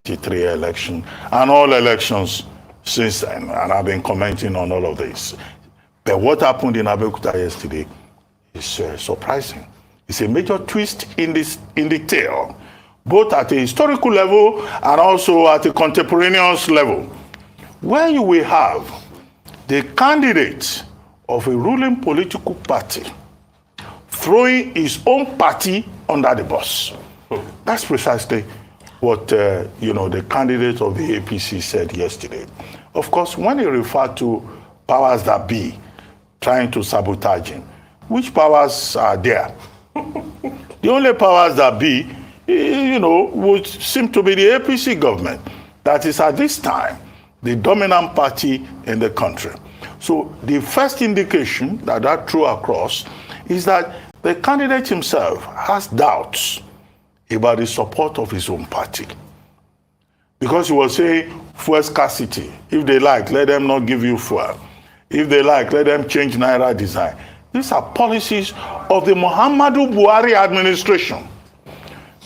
1993 election and all elections since then, and I've been commenting on all of this. But what happened in Abeokuta yesterday is surprising. It's a major twist in the tale, both at a historical level and also at a contemporaneous level, where you will have the candidate of a ruling political party throwing his own party under the bus. That's precisely what the candidate of the APC said yesterday. Of course, when he referred to powers that be trying to sabotage him, which powers are there? The only powers that be, would seem to be the APC government. That is at this time the dominant party in the country. So the first indication that threw across is that the candidate himself has doubts about the support of his own party. Because he was saying fuel scarcity. If they like, let them not give you fuel. If they like, let them change Naira design. These are policies of the Muhammadu Buhari administration.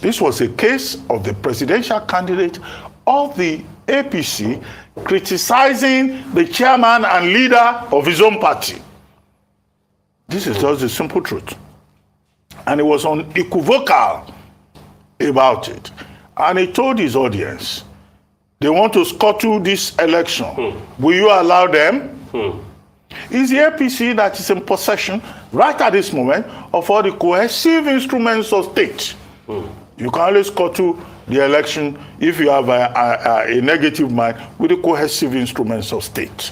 This was a case of the presidential candidate of the APC criticizing the chairman and leader of his own party. This is just the simple truth. And he was unequivocal about it. And he told his audience, they want to scuttle this election. Will you allow them? It's the APC that is in possession right at this moment of all the coercive instruments of state. You can only scuttle the election if you have a negative mind with the coercive instruments of state.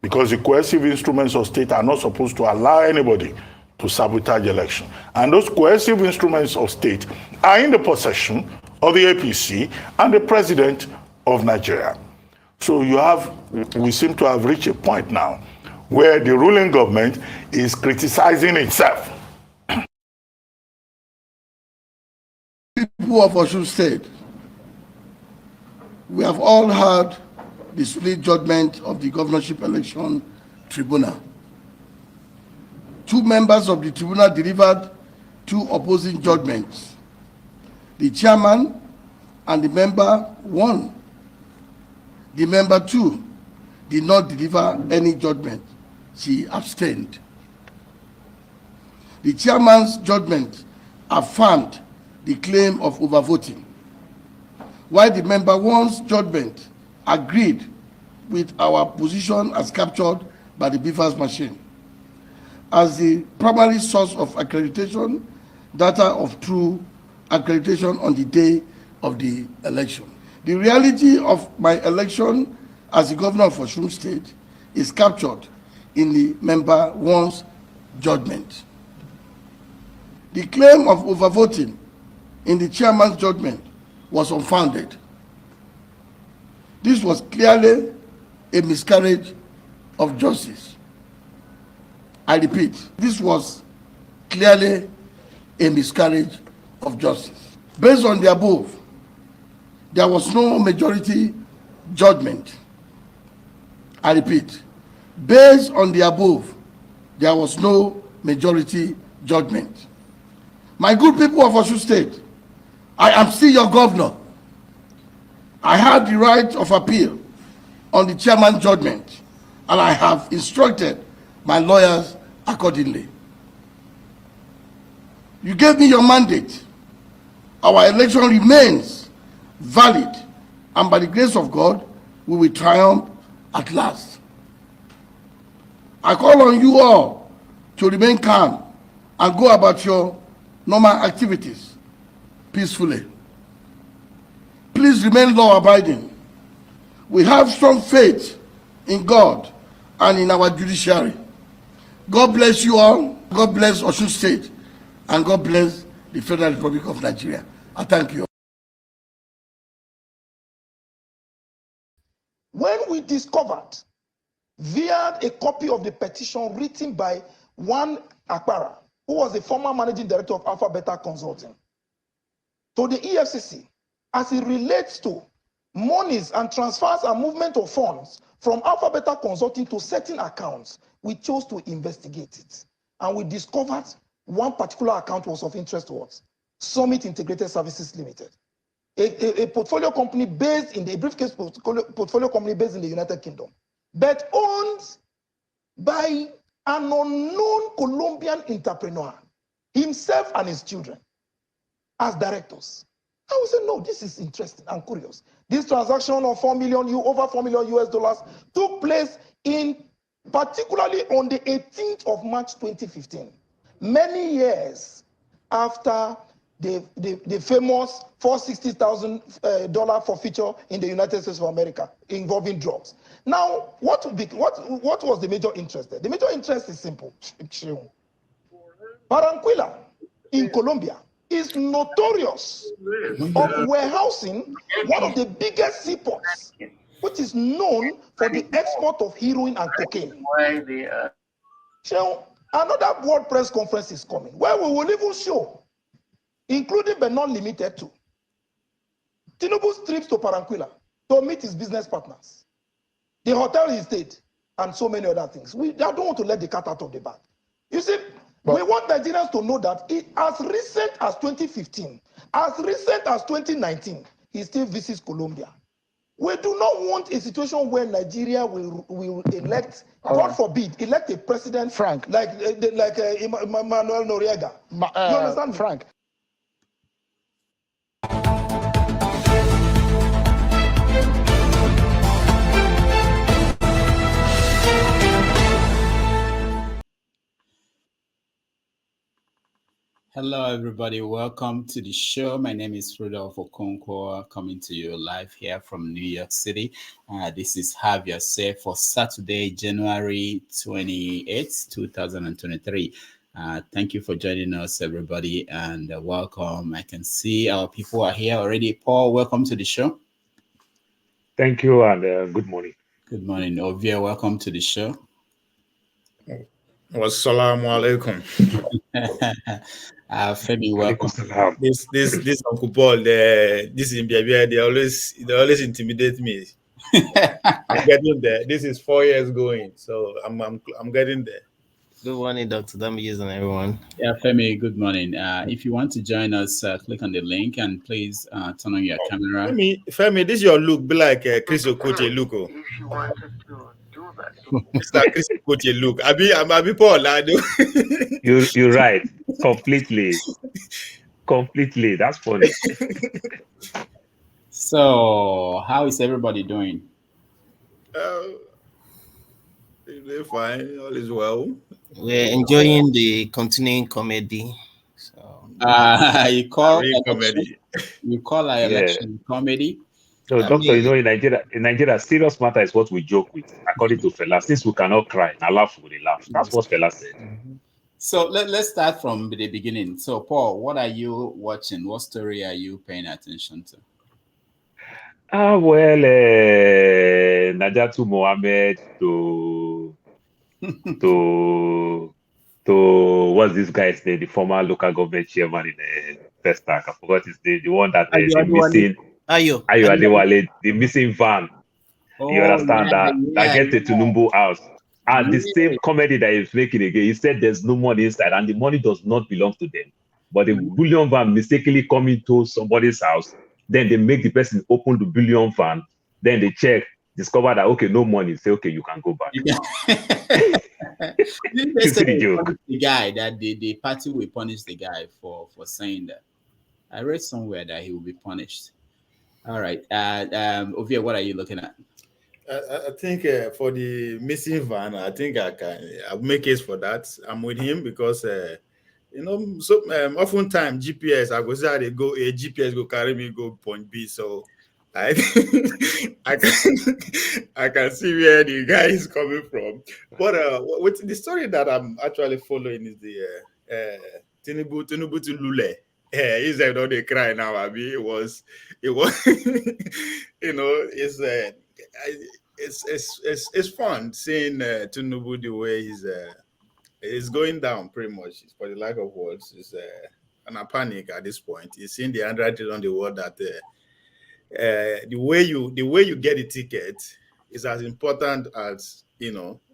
Because the coercive instruments of state are not supposed to allow anybody to sabotage election. And those coercive instruments of state are in the possession of the APC and the president of Nigeria. So we seem to have reached a point now where the ruling government is criticizing itself. People of Osun State, we have all heard the split judgment of the governorship election tribunal. Two members of the tribunal delivered two opposing judgments. The chairman and the member 1. The member 2 did not deliver any judgment. She abstained. The chairman's judgment affirmed the claim of overvoting, while the member 1's judgment agreed with our position as captured by the BVAS machine as the primary source of accreditation, data of true accreditation on the day of the election. The reality of my election as the governor of Osun State is captured in the member 1's judgment. The claim of overvoting in the chairman's judgment was unfounded. This was clearly a miscarriage of justice. I repeat, this was clearly a miscarriage of justice. Based on the above, there was no majority judgment. I repeat, based on the above, there was no majority judgment. My good people of Osun State, I am still your governor. I had the right of appeal on the chairman's judgment, and I have instructed my lawyers accordingly. You gave me your mandate. Our election remains valid, and by the grace of God, we will triumph at last. I call on you all to remain calm and go about your normal activities peacefully. Please remain law-abiding. We have strong faith in God and in our judiciary. God bless you all. God bless Osun State. And God bless the Federal Republic of Nigeria. I thank you. When we discovered via a copy of the petition written by one Akpara, who was the former managing director of Alpha Beta Consulting, to the EFCC, as it relates to monies and transfers and movement of funds from Alpha Beta Consulting to certain accounts, we chose to investigate it. And we discovered one particular account was of interest to us, Summit Integrated Services Limited. a portfolio company based in the briefcase portfolio company based in the United Kingdom, but owned by an unknown Colombian entrepreneur, himself and his children, as directors. I would say, no, this is interesting and curious. This transaction of over 4 million US dollars took place particularly on the 18th of March 2015, many years after the famous $460,000 forfeiture in the United States of America involving drugs. Now, what was the major interest there? The major interest is simple. Barranquilla in Colombia is notorious of warehousing one of the biggest seaports, which is known for the export of heroin and cocaine. So another World Press Conference is coming, where we will even show, including but not limited to, Tinubu's trips to Barranquilla to meet his business partners, the hotel he stayed, and so many other things. I don't want to let the cat out of the bag. You see, we want Nigerians to know that as recent as 2015, as recent as 2019, he still visits Colombia. We do not want a situation where Nigeria will elect, God forbid, elect a president Frank, like Manuel Noriega. You understand? Frank. Hello, everybody. Welcome to the show. My name is Rudolph Okonkwo, coming to you live here from New York City. This is Have Your Say for Saturday, January 28th, 2023. Thank you for joining us, everybody, and welcome. I can see our people are here already. Paul, welcome to the show. Thank you, and good morning. Good morning. Ovia, welcome to the show. Wassalamu alaikum. Femi, welcome. This Uncle Paul, this in Biabia, they always intimidate me. I'm getting there. This is 4 years going, so I'm getting there. Good morning, Dr. Damages and everyone. Yeah, Femi, good morning. If you want to join us, click on the link and please turn on your camera. Femi, this your look be like Chris Okoche look. If you wanted to do that. It's like Chris Okoche look. I be Paul. I do. You're right. Completely. That's funny. So, how is everybody doing? They're fine. All is well. We're enjoying the continuing comedy. So you call comedy. You call our election comedy. So, Doctor, you know, in Nigeria, serious matter is what we joke with. According to Fela, since we cannot cry, now laugh, we laugh. That's what Fela said. Mm-hmm. So let's start from the beginning. So, Paul, what are you watching? What story are you paying attention to? Well, Najatu Mohammed to what's this guy's name? The former local government chairman in Pestac. I forgot his name. The one that the missing Ayo Adewale, the missing van. You understand that get to Tinubu house. And the same comedy that he's making again, he said there's no money inside and the money does not belong to them. But the bullion van mistakenly coming to somebody's house, then they make the person open the bullion van, then they check, discover that, okay, no money, say, okay, you can go back. You see the joke. The guy that the party will punish the guy for saying that. I read somewhere that he will be punished. All right. Ovia, what are you looking at? I think for the missing van, I think I'll make case for that. I'm with him because so oftentimes GPS, I go say they go a GPS go carry me go point B. So I can see where the guy is coming from. But with the story that I'm actually following is the Tinubu to Lule. He's like, don't they cry now? I mean, it was you know, it's fun seeing Tinubu the way he's going down pretty much. For the lack of words, it's an panic at this point. He's seeing the handwriting on the wall that the way you get the ticket is as important as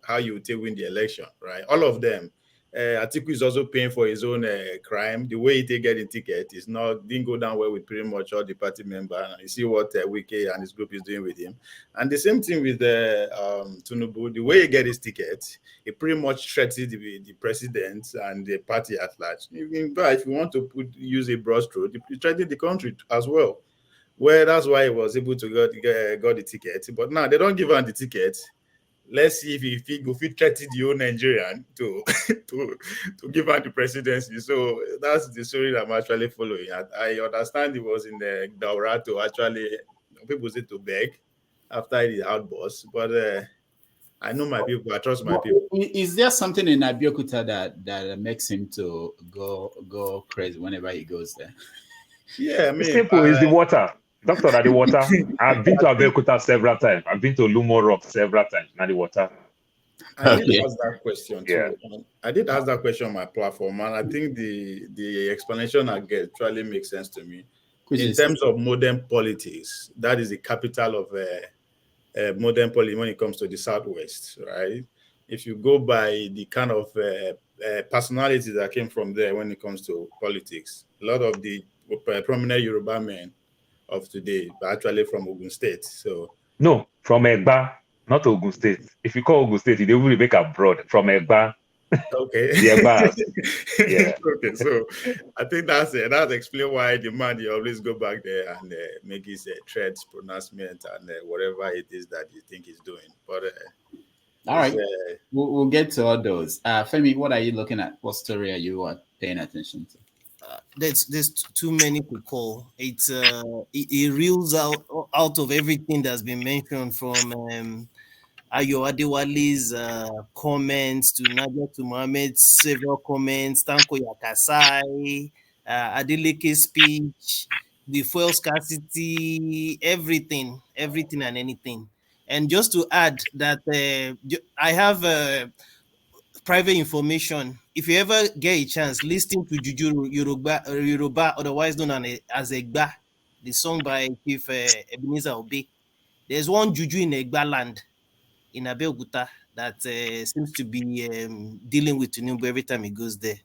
how you take win the election, right? All of them, Atiku is also paying for his own crime. The way he get the ticket didn't go down well with pretty much all the party members. And you see what Wike and his group is doing with him. And the same thing with Tinubu. The way he get his ticket, he pretty much threatened the president and the party at large. In fact, if you want to use a broad stroke, he threatened the country as well. Well, that's why he was able to got the ticket. But now they don't give him the ticket. Let's see if he threatened the whole Nigerian to give out the presidency. So that's the story that I'm actually following. I understand it was in the Daura to actually, people say to beg after the outburst, but I know my people. I trust my people. Is there something in Abeokuta that makes him to go crazy whenever he goes there? Yeah, I mean, simple is the water. Doctor, at the water. I've been to Abeokuta several times. I've been to Lumo Rock several times. Not the water. I did ask that question too. Yeah. I did ask that question on my platform, and I think the explanation I get actually makes sense to me. In terms of modern politics, that is the capital of modern politics when it comes to the Southwest, right? If you go by the kind of personalities that came from there when it comes to politics, a lot of the prominent Yoruba men of today, but actually from Ogun State. So no, from Egba, not Ogun State. If you call Ogun State, they will make abroad from Egba. Okay. The Egba. Yeah. Okay. So I think that's explain why the man you always go back there and make his threats, pronouncement, and whatever it is that you think he's doing. But all right, we'll get to all those. Femi, what are you looking at? What story are you paying attention to? There's too many to call. It reels out of everything that's been mentioned, from Ayo Adewale's comments to Nadia to Mohammed's several comments, Tanko Yakasai, Adeleke's speech, the fuel scarcity, everything and anything. And just to add that I have private information. If you ever get a chance, listen to Juju Yoruba, otherwise known as Egba, the song by Chief Ebenezer Obey. There's one Juju in Egba land in Abeokuta that seems to be dealing with Tinubu every time he goes there.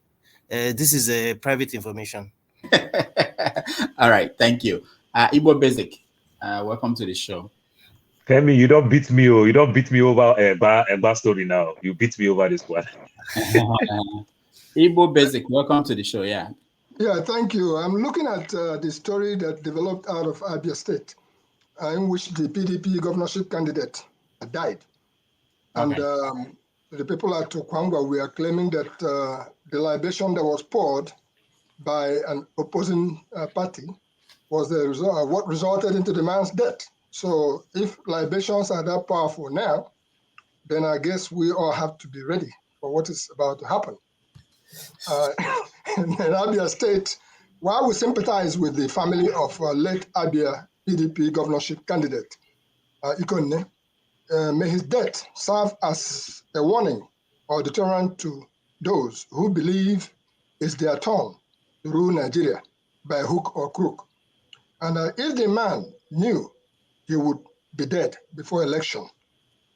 This is private information. All right, thank you. Igbo Basic, welcome to the show. Femi, you don't beat me. You don't beat me over Egba story now. You beat me over this one. Igbo Basic, welcome to the show. Yeah. Yeah, thank you. I'm looking at the story that developed out of Abia State, in which the PDP governorship candidate died. Okay. And the people at Okwangwa were claiming that the libation that was poured by an opposing party was the result, what resulted into the man's death. So if libations are that powerful now, then I guess we all have to be ready for what is about to happen. In Abia State, while we sympathize with the family of late Abia PDP governorship candidate, Ikonne, may his death serve as a warning or deterrent to those who believe it's their turn to rule Nigeria by hook or crook. And if the man knew he would be dead before election,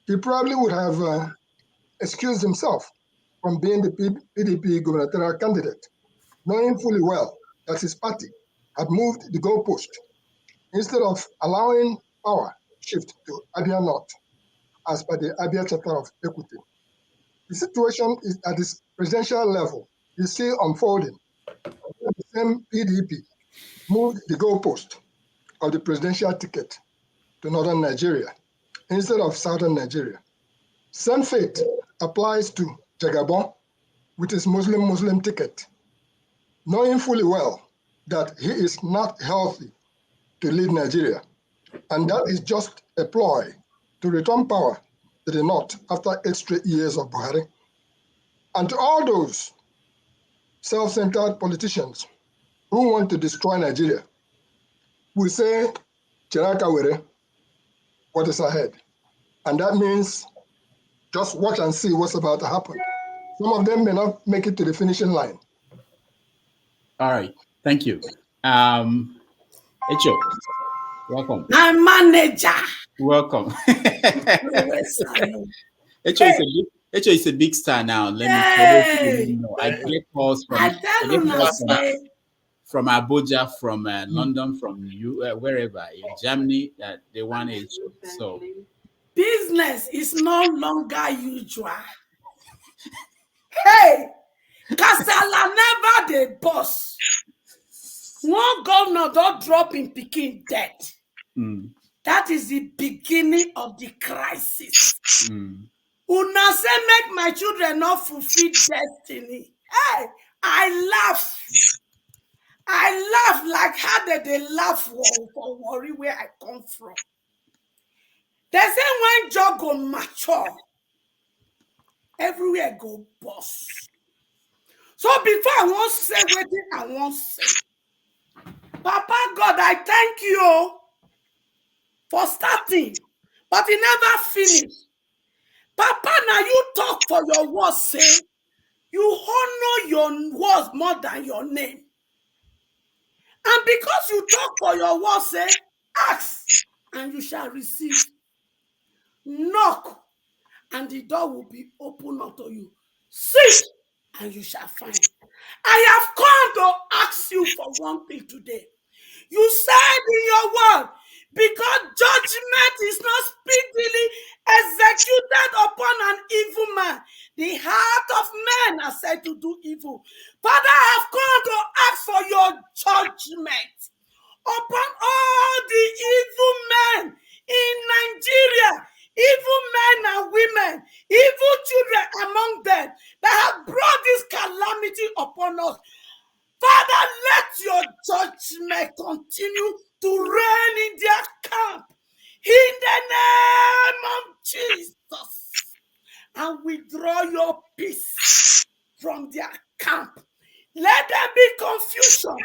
he probably would have excused himself from being the PDP gubernatorial candidate, knowing fully well that his party had moved the goalpost instead of allowing power shift to Abia North as per the Abia chapter of equity. The situation is at this presidential level is still unfolding. The same PDP moved the goalpost of the presidential ticket to northern Nigeria instead of southern Nigeria. Same fate applies to Jagabon with his Muslim ticket, knowing fully well that he is not healthy to lead Nigeria. And that is just a ploy to return power to the north after 8 straight years of Buhari. And to all those self-centered politicians who want to destroy Nigeria, we say, Chiraka Were, what is ahead? And that means just watch and see what's about to happen. Some of them may not make it to the finishing line. All right, thank you. Echo, welcome. My manager. Welcome. Echo Actually, it's a big star now. Let me know. I get calls from from Abuja, from London, from wherever in Germany that they want it. So business is no longer usual. Hey, Kasala never the boss. One governor don't drop in Peking dead. That is the beginning of the crisis. Una say make my children not fulfill destiny. Hey, I laugh like how they laugh for worry where I come from. They say when job go mature, everywhere go boss. So before I won't say what I won't say, Papa God, I thank you for starting, but it never finished. Papa, now you talk for your words, say you honor your words more than your name. And because you talk for your words, say, ask and you shall receive. Knock and the door will be open unto you. Seek and you shall find. I have come to ask you for one thing today. You said in your word, because judgment is not speedily executed upon an evil man, the heart of men are said to do evil. Father, I have come to ask for your judgment upon all the evil men in Nigeria, evil men and women, evil children among them that have brought this calamity upon us. Father, let your judgment continue to reign in their camp in the name of Jesus, and withdraw your peace from their camp. Let there be confusion.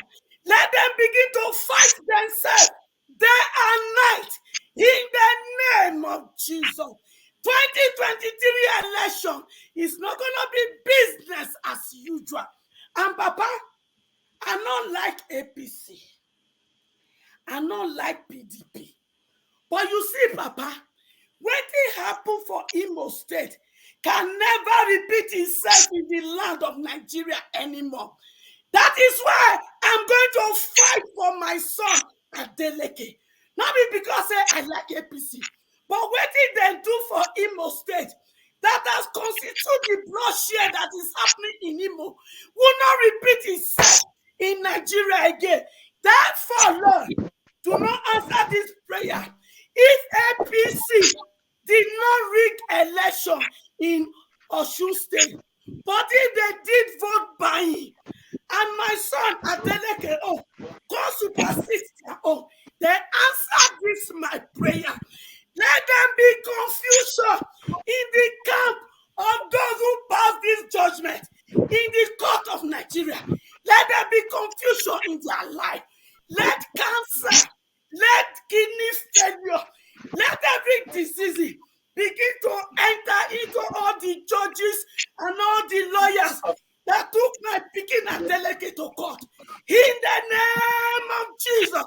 Let them begin to fight themselves day and night in the name of Jesus. 2023 election is not going to be business as usual. And Papa, I don't like APC. I don't like PDP. But you see, Papa, what happened for Imo State can never repeat itself in the land of Nigeria anymore. That is why I'm going to fight for my son, Adeleke. Not because I like APC, but what did they do for Imo State that has constituted the bloodshed that is happening in Imo will not repeat itself in Nigeria again. Therefore, Lord, do not answer this prayer. If APC did not rig election in Osun State, but if they did vote buying, and my son Adeleke, God supersedes their own, they answer this my prayer. Let there be confusion in the camp of those who pass this judgment in the court of Nigeria. Let there be confusion in their life. Let cancer, let kidney failure, let every disease begin to enter into all the judges and all the lawyers that took my picking and delegate to court. In the name of Jesus,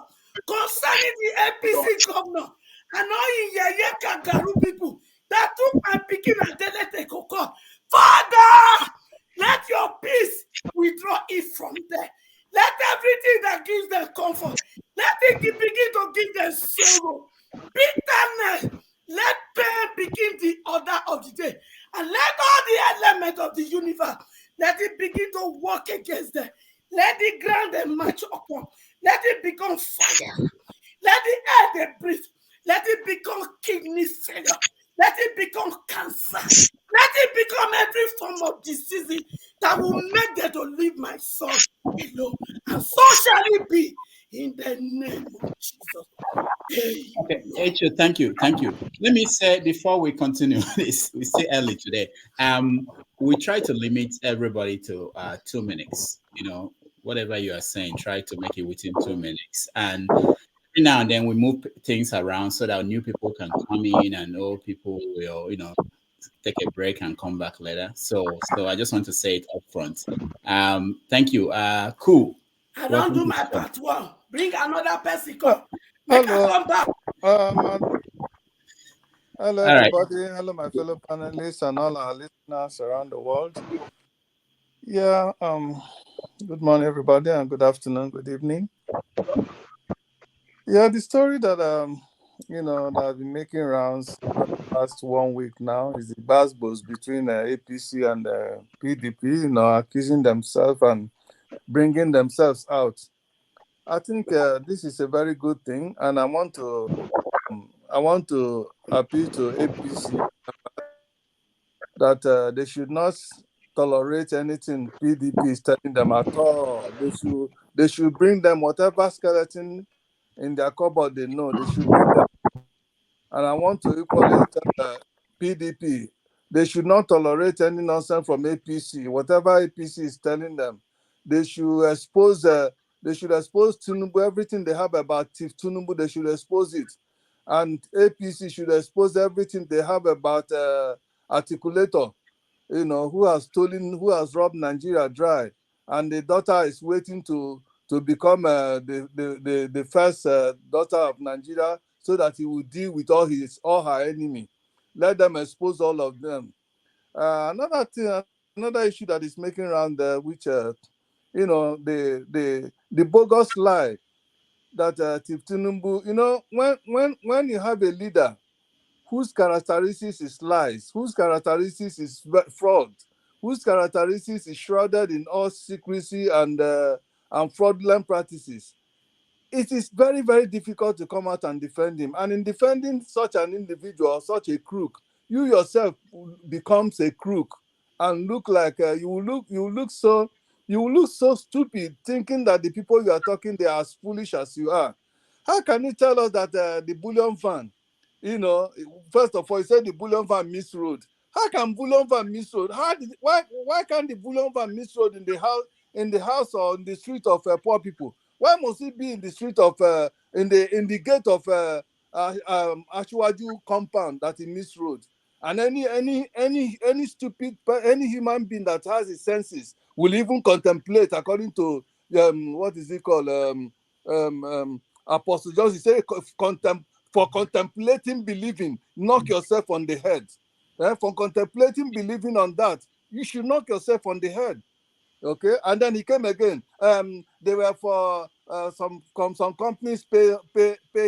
concerning the APC governor and all in Yeye Kagaru people that took my picking and delegate to court. Father, let your peace withdraw it from there. Let everything that gives them comfort, let it begin to give them sorrow, bitterness. Let pain begin the order of the day. And let all the elements of the universe, let it begin to work against them. Let the ground they march upon, let it become fire. Let the air they breathe, let it become kidney failure. Let it become cancer. Let it become every form of disease that will make them to leave my son alone. And so shall it be in the name of Jesus. Okay, Echo, thank you. Let me say before we continue this, we stay early today. We try to limit everybody to 2 minutes. You know, whatever you are saying, try to make it within 2 minutes. And every now and then we move things around so that new people can come in and old people will, take a break and come back later. So I just want to say it up front. Thank you. Cool. I don't do my part one. Bring another person. Come. Make her come back. Hello, All right. everybody. Hello, my fellow panelists and all our listeners around the world. Yeah, good morning, everybody, and good afternoon, good evening. Yeah, the story that that I've been making rounds for the past 1 week now is the buzz between APC and PDP. Accusing themselves and bringing themselves out. I think this is a very good thing, and I want to appeal to APC that they should not tolerate anything PDP is telling them at all. They should bring them whatever skeleton in their cupboard they know. They should bring them. And I want to equally tell PDP they should not tolerate any nonsense from APC. Whatever APC is telling them, they should expose. They should expose Tinubu. Everything they have about Tinubu, they should expose it. And APC should expose everything they have about Articulator, who has robbed Nigeria dry, and the daughter is waiting to become the first daughter of Nigeria, so that he will deal with all her enemy. Let them expose all of them. Another issue that is making around there, which the bogus lie that Tinubu, when you have a leader whose characteristics is lies, whose characteristics is fraud, whose characteristics is shrouded in all secrecy and fraudulent practices, it is very, very difficult to come out and defend him. And in defending such an individual, such a crook, you yourself becomes a crook and look like you will look so stupid, thinking that the people you are talking, they are as foolish as you are. How can you tell us that the bullion van, first of all, you said the bullion van misroad. How can bullion van misroad? Why can't the bullion van misroad in the house or in the street of poor people? Why must it be in the street of in the gate of Ashwaju compound that he misroad? And any stupid any human being that has his senses will even contemplate, according to what is it called, Apostle John, he said, for contemplating believing, knock yourself on the head. For contemplating believing on that, you should knock yourself on the head. Okay, and then he came again. They were for some companies pay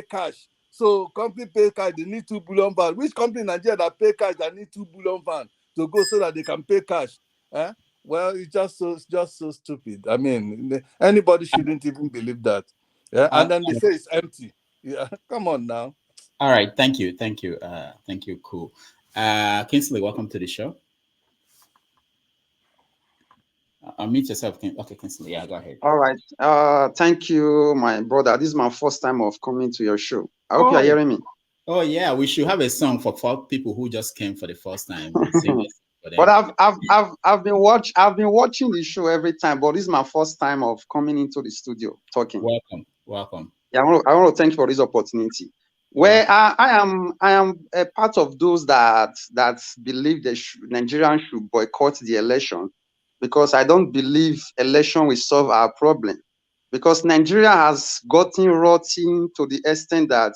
cash. So company pay cash, they need 2 bullion van. Which company in Nigeria that pay cash that need 2 bullion van to go so that they can pay cash? Well, it's just so stupid. I mean, anybody shouldn't even believe that. Yeah, and then they say it's empty. Yeah, come on now. All right, thank you, thank you, cool. Kingsley, welcome to the show. Unmute yourself. Okay, Kingsley, yeah, go ahead. All right. Thank you, my brother. This is my first time of coming to your show. I hope you are hearing me. Oh yeah, we should have a song for people who just came for the first time. But I've been watching the show every time, but this is my first time of coming into the studio talking. Welcome. Yeah, I want to thank you for this opportunity. Where I am a part of those that believe that Nigerians should boycott the election, because I don't believe election will solve our problem. Because Nigeria has gotten rotten to the extent that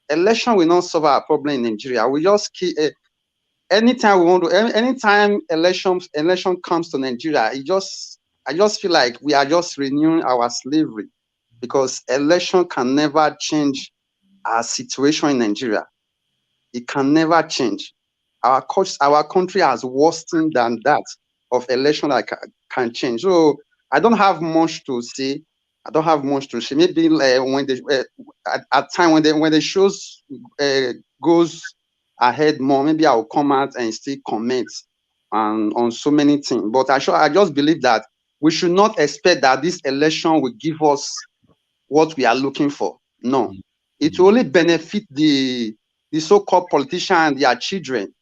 election will not solve our problem in Nigeria. We just keep anytime election comes to Nigeria, I just feel like we are just renewing our slavery, because election can never change our situation in Nigeria. It can never change. Our country has worsened than that of election that can change. So I don't have much to say. Maybe when at time when the shows goes ahead more, maybe I'll come out and still comment on so many things. But I just believe that we should not expect that this election will give us what we are looking for. No, it will only benefit the so-called politicians and their children.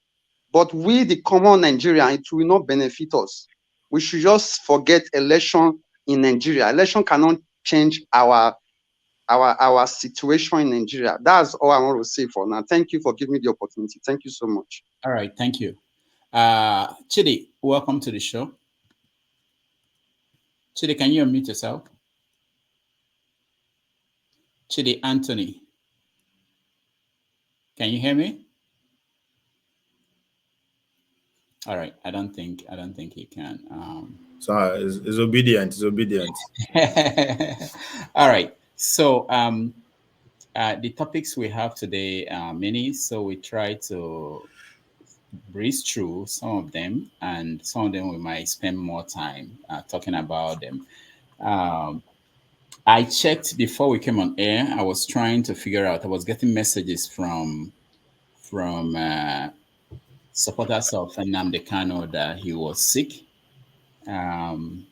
But we, the common Nigerian, it will not benefit us. We should just forget election in Nigeria. Election cannot change our situation in Nigeria. That's all I want to say for now. Thank you for giving me the opportunity. Thank you so much. All right, thank you. Chidi, welcome to the show. Chidi, can you unmute yourself? Chidi Anthony, can you hear me? All right. I don't think he can. So it's obedient. It's obedient. All right. So the topics we have today are many, so we try to breeze through some of them, and some of them we might spend more time talking about them. I checked before we came on air. I was trying to figure out. I was getting messages from supporters of Nnamdi Kanu that he was sick, in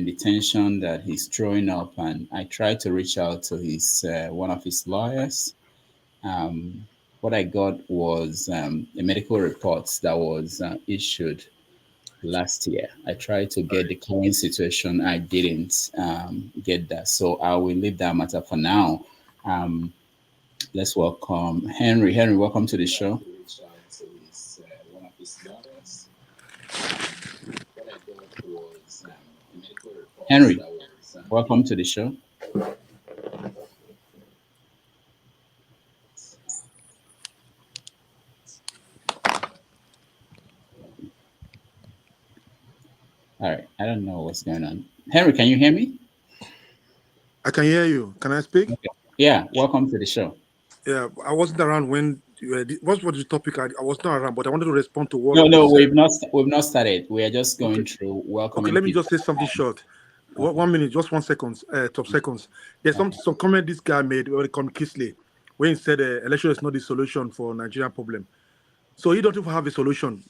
detention, that he's throwing up, and I tried to reach out to his one of his lawyers. What I got was a medical report that was issued last year. I tried to get the current situation. I didn't get that. So I will leave that matter for now. Let's welcome Henry. Henry, welcome to the show. Henry, welcome to the show. All right. I don't know what's going on. Henry, can you hear me? I can hear you. Can I speak? Okay. Yeah. Welcome to the show. Yeah, I wasn't around when what was the topic? I was not around, but I wanted to respond to what. No, we've not started. We are just going through welcoming. Okay, let me just say something short. 1 minute, just 1 second, top seconds. There's some comment this guy made when it comes to Kisley, when he said election is not the solution for Nigerian problem. So he don't even have a solution.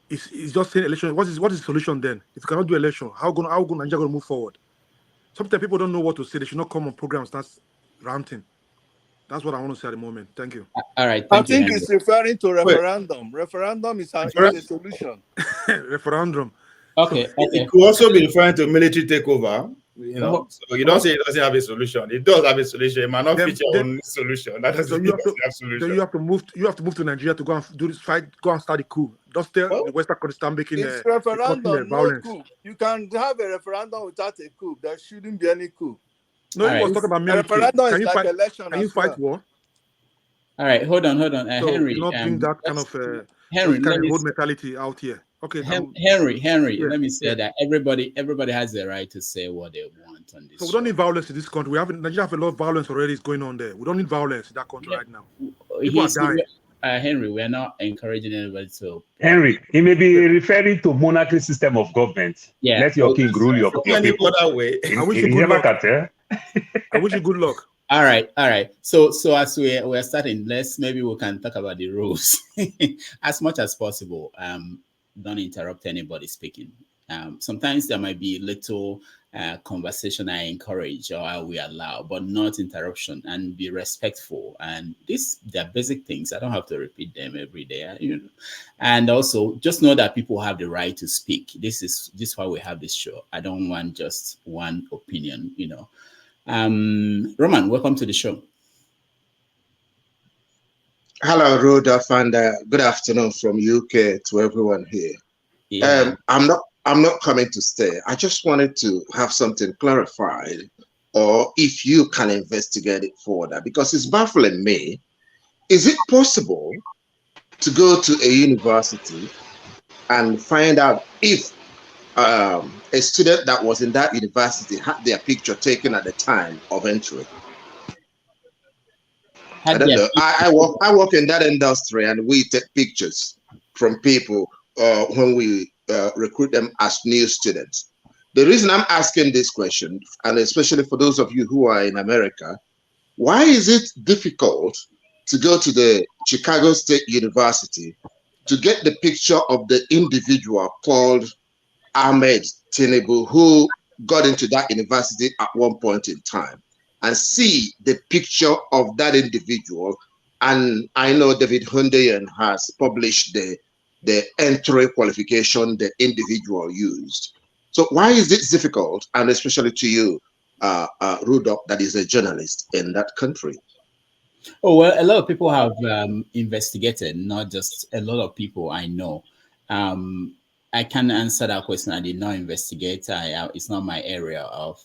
He's just saying election. What is the solution then? If you cannot do election, how Nigeria going to move forward? Sometimes people don't know what to say. They should not come on programs that's ranting. That's what I want to say at the moment. Thank you. All right. I think he's referring to referendum. Referendum is a solution. Referendum. Okay. It could also be referring to military takeover. You know, so you don't say it doesn't have a solution. It does have a solution. It might not feature on solution. That doesn't mean it have solution. So you have to move to Nigeria to go and do this fight. Go and start the coup. Just tell the Western countries start making it's referendum, no coup. You can have a referendum without a coup. There shouldn't be any coup. No, he was talking about military. Referendum is like election. Can you fight war? All right, hold on. So Henry, not bring that kind of Henry, old mentality out here. Okay, Henry. Yeah. Let me say that everybody has the right to say what they want on this. So we don't need violence in this country. Nigeria have a lot of violence already is going on there. We don't need violence in that country right now. People are dying. Henry, we are not encouraging anybody to. Henry, he may be referring to monarchy system of government. Yeah. Let your king rule your people. Other way. I wish you good luck. I wish you good luck. All right. So as we're starting, maybe we can talk about the rules as much as possible. Don't interrupt anybody speaking. Sometimes there might be little conversation I encourage or we allow, but not interruption, and be respectful. And they're basic things. I don't have to repeat them every day, And also just know that people have the right to speak. This is why we have this show. I don't want just one opinion, Roman, welcome to the show. Hello, Rudolph, and good afternoon from UK to everyone here. Yeah. I'm not coming to stay. I just wanted to have something clarified, or if you can investigate it further, because it's baffling me. Is it possible to go to a university and find out if a student that was in that university had their picture taken at the time of entry? I don't know. I work in that industry, and we take pictures from people when we recruit them as new students. The reason I'm asking this question, and especially for those of you who are in America, why is it difficult to go to the Chicago State University to get the picture of the individual called Ahmed Tinubu, who got into that university at one point in time, and see the picture of that individual? And I know David Hundeyan has published the entry qualification the individual used. So why is it difficult, and especially to you, Rudolph, that is a journalist in that country? Oh, well, a lot of people have investigated, not just a lot of people I know. I can answer that question. I did not investigate. It's not my area of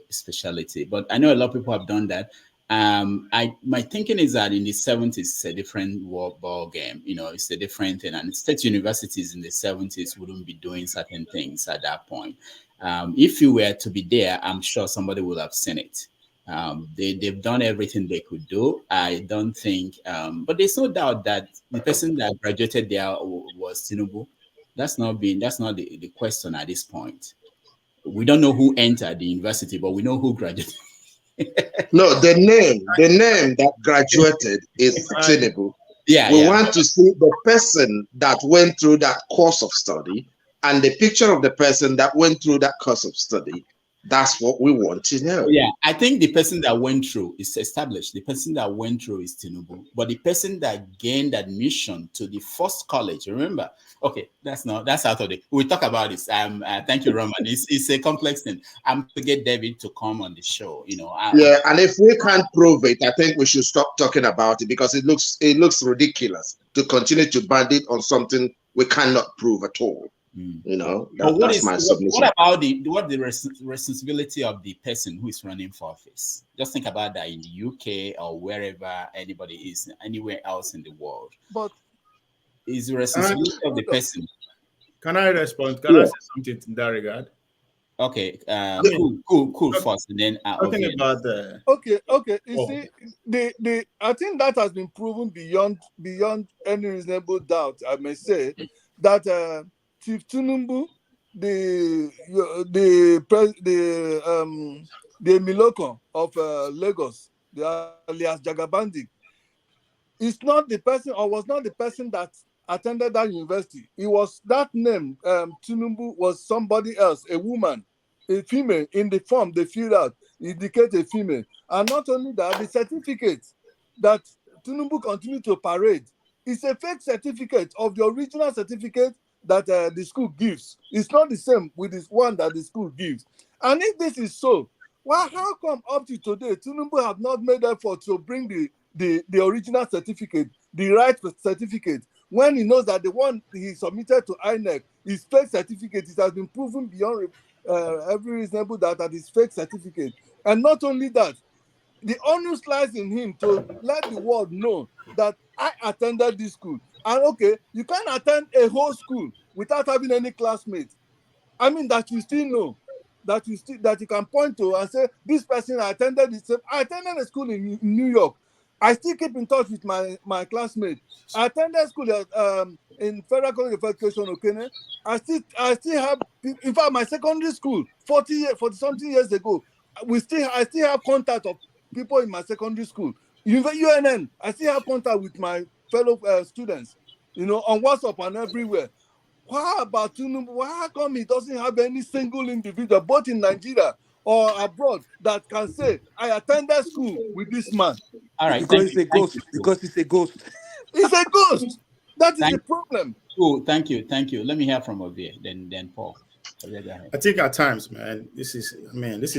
specialty, but I know a lot of people have done that. My thinking is that in the 70s it's a different ball game. You know, it's a different thing, and state universities in the 70s wouldn't be doing certain things at that point. If you were to be there, I'm sure somebody would have seen it. They've done everything they could do. I don't think, but there's no doubt that the person that graduated there was Tinubu. That's not the question at this point. We don't know who entered the university, but we know who graduated. No, the name that graduated is Tinubu. We want to see the person that went through that course of study and the picture of the person that went through that course of study. That's what we want to know. Yeah, I think the person that went through is established. The person that went through is Tinubu. But the person that gained admission to the first college, remember? Okay, that's out of it. We'll talk about this. Thank you, Roman. It's a complex thing. I'm to get David to come on the show. You know. Yeah, and if we can't prove it, I think we should stop talking about it because it looks ridiculous to continue to bandit on something we cannot prove at all. You know, that's my submission. What about the responsibility of the person who is running for office? Just think about that in the UK or wherever anybody is, anywhere else in the world. But is the responsibility of the person. Can I respond? Can I say something in that regard? Okay, cool. First, and then talking about the. Okay. You see, the I think that has been proven beyond any reasonable doubt. I may say that. Chief Tinubu, the Miloko of Lagos, the alias Jagabandi, is not the person or was not the person that attended that university. It was that name, Tinubu, was somebody else, a woman, a female. In the form they filled out, indicate a female. And not only that, the certificate that Tinubu continued to parade is a fake certificate of the original certificate that the school gives. It's not the same with this one that the school gives. And if this is so, how come up to today Tinubu have not made effort to bring the original certificate, the right certificate, when he knows that the one he submitted to INEC is fake certificate? It has been proven beyond every reasonable doubt that it's fake certificate. And not only that, the onus lies in him to let the world know that I attended this school. And okay, you can't attend a whole school without having any classmates. I mean, that you still know, that you can point to and say, this person I attended a school in New York. I still keep in touch with my classmates. I attended school in Federal College of Education, Okene. I still have, in fact, my secondary school, 40 something years ago, I still have contact of people in my secondary school. UNN, I still have contact with my fellow students, you know, on WhatsApp and everywhere. How about Tinubu? How come he doesn't have any single individual, both in Nigeria or abroad, that can say, I attended school with this man? All right, because it's a ghost. Because it's a ghost. It's a ghost. That is the problem. Cool. Thank you. Let me hear from Ovie, then Paul. I think at times, man, this is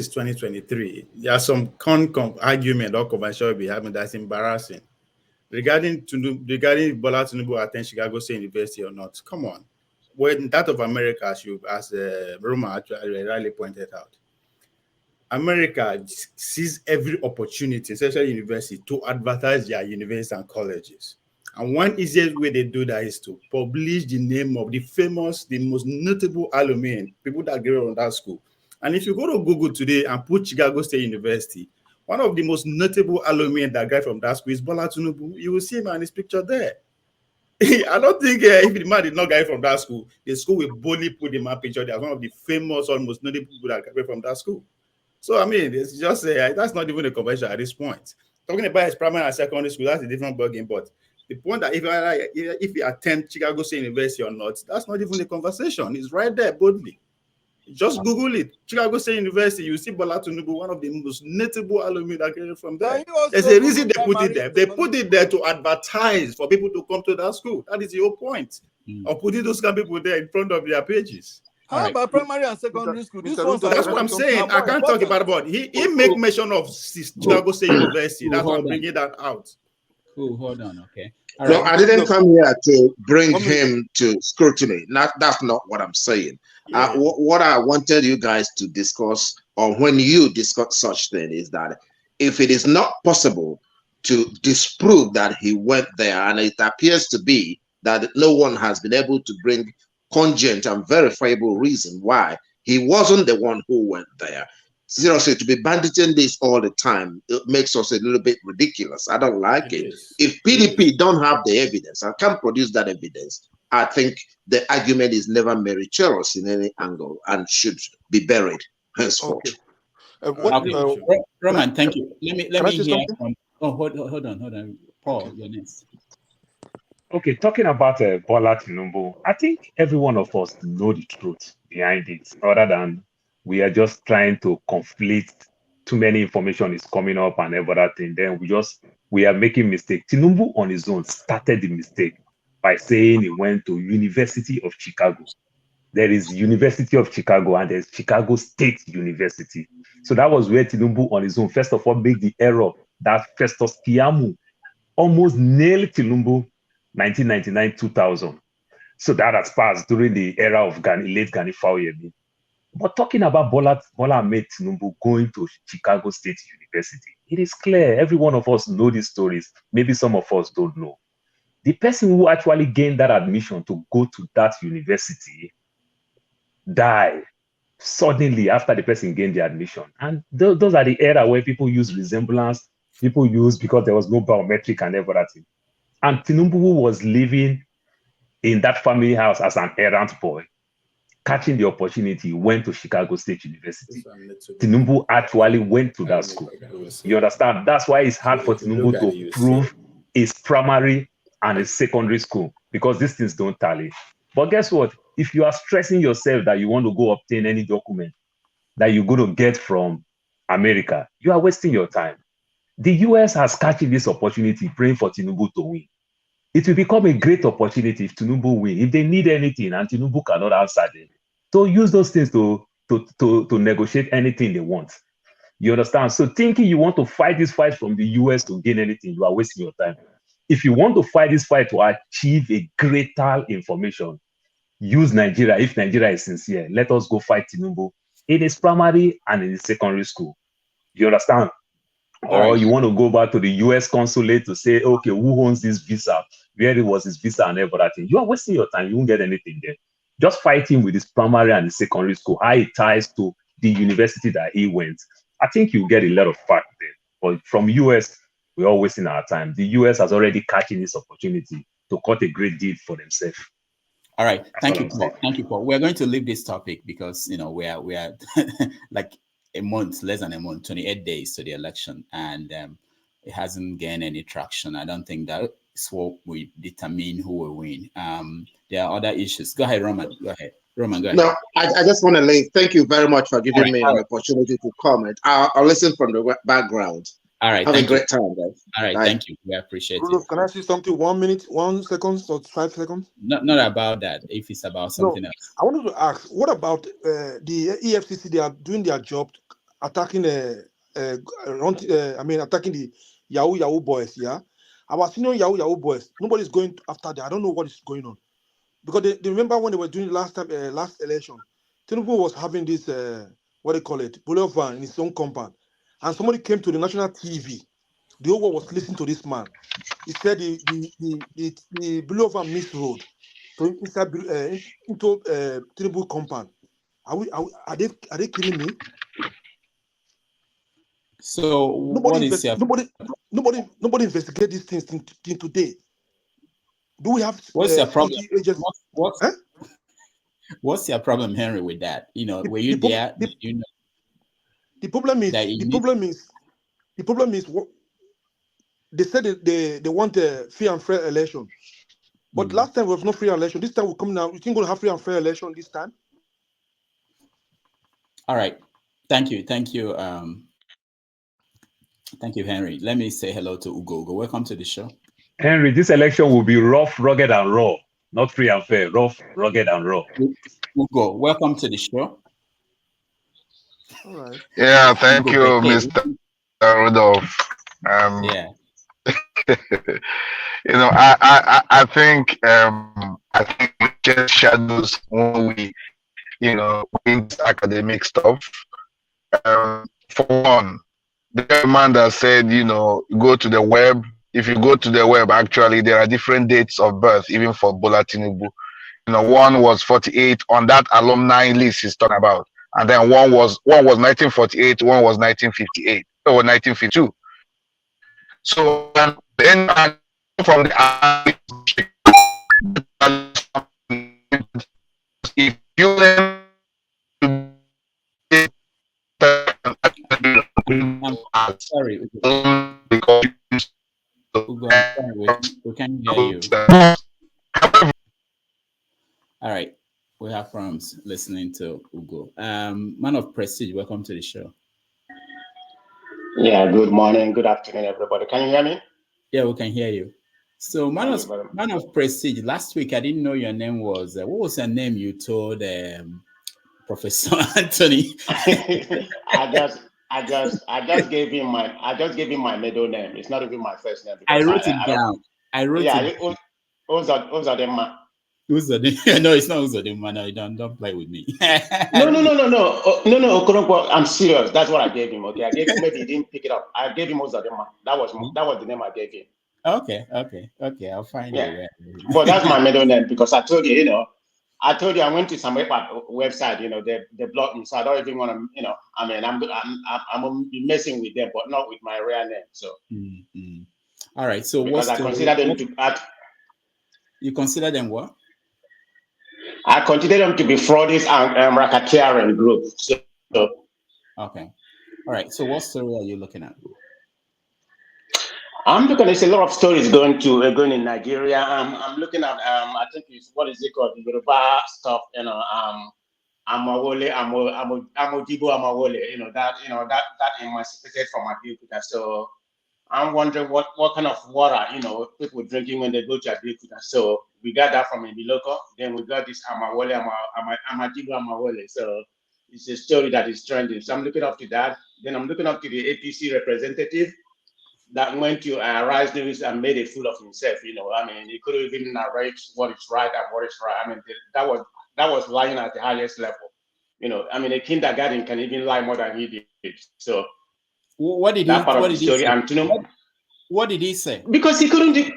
2023. There are some argument or convention we'll be having that's embarrassing. Regarding Bola Tinubu attend Chicago State University or not, come on. When that of America, as Roma actually rightly pointed out, America sees every opportunity, especially university, to advertise their universities and colleges. And one easiest way they do that is to publish the name of the most notable alumni, people that graduated from that school. And if you go to Google today and put Chicago State University, one of the most notable alumni that graduated from that school is Bola Tinubu. You will see him and his picture there. I don't think if the man did not graduate from that school, the school will boldly put him up picture there as one of the famous, almost notable people that graduated from that school. So, I mean, it's just that's not even a convention at this point. Talking about his primary and secondary school, that's a different ballgame. But the point that if you attend Chicago State University or not, that's not even a conversation. It's right there boldly. Just Google it. Chicago State University, you see Bola Tinubu, one of the most notable alumni that came from there. There's a reason they put it there. They put it there to advertise for people to come to that school. That is the whole point of putting those kind of people there in front of their pages. How about primary and secondary school? That's what I'm saying. I can't talk about it. He make mention of Chicago State University. That's why I'm bringing that out. Cool, hold on, okay. No, I didn't come here to bring him to scrutiny. That's not what I'm saying. Yeah. What I wanted you guys to discuss, or when you discuss such thing, is that if it is not possible to disprove that he went there, and it appears to be that no one has been able to bring cogent and verifiable reason why he wasn't the one who went there. Seriously, to be banditing this all the time, it makes us a little bit ridiculous. I don't like it. If PDP don't have the evidence and can't produce that evidence, I think the argument is never meritorious in any angle and should be buried henceforth. Okay. Roman, thank you. Let me hear from. Oh, hold on. Paul, you're next. Okay, talking about Bola Tinubu, I think every one of us know the truth behind it, other than we are just trying to conflict. Too many information is coming up and everything. Then we are making mistake. Tinubu on his own started the mistake by saying he went to University of Chicago. There is University of Chicago and there's Chicago State University. So that was where Tinubu on his own, first of all, made the error that Festus Keyamo almost nailed Tinubu 1999-2000. So that has passed during the era of late Gani Fauyemi. But talking about Bola Ahmed Tinubu going to Chicago State University, it is clear, every one of us know these stories. Maybe some of us don't know. The person who actually gained that admission to go to that university died suddenly after the person gained the admission. And those are the era where people use resemblance, people use because there was no biometric and everything. And Tinubu, who was living in that family house as an errant boy, catching the opportunity, went to Chicago State University. Tinubu actually went to that school. You understand? That's why it's hard for Tinubu to prove his primary and his secondary school, because these things don't tally. But guess what? If you are stressing yourself that you want to go obtain any document that you're going to get from America, you are wasting your time. The US has catching this opportunity, praying for Tinubu to win. It will become a great opportunity if Tinubu win. If they need anything and Tinubu cannot answer them, so use those things to negotiate anything they want. You understand? So thinking you want to fight this fight from the US to gain anything, you are wasting your time. If you want to fight this fight to achieve a greater information, use Nigeria. If Nigeria is sincere, let us go fight Tinubu in his primary and in his secondary school. You understand? Or you want to go back to the US consulate to say, okay, who owns this visa? Where it was his visa and everything. You are wasting your time. You won't get anything there. Just fight him with his primary and his secondary school, how it ties to the university that he went. I think you get a lot of fact there. But from US, we're all wasting our time. The US has already catching this opportunity to cut a great deal for themselves. All right. Thank you, Paul. Thank you, Paul. We're going to leave this topic because, you know, we are like a month, less than a month, 28 days to the election, and it hasn't gained any traction. I don't think that is what we determine who will win. There are other issues. Go ahead, Roman. Go ahead. Roman, go ahead. No, I just want to link. Thank you very much for giving me an opportunity to comment. I'll listen from the background. All right. Have a great time, guys. All right. Bye. Thank you. We appreciate Rudolph, it. can I say something? 1 minute, 1 second, or 5 seconds? Not about that. If it's about something else. I wanted to ask, what about the EFCC? They are doing their job, attacking attacking the Yahoo boys. Yeah, our senior Yahoo boys. Nobody's going after them. I don't know what is going on, because they remember when they were doing last election, Tinubu was having this what they call it, bullion in his own compound, and somebody came to the national TV. The whole world was listening to this man. He said the bullion missed road into Tinubu compound. Are they killing me? So nobody investigate these things till today. Do we have what's your problem? What's your problem, Henry, with that? You know, were you there? You know, the problem is what they said. They want a free and fair election, but last time there was no free election. This time we come now. You think we'll have free and fair election this time? All right. Thank you. Thank you, Henry. Let me say hello to Ugo. Welcome to the show. Henry, this election will be rough, rugged, and raw. Not free and fair. Rough, rugged, and raw. Ugo, welcome to the show. All right. Yeah, thank you, Mr. Rudolph. Yeah. You know, I think we just shadows when we, you know, in this academic stuff. For one, the man that said, you know, go to the web. If you go to the web, actually, there are different dates of birth, even for Bola Tinubu. You know, one was 48 on that alumni list he's talking about, and then one was 1948, one was 1958 or 1952. So then from the if you learn I'm sorry. Ugo, we can't hear you. All right. We have problems listening to Ugo. Man of Prestige, welcome to the show. Yeah, good morning, good afternoon, everybody. Can you hear me? Yeah, we can hear you. So, man of Prestige, last week I didn't know your name was, what was your name you told Professor Anthony? I just gave him my middle name. It's not even my first name. I wrote it down. Uzodema. Uzodema. No, it's not Uzodema. No, don't play with me. No, Okoronkwo, I'm serious. That's what I gave him. Okay, I gave him. Maybe he didn't pick it up. I gave him Uzodema. That was the name I gave him. Okay. I'll find it. But that's my middle name because I told you, I went to some website, they blocked me, so I don't even want to, I'm messing with them, but not with my real name. So, all right. So, because I consider them to you consider them what? I consider them to be fraudsters and racketeering group. So, okay, all right. So, what story are you looking at? I'm looking at a lot of stories going in Nigeria. I'm looking at I think it's what is it called, the Yoruba stuff, Amawole, Amodibo Amawole, that emancipated from Abeokuta. So I'm wondering what kind of water, people drinking when they go to Abeokuta. So we got that from Ibiloko. Then we got this Amawole, Amadibo Amawole. So it's a story that is trending. So I'm looking up to that. Then I'm looking up to the APC representative that went to Rise News and made a fool of himself. He couldn't even narrate what is right and what is right. That was lying at the highest level. A kindergarten can even lie more than he did. So what did he say? Because he couldn't. The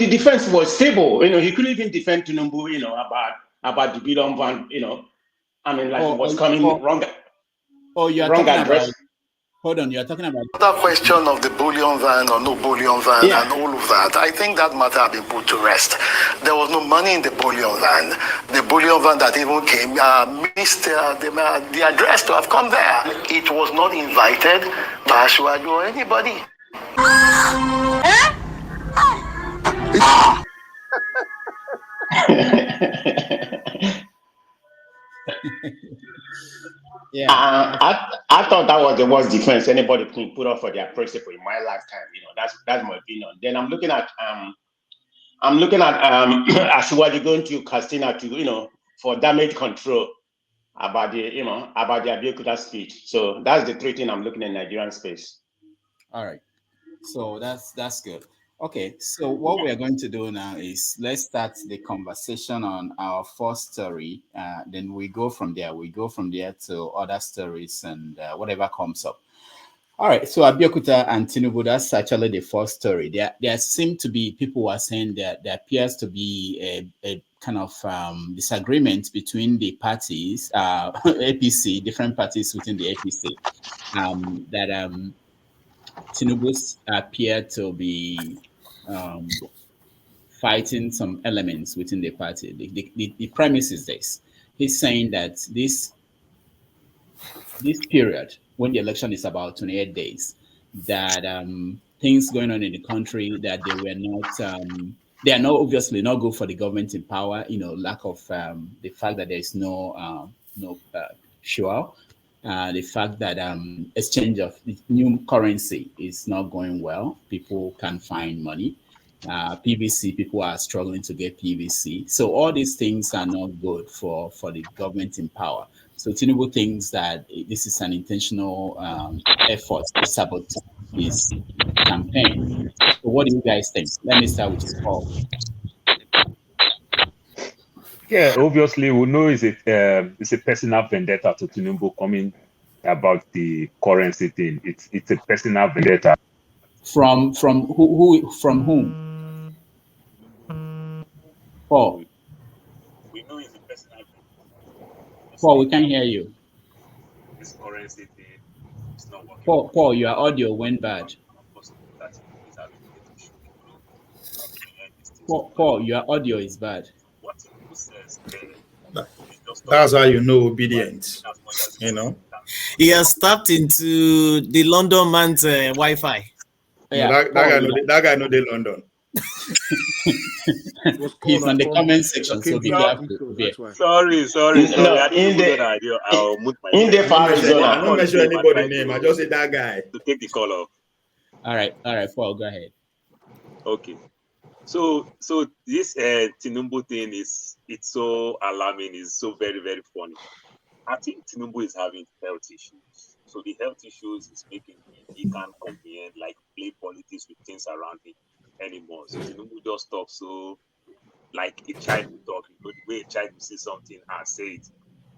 defense was stable. He couldn't even defend Tinubu. About the bullion van. He was coming wrong. Oh, you are wrong talking address. about. Hold on, you are talking about the question of the bullion van or no bullion van and all of that. I think that matter has been put to rest. There was no money in the bullion van. The bullion van that even came missed the address to have come there. It was not invited by Ashwaju or anybody. Yeah, I thought that was the worst defense anybody can put up for their principle in my lifetime. That's my opinion. Then I'm looking at Ashwaju going to Castina to for damage control about the Abeokuta speech. So that's the three things I'm looking in Nigerian space. All right, so that's good. Okay, so what we are going to do now is let's start the conversation on our first story. Then we go from there. We go from there to other stories and whatever comes up. All right, so Abeokuta and Tinubu, that's actually the first story. There seem to be people who are saying that there appears to be a kind of disagreement between the parties, APC, different parties within the APC, that Tinubu appear to be fighting some elements within the party. The premise is this. He's saying that this period, when the election is about 28 days, that things going on in the country, that they are not obviously not good for the government in power, lack of the fact that there is no fuel, the fact that exchange of new currency is not going well. People can't find money. PVC, people are struggling to get PVC. So all these things are not good for the government in power. So Tinubu thinks that this is an intentional effort to sabotage his campaign. So what do you guys think? Let me start with Paul. Yeah, obviously we know it's a personal vendetta to Tinubu coming about the currency thing. It's a personal vendetta. From from whom? Paul. We know it's a personal vendetta. Paul, we can't hear you. This currency thing is not working. Paul, your audio went bad. Paul, your audio is bad. What Tinubu says, that's how you know obedience. You know, he has tapped into the London man's Wi-Fi. Yeah, no, that guy know the London. He's on the comment section, so be careful. Sorry. No, I didn't even know idea. I'll mute myself. In the far Arizona. I don't mention anybody's name. I just say that guy. To take the call off. All right, Paul, go ahead. Okay. So this Tinubu thing it's so alarming. It's so very, very funny. I think Tinubu is having health issues. So the health issues is making he can't comprehend, like play politics with things around him anymore. So Tinubu just talks so like a child will talk. You know, the way a child will see something and say it.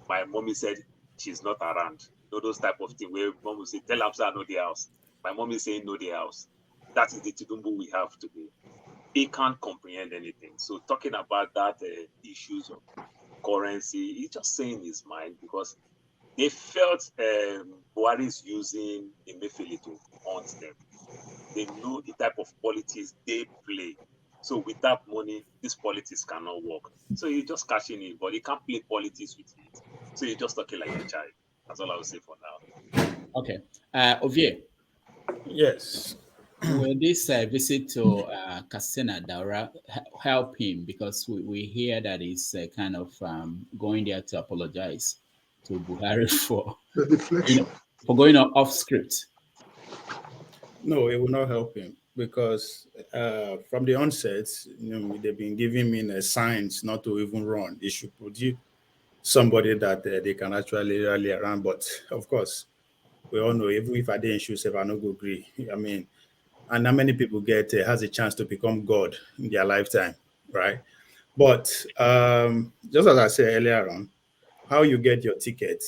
My mommy said she's not around. You know, those type of thing where mom will say, tell Amsa no the house. My mom is saying no the house. That is the Tinubu we have today. He can't comprehend anything. So talking about that issues of currency, he's just saying his mind because they felt Buhari is using Emefiele to haunt them. They know the type of politics they play. So with that money, this politics cannot work. So he's just cashing it, but he can't play politics with it. So he's just talking like a child. That's all I will say for now. Okay. Ovie. Yes. Will this visit to Katsina Daura help him? Because we hear that he's kind of going there to apologize to Buhari for going off script. No, it will not help him because from the onset, they've been giving me signs not to even run. They should produce somebody that they can actually rally around. But of course, we all know even if I didn't choose, if I not go agree, I mean, and how many people get has a chance to become God in their lifetime, right? But just as I said earlier on, how you get your ticket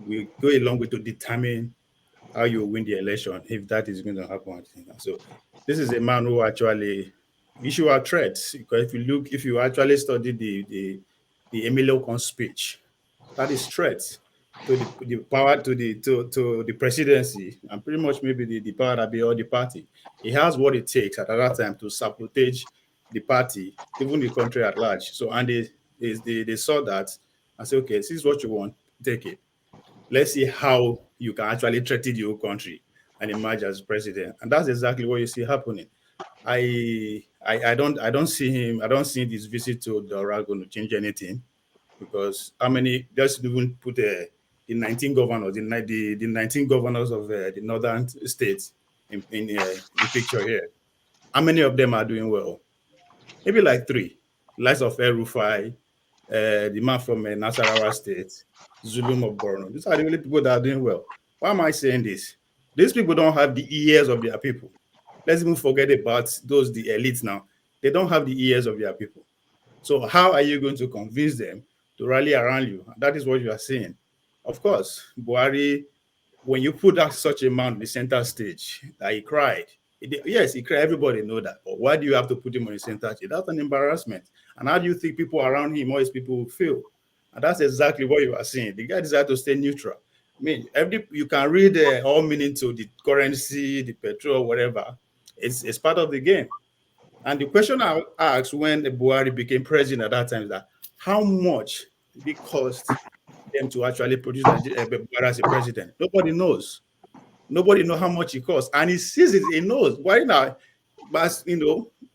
will go a long way to determine how you win the election, if that is going to happen. So this is a man who actually issue a threat. Because if you actually study the Emilio Con speech, that is threat to the power to the presidency and pretty much maybe the power that be all the party. He has what it takes at that time to sabotage the party, even the country at large. So and they saw that and say, okay, this is what you want, take it. Let's see how you can actually threaten the whole country and emerge as president. And that's exactly what you see happening. I don't see him. I don't see this visit to Daura going to change anything because how many? Just even put the 19 governors, the 19 governors of the northern states in picture here. How many of them are doing well? Maybe like 3. Likes of El Rufai, the man from Nasarawa State, Zulum of Borno. These are the only people that are doing well. Why am I saying this? These people don't have the ears of their people. Let's even forget about the elites now. They don't have the ears of their people. So how are you going to convince them to rally around you? That is what you are saying. Of course, Buhari, when you put that such a man on the center stage, that he cried. Yes, he cried. Everybody know that. But why do you have to put him on the center stage? That's an embarrassment. And how do you think people around him, all his people will feel? And that's exactly what you are saying. The guy decided to stay neutral. I mean, you can read all meaning to the currency, the petrol, whatever. It's part of the game. And the question I asked when Buhari became president at that time is that how much did it cost them to actually produce Buhari as a president? Nobody knows. Nobody knows how much it costs. And he sees it, he knows. Why not? But,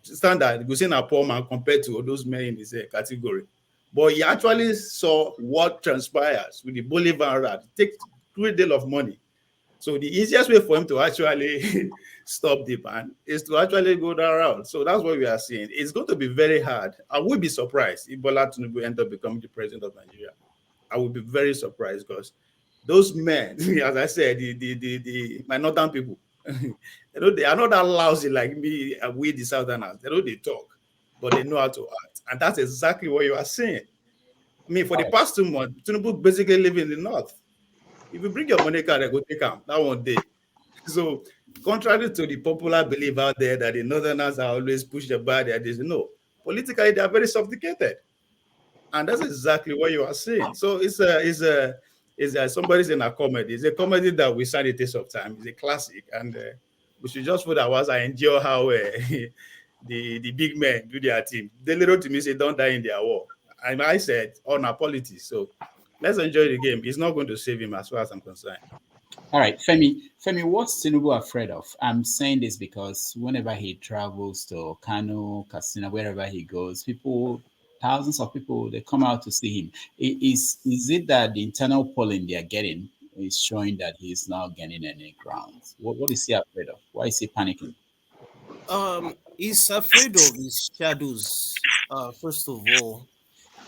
standard, we say a poor man compared to those men in this category. But he actually saw what transpires with the Bolivar. It takes a great deal of money. So the easiest way for him to actually stop the ban is to actually go that route. So that's what we are seeing. It's going to be very hard. I would be surprised if Bola Tinubu end up becoming the president of Nigeria. I would be very surprised because those men, as I said, my northern people, they are not that lousy like me and we the southerners. They talk, but they know how to act. And that's exactly what you are saying. I mean, for the past 2 months, Tinubu basically live in the north. If you bring your money card, they go take them that one day. So, contrary to the popular belief out there that the Northerners are always push the bar, no, politically they are very sophisticated, and that's exactly what you are saying. So it's somebody's in a comedy. It's a comedy that we stand the test of time. It's a classic, and we should just put ours and endure how the big men do their team. They little to me say don't die in their war, and I said on our politics. So let's enjoy the game. It's not going to save him as far as I'm concerned. All right, Femi, what's Tinubu afraid of? I'm saying this because whenever he travels to Kano, Katsina, wherever he goes, thousands of people, they come out to see him. Is it that the internal polling they are getting is showing that he's not gaining any ground? What is he afraid of? Why is he panicking? He's afraid of his shadows, first of all.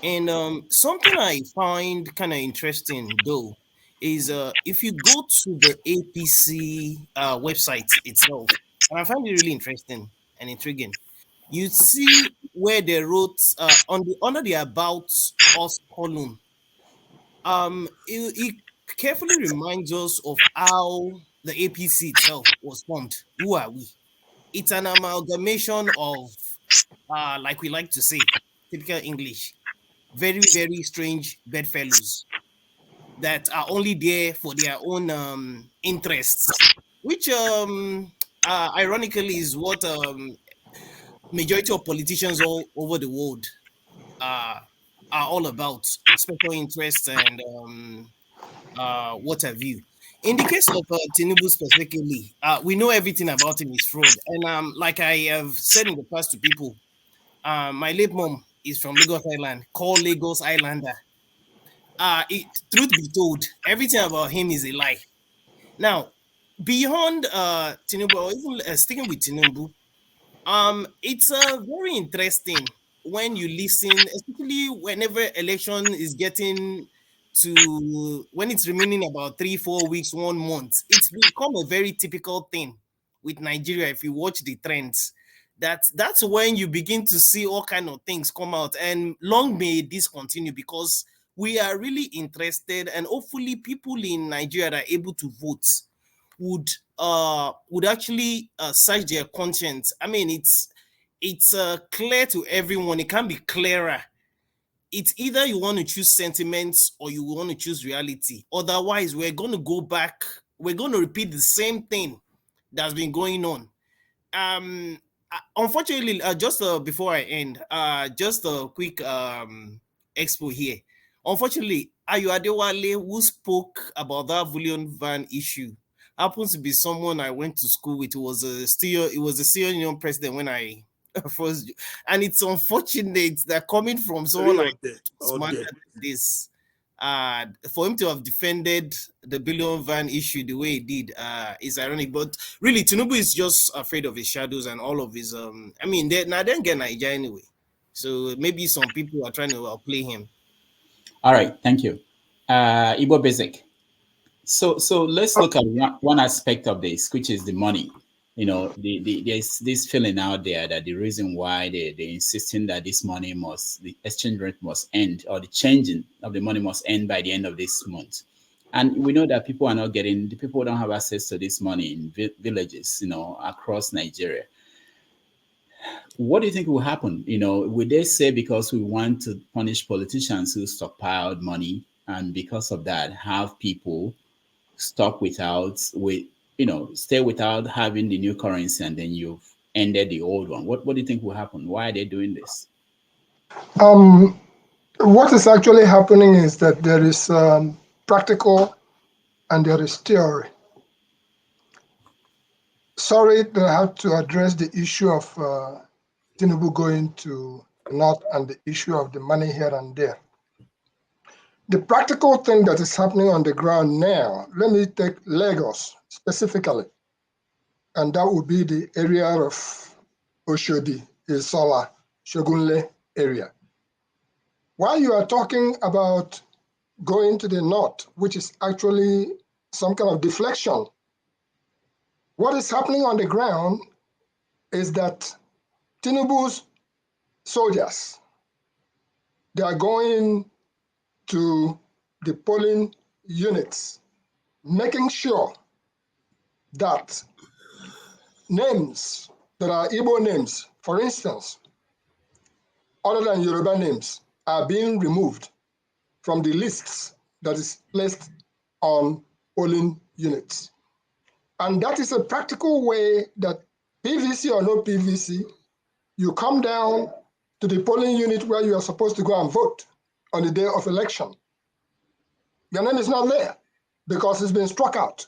And something I find kind of interesting though is if you go to the APC website itself, and I find it really interesting and intriguing, you see where they wrote under the About Us column. It carefully reminds us of how the APC itself was formed. Who are we? It's an amalgamation of, like we like to say, typical English, very, very strange bedfellows that are only there for their own interests, which ironically is what majority of politicians all over the world are all about, special interests and what have you. In the case of Tinubu specifically, we know everything about him is fraud. And like I have said in the past to people, my late mom is from Lagos Island, called Lagos Islander. Truth be told, everything about him is a lie. Now, beyond Tinubu, or even sticking with Tinubu, it's very interesting when you listen, especially whenever election is getting to when it's remaining about 3-4 weeks, 1 month. It's become a very typical thing with Nigeria. If you watch the trends, that's when you begin to see all kind of things come out. And long may this continue, because we are really interested, and hopefully people in Nigeria that are able to vote would actually search their conscience. I mean, it's clear to everyone. It can be clearer. It's either you want to choose sentiments or you want to choose reality. Otherwise, we're going to go back. We're going to repeat the same thing that's been going on. Unfortunately, just before I end, just a quick expo here. Unfortunately, Ayo Adewale, who spoke about that bullion van issue, happens to be someone I went to school with. It was a senior union president when I first, and it's unfortunate that coming from someone like smarter than this, for him to have defended the billion van issue the way he did is ironic. But really, Tinubu is just afraid of his shadows and all of his I mean, they don't get Nigeria anyway, so maybe some people are trying to outplay him. All right, thank you. Igbo Basic. So let's look at one aspect of this, which is the money. You know, there's this feeling out there that the reason why they're insisting that this money the exchange rate must end, or the changing of the money must end by the end of this month. And we know that people don't have access to this money in villages, you know, across Nigeria. What do you think will happen? You know, would they say because we want to punish politicians who stockpiled money, and because of that have people stay without having the new currency, and then you've ended the old one? What do you think will happen? Why are they doing this? What is actually happening is that there is practical and there is theory. Sorry that I have to address the issue of Tinubu going to North and the issue of the money here and there. The practical thing that is happening on the ground now, let me take Lagos specifically, and that would be the area of Oshodi, Isola, Shogunle area. While you are talking about going to the north, which is actually some kind of deflection, what is happening on the ground is that Tinubu's soldiers, they are going to the polling units making sure that names that are Igbo names, for instance, other than Yoruba names, are being removed from the lists that is placed on polling units. And that is a practical way that PVC or no PVC, you come down to the polling unit where you are supposed to go and vote on the day of election. Your name is not there because it's been struck out.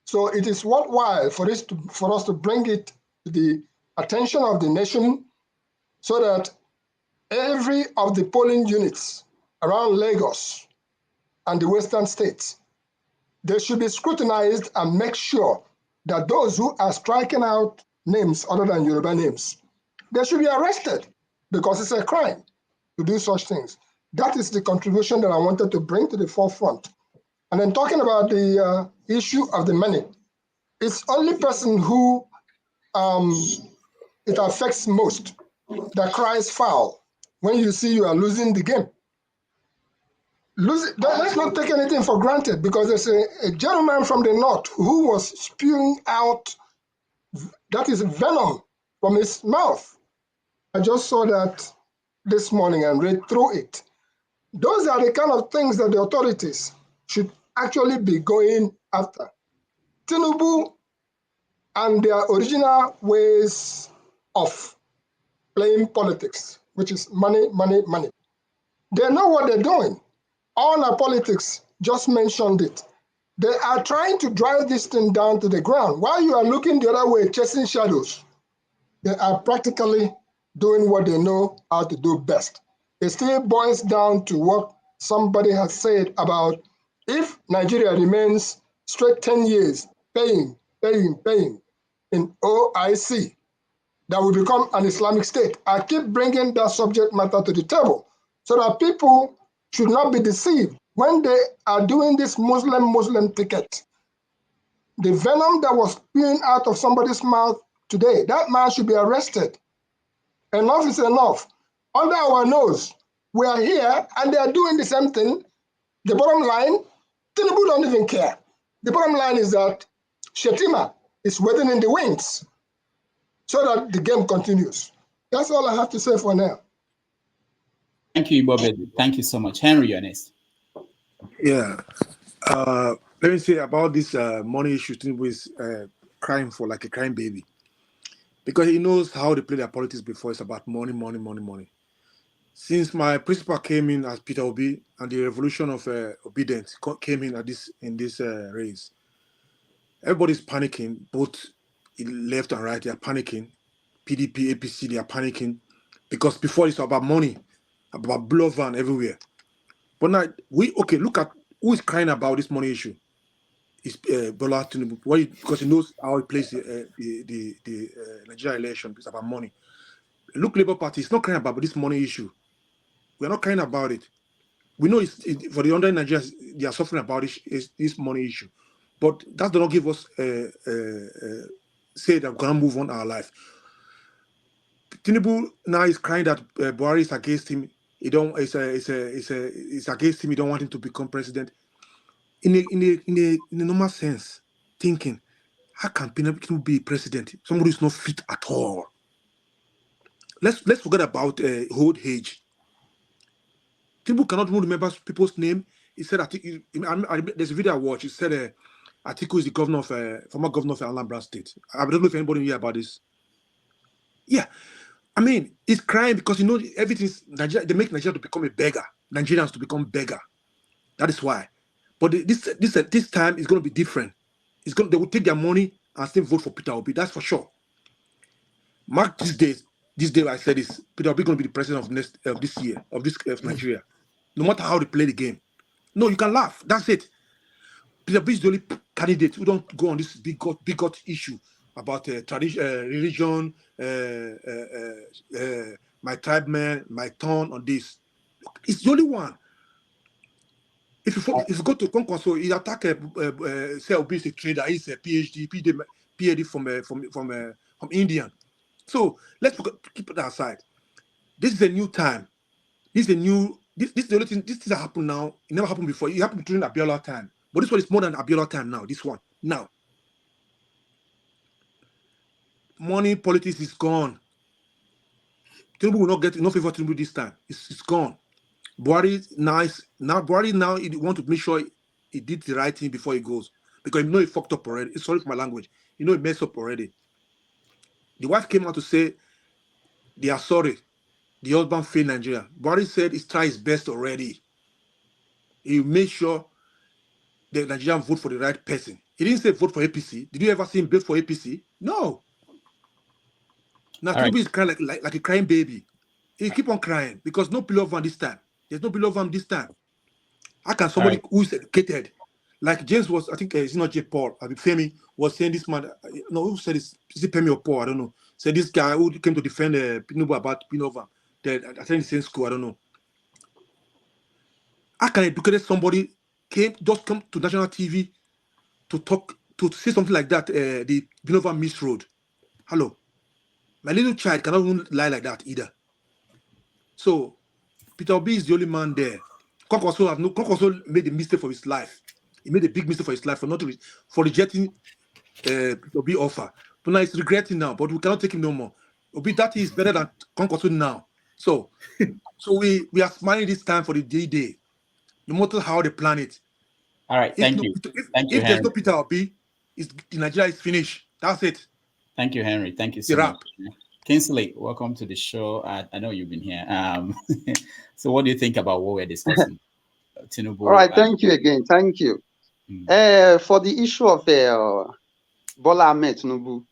So it is worthwhile for us to bring it to the attention of the nation so that every of the polling units around Lagos and the western states, they should be scrutinized and make sure that those who are striking out names other than Yoruba names, they should be arrested because it's a crime to do such things. That is the contribution that I wanted to bring to the forefront. And then talking about the issue of the money, it's only person who it affects most that cries foul when you see you are losing the game. Let's not take anything for granted because there's a gentleman from the north who was spewing out, that is venom from his mouth. I just saw that this morning and read through it. Those are the kind of things that the authorities should actually be going after. Tinubu and their original ways of playing politics, which is money, money, money. They know what they're doing. All our politics just mentioned it. They are trying to drive this thing down to the ground. While you are looking the other way, chasing shadows, they are practically doing what they know how to do best. It still boils down to what somebody has said about if Nigeria remains straight 10 years paying in OIC, that will become an Islamic state. I keep bringing that subject matter to the table so that people should not be deceived when they are doing this Muslim ticket. The venom that was spewing out of somebody's mouth today, that man should be arrested. Enough is enough. Under our nose, we are here and they are doing the same thing. The bottom line, Tinubu don't even care. The bottom line is that Shetima is waiting in the wings so that the game continues. That's all I have to say for now. Thank you, Bobby. Thank you so much. Henry, you're next. Yeah. Let me say about this money issue. Tinubu is crying for like a crying baby. Because he knows how they play their politics before. It's about money, money, money, money. Since my principal came in as Peter Obi and the revolution of obedience came in in this race, everybody's panicking, both left and right. They are panicking. PDP, APC, they are panicking because before it's about money, about blood van everywhere. But now look at who is crying about this money issue. It's Bola Tinubu. Why? Because he knows how he plays the Nigerian election. It's about money. Look, Labour Party is not crying about this money issue. We're not crying about it. We know for the under Nigerians, they are suffering about this money issue. But that does not give us say that we're going to move on our life. Tinubu now is crying that Buhari is against him. It's against him. He don't want him to become president. In a normal sense, thinking, how can Tinubu be president? Somebody who's not fit at all. Let's forget about old age. Tinubu cannot even remember people's name. He said, there's a video I watched. He said, Atiku is the former governor of Anambra State. I don't know if anybody knew about this. Yeah. I mean, he's crying because everything's Nigeria. They make Nigeria to become a beggar. Nigerians to become beggar. That is why. But this time is going to be different. They will take their money and still vote for Peter Obi. That's for sure. Mark these days. This day I said is Peter Obi going to be the president of this year of Nigeria. No matter how they play the game. No, you can laugh. That's it. Peter Obi is the only candidate who don't go on this bigot issue about religion, my tribe man, my turn on this. It's the only one. If you go to Concourse, he attack say Obi is a trader. He's a PhD from Indian. So let's keep it aside. This is a new time. This is the only thing. This thing that happened now. It never happened before. It happened during Abiola time. But this one is more than Abiola time now. This one now. Money politics is gone. Tinubu will not get enough favor Tinubu this time. It's gone. Buhari nice now. Buhari now he want to make sure he did the right thing before he goes, because you know he fucked up already. Sorry for my language. You know he messed up already. The wife came out to say they are sorry. The husband failed Nigeria. Buhari said he's tried his best already. He made sure the Nigerian vote for the right person. He didn't say vote for APC. Did you ever see him vote for APC? No. Now Tinubu is crying like a crying baby. He keep on crying because no pillow van this time. There's no pillow van this time. How can somebody who is educated, like James was, I think it's not J. Paul, Femi was saying this man, no, who said this? Is it Femi or Paul? I don't know. Said this guy who came to defend Tinubu about pillow van. That I think the same school, I don't know. How can educated somebody just come to national TV to talk, to say something like that, the Binova Miss Road? Hello. My little child cannot even lie like that either. So, Peter Obi is the only man there. Kwankwaso made a mistake for his life. He made a big mistake for his life for rejecting Peter Obi offer. But now he's regretting now, but we cannot take him no more. Obi, that is better than Kwankwaso now. So we are smiling this time for the day, no matter how they plan it. All right, thank you. If there's no Peter Obi, Nigeria is finished. That's it. Thank you, Henry. Thank you so much. Kinsley, welcome to the show. I know you've been here. So what do you think about what we're discussing? Tinubu. All right, thank you again. Thank you. For the issue of Bola Ahmed Tinubu,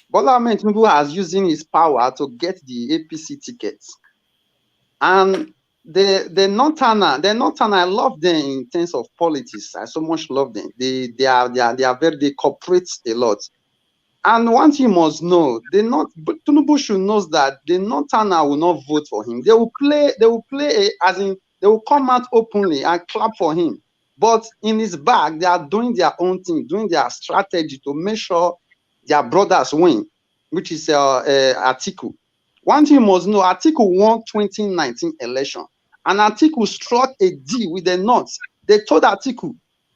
Bola Ahmed Tinubu has using his power to get the APC tickets. And the Northern, I love them in terms of politics. I so much love them. They cooperate a lot. And one thing you must know, Tinubu should know that the Northern will not vote for him. They will play as in they will come out openly and clap for him. But in his back, they are doing their own thing, doing their strategy to make sure their brothers win, which is Atiku. One thing you must know, Atiku won 2019 election, and Atiku struck a deal with the North. They told Atiku,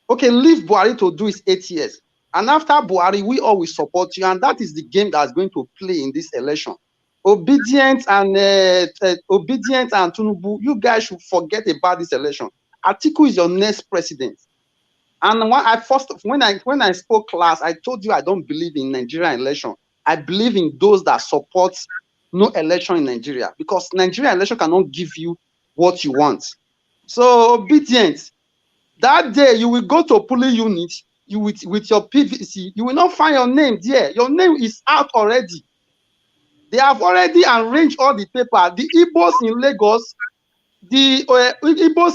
okay, leave Buhari to do his 8 years. And after Buhari, we always support you, and that is the game that's going to play in this election. Obedient and Tinubu, you guys should forget about this election. Atiku is your next president. And when I spoke class, I told you I don't believe in Nigerian election. I believe in those that support no election in Nigeria, because Nigerian election cannot give you what you want. So obedient, that day you will go to a polling unit, you with your PVC, you will not find your name there. Your name is out already. They have already arranged all the paper. The Igbos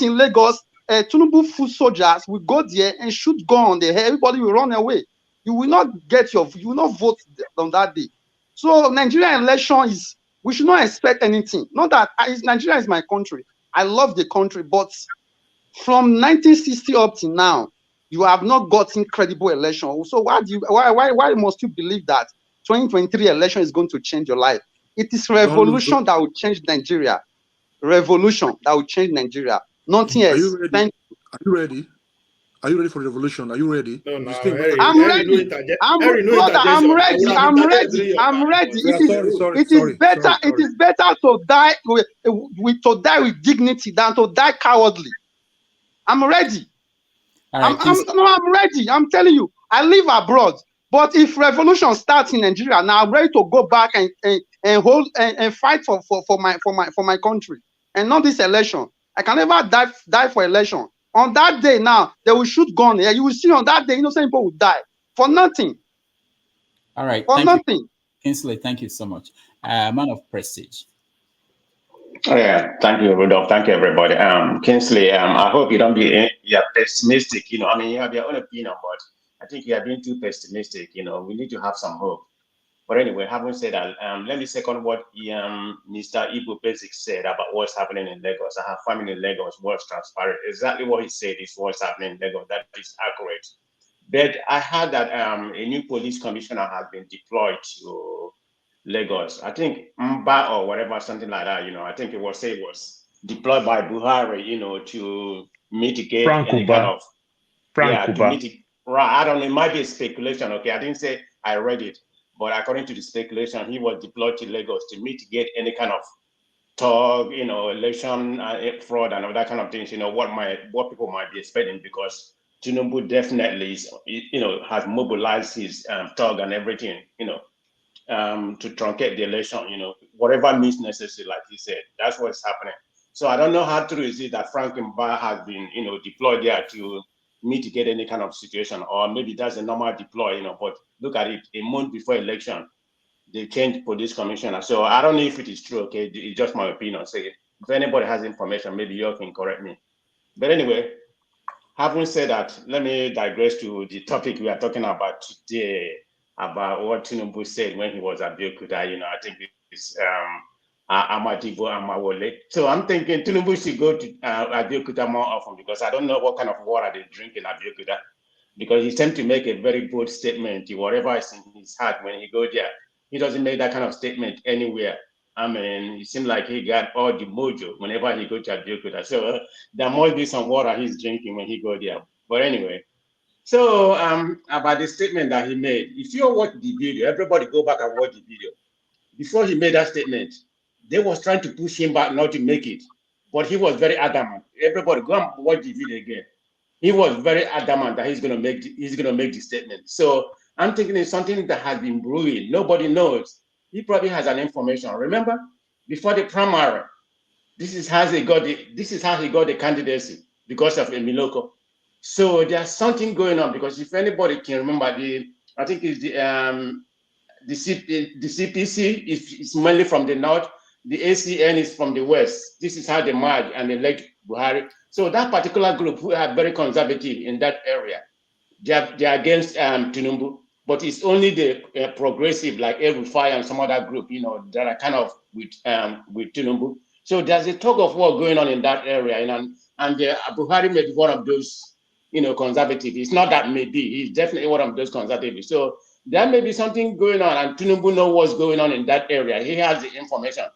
in Lagos, Tinubu foot soldiers will go there and shoot gun on the head. Everybody will run away. You will not vote on that day. So Nigerian election we should not expect anything. Not that Nigeria is my country. I love the country, but from 1960 up to now, you have not gotten credible election. So why must you believe that 2023 election is going to change your life? It is revolution that will change Nigeria. Revolution that will change Nigeria. Nothing else. Are you ready? Are you ready for the revolution? Are you ready? No, I'm ready. I'm ready. It is better to die with dignity than to die cowardly. I'm ready. I'm ready. I'm telling you, I live abroad. But if revolution starts in Nigeria, now I'm ready to go back and fight for my country, and not this election. I can never die for election. On that day now, they will shoot gun here. You will see on that day, innocent people will die for nothing. All right. For nothing. Kinsley, thank you so much. Man of prestige. Oh, yeah, thank you, Rudolph. Thank you, everybody. Kinsley, I hope you don't be pessimistic. You have your own opinion, but I think you are being too pessimistic. We need to have some hope. But anyway, having said that, let me second what Mr. Igbo Basic said about what's happening in Lagos. I have family in Lagos, what's transparent. Exactly what he said is what's happening in Lagos. That is accurate. But I heard that a new police commissioner has been deployed to Lagos. I think Mba or whatever, something like that. I think it was deployed by Buhari, to mitigate any kind of Frank yeah, to Kuba. mitigate. Right, I don't know. It might be a speculation. Okay, I didn't say I read it, but according to the speculation, he was deployed to Lagos to mitigate any kind of talk, election fraud and all that kind of things. What people might be expecting, because Tinubu definitely is, has mobilized his talk and everything, to truncate the election. Whatever means necessary, like he said, that's what's happening. So I don't know how true is it that Frank Mba has been, deployed there to mitigate any kind of situation, or maybe that's a normal deploy, but look at it, a month before election, they changed police commissioner. So I don't know if it is true, okay? It's just my opinion. So if anybody has information, maybe you can correct me. But anyway, having said that, let me digress to the topic we are talking about today, about what Tinubu said when he was at Abeokuta. I think it's Amadibo Amawole. So I'm thinking Tinubu should go to Abeokuta more often, because I don't know what kind of water they drink in Abeokuta, because he tends to make a very bold statement, whatever is in his heart when he goes there. He doesn't make that kind of statement anywhere. I mean, it seems like he got all the mojo whenever he goes to Abeokuta. So there must be some water he's drinking when he goes there. But anyway, so about the statement that he made, if you watch the video, everybody go back and watch the video. Before he made that statement, they was trying to push him back not to make it, but he was very adamant. Everybody go and watch the video again. He was very adamant that he's gonna make the statement. So I'm thinking it's something that has been brewing. Nobody knows. He probably has an information. Remember, before the primary, this is how he got the candidacy, because of Emiloko. So there's something going on, because if anybody can remember, I think it's the CPC is mainly from the north, the ACN is from the west. This is how they merge and elect Buhari. So that particular group, who are very conservative in that area, they are against Tinubu, but it's only the progressive like El-Rufai and some other group, that are kind of with Tinubu. So there's a tug of war going on in that area, and Buhari may be one of those, conservative. It's not that maybe, he's definitely one of those conservatives. So there may be something going on, and Tinubu knows what's going on in that area. He has the information.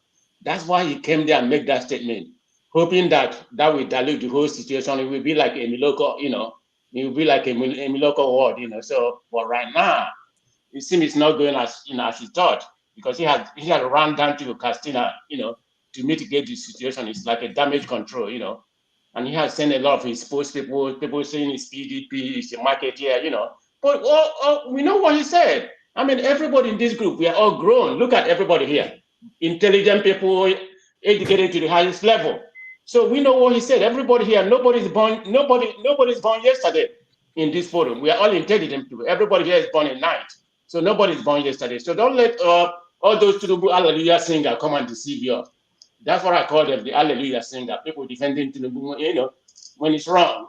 That's why he came there and made that statement, hoping that will dilute the whole situation. It will be like a Miloko, it will be like a Miloko word, So, but right now, it seems it's not going as as he thought, because he had run down to Castina, to mitigate the situation. It's like a damage control, and he has sent a lot of his post people saying it's PDP, it's a marketeer, But we know what he said. I mean, everybody in this group, we are all grown. Look at everybody here, intelligent people, educated to the highest level. So we know what he said. Everybody here, nobody's born yesterday in this forum. We are all intelligent people. Everybody here is born in night. So nobody's born yesterday. So don't let all those Tinubu Hallelujah singer come and deceive you. That's what I call them, the Hallelujah singer. People defending Tinubu, when it's wrong,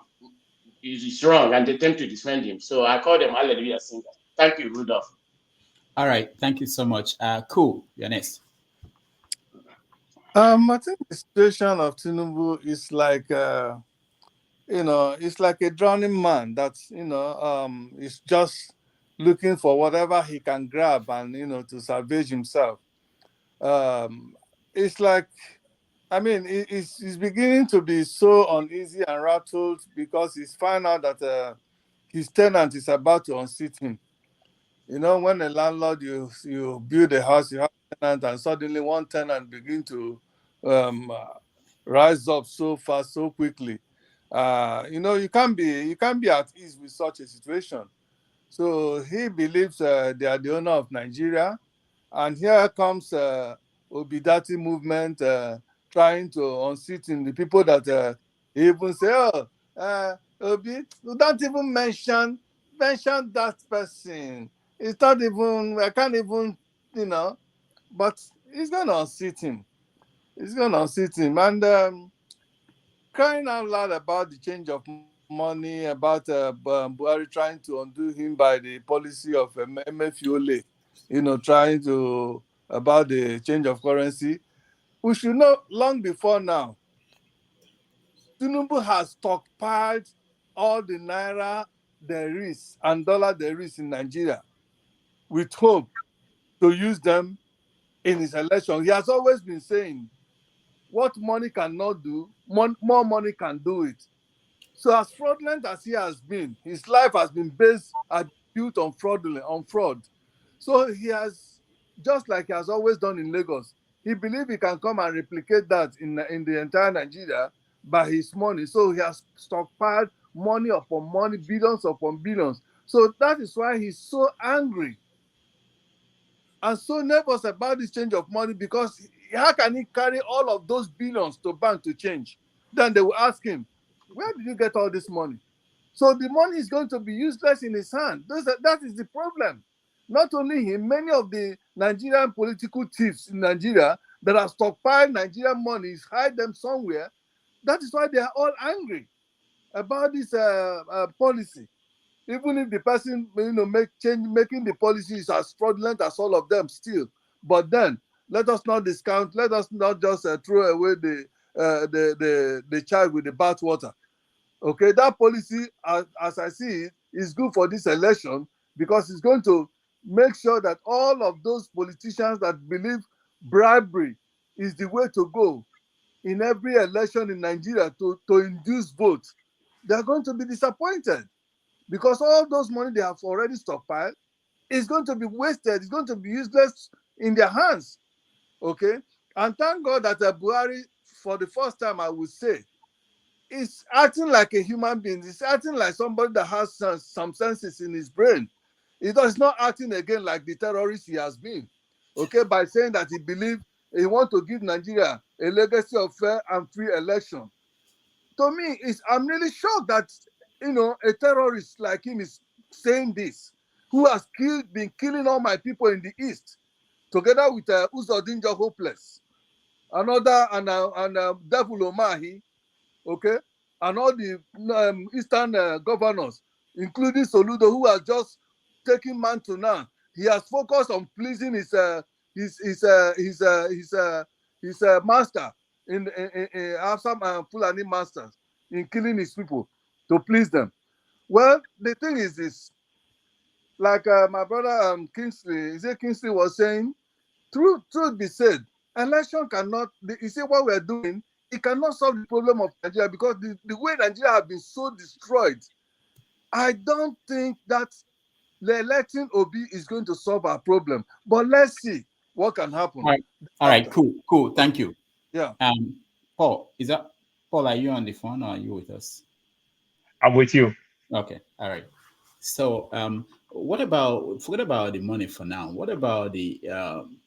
it's wrong, and they tend to defend him. So I call them Hallelujah singer. Thank you, Rudolph. All right, thank you so much. Cool, you're next. I think the situation of Tinubu is like, it's like a drowning man that's, is just looking for whatever he can grab and, to salvage himself. It's like, I mean, he's beginning to be so uneasy and rattled because he's found out that his tenant is about to unseat him. When a landlord, you build a house, you have a tenant, and suddenly one tenant begin to rise up so fast, so quickly. You can't be at ease with such a situation. So he believes they are the owner of Nigeria, and here comes Obidati movement trying to unseat him. The people that even say, Obi, don't even mention that person. It's not even, I can't even, but he's going to unseat him. And crying out loud about the change of money, about Buhari trying to undo him by the policy of MFULA, trying to, about the change of currency. We should know long before now, Tinubu has stockpiled all the naira there is and dollar there is in Nigeria with hope to use them in his election. He has always been saying, what money cannot do, more money can do it. So as fraudulent as he has been, his life has been built on fraud. So he has, just like he has always done in Lagos, he believes he can come and replicate that in the entire Nigeria by his money. So he has stockpiled money upon money, billions upon billions. So that is why he's so angry and so nervous about this change of money, because how can he carry all of those billions to bank to change? Then they will ask him, where did you get all this money? So the money is going to be useless in his hand. That is the problem. Not only him, many of the Nigerian political thieves in Nigeria that have stockpiled Nigerian monies, hide them somewhere. That is why they are all angry about this policy. Even if the person, making the policy is as fraudulent as all of them still. But then let us not discount. Let us not just throw away the child with the bathwater. Okay, that policy, as I see it, is good for this election, because it's going to make sure that all of those politicians that believe bribery is the way to go in every election in Nigeria to induce votes, they're going to be disappointed, because all those money they have already stockpiled is going to be wasted. It's going to be useless in their hands. Okay, and thank God that Buhari, for the first time, I would say, is acting like a human being. He's acting like somebody that has some senses in his brain. He's not acting again like the terrorist he has been. Okay, by saying that he believes he wants to give Nigeria a legacy of fair and free election. To me, I'm really shocked that a terrorist like him is saying this, who has been killing all my people in the east, together with Uzodinja Hopeless, another and Devil Omahi, okay, and all the eastern governors, including Soludo, who has just taken mantle now. He has focused on pleasing his master in some Fulani masters, in killing his people to please them. Well, the thing is this, like my brother Kingsley was saying, truth be said, election cannot, you see what we're doing, it cannot solve the problem of Nigeria, because the way Nigeria has been so destroyed, I don't think that the electing Obi is going to solve our problem. But let's see what can happen. All right, cool. Thank you. Yeah. Paul, are you on the phone, or are you with us? I'm with you. Okay, all right. So, forget about the money for now. What about the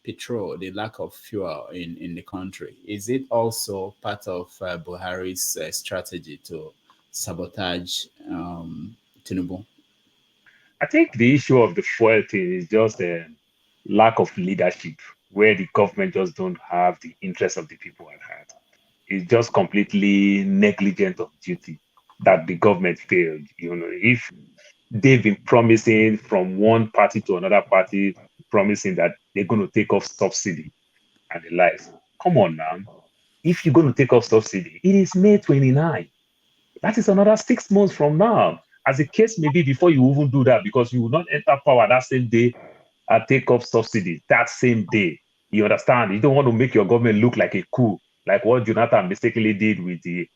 petrol, the lack of fuel in the country? Is it also part of Buhari's strategy to sabotage Tinubu? I think the issue of the fuel thing is just a lack of leadership, where the government just don't have the interest of the people at heart. It's just completely negligent of duty that the government failed. If they've been promising from one party to another party, promising that they're going to take off subsidy and the likes. Come on now. If you're going to take off subsidy, it is May 29. That is another 6 months from now. As the case may be, before you even do that, because you will not enter power that same day and take off subsidy that same day. You understand? You don't want to make your government look like a coup, like what Jonathan mistakenly did with the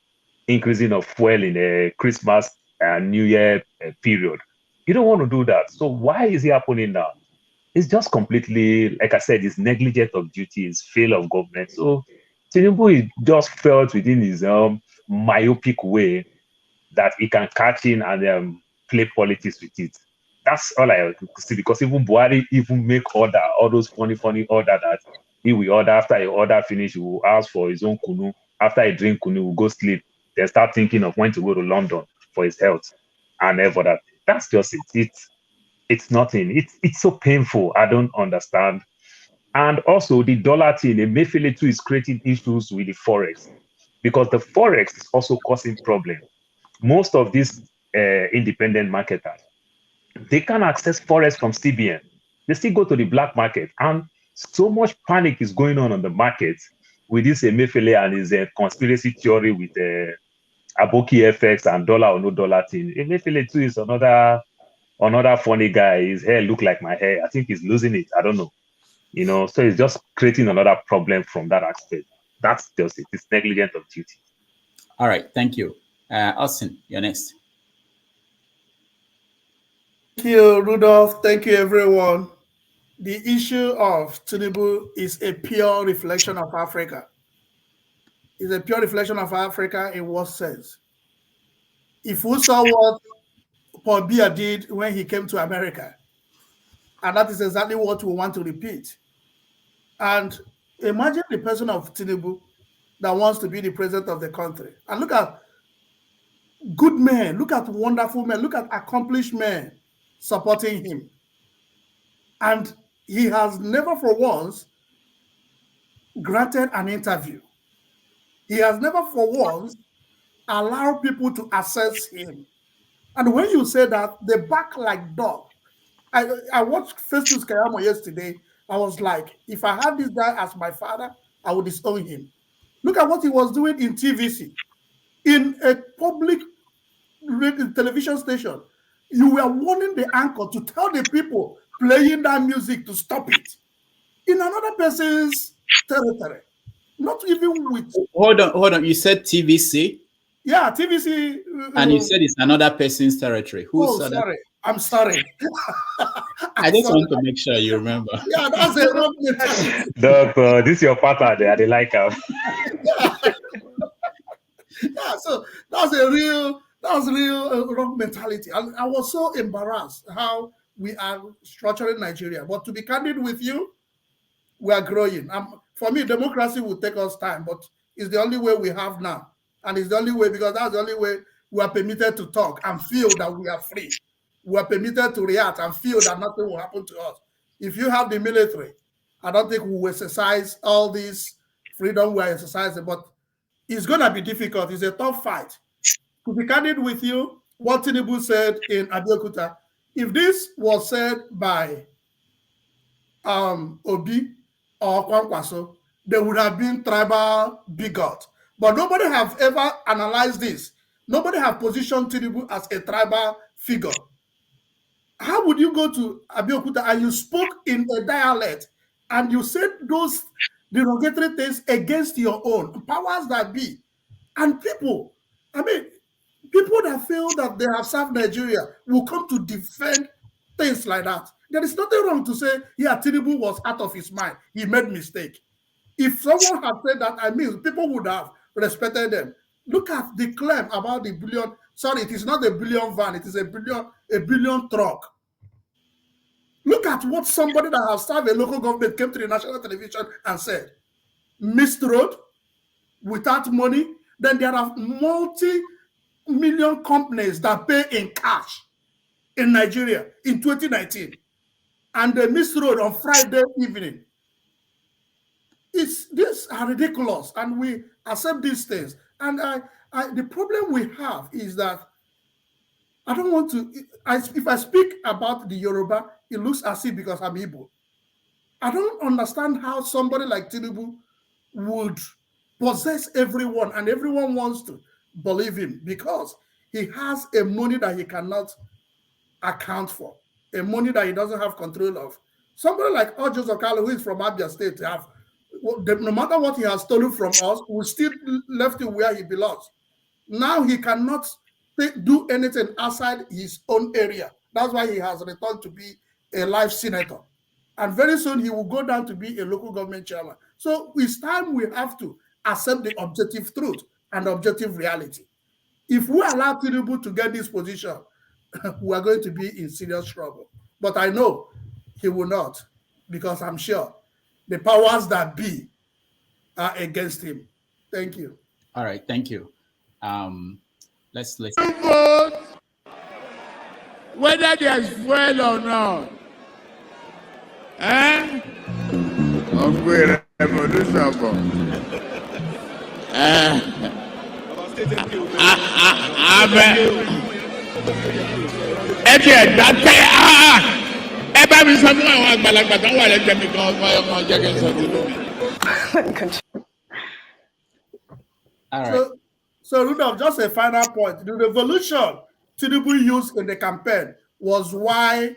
increasing of fuel in the Christmas and New Year period. You don't want to do that. So why is it happening now? It's just completely, like I said, it's negligence of duty, it's fail of government. So Tinubu just felt within his myopic way that he can catch in and play politics with it. That's all I could see, because even Buhari even make order, all those funny order that he will order. After he order finish, he will ask for his own kunu. After he drink kunu, he will go sleep. Then start thinking of when to go to London for his health and for that. That's just it. It's nothing. It's so painful. I don't understand. And also the dollar thing, Emefiele too is creating issues with the forex, because the forex is also causing problems. Most of these independent marketers, they can't access forex from CBN. They still go to the black market, and so much panic is going on the market with this Emefiele and his conspiracy theory with Aboki FX and dollar or no dollar thing. Emefiele too is another funny guy. His hair look like my hair. I think he's losing it. I don't know. So it's just creating another problem from that aspect. That's just it. It's negligence of duty. All right, thank you. Osun, you're next. Thank you, Rudolph. Thank you, everyone. The issue of Tinubu is a pure reflection of Africa. It's a pure reflection of Africa in what sense? If we saw what Paul Biya did when he came to America, and that is exactly what we want to repeat. And imagine the person of Tinubu that wants to be the president of the country. And look at good men, look at wonderful men, look at accomplished men supporting him. And he has never for once granted an interview. He has never for once allowed people to assess him. And when you say that, they back like dog. I watched Festus Keyamo yesterday. I was like, if I had this guy as my father, I would disown him. Look at what he was doing in TVC. In a public television station, you were warning the anchor to tell the people playing that music to stop it. In another person's territory. Not even with... Hold on. You said TVC? Yeah, TVC. And you said it's another person's territory. Sorry. I'm sorry. I just want to make sure you remember. Yeah, that's a wrong mentality. Doctor, this is your partner there. They like him. Yeah, so that's a real wrong mentality. I was so embarrassed how we are structuring Nigeria. But to be candid with you, we are growing. For me, democracy will take us time, but it's the only way we have now. And it's the only way, because that's the only way we are permitted to talk and feel that we are free. We are permitted to react and feel that nothing will happen to us. If you have the military, I don't think we will exercise all this freedom we are exercising, but it's going to be difficult. It's a tough fight. To be candid with you, what Tinubu said in Abeokuta, if this was said by Obi or Kwankwaso, they would have been tribal bigot. But nobody have ever analyzed this. Nobody have positioned Tinubu as a tribal figure. How would you go to Abeokuta and you spoke in a dialect and you said those derogatory things against your own powers that be? And people, people that feel that they have served Nigeria will come to defend things like that. There is nothing wrong to say, yeah, Tinubu was out of his mind. He made mistake. If someone had said that, people would have respected them. Look at the claim about the bullion. Sorry, it is not a bullion van. It is a bullion truck. Look at what somebody that has served a local government came to the national television and said. Missed road, without money. Then there are multi-million companies that pay in cash in Nigeria in 2019. And they missed road on Friday evening. These are ridiculous, and we accept these things. And the problem we have is that I don't want to. If I speak about the Yoruba, it looks as if because I'm Igbo. I don't understand how somebody like Tinubu would possess everyone, and everyone wants to believe him because he has a money that he cannot account for, a money that he doesn't have control of. Somebody like Ojo Zokalo, who is from Abia State, no matter what he has stolen from us, we still left him where he belongs. Now he cannot do anything outside his own area. That's why he has returned to be a life senator. And very soon he will go down to be a local government chairman. So it's time we have to accept the objective truth and objective reality. If we allow Tinubu to get this position, we are going to be in serious trouble. But I know he will not, because I'm sure the powers that be are against him. Thank you. All right, thank you. Let's listen. Whether there's fuel or not. All right. So Rudolph, just a final point. The revolution Tinubu used in the campaign was why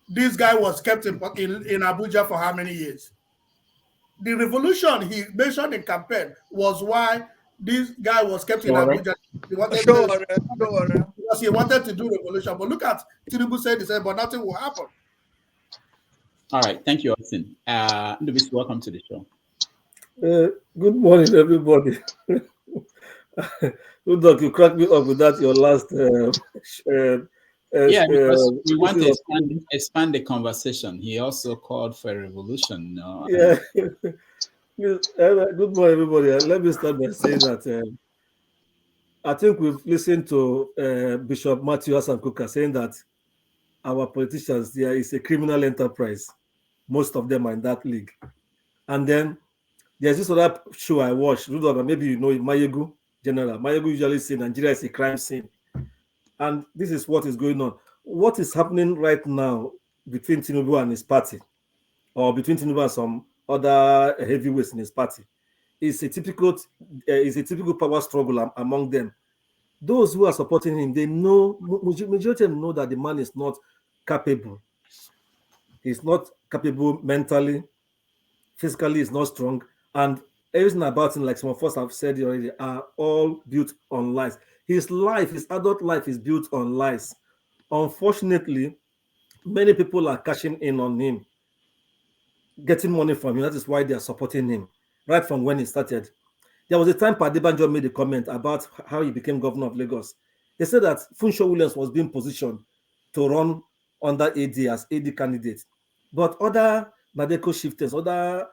this guy was kept in Abuja for how many years? The revolution he mentioned in campaign was why this guy was kept in Abuja. He wanted because he wanted to do revolution. But look at Tinubu said he said, but nothing will happen. All right, thank you, Osun. Ndubisi, welcome to the show. Good morning, everybody. Good luck. You cracked me up with that. Your last. Yeah, because we want to expand the conversation. He also called for a revolution. No? Yeah. Good morning, everybody. Let me start by saying that I think we've listened to Bishop Matthew Hassan Kuka saying that our politicians, there is a criminal enterprise. Most of them are in that league. And then there's this other show I watched, maybe you know it, Mayegu General. Mayegu usually say Nigeria is a crime scene. And this is what is going on. What is happening right now between Tinubu and his party, or between Tinubu and some other heavyweights in his party, is a typical power struggle among them. Those who are supporting him, they know, majority of them know that the man is not capable. He's not capable mentally, physically, he's not strong, and everything about him, like some of us have said already, are all built on lies. His life, his adult life, is built on lies. Unfortunately, many people are cashing in on him, getting money from him. That is why they are supporting him, right from when he started. There was a time Adebanjo made a comment about how he became governor of Lagos. They said that Funsho Williams was being positioned to run under AD as AD candidate. But other Nadeko shifters, other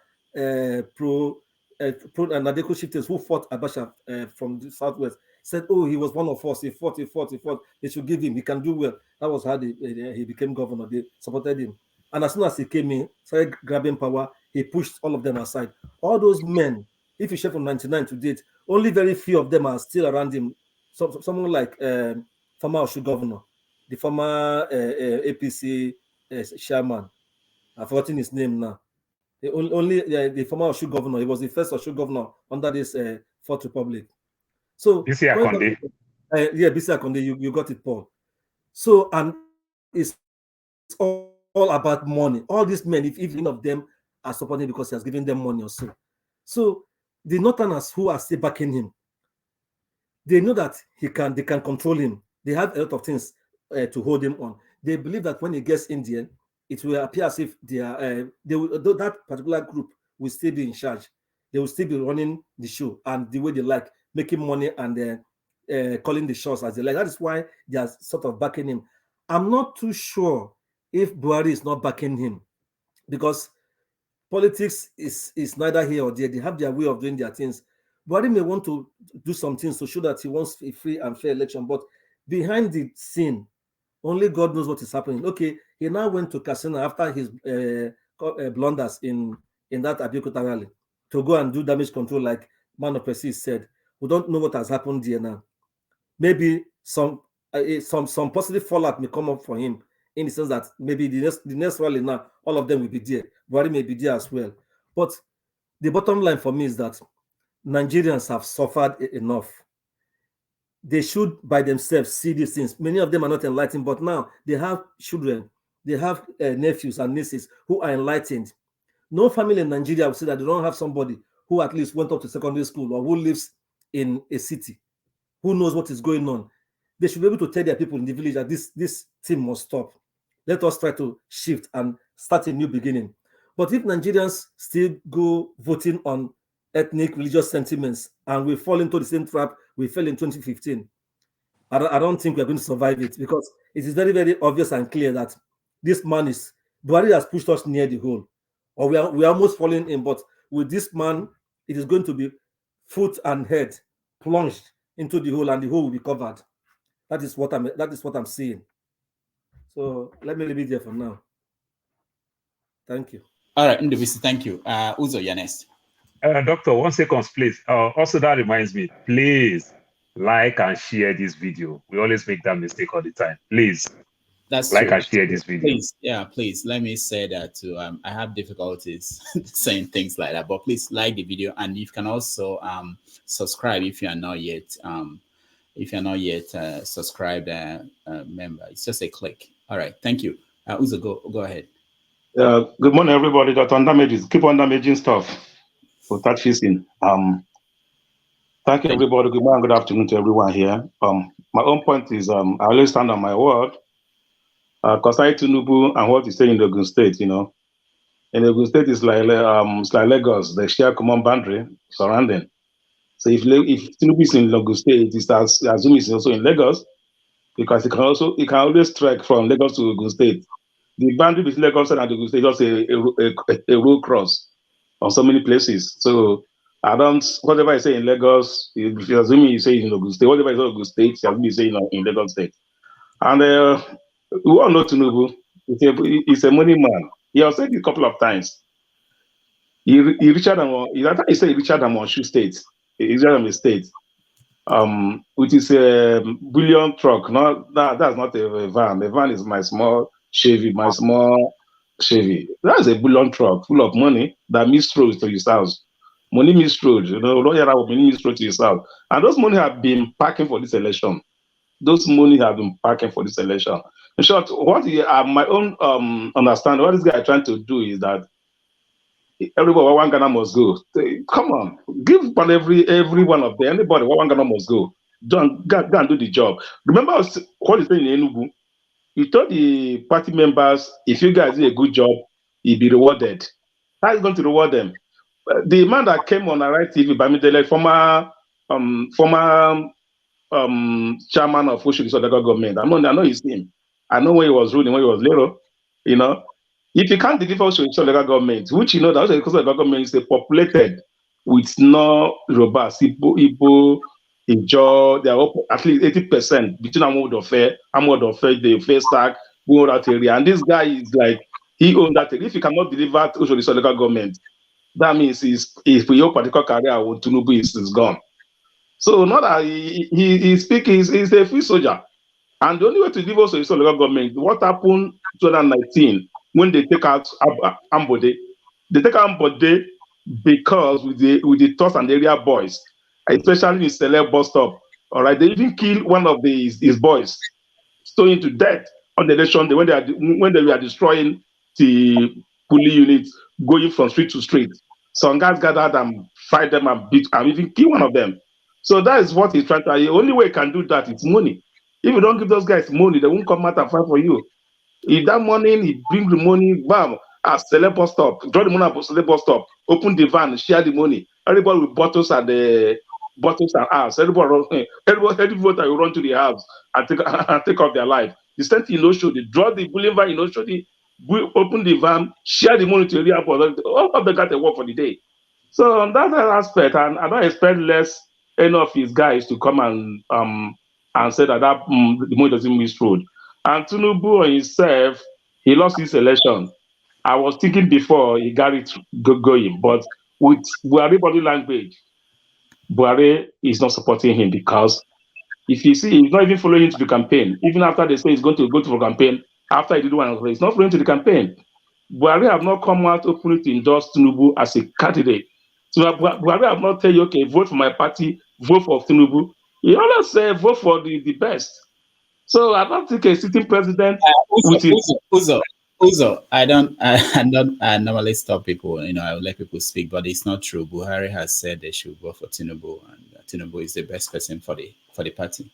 pro Nadeko shifters who fought Abacha from the southwest said, oh, he was one of us, he fought. They should give him, he can do well. That was how he became governor. They supported him. And as soon as he came in, started grabbing power, he pushed all of them aside. All those men, if you share from 99 to date, only very few of them are still around him. Someone like former Osun governor, the former APC chairman, I've forgotten his name now. The former Osun governor, he was the first Osun governor under this Fourth Republic. So, Bisi Akonde. Bisi Akonde, you got it, Paul. So, and it's all about money. All these men, if any of them are supporting because he has given them money or so. So, the Northerners who are still backing him, they know that they can control him. They have a lot of things to hold him on. They believe that when he gets Indian, it will appear as if that particular group will still be in charge. They will still be running the show and the way they like, making money and calling the shots as they like. That is why they are sort of backing him. I'm not too sure if Buhari is not backing him, because politics is neither here or there. They have their way of doing their things. Buhari may want to do some things to show that he wants a free and fair election, but behind the scene, only God knows what is happening. Okay, he now went to Katsina after his blunders in that Abeokuta rally to go and do damage control, like Man of Precis said. We don't know what has happened there now. Maybe some positive fallout may come up for him, in the sense that maybe the next rally now, all of them will be there. Buhari may be there as well. But the bottom line for me is that Nigerians have suffered enough. They should by themselves see these things. Many of them are not enlightened, but now they have children, they have nephews and nieces who are enlightened. No family in Nigeria will say that they don't have somebody who at least went up to secondary school or who lives in a city, who knows what is going on. They should be able to tell their people in the village that this thing must stop. Let us try to shift and start a new beginning. But if Nigerians still go voting on ethnic, religious sentiments, and we fall into the same trap we fell in 2015, I don't think we're going to survive it, because it is very, very obvious and clear that this man Buhari has pushed us near the hole, or we are almost falling in. But with this man, it is going to be foot and head plunged into the hole, and the hole will be covered. That is what I'm seeing. So let me leave it there for now. Thank you. All right, Ndubisi, thank you. Uzo, you're next. Doctor, 1 second, please. Also, that reminds me, please like and share this video. We always make that mistake all the time. Please, that's like true. and share this video. Please. Let me say that too. I have difficulties saying things like that, but please like the video, and you can also subscribe if you are not yet subscribed member. It's just a click. All right, thank you. Uzo, go ahead. Good morning, everybody. That keep on damaging stuff for that fishing. Thank you, everybody. Good morning, good afternoon to everyone here. My own point is, I always stand on my word. Concerning Tinubu and what he's saying in the Ogun State, in Ogun State is it's like Lagos. They share common boundary surrounding. So if Tinubu is in Ogun State, it starts assume he's also in Lagos because he can always trek from Lagos to Ogun State. The boundary between Lagos and Ogun State is just a road cross on so many places. So whatever I say in Lagos, if you assume you say in Ogun State, whatever I say in Ogun State, you assume you say in Lagos State. And we all know Tinubu. He's a money man. He has said it a couple of times. He Richard Amon State. Which is a bullion truck. That's not a van. A van is my small Chevy. That's a bullion truck full of money that misroads to his house. Money misroads, don't hear about money misroads to his house. And those money have been packing for this election. In short, what my own understanding, what this guy is trying to do is that everybody, one Ghana must go. Come on, give every one of them, anybody, one Ghana must go. Go and do the job. Remember what he said in Enugu? He told the party members, if you guys do a good job, you'll be rewarded. How is he going to reward them? The man that came on Arise TV, Bamidele, former chairman of Osun government. I know his name. I know when he was ruling, when he was little, If you can't deliver Osun government, which that Osun government is populated with no robust Igbo, Ijo, they are at least 80% between Amwood of the first stack, go that area. And this guy is like, he owns that area. If he cannot deliver Osun government, that means for your particular career, Tinubu is gone. So not that he's speaking, he's a free soldier. And the only way to deliver Osun local government, what happened 2019 when they take out Ambode? They take out Ambode because with the Toss and area boys, especially in Celeb bus stop, all right, they even killed one of his boys, stoned to death on the election day when they were destroying the police units, going from street to street. Some guys gathered and fight them and beat and even kill one of them. So that is what he's trying to. The only way he can do that is money. If you don't give those guys money, they won't come out and fight for you. If that morning he bring the money, bam, at Celeb bus stop, draw the money at Celeb bus stop, open the van, share the money. Everybody with bottles and house. Everybody voter will run to the house and take off their life. The same thing in Oshodi, draw the bullion van in Oshodi, open the van, share the money to the airport. All of them got a work for the day. So on that aspect, and I don't expect less any of his guys to come and say that the money doesn't misroad. And Tinubu on himself, he lost his election. I was thinking before he got it going, but with Buhari body language, Buhari is not supporting him because if you see, he's not even following him to the campaign. Even after they say he's going to go to the campaign, after he did one, he's not following to the campaign. Buhari have not come out openly to endorse Tinubu as a candidate. So Buhari have not tell you, okay, vote for my party, vote for Tinubu. He always say vote for the best. So I don't think a sitting president Uzo, I normally stop people, I will let people speak, but it's not true. Buhari has said they should vote for Tinubu, and Tinubu is the best person for the party.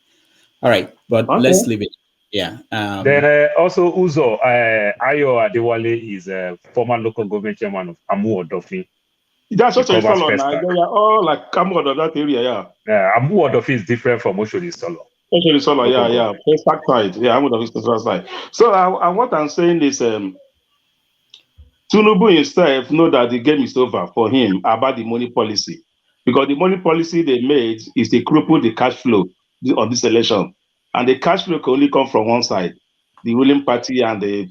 All right, but let's leave it. Yeah. Then also Uzo, Ayo Adewale is a former local government chairman of Amu Odofi. That's what Solo now. They are all like Amu of that area, yeah. Yeah, Amu Odofi is different from Oshodi Solo. Oshodi Solo, yeah. First side, yeah, Amu Odofi is the side. So what I'm saying is, Tinubu himself know that the game is over for him about the money policy, because the money policy they made is to cripple the cash flow on this election. And the cash flow can only come from one side, the ruling party and the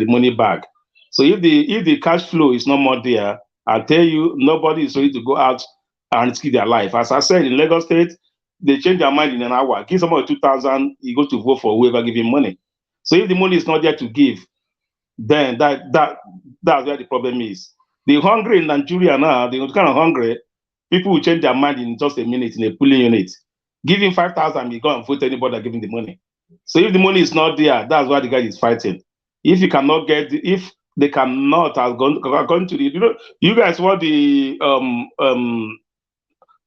money bag. So if the cash flow is no more there, I tell you, nobody is ready to go out and risk their life. As I said, in Lagos State, they change their mind in an hour. Give somebody 2,000, you go to vote for whoever give him money. So if the money is not there to give, then that's where the problem is. The hungry in Nigeria now, the kind of hungry, people will change their mind in just a minute in a polling unit. Give him 5,000, you go and vote anybody that give him the money. So if the money is not there, that's why the guy is fighting. If you cannot get, if they cannot, according to the, you guys want the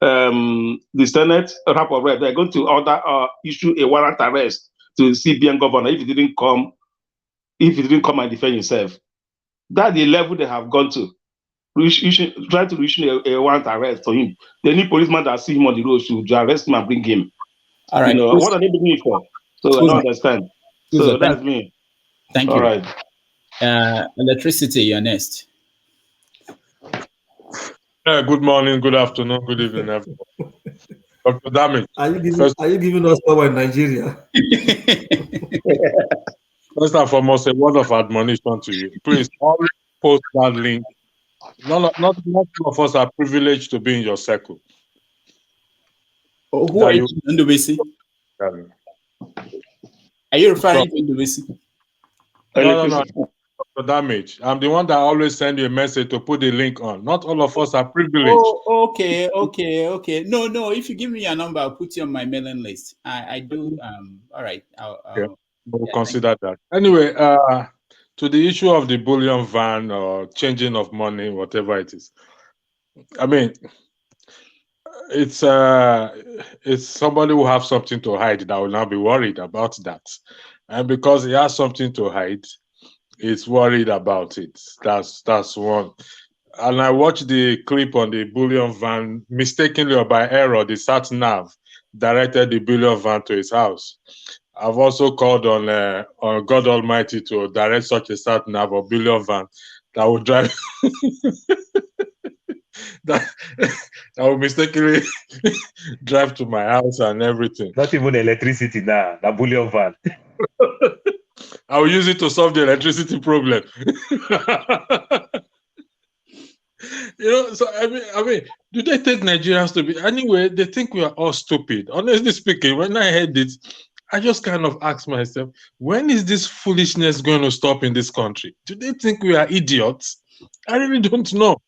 the Senate rap of Rep, they're going to order issue a warrant arrest to the CBN governor if he didn't come and defend himself. That's the level they have gone to. Try to issue a warrant arrest for him. Any policeman that see him on the road should arrest him and bring him. All right. What are they bringing it for? So I don't understand. So that's me. Thank you. All right. Electricity, you're next. Good morning, good afternoon, good evening, everyone. Dr. Damage. Are you giving us power in Nigeria? First and foremost, a word of admonition to you. Please always post that link. Not all of us are privileged to be in your circle. Who are you in the Are you referring to the No. Dr. Damage. I'm the one that always send you a message to put the link on. Not all of us are privileged. Oh, okay. No. If you give me your number, I'll put you on my mailing list. I do. All right. We'll consider that. Anyway, to the issue of the bullion van or changing of money, whatever it is. I mean, it's somebody who have something to hide that will now be worried about that. And because he has something to hide, he's worried about it. That's one. And I watched the clip on the bullion van, mistakenly or by error, the sat nav directed the bullion van to his house. I've also called on God Almighty to direct such a sat nav or bullion van that would drive that will mistakenly drive to my house and everything. Not even electricity now, the bullion van. I will use it to solve the electricity problem. So I mean, do they take Nigerians to be anyway? They think we are all stupid. Honestly speaking, when I heard it, I just kind of asked myself, when is this foolishness going to stop in this country? Do they think we are idiots? I really don't know.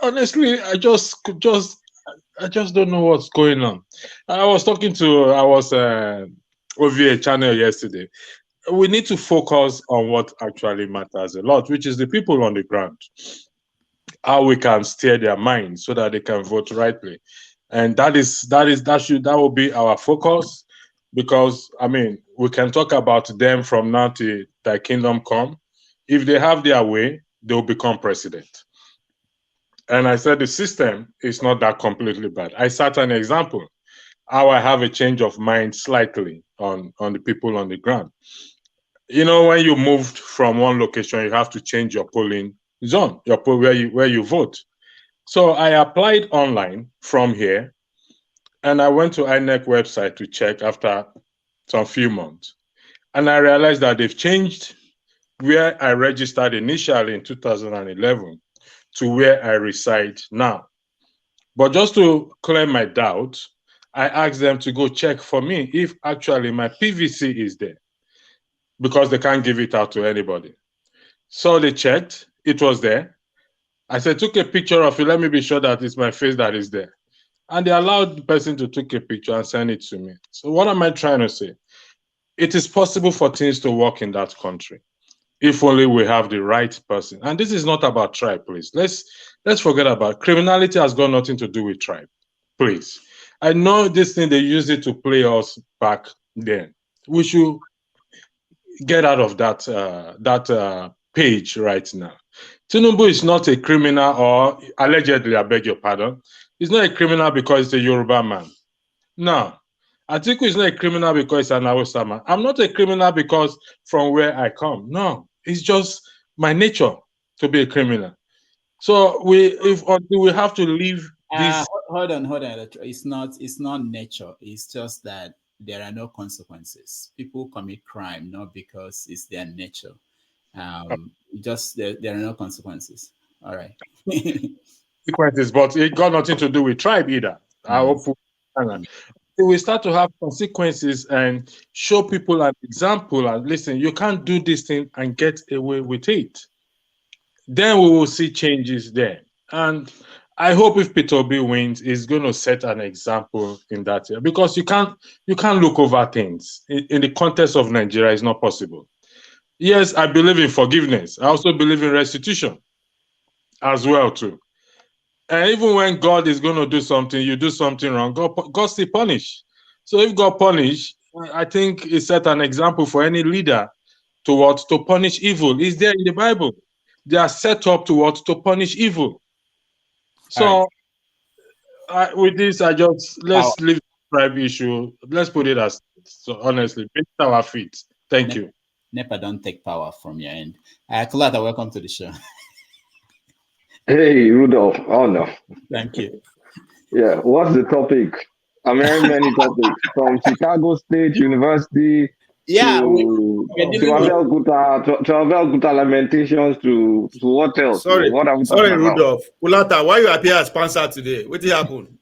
Honestly, I just don't know what's going on. I was OVA channel yesterday. We need to focus on what actually matters a lot, which is the people on the ground. How we can steer their minds so that they can vote rightly. And that will be our focus, because I mean, we can talk about them from now till thy kingdom come. If they have their way, they'll become president. And I said the system is not that completely bad. I set an example how I have a change of mind slightly on the people on the ground. You know, when you moved from one location, you have to change your polling zone, where you vote. So I applied online from here, and I went to INEC website to check after some few months. And I realized that they've changed where I registered initially in 2011 to where I reside now. But just to clear my doubt, I asked them to go check for me if actually my PVC is there, because they can't give it out to anybody. So they checked, it was there. I said, took a picture of it, let me be sure that it's my face that is there. And they allowed the person to take a picture and send it to me. So what am I trying to say? It is possible for things to work in that country, if only we have the right person. And this is not about tribe, please. Let's forget about criminality. Has got nothing to do with tribe, please. I know this thing, they use it to play us back then. We should get out of that page right now. Tinubu is not a criminal, or allegedly, I beg your pardon. He's not a criminal because he's a Yoruba man. No. Atiku is not a criminal because he's an Hausa man. I'm not a criminal because from where I come. No. It's just my nature to be a criminal. So we have to leave this. Hold on. It's not nature. It's just that there are no consequences. People commit crime not because it's their nature. Just there are no consequences. All right. Consequences, but it got nothing to do with tribe either. We start to have consequences and show people an example and listen, you can't do this thing and get away with it. Then we will see changes there. And I hope if Peter Obi wins, he's going to set an example in that area, because you can't look over things. In the context of Nigeria, it's not possible. Yes, I believe in forgiveness. I also believe in restitution as well too. And even when God is going to do something, you do something wrong, God still punish. So if God punish, I think it set an example for any leader to punish evil. It's there in the Bible. They are set up to punish evil. So with this, let's leave the tribe issue. Let's put it as so honestly, beat our feet. Thank you. NEPA don't take power from your end. Kulata, welcome to the show. Hey, Rudolph. Oh, no. Thank you. Yeah, what's the topic? I mean, many topics from Chicago State University to Abeokuta Lamentations to what else? Sorry, What are we talking about? Rudolph. Kulata, why you appear as sponsor today? What did happen?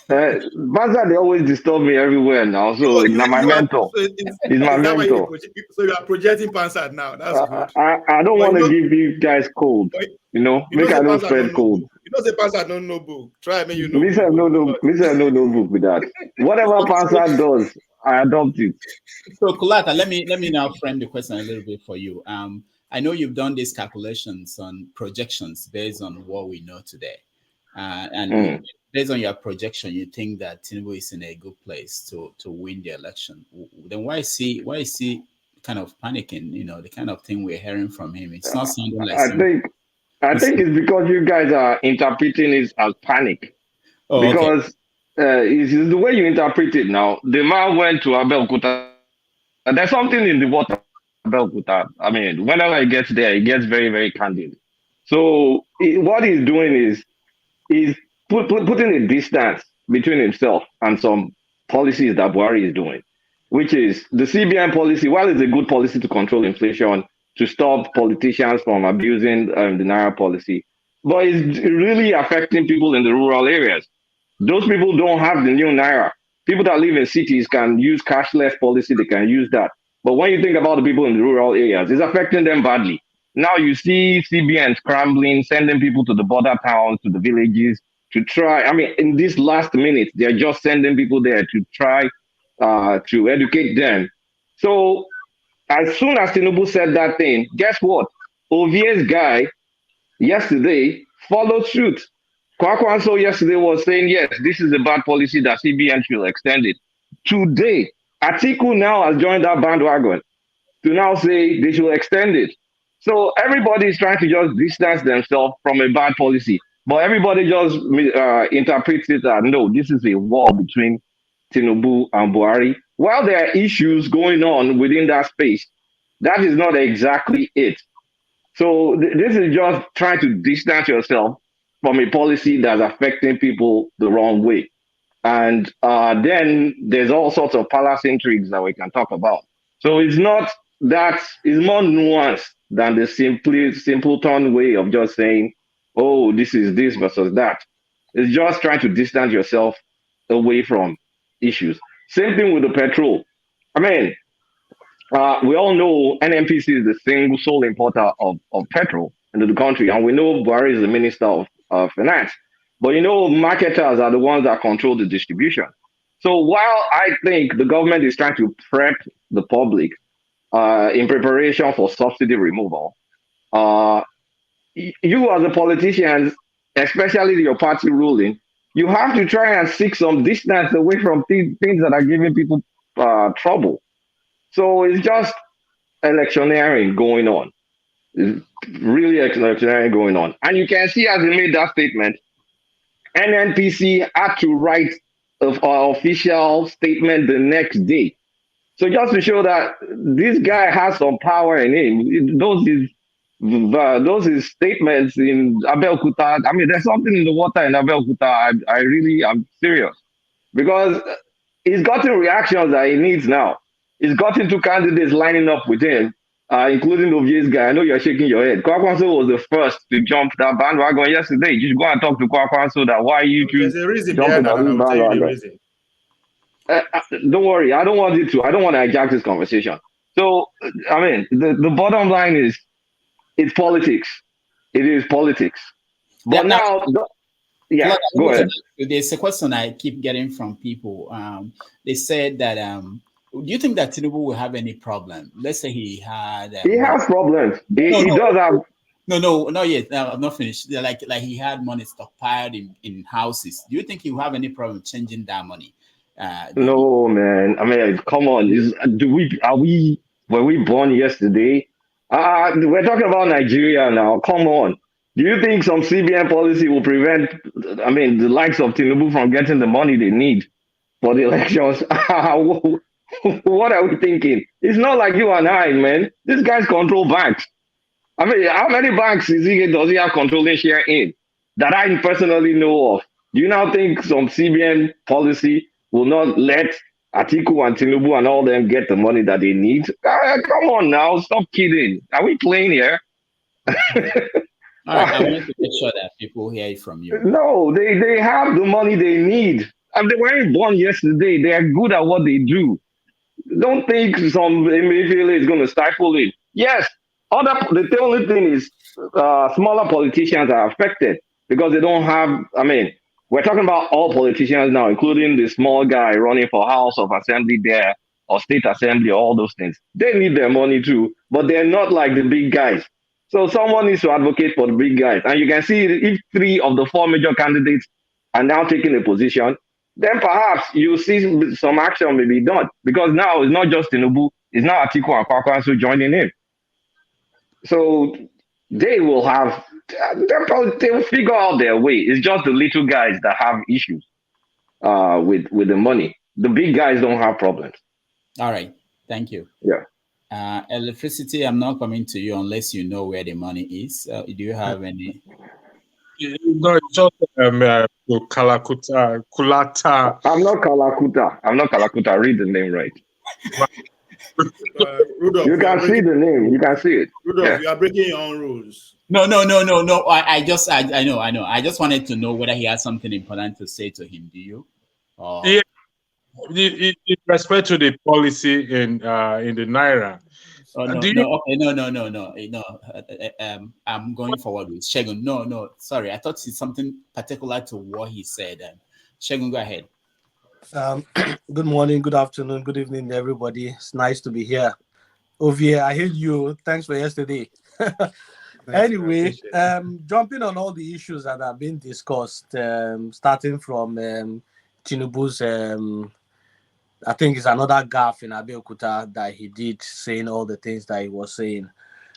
Banza, they always disturb me everywhere now. So now my mentor. He's my mentor. So you are projecting Pansad now. That's good. I don't want to give these guys cold. Make I don't spread cold. You know, the Pansad don't know book. Try me, you know. Listen, no book with that. Whatever Pansad does, I adopt it. So Kulata, let me now frame the question a little bit for you. I know you've done these calculations on projections based on what we know today. Based on your projection, you think that Tinubu is in a good place to win the election. Then why is he kind of panicking? You know, the kind of thing we're hearing from him. It's not sounding like. I think it's because you guys are interpreting it as panic. Because it's the way you interpret it now. The man went to Abeokuta. There's something in the water. Abeokuta. I mean, whenever he gets there, he gets very, very candid. So what he's doing is putting a distance between himself and some policies that Buhari is doing, which is the CBN policy. While it's a good policy to control inflation, to stop politicians from abusing the Naira policy, but it's really affecting people in the rural areas. Those people don't have the new Naira. People that live in cities can use cashless policy, they can use that. But when you think about the people in the rural areas, it's affecting them badly. Now you see CBN scrambling, sending people to the border towns, to the villages, to try. I mean, in this last minute, they're just sending people there to try to educate them. So as soon as Tinubu said that thing, guess what? Ovie's guy yesterday followed suit. Kwakwanso yesterday was saying, yes, this is a bad policy that CBN should extend it. Today, Atiku now has joined that bandwagon to now say they should extend it. So everybody is trying to just distance themselves from a bad policy. But everybody just interprets it as, no, this is a war between Tinubu and Buhari. While there are issues going on within that space, that is not exactly it. So this is just trying to distance yourself from a policy that's affecting people the wrong way. And then there's all sorts of palace intrigues that we can talk about. So it's not that, it's more nuanced than the simpleton way of just saying, oh, this is this versus that. It's just trying to distance yourself away from issues. Same thing with the petrol. I mean, we all know NNPC is the sole importer of petrol into the country, and we know Buhari is the Minister of Finance. But you know, marketers are the ones that control the distribution. So while I think the government is trying to prep the public in preparation for subsidy removal, you as a politician, especially your party ruling, you have to try and seek some distance away from things that are giving people trouble. So it's just electioneering going on. It's really electioneering going on. And you can see as he made that statement, NNPC had to write an official statement the next day. So just to show that this guy has some power in him, those his statements in Abeokuta. I mean, there's something in the water in Abeokuta. I'm serious, because he's gotten reactions that he needs now. He's gotten 2 candidates lining up with him, including Ovie's guy. I know you're shaking your head. Kwakwanso was the first to jump that bandwagon yesterday. You should go and talk to Kwakwanso that why you choose jumping on this bandwagon. Don't worry, I don't want to hijack this conversation. So, I mean, the bottom line is, it's politics. It is politics. But go ahead. There's a question I keep getting from people. They said that, do you think that Tinubu will have any problem? Let's say he had... he has problems. He does have... No, not yet. I'm not finished. Like he had money stockpiled in houses. Do you think he will have any problem changing that money? No, man. I mean, come on. Were we born yesterday? We're talking about Nigeria now. Come on. Do you think some CBN policy will prevent, I mean, the likes of Tinubu from getting the money they need for the elections? What are we thinking? It's not like you and I, man. These guys control banks. I mean, how many banks does he have controlling share in that I personally know of? Do you now think some CBN policy will not let Atiku and Tinubu and all them get the money that they need? Come on now, stop kidding. Are we playing here? All right, I want to make sure that people hear it from you. No, they have the money they need. And they weren't born yesterday. They are good at what they do. Don't think some Emefiele is going to stifle it. Yes, the only thing is smaller politicians are affected because they don't have, I mean, we're talking about all politicians now, including the small guy running for House of Assembly there or State Assembly, all those things. They need their money too, but they're not like the big guys. So someone needs to advocate for the big guys. And you can see if 3 of the 4 major candidates are now taking a position, then perhaps you see some action may be done. Because now it's not just Tinubu, it's now Atiku and Kwakwanso joining in. So they will have, they will figure out their way. It's just the little guys that have issues with the money. The big guys don't have problems. All right, thank you. Yeah. Electricity, I'm not coming to you unless you know where the money is. Do you have any? No, it's just Kalakuta, Kulata. I'm not Kalakuta. Read the name right. Rudolph, you can see the name. You can see it. Rudolph, Yeah. you are breaking your own rules. No. I know. I just wanted to know whether he had something important to say to him. Do you? Yeah. In respect to the policy in the Naira. Oh, no. I'm going forward with Shegun. No, sorry. I thought it's something particular to what he said. Shegun, go ahead. Good morning, good afternoon, good evening, everybody. It's nice to be here. Ovie, I heard you. Thanks for yesterday. Anyway, jumping on all the issues that have been discussed, starting from Tinubu's, I think it's another gaffe in Abeokuta that he did, saying all the things that he was saying.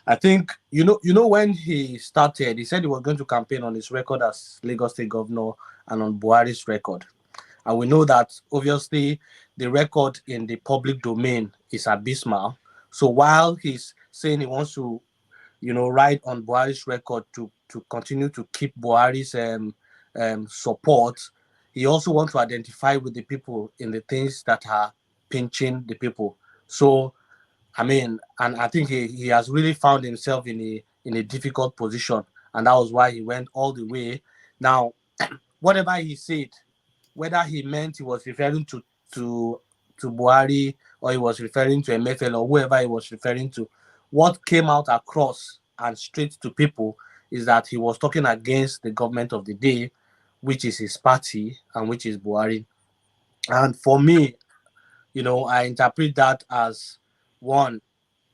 I think, you know, when he started, he said he was going to campaign on his record as Lagos State Governor and on Buhari's record. And we know that, obviously, the record in the public domain is abysmal. So while he's saying he wants to, ride on Buhari's record to continue to keep Buhari's support, he also wants to identify with the people in the things that are pinching the people. So, I mean, and I think he has really found himself in a difficult position. And that was why he went all the way. Now, whatever he said, whether he meant he was referring to Buhari or he was referring to Emefiele or whoever he was referring to, what came out across and straight to people is that he was talking against the government of the day, which is his party and which is Buhari. And for me, I interpret that as, one,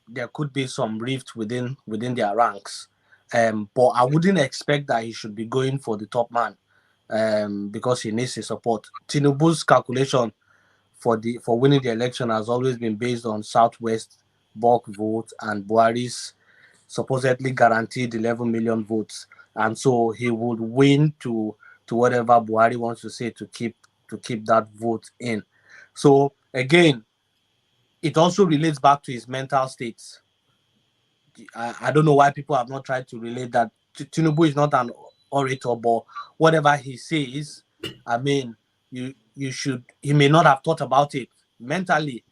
there could be some rift within their ranks. But I wouldn't expect that he should be going for the top man. Because he needs his support. Tinubu's calculation for winning the election has always been based on Southwest bulk vote and Buhari's supposedly guaranteed 11 million votes, and so he would win to whatever Buhari wants to say to keep that vote in. So again, it also relates back to his mental states. I don't know why people have not tried to relate that. Tinubu is not an orator, but whatever he says, I mean, he may not have thought about it mentally.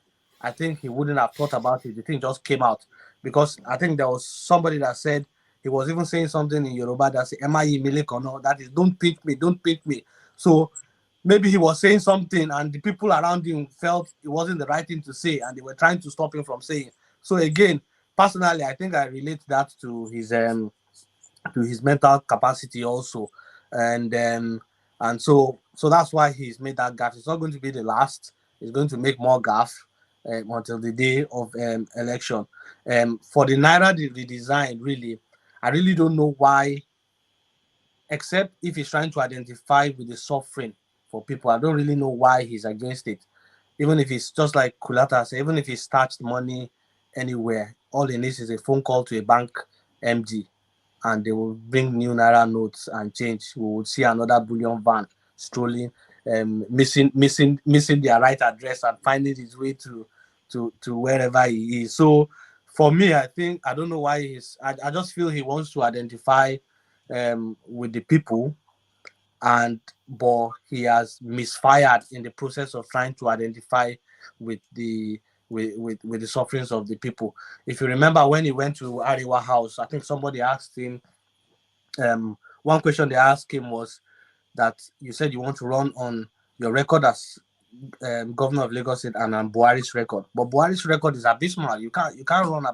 I think he wouldn't have thought about it. The thing just came out because I think there was somebody that said, he was even saying something in Yoruba that said, "Am I Milek or no?" That is, don't pick me. So maybe he was saying something and the people around him felt it wasn't the right thing to say and they were trying to stop him from saying. So again, personally, I think I relate that to his mental capacity also, and so that's why he's made that gaffe. It's not going to be the last. He's going to make more gaffe until the day of election. For the Naira redesign, really, I really don't know why, except if he's trying to identify with the suffering for people. I don't really know why he's against it. Even if it's just like Kulata said, even if he starts money anywhere, all he needs is a phone call to a bank MD and they will bring new Naira notes and change. We would see another bullion van strolling, missing their right address and finding his way to wherever he is. So for me, I think, I don't know why I just feel he wants to identify with the people, but he has misfired in the process of trying to identify with the with the sufferings of the people. If you remember when he went to Ariwa House, I think somebody asked him, one question they asked him was that you said you want to run on your record as governor of Lagos State and Buhari's record, but Buhari's record is abysmal. You can't run.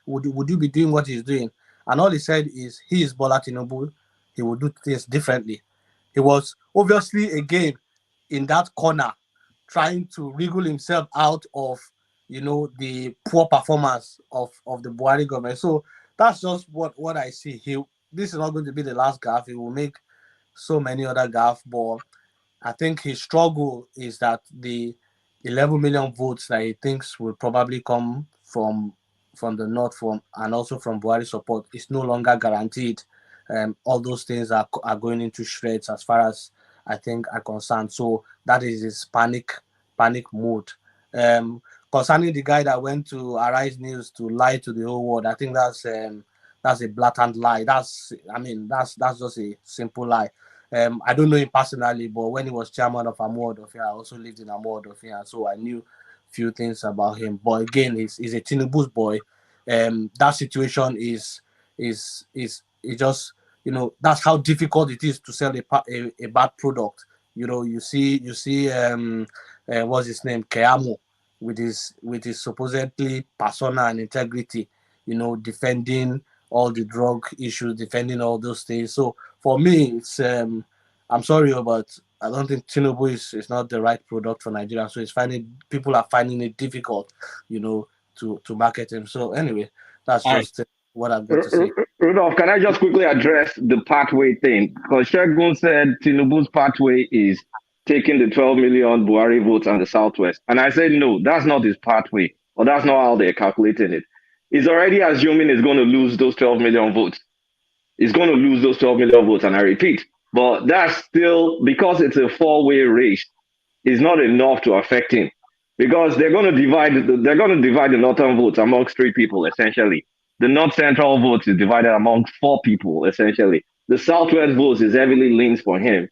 Would you be doing what he's doing? And all he said is he is Bola Tinubu. He will do things differently. He was obviously again in that corner trying to wriggle himself out of the poor performance of the Buhari government. So that's just what I see. This is not going to be the last gaffe. He will make so many other gaffes, but I think his struggle is that the 11 million votes that he thinks will probably come from the north, and also from Buhari support is no longer guaranteed. All those things are going into shreds as far as I think are concerned. So that is his panic mode. Concerning the guy that went to Arise News to lie to the whole world, I think that's a blatant lie. That's just a simple lie. I don't know him personally, but when he was chairman of Amuodofia, I also lived in Amuodofia, so I knew few things about him. But again, he's a Tinubu's boy. That situation is just, that's how difficult it is to sell a bad product. You see what's his name, Keamo, with his supposedly persona and integrity, defending all the drug issues, defending all those things. So for me, it's I'm sorry, but I don't think Tinubu is not the right product for Nigeria. So people are finding it difficult, to market him. So anyway, that's just what I've got to say. Rudolph, can I just quickly address the pathway thing? Because Shegun said Tinubu's pathway is taking the 12 million Buhari votes on the Southwest. And I said, no, that's not his pathway, or that's not how they're calculating it. He's already assuming he's going to lose those 12 million votes. He's going to lose those 12 million votes, and I repeat, but that's still, because it's a four-way race, is not enough to affect him. Because they're going to divide the northern votes amongst three people, essentially. The north central votes is divided among four people, essentially. The southwest votes is heavily leans for him.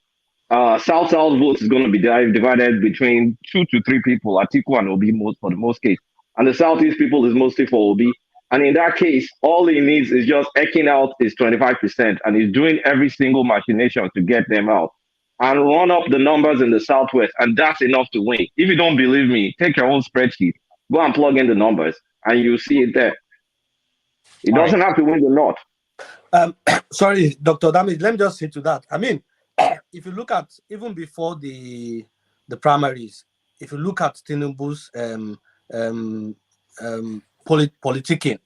South votes is going to be divided between 2 to 3 people, Atiku and Obi for the most case. And the southeast people is mostly for Obi. And in that case, all he needs is just eking out his 25%, and he's doing every single machination to get them out and run up the numbers in the Southwest, and that's enough to win. If you don't believe me, take your own spreadsheet, go and plug in the numbers, and you'll see it there. He doesn't have to win the North. Sorry, Dr. Damage, let me just say to that. I mean, if you look at, even before the primaries, if you look at Tinubu's politicking,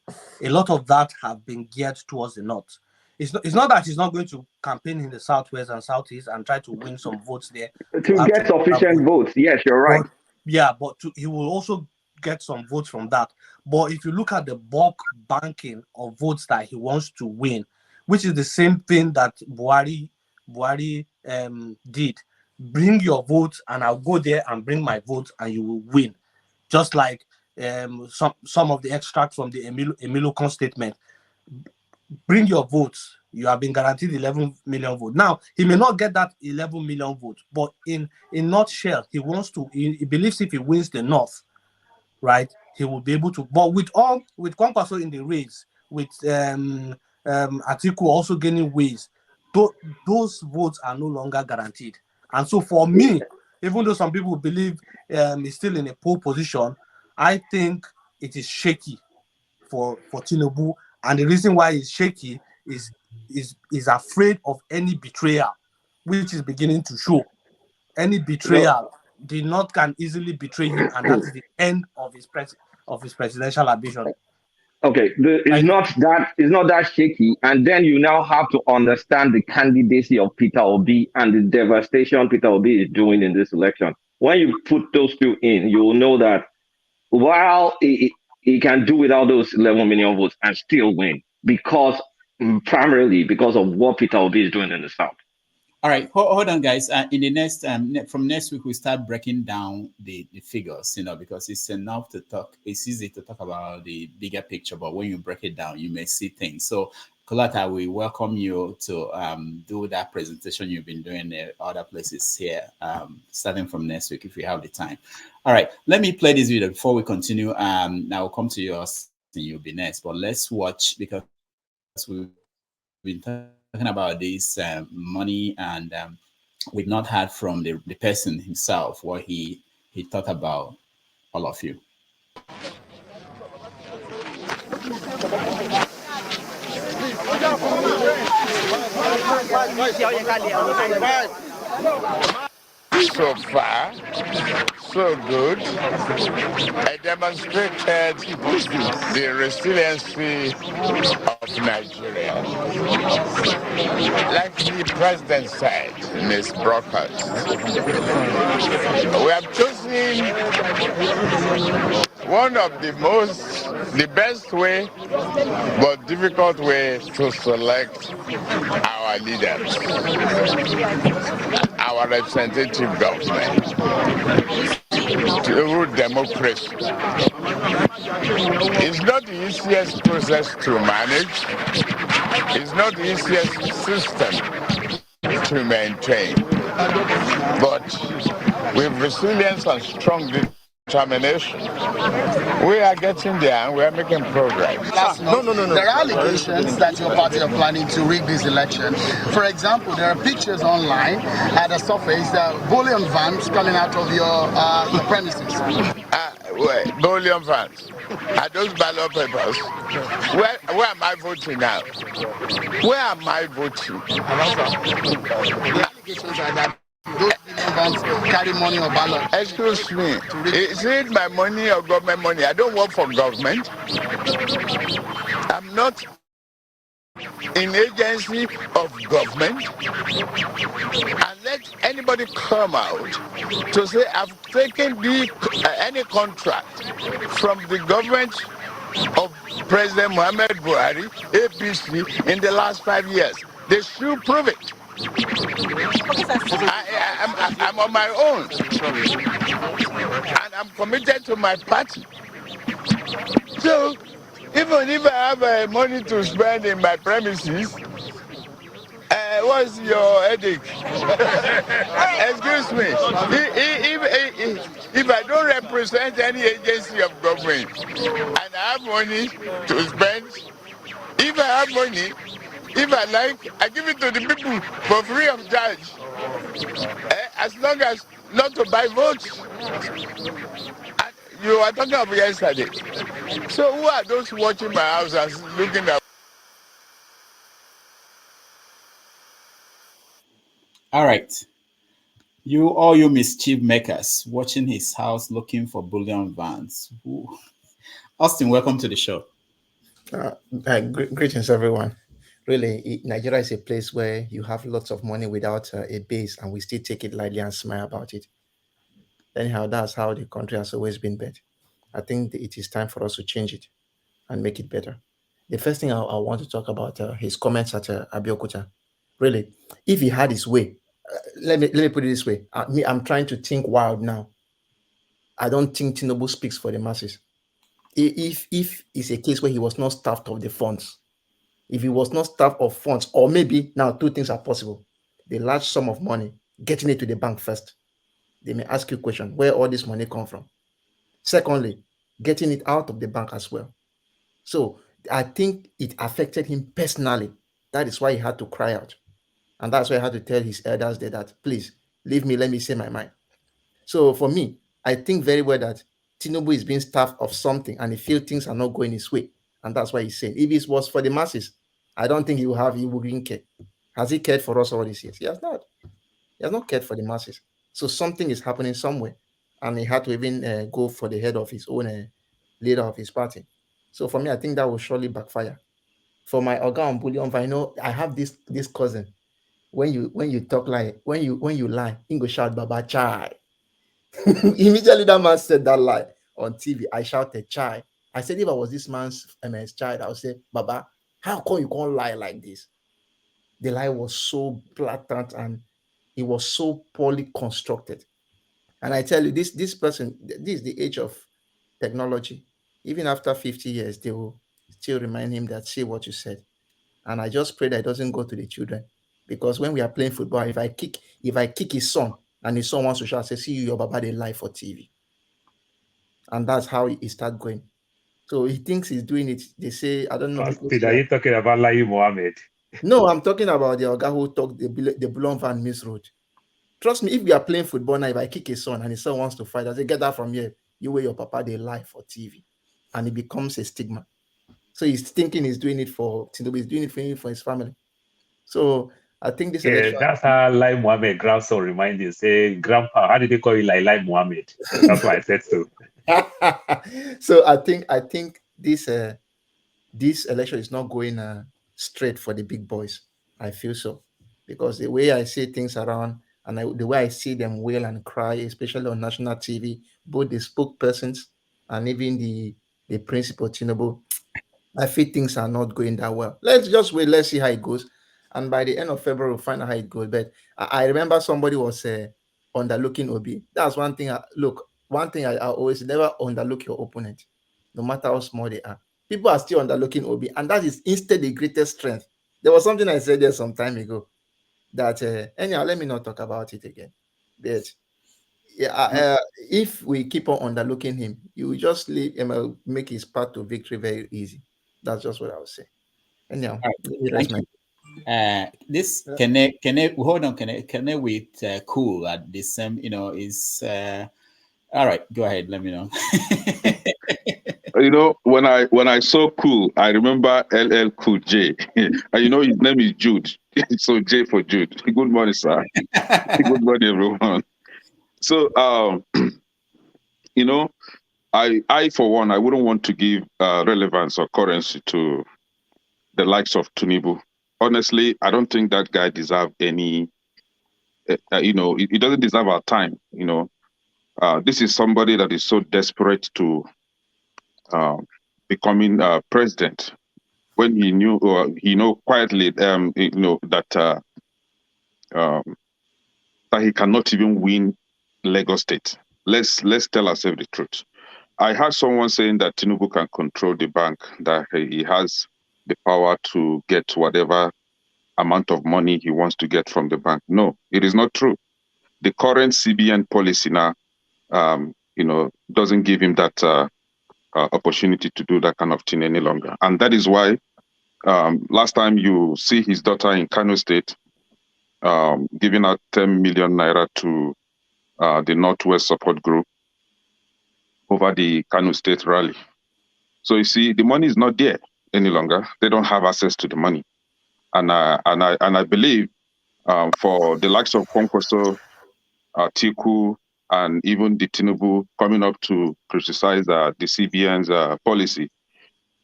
a lot of that have been geared towards the North. It's not that he's not going to campaign in the Southwest and Southeast and try to win some votes there. To get sufficient votes, yes, you're right. But he will also get some votes from that. But if you look at the bulk banking of votes that he wants to win, which is the same thing that Buhari did, bring your votes and I'll go there and bring my votes and you will win. Just like some of the extracts from the Emilocon statement. Bring your votes. You have been guaranteed 11 million votes. Now, he may not get that 11 million votes, but in nutshell, he believes if he wins the North, right, he will be able to. But with Kwankwaso in the race, with Atiku also gaining ways, those votes are no longer guaranteed. And so for me, even though some people believe he's still in a pole position, I think it is shaky for Tinubu. And the reason why he's shaky is afraid of any betrayal, which is beginning to show. Any betrayal, the North can easily betray him, and that is the end of his presidential ambition. Okay, it's not that shaky, and then you now have to understand the candidacy of Peter Obi and the devastation Peter Obi is doing in this election. When you put those two in, you will know that while he can do without those 11 million votes and still win, because primarily because of what Peter Obi is doing in the South. All right, hold on, guys. In the next from next week, we start breaking down the figures, because it's enough to talk. It's easy to talk about the bigger picture, but when you break it down, you may see things. So, Kolata, we welcome you to do that presentation you've been doing at other places here, starting from next week if you have the time. All right, let me play this video before we continue. Now we'll come to yours and you'll be next, but let's watch because we've been talking about this money, and we've not heard from the person himself what he thought about all of you. So far, so good. I demonstrated the resiliency of Nigeria. Like the president said, Ms. Brockett, we have chosen one of the best way, but difficult way to select our leaders, our representative government, through democracy. It's not the easiest process to manage. It's not the easiest system to maintain. But with resilience and strong determination, we are getting there and we are making progress. No. There are allegations that your party are planning to rig this election. For example, there are pictures online at the surface that bullion vans coming out of your premises. Bullion vans. Are those ballot papers? Where am I voting now? Where am I voting? The allegations are that those bullion vans carry money or ballot. Excuse me. Is it my money or government money? I don't work for government. I'm not in agency of government. And let anybody come out to say I've taken any contract from the government of President Muhammad Buhari, APC, in the last 5 years. They should prove it. I'm on my own. And I'm committed to my party. So, even if I have money to spend in my premises, what's your headache? Excuse me. If I don't represent any agency of government and I have money to spend, if I have money, if I like, I give it to the people for free of charge. As long as not to buy votes. And you were talking about yesterday. So who are those watching my house and looking at? All right. All you mischief makers watching his house looking for bullion vans. Ooh. Austin, welcome to the show. Greetings, everyone. Really, Nigeria is a place where you have lots of money without a base, and we still take it lightly and smile about it. Anyhow, that's how the country has always been built. I think it is time for us to change it and make it better. The first thing I want to talk about his comments at Abeokuta. Really, if he had his way, let me put it this way. I'm trying to think wild now. I don't think Tinubu speaks for the masses. If it's a case where he was not staffed of the funds, if he was not staffed of funds, or maybe now two things are possible: the large sum of money, getting it to the bank first. They may ask you a question: where all this money come from? Secondly, getting it out of the bank as well. So I think it affected him personally. That is why he had to cry out. And that's why I had to tell his elders there that, please, leave me, let me say my mind. So for me, I think very well that Tinubu is being staffed of something and he feels things are not going his way. And that's why he's saying, if it was for the masses, I don't think he wouldn't care. Has he cared for us all these years? He has not. He has not cared for the masses. So something is happening somewhere. And he had to even go for the head of his own leader of his party. So for me, I think that will surely backfire. For my Oga on bullion, I know I have this cousin. When you talk like when you lie, he go shout Baba Chai. Immediately that man said that lie on TV. I shouted Chai. I said if I was this man's child, I would say, Baba, how come you can't lie like this? The lie was so blatant and it was so poorly constructed. And I tell you, this person, this is the age of technology. Even after 50 years, they will still remind him that say what you said. And I just pray that it doesn't go to the children. Because when we are playing football, if I kick his son and his son wants to shout, say, see you, your Baba, they lie for TV. And that's how he start going. So he thinks he's doing it. They say, I don't know. Are you talking about Lai Mohammed? No, I'm talking about the guy who talked the Bullion Van Miss Road. Trust me, if we are playing football now, if I kick his son and his son wants to fight, I say, get that from here. You wear your Papa, they lie for TV. And it becomes a stigma. So he's thinking he's doing it for Tinubu, he's doing it for his family. So I think this election. That's how Lai Mohammed grandson remind you, say, Grandpa, how did they call you like Lai Mohammed? That's why I said so. So I think this election is not going straight for the big boys. I feel so. Because the way I see things around and the way I see them wail and cry, especially on national TV, both the spokespersons and even the principal Tinubu, I feel things are not going that well. Let's just wait. Let's see how it goes. And by the end of February, we'll find out how it goes. But I remember somebody was underlooking Obi. That's one thing. One thing I always never underlook your opponent, no matter how small they are. People are still underlooking Obi, and that is instead the greatest strength. There was something I said there some time ago that anyhow, let me not talk about it again. But yeah, if we keep on underlooking him, you will just leave him, make his path to victory very easy. That's just what I would say. Anyhow, thank you. This connect hold on connect with cool at the same, is all right. Go ahead, let me know. When I saw Cool, I remember LL Cool J. And his name is Jude. So J for Jude. Good morning, sir. Good morning, everyone. So I for one, I wouldn't want to give relevance or currency to the likes of Tinubu. Honestly, I don't think that guy deserves any. He doesn't deserve our time. This is somebody that is so desperate to becoming president, when he knew, quietly, that he cannot even win Lagos State. Let's tell ourselves the truth. I heard someone saying that Tinubu can control the bank, that he has the power to get whatever amount of money he wants to get from the bank. No, it is not true. The current CBN policy now, doesn't give him that opportunity to do that kind of thing any longer. And that is why last time you see his daughter in Kano State giving out 10 million naira to the Northwest Support Group over the Kano State rally. So you see, the money is not there any longer. They don't have access to the money. And I believe for the likes of Kwankwaso, Atiku, and even the Tinubu coming up to criticize the CBN's policy,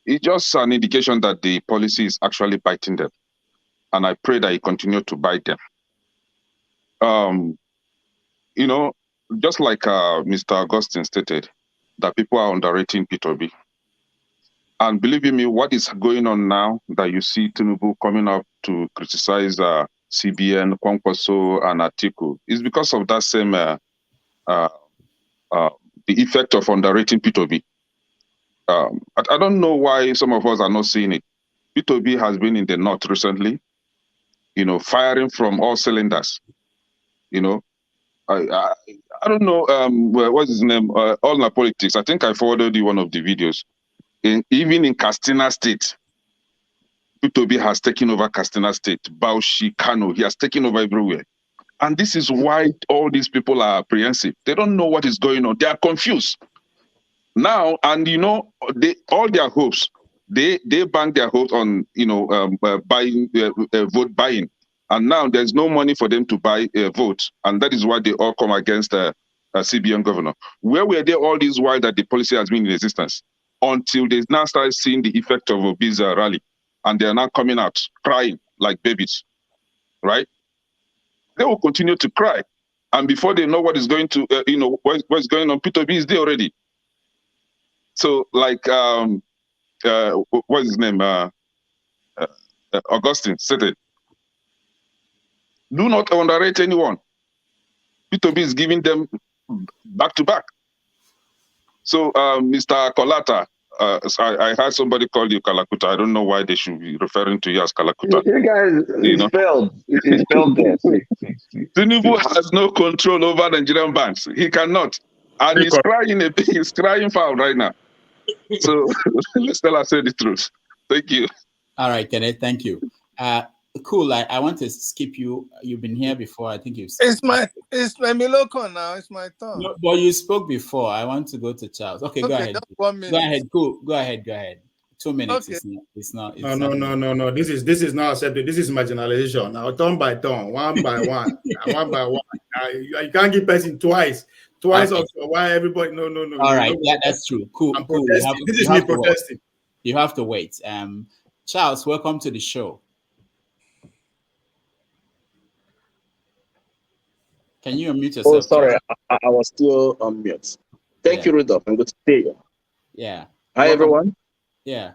it's just an indication that the policy is actually biting them. And I pray that it continue to bite them. Just like Mr. Augustine stated, that people are underrating P2B. And believe me, what is going on now that you see Tinubu coming up to criticize CBN, Kwankwaso, and Atiku is because of that same the effect of underrating P2B. I don't know why some of us are not seeing it. P2B has been in the north recently, firing from all cylinders. I don't know what's his name. All my politics. I think I forwarded you one of the videos. Even in Katsina State, P2B has taken over Katsina State, Bauchi, Kano. He has taken over everywhere. And this is why all these people are apprehensive. They don't know what is going on. They are confused. Now, and all their hopes, they bank their hopes on, buying, vote buying. And now there's no money for them to buy votes. And that is why they all come against a CBN governor. Where were they all this while that the policy has been in existence? until they now start seeing the effect of Obi's rally, and they are now coming out crying like babies, right? They will continue to cry, and before they know what is going to, what's going on, Peter B is there already. So, like, what's his name? Augustine said it. Do not underrate anyone. Peter B is giving them back to back. So, Mr. Kolata, I heard somebody call you Kalakuta. I don't know why they should be referring to you as Kalakuta. You guys, it's spelled there. Tinubu has no control over Nigerian banks. He cannot. And he's crying foul right now. So let's tell ourselves the truth. Thank you. All right, Kenneth, thank you. Cool. I want to skip you. You've been here before. I think you've. It's my Miloko now. It's my turn. No, but you spoke before. I want to go to Charles. Okay, go ahead. 1 minute. Go ahead. Cool. Go ahead. 2 minutes. Okay. It's not. No. This is not accepted. This is marginalization. Now, turn by turn, one by one, one by one. You can't give person twice. Okay. Of why everybody. No. All right. Yeah, that's true. Cool. Cool. This is me protesting. You have to wait. Charles, welcome to the show. Can you unmute yourself? Oh, sorry, I was still on mute. Thank you, Rudolph, and good to see you. Yeah. Hi, everyone. Yeah.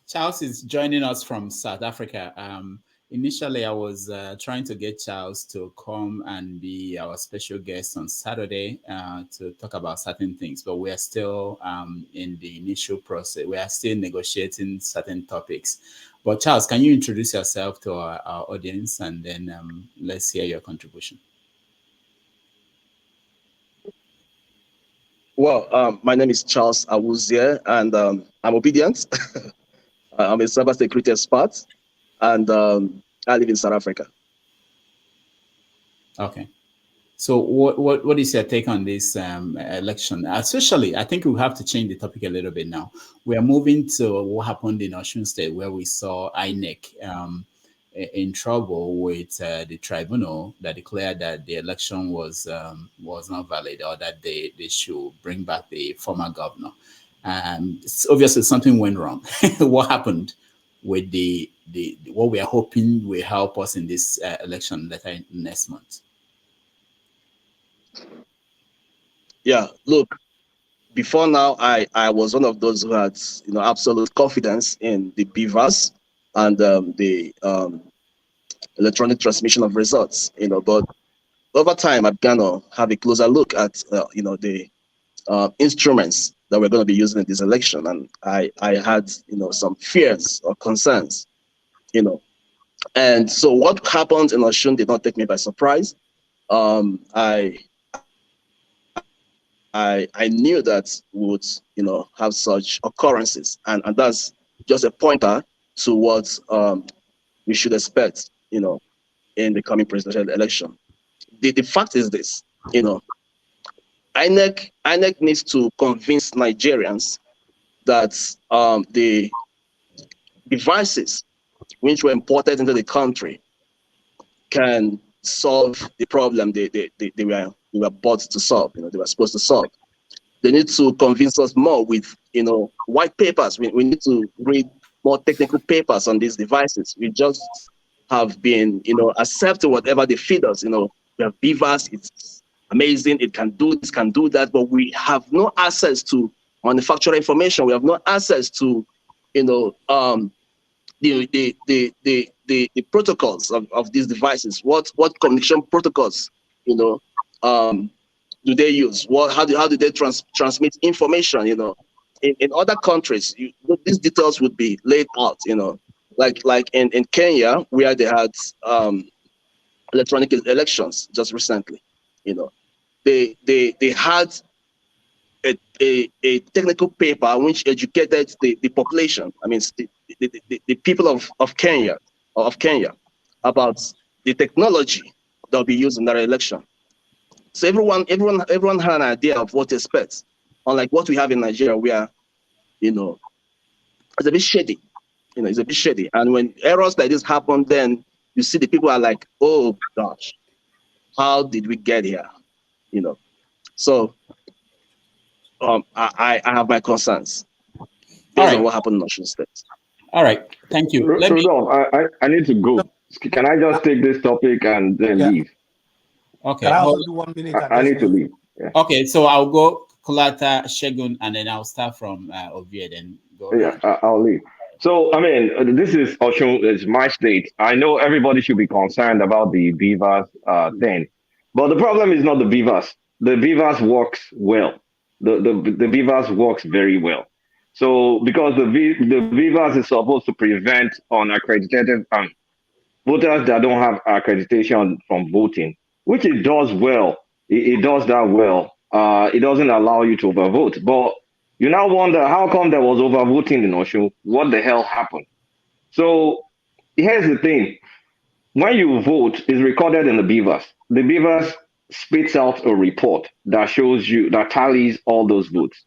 Charles is joining us from South Africa. Initially, I was trying to get Charles to come and be our special guest on Saturday to talk about certain things, but we are still in the initial process. We are still negotiating certain topics. But Charles, can you introduce yourself to our audience, and then let's hear your contribution. Well, my name is Charles Awuzie, and I'm obedient. I'm a cybersecurity expert, and I live in South Africa. Okay. So what is your take on this election? Especially, I think we have to change the topic a little bit now. We are moving to what happened in Osun State, where we saw INEC in trouble with the tribunal that declared that the election was not valid, or that they should bring back the former governor. Obviously, something went wrong. What happened with the what we are hoping will help us in this election later next month? Yeah, look, before now, I was one of those who had absolute confidence in the BVAS and the electronic transmission of results. But over time, I've gonna have a closer look at the instruments that we're going to be using in this election, and I had some fears or concerns, and so what happened in Osun did not take me by surprise. I knew that we would have such occurrences, and that's just a pointer to what we should expect in the coming presidential election. The fact is this, INEC needs to convince Nigerians that the devices which were imported into the country can solve the problem they were bought to solve. They were supposed to solve. They need to convince us more with white papers. We need to read more technical papers on these devices. We just have been accepting whatever they feed us. We have BVAS, it's amazing, it can do this, can do that, but we have no access to manufacturer information. We have no access to the protocols of these devices. What communication protocols do they use? How do they transmit information? In other countries, these details would be laid out. Like in Kenya, where they had electronic elections just recently. They had a technical paper which educated the population. I mean, the people of Kenya about the technology that will be used in that election. So everyone had an idea of what to expect. Unlike what we have in Nigeria, where it's a bit shady. It's a bit shady. And when errors like this happen, then you see the people are like, oh gosh, how did we get here? So I have my concerns. based on what happened in Osun State. All right, thank you. Let me. I need to go. Can I just take this topic and then leave? Okay. Can I also do 1 minute? I need to leave. Yeah. Okay, so I'll go Kulata, Shegun, and then I'll start from Ovie, then go. Yeah, I'll leave. So, I mean, this is Osun, it's my state. I know everybody should be concerned about the beavers thing, but the problem is not the beavers. The beavers works well. The beavers works very well. So, because the beavers is supposed to prevent unaccredited voters that don't have accreditation from voting, which it does well. It does that well. It doesn't allow you to overvote. But you now wonder, how come there was overvoting in Osun? What the hell happened? So here's the thing. When you vote, it's recorded in the beavers. The beavers spits out a report that shows you, that tallies all those votes.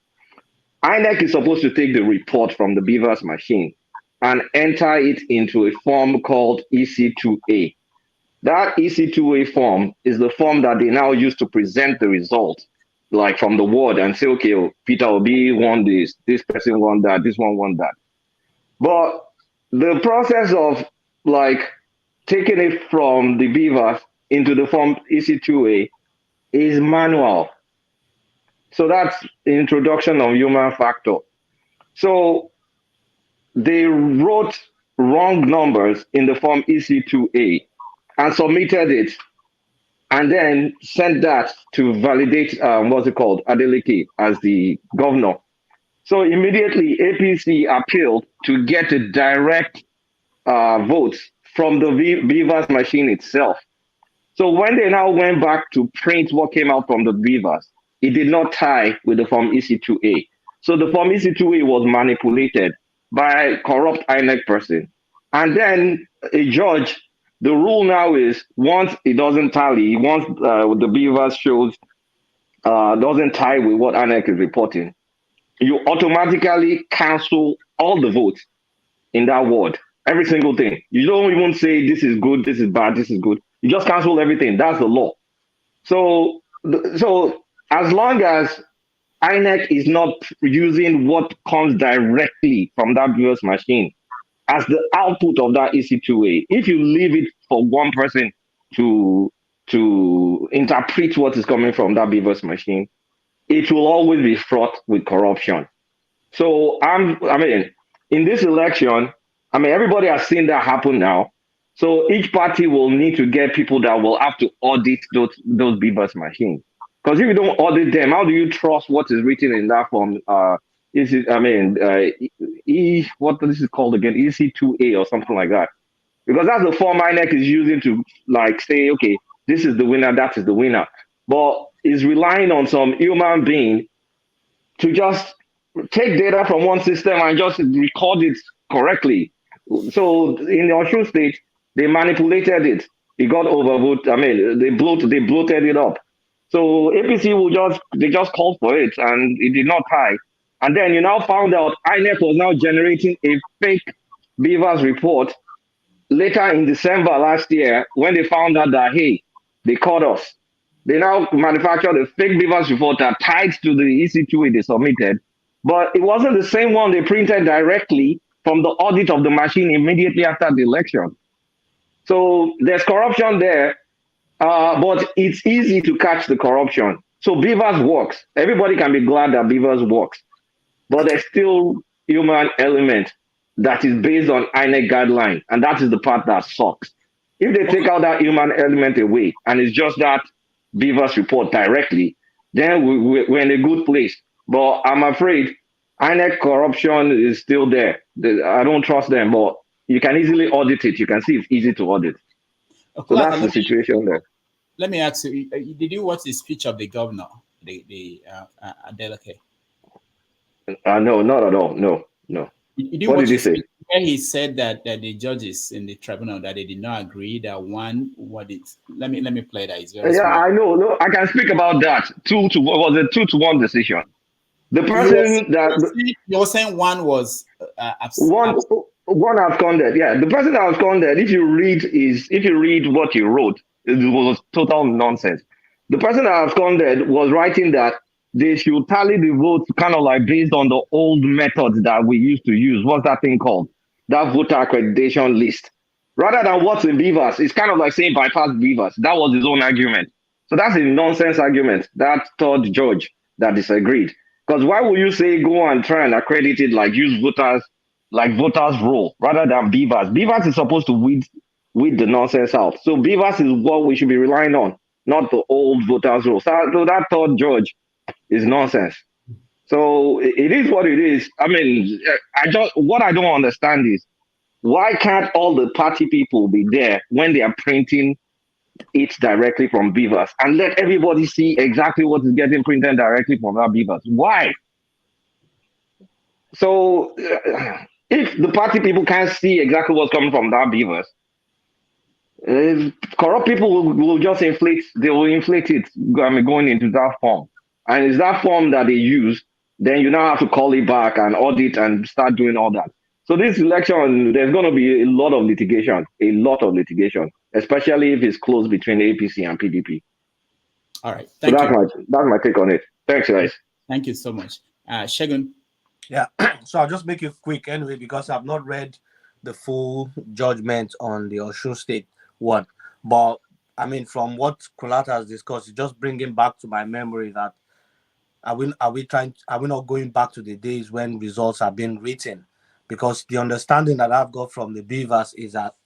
INEC is supposed to take the report from the beavers machine and enter it into a form called EC2A. That EC2A form is the form that they now use to present the result, like from the ward, and say, okay, Peter Obi won this person won that, this one won that. But the process of like taking it from the beavers into the form EC2A is manual. So that's the introduction of human factor. So they wrote wrong numbers in the form EC2A and submitted it, and then sent that to validate, what's it called, Adeleke as the governor. So immediately APC appealed to get a direct votes from the beavers machine itself. So when they now went back to print what came out from the beavers, it did not tie with the form EC2A. So the form EC2A was manipulated by a corrupt INEC person. And then a judge, the rule now is once it doesn't tally, once the beavers shows doesn't tie with what INEC is reporting, you automatically cancel all the votes in that ward, every single thing. You don't even say this is good, this is bad, this is good. You just cancel everything. That's the law. So as long as INEC is not using what comes directly from that beavers machine as the output of that EC2A, if you leave it for one person to interpret what is coming from that beavers machine, it will always be fraught with corruption. So I mean, in this election, I mean, everybody has seen that happen now. So each party will need to get people that will have to audit those beavers machines. Because if you don't audit them, how do you trust what is written in that form? What this is called again? EC2A or something like that. Because that's the form INEC is using to like say, okay, this is the winner, that is the winner. But it's relying on some human being to just take data from one system and just record it correctly. So in the Osun State, they manipulated it. It got overvoted. I mean, they bloated it up. So APC they just called for it and it did not tie. And then you now found out INEC was now generating a fake beavers report later in December last year when they found out that, hey, they caught us. They now manufactured a fake beavers report that tied to the EC2A they submitted, but it wasn't the same one they printed directly from the audit of the machine immediately after the election. So there's corruption there, but it's easy to catch the corruption. So beavers works. Everybody can be glad that beavers works, but there's still human element that is based on INEC guideline, and that is the part that sucks. If they take out that human element away and it's just that beavers report directly, then we're in a good place. But I'm afraid INEC corruption is still there. I don't trust them, but you can easily audit it. You can see it's easy to audit. So that's the situation there. Let me ask you, did you watch the speech of the governor, the Adeleke? No, not at all. No. What did he say? Where he said that the judges in the tribunal that they did not agree that one what it. Let me play that. It's very small. I know. No, I can speak about that. 2-1 decision. The person you're saying one was one absconded. Yeah, the person that absconded. If you read what he wrote, it was total nonsense. The person that absconded was writing that they should tally the votes kind of like based on the old methods that we used to use. What's that thing called? That voter accreditation list. Rather than what's in Beavers, it's kind of like saying bypass Beavers. That was his own argument. So that's a nonsense argument. That third judge that disagreed. Because why would you say go and try and accredit it like use voters, like voters roll, rather than Beavers? Beavers is supposed to weed the nonsense out. So Beavers is what we should be relying on, not the old voters roll. So that third judge is nonsense. So it is what it is. I mean, what I don't understand is why can't all the party people be there when they are printing it directly from Beavers and let everybody see exactly what is getting printed directly from that Beavers? Why? So if the party people can't see exactly what's coming from that Beavers, corrupt people will just inflate. They will inflate it. Going into that form, and it's that form that they use. Then you now have to call it back and audit and start doing all that. So this election, there's going to be a lot of litigation, especially if it's close between APC and PDP. All right, so that's my take on it. Thanks, guys. Thank you so much, Shegun. Yeah, so I'll just make it quick anyway because I've not read the full judgment on the Osun State one. But I mean, from what Kulata has discussed, it's just bringing back to my memory that are we not going back to the days when results are being written? Because the understanding that I've got from the Beavers is that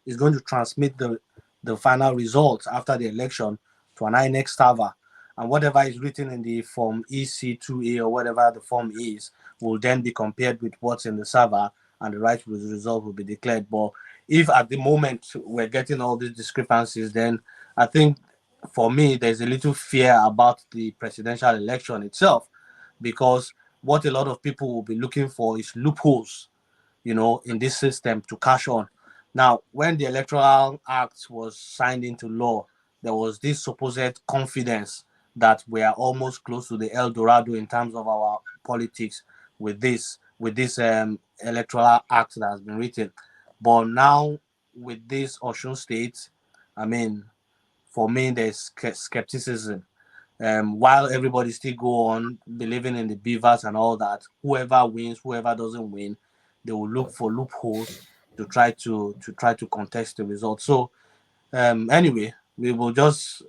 it's going to transmit the final results after the election to an INEC server, and whatever is written in the form EC2A or whatever the form is will then be compared with what's in the server, and the right result will be declared. But if at the moment we're getting all these discrepancies, then I think for me there's a little fear about the presidential election itself, because what a lot of people will be looking for is loopholes, in this system to cash on. Now, when the Electoral Act was signed into law, there was this supposed confidence that we are almost close to the El Dorado in terms of our politics with this Electoral Act that has been written. But now with this Osun State, I mean, for me, there's skepticism. While everybody still go on believing in the Beavers and all that, whoever wins, whoever doesn't win, they will look for loopholes to try to contest the result. So anyway, we will just,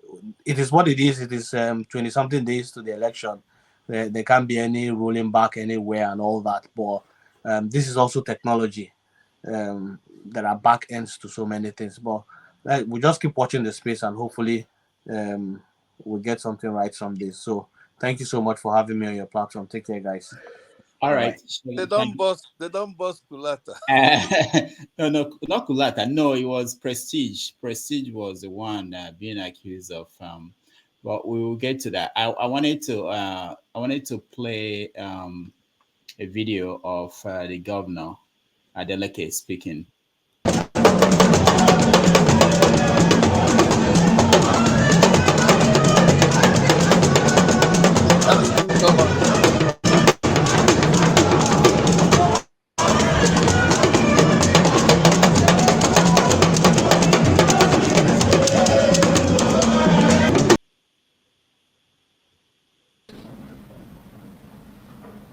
it is what it is. It is 20-something days to the election. There can't be any rolling back anywhere and all that. But this is also technology. There are back ends to so many things. But we just keep watching the space and hopefully we'll get something right from this. So thank you so much for having me on your platform. Take care, guys. All right. They don't bust Kulata. No, not Kulata. No, it was Prestige. Prestige was the one being accused of. But we will get to that. I wanted to play a video of the governor Adeleke speaking.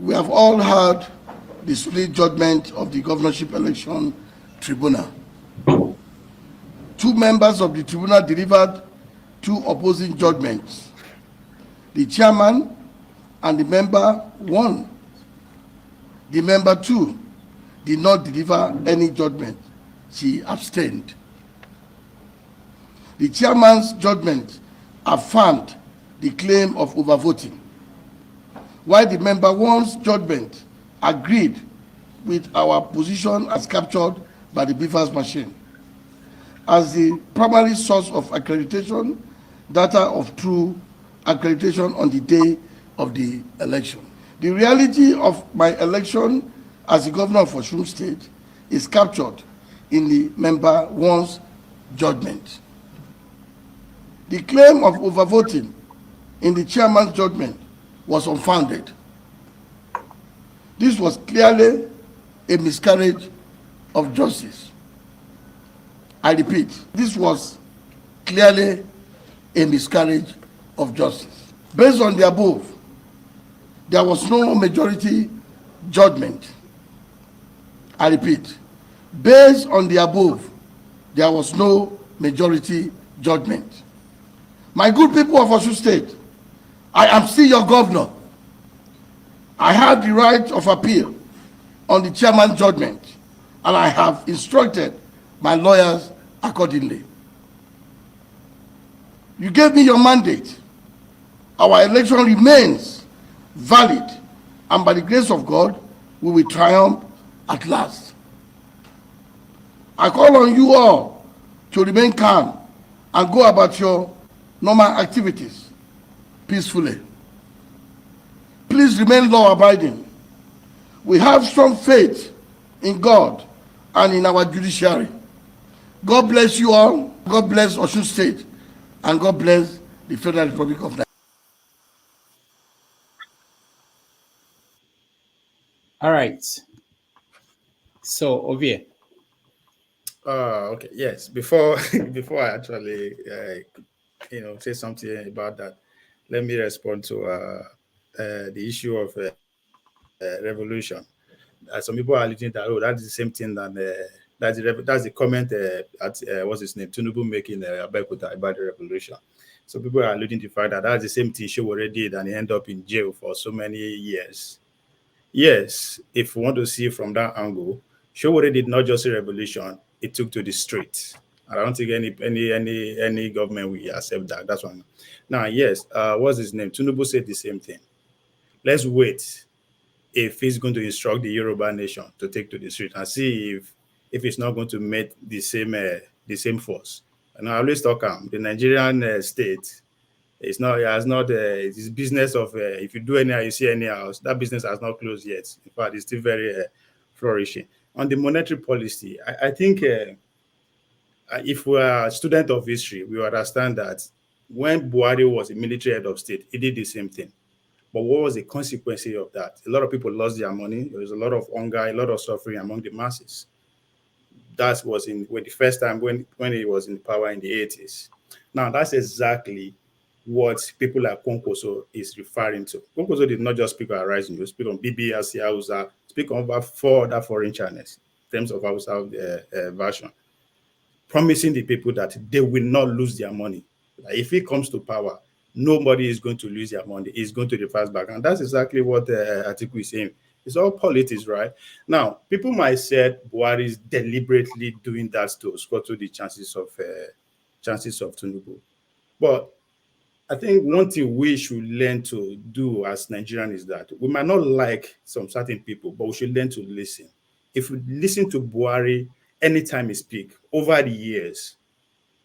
We have all heard the split judgment of the governorship election tribunal. Two members of the tribunal delivered two opposing judgments. The chairman and the member 1. The member 2 did not deliver any judgment. She abstained. The chairman's judgment affirmed the claim of overvoting, while the member 1's judgment agreed with our position as captured by the Beavers machine as the primary source of accreditation, data of true accreditation on the day of the election. The reality of my election as the governor of Osun State is captured in the member 1's judgment. The claim of overvoting in the chairman's judgment was unfounded. This was clearly a miscarriage of justice. I repeat, this was clearly a miscarriage of justice. Based on the above, there was no majority judgment. I repeat, based on the above, there was no majority judgment. My good people of Osun State, I am still your governor. I have the right of appeal on the chairman's judgment, and I have instructed my lawyers accordingly. You gave me your mandate. Our election remains valid, and by the grace of God, we will triumph at last. I call on you all to remain calm and go about your normal activities peacefully. Please remain law-abiding. We have strong faith in God and in our judiciary. God bless you all. God bless Osun State, and God bless the Federal Republic of Nigeria. All right. So, Ovie. Okay. Yes. Before before I actually say something about that, let me respond to the issue of revolution. Some people are looking that that's the same thing that that's the comment at what's his name Tinubu making Abeokuta about the revolution. So people are alluding to the fact that that's the same thing Showore did and he ended up in jail for so many years. Yes, if we want to see from that angle, Showore did not just a revolution; it took to the street. I don't think any government will accept that. That's one. Now, yes, what's his name? Tinubu said the same thing. Let's wait if he's going to instruct the Yoruba nation to take to the street and see if it's not going to meet the same force. And I always talk the Nigerian state. It's business of if you do anyhow, you see anyhow. That business has not closed yet. In fact, it's still very flourishing. On the monetary policy, I think if we are a student of history, we understand that when Buhari was a military head of state, he did the same thing. But what was the consequence of that? A lot of people lost their money. There was a lot of hunger, a lot of suffering among the masses. That was the first time when he was in power in the 80s. Now, that's exactly what people like Konkoso is referring to. Konkoso did not just speak on Rising, he speak on BBS, Hausa, speak on over 4 other foreign channels in terms of Hausa version, promising the people that they will not lose their money. Like if he comes to power, nobody is going to lose their money. He's going to reverse back. And that's exactly what Atiku is saying. It's all politics, right? Now, people might say Buhari is deliberately doing that to score to the chances of Tinubu. But I think one thing we should learn to do as Nigerians is that we might not like some certain people, but we should learn to listen. If we listen to Buhari anytime he speaks over the years,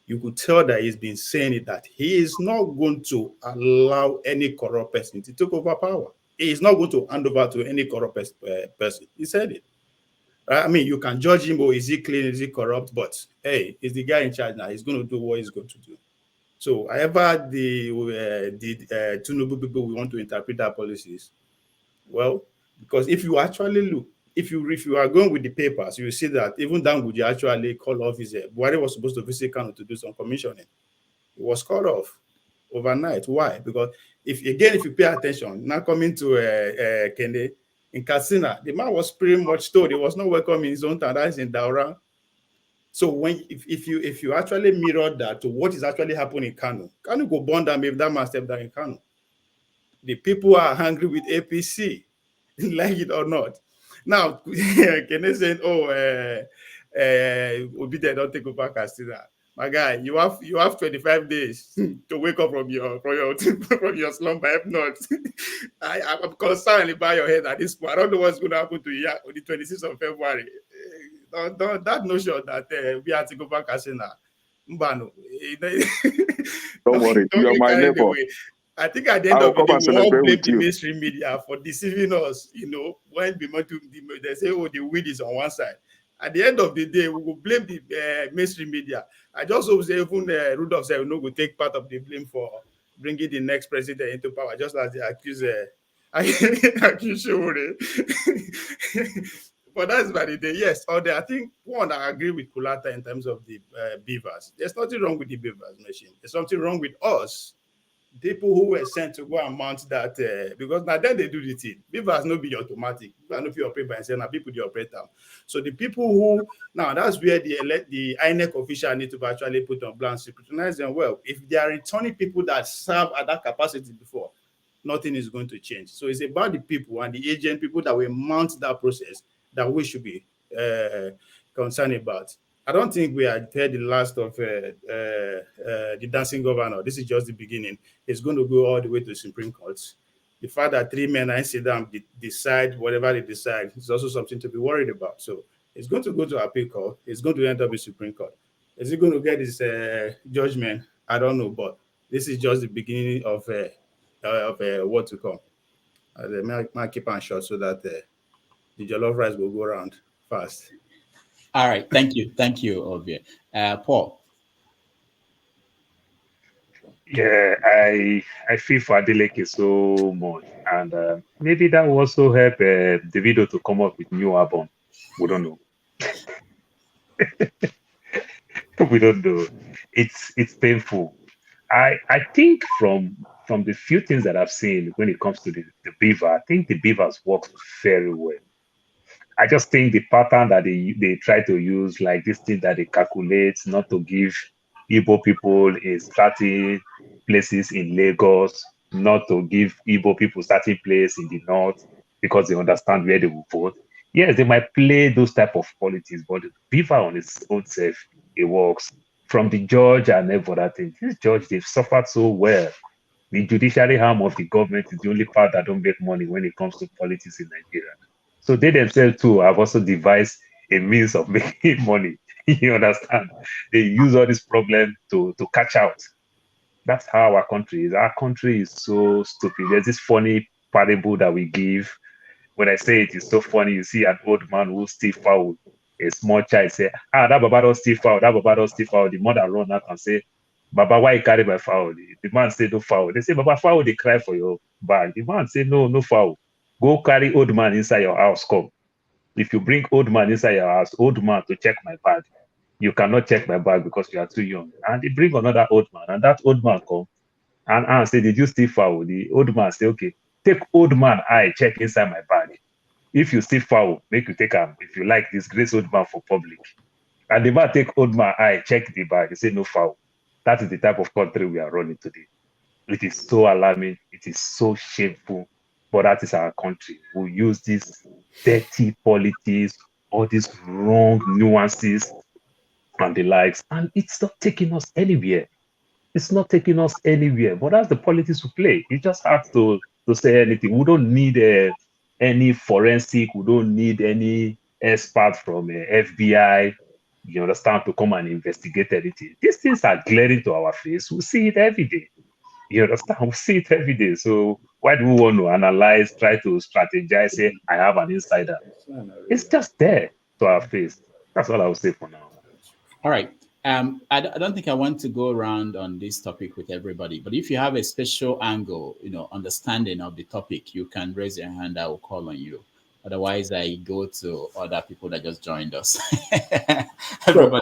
you could tell that he's been saying it, that he is not going to allow any corrupt person to take over power. He is not going to hand over to any corrupt person. He said it. Right? I mean, you can judge him, or is he clean, is he corrupt? But hey, he's the guy in charge now. He's going to do what he's going to do. So, however the Tinubu people we want to interpret our policies, well, because if you actually look, if you are going with the papers, you will see that even Dangote actually called off his Buhari was supposed to visit Kano to do some commissioning. It was called off overnight. Why? Because if you pay attention, now coming to Kende in Katsina, the man was pretty much told he was not welcome in his own town. That is in Daura. So if you actually mirror that to what is actually happening in Kano go burn down if that man stepped down in Kano. The people are hungry with APC, like it or not. Now, Kene saying, Obide don't take over Castina. My guy, you have 25 days to wake up from your slump. If not, I'm concerned about your head at this point. I don't know what's going to happen to you on the 26th of February. That notion that we have to go back Castina. Mbano. Don't worry, you are my neighbor. I think at the end of the day, we all blame the mainstream media for deceiving us. When they say, the weed is on one side. At the end of the day, we will blame the mainstream media. I just hope even Rudolph said will take part of the blame for bringing the next president into power, just as they accuse Showore. But that's by the day. Yes, I think I agree with Kulata in terms of the beavers. There's nothing wrong with the beavers machine. There's something wrong with us people who were sent to go and mount that, because now then they do the thing. Beavers no be automatic. Beavers no be operate by saying now people they operate them. So the people who now that's where the INEC official need to actually put on blast, scrutinize them well. If they are returning people that serve at that capacity before, nothing is going to change. So it's about the people and the agent people that will mount that process that we should be concerned about. I don't think we are heard the last of the dancing governor. This is just the beginning. It's going to go all the way to the Supreme Court. The fact that 3 men and sit down decide whatever they decide is also something to be worried about. So it's going to go to appeal court. It's going to end up in Supreme Court. Is it going to get this judgment? I don't know, but this is just the beginning of what to come. They might keep on short so that the jollof rice will go around fast. All right, thank you, Ovie. Paul. Yeah, I feel for Adeleke so much, and maybe that will also help Davido to come up with new album. We don't know. We don't know. It's painful. I think from the few things that I've seen when it comes to the beaver, I think the beavers works very well. I just think the pattern that they try to use, like this thing that they calculate not to give Igbo people a certain places in Lagos, not to give Igbo people certain place in the north because they understand where they will vote. Yes, they might play those type of politics, but the beaver on its own self, it works. From the judge and every other thing, this judge, they've suffered so well. The judiciary arm of the government is the only part that don't make money when it comes to politics in Nigeria. So they themselves too have also devised a means of making money. You understand? They use all this problem to catch out. That's how our country is. Our country is so stupid. There's this funny parable that we give. When I say it is so funny, you see an old man who steal fowl. A small child say, that Baba don't steal fowl, that Baba don't steal fowl. The mother run out and say, Baba, why you carry my fowl? The man say, no fowl. They say, Baba, fowl, they cry for your bag. The man say, no fowl. Go carry old man inside your house, come. If you bring old man inside your house, old man to check my bag, you cannot check my bag because you are too young. And they bring another old man, and that old man come and say, did you steal fowl? The old man say, okay, take old man eye, check inside my bag. If you steal fowl, make you take him. If you like disgrace old man for public. And the man take old man eye, check the bag, he say no fowl. That is the type of country we are running today. It is so alarming, it is so shameful. But that is our country. We use these dirty politics, all these wrong nuances and the likes, and it's not taking us anywhere. It's not taking us anywhere. But that's the politics we play. You just have to say anything. We don't need any forensic. We don't need any expert from FBI. You understand, to come and investigate anything. These things are glaring to our face. We see it every day. You understand? We see it every day. So why do we want to analyze, try to strategize, say, I have an insider? It's just there to our face. That's all I will say for now. All right. I don't think I want to go around on this topic with everybody, but if you have a special angle, understanding of the topic, you can raise your hand. I will call on you. Otherwise, I go to other people that just joined us. Everybody.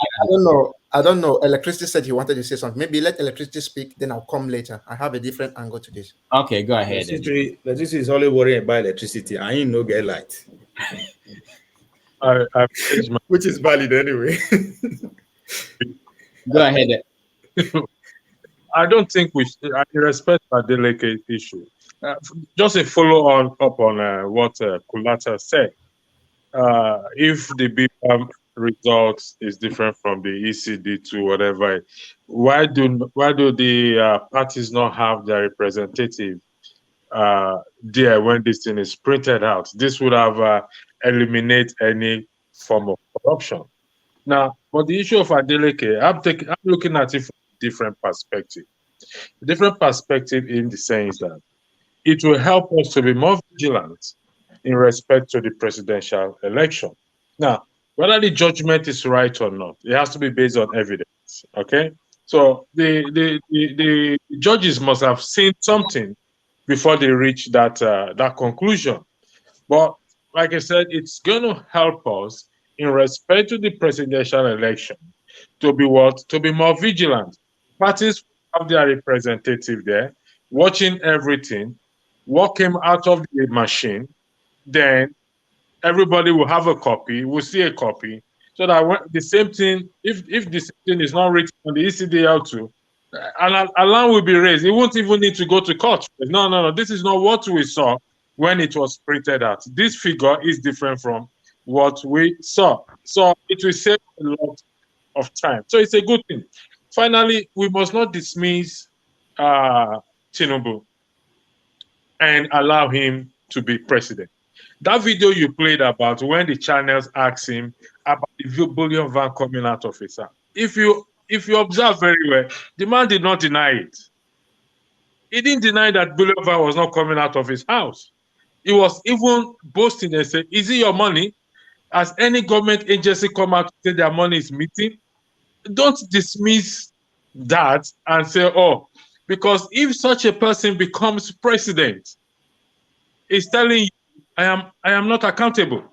I don't know. Electricity said he wanted to say something. Maybe let Electricity speak, then I'll come later. I have a different angle to this. Okay, go ahead. Electricity is only worrying about electricity. I ain't no get light. Which is valid anyway. Go ahead. I don't think we should, I respect the delicate issue. Just a follow up on what Kulata said. If the BPAM results is different from the ECD to whatever, why do the parties not have their representative there when this thing is printed out? This would have eliminated any form of corruption. Now, but the issue of Adeleke, I'm looking at it from a different perspective. A different perspective in the sense that it will help us to be more vigilant in respect to the presidential election. Now, whether the judgment is right or not, it has to be based on evidence. Okay, so the judges must have seen something before they reach that that conclusion. But like I said, it's going to help us in respect to the presidential election to be what? To be more vigilant. Parties have their representative there. watching everything. What came out of the machine, then everybody will have a copy, will see a copy, so that when the same thing, if the same thing is not written on the ECDL2, an alarm will be raised. It won't even need to go to court. No. This is not what we saw when it was printed out. This figure is different from what we saw. So it will save a lot of time. So it's a good thing. Finally, we must not dismiss Tinubu and allow him to be president. That video you played about when the channels asked him about the bullion van coming out of his house. If you observe very well, the man did not deny it. He didn't deny that bullion van was not coming out of his house. He was even boasting and saying, "Is it your money?" Has any government agency come out to say their money is meeting? Don't dismiss that and say, "Oh," because if such a person becomes president, he's telling you, I am not accountable.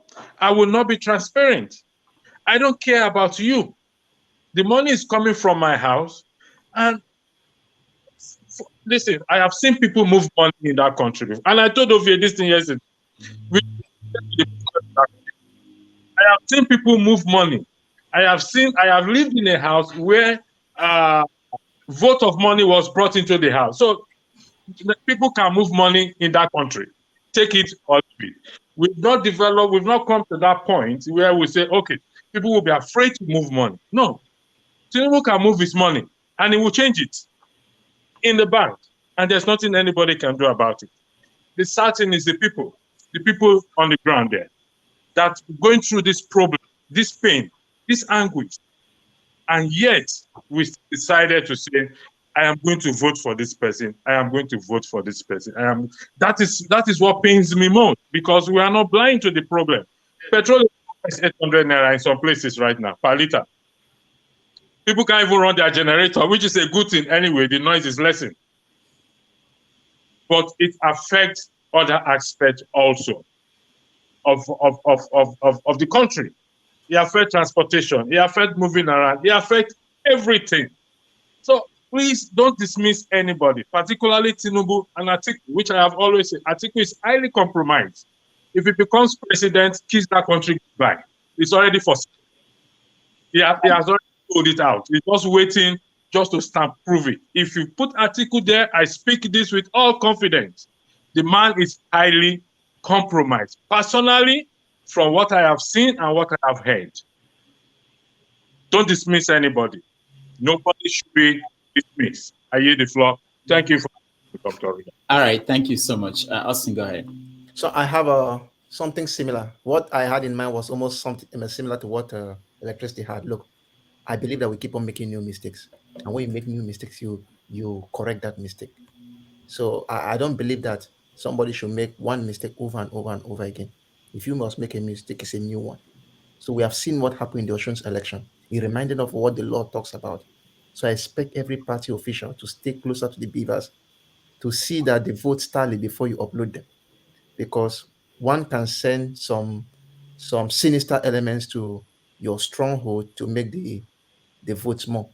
I will not be transparent. I don't care about you. The money is coming from my house. And listen, I have seen people move money in that country. And I told Ovie this thing yesterday. I have seen people move money. I have lived in a house where vote of money was brought into the house. So people can move money in that country. Take it or leave it. We've not come to that point where we say, okay, people will be afraid to move money. No. Tinubu can move his money and he will change it in the bank. And there's nothing anybody can do about it. The sad thing is the people on the ground there that going through this problem, this pain, this anguish. And yet we decided to say, I am going to vote for this person. I am going to vote for this person. That is what pains me most, because we are not blind to the problem. Petrol is 800 naira in some places right now per liter. People can't even run their generator, which is a good thing anyway. The noise is lessened. But it affects other aspects also of the country. It affects transportation. It affects moving around. It affects everything. So please don't dismiss anybody, particularly Tinubu and Atiku, which I have always said. Atiku is highly compromised. If he becomes president, kiss that country goodbye. It's already for sale. He has already told it out. He's just waiting just to stamp prove it. If you put Atiku there, I speak this with all confidence. The man is highly compromised. Personally, from what I have seen and what I have heard, don't dismiss anybody. Nobody should be dismissed. I yield the floor. Thank you for Dr. Rida. All right, thank you so much. Osun, go ahead. So I have something similar. What I had in mind was almost something similar to what electricity had. Look, I believe that we keep on making new mistakes, and when you make new mistakes, you correct that mistake. So I don't believe that somebody should make one mistake over and over and over again. If you must make a mistake, it's a new one. So we have seen what happened in the Osun's election. It reminded of what the law talks about. So I expect every party official to stay closer to the beavers to see that the votes tally before you upload them, because one can send some sinister elements to your stronghold to make the votes more.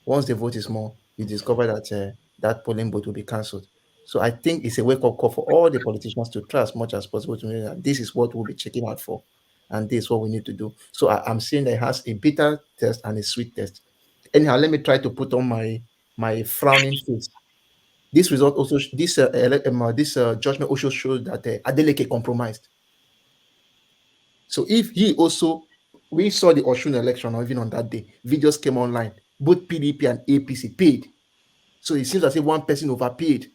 Once the vote is more, you discover that that polling booth will be cancelled. So I think it's a wake-up call for all the politicians to try as much as possible to know that this is what we'll be checking out for, and this is what we need to do. So I'm saying that it has a bitter test and a sweet test. Anyhow, let me try to put on my frowning face. This result also, this judgment also shows that Adeleke compromised. So if he also, we saw the Osun election, or even on that day, videos came online, both PDP and APC paid. So it seems as if one person overpaid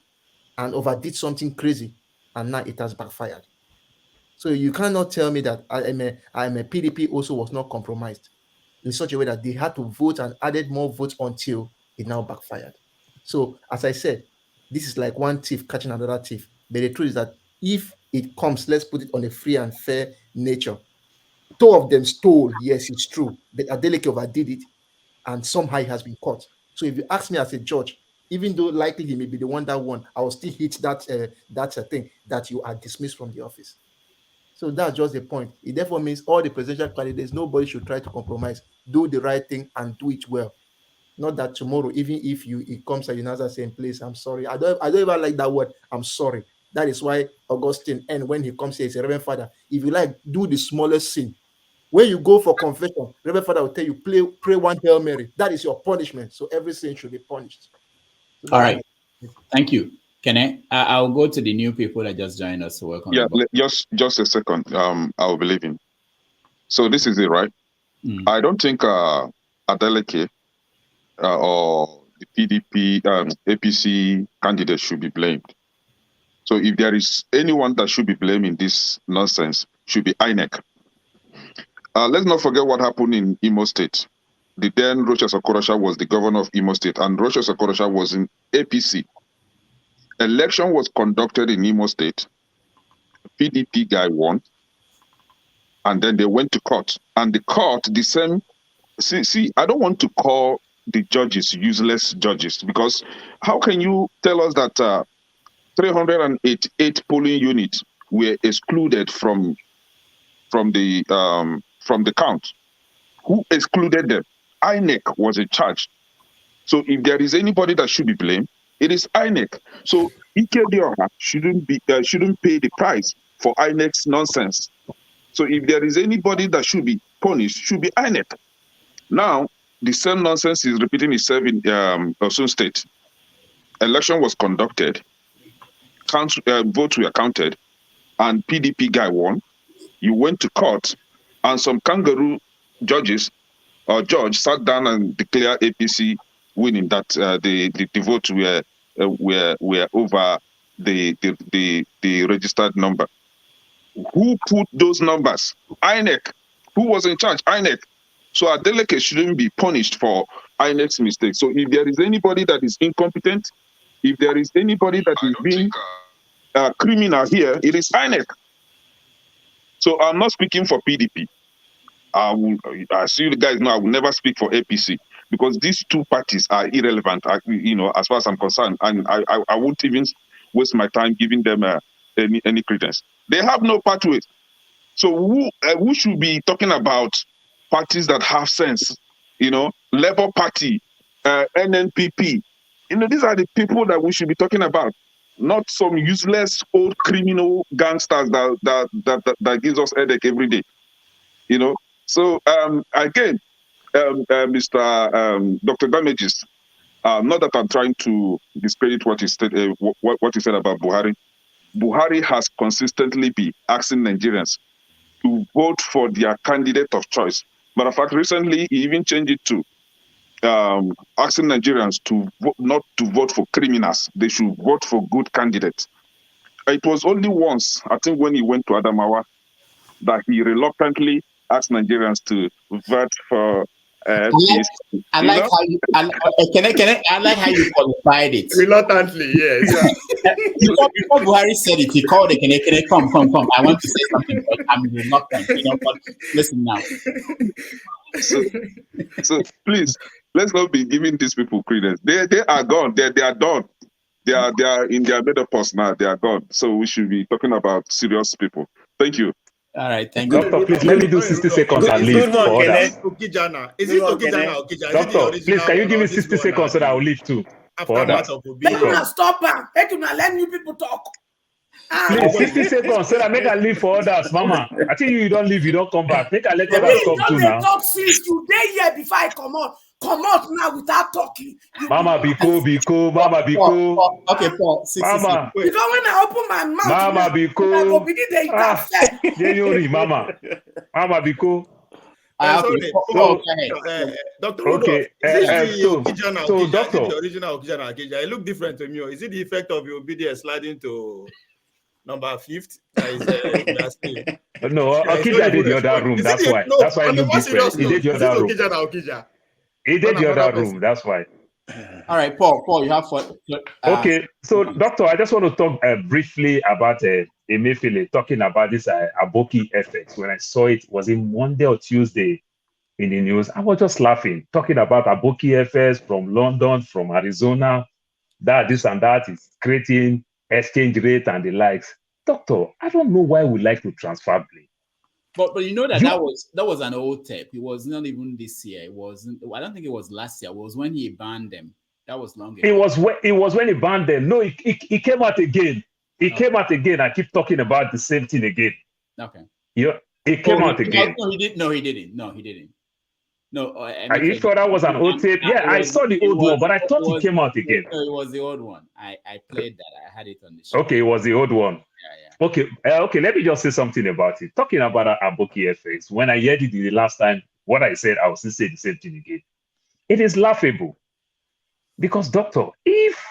and overdid something crazy, and now it has backfired. So you cannot tell me that I'm a PDP also was not compromised in such a way that they had to vote and added more votes until it now backfired. So as I said, this is like one thief catching another thief. But the truth is that if it comes, let's put it on a free and fair nature. Two of them stole, yes, it's true, but Adeleke overdid it, and somehow he has been caught. So if you ask me as a judge, even though likely he may be the one that won, I will still hit that thing that you are dismissed from the office. So that's just the point. It therefore means all the presidential candidates, nobody should try to compromise. Do the right thing and do it well. Not that tomorrow, even if it comes at another same place, I'm sorry. I don't even like that word. I'm sorry. That is why Augustine, and when he comes here, he says, Reverend Father, if you like, do the smallest sin. When you go for confession, Reverend Father will tell you, pray one Hail Mary. That is your punishment. So every sin should be punished. So all right. Thank you. I'll go to the new people that just joined us. So welcome. Yeah, just a second. I'll be leaving. So this is it, right? I don't think Adeleke or the PDP, APC candidate should be blamed. So if there is anyone that should be blamed in this nonsense, should be INEC. Let's not forget what happened in Imo State. The then Rochas Okorocha was the governor of Imo State, and Rochas Okorocha was in APC. Election was conducted in Imo State. PDP guy won, and then they went to court. And the court, the same. See, I don't want to call the judges useless judges, because how can you tell us that 388 polling units were excluded from the count? Who excluded them? INEC was in charge. So if there is anybody that should be blamed, it is INEC. So Ike Diora shouldn't pay the price for INEC's nonsense. So if there is anybody that should be punished, should be INEC. Now, the same nonsense is repeating itself in Osun State. Election was conducted, votes were counted, and PDP guy won. You went to court, and some kangaroo judge sat down and declared APC winning, that the votes were over the registered number. Who put those numbers? INEC. Who was in charge? INEC. So Adeleke shouldn't be punished for INEC's mistake. So if there is anybody that is incompetent, if there is anybody that is being criminal here, it is INEC. So I'm not speaking for PDP. As you guys know, I will never speak for APC, because these two parties are irrelevant, as far as I'm concerned, and I won't even waste my time giving them any credence. They have no pathway. So who should be talking about parties that have sense? Labour Party, NNPP. These are the people that we should be talking about, not some useless old criminal gangsters that gives us headache every day. So again, Mr. Dr. Damages, not that I'm trying to discredit what he said about Buhari. Buhari has consistently been asking Nigerians to vote for their candidate of choice. Matter of fact, recently he even changed it to asking Nigerians to not to vote for criminals. They should vote for good candidates. It was only once, I think, when he went to Adamawa, that he reluctantly asked Nigerians to vote for peace. I like how you qualified it. Reluctantly, yes. Before Buhari said it, he called it, come. I want to say something, but I'm reluctant. But listen now. So please, let's not be giving these people credence. They are gone. They are done. They are in their menopause now. They are gone. So we should be talking about serious people. Thank you. All right, thank you. Doctor, please let me do 60 seconds and leave. Is it Okijana or Okija? Doctor, please, can you give me 60 seconds so that I'll leave too? Make una stop am. Make una let new people talk. Please, 60 seconds so that make I leave for others, Mama. I think you don't leave, you don't come back. Make I let others talk too now. Talk since you dey here before I come out now without talking. Mama, be cool. Mama, be cool. Okay, Paul. Mama. Because when I open my mouth, Mama, be cool. I go begin to interfere. Mama, be cool. Dr. Rudolph, so doctor, the original Okijana Okija, it look different to me. Is it the effect of your BDS sliding to number 5th? No, Okija did the other room. That's why. That's why it looked different. He did the other room. He did the other room. That's why. All right, Paul, you have for. Okay, so doctor, I just want to talk briefly about Emefiele, talking about this Aboki effect. When I saw it, was it Monday or Tuesday in the news? I was just laughing, talking about Aboki effects from London, from Arizona, that this and that is creating exchange rate and the likes. Doctor, I don't know why we like to transfer blame. But you know that was an old tape. It was not even this year. It wasn't. I don't think it was last year. It was when he banned them. That was long ago. It was when he banned them. No, he came out again. He came out again. I keep talking about the same thing again. Okay. Yeah, it came out again. No, he didn't. No, he didn't. No, he didn't. No, Are you sure that was an old tape? Yeah, I saw the old one, but I thought it came out again. No, it was the old one. I played that. I had it on the show. Okay, it was the old one. Yeah. Okay, okay. Let me just say something about it. Talking about Aboki FX, when I heard it the last time, what I said, I will still say the same thing again. It is laughable. Because, doctor, if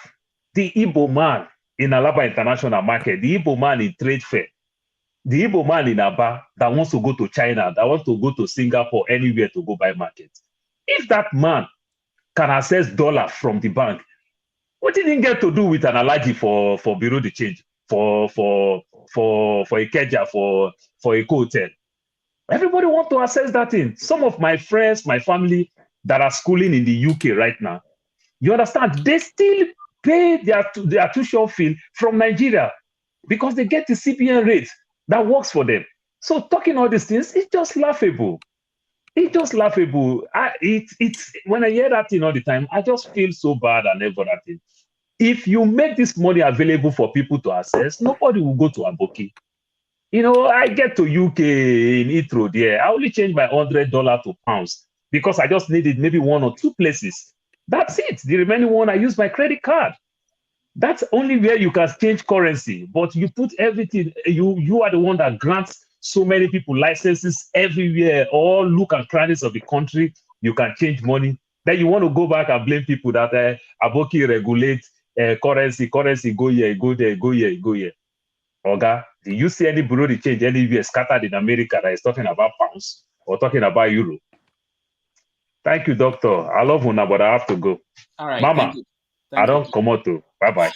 the Igbo man in Alaba International Market, the Igbo man in trade fair, the Igbo man in Aba that wants to go to China, that wants to go to Singapore, anywhere to go buy market, if that man can access dollar from the bank, what did he get to do with an allergy for Bureau de Change, for a Keja, for a hotel? Everybody want to access that thing. Some of my friends, my family that are schooling in the UK right now, you understand, they still pay their tuition fee from Nigeria because they get the CBN rate that works for them. So talking all these things, it's just laughable. It's just laughable. It's when I hear that thing all the time, I just feel so bad and everything. If you make this money available for people to access, nobody will go to Aboki. You know, I get to UK in Heathrow there. I only change my $100 to pounds because I just needed maybe 1 or 2 places. That's it. The remaining one, I use my credit card. That's only where you can change currency. But you put everything, you are the one that grants so many people licenses everywhere, all look and crannies of the country. You can change money. Then you want to go back and blame people that Aboki regulates currency go here, go there, go here, go here. Oga, do you see any bureau de change anywhere scattered in America that is talking about pounds or talking about euro? Thank you, doctor. I love Una, but I have to go. All right. Mama, I don't come out to. Bye-bye.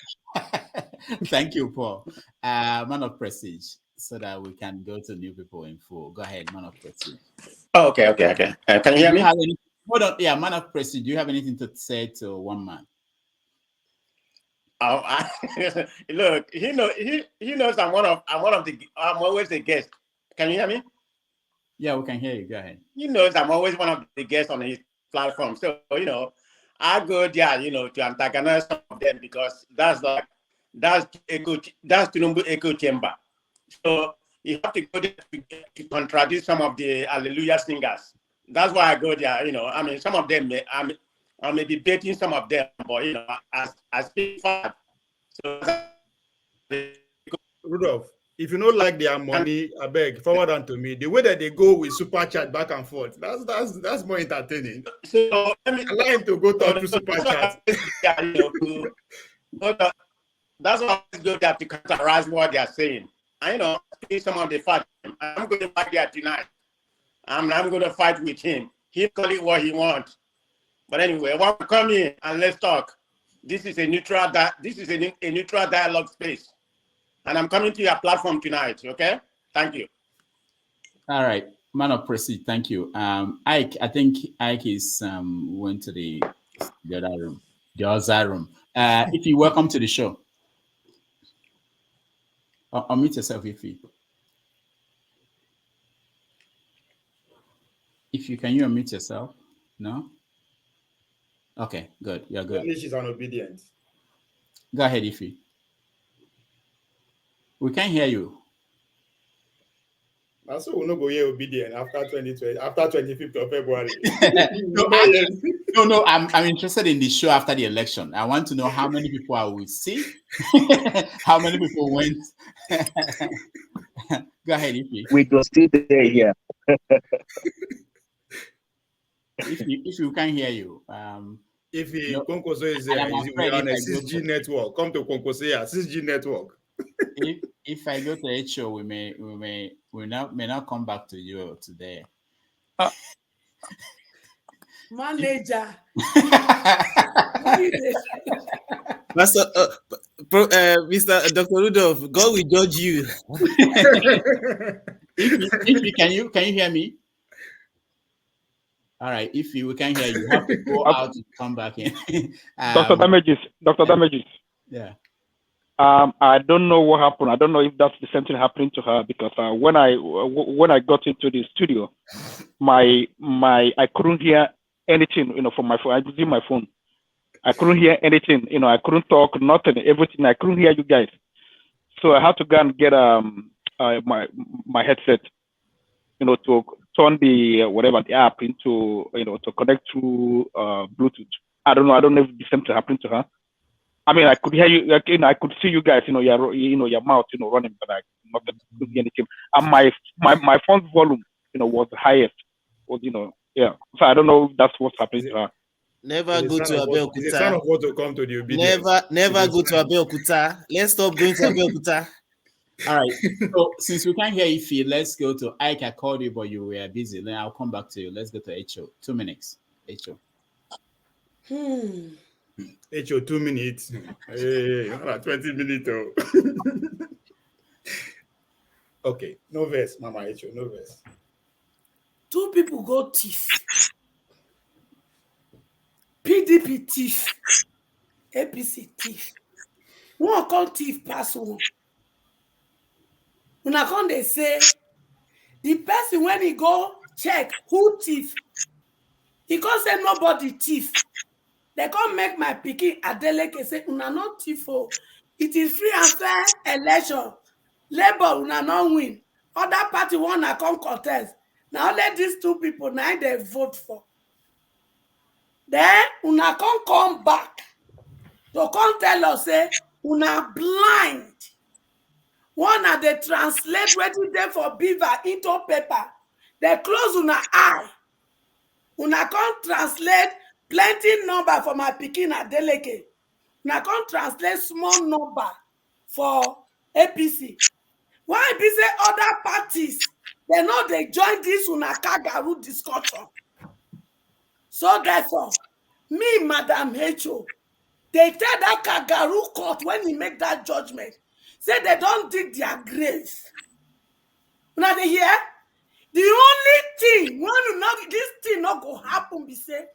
Thank you, Paul. Man of prestige, so that we can go to new people in full. Go ahead, man of prestige. Oh, okay. Can you hear me? Hold on. Yeah, man of prestige, do you have anything to say to one man? Oh, look, he knows I'm always the guest. Can you hear me? Yeah, we can hear you. Go ahead. He knows I'm always one of the guests on his platform. So, I go there, to antagonize some of them because that's Tinubu echo chamber. So you have to go there to contradict some of the hallelujah singers. That's why I go there, some of them, I may be baiting some of them, but, as people. So, Rudolph, if you don't like their money, I beg, forward on to me. The way that they go with super chat back and forth, that's more entertaining. So allow him to go talk to super chat. That's why I go there to characterize what they are saying. Some of the fact I'm going to fight there tonight. I'm going to fight with him. He'll call it what he wants. But anyway, I want to come in and let's talk. This is a neutral dialogue space. And I'm coming to your platform tonight, okay? Thank you. All right. Man of prestige, thank you. Ike, I think Ike is went to the other room. If you welcome to the show. Unmute yourself, Ify. If you can you unmute yourself? No? Okay, good. You're good. At least she's unobedient. Go ahead, Ify. We can hear you. Also, we'll not go here obedient after 2020, after 25th of February. No, I'm interested in the show after the election. I want to know how many people I will see, how many people went. Go ahead, Ify. We will still there here. If you can hear you. If Konkoso is on a 6G network, come to Konkoso, 6G network. If I go to a show, we may not come back to you today. Manager. Mr. Dr. Rudolph, God will judge you. Can you hear me? All right, if we can hear you, have to go out and come back in. Dr. Damages. Yeah. I don't know what happened. I don't know if that's the same thing happening to her because when I got into the studio, I couldn't hear anything, from my phone. I was using my phone. I couldn't hear anything, I couldn't talk, nothing, everything. I couldn't hear you guys. So I had to go and get my headset, to turn the whatever the app into, to connect to Bluetooth. I don't know if the same thing happened to her. I mean, I could hear you, I could see you guys, your mouth, running, but I couldn't hear anything. And my phone's volume, was the highest. Was, yeah. So I don't know if that's what's happening to her. Never go to Abeokuta. It's a sign of what to come to the obedience. Never go to Abeokuta. Let's stop going to Abeokuta. All right. So since we can't hear Ife, let's go to Ike. I called you, but you were busy. Then I'll come back to you. Let's go to Echo. 2 minutes. Echo. Echo, 2 minutes. Hey, 20 minutes. Okay. No verse, Mama Echo. No verse. 2 people go thief. PDP thief. APC thief. One come thief pass one. When I come, they say the person when he go check who thief, he can't say nobody thief. They can't make my pikin Adeleke say una not thief. Oh, it is free and fair election. Labour una not win. Other party wanna come contest. Now let these 2 people now they vote for. Then una come back to come tell us say una blind. One are they translate wetin dey for beaver into paper. They close una eye. Una come translate plenty number for my pikin Adeleke. Una come translate small number for APC. Why be say other parties they know they join this una kangaroo discussion? So therefore, me, Madam H.O., they tell that kangaroo court when he make that judgment, say they don't dig their grave. Now they hear? The only thing, when this thing not go happen, be say,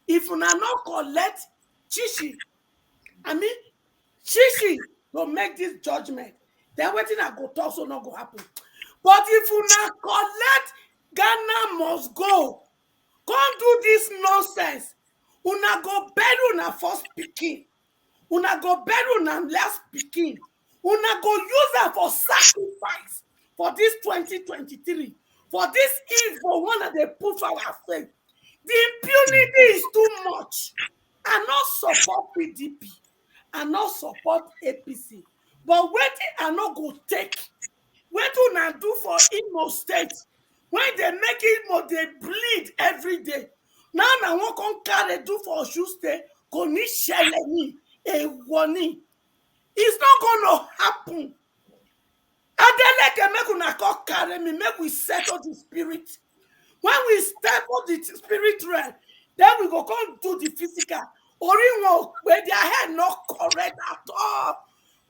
if una not collect Chishi to make this judgment, then waiting I go talk so not go happen. But if una collect Ghana must go, come do this nonsense. Una go bury una first pikin. Una go bury una last pikin. Una go use her for sacrifice for this 2023. For this evil one that they put for our faith. The impunity is too much. I not support PDP. I not support APC. But waiting I not go take. What do I do for Imo State? When they make Imo, they bleed every day. Now I want to carry do for Osun State. Koni sheleni a warning. It's not going to happen. Adeleke make una call carry me, make we settle the spirit. When we step on the spirit realm, then we go come do the physical. Orinwo where their head not correct at all.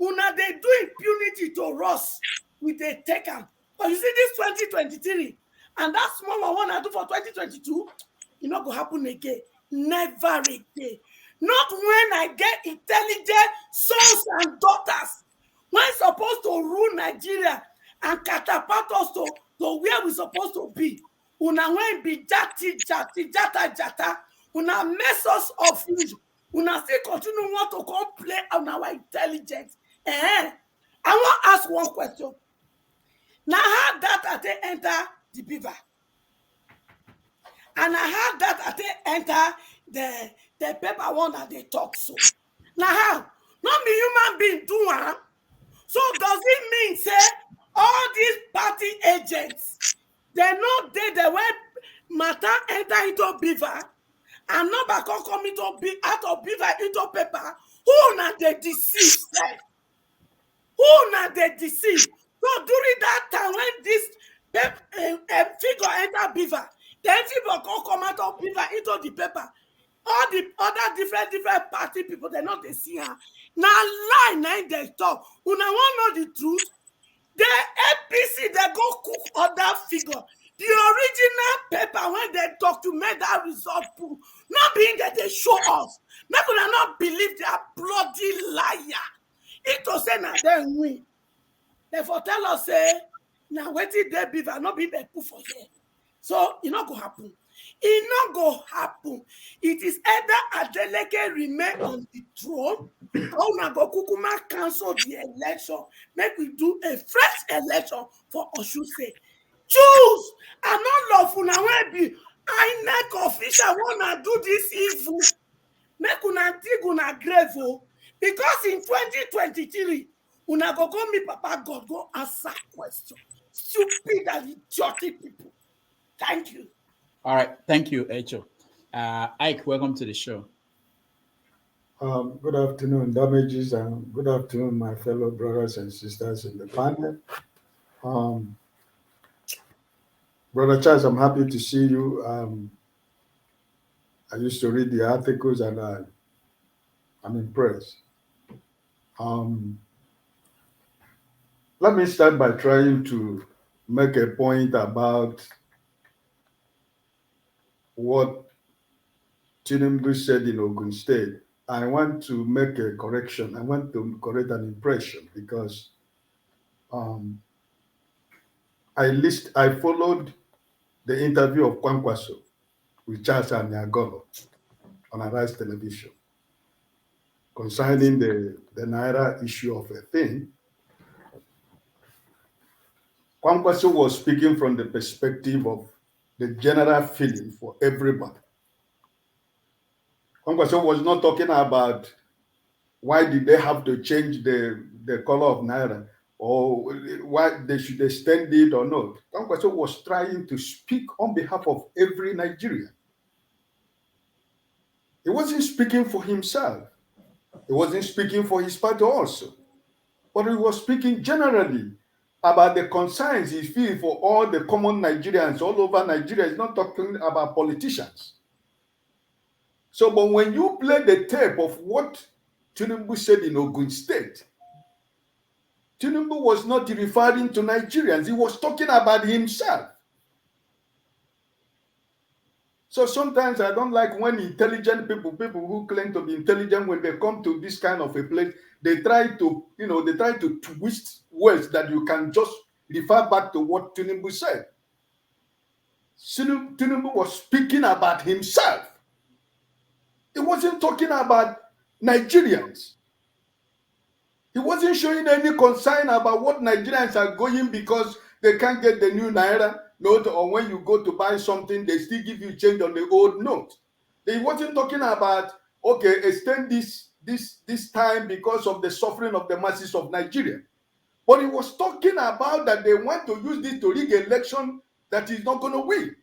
Una they do impunity to us. We they take them. But you see this 2023, and that small one I do for 2022, it not go happen again. Never again. Not when I get intelligent sons and daughters. When supposed to rule Nigeria and catapult us to where we supposed to be. Una when be jata. Una mess us up. Una still continue want to come play on our intelligence. I want to ask one question. Now how that they enter the beaver? And I heard that they enter the paper one that they talk so. Now how? Not be human being do one. So does it mean say all these party agents they know they when matter enter into beaver and number come into out of beaver into paper? Who now they deceive? Who now they deceive? So during that time when this figure enter beaver, then people come out of beaver into the paper. All the other different party people, they not they see her. Now lie, now they talk. Una want know the truth? The APC, they go cook other figure. The original paper when they talk to make that result proof, not being that they show us. Not gonna not believe they are bloody liar. If to say na dem win, therefore tell us say na wetin dey beaver no be dem put for here. So e no go happen. E no go happen. It is either Adeleke remain on the throne or una go kukuma cancel the election. Make we do a fresh election for Osun State. Choose. I no love una wey be INEC official wanna do this evil. Make una dig una grave o. Because in 2023, una go meet Papa God, go answer question. Stupid and idiotic people. Thank you. All right. Thank you, Echo. Ike, welcome to the show. Good afternoon, damages, and good afternoon, my fellow brothers and sisters in the panel. Brother Charles, I'm happy to see you. I used to read the articles and I'm impressed. Let me start by trying to make a point about what Tinubu said in Ogun State. I want to make a correction. I want to correct an impression because I followed the interview of Kwankwaso with Charles Anyagolo on Arise Television concerning the Naira issue of a thing. Kwankwaso was speaking from the perspective of the general feeling for everybody. Kwankwaso was not talking about why did they have to change the color of Naira or why they should extend it or not. Kwankwaso was trying to speak on behalf of every Nigerian. He wasn't speaking for himself. He wasn't speaking for his party also. But he was speaking generally about the concerns he feels for all the common Nigerians all over Nigeria. He's not talking about politicians. So, but when you play the tape of what Tinubu said in Ogun State, Tinubu was not referring to Nigerians. He was talking about himself. So sometimes I don't like when intelligent people who claim to be intelligent, when they come to this kind of a place, they try to twist words that you can just refer back to what Tinubu said. Tinubu was speaking about himself. He wasn't talking about Nigerians. He wasn't showing any concern about what Nigerians are going because they can't get the new Naira note, or when you go to buy something, they still give you change on the old note. He wasn't talking about, okay, extend this time because of the suffering of the masses of Nigeria. But he was talking about that they want to use this to rig election that is not going to win.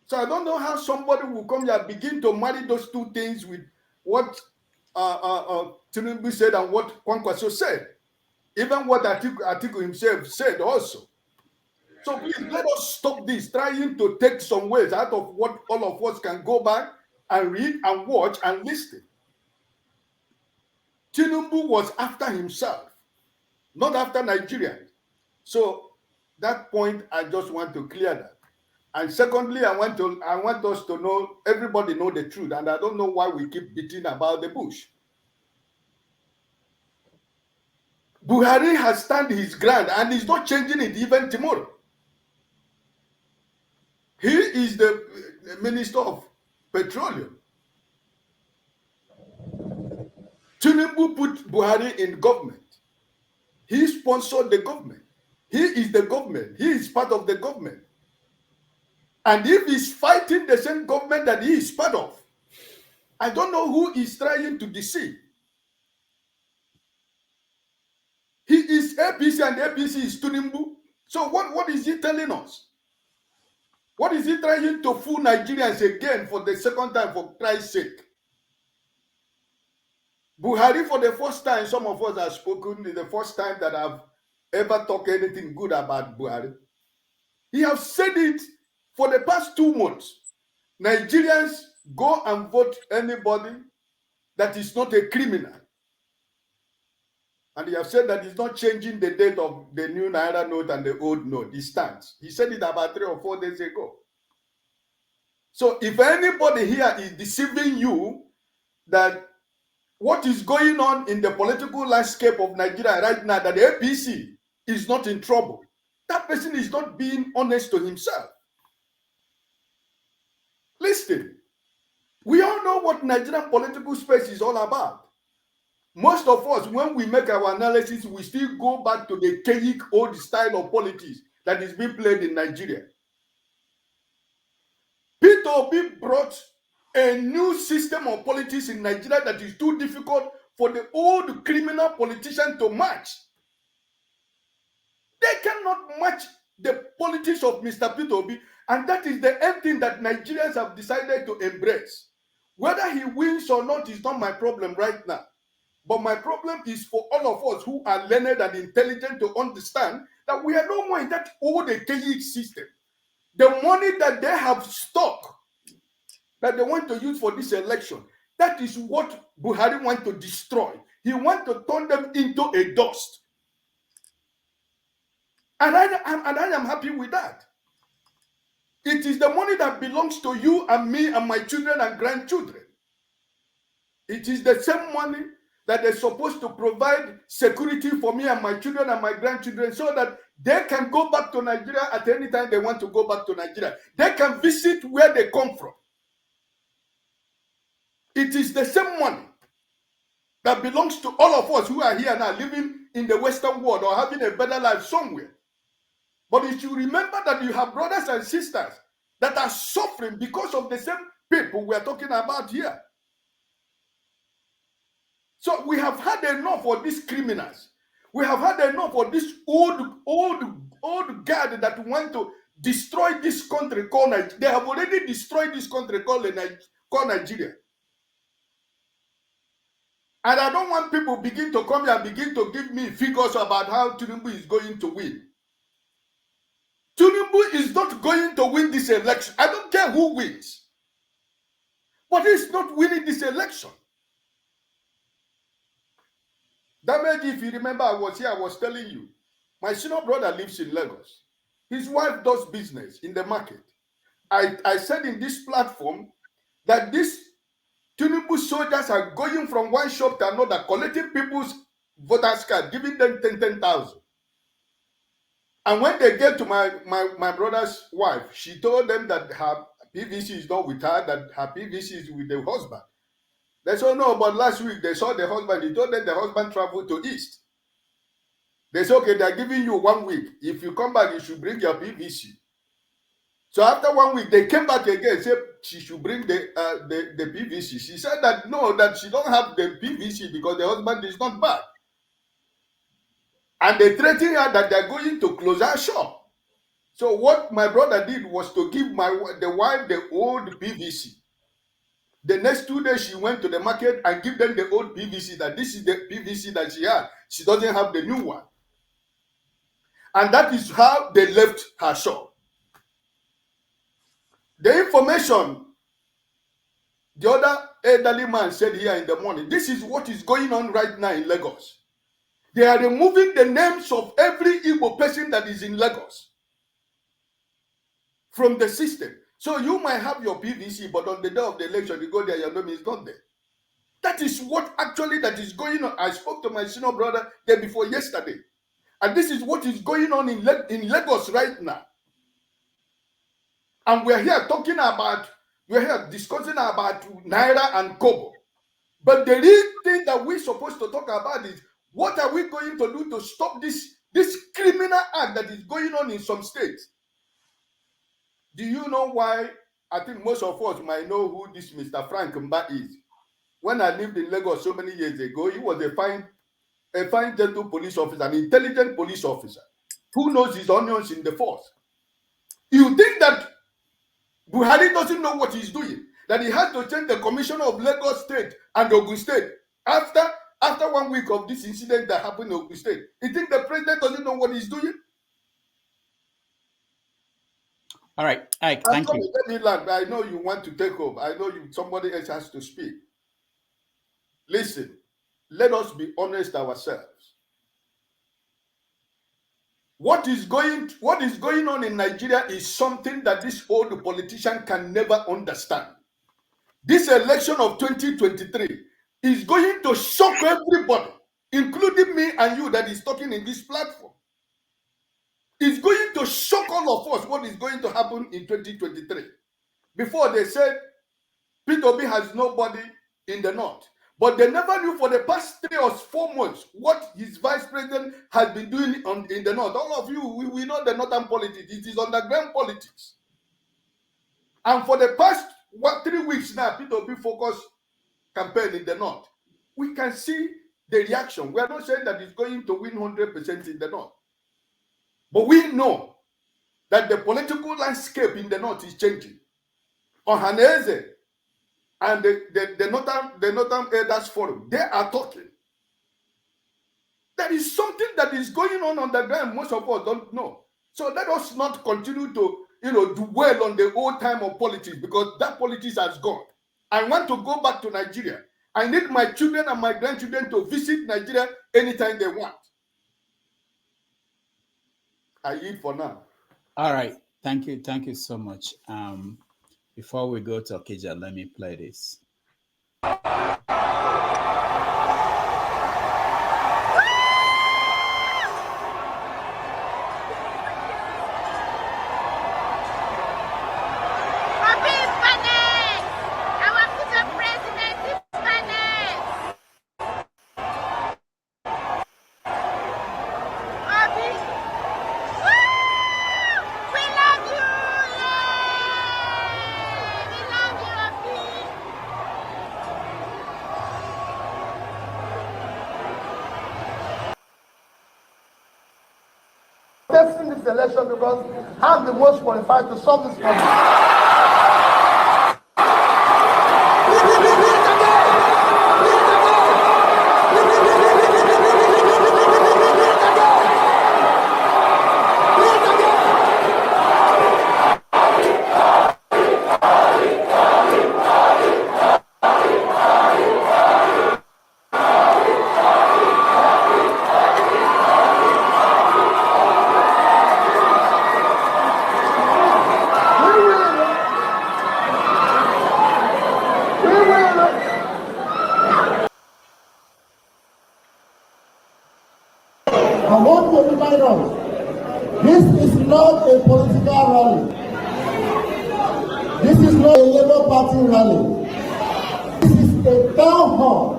So I don't know how somebody will come here and begin to marry those two things with what Tinubu said and what Kwankwaso said. Even what Atiku himself said also. So please let us stop this, trying to take some words out of what all of us can go back and read and watch and listen. Tinubu was after himself, not after Nigeria. So that point, I just want to clear that. And secondly, I want us to know, everybody know the truth, and I don't know why we keep beating about the bush. Buhari has stand his ground and he's not changing it even tomorrow. He is the Minister of Petroleum. Tinubu put Buhari in government. He sponsored the government. He is the government. He is part of the government. And if he's fighting the same government that he is part of, I don't know who he's trying to deceive. He is APC and APC is Tinubu. So what is he telling us? What is he trying to fool Nigerians again for the second time, for Christ's sake? Buhari, for the first time, some of us have spoken, is the first time that I've ever talked anything good about Buhari. He has said it for the past 2 months. Nigerians, go and vote anybody that is not a criminal. And he has said that he's not changing the date of the new Naira note and the old note. He stands. He said it about 3 or 4 days ago. So if anybody here is deceiving you that what is going on in the political landscape of Nigeria right now, that the APC is not in trouble. That person is not being honest to himself. Listen, we all know what Nigerian political space is all about. Most of us, when we make our analysis, we still go back to the archaic old style of politics that is being played in Nigeria. Peter Obi brought a new system of politics in Nigeria that is too difficult for the old criminal politician to match. They cannot match the politics of Mr. Peter Obi, and that is the end thing that Nigerians have decided to embrace. Whether he wins or not is not my problem right now. But my problem is for all of us who are learned and intelligent to understand that we are no more in that old archaic system. The money that they have stock that they want to use for this election, that is what Buhari wants to destroy. He wants to turn them into a dust. And I am happy with that. It is the money that belongs to you and me and my children and grandchildren. It is the same money that they're supposed to provide security for me and my children and my grandchildren so that they can go back to Nigeria at any time they want to go back to Nigeria. They can visit where they come from. It is the same money that belongs to all of us who are here now living in the Western world or having a better life somewhere. But you should remember that you have brothers and sisters that are suffering because of the same people we are talking about here. So we have had enough of these criminals. We have had enough of this old guard that want to destroy this country called Nigeria. They have already destroyed this country called Nigeria. And I don't want people begin to come here and begin to give me figures about how Tinubu is going to win. Tinubu is not going to win this election. I don't care who wins. But he's not winning this election. Damage, if you remember, I was here, I was telling you. My senior brother lives in Lagos. His wife does business in the market. I said in this platform that these Tinubu soldiers are going from one shop to another, collecting people's voters' card, giving them 10,000. And when they get to my brother's wife, she told them that her PVC is not with her, that her PVC is with the husband. They said, no, but last week they saw the husband. He told them the husband traveled to East. They said, okay, they're giving you 1 week. If you come back, you should bring your PVC. So after 1 week, they came back again, said she should bring the PVC. She said that no, that she don't have the PVC because the husband is not back. And they threatened her that they're going to close her shop. So what my brother did was to give the wife the old PVC. The next 2 days, she went to the market and give them the old PVC, that this is the PVC that she had. She doesn't have the new one. And that is how they left her shop. The information the other elderly man said here in the morning, this is what is going on right now in Lagos. They are removing the names of every Igbo person that is in Lagos from the system. So you might have your PVC, but on the day of the election, you go there, your name is not there. That is what actually that is going on. I spoke to my senior brother day before yesterday. And this is what is going on in Lagos right now. And we're here discussing about Naira and Kobo. But the real thing that we're supposed to talk about is, what are we going to do to stop this criminal act that is going on in some states? Do you know why? I think most of us might know who this Mr. Frank Mba is. When I lived in Lagos so many years ago, he was a fine gentle police officer, an intelligent police officer who knows his onions in the force. You think that Buhari doesn't know what he's doing? That he has to change the commissioner of Lagos State and Ogun State after 1 week of this incident that happened in Ogun State? You think the president doesn't know what he's doing? All right, thank you. I know you want to take over. I know somebody else has to speak. Listen, let us be honest ourselves. What is going on in Nigeria is something that this old politician can never understand. This election of 2023, is going to shock everybody, including me and you that is talking in this platform. It's going to shock all of us what is going to happen in 2023. Before they said P2B has nobody in the north, but they never knew for the past 3 or 4 months what his vice president has been doing in the north. All of you, we know the northern politics. It is underground politics. And for the past 3 weeks now, P2B focus campaign in the north. We can see the reaction. We are not saying that he's going to win 100% in the north. But we know that the political landscape in the north is changing. Ohaneze and the Northern Elders Forum, they are talking. There is something that is going on the ground most of us don't know. So let us not continue to dwell on the old time of politics, because that politics has gone. I want to go back to Nigeria. I need my children and my grandchildren to visit Nigeria anytime they want. I eat for now. All right. Thank you. Thank you so much. Before we go to Okija, let me play this. This election because I'm the most qualified to solve this problem. I want to remind us, this is not a political rally. This is not a Labour Party rally. This is a town hall.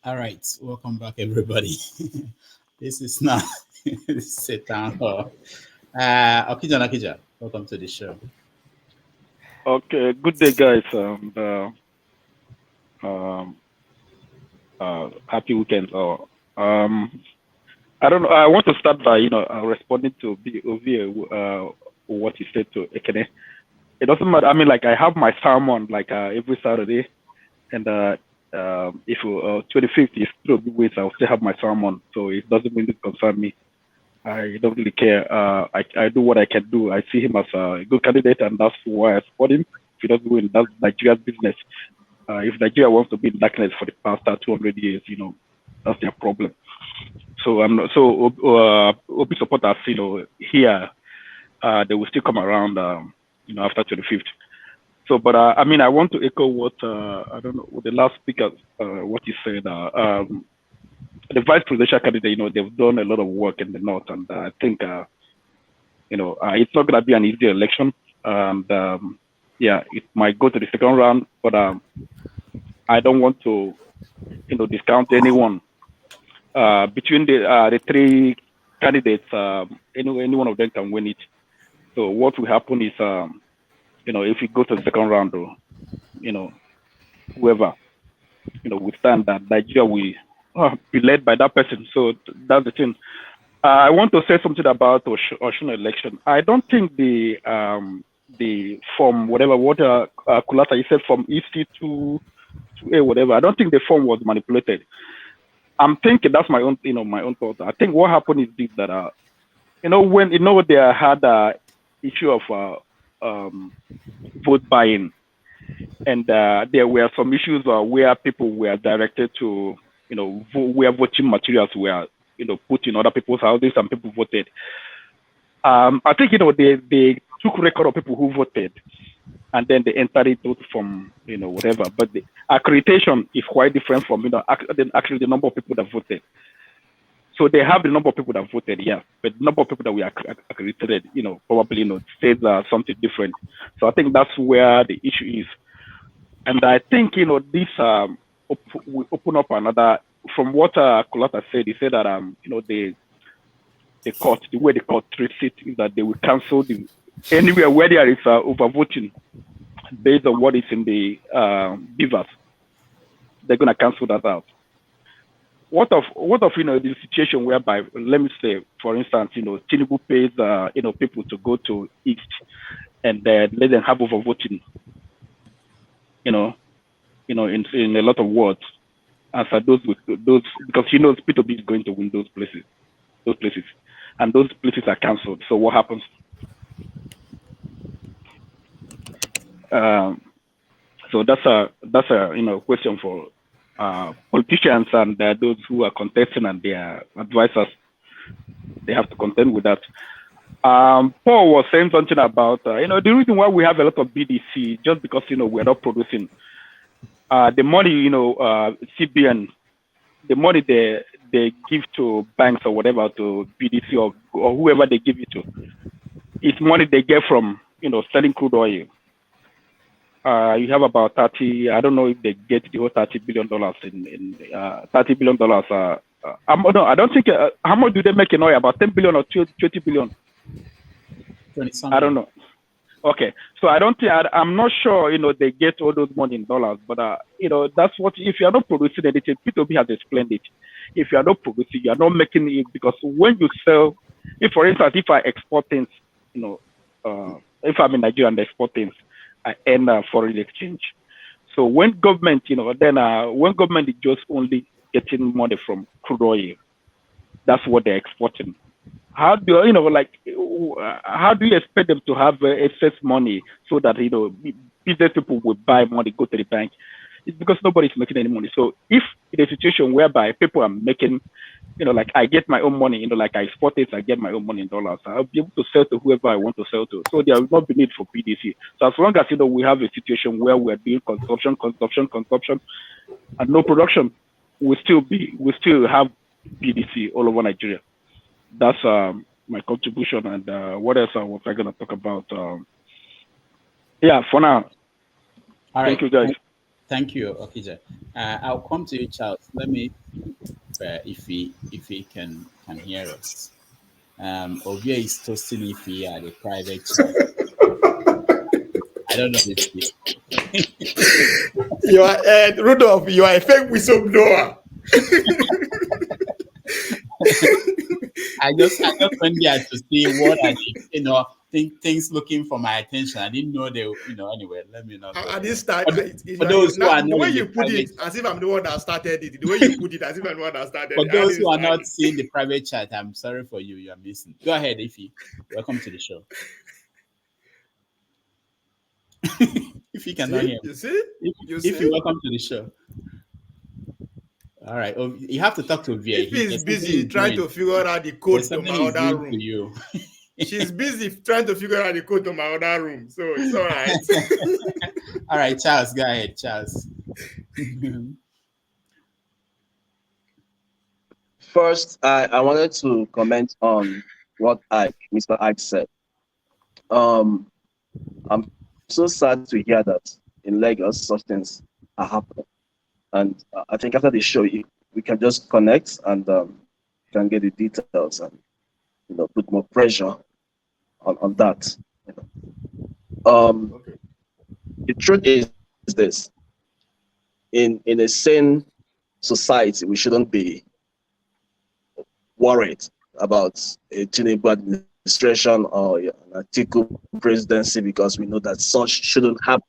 All right, welcome back, everybody. This is not this is a town hall. Okija, welcome to the show. Okay, good day, guys. Happy weekend. I don't know. I want to start by responding to BOV what he said to Ekene. It doesn't matter. I mean, like I have my sermon like every Saturday, and if 25th is still a big ways, I'll still have my sermon. So it doesn't really concern me. I don't really care. I do what I can do. I see him as a good candidate, and that's why I support him. If he doesn't win, that's Nigeria's business. If Nigeria wants to be in darkness for the past 200 years, that's their problem. So I'm not. So OP supporters, here, they will still come around, after 25th. So, but I mean, I want to echo what I don't know the last speaker what he said. The vice presidential candidate, they've done a lot of work in the north, and I think, it's not going to be an easy election. And it might go to the second round, but I don't want to, discount anyone. Between the three candidates, any one of them can win it. So what will happen is, if we go to the second round, whoever, will stand, that Nigeria will be led by that person. So that's the thing. I want to say something about Osun election. I don't think the form, what Kulata, you said from EC to A, whatever. I don't think the form was manipulated. I'm thinking that's my own thought. I think what happened is this, that when they had issue of vote buying, And there were some issues where people were directed to, where voting materials were, put in other people's houses and people voted. I think, they took record of people who voted and then they entered it from, whatever. But the accreditation is quite different from, actually the number of people that voted. So they have the number of people that voted, yeah, but the number of people that we accredited, probably, says something different. So I think that's where the issue is. And I think, this will open up another, from what Kolata said, he said that, the court, the way the court treats it is that they will cancel anywhere where there is overvoting based on what is in the beavers, they're going to cancel that out. What of the situation whereby, let me say, for instance, Tinubu pays people to go to East and let them have overvoting, in a lot of words, answer those because P2B is going to win those places, and those places are cancelled. So what happens? So that's a question for politicians and those who are contesting and their advisors. They have to contend with that. Paul was saying something about the reason why we have a lot of BDC just because we're not producing the money. CBN, the money they give to banks or whatever, to BDC or whoever they give it to, it's money they get from selling crude oil. You have about 30. I don't know if they get the whole $30 billion in $30 billion. No, I don't think. How much do they make in oil? About 10 billion or 20 billion? 20 I don't know. Okay, so I don't think. I'm not sure. They get all those money in dollars, but that's what. If you are not producing anything, P2B has explained it. If you are not producing, you are not making it, because when you sell, if for instance, if I export things, if I'm in Nigeria and I export things, I earn foreign exchange. So when government, when government is just only getting money from crude oil, that's what they're exporting. How do how do you expect them to have excess money so that business people will buy money, go to the bank? It's because nobody's making any money. So if in a situation whereby people are making, like I get my own money, like I export it, I get my own money in dollars, I'll be able to sell to whoever I want to sell to. So there will not be need for BDC. So as long as we have a situation where we're doing consumption, and no production, we still have BDC all over Nigeria. That's my contribution. And what else was I going to talk about? For now. All right. Thank you, guys. Thank you, Okija. I'll come to you, Charles. Let me, if he can hear us. Ovia is toasting Ife at a private chat. I don't know if you are Rudolph. You are a fake whistleblower. I just went there to see what are the things looking for my attention. I didn't know they anyway. Let me know. I didn't start. For those who are the not way you put it, as if I'm the one that started it. The way you put it, as if I'm the one that started it. For those who are not seeing the private chat, I'm sorry for you. You are missing. Go ahead, Ify. Welcome to the show. If you cannot hear me. You see? If welcome to the show. All right. Oh, you have to talk to Via. If he's busy trying to figure out the code to my other room. She's busy trying to figure out the code to my other room. So it's all right. All right, Charles. Go ahead, Charles. First, I wanted to comment on what Mr. Ike said. I'm so sad to hear that in Lagos such things are happening. And I think after the show, we can just connect and can get the details and put more pressure on that. The truth is this: in a sane society, we shouldn't be worried about a Tinubu administration or an Atiku presidency, because we know that such shouldn't happen.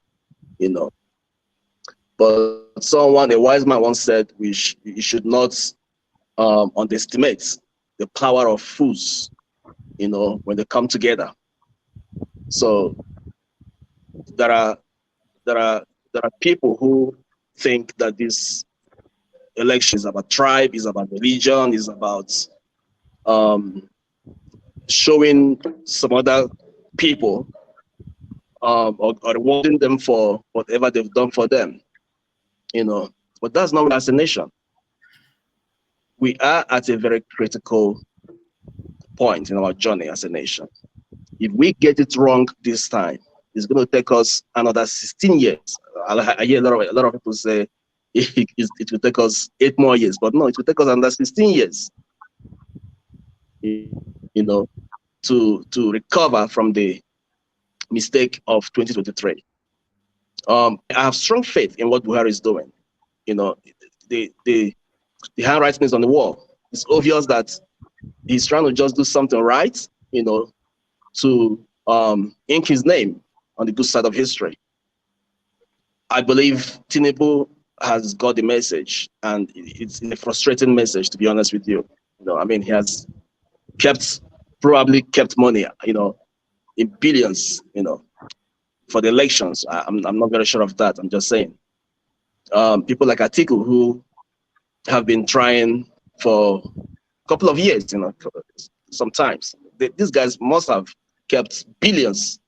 But a wise man once said, you should not underestimate the power of fools, when they come together. So there are there are people who think that this election is about tribe, is about religion, is about showing some other people or rewarding them for whatever they've done for them, But that's not as a nation. We are at a very critical point in our journey as a nation. If we get it wrong this time, it's going to take us another 16 years. I hear a lot of people say it will take us 8 more years, but no, it will take us another 16 years, to recover from the mistake of 2023. I have strong faith in what Buhari is doing. The handwriting is on the wall. It's obvious that he's trying to just do something right, to ink his name on the good side of history. I believe Tinubu has got the message, and it's a frustrating message, to be honest with you. He has probably kept money, in billions, for the elections. I'm not very sure of that. I'm just saying. People like Atiku, who have been trying for a couple of years, sometimes these guys must have kept billions,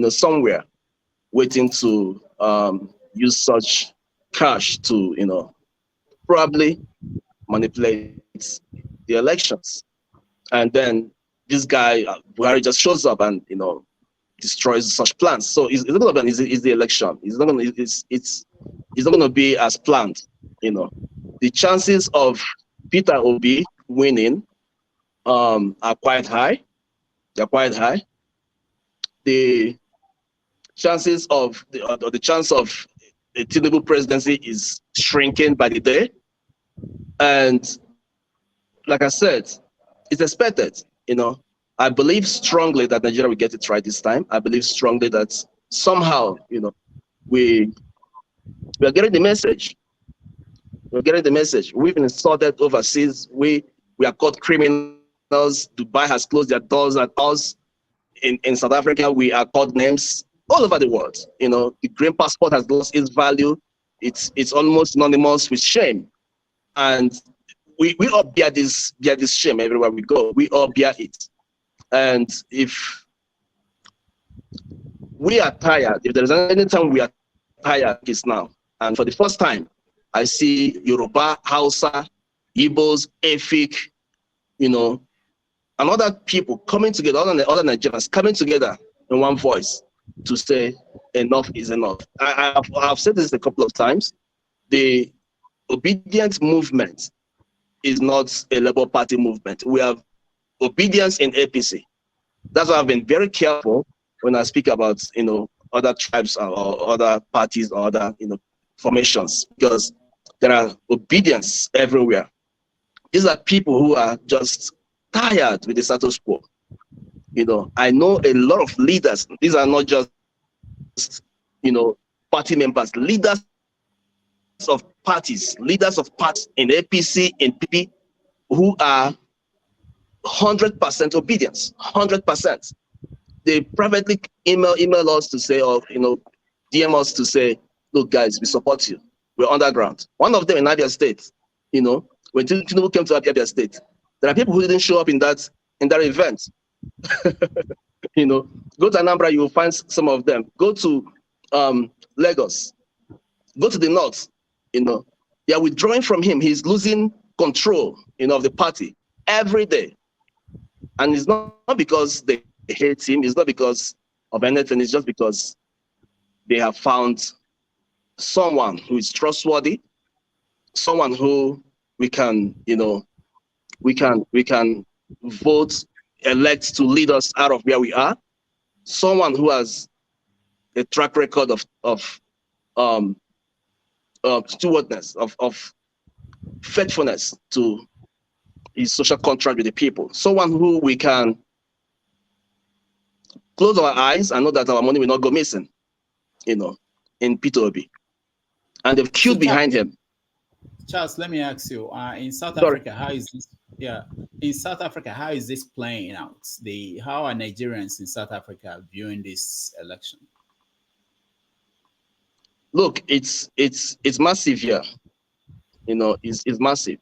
somewhere, waiting to use such cash to, probably manipulate the elections. And then this guy, Buhari, just shows up and, destroys such plans. So it's not going to be the election. It's not going to be as planned. The chances of Peter Obi winning are quite high. They're quite high. The chances of the chance of a Tinubu presidency is shrinking by the day. And like I said, it's expected. I believe strongly that Nigeria will get it right this time. I believe strongly that somehow, we are getting the message. We're getting the message. We've been insulted overseas. We are caught criminals. Dubai has closed their doors at us. In South Africa, we are called names all over the world. The green passport has lost its value. It's almost synonymous with shame. And we all bear this shame everywhere we go. We all bear it. And if we are tired, if there's any time we are tired, it's now. And for the first time, I see Yoruba, Hausa, Igbos, Efik, and other people coming together, other Nigerians coming together in one voice to say enough is enough. I've said this a couple of times. The obedience movement is not a Labour Party movement. We have obedience in APC. That's why I've been very careful when I speak about other tribes or other parties or other formations, because there are obedience everywhere. These are people who are just tired with the status quo. I know a lot of leaders. These are not just party members, leaders of parties in APC, in PP, who are 100% obedience, 100%. They privately email us to say, or DM us to say, look, guys, we support you. We're underground. One of them in Abia State, when Tinubu came to Abia State, there are people who didn't show up in that event. Go to Anambra, you will find some of them. Go to Lagos, go to the north. They are withdrawing from him. He's losing control, of the party every day. And it's not because they hate him. It's not because of anything. It's just because they have found someone who is trustworthy, someone who we can vote, elect to lead us out of where we are, someone who has a track record of stewardness, of faithfulness to his social contract with the people, someone who we can close our eyes and know that our money will not go missing, in Peter Obi. And they've queued behind him. Charles, let me ask you, in South Africa, how is this? Yeah, in South Africa, how is this playing out? How are Nigerians in South Africa viewing this election? look, it's massive here. You know, it's massive.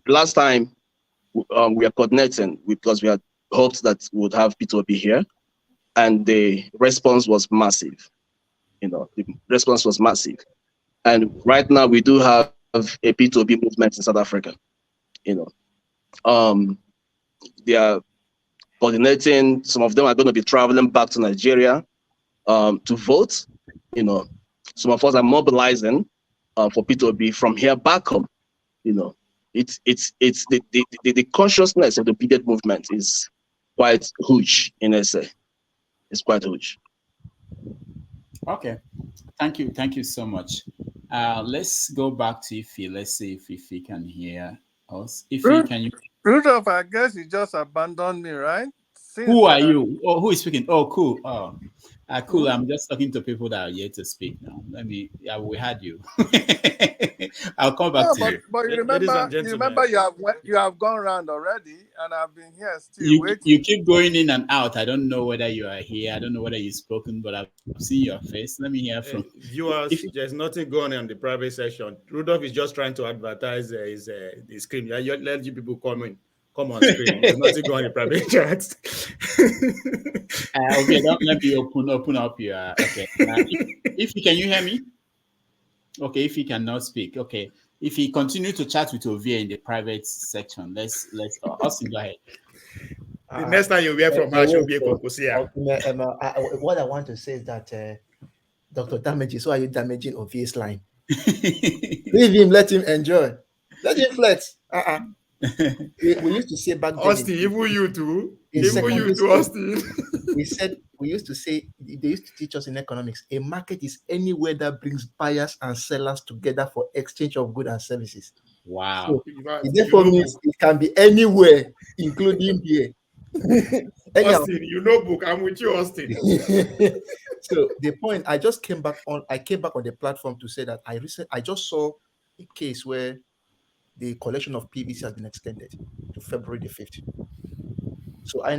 Last time we are coordinating because we had hoped that we would have P2B here, and the response was massive. You know, the response was massive. And right now we do have a P2B movement in South Africa. You know, they are coordinating. Some of them are going to be traveling back to Nigeria to vote. You know, some of us are mobilizing for P2B from here back home. You know, it's the consciousness of the obedient movement is quite huge in SA. It's quite huge. Okay, thank you so much. Let's go back to Ife. Let's see if Ife can hear us. Ife, can you? Rudolph, I guess you just abandoned me, right? Who are you? Oh, who is speaking? Oh, cool. Oh, cool. I'm just talking to people that are yet to speak now. Yeah, we had you. I'll come back to you. But you remember you have gone round already, and I've been here still waiting. You keep going in and out. I don't know whether you are here. I don't know whether you've spoken, but I've seen your face. Let me hear from viewers. There's nothing going on in the private section. Rudolph is just trying to advertise his screen. You let you people come on screen. There's nothing going on in private chats. Okay, let me open up your. Okay, if can you hear me? Okay, if he cannot speak, okay. If he continue to chat with Ovia in the private section, let's Austin, go ahead. The next time you hear from her, she'll be a Kokosia. What I want to say is that Dr. Damages, why are you damaging Ovia's line? Leave him, let him enjoy. Let him flex. We used to say back then. Austin, even you too. Even you too, Austin. We used to say, they used to teach us in economics, a market is anywhere that brings buyers and sellers together for exchange of goods and services. Wow. So, it therefore means it can be anywhere, including here. Austin, you know book. I'm with you, Austin. So the point, I came back on the platform to say that I just saw a case where the collection of PVC has been extended to February the 5th. So I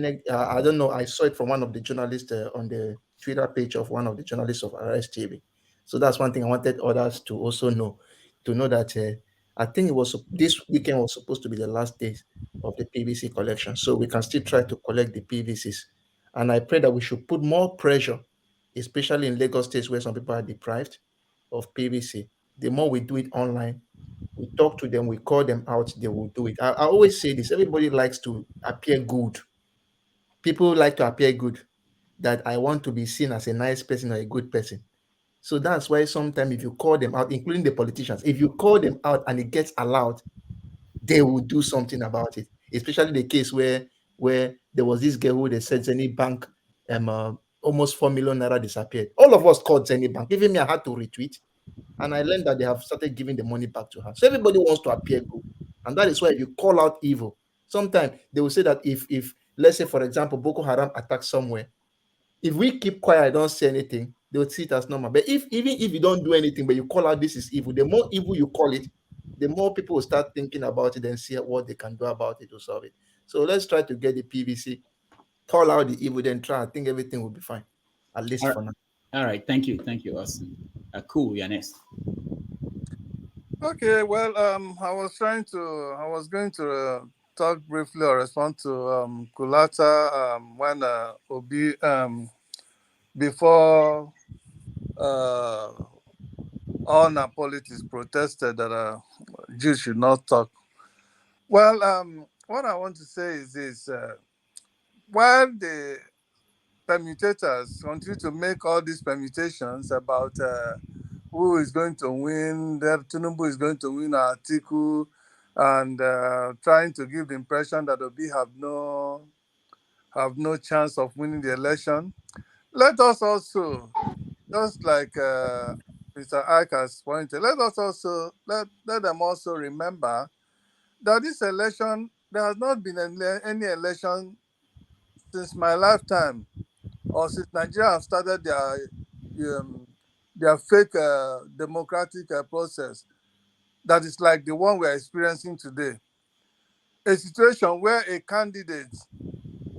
don't know, I saw it from one of the journalists on the Twitter page of one of the journalists of RSTV. So that's one thing I wanted others to also know, that I think it was this weekend was supposed to be the last day of the PVC collection. So we can still try to collect the PVCs. And I pray that we should put more pressure, especially in Lagos State where some people are deprived of PVC. The more we do it online, we talk to them, we call them out, they will do it. I always say this, everybody likes to appear good. People like to appear good, that I want to be seen as a nice person or a good person. So that's why sometimes if you call them out, including the politicians, if you call them out and it gets allowed, they will do something about it. Especially the case where there was this girl who they said Zenny Bank, almost 4 million naira disappeared. All of us called Zenny Bank. Even me, I had to retweet. And I learned that they have started giving the money back to her. So everybody wants to appear good. And that is why if you call out evil, sometimes they will say that if let's say, for example, Boko Haram attacks somewhere, if we keep quiet, I don't say anything, they will see it as normal. But even if you don't do anything, but you call out this is evil, the more evil you call it, the more people will start thinking about it and see what they can do about it to solve it. So let's try to get the PVC, call out the evil, then try. I think everything will be fine, at least for now. All right, thank you, Austin. Cool, you're next. Okay, well, I was going to talk briefly or respond to Kulata when Obi before all Napolitis protested that Jews should not talk. Well, what I want to say is this: while the permutators continue to make all these permutations about who is going to win, that Tinubu is going to win Atiku, and trying to give the impression that Obi have no chance of winning the election. Let us also, just like Mr. Ike has pointed, let them also remember that this election, there has not been any election since my lifetime, or since Nigeria have started their fake democratic process that is like the one we're experiencing today. A situation where a candidate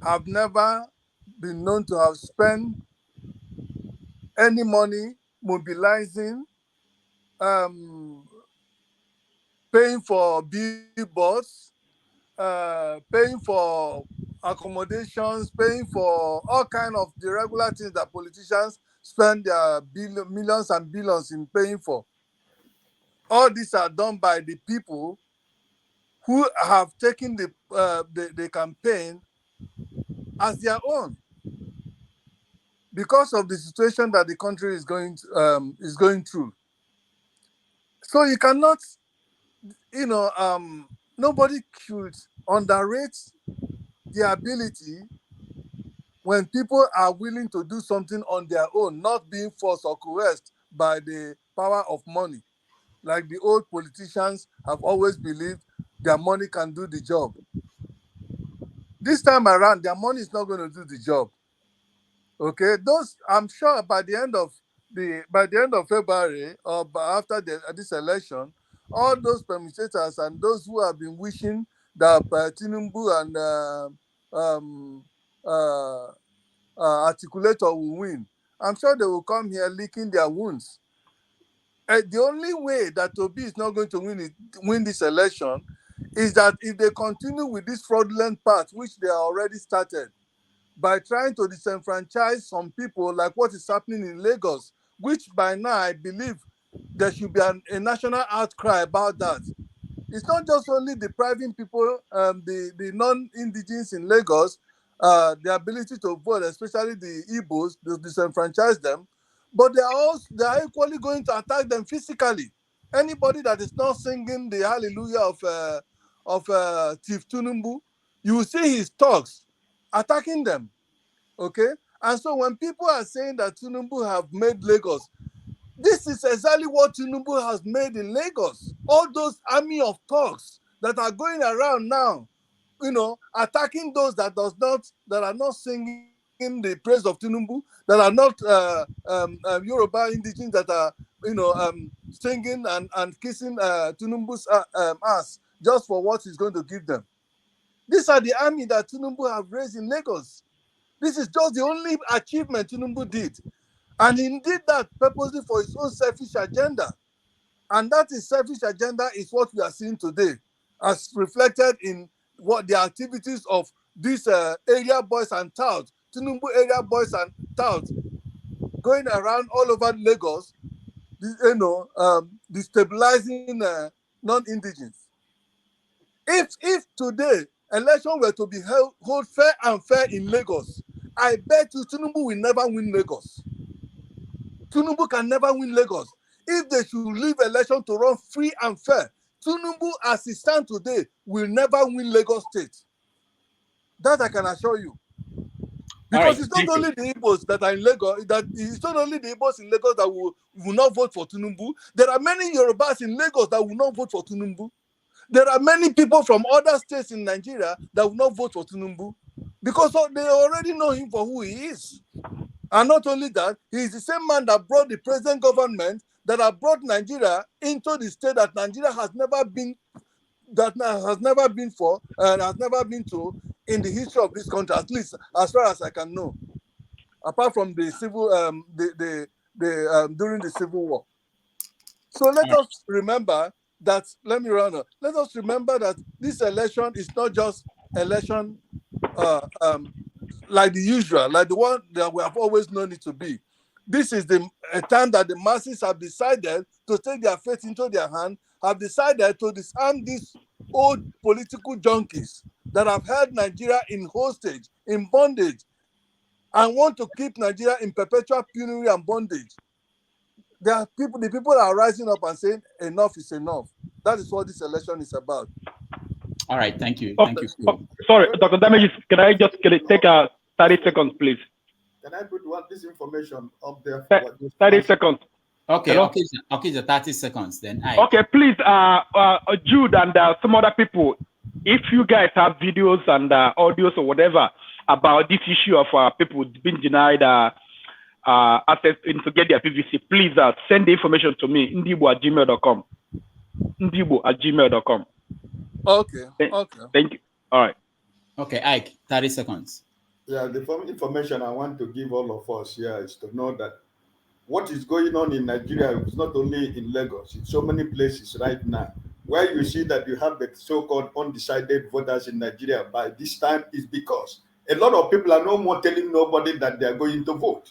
have never been known to have spent any money mobilizing, paying for billboards, paying for accommodations, paying for all kind of the regular things that politicians spend their millions and billions in paying for. All these are done by the people who have taken the campaign as their own because of the situation that the country is going through. So you cannot, nobody should underrate the ability when people are willing to do something on their own, not being forced or coerced by the power of money. Like the old politicians have always believed their money can do the job. This time around, their money is not going to do the job. Okay, those I'm sure by the end of February or after this election, all those permuters and those who have been wishing that Tinubu and articulator will win, I'm sure they will come here licking their wounds. The only way that Obi is not going to win this election is that if they continue with this fraudulent path, which they are already started, by trying to disenfranchise some people, like what is happening in Lagos, which by now I believe there should be a national outcry about that. It's not just only depriving people, the non-indigenous in Lagos, the ability to vote, especially the Igbos, to disenfranchise them, but they are equally going to attack them physically. Anybody that is not singing the hallelujah of Chief Tinubu, you will see his talks attacking them. Okay? And so when people are saying that Tinubu have made Lagos, this is exactly what Tinubu has made in Lagos. All those army of thugs that are going around now, attacking those that are not singing the praise of Tinubu, that are not Yoruba indigenes that are, singing and kissing Tinubu's ass just for what he's going to give them. These are the army that Tinubu have raised in Lagos. This is just the only achievement Tinubu did. And he did that purposely for his own selfish agenda. And that is selfish agenda is what we are seeing today, as reflected in what the activities of these area boys and touts, Tinubu area boys and touts, going around all over Lagos, destabilizing non-indigens. If today election were to be held fair and fair in Lagos, I bet you Tinubu will never win Lagos. Tinubu can never win Lagos. If they should leave election to run free and fair, Tinubu, as he stands today, will never win Lagos State. That I can assure you. Because it's not only the Igbos that are in Lagos, it's not only the Igbos in Lagos that will not vote for Tinubu. There are many Yorubas in Lagos that will not vote for Tinubu. There are many people from other states in Nigeria that will not vote for Tinubu because they already know him for who he is. And not only that, he is the same man that brought the present government that have brought Nigeria into the state that Nigeria has never been for and has never been to in the history of this country, at least as far as I can know, apart from the civil during the Civil War. So let us remember that. Let us remember that this election is not just election like the usual, like the one that we have always known it to be. This is a time that the masses have decided to take their fate into their hand, have decided to disarm these old political junkies that have held Nigeria in hostage, in bondage, and want to keep Nigeria in perpetual penury and bondage. The people are rising up and saying enough is enough. That is what this election is about. All right, thank you. Okay. Thank you, Phil. Sorry, Dr. Damages, can I take a 30 seconds, please? Can I put this information up there? 30 seconds. Okay, Hello? okay, the 30 seconds then. Okay, please, Jude and some other people, if you guys have videos and audios or whatever about this issue of people being denied access to get their PVC, please send the information to me, ndibo@gmail.com. ndibo@gmail.com. Okay. Thank you. All right. Okay, Ike, 30 seconds. Yeah, the information I want to give all of us here is to know that what is going on in Nigeria is not only in Lagos, in so many places right now, where you see that you have the so-called undecided voters in Nigeria by this time is because a lot of people are no more telling nobody that they are going to vote.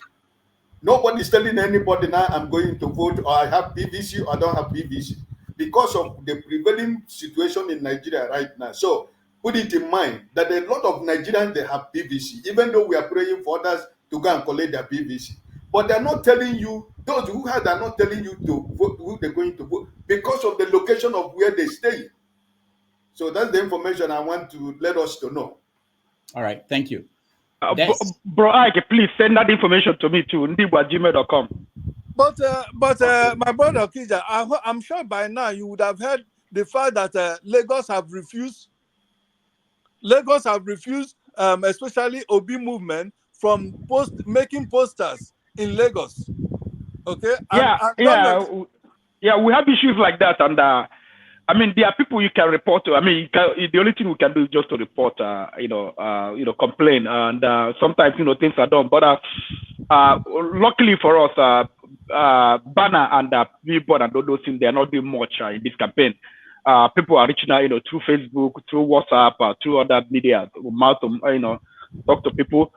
Nobody is telling anybody now I'm going to vote or I have PVC or I don't have PVC because of the prevailing situation in Nigeria right now. So put it in mind that a lot of Nigerians, they have PVC, even though we are praying for others to go and collect their PVC. But they're not telling you, those who have, are not telling you to vote who they're going to vote because of the location of where they stay. So that's the information I want to let us to know. All right, thank you. Bro Ike, please send that information to me too, ndibu@gmail.com. But my brother Kija, I'm sure by now you would have heard the fact that Lagos have refused, especially Obi movement, from making posters in Lagos. Okay. Yeah, we have issues like that, and I mean, there are people you can report to. I mean, the only thing we can do is just to report, complain, and sometimes things are done. But luckily for us, banner and billboard and all those things, they are not doing much in this campaign. People are reaching out, through Facebook, through WhatsApp, through other media, mouth to, talk to people.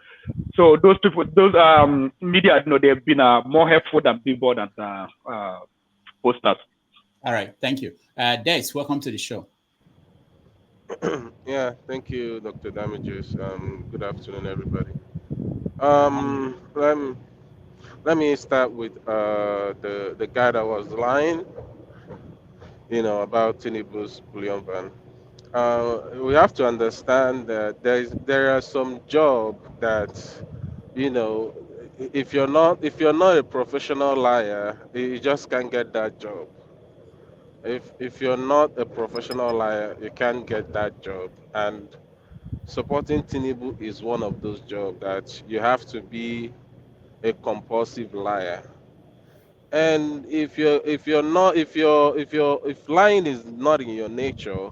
So those people, those media, they've been more helpful than billboard and posters. All right, thank you. Des, welcome to the show. Yeah, thank you, Dr. Damages. Good afternoon, everybody. Let me start with the guy that was lying, about Tinubu's bullion ban. We have to understand that there are some job that, if you're not a professional liar, you just can't get that job. If you're not a professional liar, you can't get that job. And supporting Tinubu is one of those jobs that you have to be a compulsive liar. And if lying is not in your nature,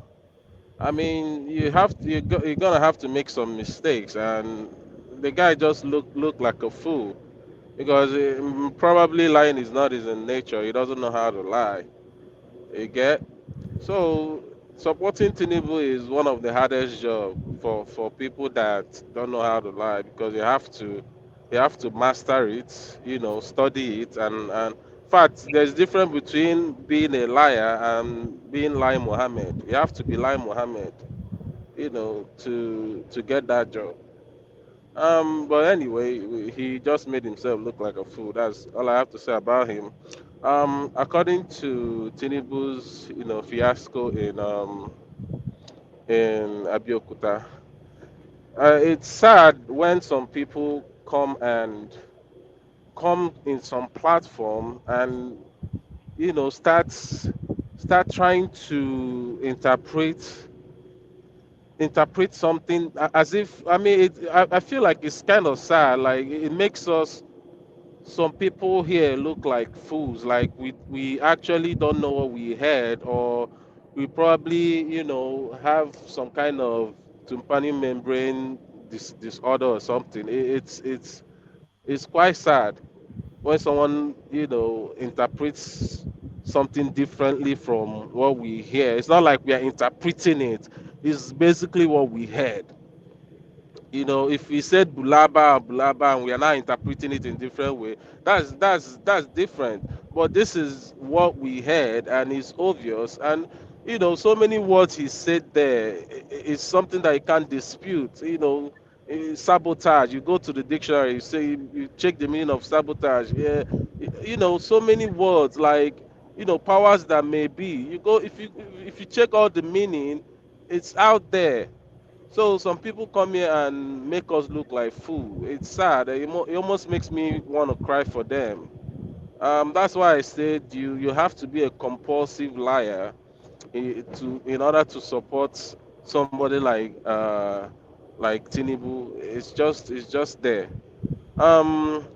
I mean, you're gonna have to make some mistakes. And the guy just looked like a fool because probably lying is not his nature. He doesn't know how to lie. You get? So supporting Tinubu is one of the hardest jobs for people that don't know how to lie, because you have to master it, study it, and in fact there's difference between being a liar and being Lai Mohammed. You have to be Lai Mohammed, to get that job. But anyway, he just made himself look like a fool. That's all I have to say about him. According to Tinubu's, fiasco in Abeokuta, it's sad when some people come in some platform and start trying to interpret something as if, I mean, I feel like it's kind of sad. Like, it makes some people here look like fools, like we actually don't know what we heard, or we probably have some kind of tympanic membrane disorder or something. It's quite sad when someone interprets something differently from what we hear. It's not like we are interpreting it, it's basically what we heard. If we said bulaba and bulaba and we are now interpreting it in different way, that's different. But this is what we heard, and it's obvious. And so many words he said there is something that you can't dispute. Sabotage. You go to the dictionary, you say, you check the meaning of sabotage. Yeah, so many words like powers that may be. You go, if you check all the meaning, it's out there. So some people come here and make us look like fool. It's sad. It almost makes me want to cry for them. That's why I said you have to be a compulsive liar in order to support somebody like Tinubu. It's just there. Um,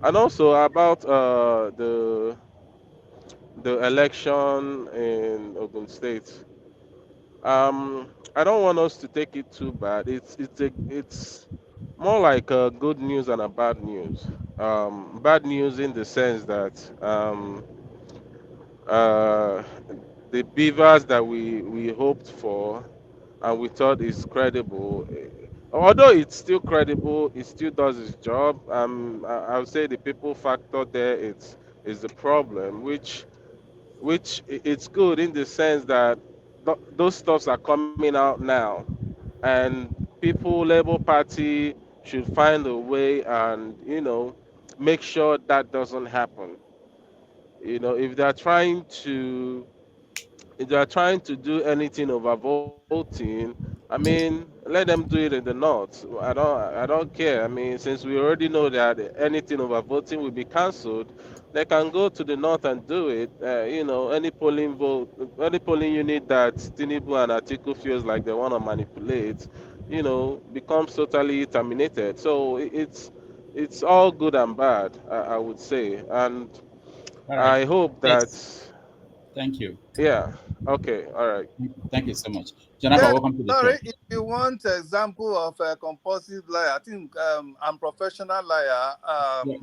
and also about the election in Ogun State. I don't want us to take it too bad. It's more like good news and a bad news. Bad news in the sense that uh, the beavers that we hoped for and we thought is credible, although it's still credible, it still does its job. I would say the people factor there is the problem, which it's good in the sense that those stuffs are coming out now, and people, Labour Party should find a way and make sure that doesn't happen. If they're trying to do anything over voting, I mean, let them do it in the north. I don't care. I mean, since we already know that anything over voting will be cancelled, they can go to the north and do it. Any polling unit that Tinubu and Atiku feels like they want to manipulate, becomes totally terminated. So it's all good and bad, I would say, and All right. I hope that. Let's. Thank you. Yeah. Okay. All right. Thank you so much, Janaba. Yeah, Welcome to the show. sorry, if you want example of a compulsive liar, I think I'm professional liar. Cool,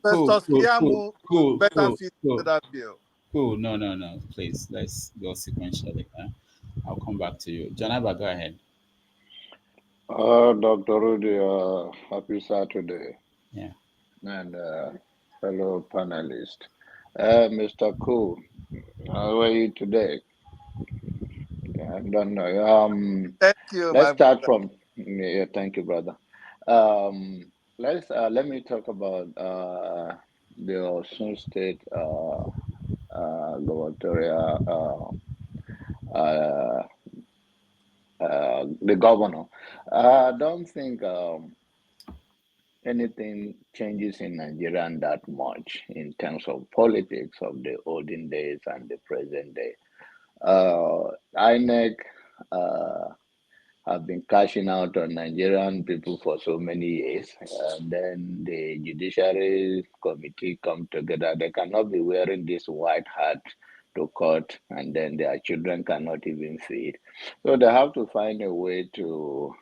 Festus cool, cool, Kiamu would cool, better cool, fit into cool, that bill. cool. No, no, no. Please, let's go sequentially. I'll come back to you. Janaba, go ahead. Dr. Rudy, happy Saturday. Yeah. And fellow panelists. Mr. Cool, how are you today? I don't know. Thank you, Let's my start brother. from. Yeah, thank you, brother. Let me talk about the Osun State gubernatorial the governor. I don't think anything changes in Nigeria that much in terms of politics of the olden days and the present day. INEC have been cashing out on Nigerian people for so many years. And then the judiciary committee come together. They cannot be wearing this white hat to court, and then their children cannot even feed. So they have to find a way to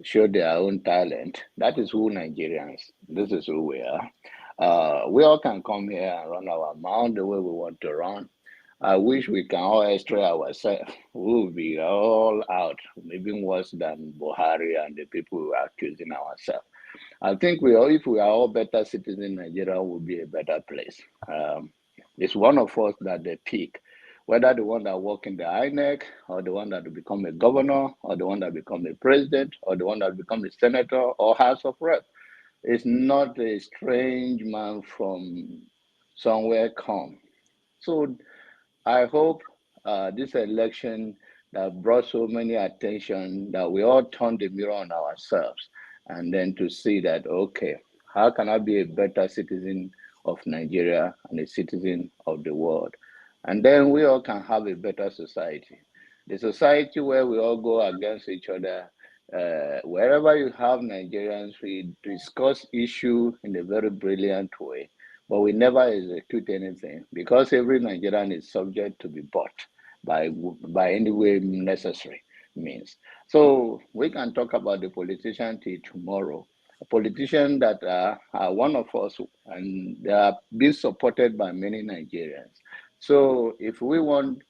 show their own talent. That is who Nigerians. This is who we are. We all can come here and run our mouth the way we want to run. I wish we can all extract ourselves. We will be all out, even worse than Buhari and the people who are accusing ourselves. I think if we are all better citizens, Nigeria will be a better place. It's one of us that they pick, whether the one that work in the INEC, or the one that will become a governor, or the one that become a president, or the one that become a senator or House of Rep. It's not a strange man from somewhere come. So I hope this election that brought so many attention that we all turn the mirror on ourselves and then to see that, okay, how can I be a better citizen of Nigeria and a citizen of the world? And then we all can have a better society. The society where we all go against each other, wherever you have Nigerians, we discuss issue in a very brilliant way, but we never execute anything because every Nigerian is subject to be bought by any way necessary means. So we can talk about the politician till tomorrow. A politician that are one of us, and they are being supported by many Nigerians. So if we want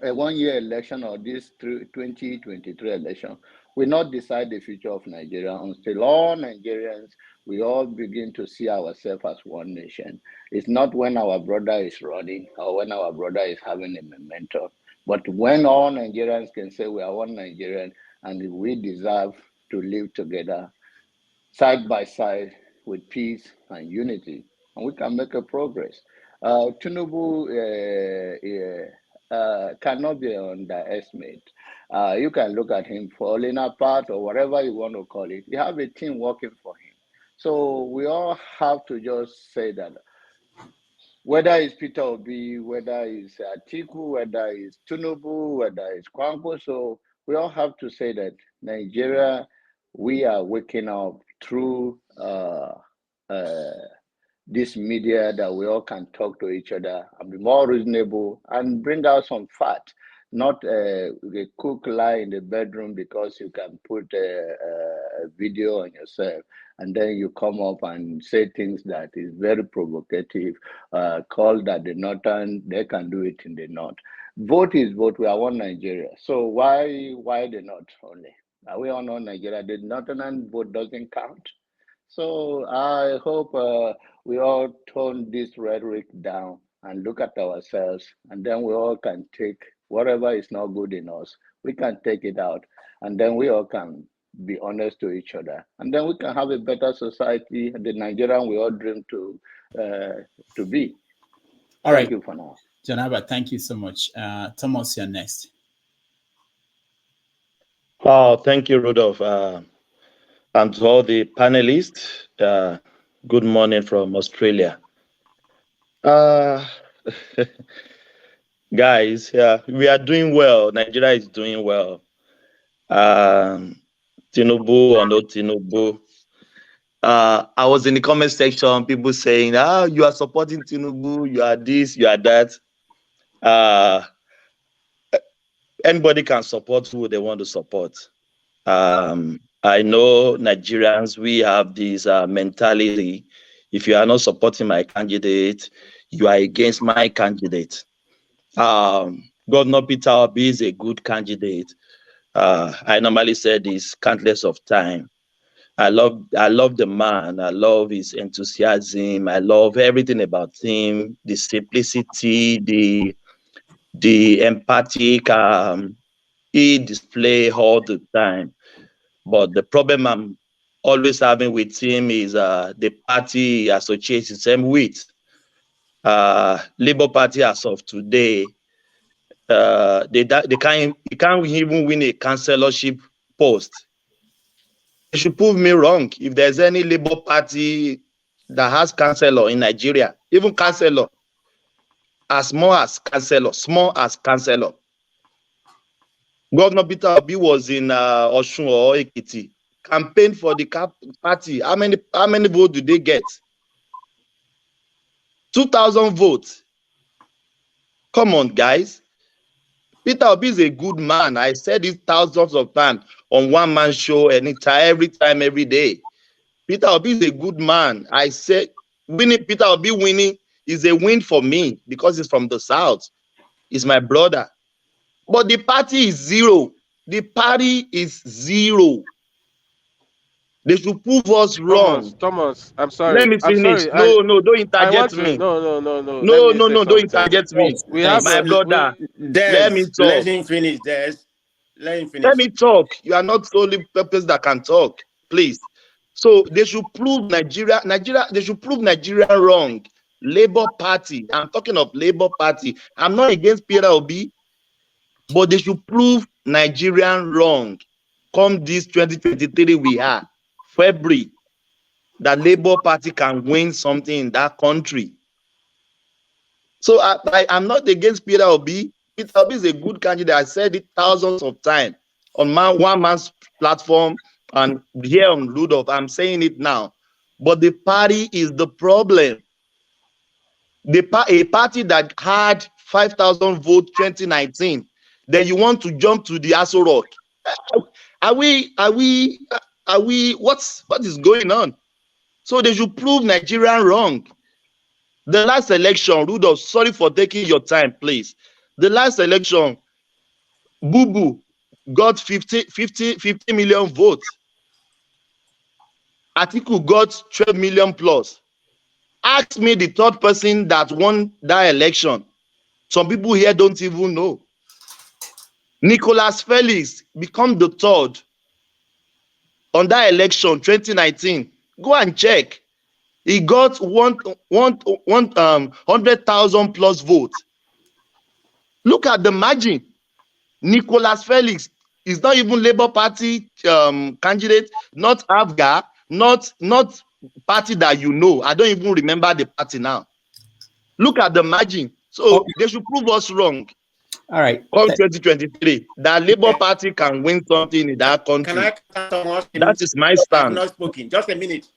a one-year election or this 2023 election will not decide the future of Nigeria until all Nigerians, we all begin to see ourselves as one nation. It's not when our brother is running or when our brother is having a momentum, but when all Nigerians can say we are one Nigerian and we deserve to live together side by side with peace and unity, and we can make a progress. Tinubu cannot be underestimated. You can look at him falling apart or whatever you want to call it. You have a team working for him. So we all have to just say that whether it's Peter Obi, whether it's Atiku, whether it's Tinubu, whether it's Kwanko, so we all have to say that Nigeria, we are waking up through this media that we all can talk to each other and be more reasonable and bring out some fact not a cook lie in the bedroom because you can put a video on yourself and then you come up and say things that is very provocative, call that the northern, they can do it in the north. Vote is vote. We are one Nigeria. So why the north only? Are we all on Nigeria? The northern vote doesn't count. So I hope we all tone this rhetoric down and look at ourselves, and then we all can take whatever is not good in us, we can take it out, and then we all can be honest to each other, and then we can have a better society, the Nigerian we all dream to be. All Thank right. you for now. Janaba, thank you so much. Thomas, you're next. Oh, thank you, Rudolph. And to all the panelists, good morning from Australia. Guys, we are doing well. Nigeria is doing well. Tinubu or no Tinubu. I was in the comment section, people saying, you are supporting Tinubu, you are this, you are that. Anybody can support who they want to support. I know Nigerians, we have this mentality. If you are not supporting my candidate, you are against my candidate. Governor Peter Obi is a good candidate. I normally say this countless of time. I love the man. I love his enthusiasm. I love everything about him. The simplicity, the empathic he display all the time. But the problem I'm always having with him is the party he associates himself with. Labour Party as of today, they can't even win a councillorship post. They should prove me wrong. If there's any Labour Party that has councillor in Nigeria, even councillor, as small as councillor. Governor Peter Obi was in Osun or Ekiti, campaigned for the party. How many votes did they get? 2,000 votes. Come on, guys. Peter Obi is a good man. I said it thousands of times on one man show, anytime, every time, every day. Peter Obi is a good man. I said Peter Obi winning is a win for me because he's from the South. He's my brother. But the party is zero. The party is zero. They should prove us wrong. Thomas, I'm sorry. Let me finish. Sorry. No, don't interject me. No. No, don't interject me. My brother. Let me talk. Let him finish, Des. Let him finish. Let me talk. You are not the only person that can talk. Please. So they should prove Nigeria, they should prove Nigeria wrong. Labour Party. I'm talking of Labour Party. I'm not against Peter Obi, but they should prove Nigerian wrong. Come this 2023 we are, February, that Labour Party can win something in that country. So I'm not against Peter Obi. Peter Obi is a good candidate. I said it thousands of times on one man's platform and here on Rudolph. I'm saying it now. But the party is the problem. A party that had 5,000 votes 2019, then you want to jump to the Aso Rock. What is going on? So they should prove Nigerian wrong. The last election, Rudolph, sorry for taking your time, please. The last election, Boo got 50 million votes. Atiku got 12 million plus. Ask me the third person that won that election. Some people here don't even know. Nicholas Felix become the third on that election 2019. Go and check. He got 100,000 plus votes. Look at the margin. Nicholas Felix is not even Labour Party candidate, not AFGA, not party that you know. I don't even remember the party now. Look at the margin. So they should prove us wrong. All right. Come 2023, that Labour Party can win something in that country. Can I that is my stand. I've not spoken. Just a minute.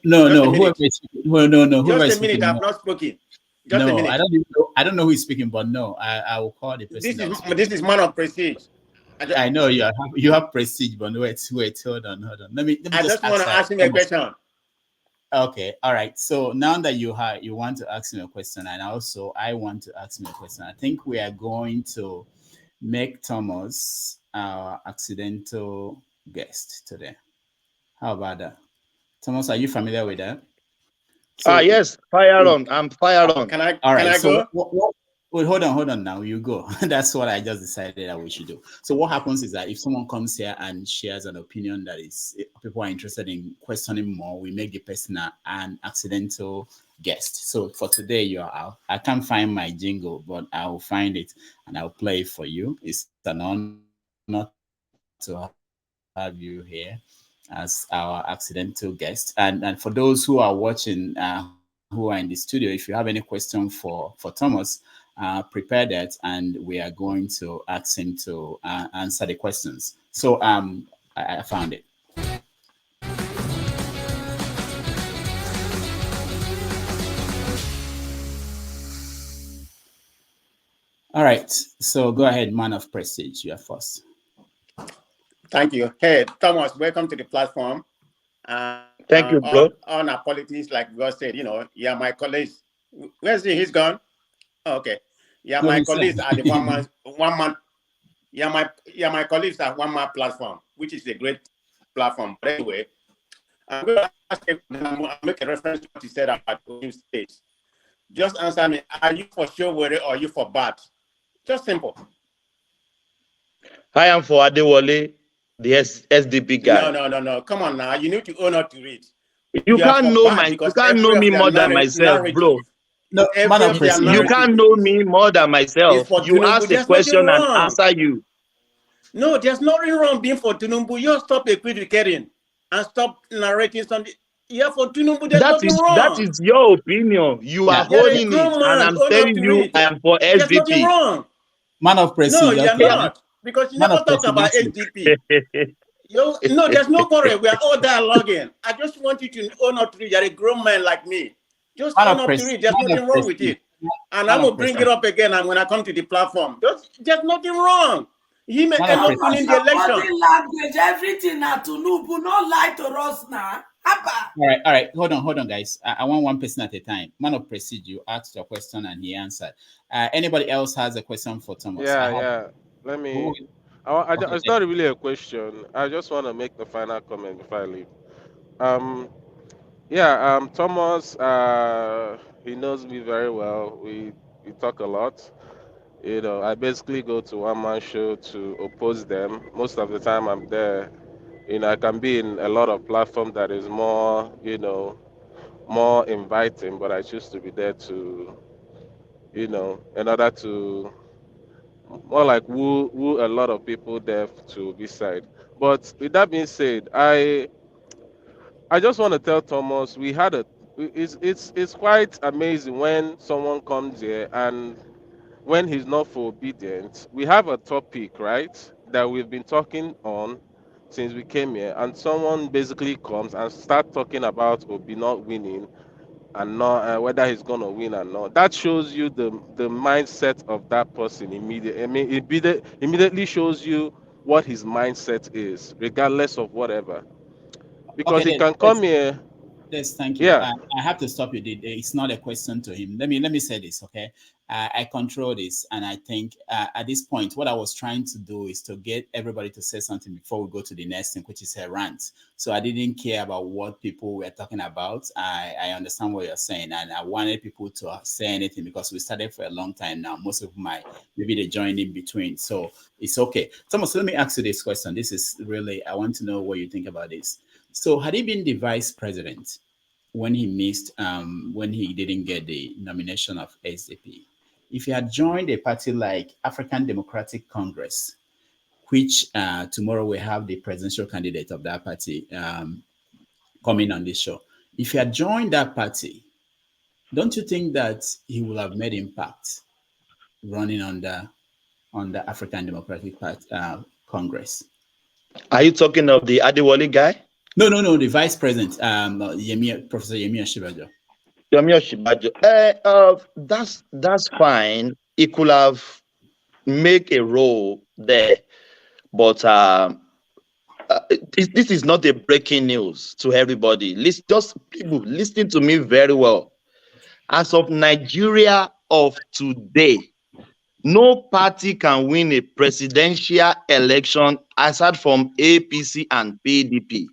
No. Whoever is Just a minute. I've not spoken. Just a No, minute. I don't know who is speaking, but no, I will call the person. This is man of prestige. I know you have prestige, but wait, hold on. Let me I just want to ask him a question. Okay, all right. So now that you want to ask me a question, and also I want to ask me a question. I think we are going to make Thomas our accidental guest today. How about that? Thomas, are you familiar with that? So, yes, fire on. I'm fire on. Can I? All right. Can I so go? Wait, hold on. Now you go. That's what I just decided that we should do. So what happens is that if someone comes here and shares an opinion that is people are interested in questioning more, we make the person an accidental guest. So for today, you are out. I can't find my jingle, but I will find it and I'll play it for you. It's an honor to have you here as our accidental guest. And for those who are watching, who are in the studio, if you have any question for Thomas, prepare that, and we are going to ask him to answer the questions. So I found it. All right, so go ahead, man of prestige, you are first. Thank you. Hey, Thomas, welcome to the platform. Thank you, bro. On our politics, like God said, yeah, my colleagues. Where's he? He's gone. Okay. Yeah, my colleagues are the one man. Yeah, my colleagues are one man platform, which is a great platform. But anyway, I'm going to make a reference to what he said about Osun State. Just answer me: are you for Showore or are you for bad? Just simple. I am for Adewale, the SDP guy. No. Come on now. You need to own up to read. You can't know me more than myself, bro. No, you can't know me more than myself. You ask the question and answer you. No, there's nothing wrong being for Tinubu. You stop equivocating and stop narrating something. Yeah, for Tinubu, there's nothing wrong. That is your opinion. You are holding it, and I'm telling you, I am for SDP. There's nothing wrong. Man of prestige. No, you're not. Because you never talk about SDP. No, there's no worry. We are all dialoguing. I just want you to own up to it. You're a grown man like me. Just own up to it. There's nothing wrong with it. And I'm going to bring it up again and when I come to the platform. There's nothing wrong. He may end up winning the election. Language, everything now to Nubu, not lie to us now. All right. Hold on, guys. I want one person at a time. Man of prestige, you asked your question and he answered. Anybody else has a question for Thomas? Yeah. Let me. It's not really a question. I just want to make the final comment before I leave. Thomas. He knows me very well. We talk a lot. I basically go to one-man show to oppose them. Most of the time I'm there. I can be in a lot of platforms that is more, more inviting, but I choose to be there to, in order to more like woo a lot of people there to this side. But with that being said, I just want to tell Thomas it's quite amazing when someone comes here and when he's not for obedience. We have a topic, right, that we've been talking on since we came here, and someone basically comes and start talking about Obi not winning and not whether he's gonna win or not. That shows you the mindset of that person immediately. I mean, immediately shows you what his mindset is, regardless of whatever. Because he can come here. Yes, thank you. Yeah. I have to stop you. It's not a question to him. Let me say this, okay? I control this, and I think at this point, what I was trying to do is to get everybody to say something before we go to the next thing, which is a rant. So I didn't care about what people were talking about. I understand what you're saying, and I wanted people to say anything because we started for a long time now. Most of them maybe they joined in between, so it's okay. Thomas, let me ask you this question. This is really, I want to know what you think about this. So had he been the vice president when he missed, when he didn't get the nomination of SDP, if he had joined a party like African Democratic Congress, which tomorrow we have the presidential candidate of that party coming on this show, if he had joined that party, don't you think that he would have made impact running on the African Democratic Congress? Are you talking of the Adewale guy? No, the vice president, Professor Yemi Osinbajo. That's fine. He could have make a role there, but this is not a breaking news to everybody. Just people listening to me very well. As of Nigeria of today, no party can win a presidential election aside from APC and PDP.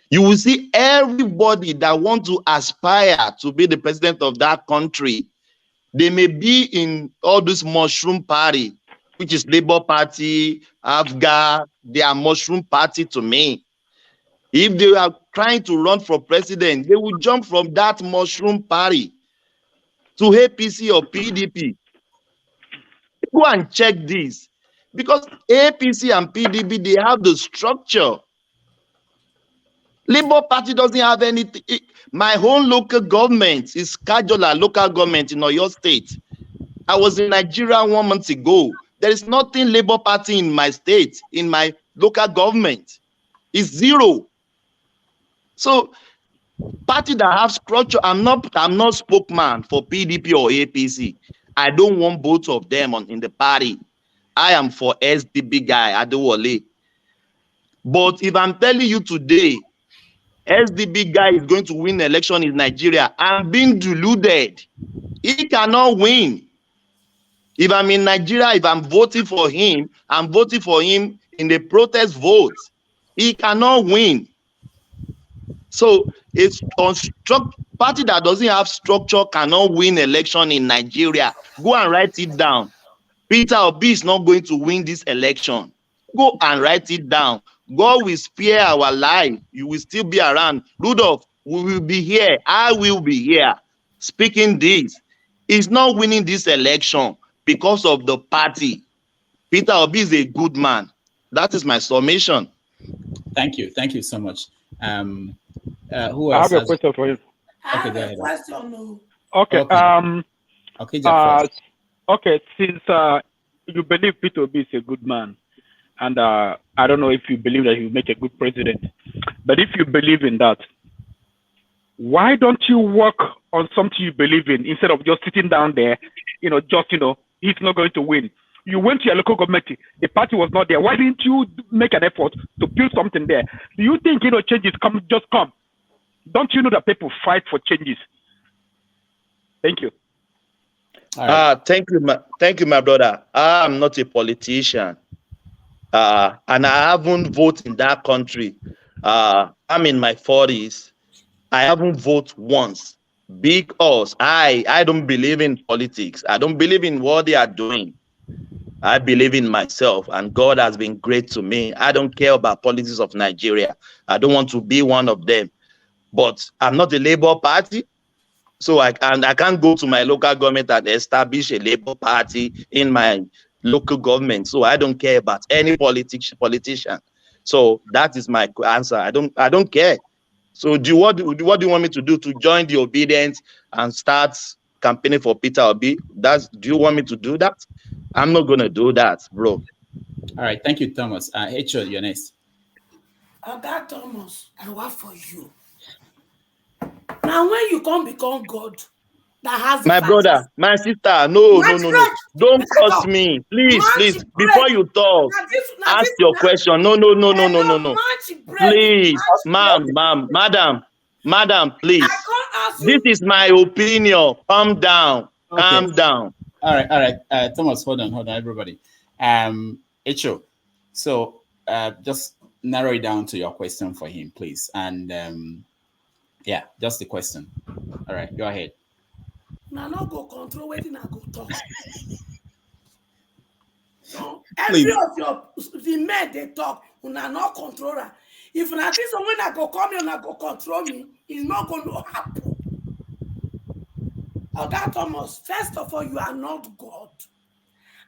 You will see everybody that want to aspire to be the president of that country. They may be in all this mushroom party, which is Labour Party, Afghan. They are mushroom party to me. If they are trying to run for president, they will jump from that mushroom party to APC or PDP. Go and check this. Because APC and PDP, they have the structure. Labour Party doesn't have anything. My own local government is Kajola local government in Oyo State. I was in Nigeria 1 month ago. There is nothing Labour Party in my state, in my local government. It's zero. So party that have structure, I'm not spokesman for PDP or APC. I don't want both of them in the party. I am for SDP guy, Adewale. But if I'm telling you today, SDP guy is going to win the election in Nigeria, I'm being deluded. He cannot win. If I'm in Nigeria, if I'm voting for him, I'm voting for him in the protest vote. He cannot win. So it's on party that doesn't have structure cannot win election in Nigeria. Go and write it down. Peter Obi is not going to win this election. Go and write it down. God will spare our life. You will still be around. Rudolph, we will be here. I will be here speaking this. He's not winning this election because of the party. Peter Obi is a good man. That is my summation. Thank you. Thank you so much. Who else? I have a question for you. Okay, go ahead. Okay. Okay, Jeff, okay, since you believe Peter Obi is a good man, and I don't know if you believe that he will make a good president, but if you believe in that, why don't you work on something you believe in instead of just sitting down there, he's not going to win. You went to your local government, the party was not there. Why didn't you make an effort to build something there? Do you think, changes come? Don't you know that people fight for changes? Thank you. Thank you, my brother. I'm not a politician, and I haven't voted in that country. I'm in my 40s. I haven't voted once because I don't believe in politics. I don't believe in what they are doing. I believe in myself, and God has been great to me. I don't care about politics of Nigeria. I don't want to be one of them. But I'm not a Labour Party, so I can't go to my local government and establish a Labour Party in my local government. So I don't care about any politician. So that is my answer. I don't care. So what do you want me to do? To join the obedience and start campaigning for Peter Obi? Do you want me to do that? I'm not gonna do that, bro. All right, thank you, Thomas. H.O., you're next. Oga Thomas, I work for you. Now, when you become God, that has my brother, my sister, no, don't curse me, please. Before you talk, ask your question. No. Please, madam, please. This is my opinion. Calm down. Okay. Calm down. All right. Thomas, hold on, everybody. H.O., so just narrow it down to your question for him, please. And yeah, just the question. All right, go ahead. Now, not go control waiting and go talk. So every of the men they talk, we are not controller. If not this someone that go come here and go control me, it's not going to happen. Oga Thomas, first of all, you are not God,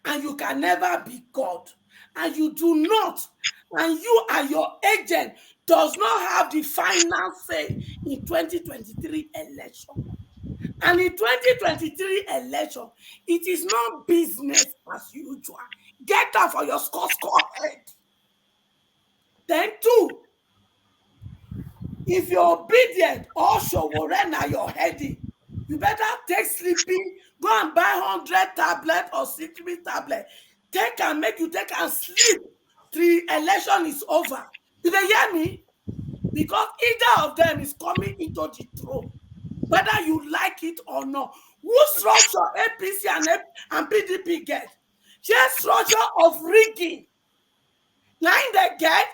and you can never be God, and you do not, and you and your agent does not have the final say in 2023 election. And in 2023 election, it is not business as usual. Get out for your score head. Then two, if you're obedient, or Showore your heady, you better take sleeping, go and buy 100 tablet or 60 tablet. Take and make you take and sleep till election is over. Do they hear me? Because either of them is coming into the throne, whether you like it or not. Who structure APC and PDP get? Just structure of rigging. Now in the get,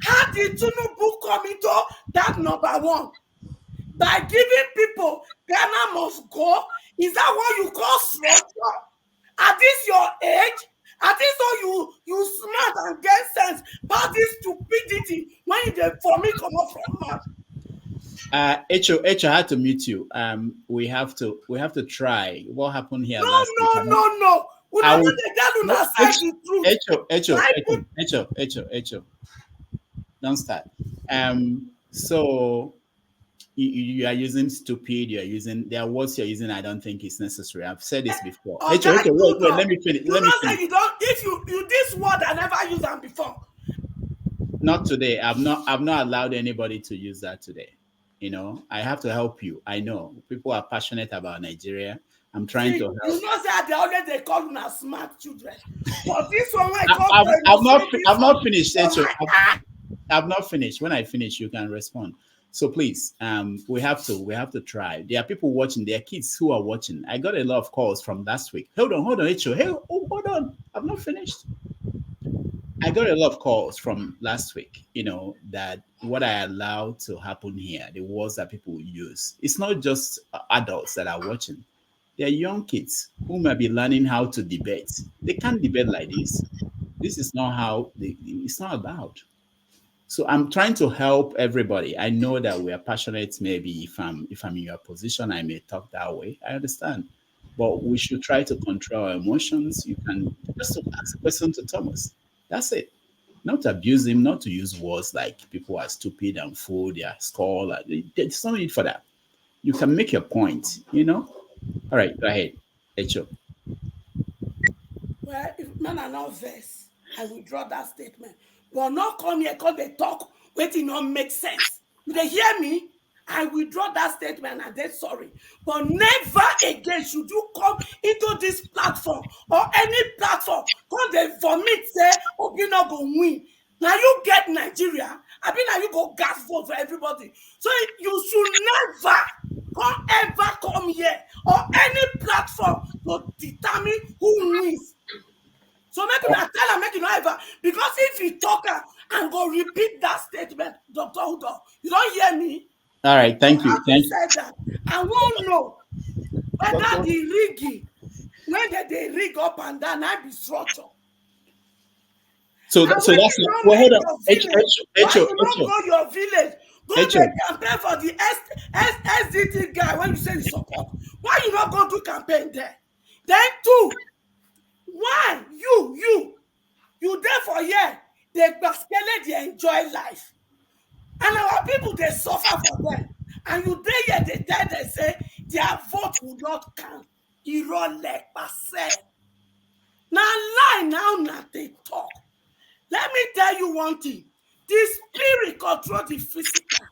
how did Tinubu come into that number one? By giving people Ghana must go? Is that what you call structure? At this your age, at this all you smart and get sense about this stupidity when you dey for me come up from mouth. Echo, I had to mute you. We have to try. What happened here? No. Una no dey tell una side the truth. Echo. Don't start. So you are using stupid. You are using there are words you're using. I don't think it's necessary. I've said this before. Echo, wait. Let me finish. You know say you don't. If you this word I never used them before. Not today. I've not allowed anybody to use that today. You know, I have to help you. I know people are passionate about Nigeria. I'm trying to help. You know that they call them smart children. But this one, I've not finished. I've not finished. When I finish, you can respond. So please, we have to try. There are people watching. There are kids who are watching. I got a lot of calls from last week. Hold on, Echo. Hey, hold on. I've not finished. I got a lot of calls from last week, you know, that what I allowed to happen here, the words that people use, it's not just adults that are watching. They're young kids who may be learning how to debate. They can't debate like this. This is not how it's not allowed. So I'm trying to help everybody. I know that we are passionate. Maybe if I'm in your position, I may talk that way. I understand. But we should try to control our emotions. You can just ask a question to Thomas. That's it. Not to abuse him, not to use words like people are stupid and fool, they are skull. There's no need for that. You can make your point, you know? All right, go ahead. Echo. Well, if men are not versed, I withdraw that statement. But not come here because they talk, waiting not make sense. Do they hear me? I withdraw that statement and they're sorry. But never again should you come into this platform or any platform because they vomit, say, oh, you're not going to win. Now you get Nigeria. I mean, now you go gas vote for everybody. So you should never come here or any platform to determine who wins. So make you tell her, make you not ever. Because if you talk and go repeat that statement, Dr. Udo, you don't hear me. All right, thank you. Thank you. Said that. I won't know whether the rigging, when they rig up and down, I be structure. So that's well, hold on. Echo. Go your village. Go to campaign for the SDT guy when you say you support. Why you not go to campaign there? Then two, why you there for here? They basically they enjoy life. And our people, they suffer for them. And you there here, they say their vote will not count. Now lie now they talk. Let me tell you one thing. The spirit control the physical.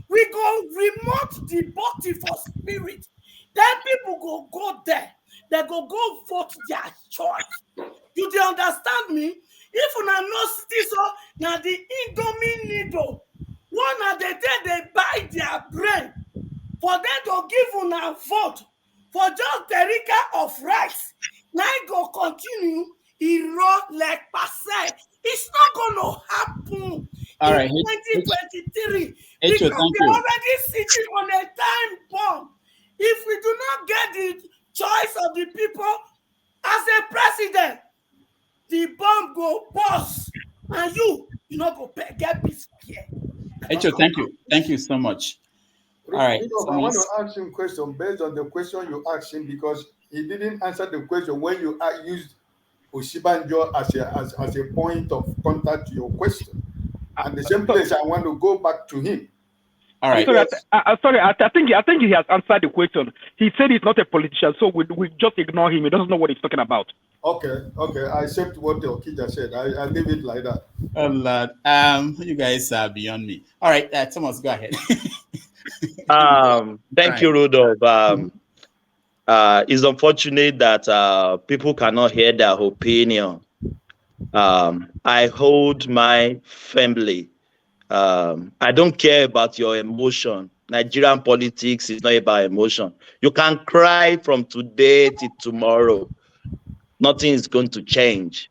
We go remote the body for spirit. Then people go there. They go vote their choice. You do understand me? If you are not still so, now the Indomie needle. One of the day they buy their brain for them to give una vote for just the rica of rice. Now it go continue. Like passe. It's not going to happen in 2023 because we're already sitting on a time bomb. If we do not get the choice of the people as a president, the bomb go burst and you know go get peace here. Echo, thank you so much. All right. I want to ask him a question based on the question you asked him because he didn't answer the question when you used Oshibanjo as a point of contact to your question. And the same place I want to go back to him. All right. Sorry, I think he has answered the question. He said he's not a politician, so we just ignore him. He doesn't know what he's talking about. Okay. I accept what the Okija said. I leave it like that. Oh Lord, you guys are beyond me. All right, Thomas, go ahead. Thank you, Rudolph. It's unfortunate that people cannot hear their opinion. I hold my family. I don't care about your emotion. Nigerian politics is not about emotion. You can cry from today to tomorrow. Nothing is going to change.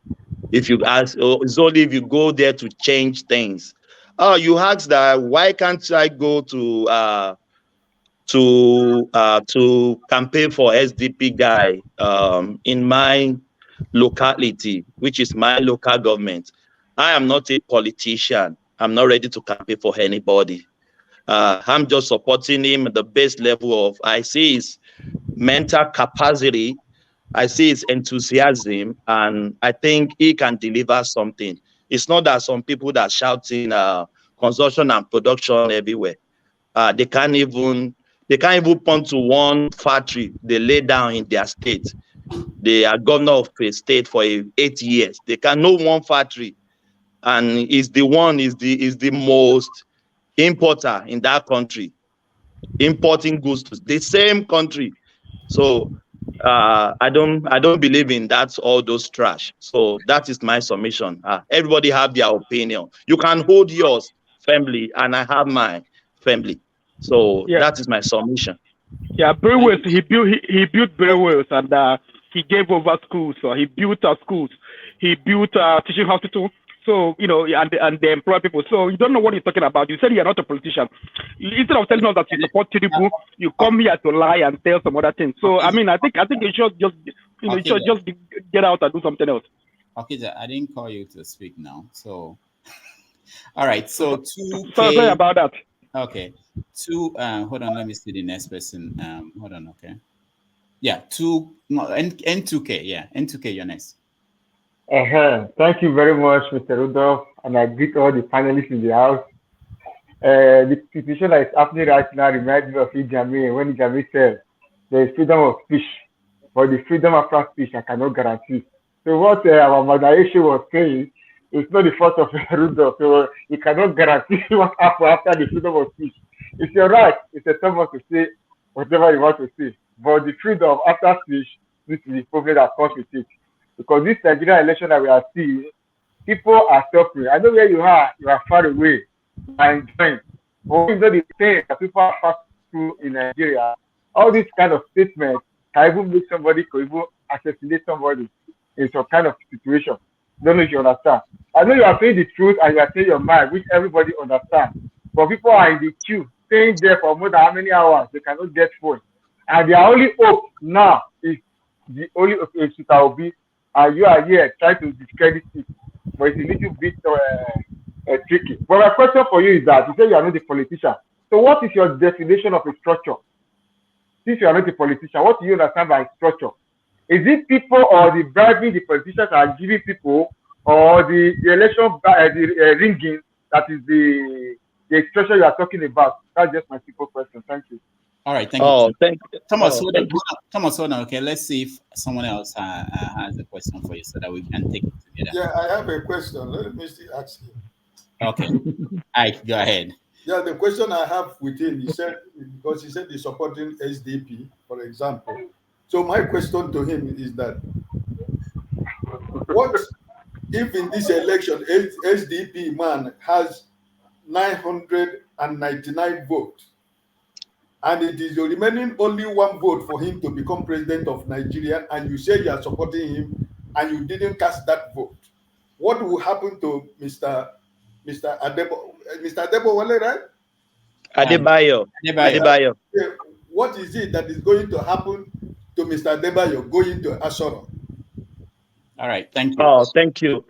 If you ask, it's only if you go there to change things. Oh, you asked that why can't I go to campaign for SDP guy in my locality, which is my local government. I am not a politician. I'm not ready to campaign for anybody. I'm just supporting him at the base level of, I see his mental capacity, I see his enthusiasm, and I think he can deliver something. It's not that some people that are shouting consumption and production everywhere. They can't even point to one factory they lay down in their state. They are governor of a state for 8 years. They can know one factory, and is the most importer in that country, importing goods to the same country. So I don't believe in that, all those trash. So that is my submission. Everybody have their opinion. You can hold yours family, and I have my family. So that is my submission. Yeah, Brewers, he built Brewers, and he gave over schools. So he built schools. He built teaching hospital. So, and they employ people. So you don't know what you're talking about. You said you're not a politician. Instead of telling us that you support Tinubu, you come here to lie and tell some other things. So, I mean, I think you should just, just get out and do something else. Okay, I didn't call you to speak now. So, all right. So 2K. Sorry about that. Okay. Hold on. Let me see the next person. Hold on. Okay. Yeah. N2K. Yeah. N2K. You're next. Thank you very much, Mr. Rudolph, and I greet all the panelists in the house. The situation that is happening right now reminds me of Ijami when Ijami said there is freedom of speech, but the freedom after speech I cannot guarantee. So what our Madaisha was saying is not the fault of Rudolph, so you cannot guarantee what happens after the freedom of speech. It's your right, it's a time to say whatever you want to say, but the freedom after speech is the problem that comes with it. Because this Nigerian election that we are seeing, people are suffering. I know where you are far away, you are enjoying. But you know the pain that people are passing through in Nigeria. All these kind of statements can even make somebody could even assassinate somebody in some kind of situation. Don't know if you understand. I know you are saying the truth and you are saying your mind, which everybody understands. But people are in the queue, staying there for more than how many hours, they cannot get food. And their only hope now is the only hope is that will be, and you are here trying to discredit it, but it's a little bit tricky. But my question for you is that you say you are not a politician. So what is your definition of a structure? Since you are not a politician, what do you understand by structure? Is it people or the bribing the politicians are giving people, or the election ringing that is the structure you are talking about? That's just my simple question. Thank you. All right, thank you. Thomas, hold on. Thomas, hold on. Okay, let's see if someone else has a question for you so that we can take it together. Yeah, I have a question. Let me ask you. Okay. All right, go ahead. Yeah, the question I have with him, he said he's supporting SDP, for example. So my question to him is that, what if in this election SDP man has 999 votes, and it is remaining only one vote for him to become president of Nigeria, and you say you are supporting him and you didn't cast that vote? What will happen to Mr. Adebo? Mr. Adebo Wale, right? Adebayo. What is it that is going to happen to Mr. Adebayo going to Asoro? All right, thank you. Oh, thank you.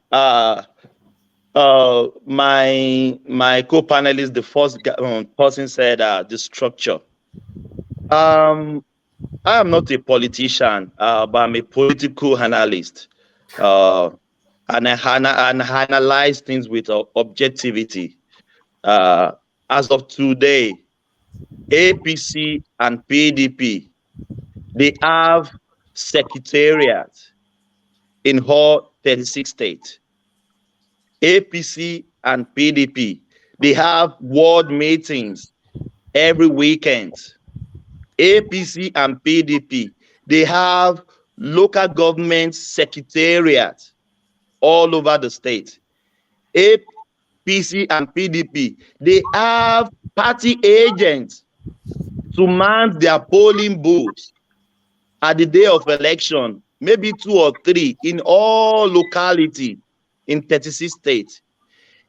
My co-panelist, the first person said the structure. I am not a politician, but I'm a political analyst, and I analyze things with objectivity. As of today, APC and PDP, they have secretariats in all 36 states. APC and PDP, they have ward meetings every weekend. APC and PDP, they have local government secretariats all over the state. APC and PDP, they have party agents to man their polling booths at the day of election, maybe 2 or 3 in all locality in 36 states.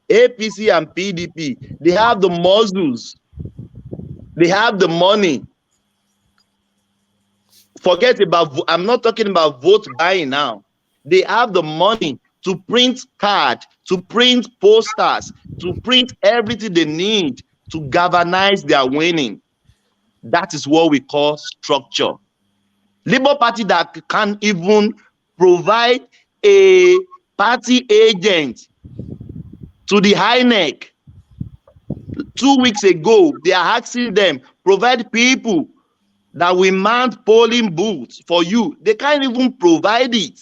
APC and PDP, they have the muscles, they have the money. Forget about, I'm not talking about vote buying now. They have the money to print cards, to print posters, to print everything they need to galvanize their winning. That is what we call structure. Labour Party that can't even provide a party agent to the INEC. 2 weeks ago, they are asking them, provide people that will mount polling booths for you. They can't even provide it.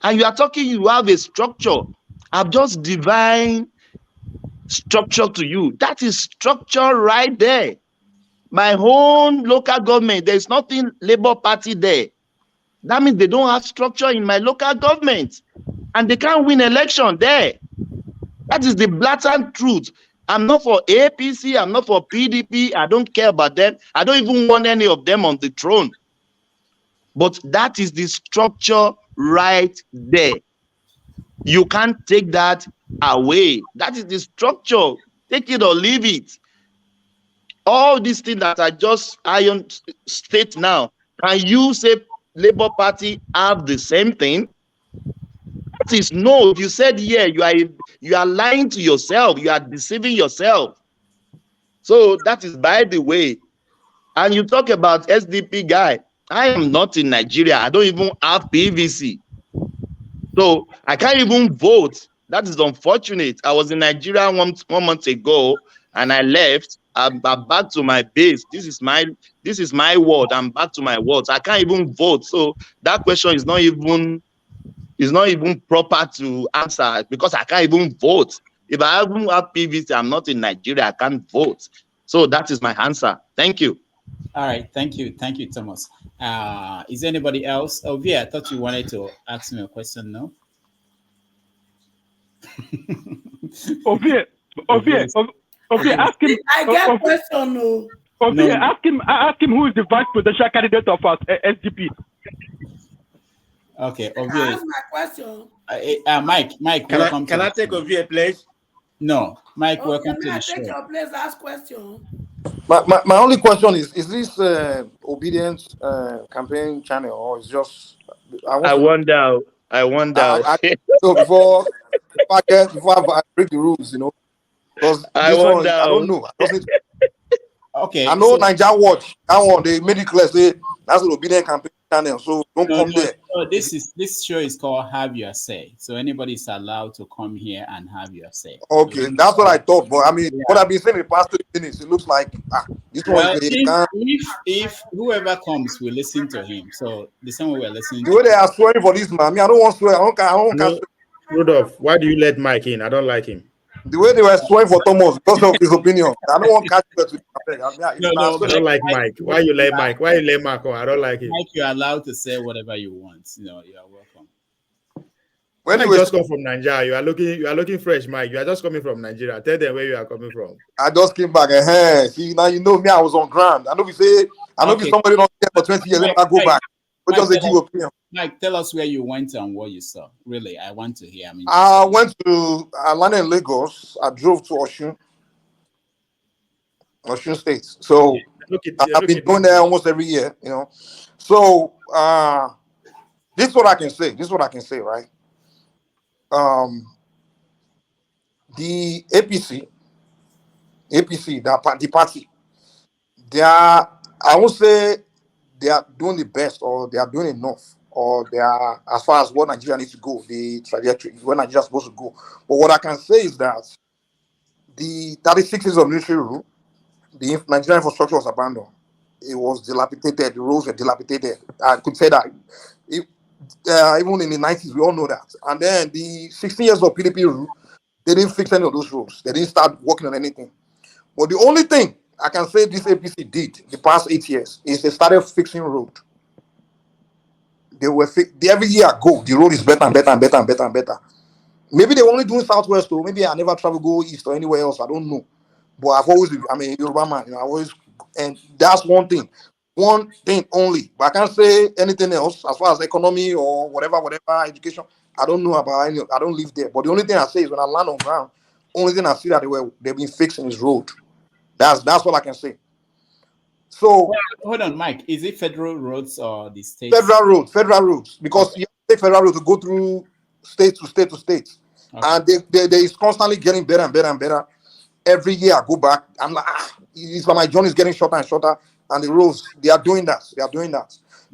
And you are talking, you have a structure. I've just divined structure to you. That is structure right there. My own local government, there's nothing Labour Party there. That means they don't have structure in my local government. And they can't win election there. That is the blatant truth. I'm not for APC, I'm not for PDP, I don't care about them. I don't even want any of them on the throne. But that is the structure right there. You can't take that away. That is the structure. Take it or leave it. All these things that I just iron state now, can you say Labour Party have the same thing? That is no. If you said yeah, you are lying to yourself. You are deceiving yourself. So that is by the way. And you talk about SDP guy. I am not in Nigeria. I don't even have PVC. So I can't even vote. That is unfortunate. I was in Nigeria one month ago and I left. I'm back to my base. This is my word. I'm back to my words. I can't even vote. So that question is not even proper to answer because I can't even vote. If I haven't have PVC, I'm not in Nigeria. I can't vote. So that is my answer. Thank you. All right, thank you, Thomas. Is anybody else? Oh, yeah, I thought you wanted to ask me a question. No. Ovie, ask him. I get question. No. Ovie, ask him who is the vice presidential candidate of us, SDP. Okay, Ovie. Ask my question. Mike, can I take Ovie, please? No, Mike, welcome to the show. Take your place. Ask question. My only question is this obedient campaign channel or is just I wonder. So before I break the rules, because I don't know. Okay. I know Nigeria Watch. That one they made it clear. Say that's an obedient campaign channel. So don't come there. No, this show is called Have Your Say. So anybody is allowed to come here and have your say. Okay, that's what I thought. But I mean, what I've been saying in the past 3 minutes, it looks like this one. If whoever comes, we listen to him. So the same way we're listening. The way they are swearing for this man, I mean, I don't want to swear. I don't. Rudolph, why do you let Mike in? I don't like him. The way they were swearing for Thomas because of his opinion, I don't want to catch you to I don't like Mike. Why you let Mike? Why you let Marco? I don't like him. Mike, you're allowed to say whatever you want. You are welcome. When you just come from Nigeria, you are looking fresh, Mike. You are just coming from Nigeria. Tell them where you are coming from. I just came back. See, now you know me. I was on ground. I know we say I know somebody not there for 20 years. Then I go back. But just give opinion. Mike, tell us where you went and what you saw. Really, I want to hear. I went to landed in Lagos. I drove to Osun State. So I've been going there almost every year. So this is what I can say. Right? The APC, the party, they are. I would say they are doing the best, or they are doing enough, or they are as far as what Nigeria needs to go, the trajectory where Nigeria is supposed to go. But what I can say is that the 36 years of military rule, the Nigerian infrastructure was abandoned. It was dilapidated. The roads were dilapidated. I could say that even in the 90s, we all know that. And then the 16 years of PDP rule, they didn't fix any of those rules. They didn't start working on anything. But the only thing I can say this APC did the past 8 years is they started fixing road. They were every year I go, the road is better and better and better and better and better. Maybe they were only doing southwest, or maybe I never travel go east or anywhere else. I don't know. But I've always, I mean, Yoruba man, I always, and that's one thing only. But I can't say anything else as far as economy or whatever, education. I don't know about any. I don't live there. But the only thing I say is when I land on ground, only thing I see that they've been fixing is road. That's all I can say. So well, hold on, Mike. Is it federal roads or the state? Federal roads, because you take federal roads to go through state to state to state, and they is constantly getting better and better and better. Every year I go back, I'm like, it's like my journey is getting shorter and shorter, and the roads they are doing that.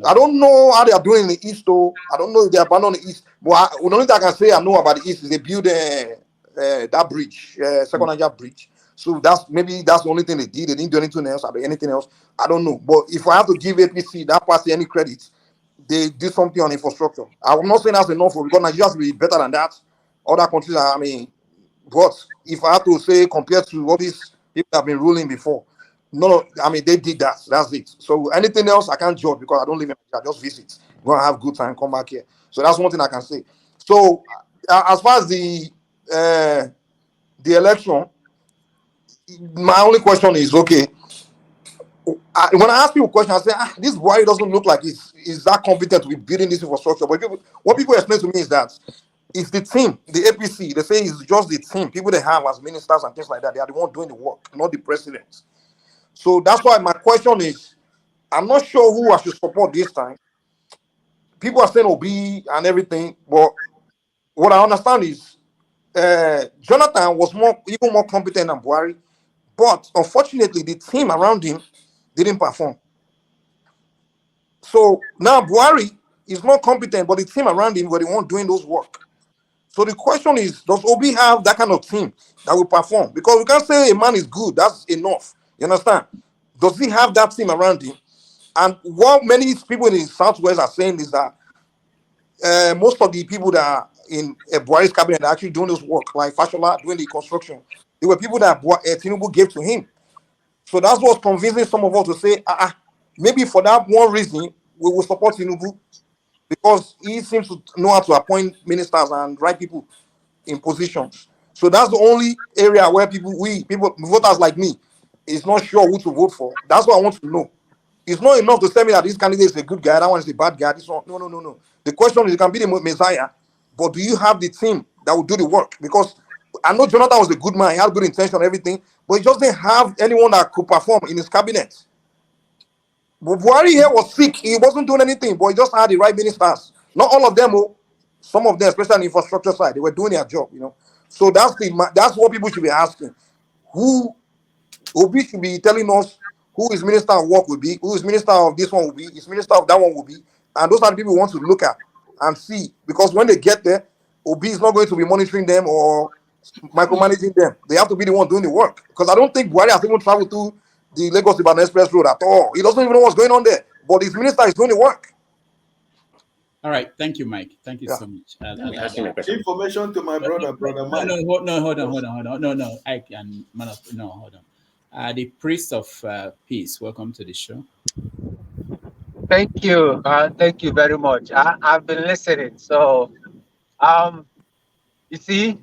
I don't know how they are doing in the east, though. I don't know if they abandon the east, but the only thing I can say I know about the east is they build that bridge, Second Niger Bridge. So that's the only thing they did. They didn't do anything else. Anything else, I don't know. But if I have to give APC that party any credit, they did something on infrastructure. I'm not saying that's enough, because Nigeria has to be better than that. Other countries, I mean, but if I have to say compared to all these people that have been ruling before, no, I mean they did that. That's it. So anything else I can't judge because I don't live in Nigeria. I just visit, go and have good time, come back here. So that's one thing I can say. So as far as the election, my only question is, okay, when I ask people a question, I say, this Buhari doesn't look like he's that competent with building this infrastructure. But what people explain to me is that it's the team, the APC. They say it's just the team, people they have as ministers and things like that. They are the one doing the work, not the president. So that's why my question is, I'm not sure who I should support this time. People are saying Obi and everything, but what I understand is Jonathan was even more competent than Buhari. But unfortunately, the team around him didn't perform. So now Buhari is more competent, but the team around him were the one doing those work. So the question is, does Obi have that kind of team that will perform? Because we can't say a man is good, that's enough. You understand? Does he have that team around him? And what many people in the Southwest are saying is that most of the people that are in Buhari's cabinet are actually doing this work, like Fashola doing the construction. They were people that Tinubu gave to him. So that's what's convincing some of us to say, maybe for that one reason, we will support Tinubu, because he seems to know how to appoint ministers and right people in positions. So that's the only area where people, voters like me, is not sure who to vote for. That's what I want to know. It's not enough to tell me that this candidate is a good guy, that one is a bad guy. This one, no. The question is, you can be the Messiah, but do you have the team that will do the work? Because I know Jonathan was a good man, he had good intention and everything, but he just didn't have anyone that could perform in his cabinet. But Buhari here was sick, he wasn't doing anything, but he just had the right ministers. Not all of them, some of them, especially on the infrastructure side, they were doing their job, So that's what people should be asking. Who Obi should be telling us who his minister of work will be, who his minister of this one will be, his minister of that one will be, and those are the people we want to look at and see. Because when they get there, Obi is not going to be monitoring them or micromanaging them. They have to be the one doing the work. Because I don't think Buhari has even traveled through the Lagos-Ibadan Express Road at all. He doesn't even know what's going on there. But his minister is doing the work. All right, thank you, Mike. Thank you so much. Information to my brother Mike. No, hold on. No, I can. No, hold on. The priest of peace, welcome to the show. Thank you. Thank you very much. I've been listening. So, you see,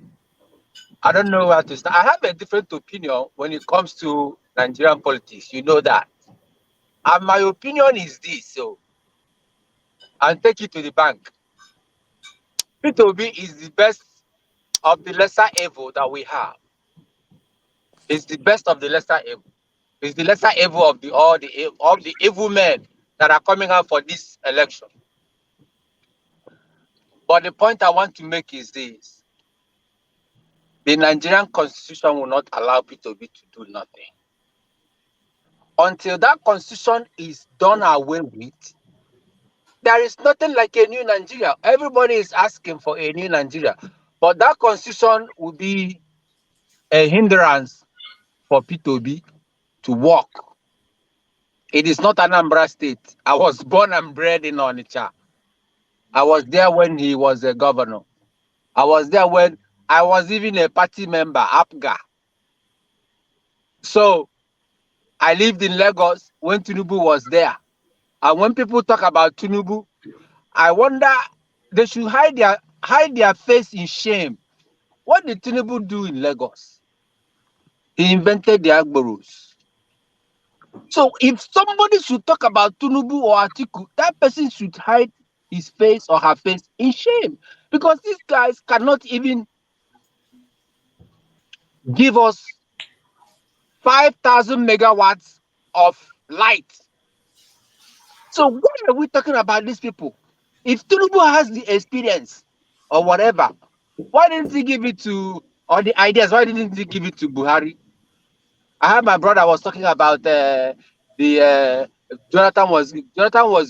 I don't know where to start. I have a different opinion when it comes to Nigerian politics. You know that. And my opinion is this. So, I'll take it to the bank. P2B is the best of the lesser evil that we have. It's the best of the lesser evil. It's the lesser evil of all the evil men that are coming out for this election. But the point I want to make is this. The Nigerian constitution will not allow P2B to do nothing. Until that constitution is done away with, there is nothing like a new Nigeria. Everybody is asking for a new Nigeria. But that constitution will be a hindrance for P2B to work. It is not Anambra State. I was born and bred in Onitsha. I was there when he was a governor. I was there when I was even a party member, APGA. So I lived in Lagos when Tinubu was there. And when people talk about Tinubu, I wonder they should hide their face in shame. What did Tinubu do in Lagos? He invented the Agboros. So if somebody should talk about Tinubu or Atiku, that person should hide his face or her face in shame, because these guys cannot even give us 5,000 megawatts of light. So why are we talking about these people? If Tinubu has the experience or whatever, why didn't he give it to, or the ideas, why didn't he give it to Buhari? I heard my brother was talking about Jonathan was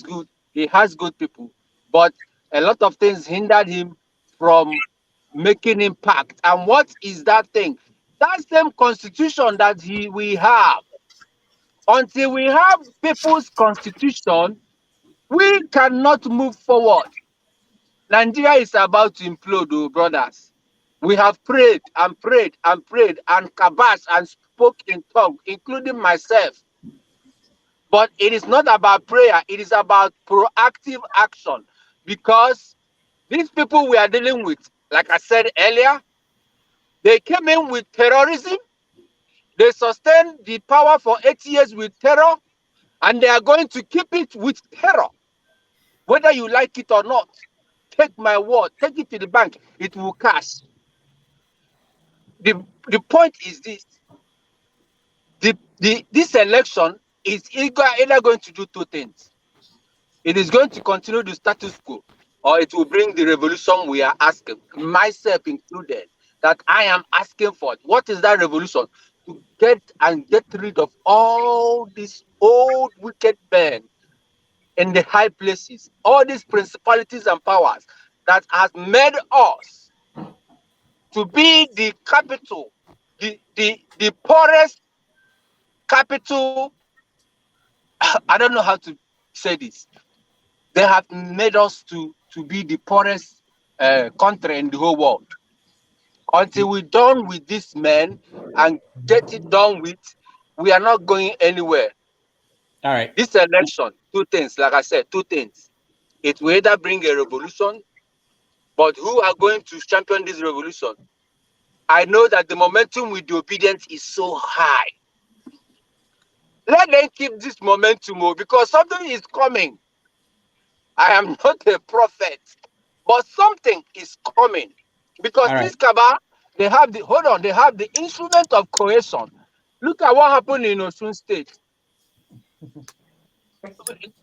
good. He has good people, but a lot of things hindered him from making impact. And what is that thing? That same constitution that we have. Until we have people's constitution, we cannot move forward. Nigeria is about to implode, oh, brothers. We have prayed and prayed and prayed and kabashed and spoke in tongue, including myself. But it is not about prayer. It is about proactive action. Because these people we are dealing with, like I said earlier, they came in with terrorism. They sustained the power for 8 years with terror. And they are going to keep it with terror. Whether you like it or not, take my word, take it to the bank, it will cash. The point is this. This election is either going to do two things. It is going to continue the status quo, or it will bring the revolution we are asking, myself included, that I am asking for. What is that revolution? To get rid of all these old wicked men in the high places, all these principalities and powers that has made us to be the capital, the poorest capital. I don't know how to say this. They have made us to be the poorest country in the whole world. Until we're done with this man and get it done with, we are not going anywhere. All right. This election, two things, like I said, two things. It will either bring a revolution, but who are going to champion this revolution? I know that the momentum with the obedience is so high. Let them keep this momentum, because something is coming. I am not a prophet, but something is coming. Because this Kaba, they have the instrument of coercion. Look at what happened in Osun State.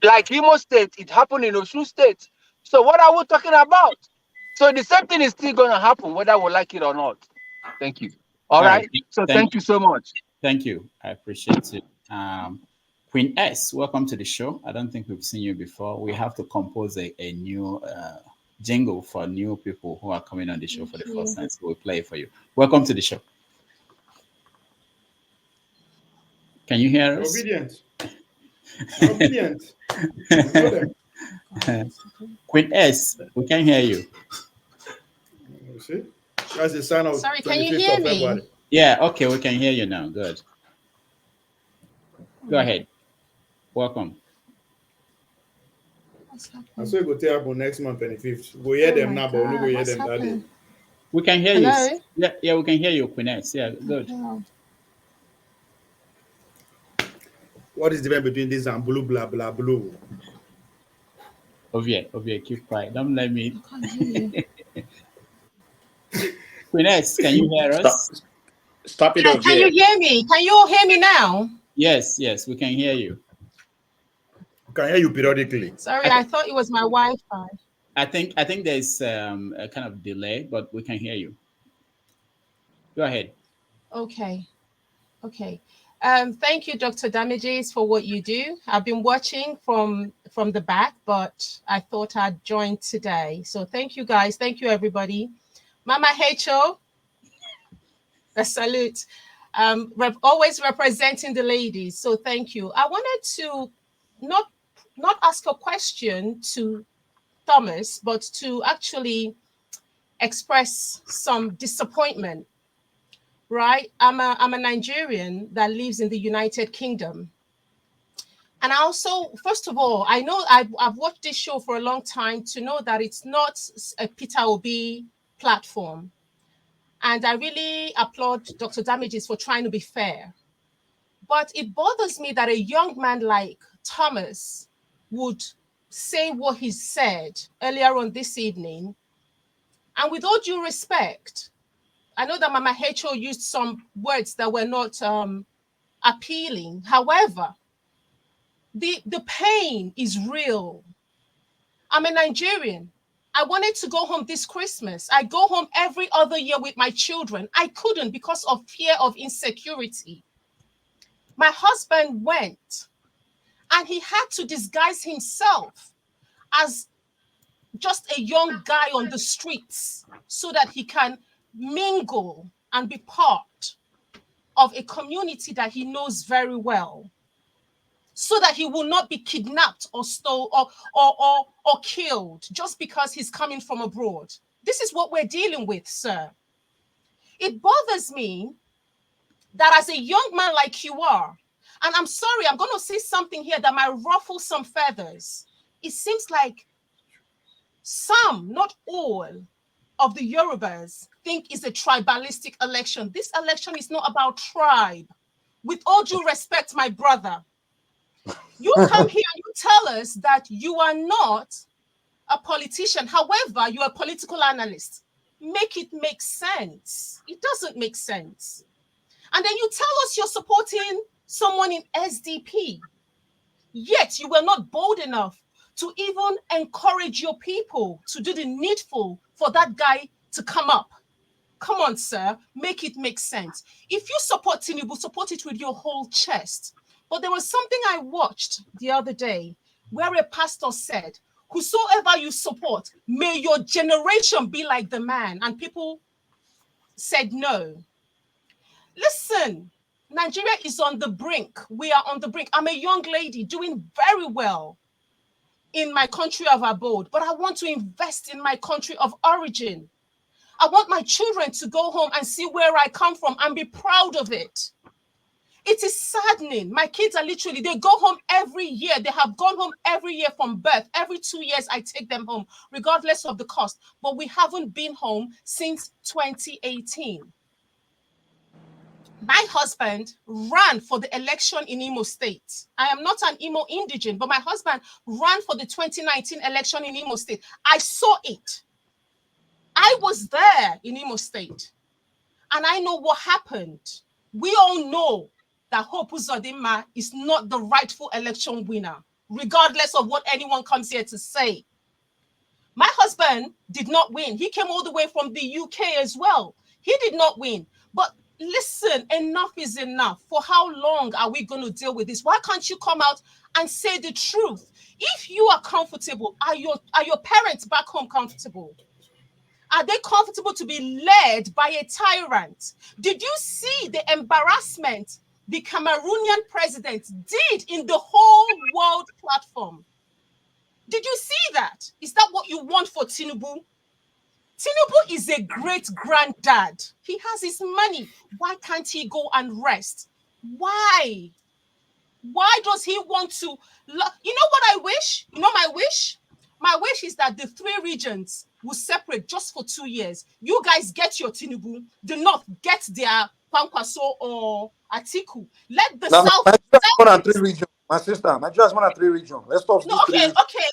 Like Imo State, it happened in Osun State. So what are we talking about? So the same thing is still going to happen, whether we like it or not. Thank you. All right. So thank you so much. Thank you. I appreciate it. Queen S, welcome to the show. I don't think we've seen you before. We have to compose a new jingle for new people who are coming on the show for the first time. So we'll play it for you. Welcome to the show. Can you hear us? Obedient. Obedient. Queen S, we can hear you. See? That's the sign of. Sorry, can you hear me? Yeah, okay, we can hear you now. Good. Go ahead. Welcome. I saw you go take up next month, 25th. We'll hear them now, but we'll not go hear them that day. We can hear you. Yeah, we can hear you, Queen S. Yeah, good. What is the difference between this and blue, blah, blah, blue? Ovie, keep quiet. Don't let me. Queen S, can you hear us? Stop it, Ovie. Can you hear me? Can you all hear me now? Yes, we can hear you. We can hear you periodically. Sorry, I thought it was my Wi-Fi. I think there's a kind of delay, but we can hear you. Go ahead. Okay. Thank you, Dr. Damages, for what you do. I've been watching from the back, but I thought I'd join today. So thank you, guys. Thank you, everybody. Mama Hecho, a salute. Always representing the ladies. So thank you. I wanted to not ask a question to Thomas, but to actually express some disappointment. Right? I'm a Nigerian that lives in the United Kingdom. And I also, first of all, I know I've watched this show for a long time to know that it's not a Peter Obi platform. And I really applaud Dr. Damages for trying to be fair. But it bothers me that a young man like Thomas would say what he said earlier on this evening. And with all due respect, I know that Mama H.O. used some words that were not appealing. However, the pain is real. I'm a Nigerian. I wanted to go home this Christmas. I go home every other year with my children. I couldn't because of fear of insecurity. My husband went and he had to disguise himself as just a young guy on the streets so that he can mingle and be part of a community that he knows very well, so that he will not be kidnapped or stolen or killed just because he's coming from abroad. This is what we're dealing with, sir. It bothers me that as a young man like you are, and I'm sorry, I'm going to say something here that might ruffle some feathers. It seems like some, not all, of the Yorubas think it's a tribalistic election. This election is not about tribe. With all due respect, my brother, you come here and you tell us that you are not a politician. However, you're a political analyst. Make it make sense. It doesn't make sense. And then you tell us you're supporting someone in SDP. Yet you were not bold enough to even encourage your people to do the needful for that guy to come up. Come on, sir, make it make sense. If you support Tinubu, support it with your whole chest. But there was something I watched the other day where a pastor said, whosoever you support, may your generation be like the man. And people said no. Listen, Nigeria is on the brink. We are on the brink. I'm a young lady doing very well in my country of abode, but I want to invest in my country of origin. I want my children to go home and see where I come from and be proud of it. It is saddening. My kids are literally, they go home every year. They have gone home every year from birth. Every 2 years, I take them home, regardless of the cost. But we haven't been home since 2018. My husband ran for the election in Imo State. I am not an Imo indigene, but my husband ran for the 2019 election in Imo State. I saw it. I was there in Imo State, and I know what happened. We all know that Hope Uzodinma is not the rightful election winner, regardless of what anyone comes here to say. My husband did not win. He came all the way from the UK as well. He did not win. But listen, enough is enough. For how long are we going to deal with this? Why can't you come out and say the truth? If you are comfortable, are your parents back home comfortable? Are they comfortable to be led by a tyrant? Did you see the embarrassment the Cameroonian president did in the whole world platform? Did you see that? Is that what you want for Tinubu? Tinubu is a great granddad. He has his money. Why can't he go and rest? Why? Why does he want to? You know what I wish? You know my wish? My wish is that the 3 regions will separate just for 2 years. You guys get your Tinubu. The North get their Kwankwaso or Atiku. Let the Now, South. Nigeria is more than 3 regions. My sister, Nigeria is more than 3 regions. Let's stop No, these 3 okay, regions. okay.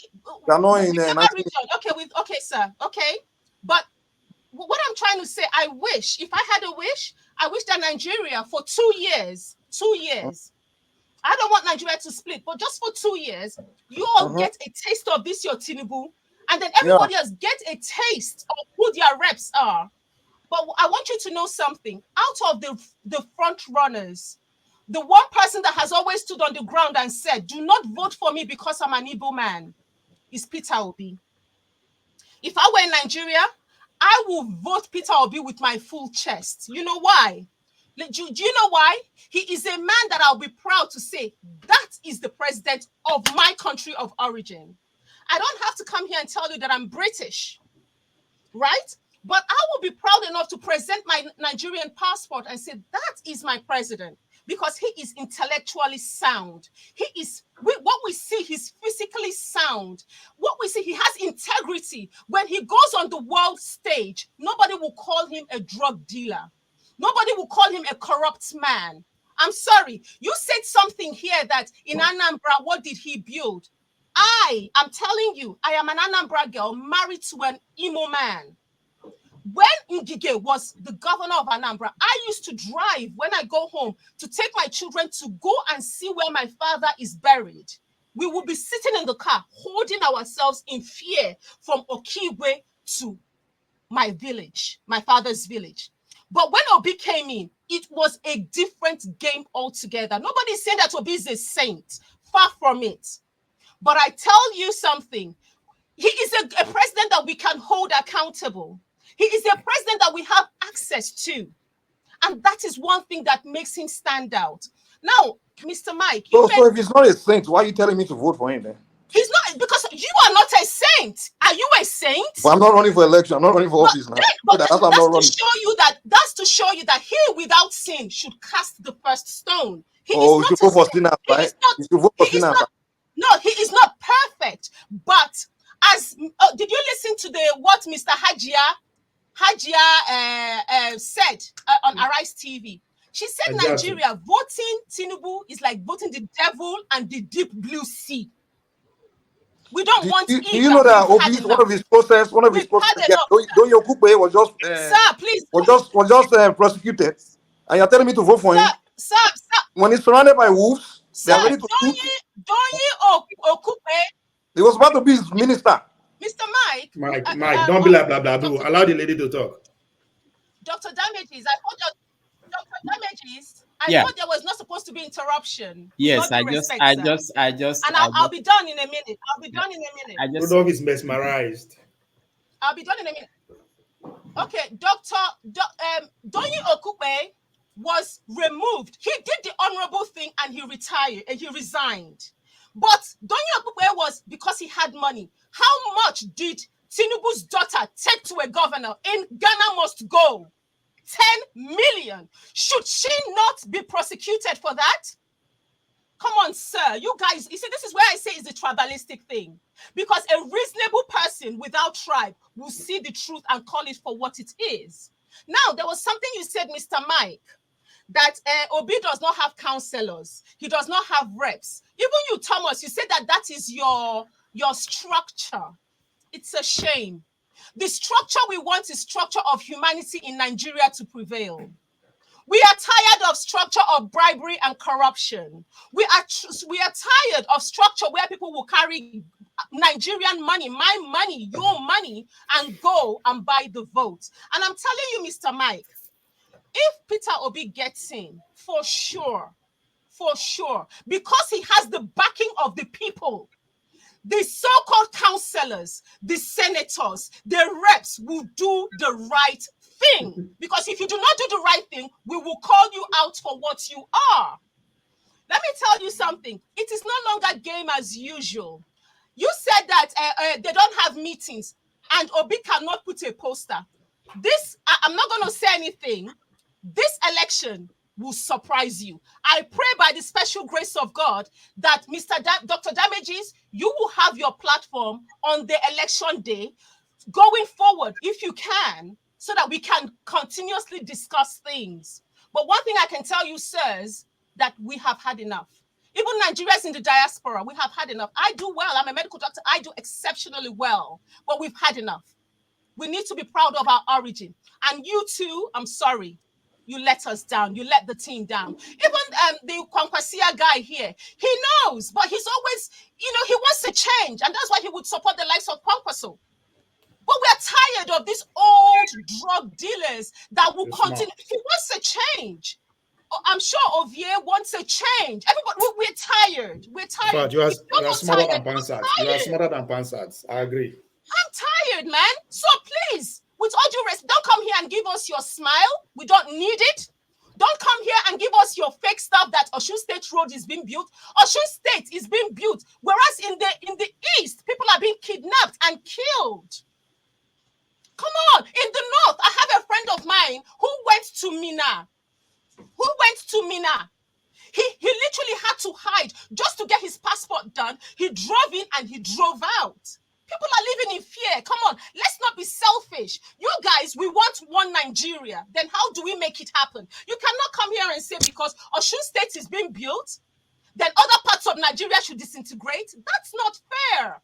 They are not in Whichever 19. region. Okay, sir. Okay. But what I'm trying to say, I wish, if I had a wish, I wish that Nigeria for 2 years, I don't want Nigeria to split, but just for 2 years, you all get a taste of this, your Tinubu, and then everybody else get a taste of who their reps are. But I want you to know something. Out of the front runners, the one person that has always stood on the ground and said, do not vote for me because I'm an Igbo man, is Peter Obi. If I were in Nigeria, I will vote Peter Obi with my full chest. You know why? Do you know why? He is a man that I'll be proud to say, that is the president of my country of origin. I don't have to come here and tell you that I'm British, right? But I will be proud enough to present my Nigerian passport and say, that is my president, because he is intellectually sound. He is, what we see, he's physically sound. What we see, he has integrity. When he goes on the world stage, nobody will call him a drug dealer. Nobody will call him a corrupt man. I'm sorry. You said something here that in Anambra, what did he build? I am telling you, I am an Anambra girl married to an Imo man. When Ngige was the governor of Anambra, I used to drive when I go home to take my children to go and see where my father is buried. We would be sitting in the car, holding ourselves in fear from Okigwe to my village, my father's village. But when Obi came in, it was a different game altogether. Nobody's saying that Obi is a saint. Far from it. But I tell you something. He is a president that we can hold accountable. He is a president that we have access to. And that is one thing that makes him stand out. Now, Mr. Mike. So if he's not a saint, why are you telling me to vote for him then? He's not, because you are not a saint. Are you a saint? But I'm not running for election. I'm not running for office now. That's to show you that he without sin should cast the first stone. You should vote for sinners, right? You should vote for sinners. No, he is not perfect. But as did you listen to what Mr. Hajia said on Arise TV? She said Nigeria voting Tinubu is like voting the devil and the deep blue sea. We don't want do you know that Obi, one of his process, Don't Yokupe was just sir, please was just prosecuted, and you're telling me to vote for him? Sir, when he's surrounded by wolves, they are ready to shoot. Okupe. He was about to be his minister. Mr. Mike, don't be like blah blah blah. Allow the lady to talk. Dr. Damages, I thought Dr. Damages. I thought there was not supposed to be interruption. Yes, I just. And I'll be done in a minute. Rudolph is mesmerized. I'll be done in a minute. Okay, Donyi Okupe was removed. He did the honorable thing and he retired and he resigned. But Donyi Okupe was because he had money. How much did Tinubu's daughter take to a governor in Ghana must go? 10 million. Should she not be prosecuted for that? Come on, sir. You guys, you see, this is where I say it's a tribalistic thing. Because a reasonable person without tribe will see the truth and call it for what it is. Now, there was something you said, Mr. Mike, that Obi does not have counselors. He does not have reps. Even you, Thomas, you said that is your structure. It's a shame. The structure we want is structure of humanity in Nigeria to prevail. We are tired of structure of bribery and corruption. We are tired of structure where people will carry Nigerian money, my money, your money, and go and buy the vote. And I'm telling you, Mr. Mike, if Peter Obi gets in, for sure, because he has the backing of the people, the so-called councillors, the senators, the reps will do the right thing. Because if you do not do the right thing, we will call you out for what you are. Let me tell you something. It is no longer game as usual. You said that they don't have meetings and Obi cannot put a poster. I'm not going to say anything. This election will surprise you. I pray by the special grace of God that Dr. Damages, you will have your platform on the election day going forward, if you can, so that we can continuously discuss things. But one thing I can tell you, sirs, that we have had enough. Even Nigerians in the diaspora, we have had enough. I do well. I'm a medical doctor. I do exceptionally well. But we've had enough. We need to be proud of our origin. And you too, I'm sorry. You let us down. You let the team down. Even the Kwankwasia guy here, he knows, but he's always, he wants to change. And that's why he would support the likes of Kwankwaso. But we're tired of these old drug dealers that will continue. He wants to change. I'm sure Ovie wants a change. Everybody, we're tired. We're tired. But you are smarter than Pansats. You are smarter than Pansats. I agree. I'm tired, man. So please, with all due respect, don't come here and give us your smile. We don't need it. Don't come here and give us your your fake stuff that Osun State Road is being built. Osun State is being built, whereas in the east, people are being kidnapped and killed. Come on, in the north, I have a friend of mine who went to Mina. He literally had to hide just to get his passport done. He drove in and he drove out. People are living in fear. Come on, let's not be selfish. You guys, we want one Nigeria. Then how do we make it happen? You cannot come here and say because Osun State is being built, then other parts of Nigeria should disintegrate. That's not fair.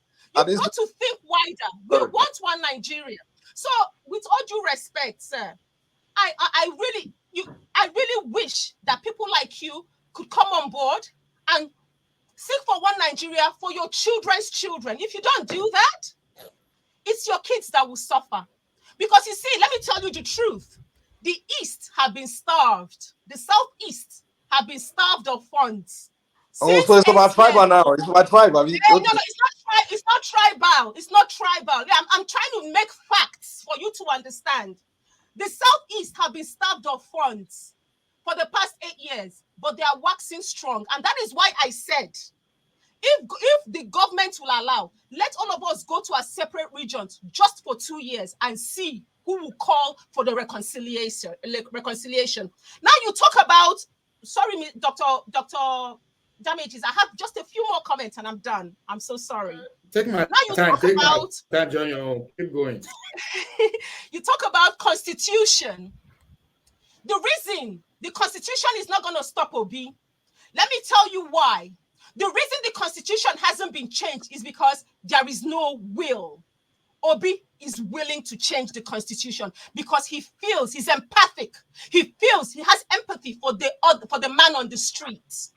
You've got to think wider. We want one Nigeria. So, with all due respect, sir, I really wish that people like you could come on board and seek for one Nigeria for your children's children. If you don't do that, it's your kids that will suffer. Because you see, let me tell you the truth. The East have been starved. The Southeast have been starved of funds. Oh, so it's about tribal now. It's about tribal. No, it's not tribal. It's not tribal. I'm trying to make facts for you to understand. The Southeast have been starved of funds for the past 8 years, but they are waxing strong. And that is why I said, if the government will allow, let all of us go to our separate regions just for 2 years and see who will call for the reconciliation. Now you talk about, sorry, Dr. Damages, I have just a few more comments and I'm done. I'm so sorry. Take my time. Take my time, John. Your own. Keep going. You talk about constitution. The reason the constitution is not going to stop Obi, let me tell you why. The reason the constitution hasn't been changed is because there is no will. Obi is willing to change the constitution because he feels he's empathic. He feels he has empathy for the man on the streets.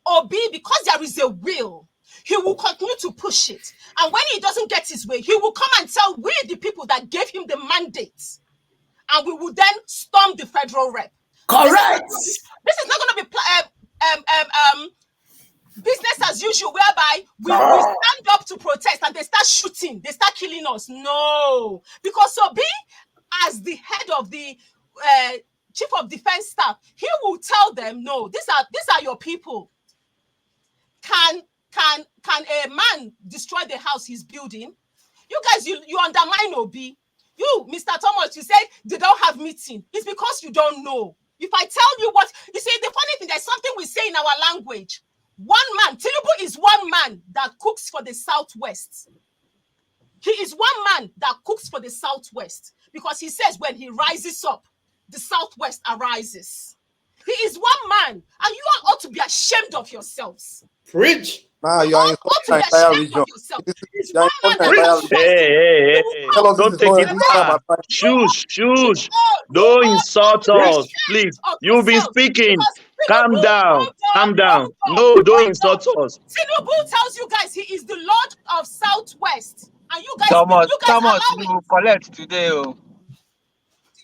Obi, because there is a will, he will continue to push it. And when he doesn't get his way, he will come and tell we, the people that gave him the mandate, and we will then storm the federal rep. Correct. This is not going to be business as usual, whereby we stand up to protest and they start shooting, they start killing us. No, because Obi, as the head of the chief of defense staff, he will tell them, no, these are your people. Can a man destroy the house he's building? You guys, you undermine Obi. You, Mr. Thomas, you said they don't have meeting. It's because you don't know. If I tell you what, you see, the funny thing, there's something we say in our language. One man, Tinubu is one man that cooks for the Southwest. He is one man that cooks for the Southwest because he says when he rises up, the Southwest arises. He is one man, and you ought to be ashamed of yourselves. Preach. Nah, you are in the entire region. Hey. Don't take it far. Shush. Don't insult us, please. You've been speaking. Calm down. No, don't insult us. Tinubu tells you guys he is the Lord of Southwest. And you guys, Thomas, allow you collect today. Oh.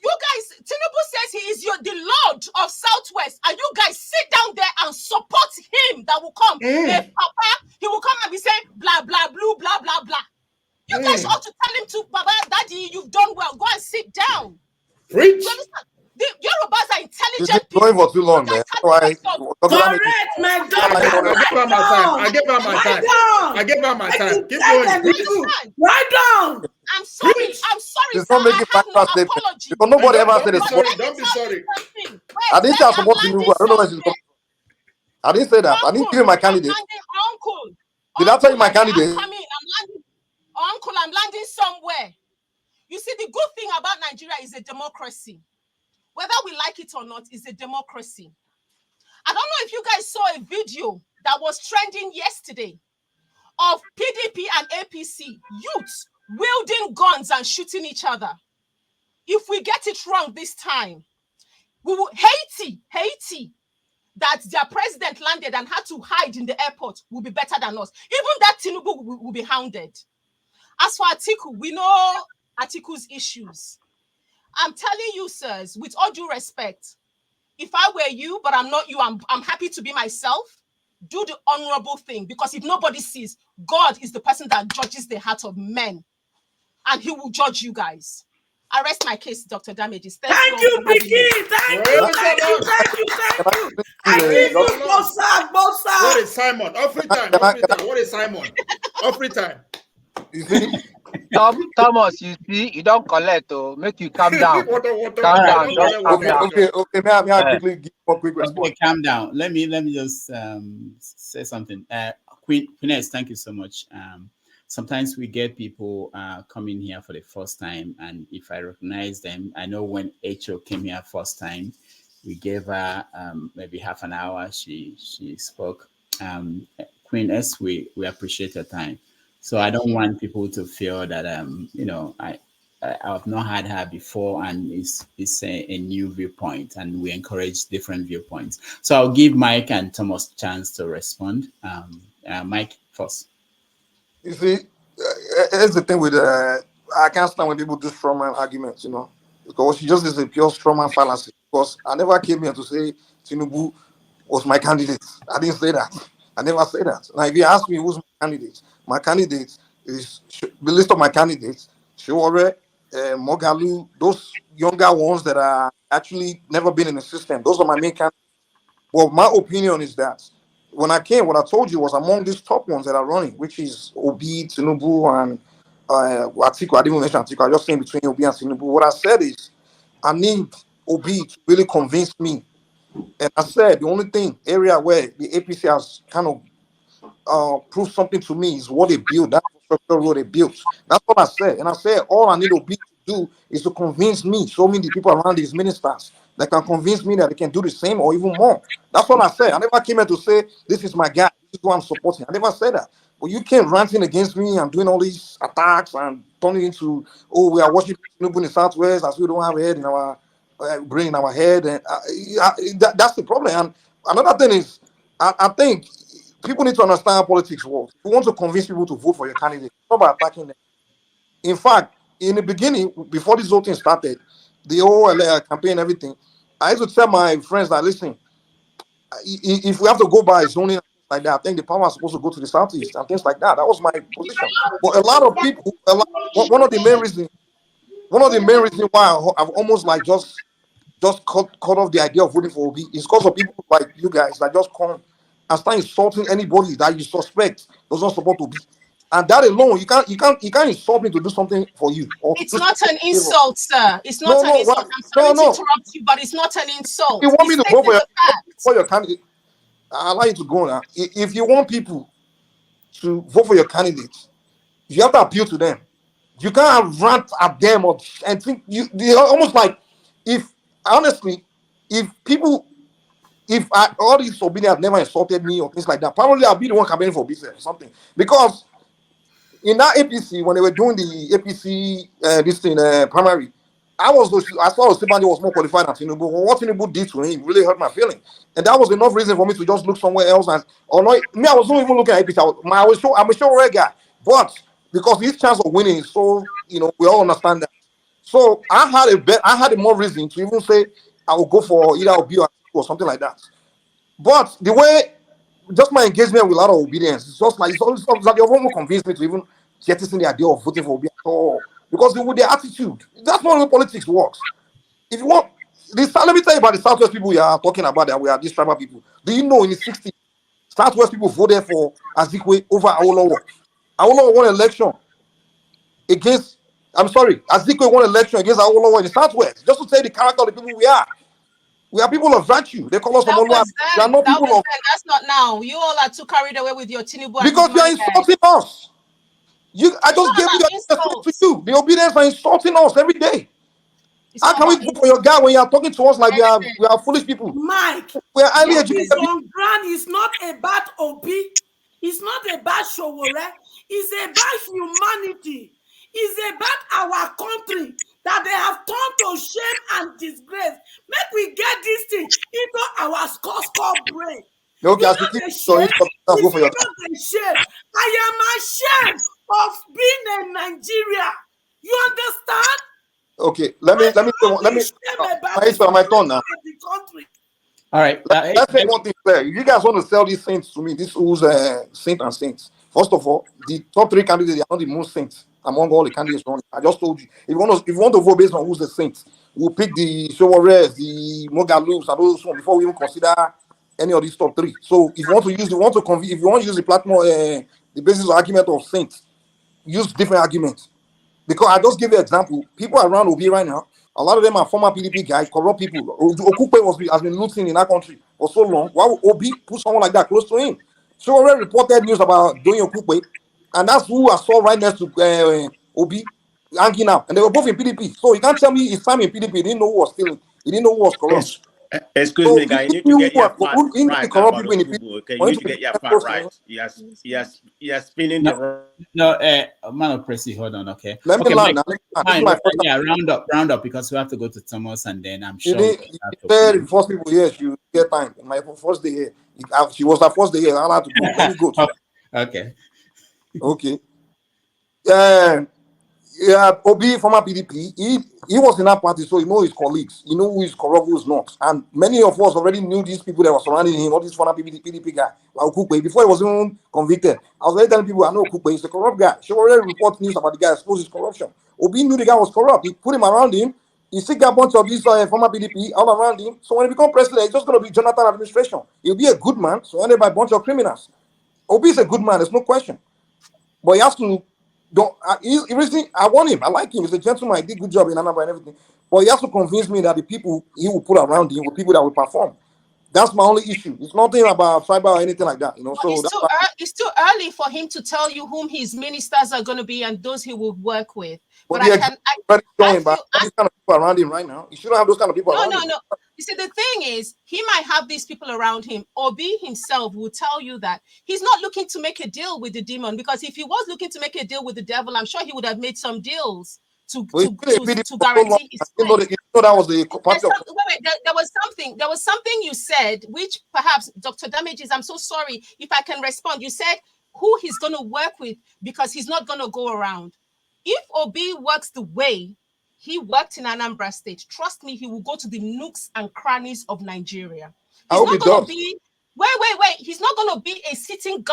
You guys, Tinubu says he is the Lord of Southwest, and you guys sit down there and support him. That will come. If Papa, he will come and be saying blah blah blue blah blah blah. You guys ought to tell him to, Baba, Daddy, you've done well. Go and sit down. Preach. You understand? The Yorubas are intelligent people. Going for too long, man. Correct, my daughter. I gave her my time. Keep going. Right down. I'm sorry. It's not making factual statements because nobody ever said it's. Don't be sorry. I didn't say I support Tinubu. I don't know where she's coming from. I didn't say that. I didn't give you my candidate. Uncle. Did I tell you my candidate? Uncle, I'm landing somewhere. You see, the good thing about Nigeria is a democracy. Whether we like it or not, is a democracy. I don't know if you guys saw a video that was trending yesterday of PDP and APC youths wielding guns and shooting each other. If we get it wrong this time, we will Haiti, that their president landed and had to hide in the airport, will be better than us. Even that Tinubu will be hounded. As for Atiku, we know Atiku's issues. I'm telling you, sirs, with all due respect, if I were you, but I'm not you, I'm happy to be myself, do the honorable thing. Because if nobody sees, God is the person that judges the heart of men. And he will judge you guys. I rest my case, Dr. Damages. Thank you, Vicky. Thank you. I give you both sides. What is Simon? Every time. What is Simon? Every time. You see? Thomas, you see, you don't collect, make you calm down. Calm down. Okay. May I quickly give one quick response? Okay, calm down. Let me just say something. Queeness, thank you so much. Sometimes we get people coming here for the first time, and if I recognize them, I know when HO came here first time, we gave her maybe half an hour. She spoke. Queen S, we appreciate your time. So I don't want people to feel that I've not had her before, and it's a new viewpoint, and we encourage different viewpoints. So I'll give Mike and Thomas a chance to respond. Mike first. You see, here's the thing with I can't stand when people do strawman arguments, because it just is a pure strawman fallacy. Because I never came here to say Tinubu was my candidate. I didn't say that. I never said that. Now, if you ask me who's my candidate is the list of my candidates: Shiwore, Mogalu, those younger ones that are actually never been in the system. Those are my main candidates. Well, my opinion is that when I came, what I told you was among these top ones that are running, which is Obi, Tinubu, and Atiku. I didn't even mention Atiku. I just saying between Obi and Tinubu. What I said is I need Obi to really convince me. And I said the only area where the APC has kind of proved something to me is what they built, that infrastructure road they built. That's what I said. And I said all I need Obi to do is to convince me, show me the people around these ministers that can convince me that they can do the same or even more. That's what I said. I never came here to say this is my guy, this is who I'm supporting. I never said that. But you came ranting against me and doing all these attacks and turning into, we are watching Tinubu in the Southwest as we don't have a head in our brain in our head, and that's the problem. And another thing is, I think people need to understand how politics works. You want to convince people to vote for your candidate, it's not by attacking them. In fact, in the beginning, before this whole thing started, the whole campaign, everything, I used to tell my friends that, listen, if we have to go by zoning like that, I think the power is supposed to go to the Southeast and things like that. That was my position. But a lot of people, one of the main reasons why I've almost like just cut off the idea of voting for Obi is because of people like you guys that just come and start insulting anybody that you suspect does not support Obi. And that alone, you can't insult me to do something for you. It's not an insult, sir. It's not an insult. I'm sorry to interrupt you, but it's not an insult. You want me to vote for your candidate? I'll allow you to go now. If you want people to vote for your candidate, you have to appeal to them. You can't rant at them and think they almost like honestly, if all these obedience have never insulted me or things like that, probably I'll be the one campaigning for business or something. Because in that APC, when they were doing the APC primary, I thought Osibanje was more qualified than Tinubu. What Tinubu did to him really hurt my feeling, and that was enough reason for me to just look somewhere else. I was not even looking at APC. I'm a sure guy, but because his chance of winning is so, we all understand that. So I had more reason to even say I will go for either Obi or something like that. But the way, just my engagement with a lot of obedience, it's just like it's like your won't convince me to even jettison the idea of voting for Obi at all. Because with their attitude, that's not how politics works. If you want, let me tell you about the Southwest people we are talking about, that we are these tribal people. Do you know in the 60s, Southwest people voted for Azikwe over Awolowo? Awolowo won election against, Azikwe won election against Awolowo in the Southwest, just to say the character of the people we are. We are people of virtue. They call us Omolua. We are not people of... That's not now. You all are too carried away with your Tinubu. Because you are insulting us. I just gave you the to you. The obedience are insulting us every day. How can we vote for your guy when you are talking to us like we are foolish people? Mike, we are highly educated. It's not about Obi. It's not about Showore. It's about humanity. It's about our country that they have turned to shame and disgrace. Make we get this thing into our score brain. Okay, I am ashamed of being in Nigeria. You understand? Okay, let me my turn now. All right. Let's say one thing clear. You guys want to sell these saints to me, this who's saint and saints. First of all, the top three candidates are not the most saints. among all the candidates running. I just told you, if you want to vote based on who's the saint, we'll pick the Sowares, the Mogaloops, and those one before we even consider any of these top three. So if you want to use, if you want to use the platform, the basis of argument of saints, use different arguments. Because I just give you an example. People around Obi right now, a lot of them are former PDP guys, corrupt people. Okupe has been looting in that country for so long. Why would Obi put someone like that close to him? So already reported news about doing Okupe, and that's who I saw right next to Obi hanging out. And they were both in PDP. So you can't tell me his time in PDP, he didn't know who was stealing. He didn't know who was corrupt. Excuse So me, guy. You need to get your fact right corrupt about people in the Okubu. PDP. Okay, you need to get your fact right. Yes, spinning the wrong. No, man of Pressy, hold on, okay. Let me Okay, land now. yeah, round up because we have to go to Thomas and then I'm sure. You said first people here, she get time. My first day here, she was her first day here. I had to go. Let me go. Okay. Okay. Yeah, Obi, former PDP, he was in that party, so he know his colleagues. He know who is corrupt, who is not. And many of us already knew these people that were surrounding him, all these former PDP guy, like Okukwe. Before he was even convicted, I was already telling people, I know Okukwe is a corrupt guy. She already report news about the guy, exposed his corruption. Obi knew the guy was corrupt. He put him around him. He still got a bunch of these former PDP all around him. So when he become president, it's just going to be Jonathan administration. He'll be a good man, surrounded by a bunch of criminals. Obi is a good man, there's no question. But he has to I want him. I like him. He's a gentleman. He did a good job in Anambra and everything. But he has to convince me that the people he will put around him were people that will perform. That's my only issue. It's nothing about tribal or anything like that. You know. Well, so it's too early for him to tell you whom his ministers are going to be and those he will work with. But I these kind of people around him right now. He shouldn't have those kind of people around him. No. You see, the thing is, he might have these people around him. Obi himself will tell you that he's not looking to make a deal with the demon, because if he was looking to make a deal with the devil, I'm sure he would have made some deals to guarantee his place. That was the there was something you said, which perhaps Dr. Damages, I'm so sorry if I can respond. You said who he's going to work with because he's not going to go around. If Obi works the way he worked in Anambra State, trust me, he will go to the nooks and crannies of Nigeria. He's not going to be wait. He's not going to be a sitting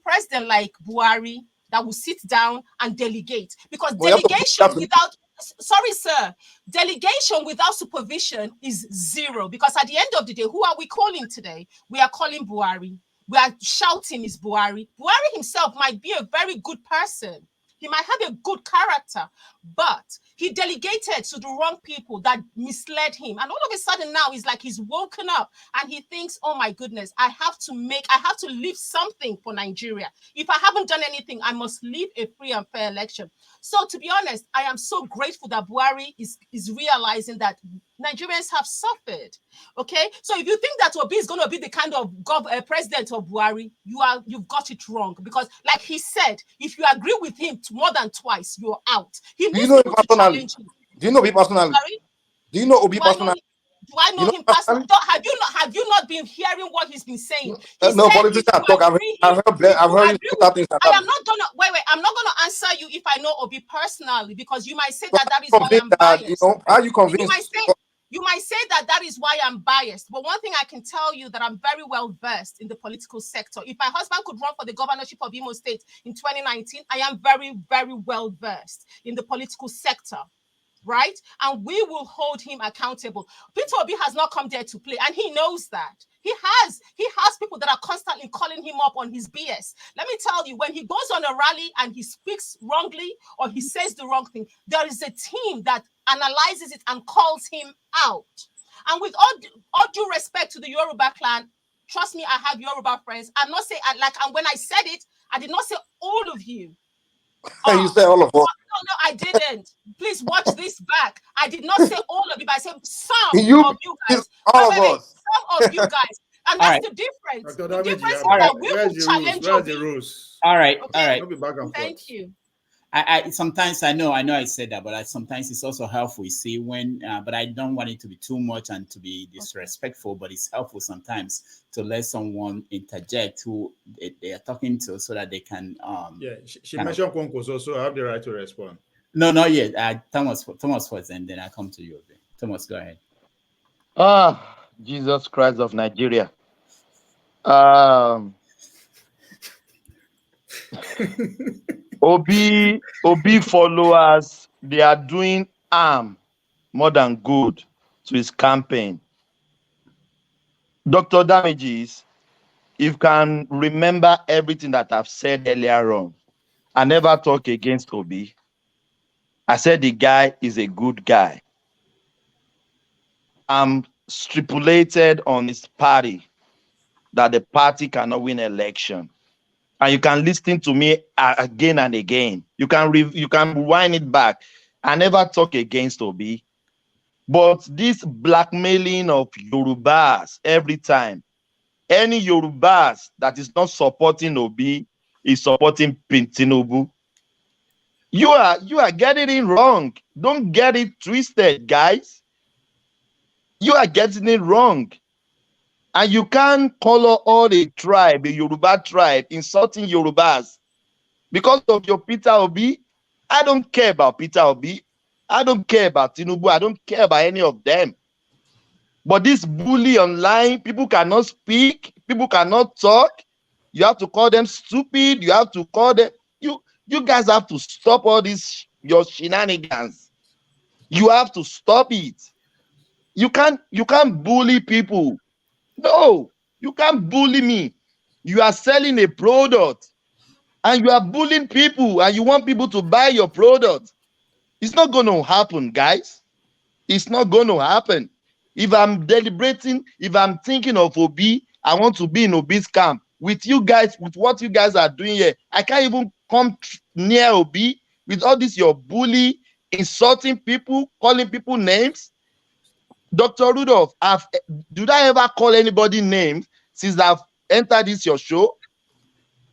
president like Buhari that will sit down and delegate, because delegation without supervision is zero. Because at the end of the day, who are we calling today? We are calling Buhari. We are shouting is Buhari. Buhari himself might be a very good person. He might have a good character, but he delegated to the wrong people that misled him. And all of a sudden now it's like he's woken up and he thinks, oh my goodness, I have to leave something for Nigeria. If I haven't done anything, I must leave a free and fair election. So to be honest, I am so grateful that Buhari is realizing that Nigerians have suffered. Okay, so if you think that Obi is going to be the kind of president of Buhari, you've got it wrong. Because, like he said, if you agree with him more than twice, you're out. He needs to challenge him. Do you know Obi personally? Sorry? Do you know Obi personally? Do I know him personally? Have you not been hearing what he's been saying? No, politicians talk. I've heard you that things. I am not gonna wait. I'm not gonna answer you if I know Obi personally, because you might say that is why I'm biased. Are you convinced? You might say that is why I'm biased. But one thing I can tell you, that I'm very well versed in the political sector. If my husband could run for the governorship of Imo State in 2019, I am very, very well versed in the political sector. Right? And we will hold him accountable. Peter Obi has not come there to play, and he knows that. He has people that are constantly calling him up on his BS. Let me tell you, when he goes on a rally and he speaks wrongly or he says the wrong thing, there is a team that analyzes it and calls him out. And with all due respect to the Yoruba clan, trust me, I have Yoruba friends. I'm not saying, and when I said it, I did not say all of you. You said all of us. No, I didn't. Please watch this back. I did not say all of you, but I said some of you guys. Some of you guys. And that's the difference. The difference is that we will challenge you. All right. Thank you. I sometimes I know I said that, but sometimes it's also helpful. You see, but I don't want it to be too much and to be disrespectful. But it's helpful sometimes to let someone interject who they are talking to, so that they can. She mentioned Konko, so I have the right to respond. No, not yet. Thomas first, and then I come to you. Thomas, go ahead. Jesus Christ of Nigeria. Obi followers, they are doing harm more than good to his campaign. Dr. Damages, if you can remember everything that I've said earlier on, I never talk against Obi. I said the guy is a good guy. I'm stipulated on his party that the party cannot win election. And you can listen to me again and again. You can rewind it back. I never talk against Obi. But this blackmailing of Yorubas every time, any Yorubas that is not supporting Obi is supporting Tinubu. You are getting it wrong. Don't get it twisted, guys. You are getting it wrong. And you can't color all the tribe, the Yoruba tribe, insulting Yorubas because of your Peter Obi. I don't care about Peter Obi. I don't care about Tinubu. I don't care about any of them. But this bully online, people cannot speak, people cannot talk. You have to call them stupid. You have to call them. You guys have to stop all this, your shenanigans. You have to stop it. You can't bully people. No, you can't bully me. You are selling a product and you are bullying people and you want people to buy your product. It's not going to happen, guys. It's not going to happen. If I'm deliberating, if I'm thinking of Obi, I want to be in Obi's camp. With you guys, with what you guys are doing here, I can't even come near Obi with all this your bully, insulting people, calling people names. Dr. Rudolph, did I ever call anybody names since I've entered this your show?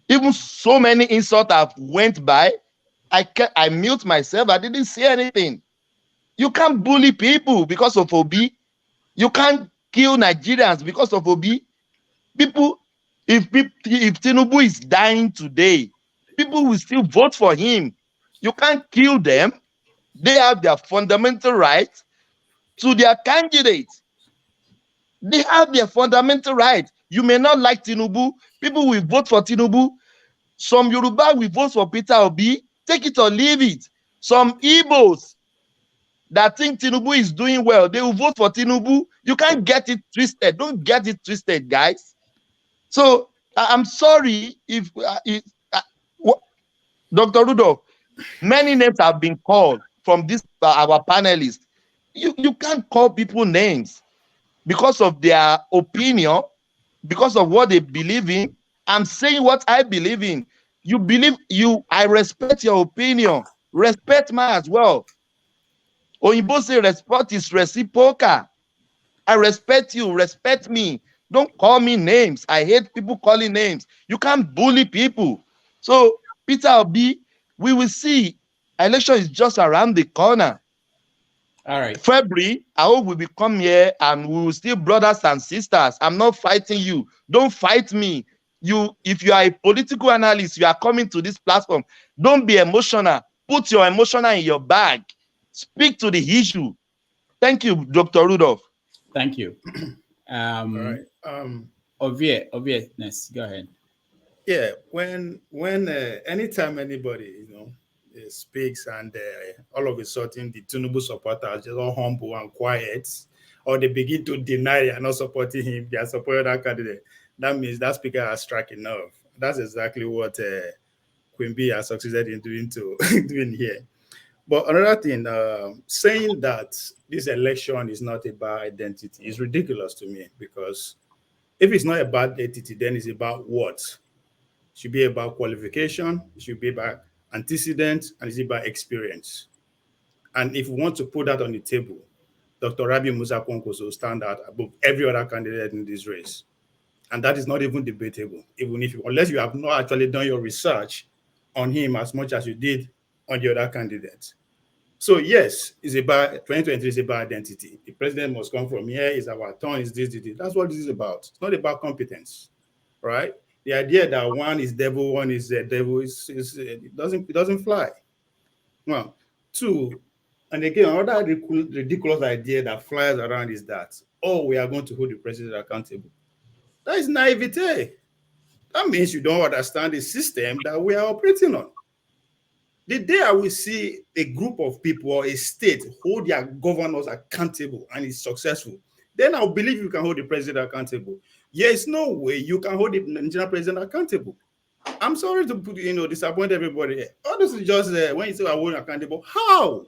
Even so many insults have went by. I mute myself. I didn't say anything. You can't bully people because of Obi. You can't kill Nigerians because of Obi. People, if Tinubu is dying today, people will still vote for him. You can't kill them. They have their fundamental right to their candidate. They have their fundamental right. You may not like Tinubu. People will vote for Tinubu. Some Yoruba will vote for Peter Obi. Take it or leave it. Some Igbos that think Tinubu is doing well, they will vote for Tinubu. You can't get it twisted. Don't get it twisted, guys. So I'm sorry if Dr. Rudolph, many names have been called from this our panelists. You can't call people names because of their opinion, because of what they believe in. I'm saying what I believe in. You believe I respect your opinion. Respect mine as well. Oyinbo say respect is reciprocal. I respect you, respect me. Don't call me names. I hate people calling names. You can't bully people. So, Peter Obi, we will see. Election is just around the corner. All right. February, I hope we will come here and we will still brothers and sisters. I'm not fighting you. Don't fight me. If you are a political analyst, you are coming to this platform. Don't be emotional. Put your emotional in your bag. Speak to the issue. Thank you, Dr. Rudolph. Thank you. All right. Obviousness. Go ahead. Yeah. When anytime anybody speaks and all of a sudden the Tinubu supporters just all humble and quiet, or they begin to deny they are not supporting him, they are supporting that candidate, that means that speaker has struck a nerve. That's exactly what Queen B has succeeded in doing here. But another thing, saying that this election is not about identity is ridiculous to me, because if it's not about identity, then it's about what? It should be about qualification, it should be about antecedents, and it's about experience. And if we want to put that on the table, Dr. Rabi Musa Kwankwaso will stand out above every other candidate in this race. And that is not even debatable, unless you have not actually done your research on him as much as you did on the other candidates. So yes, it's about 2023 is about identity. The president must come from here, is our turn, is this. That's what this is about. It's not about competence, right? The idea that one is devil, one is devil, it doesn't fly. Well, two, and again, another ridiculous idea that flies around is that, we are going to hold the president accountable. That is naivete. That means you don't understand the system that we are operating on. The day I will see a group of people or a state hold their governors accountable and is successful, then I'll believe you can hold the president accountable. There's no way you can hold the Nigerian president accountable. I'm sorry to put, disappoint everybody. All this is just when you say I hold accountable. How?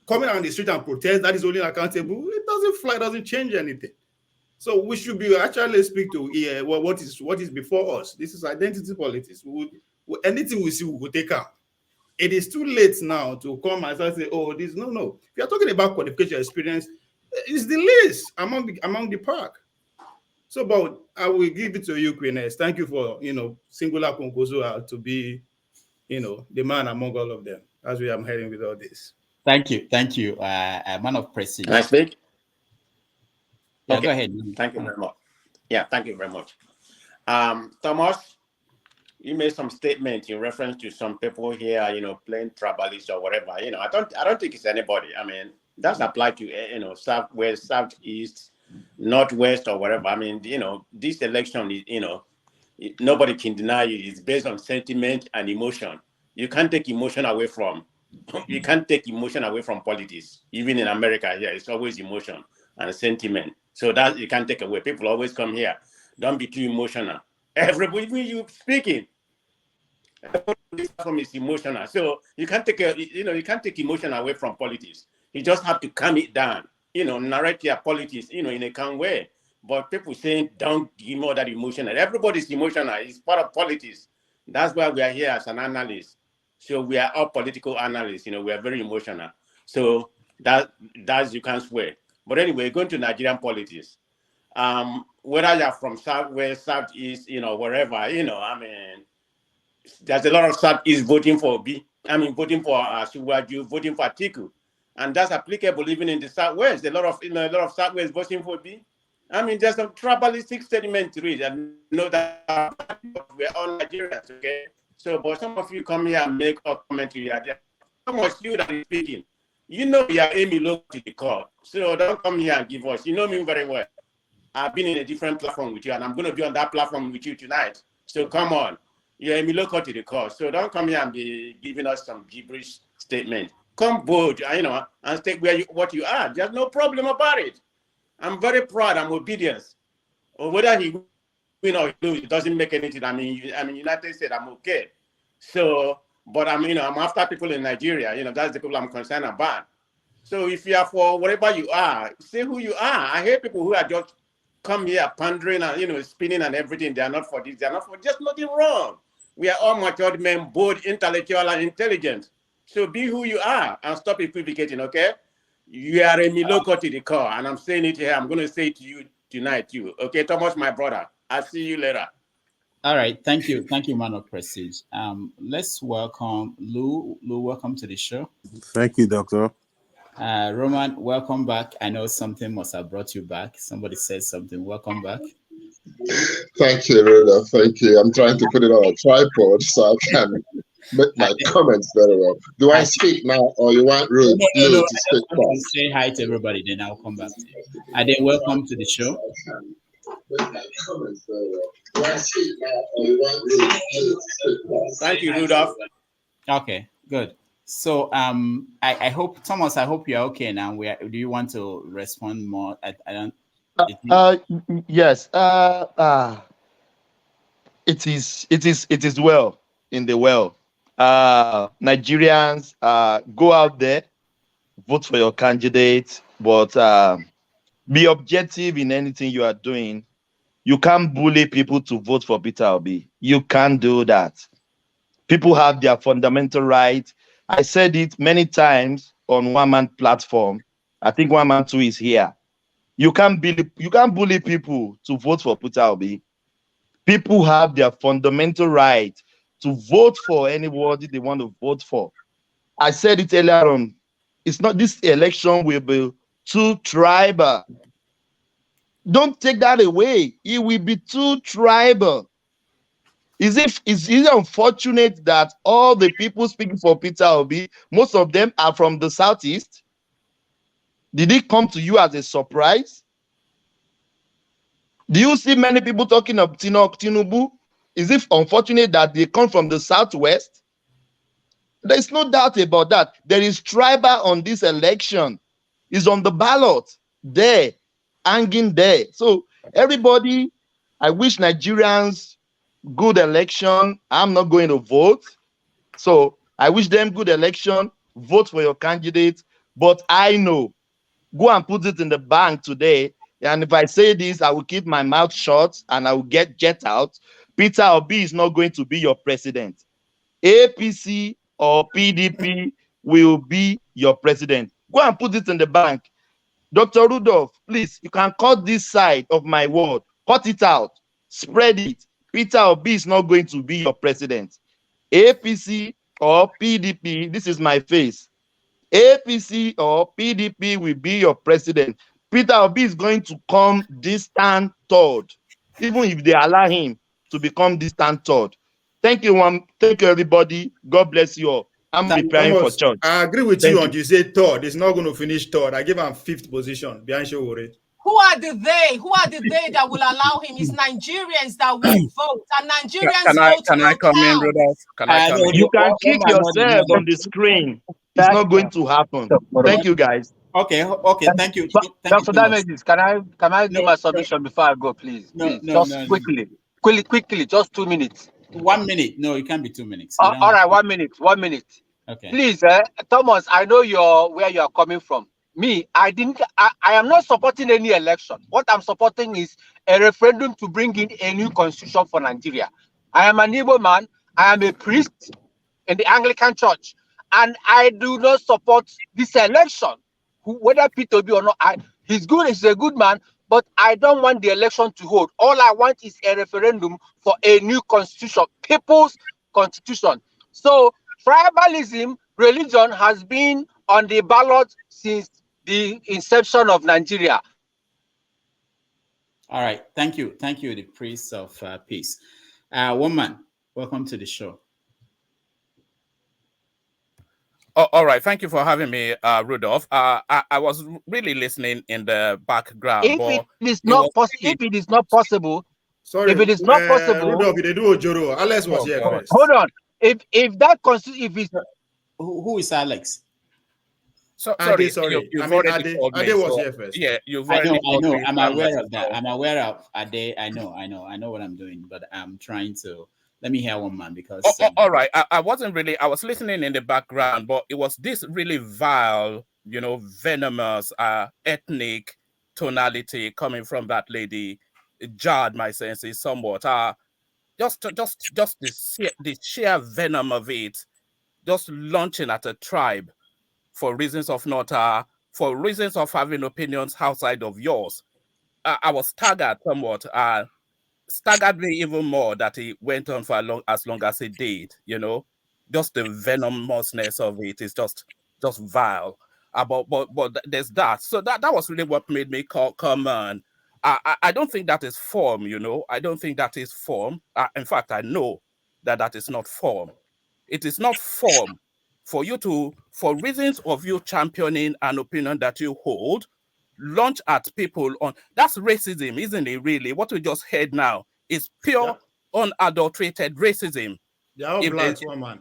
Coming on the street and protest, that is only accountable. It doesn't fly, doesn't change anything. So we should be actually speak to what is before us. This is identity politics. Anything we see, we will take out. It is too late now to come and say, "Oh, this no." If you're talking about qualification experience, it's the least among the pack. So, but I will give it to you, Queen. Thank you for singular Konkozo to be, the man among all of them. As we are heading with all this. Thank you, man of prestige. Can I speak? Yeah, okay. Go ahead. Thank you very much. Yeah, thank you very much. Thomas, you made some statement in reference to some people here, playing tribalist or whatever. I don't think it's anybody. I mean, that's applied to southwest, southeast, northwest, or whatever. I mean, this election is, nobody can deny it. It's based on sentiment and emotion. You can't take emotion away from. You can't take emotion away from politics. Even in America, here, it's always emotion and sentiment. So that you can't take away. People always come here. Don't be too emotional. Everybody, when you speaking, this platform is emotional. So you can't take you can't take emotion away from politics. You just have to calm it down. Narrate your politics, in a calm way. But people saying don't give more that emotional. Everybody's emotional. It's part of politics. That's why we are here as an analyst. So we are all political analysts. We are very emotional. So that's you can't swear. But anyway, going to Nigerian politics. Whether you're from southwest, southeast, wherever, I mean, there's a lot of southeast voting for voting for Shiwaju, voting for Atiku, and that's applicable even in the southwest. A lot of southwest voting for B. I mean, there's some tribalistic sentiment to it. I know that we're all Nigerians, okay? So, but some of you come here and make a comment to you. So much you that is speaking. You are Amy low to the court. So don't come here and give us. You know me very well. I've been in a different platform with you, and I'm going to be on that platform with you tonight. So come on. You're Amy local to the court. So don't come here and be giving us some gibberish statement. Come bold, and stay what you are. There's no problem about it. I'm very proud. I'm obedient. Or whether he win or lose, it doesn't make anything. I mean, United States, I'm okay. So, but I'm after people in Nigeria. That's the people I'm concerned about. So if you are for whatever you are, say who you are. I hate people who are just come here pandering and spinning and everything. They are not for this. They are not for just nothing wrong. We are all matured men, both intellectual and intelligent. So be who you are and stop equivocating. Okay? You are a Miloko to the core, and I'm saying it here. I'm going to say it to you tonight, too. Okay, Thomas, my brother. I'll see you later. All right, thank you, man of prestige. Let's welcome Lou. Lou, welcome to the show. Thank you, Doctor. Roman, welcome back. I know something must have brought you back. Somebody said something. Welcome back. Thank you, Ruda. Thank you. I'm trying to put it on a tripod so I can make my comments very well. Do I speak now, or you want Rude No, to speak first? Say hi to everybody, then I'll come back to you. And then welcome to the show. Thank you, Rudolph. Okay, good. So I hope, Thomas, I hope you're okay now. Do you want to respond more? I don't. Yes. It is well in the well. Nigerians, go out there, vote for your candidate, but be objective in anything you are doing. You can't bully people to vote for Peter Obi. You can't do that. People have their fundamental right. I said it many times on One Man platform. I think One Man 2 is here. You can't bully people to vote for Peter Obi. People have their fundamental right to vote for anybody they want to vote for. I said it earlier on. It's not this election will be too tribal. Don't take that away. It will be too tribal. It's unfortunate that all the people speaking for Peter Obi, most of them are from the southeast. Did it come to you as a surprise? Do you see many people talking of Tinubu? Is it unfortunate that they come from the southwest? There's no doubt about that. There is tribal on this election. It's on the ballot there, hanging there. So everybody, I wish Nigerians good election. I'm not going to vote. So I wish them good election. Vote for your candidate. But I know, go and put it in the bank today. And if I say this, I will keep my mouth shut and I will get jet out. Peter Obi is not going to be your president. APC or PDP will be your president. Go and put it in the bank. Dr. Rudolph, please, you can cut this side of my word. Cut it out. Spread it. Peter Obi is not going to be your president. APC or PDP, this is my face. APC or PDP will be your president. Peter Obi is going to come distant third, even if they allow him to become distant third. Thank you, thank you, everybody. God bless you all. I'm preparing for church. I agree with you on you say third. It's not going to finish third. I give him 5th position behind Showore. Who are the they? Who are the they that will allow him? It's Nigerians that will vote, and Nigerians vote. Can I come in, Rudolph? Can I come in? You can kick yourself on the screen. It's not going to happen. Thank you, guys. Okay, thank you. Dr. Damages, can I do my submission before I go, please? Quickly, just 2 minutes. 1 minute. No, it can't be 2 minutes. All right, 1 minute. Okay. Please, Thomas, I know where you are coming from. Me, I am not supporting any election. What I'm supporting is a referendum to bring in a new constitution for Nigeria. I am an Igbo man. I am a priest in the Anglican Church, and I do not support this election. Whether Peter be or not, he's good. He's a good man, but I don't want the election to hold. All I want is a referendum for a new constitution, people's constitution. So tribalism, religion has been on the ballot since the inception of Nigeria. All right, thank you, the priest of peace. Woman, welcome to the show. Oh, all right, thank you for having me, Rudolph. I was really listening in the background. If it is not possible, sorry, if it is not possible, Rudolph, they do Ojoro. Alex was here first. Hold on. If that if it's who is Alex? So sorry, sorry. You've already Ade, told me. Ade was here first. Yeah, you've I already know. told me. I'm aware of that. I'm aware of Ade. I know what I'm doing, but I'm trying to. Let me hear one man because. All right, I wasn't really. I was listening in the background, but it was this really vile, venomous, ethnic tonality coming from that lady. It jarred my senses somewhat. Just the sheer venom of it, just launching at a tribe for reasons of having opinions outside of yours. I was staggered somewhat. Staggered me even more that he went on for as long as he did. Just the venomousness of it is just vile. But there's that. So that was really what made me come on. I don't think that is form. I don't think that is form. In fact, I know that is not form. It is not form for you to, for reasons of you championing an opinion that you hold, launch at people on. That's racism, isn't it? Really, what we just heard now is pure, unadulterated racism. They're all blacks, one man.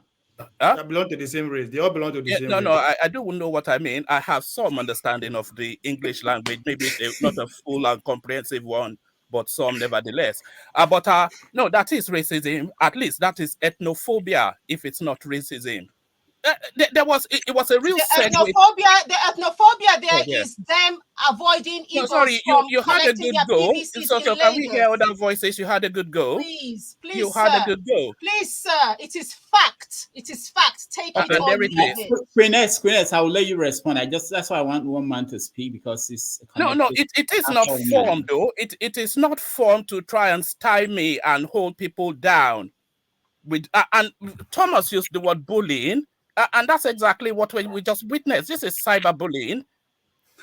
They belong to the same race. They all belong to the same race. No, I do know what I mean. I have some understanding of the English language. Maybe it's not a full and comprehensive one, but some nevertheless. No, that is racism. At least that is ethnophobia, if it's not racism. It was a real the ethnophobia there is them avoiding Igbos. Sorry, you had a good go. So can we hear other voices? You had a good go. Please, you sir. had a good go. Please, sir. It is fact. Take it or leave it. Queeness, I will let you respond. That's why I want one man to speak because it's it is not form though. It is not form to try and stymie and hold people down. With and Thomas used the word bullying. And that's exactly what we just witnessed. This is cyberbullying.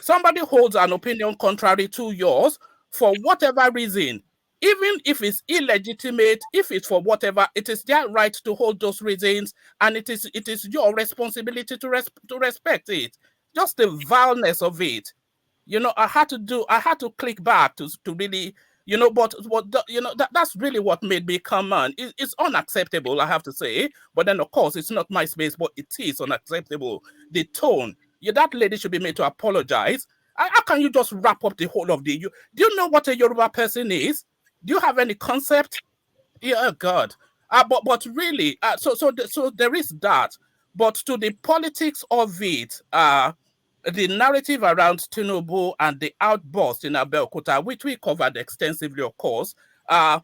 Somebody holds an opinion contrary to yours for whatever reason, even if it's illegitimate, if it's for whatever, it is their right to hold those reasons, and it is your responsibility to respect it. Just the vileness of it. I had to click back to really You know, but that's really what made me come on. It's unacceptable, I have to say. But then, of course, it's not my space, but it is unacceptable. The tone, that lady should be made to apologize. How can you just wrap up the whole of the? Do you know what a Yoruba person is? Do you have any concept? Yeah, oh God. But really, so there is that. But to the politics of it, the narrative around Tinubu and the outburst in Abeokuta, which we covered extensively, of course, that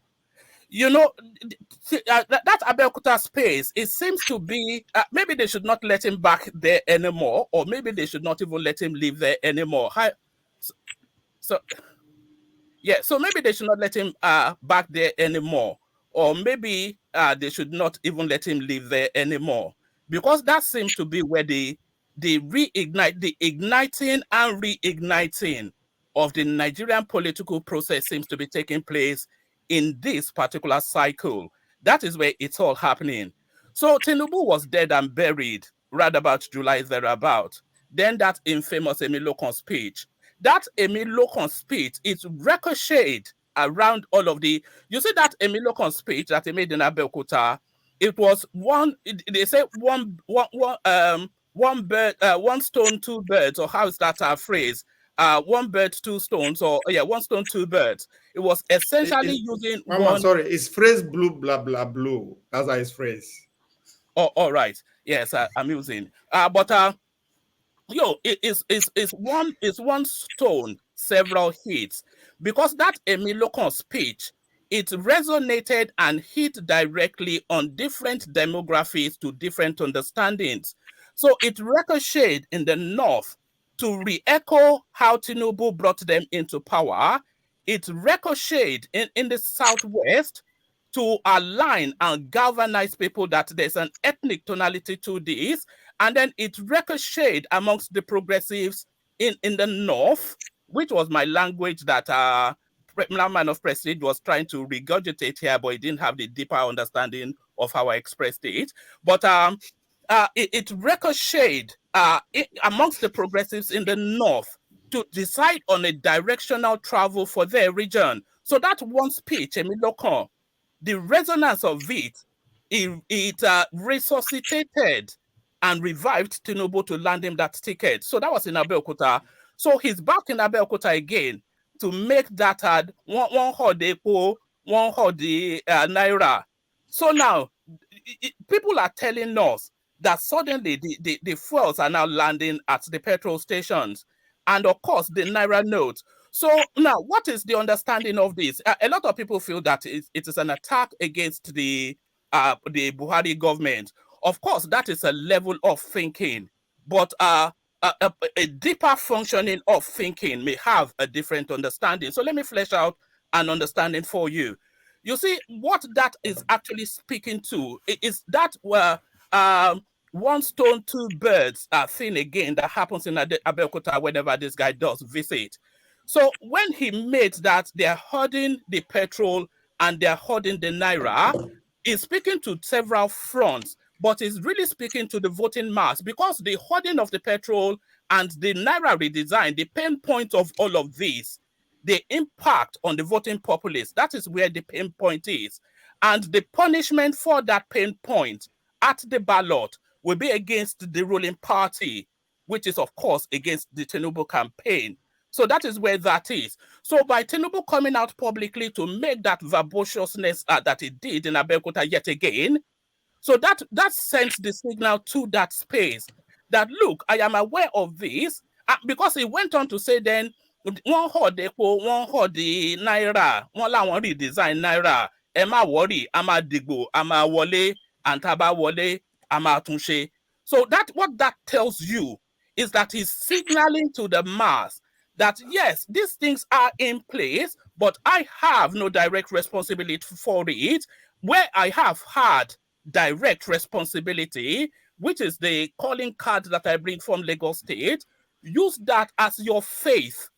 Abeokuta space, it seems to be, maybe they should not let him back there anymore, or maybe they should not even let him live there anymore. So maybe they should not let him back there anymore, or maybe they should not even let him live there anymore, because that seems to be where the igniting and reigniting of the Nigerian political process seems to be taking place in this particular cycle. That is where it's all happening. So Tinubu was dead and buried right about July thereabout. Then that infamous Emilokon speech. That Emilokon speech, it's ricocheted around all of the. You see that Emilokon speech that he made in Abeokuta. It was one. They say one bird, one stone, two birds, or how is that phrase? One bird, two stones, or one stone, two birds. It was essentially using one. Sorry, it's phrase blue, blah blah blue. That's how it's phrase. Oh, all right. Yes, I'm using. It's one stone, several hits, because that Emilokon speech, it resonated and hit directly on different demographics to different understandings. So it ricocheted in the north to re-echo how Tinubu brought them into power. It ricocheted in the southwest to align and galvanize people that there's an ethnic tonality to this, and then it ricocheted amongst the progressives in the north, which was my language that Man of Prestige was trying to regurgitate here, but he didn't have the deeper understanding of how I expressed it. But it ricocheted amongst the progressives in the north to decide on a directional travel for their region. So that one speech, Emilokon, the resonance of it resuscitated and revived Tinubu to land him that ticket. So that was in Abeokuta. So he's back in Abeokuta again to make that one naira. So now people are telling us that suddenly the fuels are now landing at the petrol stations, and of course the naira note. So now, what is the understanding of this? A lot of people feel that it is an attack against the Buhari government. Of course, that is a level of thinking, but a deeper functioning of thinking may have a different understanding. So let me flesh out an understanding for you. You see, what that is actually speaking to is that one stone, two birds thing again that happens in Abeokuta whenever this guy does visit. So when he made that they're hoarding the petrol and they're hoarding the naira, he's speaking to several fronts, but he's really speaking to the voting mass, because the hoarding of the petrol and the naira redesign, the pain point of all of this, the impact on the voting populace, that is where the pain point is. And the punishment for that pain point at the ballot will be against the ruling party, which is, of course, against the Tinubu campaign. So that is where that is. So by Tinubu coming out publicly to make that verbosiousness that he did in Abeokuta yet again, so that sends the signal to that space that, look, I am aware of this, because he went on to say then, one hold the naira, one la one redesign naira, Emma worry, ama digbo, ama wole, antaba wole, ama tunche. So that what that tells you is that he's signaling to the mass that, yes, these things are in place, but I have no direct responsibility for it. Where I have had direct responsibility, which is the calling card that I bring from Lagos State, use that as your faith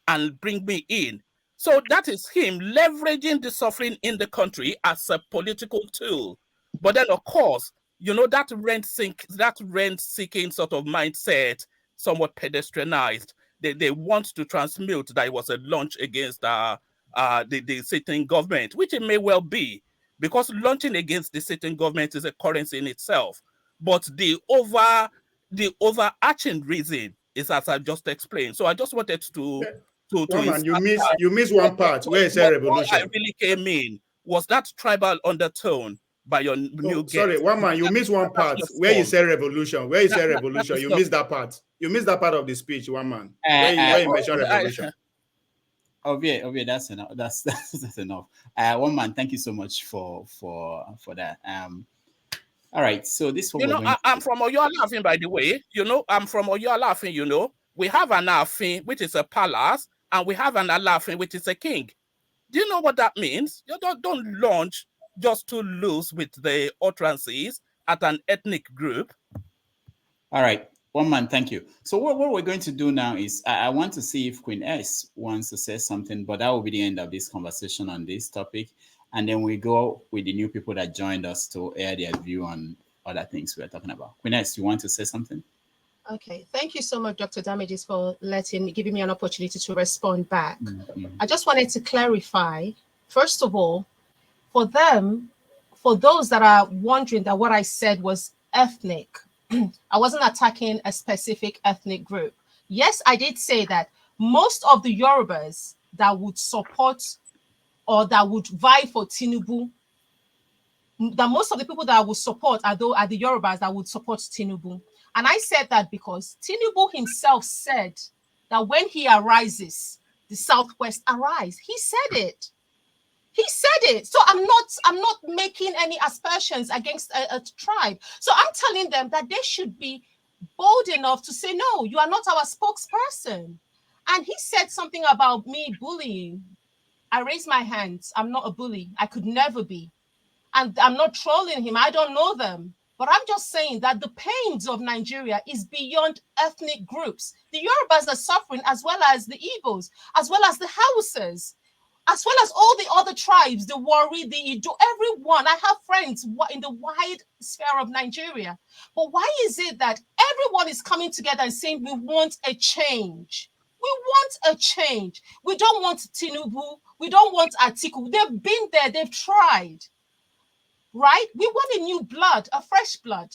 and bring me in. So that is him leveraging the suffering in the country as a political tool. But then, of course, that rent-seeking sort of mindset, somewhat pedestrianized. They want to transmute that it was a launch against the sitting government, which it may well be, because launching against the sitting government is a currency in itself. But the overarching reason is as I just explained. So I just wanted to Woman, you miss one part where it said revolution. What I really came in was that tribal undertone by your new guest. Sorry, one man, you missed one part where you say revolution. Where you say revolution, you missed that part. You missed that part of the speech, one man. Where you mentioned revolution. Okay, that's enough. That's enough. One man, thank you so much for that. All right, so this one. I'm from Oyo Alafin, by the way. I'm from Oyo Alafin. We have an Alafin, which is a palace, and we have an Alafin, which is a king. Do you know what that means? You don't launch just too loose with the utterances at an ethnic group. All right, one man, thank you. So what we're going to do now is I want to see if Queen S wants to say something, but that will be the end of this conversation on this topic. And then we go with the new people that joined us to air their view on other things we're talking about. Queen S, you want to say something? Okay, thank you so much, Dr. Damages, for giving me an opportunity to respond back. I just wanted to clarify, first of all, for those that are wondering that what I said was ethnic, I wasn't attacking a specific ethnic group. Yes, I did say that most of the Yorubas that would support or that would vie for Tinubu, that most of the people that I would support are the Yorubas that would support Tinubu. And I said that because Tinubu himself said that when he arises, the Southwest arise. He said it. He said it. So I'm not making any aspersions against a tribe. So I'm telling them that they should be bold enough to say, no, you are not our spokesperson. And he said something about me bullying. I raised my hands. I'm not a bully. I could never be. And I'm not trolling him. I don't know them. But I'm just saying that the pains of Nigeria is beyond ethnic groups. The Yorubas are suffering, as well as the Igbos, as well as the Hausas, as well as all the other tribes, the Wari, the Ido, everyone. I have friends in the wide sphere of Nigeria. But why is it that everyone is coming together and saying we want a change? We want a change. We don't want Tinubu. We don't want Atiku. They've been there. They've tried. Right? We want a new blood, a fresh blood.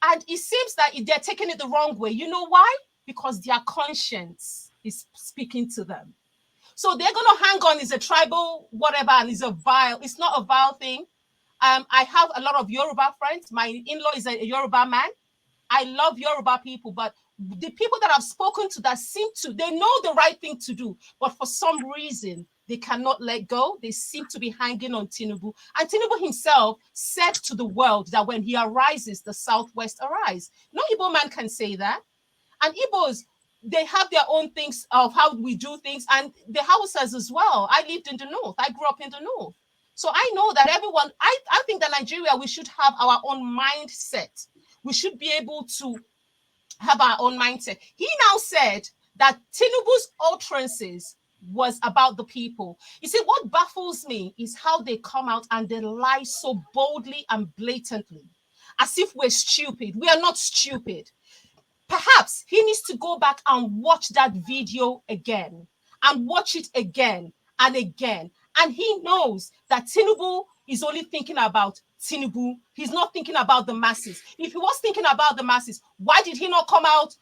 And it seems that they're taking it the wrong way. You know why? Because their conscience is speaking to them. So they're going to hang on. It's a tribal whatever, and it's not a vile thing. I have a lot of Yoruba friends. My in-law is a Yoruba man. I love Yoruba people, but the people that I've spoken to that they know the right thing to do, but for some reason, they cannot let go. They seem to be hanging on Tinubu. And Tinubu himself said to the world that when he arises, the Southwest arise. No Igbo man can say that. And Igbos, they have their own things of how we do things. And the Hausas as well. I lived in the North. I grew up in the North. So I know that everyone, I think that Nigeria, we should have our own mindset. We should be able to have our own mindset. He now said that Tinubu's utterances was about the people. You see, what baffles me is how they come out and they lie so boldly and blatantly, as if we're stupid. We are not stupid. Perhaps he needs to go back and watch that video again and watch it again and again. And he knows that Tinubu is only thinking about Tinubu. He's not thinking about the masses. If he was thinking about the masses, why did he not come out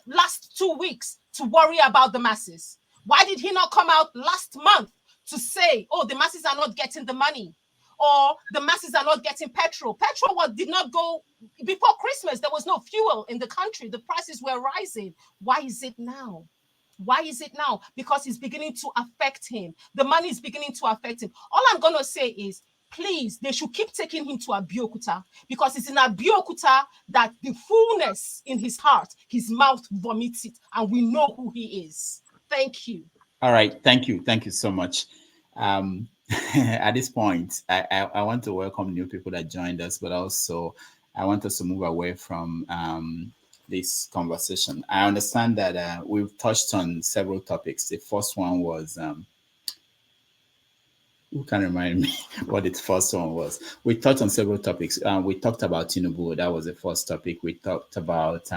last 2 weeks to worry about the masses? Why did he not come out last month to say, oh, the masses are not getting the money, or the masses are not getting petrol? Petrol did not go before Christmas. There was no fuel in the country. The prices were rising. Why is it now? Why is it now? Because it's beginning to affect him. The money is beginning to affect him. All I'm going to say is, please, they should keep taking him to Abeokuta, because it's in Abeokuta that the fullness in his heart, his mouth vomits it, and we know who he is. Thank you. All right. Thank you. Thank you so much. At this point, I want to welcome new people that joined us, but also I want us to move away from this conversation. I understand that we've touched on several topics. The first one was, who can remind me what the first one was? We touched on several topics. We talked about Tinubu. That was the first topic. We talked about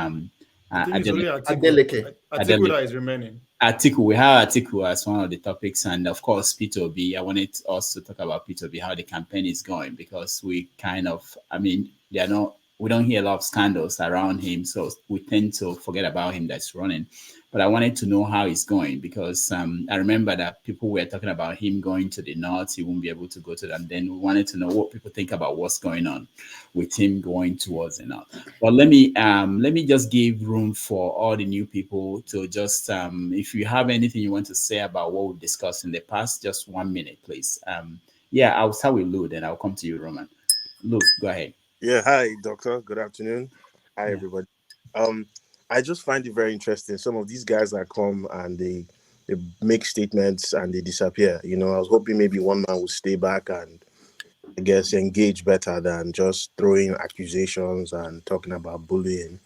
I think it's only Atiku. Adeleke. Atiku that is remaining. Atiku, we have Atiku as one of the topics, and of course, P2B. I wanted us to talk about P2B, how the campaign is going, because we kind of, I mean, we don't hear a lot of scandals around him, so we tend to forget about him that's running. But I wanted to know how he's going, because I remember that people were talking about him going to the north, he won't be able to go to that. And then we wanted to know what people think about what's going on with him going towards the north. But let me just give room for all the new people to just if you have anything you want to say about what we've discussed in the past, just 1 minute, please. Yeah, I'll start with Lou, then I'll come to you, Roman. Lou, go ahead. Yeah, hi, doctor. Good afternoon. Hi, everybody. I just find it very interesting. Some of these guys that come and they make statements and they disappear. You know, I was hoping maybe one man would stay back and I guess engage better than just throwing accusations and talking about bullying,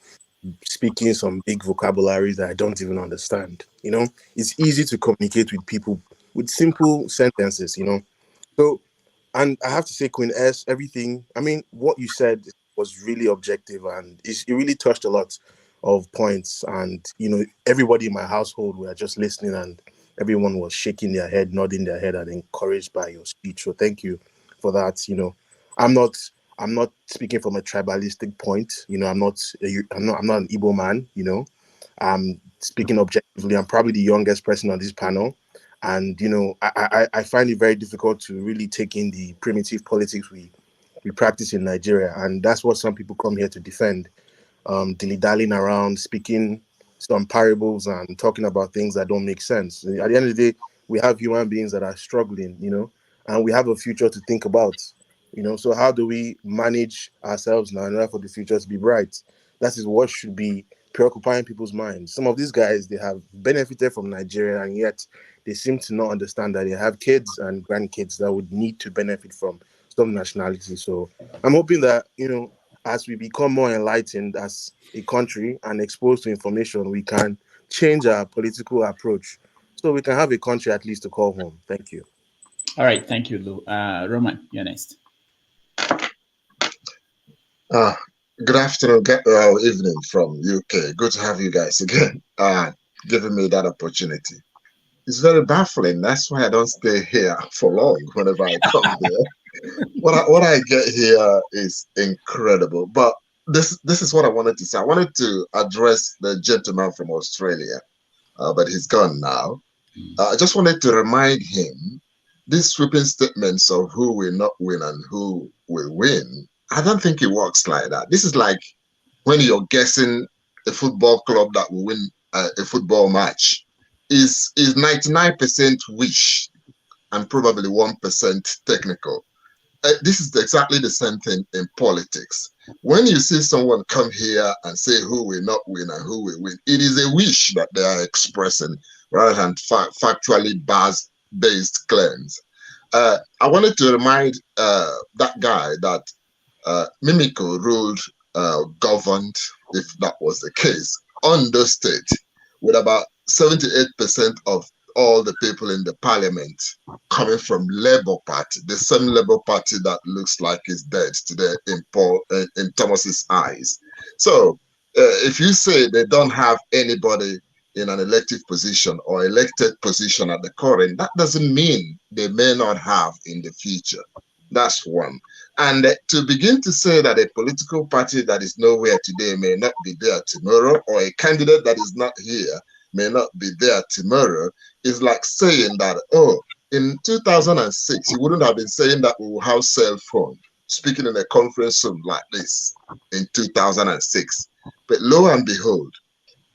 speaking some big vocabulary that I don't even understand. You know, it's easy to communicate with people with simple sentences, you know. So, and I have to say, Queen S, everything, I mean, what you said was really objective and it really touched a lot of points. And, you know, everybody in my household were just listening and everyone was shaking their head, nodding their head and encouraged by your speech. So thank you for that. You know, I'm not speaking from a tribalistic point. You know, I'm not an Igbo man, you know. I'm speaking objectively. I'm probably the youngest person on this panel. And, you know, I find it very difficult to really take in the primitive politics we practice in Nigeria. And that's what some people come here to defend. Dilly-dallying around, speaking some parables and talking about things that don't make sense. At the end of the day, we have human beings that are struggling, you know, and we have a future to think about, you know. So how do we manage ourselves now in order for the future to be bright? That is what should be preoccupying people's minds. Some of these guys, they have benefited from Nigeria, and yet they seem to not understand that they have kids and grandkids that would need to benefit from some nationality. So I'm hoping that, you know, as we become more enlightened as a country and exposed to information, we can change our political approach so we can have a country at least to call home. Thank you. All right. Thank you, Lou. Roman, you're next. Good afternoon, evening from UK. Good to have you guys again, giving me that opportunity. It's very baffling. That's why I don't stay here for long whenever I come there. What I get here is incredible. But this is what I wanted to say. I wanted to address the gentleman from Australia, but he's gone now. I just wanted to remind him these sweeping statements of who will not win and who will win. I don't think it works like that. This is like when you're guessing a football club that will win a football match. Is 99% wish and probably 1% technical. This is exactly the same thing in politics. When you see someone come here and say who will not win and who will win, it is a wish that they are expressing rather than factually based claims. I wanted to remind that guy that Mimiko ruled, governed, if that was the case, on the state with about 78% of all the people in the parliament coming from Labour Party, the same Labour Party that looks like it's dead today in Thomas's eyes. So if you say they don't have anybody in an elective position or elected position at the current, that doesn't mean they may not have in the future. That's one. And to begin to say that a political party that is nowhere today may not be there tomorrow, or a candidate that is not here may not be there tomorrow, is like saying that, oh, in 2006, you wouldn't have been saying that we will have cell phone, speaking in a conference room like this in 2006. But lo and behold,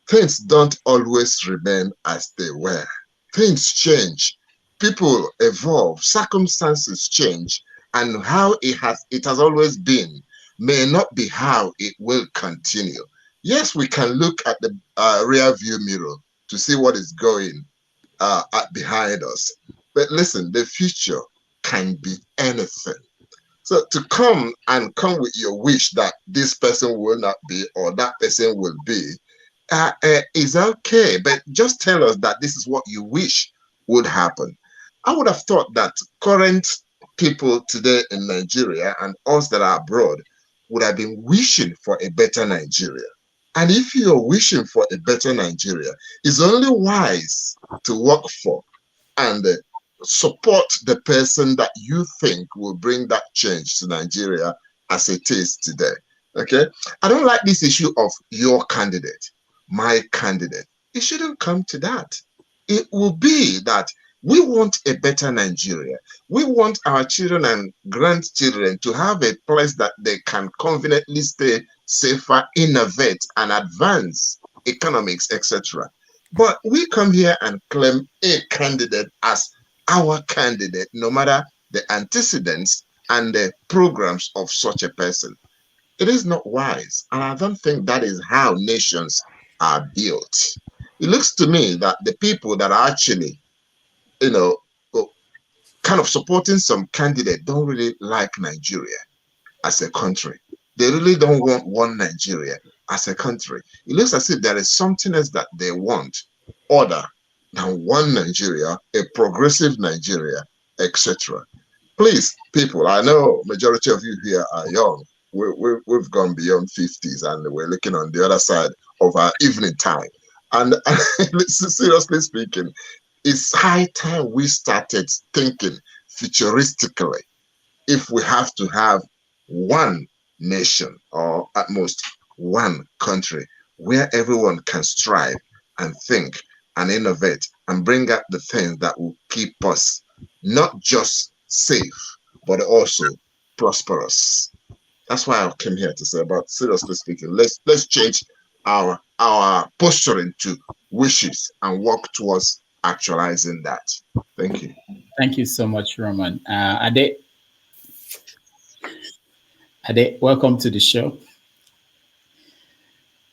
things don't always remain as they were. Things change. People evolve. Circumstances change. And how it has always been may not be how it will continue. Yes, we can look at the rear view mirror to see what is going behind us. But listen, the future can be anything. So to come with your wish that this person will not be or that person will be is okay. But just tell us that this is what you wish would happen. I would have thought that current people today in Nigeria and us that are abroad would have been wishing for a better Nigeria. And if you're wishing for a better Nigeria, it's only wise to work for and support the person that you think will bring that change to Nigeria as it is today. Okay? I don't like this issue of your candidate, my candidate. It shouldn't come to that. It will be that we want a better Nigeria. We want our children and grandchildren to have a place that they can conveniently stay, safer, innovate, and advance economics, etc. But we come here and claim a candidate as our candidate, no matter the antecedents and the programs of such a person. It is not wise. And I don't think that is how nations are built. It looks to me that the people that are actually, kind of supporting some candidate don't really like Nigeria as a country. They really don't want one Nigeria as a country. It looks as if there is something else that they want other than one Nigeria, a progressive Nigeria, etc. Please, people, I know majority of you here are young. We've gone beyond 50s and we're looking on the other side of our evening time. And seriously speaking, it's high time we started thinking futuristically if we have to have one nation or at most one country where everyone can strive and think and innovate and bring out the things that will keep us not just safe, but also prosperous. That's why I came here to say about, seriously speaking, let's change our posturing to wishes and work towards actualizing that. Thank you. Thank you so much, Roman. Ade, welcome to the show.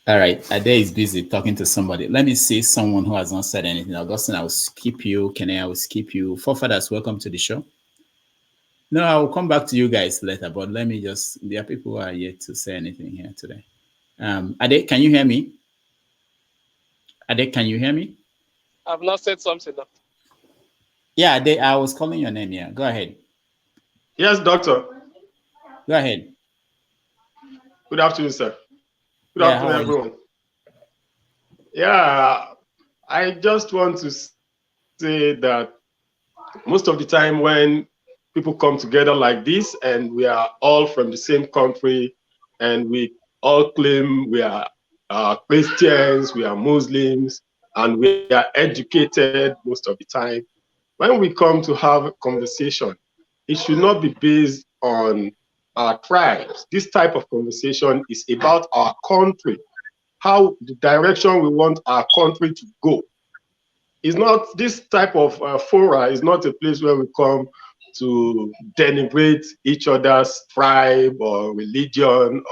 All right, Ade is busy talking to somebody. Let me see someone who has not said anything. Augustine, I will skip you. Kene, I will skip you. Forefathers, welcome to the show. No, I will come back to you guys later, but let me just, there are people who are yet to say anything here today. Ade, can you hear me? Ade, can you hear me? I've not said something. Yeah, Ade, I was calling your name. Yeah, go ahead. Yes, doctor. Go ahead. Good afternoon, sir. Good afternoon, everyone. Yeah, I just want to say that most of the time when people come together like this and we are all from the same country and we all claim we are Christians, we are Muslims, and we are educated most of the time, when we come to have a conversation, it should not be based on our tribes. This type of conversation is about our country, how the direction we want our country to go. It's not, this type of fora is not a place where we come to denigrate each other's tribe or religion.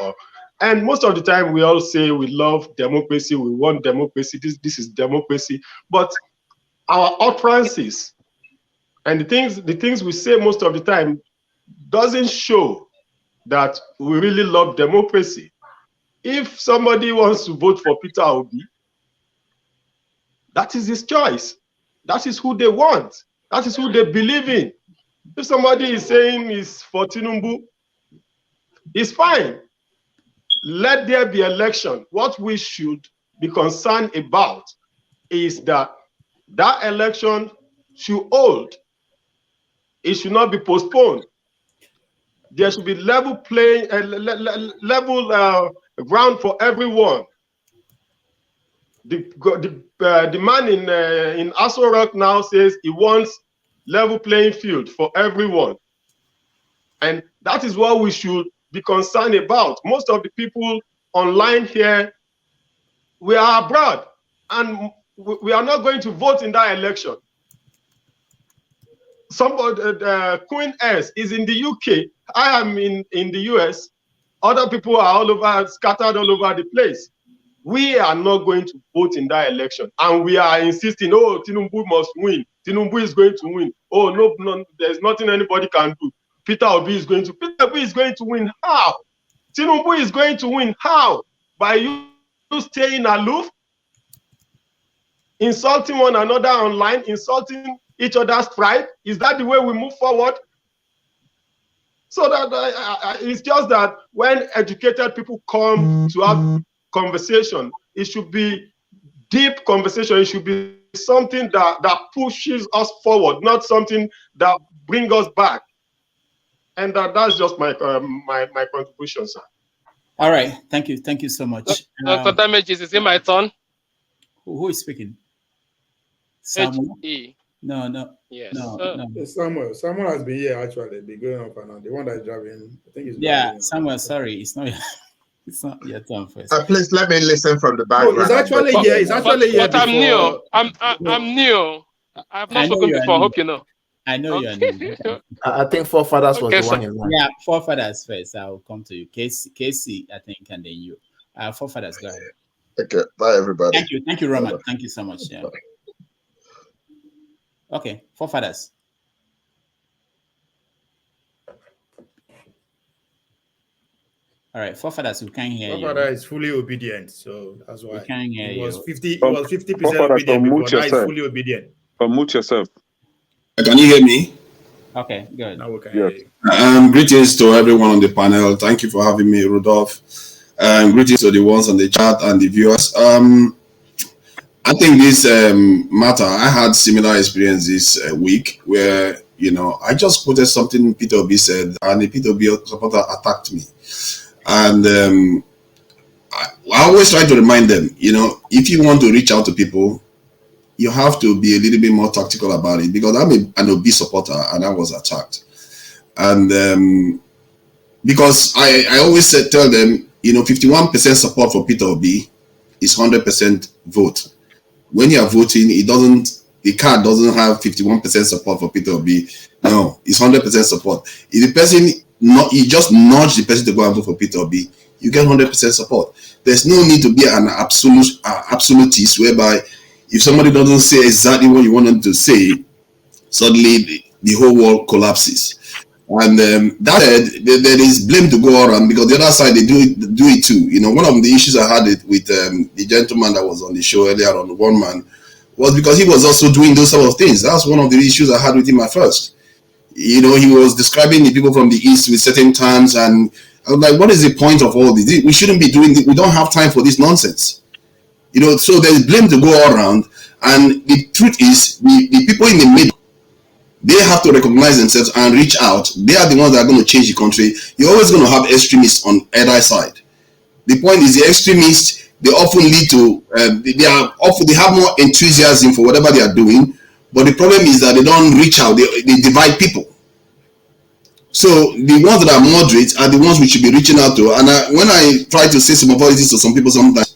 And most of the time we all say we love democracy, we want democracy, this is democracy. But our utterances and the things we say most of the time doesn't show that we really love democracy. If somebody wants to vote for Peter Obi, that is his choice. That is who they want. That is who they believe in. If somebody is saying he's for Tinubu, it's fine. Let there be election. What we should be concerned about is that that election should hold. It should not be postponed. There should be level playing, level ground for everyone. The man in Aso Rock now says he wants level playing field for everyone, and that is what we should be concerned about. Most of the people online here, we are abroad, and we are not going to vote in that election. Somebody, Queen S is in the UK. I am in the US. Other people are all over, scattered all over the place. We are not going to vote in that election. And we are insisting, oh, Tinubu must win. Tinubu is going to win. Oh, no, there's nothing anybody can do. Peter Obi is going to win. How? Tinubu is going to win. How? By you staying aloof, insulting one another online, insulting each other's tribe. Is that the way we move forward? So that it's just that when educated people come to have conversation. It should be deep conversation. It should be something that pushes us forward, not something that brings us back. And that's just my my contribution, sir. All right, thank you so much. Dr. Damages, is it my turn? Who is speaking? Samuel? H-E. No. Yes. No. Samuel has been here actually. Been going up and on. The one that's driving, I think he's Samuel. Sorry, it's not your turn first. Please let me listen from the background. No, it's actually here. It's actually here. But I'm new. I'm new. I've not spoken before. I hope you know. I know you're new. I think Forefathers was the one in line. Yeah, Forefathers first. I'll come to you. Casey, I think, and then you. Forefathers, go ahead. Okay, bye everybody. Thank you, Roman. Thank you so much. Yeah. Okay, Forefathers. All right, Forefathers, we can't hear you. Forefather is fully obedient, so that's why we can't hear you. It was 50% obedient before. Now he's fully obedient. Unmute yourself. Can you hear me? Okay, good. Now we can hear you. Greetings to everyone on the panel. Thank you for having me, Rudolph. Greetings to the ones on the chat and the viewers. I think this matter, I had similar experience this week where, I just quoted something Peter Obi said, and the Peter Obi supporter attacked me. And I always try to remind them, if you want to reach out to people, you have to be a little bit more tactical about it, because I'm an Obi supporter and I was attacked. And because I always tell them, 51% support for Peter Obi is 100% vote. When you are voting, the card doesn't have 51% support for Peter Obi. No, it's 100% support. If the person, you just nudge the person to go and vote for Peter Obi, you get 100% support. There's no need to be an absolutist whereby if somebody doesn't say exactly what you want them to say, suddenly the whole world collapses. And that said, there is blame to go around, because the other side, they do it too. One of the issues I had with the gentleman that was on the show earlier on, One Man, was because he was also doing those sort of things. That's one of the issues I had with him at first. He was describing the people from the East with certain terms, and I was like, what is the point of all this? We shouldn't be doing this. We don't have time for this nonsense. So there's blame to go around, and the truth is, the people in the middle, they have to recognize themselves and reach out. They are the ones that are going to change the country. You're always going to have extremists on either side. The point is, the extremists, they often lead to, they have more enthusiasm for whatever they are doing, but the problem is that they don't reach out. They divide people. So the ones that are moderate are the ones we should be reaching out to. And when I try to say some of all this to some people, sometimes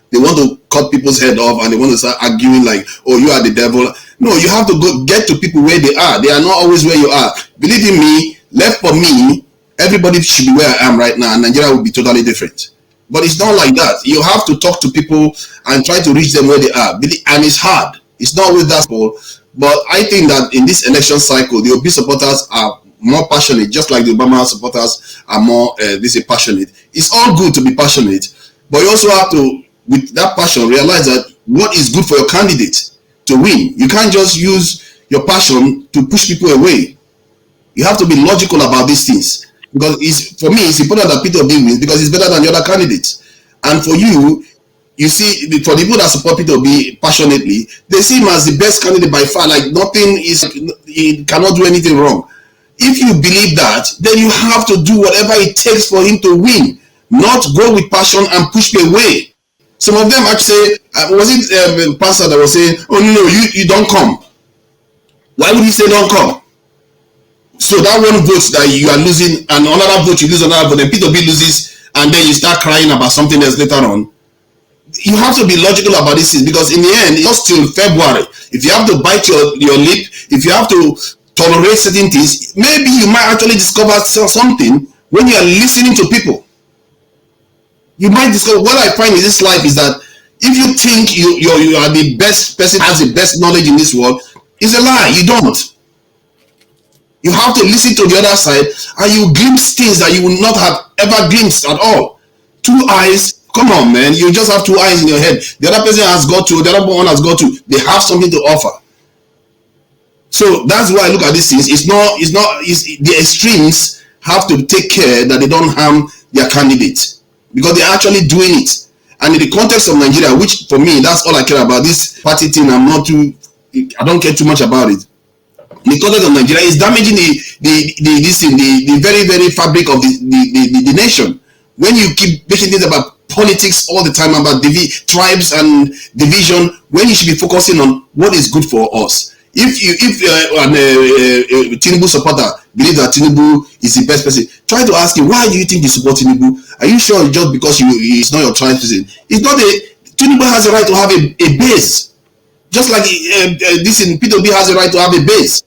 they want to cut people's head off and they want to start arguing like, oh, you are the devil. No, you have to go get to people where they are. They are not always where you are. Believe in me, left for me, everybody should be where I am right now, and Nigeria will be totally different. But it's not like that. You have to talk to people and try to reach them where they are. And it's hard. It's not always that simple. But I think that in this election cycle, the Obi supporters are more passionate, just like the Obama supporters are more passionate. It's all good to be passionate, but you also have to, with that passion, realize that what is good for your candidate to win. You can't just use your passion to push people away. You have to be logical about these things, because for me, it's important that Peter Obi wins because it's better than the other candidates. And for you see, for the people that support Peter Obi passionately, they see him as the best candidate by far. Like he cannot do anything wrong. If you believe that, then you have to do whatever it takes for him to win, not go with passion and push me away. Some of them actually say, was it pastor that was saying, oh no, you don't come. Why would he say don't come? So that one vote that you are losing, and another vote you lose, another vote, then Peter B loses, and then you start crying about something else later on. You have to be logical about this, because in the end, it's just till February. If you have to bite your lip, if you have to tolerate certain things, maybe you might actually discover something when you are listening to people. You might discover. What I find in this life is that if you think you are the best person, has the best knowledge in this world, it's a lie. You don't. You have to listen to the other side, and you glimpse things that you would not have ever glimpsed at all. Two eyes. Come on, man. You just have two eyes in your head. The other person has got two. The other one has got two. They have something to offer. So that's why I look at these things. It's the extremes have to take care that they don't harm their candidates. because they're actually doing it. And in the context of Nigeria, which for me, that's all I care about. This party thing, I don't care too much about it. The context of Nigeria is damaging the very, very fabric of the nation. When you keep making things about politics all the time, about tribes and division, when you should be focusing on what is good for us. If a Tinubu supporter believes that Tinubu is the best person, try to ask him, why do you think you support Tinubu? Are you sure just because he's not your tribe person? It's not Tinubu has a right to have a base. Just like this in P2B has a right to have a base.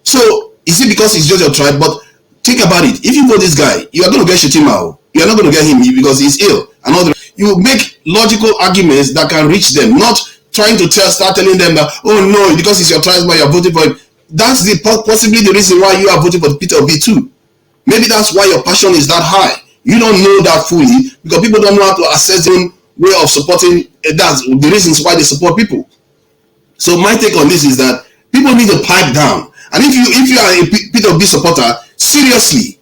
So, is it because he's just your tribe? But think about it. If you vote this guy, you are going to get Shetima. You are not going to get him because he's ill. And all you make logical arguments that can reach them, not trying to start telling them that, oh no, because it's your tribe, but you're voting for him. That's possibly the reason why you are voting for P2B too. Maybe that's why your passion is that high. You don't know that fully because people don't know how to assess their own way of supporting. That's the reasons why they support people. So my take on this is that people need to pipe down. And if you are a P2B supporter, seriously,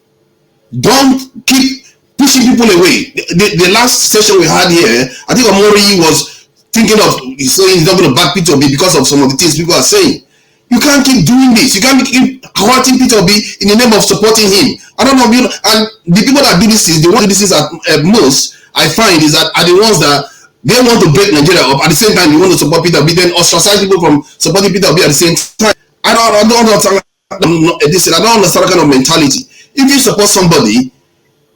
don't keep pushing people away. The last session we had here, I think Omori was thinking of saying he's not going to back P2B because of some of the things people are saying. You can't keep doing this. You can't keep hurting P2B in the name of supporting him. I don't know. And the people that do this is the ones that do this at most, I find, is that are the ones that they want to break Nigeria up. At the same time, they want to support P2B, then ostracize people from supporting P2B at the same time. I don't understand that kind of mentality. If you support somebody,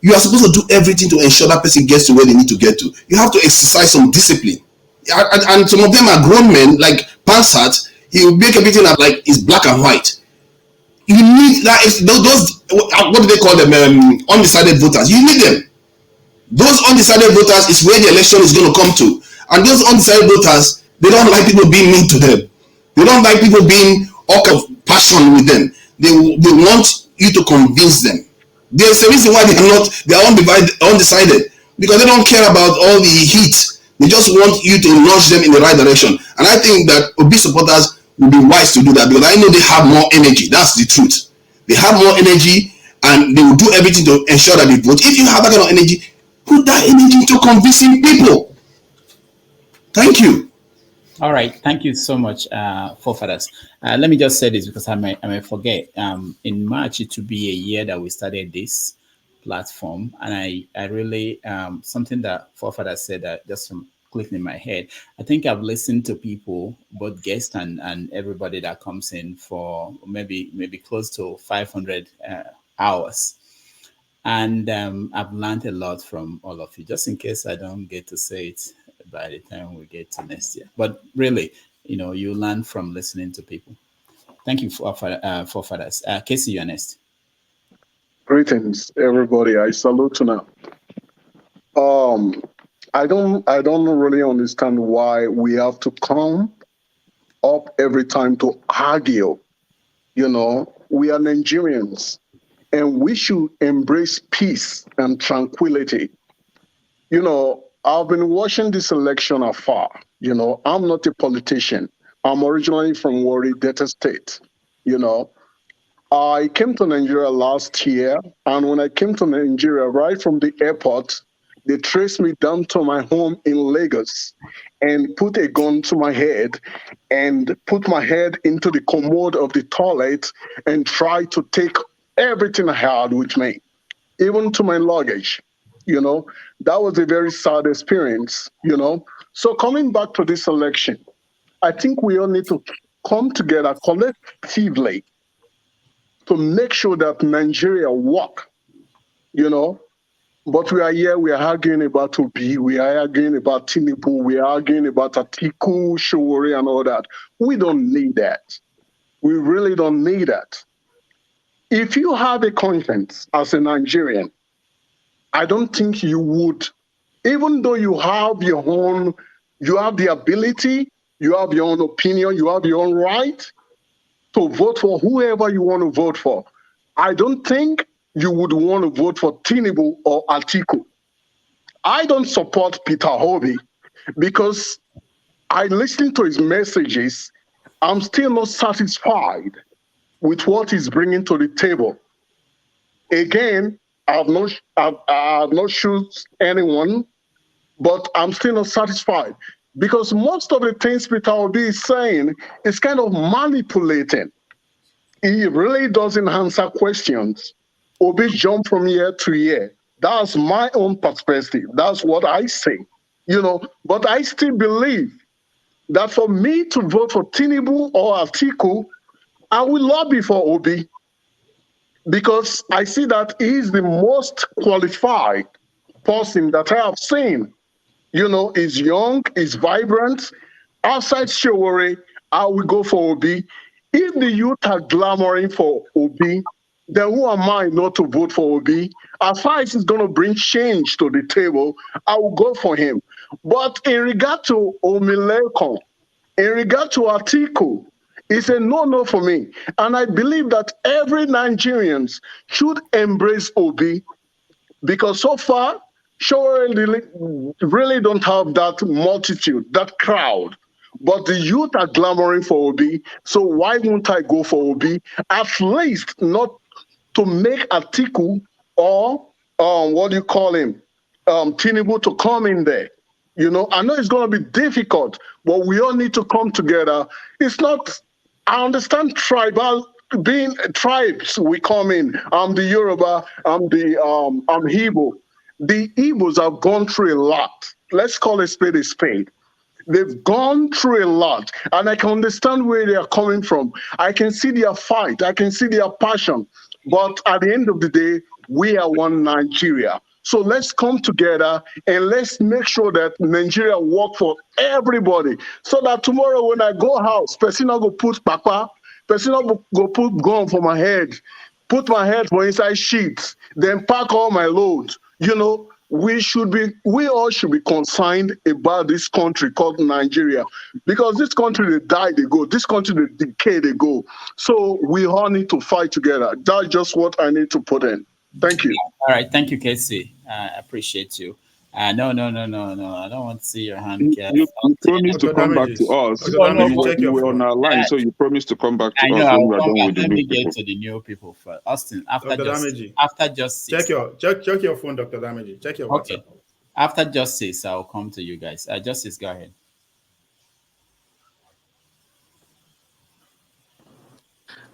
you are supposed to do everything to ensure that person gets to where they need to get to. You have to exercise some discipline. And some of them are grown men, like Pansat. He will make everything up like it's black and white. You need that. Those what do they call them? Undecided voters. You need them. Those undecided voters is where the election is going to come to. And those undecided voters, they don't like people being mean to them. They don't like people being all kind of passion with them. They want you to convince them. There's a reason why they are undecided, because they don't care about all the heat. They just want you to nudge them in the right direction. And I think that Obi supporters will be wise to do that, because I know they have more energy. That's the truth. They have more energy and they will do everything to ensure that they vote. If you have that kind of energy, put that energy into convincing people. Thank you. All right, thank you so much, forefathers. Let me just say this because I may forget. In March, it will be a year that we started this platform, and I really something that forefathers said that just clicked in my head. I think I've listened to people, both guests and everybody that comes in, for maybe close to 500 hours. And I've learned a lot from all of you, just in case I don't get to say it by the time we get to next year. But really, you learn from listening to people. Thank you, forefathers. Casey, you're next. Greetings, everybody. I salute you now. I don't really understand why we have to come up every time to argue. We are Nigerians, and we should embrace peace and tranquility. I've been watching this election afar. I'm not a politician. I'm originally from Warri, Delta State. I came to Nigeria last year, and when I came to Nigeria, right from the airport, they traced me down to my home in Lagos and put a gun to my head and put my head into the commode of the toilet and tried to take everything I had with me, even to my luggage. That was a very sad experience, So coming back to this election, I think we all need to come together collectively to make sure that Nigeria work, But we are here, we are arguing about Obi, we are arguing about Tinubu, we are arguing about Atiku, Showore, and all that. We don't need that. We really don't need that. If you have a conscience as a Nigerian, I don't think you would, even though you have the ability, you have your own opinion, you have your own right to vote for whoever you want to vote for. I don't think you would want to vote for Tinubu or Atiku. I don't support Peter Obi because I listened to his messages. I'm still not satisfied with what he's bringing to the table. Again, I have not shoot anyone, but I'm still not satisfied because most of the things Peter Obi is saying is kind of manipulating. He really doesn't answer questions. Obi jump from year to year. That's my own perspective. That's what I say. But I still believe that for me to vote for Tinubu or Atiku, I will lobby for Obi because I see that he is the most qualified person that I have seen. He's young, he's vibrant. Outside Shewore, I will go for Obi. If the youth are clamoring for Obi, then who am I not to vote for Obi? As far as he's going to bring change to the table, I will go for him. But in regard to Omileko, in regard to Atiku, it's a no-no for me. And I believe that every Nigerian should embrace Obi because so far, Shore really don't have that multitude, that crowd. But the youth are clamoring for Obi, so why won't I go for Obi? At least not to make Atiku or what do you call him, Tinubu to come in there. I know it's going to be difficult, but we all need to come together. It's not. I understand being tribes. We come in. I'm the Yoruba. I'm Igbo. The Igbos have gone through a lot. Let's call a spade a spade. They've gone through a lot, and I can understand where they are coming from. I can see their fight. I can see their passion. But at the end of the day, we are one Nigeria. So let's come together and let's make sure that Nigeria work for everybody. So that tomorrow when I go house, person not go put papa, person not go put gun for my head, put my head for inside sheets, then pack all my loads. We all should be concerned about this country called Nigeria, because this country they die they go, this country they decay they go. So we all need to fight together. That's just what I need to put in. Thank you. All right, thank you, Casey. I appreciate you. No. I don't want to see your hand. You promised to come back to us. You were on our line, so you promised to come back to us when we are done with the new people. Get to the new people first. Austin, after justice. Check your phone, Dr. Damage. Check your WhatsApp. Okay. After justice, I'll come to you guys. Justice, go ahead.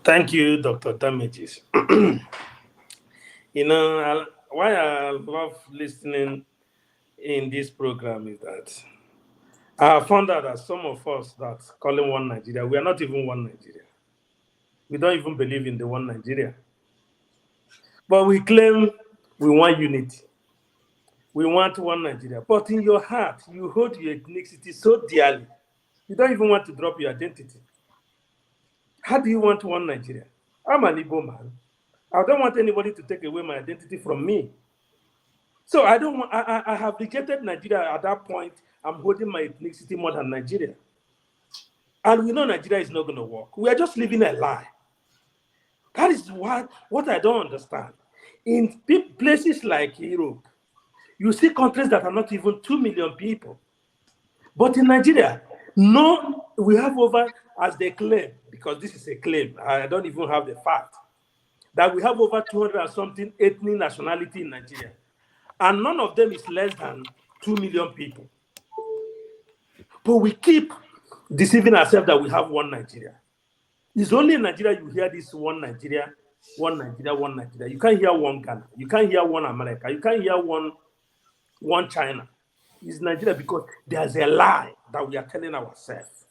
Thank you, Dr. Damages. Why I love listening in this program is that I have found out that some of us that calling one Nigeria, we are not even one Nigeria. We don't even believe in the one Nigeria. But we claim we want unity. We want one Nigeria. But in your heart, you hold your ethnicity so dearly. You don't even want to drop your identity. How do you want one Nigeria? I'm an Igbo man. I don't want anybody to take away my identity from me. So I have rejected Nigeria at that point. I'm holding my ethnicity more than Nigeria. And we know Nigeria is not going to work. We are just living a lie. That is what I don't understand. In places like Europe, you see countries that are not even 2 million people. But in Nigeria, we have over, as they claim, because this is a claim, I don't even have the fact, that we have over 200 and something ethnic nationality in Nigeria. And none of them is less than 2 million people. But we keep deceiving ourselves that we have one Nigeria. It's only in Nigeria you hear this one Nigeria, one Nigeria, one Nigeria. You can't hear one Ghana. You can't hear one America. You can't hear one China. It's Nigeria because there's a lie that we are telling ourselves.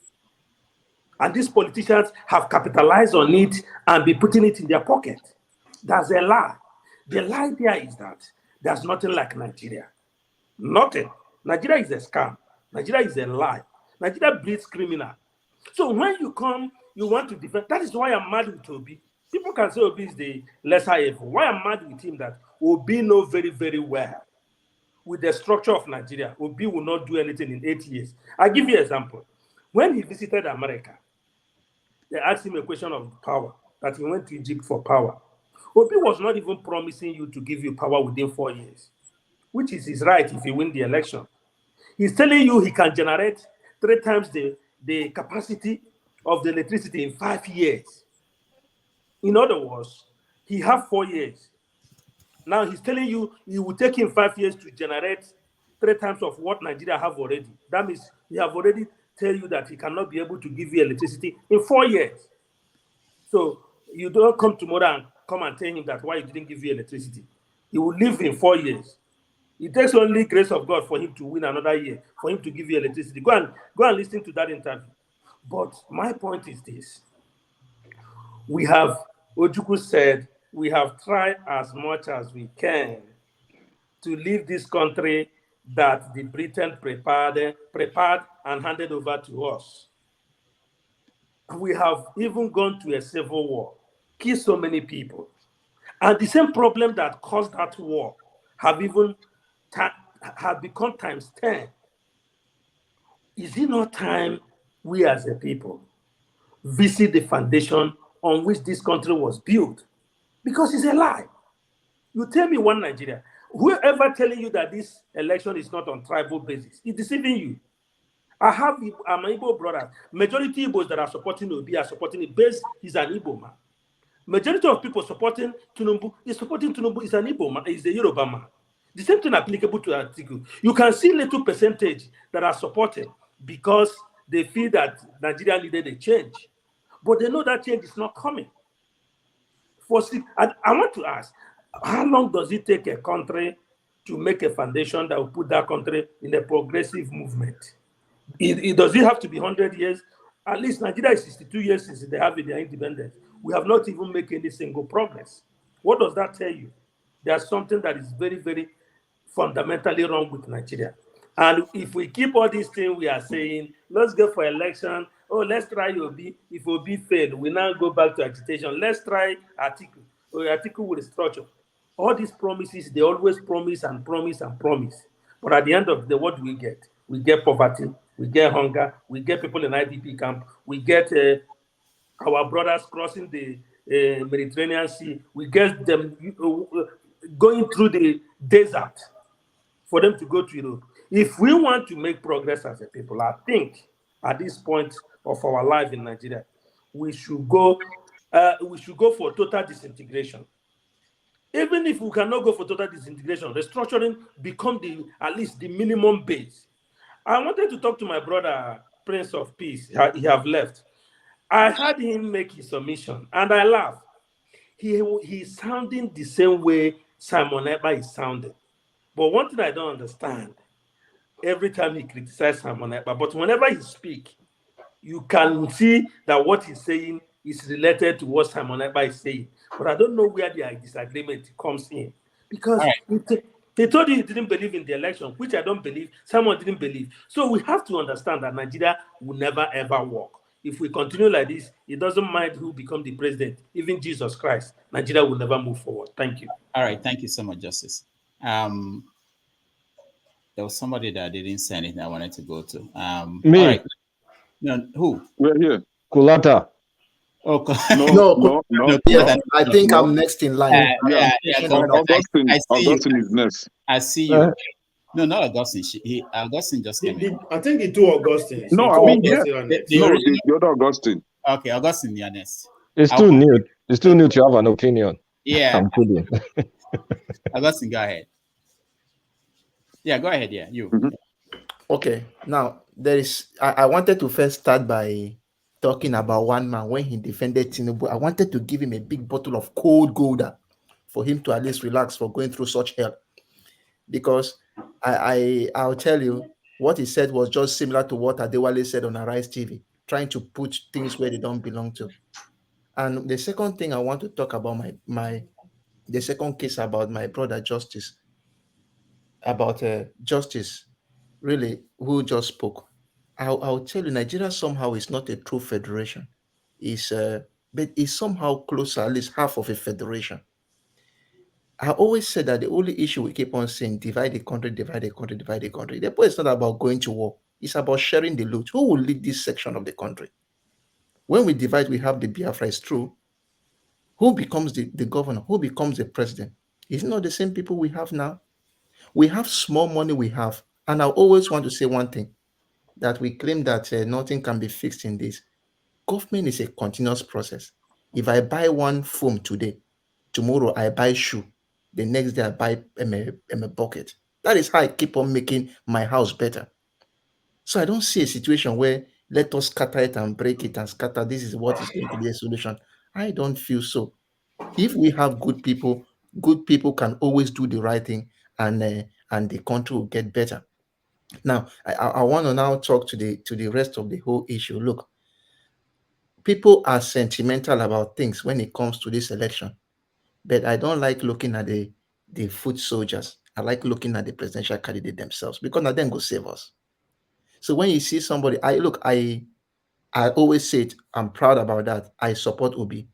And these politicians have capitalized on it and be putting it in their pocket. That's a lie. The lie there is that there's nothing like Nigeria. Nothing. Nigeria is a scam. Nigeria is a lie. Nigeria breeds criminal. So when you come, you want to defend. That is why I'm mad with Obi. People can say Obi is the lesser evil. Why I'm mad with him that Obi knows very, very well with the structure of Nigeria. Obi will not do anything in 8 years. I'll give you an example. When he visited America, they asked him a question of power, that he went to Egypt for power. Obi was not even promising you to give you power within 4 years, which is his right if he win the election. He's telling you he can generate 3 times the capacity of the electricity in 5 years. In other words, he has 4 years Now he's telling you it will take him 5 years to generate 3 times of what Nigeria have already. That means he have already tell you that he cannot be able to give you electricity in 4 years. So you don't come tomorrow and come and tell him that why he didn't give you electricity. He will live in 4 years. It takes only grace of God for him to win another year, for him to give you electricity. Go and listen to that interview. But my point is this. We have, Ojukwu said, we have tried as much as we can to leave this country that the Britain prepared and handed over to us. We have even gone to a civil war, killed so many people. And the same problem that caused that war have become times 10. Is it not time we as a people visit the foundation on which this country was built? Because it's a lie. You tell me one Nigeria. Whoever telling you that this election is not on tribal basis is deceiving you. I'm an Igbo brother. Majority Igbos that are supporting Obi are supporting it based he's an Igbo man. Majority of people supporting Tinubu is an Igbo man, is a Yoruba man. The same thing applicable to Atiku. You can see little percentage that are supported because they feel that Nigeria needed a change. But they know that change is not coming. I want to ask, how long does it take a country to make a foundation that will put that country in a progressive movement? Does it have to be 100 years? At least Nigeria is 62 years since they have their independence. We have not even made any single progress. What does that tell you? There's something that is very, very fundamentally wrong with Nigeria. And if we keep all these things we are saying, let's go for election, let's try Obi. If Obi failed, we now go back to agitation. Let's try Atiku. Atiku will structure. All these promises, they always promise and promise and promise. But at the end of the day, what do we get? We get poverty, we get hunger, we get people in IDP camp, we get our brothers crossing the Mediterranean Sea, we get them going through the desert for them to go to Europe. If we want to make progress as a people, I think at this point of our life in Nigeria, we should go for total disintegration. Even if we cannot go for total disintegration, restructuring become at least the minimum base. I wanted to talk to my brother, Prince of Peace. He have left. I heard him make his submission, and I laughed. He's sounding the same way Simon Ekpa is sounding. But one thing I don't understand, every time he criticizes Simon Ekpa, but whenever he speaks, you can see that what he's saying is related to what Simon Ekpa is saying. But I don't know where the disagreement comes in. Because they told you he didn't believe in the election, which I don't believe. Someone didn't believe. So we have to understand that Nigeria will never, ever work. If we continue like this, it doesn't mind who becomes the president, even Jesus Christ. Nigeria will never move forward. Thank you. All right. Thank you so much, Justice. There was somebody that didn't say anything I wanted to go to. Me. All right. No, who? We're here. Kulata. Oh, no. I think I'm next in line. Augustine is next. I see you. No, not Augustine. Augustine just came in. I think the two Augustines. No, I mean, the other Augustine. Okay, Augustine, you're next. It's too new. It's too new to have an opinion. Yeah. I'm kidding. Augustine, go ahead. Yeah, go ahead. Yeah, you. Okay, now I wanted to first start by talking about one man when he defended Tinubu. I wanted to give him a big bottle of cold Gouda for him to at least relax for going through such hell. Because I'll tell you, what he said was just similar to what Adewale said on Arise TV, trying to put things where they don't belong to. And the second thing I want to talk about the second case about my brother Justice, about Justice, really, who just spoke. I'll tell you, Nigeria somehow is not a true federation. But it's somehow closer, at least half of a federation. I always said that the only issue we keep on saying, divide the country, divide the country, divide the country. The point is not about going to war. It's about sharing the loot. Who will lead this section of the country? When we divide, we have the Biafra, it's true. Who becomes the governor? Who becomes the president? It's not the same people we have now. We have small money we have. And I always want to say one thing, that we claim that nothing can be fixed in this. Government is a continuous process. If I buy one phone today, tomorrow I buy shoe. The next day I buy a bucket. That is how I keep on making my house better. So I don't see a situation where let us scatter it and break it and scatter. This is what is going to be a solution. I don't feel so. If we have good people can always do the right thing, and the country will get better. Now, I want to now talk to the rest of the whole issue. Look, people are sentimental about things when it comes to this election, but I don't like looking at the foot soldiers. I like looking at the presidential candidate themselves, because now then go save us. So when you see somebody, I always say it, I'm proud about that. I support Obi.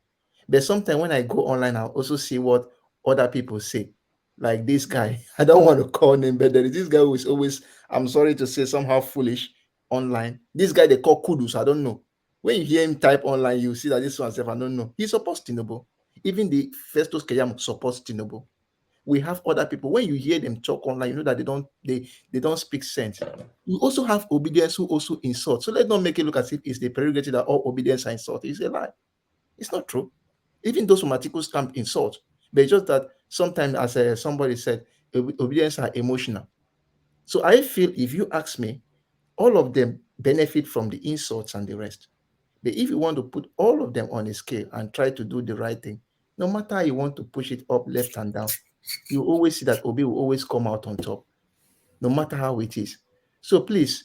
But sometimes when I go online, I also see what other people say. Like this guy, I don't want to call him, but there is this guy who is always, I'm sorry to say, somehow foolish online. This guy they call Kudus, I don't know. When you hear him type online, you see that this one self, I don't know. He supports Tinubu. Even the Festus Keyam supports Tinubu. We have other people. When you hear them talk online, you know that they don't speak sense. You also have obedience who also insult. So let's not make it look as if it's the prerogative that all obedience are insult. It's a lie. It's not true. Even those from Atiku's camp insult. But it's just that sometimes, as somebody said, obedience are emotional. So I feel, if you ask me, all of them benefit from the insults and the rest. But if you want to put all of them on a scale and try to do the right thing, no matter how you want to push it up, left and down, you always see that Obi will always come out on top, no matter how it is. So please,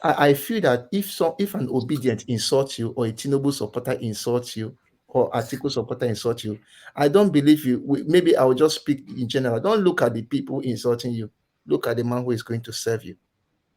I feel that if an obedient insults you, or a Tinubu supporter insults you, or Atiku supporter insults you, I don't believe you. Maybe I will just speak in general. Don't look at the people insulting you. Look at the man who is going to serve you.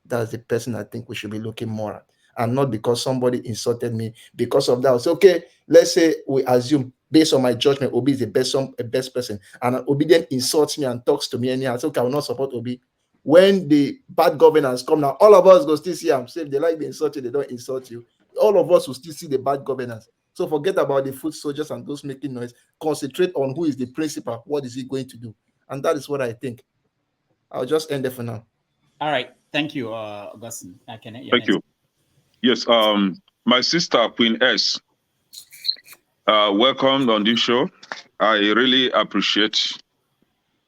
That's the person I think we should be looking more at. And not because somebody insulted me. Because of that, I'll say, okay, let's say we assume, based on my judgment, Obi is the best person. And an obedient insults me and talks to me anyhow. I say, okay, I will not support Obi. When the bad governance come now, all of us go still see them. So if they like the insulted, they don't insult you. All of us will still see the bad governance. So forget about the foot soldiers and those making noise. Concentrate on who is the principal. What is he going to do? And that is what I think. I'll just end there for now. All right. Thank you, Augustine. Thank you. Yes, my sister, Queen S, welcome on this show. I really appreciate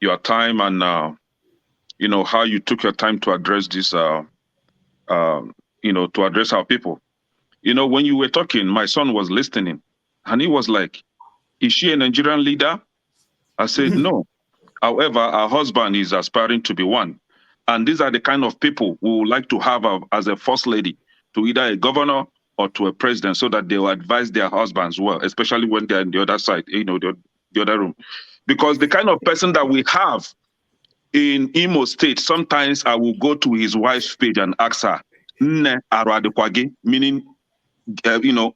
your time and, how you took your time to address this, to address our people. When you were talking, my son was listening, and he was like, is she a Nigerian leader? I said, no. However, her husband is aspiring to be one. And these are the kind of people we would like to have as a first lady, to either a governor or to a president, so that they will advise their husbands well, especially when they're in the other side, the other room. Because the kind of person that we have in Imo State, sometimes I will go to his wife's page and ask her, meaning,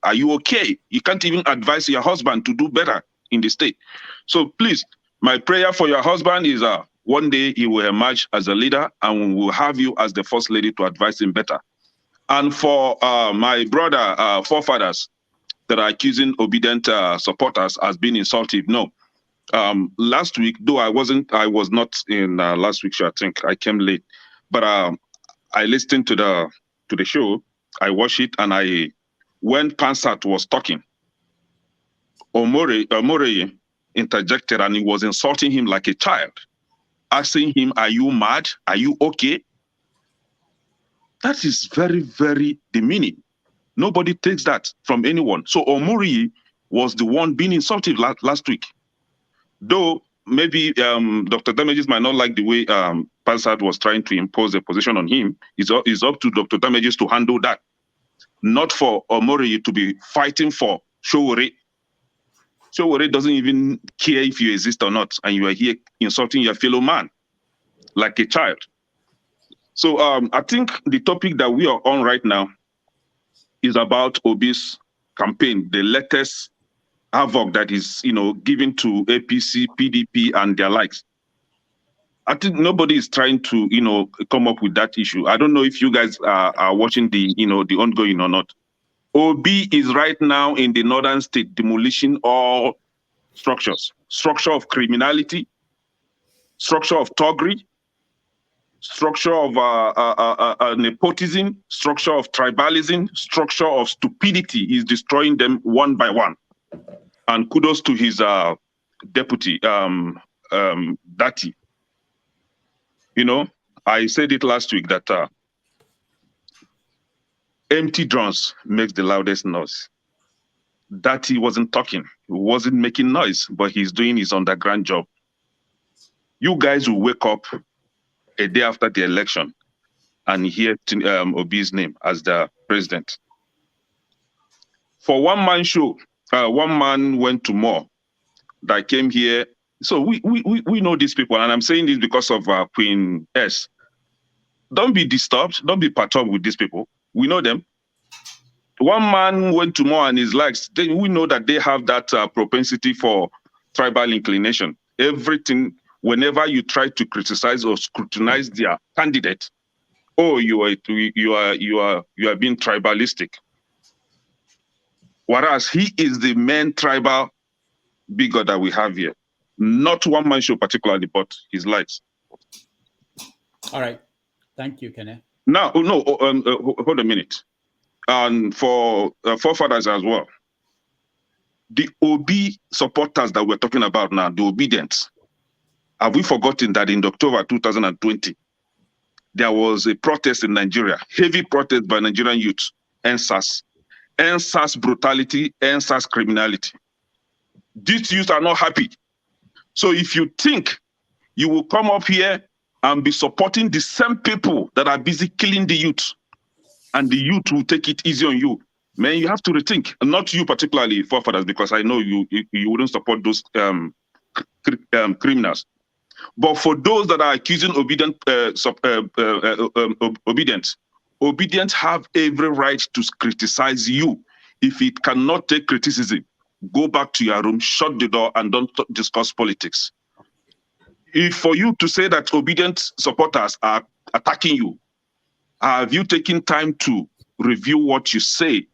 are you okay? You can't even advise your husband to do better in the state. So please, my prayer for your husband is one day he will emerge as a leader, and we will have you as the first lady to advise him better. And for my brother, forefathers that are accusing obedient supporters as being insultive, no. Last week, though I was not in last week's show, I think I came late, but I listened to the show, I watched it, and when Pansat was talking, Omore interjected, and he was insulting him like a child, asking him, are you mad? Are you okay? That is very, very demeaning. Nobody takes that from anyone. So Omori was the one being insulted last week. Though maybe Dr. Damages might not like the way Pansat was trying to impose a position on him. It's up to Dr. Damages to handle that. Not for Omori to be fighting for Showore. Showore doesn't even care if you exist or not, and you are here insulting your fellow man like a child. So I think the topic that we are on right now is about Obi's campaign, the latest havoc that is, given to APC, PDP, and their likes. I think nobody is trying to, come up with that issue. I don't know if you guys are watching the ongoing or not. Obi is right now in the northern state demolishing all structures. Structure of criminality, structure of thuggery, structure of nepotism, structure of tribalism, structure of stupidity. Is destroying them one by one. And kudos to his deputy, dirty. You know, I said it last week that empty drums makes the loudest noise. Dirty wasn't talking, he wasn't making noise, but he's doing his underground job. You guys will wake up a day after the election and hear Obi's name as the president. For one-man show, one man went to more that came here. So we know these people, and I'm saying this because of Queen S. Don't be disturbed, don't be perturbed with these people. We know them. One man went to more and his likes. We know that they have that propensity for tribal inclination. Everything, whenever you try to criticize or scrutinize their candidate, oh, you are being tribalistic. Whereas he is the main tribal bigot that we have here. Not one man show particularly, but his likes. All right. Thank you, Kenneth. Now, no, hold a minute. And for forefathers as well. The OB supporters that we're talking about now, the obedience, have we forgotten that in October 2020, there was a protest in Nigeria, heavy protest by Nigerian youth, NSAS brutality, NSAS criminality. These youth are not happy. So if you think you will come up here and be supporting the same people that are busy killing the youth, and the youth will take it easy on you, man, you have to rethink. Not you particularly, forefathers, because I know you wouldn't support those criminals. But for those that are accusing obedient have every right to criticize you. If it cannot take criticism, go back to your room, shut the door, and don't discuss politics. If for you to say that obedient supporters are attacking you, have you taken time to review what you say?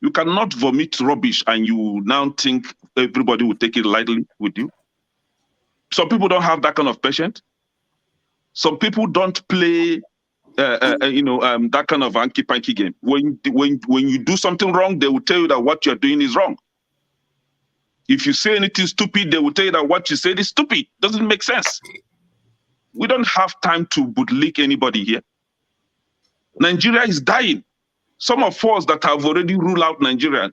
You cannot vomit rubbish and you now think everybody will take it lightly with you. Some people don't have that kind of patience. Some people don't play, that kind of hanky-panky game. When you do something wrong, they will tell you that what you're doing is wrong. If you say anything stupid, they will tell you that what you said is stupid. Doesn't make sense. We don't have time to bootlick anybody here. Nigeria is dying. Some of us that have already ruled out Nigeria.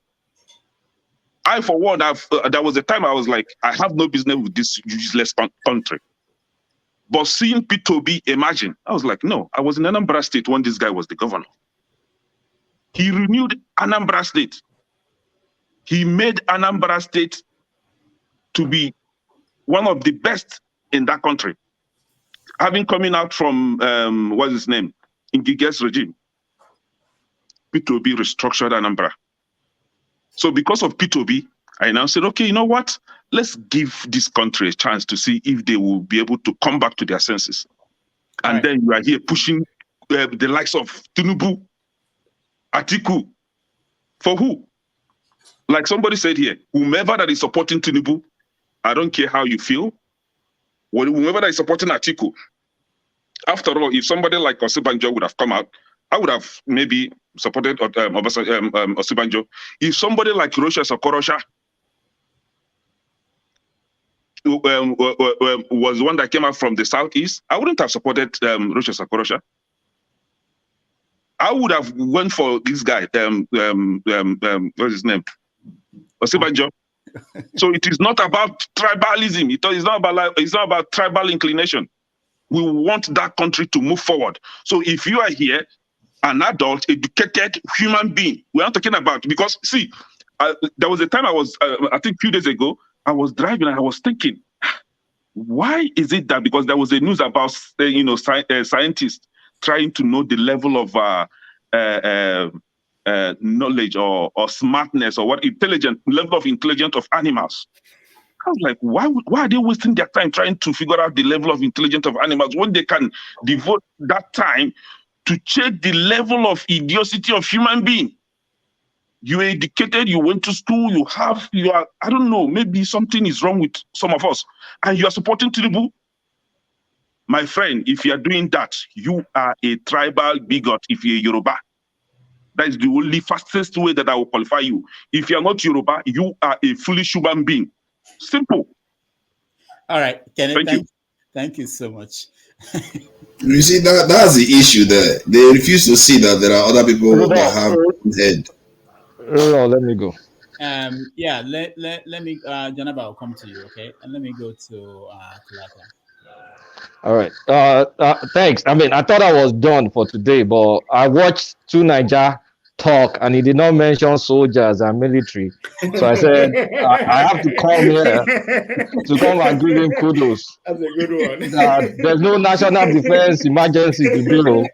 I, for one, there was a time I was like, I have no business with this useless country. But seeing P2B emerging, I was like, no, I was in Anambra State when this guy was the governor. He renewed Anambra State. He made Anambra State to be one of the best in that country. Having coming out from, what's his name, Ngige's regime, P2B restructured Anambra. So because of P2B, I now said, okay, you know what? Let's give this country a chance to see if they will be able to come back to their senses. And then you are here pushing the likes of Tinubu, Atiku. For who? Like somebody said here, whomever that is supporting Tinubu, I don't care how you feel. Whomever that is supporting Atiku, after all, if somebody like Osibanjo would have come out, I would have maybe supported Osibanjo. If somebody like Rocha Sokorosha was the one that came out from the southeast, I wouldn't have supported Rocha Sokorosha. I would have went for this guy, what's his name? Osibanjo. So it is not about tribalism. It's not about tribal inclination. We want that country to move forward. So if you are here, an adult, educated human being, we're not talking about, because see, there was a time I was, I think a few days ago, I was driving and I was thinking, why is it that, because there was a news about, scientists trying to know the level of knowledge or smartness or level of intelligence of animals. I was like, why are they wasting their time trying to figure out the level of intelligence of animals when they can devote that time to check the level of idiocy of human being? You are educated, you went to school, I don't know, maybe something is wrong with some of us, and you are supporting Tinubu. My friend, if you are doing that, you are a tribal bigot if you're a Yoruba. That is the only fastest way that I will qualify you. If you are not Yoruba, you are a foolish human being. Simple. All right, Kenneth, Thank you. Thank you so much. You see, that's the issue there. They refuse to see that there are other people that have head. Let me go. Yeah, let me, Janaba, I'll come to you, okay? And let me go to Kalata. All right. Thanks. I mean, I thought I was done for today, but I watched two Niger talk, and he did not mention soldiers and military. So I said I have to come here to come and give him kudos. That's a good one. There's no national defense emergency today.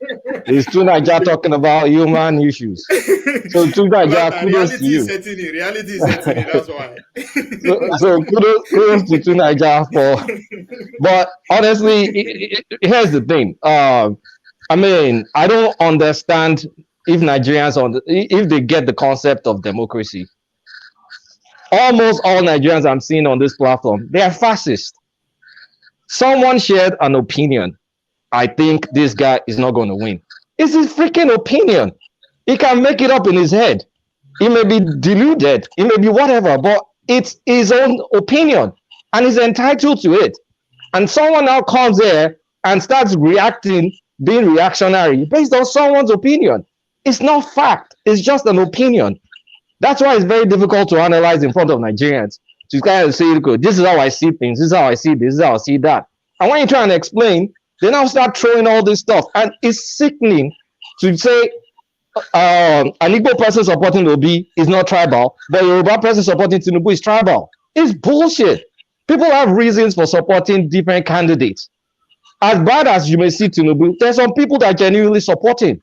It's two Niger talking about human issues. So two Niger, kudos to you. Reality is setting in. That's why. So kudos to two Niger for. But honestly, here's the thing. I mean, I don't understand if Nigerians if they get the concept of democracy. Almost all Nigerians I'm seeing on this platform, they are fascist. Someone shared an opinion. I think this guy is not going to win. It's his freaking opinion. He can make it up in his head. He may be deluded. He may be whatever, but it's his own opinion, and he's entitled to it. And someone now comes here and starts reacting, being reactionary based on someone's opinion. It's not fact. It's just an opinion. That's why it's very difficult to analyze in front of Nigerians. To kind of say, okay, this is how I see things. This is how I see this. This is how I see that. And when you try and explain, they now start throwing all this stuff. And it's sickening to say an Igbo person supporting Obi is not tribal, but a Yoruba person supporting Tinubu is tribal. It's bullshit. People have reasons for supporting different candidates. As bad as you may see Tinubu, there's some people that genuinely support him.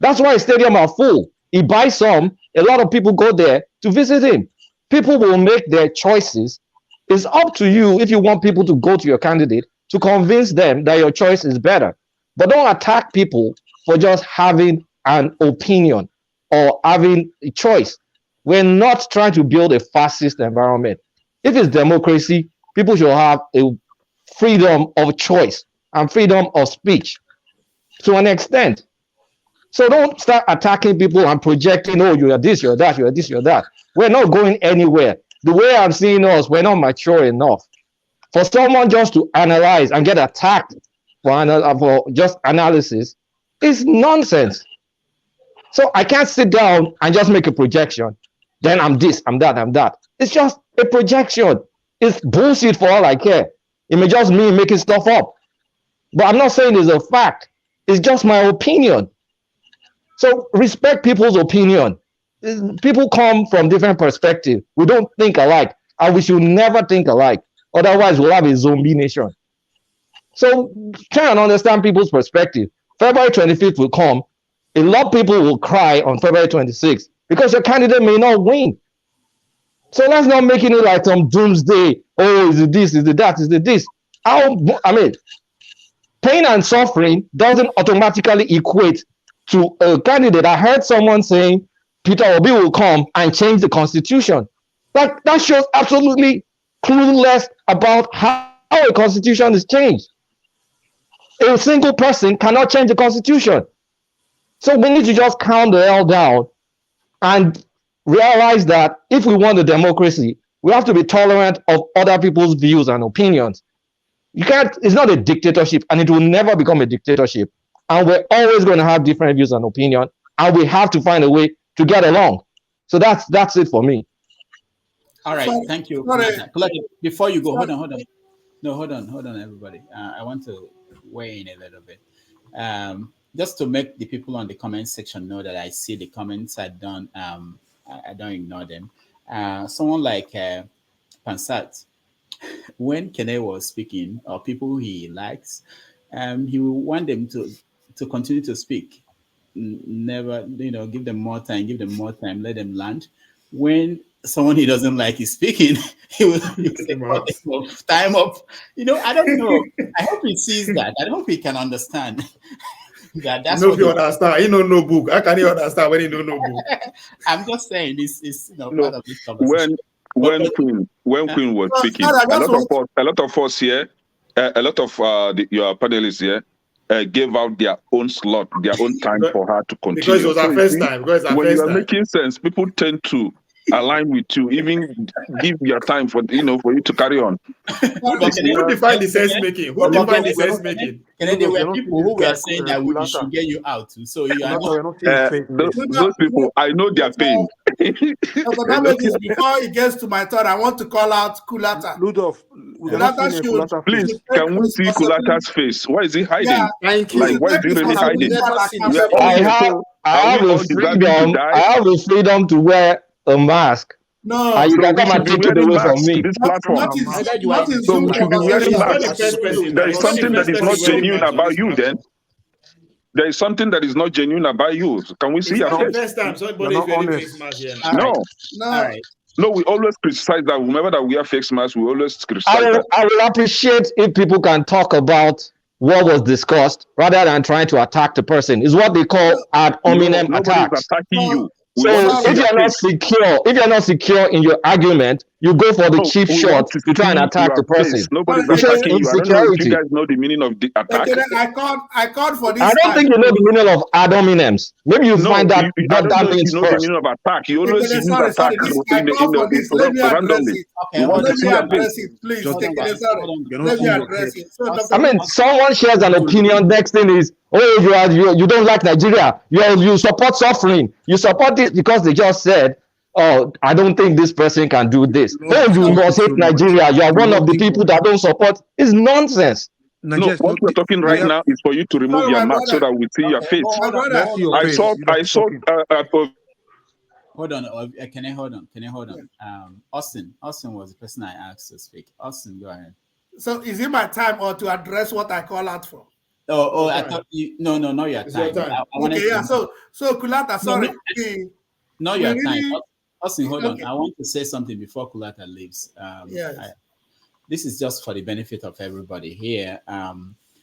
That's why stadiums are full. He buys some. A lot of people go there to visit him. People will make their choices. It's up to you if you want people to go to your candidate to convince them that your choice is better. But don't attack people for just having an opinion or having a choice. We're not trying to build a fascist environment. If it's democracy, people should have a freedom of choice and freedom of speech to an extent. So don't start attacking people and projecting, oh, you are this, you're that, you're this, you're that. We're not going anywhere. The way I'm seeing us, we're not mature enough. For someone just to analyze and get attacked for just analysis is nonsense. So I can't sit down and just make a projection. Then I'm this, I'm that, I'm that. It's just a projection. It's bullshit for all I care. It may just mean making stuff up. But I'm not saying it's a fact. It's just my opinion. So respect people's opinion. People come from different perspectives. We don't think alike, and we should never think alike. Otherwise, we'll have a zombie nation. So try and understand people's perspective. February 25th will come. A lot of people will cry on February 26th because your candidate may not win. So let's not make it like some doomsday. Oh, is it this? Is it that? Is it this? I mean, pain and suffering doesn't automatically equate to a candidate. I heard someone saying Peter Obi will come and change the constitution. That shows absolutely clueless about how a constitution is changed. A single person cannot change the constitution. So we need to just calm the hell down and realize that if we want a democracy, we have to be tolerant of other people's views and opinions. You can't, it's not a dictatorship, and it will never become a dictatorship. And we're always going to have different views and opinion, and we have to find a way to get along. So that's it for me. All right, thank you. Before you go, hold on. No, hold on, everybody. I want to weigh in a little bit. Just to make the people on the comment section know that I see the comments. I don't ignore them. Someone like Pansat, when Kene was speaking, or people he likes, he will want them to continue to speak. Never, give them more time, let them land. When someone he doesn't like is speaking, he will say, time up. I don't know. I hope he sees that. I hope he can understand. That's what you understand. He don't know book. How can he understand when he don't know book? I'm just saying this is part of this conversation. When Queen was speaking, a lot of us here, a lot of your panelists here gave out their own slot, their own time for her to continue. Because it was our first time. When you are making sense, people tend to align with you, even give your time for for you to carry on. Who define the sense making? Who define the sense making? And there were people who were saying that we should get you out. So you are not. Those people, I know their pain. Before it gets to my turn, I want to call out Kulata. Rudolph, please, can we see Kulata's face? Why is he hiding? Yeah, thank you. Like, why is he really hiding? I have the freedom to wear a mask. No, and you can come and take it away from me. This platform. So we should be wearing masks. There is something that is not genuine about you then. There is something that is not genuine about you. Can we see your face? First time somebody is wearing face mask here. No, we always criticize that. Whenever that we wear face masks, we always criticize that. I will appreciate if people can talk about what was discussed rather than trying to attack the person. It's what they call ad hominem attacks. Attacking you. So if you're not secure in your argument, you go for the cheap shot to try and attack the person. Nobody's attacking you. I don't know if you guys know the meaning of the attack. I called for this. I don't think you know the meaning of ad hominems. Maybe you find that what that means you know first. The meaning of attack. You always use attack randomly. Please, let me address it. I mean, someone shares an opinion. Next thing is, oh, you don't like Nigeria. You support suffering. You support this because they just said, oh, I don't think this person can do this. Oh, you must hate Nigeria. You are one of the people that don't support. It's nonsense. No, what we're talking right now is for you to remove your mask so that we see your face. I saw. Hold on. Can I hold on? Austin was the person I asked to speak. Austin, go ahead. So is it my time or to address what I call out for? I thought you. No, your time. So Kulata, sorry. No, your time. Austin, hold on. I want to say something before Kulata leaves. This is just for the benefit of everybody here.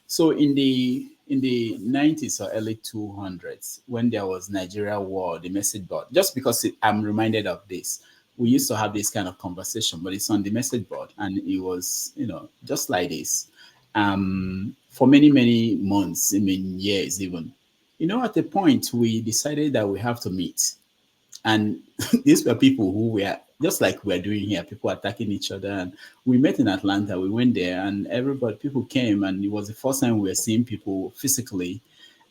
So in the 90s or early 200s, when there was Nigeria war, the message board, just because I'm reminded of this, we used to have this kind of conversation, but it's on the message board, and it was, just like this. For many, many months, years even. At the point we decided that we have to meet. And these were people who were just like we're doing here, people attacking each other. And we met in Atlanta, we went there, and people came, and it was the first time we were seeing people physically.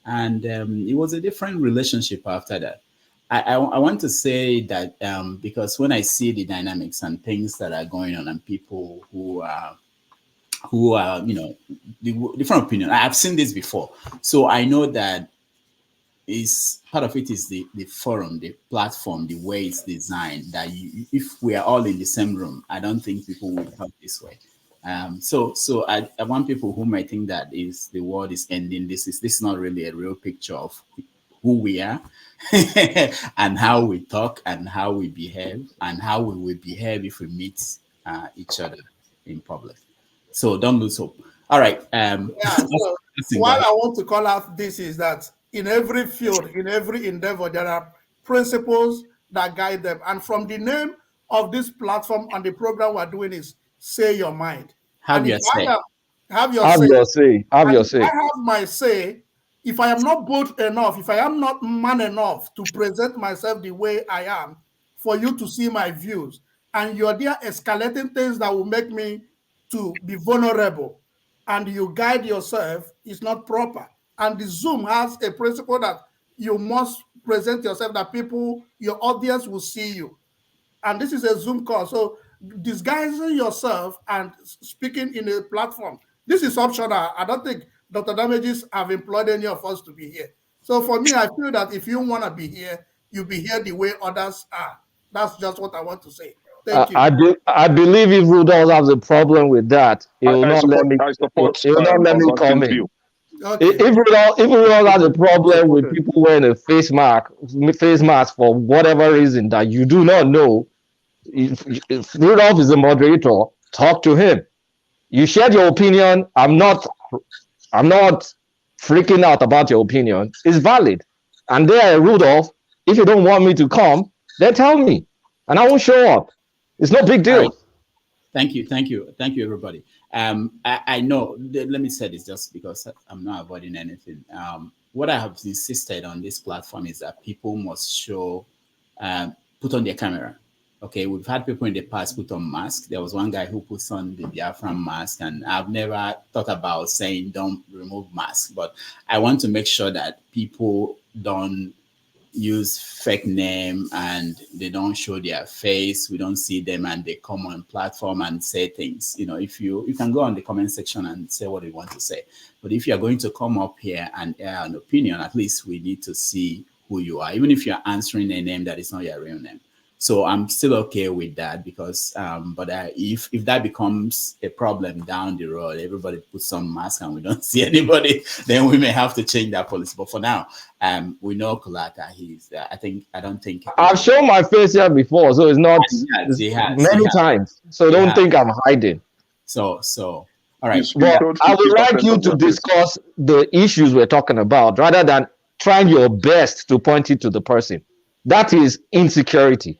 And it was a different relationship after that. I want to say that because when I see the dynamics and things that are going on and people who are the different opinion, I've seen this before. So I know that is part of it is the forum, the platform, the way it's designed, that if we are all in the same room, I don't think people will talk this way. So I want people who might think that is the world is ending. This is not really a real picture of who we are and how we talk and how we behave and how we will behave if we meet each other in public. So don't lose hope. All right. What I want to call out this is that in every field, in every endeavor, there are principles that guide them. And from the name of this platform and the program we're doing is Say Your Mind. Have your say. Have your say. Have your say. I have my say. If I am not bold enough, if I am not man enough to present myself the way I am, for you to see my views, and you're there escalating things that will make me to be vulnerable, and you guide yourself, it's not proper. And the Zoom has a principle that you must present yourself, that people, your audience will see you. And this is a Zoom call. So disguising yourself and speaking in a platform, this is optional. I don't think Dr. Damages have employed any of us to be here. So for me, I feel that if you want to be here, you be here the way others are. That's just what I want to say. Thank you. I believe if Rudolph has a problem with that, he will not let me come in. Okay. If Rudolph has a problem with people wearing a face mask for whatever reason that you do not know, if Rudolph is a moderator, talk to him. You shared your opinion. I'm not freaking out about your opinion. It's valid. And there, Rudolph, if you don't want me to come, then tell me, and I won't show up. It's no big deal. Right. Thank you, everybody. I know. Let me say this just because I'm not avoiding anything. What I have insisted on this platform is that people must put on their camera. Okay, we've had people in the past put on masks. There was one guy who put on the Biafran mask, and I've never thought about saying don't remove masks, but I want to make sure that people don't use fake name and they don't show their face. We don't see them and they come on platform and say things. You know, if you can go on the comment section and say what you want to say, but if you're going to come up here and air an opinion, at least we need to see who you are, even if you're answering a name that is not your real name. So I'm still okay with that because, if that becomes a problem down the road, everybody puts on mask and we don't see anybody, then we may have to change that policy. But for now, we know Kulata. I don't think. I've shown my face here before, so it's not many times. So don't think I'm hiding. So all right. But I would like you to discuss the issues we're talking about rather than trying your best to point it to the person. That is insecurity.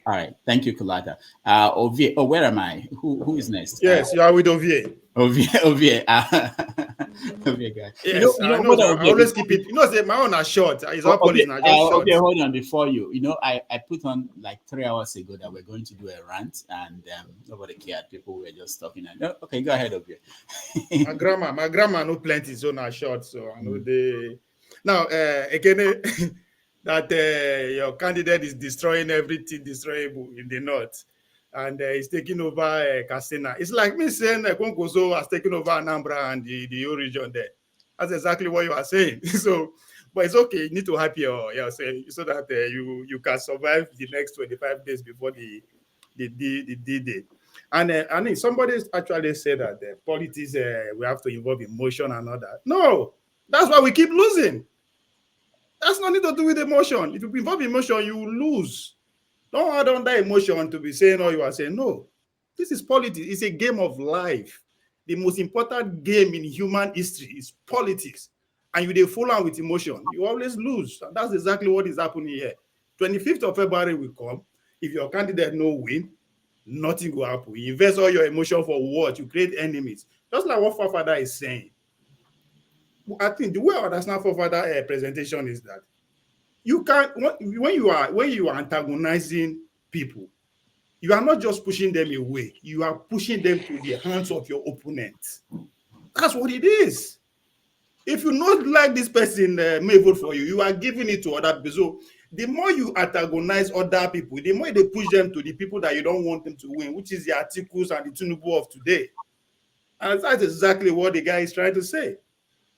All right, thank you, Kulata. Ovie, where am I? Who is next? Yes, you are with Ovie. Ovie. Ovie, guy. Yes, I always keep it. You know, say my own are short. It's all police now. Okay, hold on. Before you, I put on like 3 hours ago that we're going to do a rant, and nobody cared. People were just talking. Okay, go ahead, Ovie. my grandma no plenty, so now short. So I know they now again. That your candidate is destroying everything destroyable in the north, and he's taking over Katsina. It's like me saying Konkoso has taken over Anambra and the region there. That's exactly what you are saying. So, but it's okay. You need to hype yourself so that you can survive the next 25 days before the D-Day. And I mean, somebody actually said that politics we have to involve emotion and all that. No, that's why we keep losing. That's nothing to do with emotion. If you involve emotion, you will lose. Don't add on that emotion to be saying all you are saying. No, this is politics. It's a game of life. The most important game in human history is politics. And you fool on with emotion, you always lose. And that's exactly what is happening here. 25th of February will come. If your candidate no win, nothing will happen. You invest all your emotion for what? You create enemies. Just like what Fafada is saying. I think the way I understand for further presentation is that you can't when you are antagonizing people, you are not just pushing them away, you are pushing them to the hands of your opponent. That's what it is. If you not like this person may vote for you, you are giving it to other people. So the more you antagonize other people, the more they push them to the people that you don't want them to win, which is the Atikus and the Tinubu of today. And that's exactly what the guy is trying to say.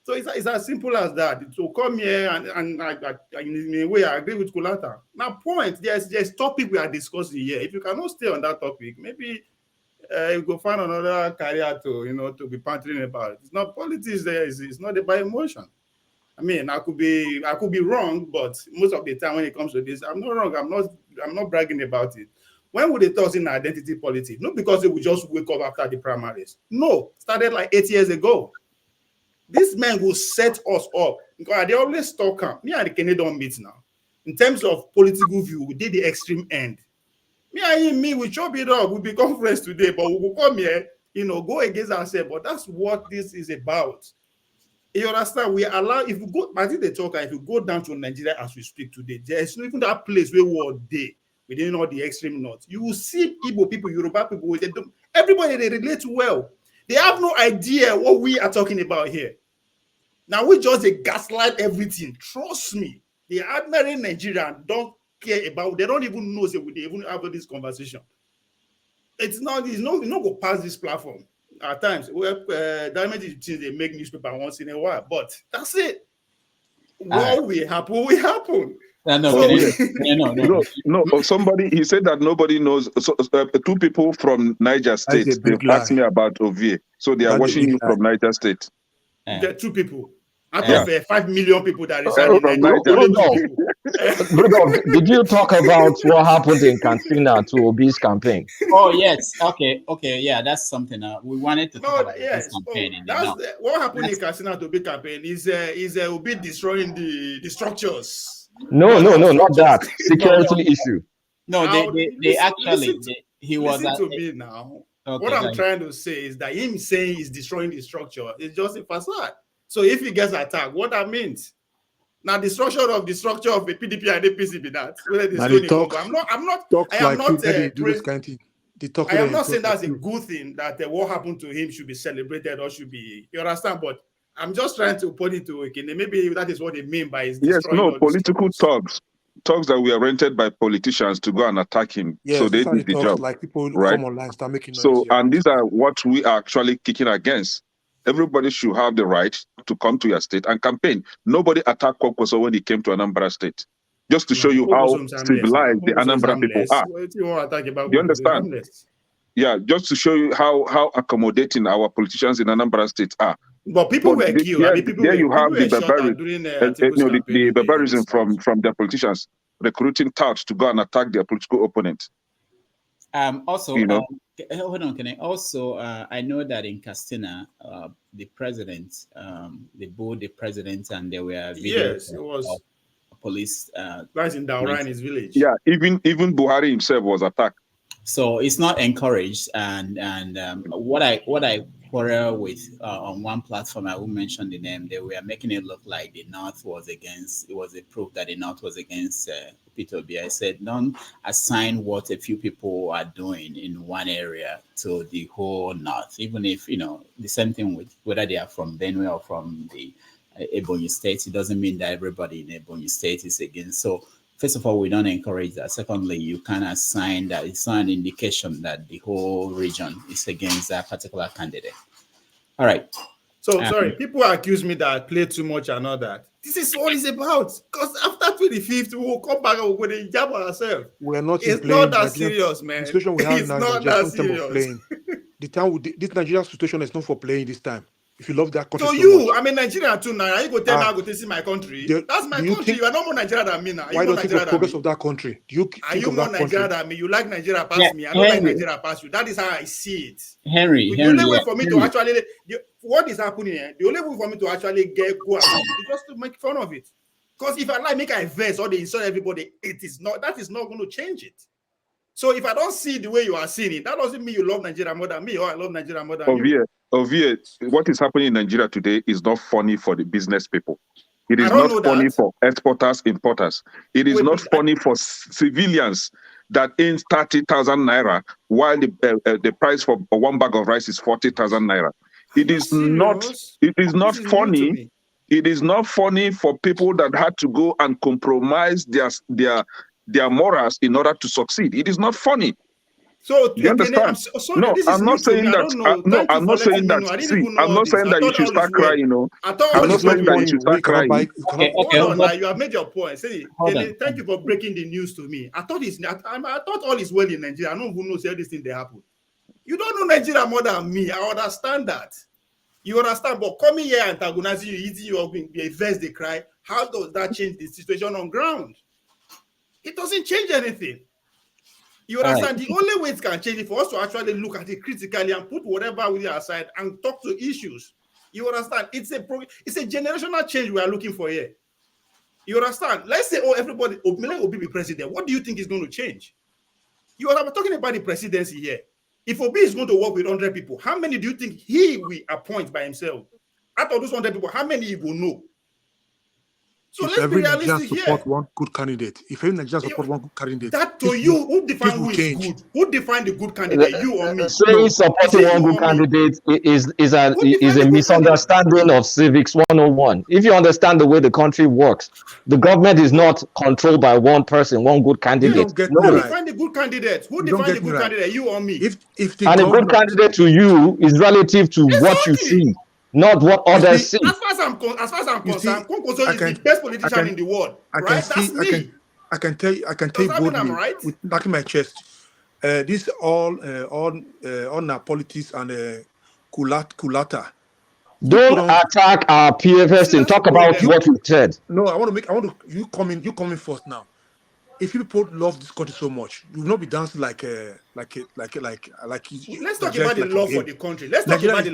So it's as simple as that. So come here and in a way I agree with Kulata. Now, there's topic we are discussing here. If you cannot stay on that topic, maybe you go find another career to be pantering about. It's not politics. It's not about emotion. I mean, I could be wrong, but most of the time when it comes to this, I'm not wrong. I'm not bragging about it. When would they toss in identity politics? Not because they would just wake up after the primaries. No, started like 8 years ago. This man will set us up because they always talk. Me and the Kennedy don't meet now. In terms of political view, we did the extreme end. Me and him, we chop it up. We'll become friends today, but we will come here, go against ourselves. But that's what this is about. You understand? We allow, if you go, I think they talk, if you go down to Nigeria as we speak today, there's not even that place where we are there within all the extreme north. You will see Igbo people, Yoruba people, everybody they relate well. They have no idea what we are talking about here. Now we just gaslight everything. Trust me. The ordinary Nigerian don't care about. They don't even know that they even have this conversation. It's not go past this platform at times. Damage they make newspaper once in a while, but that's it. What will happen will happen. No. Somebody he said that nobody knows. So, two people from Niger State they asked me about Ovie, so they are watching you from Niger State. There are two people. Out of 5 million people that reside in Nigeria. Rudolph, did you talk about what happened in Katsina to Obi's campaign? Oh yes, okay, yeah, that's something we wanted to talk about. Yes, campaign. What happened in Katsina to Obi campaign is Obi destroying the structures. No, not that security issue. No, they actually he was. Listen to me now. Okay, what I'm trying to say is that him saying he's destroying the structure is just a facade. So if he gets attacked, what that means? Now the structure of a PDP and APC be that. Whether Now they they talk, I'm not. talk I am like you. not. They do this kind of thing. They talk. I am not talk saying that's like a you. good thing that what happened to him should be celebrated or should be. You understand? But I'm just trying to put it to okay. Maybe that is what they mean by is Yes, destroying no, all the political struggles. talks that were rented by politicians to go and attack him. So Yes, they these are the did the talks job, like people right? come online, start making noise. So, You're and right. these are what we are actually kicking against. Everybody should have the right to come to your state and campaign. Nobody attacked Kwankwaso when he came to Anambra State. Just to show you how civilized the Anambra people are. What do you want to talk about? Do you understand? Yeah, just to show you how accommodating our politicians in Anambra State are. But people were killed. I mean, people were shot at during Atiku's campaign. The barbarism from their politicians recruiting touts to go and attack their political opponent. Also, you know? Hold on, can I also? I know that in Castina, the president, they booed the president, and there were videos it was of police. That's in Daura in his village. Yeah, even Buhari himself was attacked. So it's not encouraged, and what I quarrel with on one platform, I will mention the name. They were making it look like the North was against. It was a proof that the North was against Peter B. I said, don't assign what a few people are doing in one area to the whole North, even if the same thing with whether they are from Benue or from the Ebonyi State. It doesn't mean that everybody in Ebonyi State is against. So first of all, we don't encourage that. Secondly, you can assign that it's not an indication that the whole region is against that particular candidate. All right. So sorry, people accuse me that I play too much and all that. This is what it's about. Because after 25th, we will come back and we're going to jab ourselves. We're not. It's not that serious, man. The situation we have It's now not is that just time of playing. This Nigerian situation is not for playing this time. If you love that country so much. I'm in Nigeria too now. You go tell me I go to see my country. That's my country. You are not more Nigerian than me now. Why don't you think of progress of that country? Do you are think you of more that country? Nigerian than me? You like Nigeria past me. I don't like Nigeria past you. That is how I see it. Henry, the only way for me to actually what is happening here, the only way for me to actually go around it is just to make fun of it. Because if I make a verse or they insult everybody, that is not going to change it. So if I don't see the way you are seeing it, that doesn't mean you love Nigeria more than me or I love Nigeria more than you. Ovie, what is happening in Nigeria today is not funny for the business people. It is not funny for exporters, importers. It is not funny for civilians that earn 30,000 naira while the price for one bag of rice is 40,000 naira. It is not funny. It is not funny for people that had to go and compromise their morals in order to succeed. It is not funny. So you understand? I'm not saying that. I'm not saying that. See, I'm not saying that you should start crying. I'm not saying that you should start crying. Hold on, you have made your point. Thank you for breaking the news to me. I thought all is well in Nigeria. I don't even know all these things they happen. You don't know Nigeria more than me. I understand that. You understand, but coming here antagonizing you, eating you up, the events they cry. How does that change the situation on ground? It doesn't change anything. You understand? Right. The only way it can change is for us to actually look at it critically and put whatever we are aside and talk to issues. You understand? It's a generational change we are looking for here. You understand? Let's say, everybody, Obi will be president. What do you think is going to change? You are talking about the presidency here. If Obi is going to work with 100 people, how many do you think he will appoint by himself? Out of those 100 people, how many he will know? So if let's be realistic here. Support one good candidate. If every Nigerian support one good candidate, that to you, who define who is good? Who define the good candidate? You or me? Saying supporting one good candidate is a misunderstanding of civics 101. If you understand the way the country works, the government is not controlled by one person, one good candidate. Who define the good candidate? Who define the good candidate? You or me? And a good candidate to you is relative to what you see. Not what others see. As far as I'm concerned, Konkoso is the best politician in the world. I can tell you boldly, right? with knocking my chest. This all our politics and culata. Don't attack our PFS and talk about what you said. No, you come in first now. If people love this country so much, you will not be dancing like. Let's talk about the love for the country. Let's talk about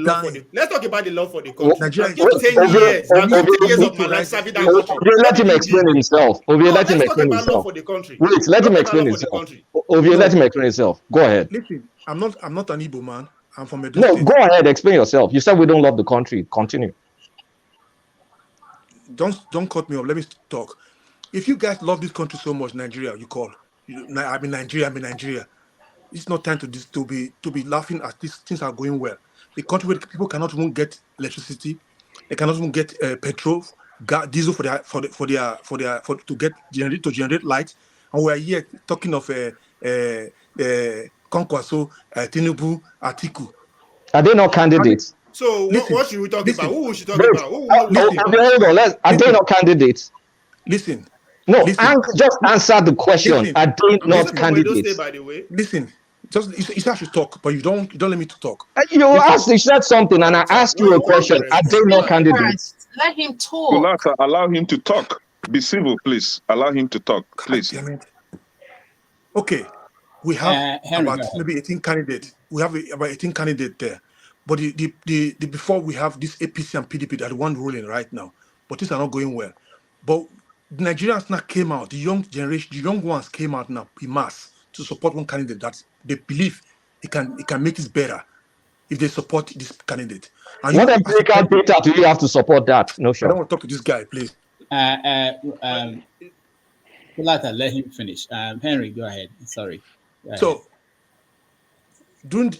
the love for the country. Nigeria, 10 years. I've 10 years of my life serving that country. Let him explain himself. Let him explain himself. Wait, let him explain himself. Let him explain himself. Go ahead. Listen, I'm not an Igbo man. I'm from Edo State. State. Go ahead. Explain yourself. You said we don't love the country. Continue. don't cut me off. Let me talk. If you guys love this country so much, Nigeria, you call. I'm in Nigeria. It's not time to be laughing at these things are going well. The country where people cannot even get electricity, they cannot even get petrol, diesel to generate light, and we are here talking of Kwankwaso, Tinubu, Atiku. Are they not candidates? So Listen, what should we talk about? Who should talk Wait, about? Who will we talk about? hold on. Are they not candidates? Listen. No, just answer the question. Listen. Are they I'm not from Edo State, candidates? by the way. Listen. You said I should talk, but you don't let me to talk. You said something, and I asked you a question. Are they not candidates? Let him talk. Kulata, allow him to talk. Be civil, please. Allow him to talk, please. Damn it. Okay, we have about maybe 18 candidates. We have about 18 candidates there, but the before we have this APC and PDP that are the one ruling right now, but things are not going well. But the Nigerians now came out. The young generation, the young ones came out now in mass to support one candidate that they believe it can make it better if they support this candidate. And what empirical data do you have to support that? No, sure. I don't want to talk to this guy, please. Let him finish. Henry, go ahead. Sorry. So during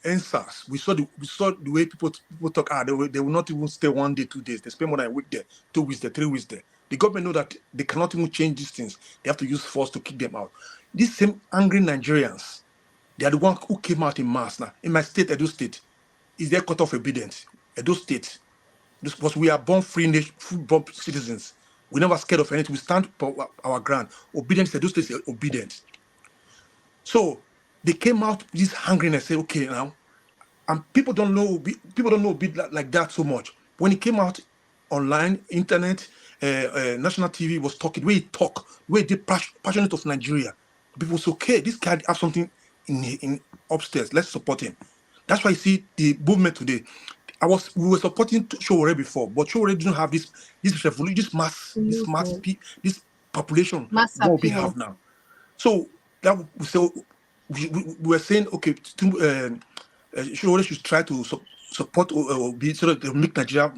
NSAS, we saw the way people talk. They will not even stay 1 day, 2 days. They spend more than a week there, 2 weeks there, 3 weeks there. The government know that they cannot even change these things. They have to use force to kick them out. These same angry Nigerians, they are the ones who came out in mass now. In my state, Edo State, is their cut off obedience. Edo State, because we are born free born citizens. We never scared of anything. We stand for our ground. Obedience, Edo State is obedience. So they came out with this hungriness and said, okay, now, and people don't know bit like that so much. When it came out online, internet, national TV was talking, the way he talk, the way they passionate of Nigeria. People say, okay, this guy have something in upstairs. Let's support him. That's why you see the movement today. We were supporting Showore before, but Showore didn't have this revolution, this population what we have now. So we were saying, okay, Showore should try to support Obi so that they make Nigeria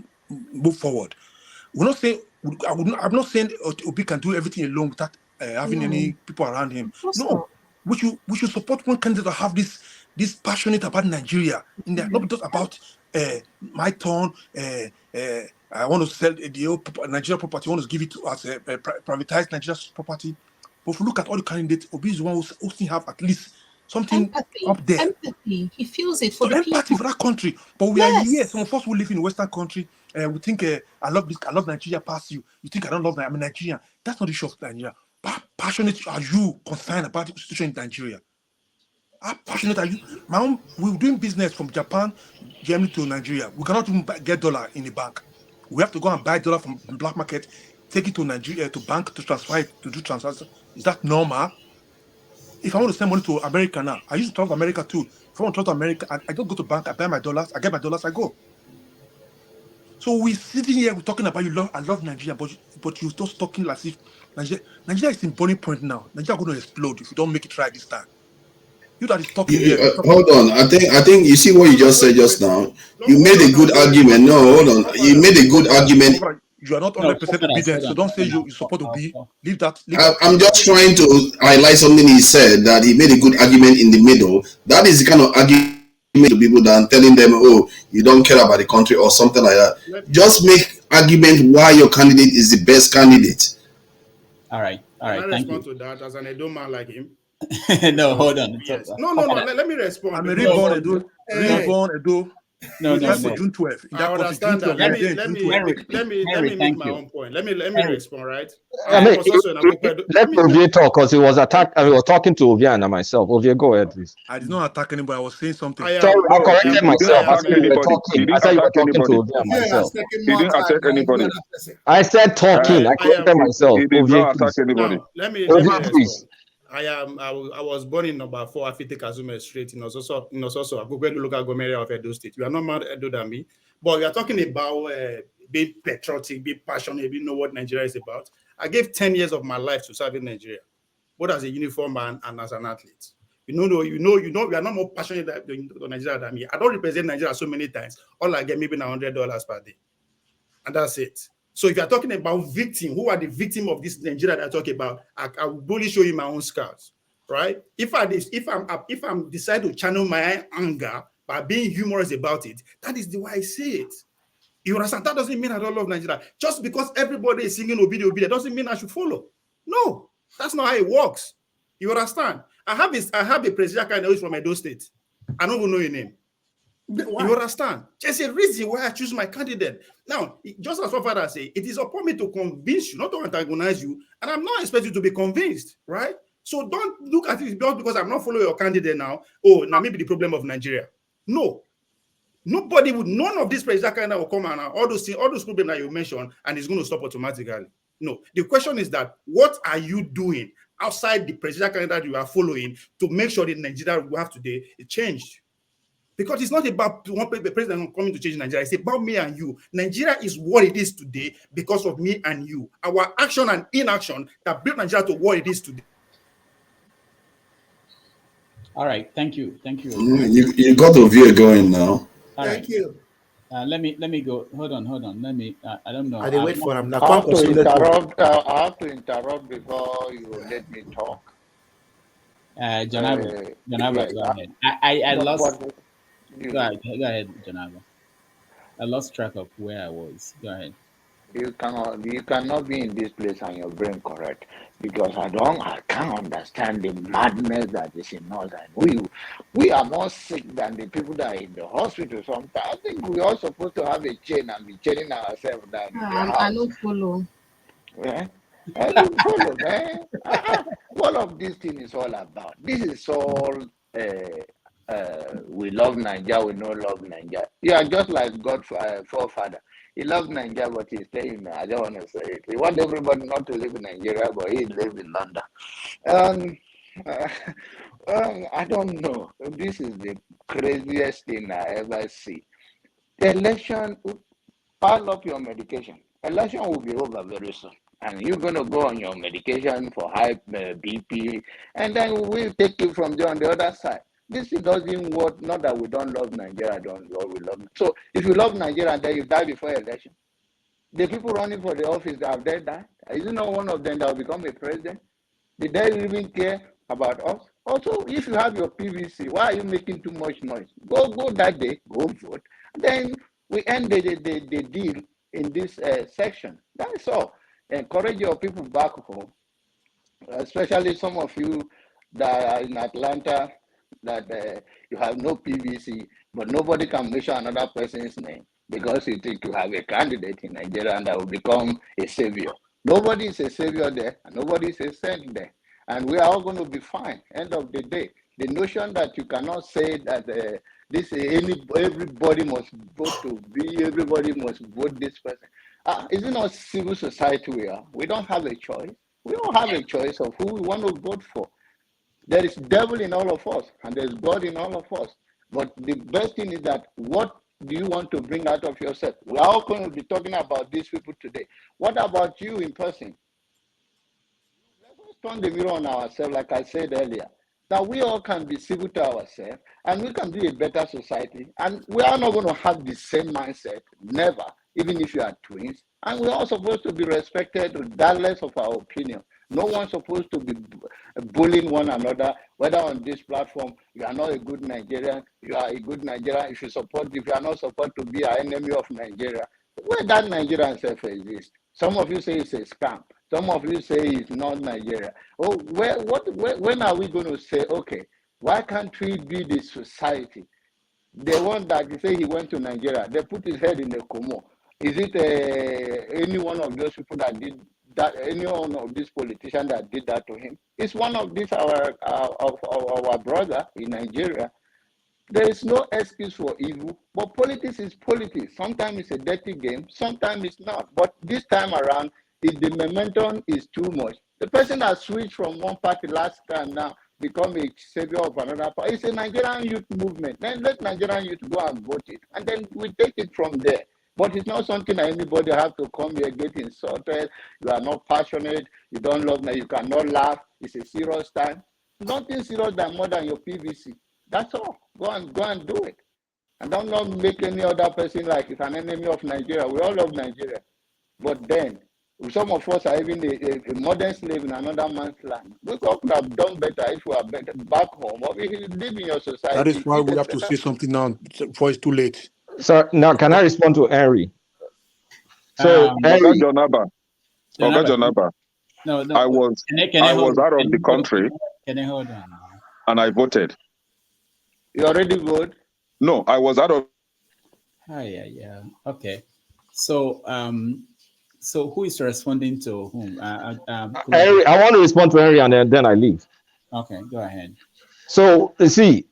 move forward. We're not saying I'm not saying Obi can do everything alone without having any people around him. No, we should support one candidate to have this passionate about Nigeria in there, not just about my turn. I want to sell the old Nigeria property. I want to give it to us, privatize Nigeria's property. But if you look at all the candidates, Obi is one who still have at least something up there. Empathy. He feels it for the empathy people. For that country. But we are here. Some of us who live in a Western country, we think I love Nigeria past you. You think I don't love Nigeria? I'm a Nigerian. That's not the issue of Nigeria. How passionate are you concerned about the situation in Nigeria? How passionate are you? We're doing business from Japan, Germany to Nigeria. We cannot even get dollar in the bank. We have to go and buy dollar from the black market, take it to Nigeria, to bank, to transfer it, to do transfers. Is that normal? If I want to send money to America now, I used to travel to America too. If I want to travel to America, I don't go to bank, I buy my dollars, I get my dollars, I go. So we're sitting here, we're talking about I love Nigeria, but you're just talking as if Nigeria is in boiling point now. Nigeria is going to explode if you don't make it right this time. You that is talking here. Hold on. I think you see what you just said just now. You made a good argument. No, hold on. You made a good argument. You are not 100% obedient, so don't say you support to be. Leave that. I'm just trying to highlight something he said, that he made a good argument in the middle. That is the kind of argument to people that I'm telling them, oh, you don't care about the country or something like that. Just make argument why your candidate is the best candidate. All right. Can I Thank respond you. to that as an Edo man like him? No, hold on. Yes. No. Let me respond. I'm a reborn Edo. No. For June 12th. I understand that. Let me make my own point. Let me respond, right? Let Ovie talk because he was attacked. I was talking to Ovie and myself. Ovie, go ahead, please. I did not attack anybody. I was saying something. I corrected myself. I said you were talking. I said you were talking to Ovie and myself. He didn't attack anybody. I said talking. I corrected myself. He did not attack anybody. Let me respond. I was born in number 4 Afite Kazume Street in Ososo, Agogwedu local government area of Edo State. You are not more Edo than me, but we are talking about being patriotic, being passionate, being know what Nigeria is about. I gave 10 years of my life to serve in Nigeria, both as a uniform man and as an athlete. You know, we are not more passionate about Nigeria than me. I don't represent Nigeria so many times. All I get maybe $100 per day. And that's it. So if you're talking about victim, who are the victim of this Nigeria that I talk about, I will boldly show you my own scars, right? If I'm decide to channel my anger by being humorous about it, that is the way I say it. You understand? That doesn't mean I don't love Nigeria. Just because everybody is singing Obidi Obidi doesn't mean I should follow. No, that's not how it works. You understand? I have a presidential candidate from Edo State. I don't even know your name. Why? You understand? There's a reason why I choose my candidate. Now, just as my father say, it is upon me to convince you, not to antagonize you, and I'm not expecting you to be convinced, right? So don't look at it just because I'm not following your candidate now. Oh, now maybe the problem of Nigeria. No. Nobody would, none of these presidential candidates will come and all those problems that you mentioned, and it's going to stop automatically. No. The question is that what are you doing outside the presidential candidate you are following to make sure the Nigeria we have today is changed? Because it's not about one president coming to change Nigeria. It's about me and you. Nigeria is what it is today because of me and you. Our action and inaction that built Nigeria to what it is today. All right. Thank you. Thank you. You got the view going now. Thank you. Let me go. Hold on. Let me. I don't know. I didn't wait for him. I have to interrupt before you let me talk. Janaba, go ahead. I lost. Go ahead, Janaba. I lost track of where I was. Go ahead. You cannot be in this place and your brain correct, because I can't understand the madness that is in us, and we are more sick than the people that are in the hospital. Sometimes I think we are supposed to have a chain and be chaining ourselves down in the house. I don't follow. Yeah? I don't follow, man. What of this thing is all about? This is all we love Nigeria, we don't love Nigeria. You are just like God's forefather. He loves Nigeria, but he's saying, I don't want to say it. He wants everybody not to live in Nigeria, but he lives in London. I don't know. This is the craziest thing I ever see. The election, pile up your medication. Election will be over very soon. And you're going to go on your medication for high BP, and then we'll take you from there on the other side. This doesn't work. Not that we don't love Nigeria, we love. So if you love Nigeria, then you die before election. The people running for the office, have they died? Is it not one of them that will become a president? Did they even care about us? Also, if you have your PVC, why are you making too much noise? Go that day, go vote. Then we end the deal in this section. That's all. Encourage your people back home, especially some of you that are in Atlanta, that you have no PVC, but nobody can mention another person's name because you think you have a candidate in Nigeria and that will become a savior. Nobody is a savior there, and nobody is a saint there. And we are all going to be fine, end of the day. The notion that you cannot say that everybody must vote to be, everybody must vote this person. Is it not civil society we are? We don't have a choice. We don't have a choice of who we want to vote for. There is devil in all of us, and there's God in all of us. But the best thing is that what do you want to bring out of yourself? We're all going to be talking about these people today. What about you in person? Let's turn the mirror on ourselves, like I said earlier. That we all can be civil to ourselves, and we can be a better society. And we are not going to have the same mindset, never, even if you are twins. And we're all supposed to be respected regardless of our opinion. No one's supposed to be bullying one another, whether on this platform, you are not a good Nigerian, you are a good Nigerian. If you are not supposed to be an enemy of Nigeria, where that Nigerian self exists? Some of you say it's a scam. Some of you say it's not Nigeria. Oh, when are we going to say, okay, why can't we be the society? The one that you say he went to Nigeria, they put his head in the Como. Is it any one of those people that did that, any one of these politicians that did that to him? It's one of these our brother in Nigeria. There is no excuse for evil, but politics is politics. Sometimes it's a dirty game, sometimes it's not. But this time around, if the momentum is too much, the person that switched from one party last time now become a savior of another party. It's a Nigerian youth movement. Then let Nigerian youth go and vote it, and then we take it from there. But it's not something that anybody have to come here, get insulted. You are not passionate. You don't love me. You cannot laugh. It's a serious time. Nothing serious than more than your PVC. That's all. Go and do it. And I'm not make any other person like it's an enemy of Nigeria. We all love Nigeria. But then, some of us are even a modern slave in another man's land. We could have done better if we are better back home. Or if you live in your society. That is why we have to say something now before it's too late. So now, can I respond to Henry? So, Oga Jonaba, no, I was out of the country. Can I hold on? And I voted. You already voted? No, I was out of. Yeah. Okay. So, so who is responding to whom? Henry, I want to respond to Henry, and then I leave. Okay, go ahead. So you see,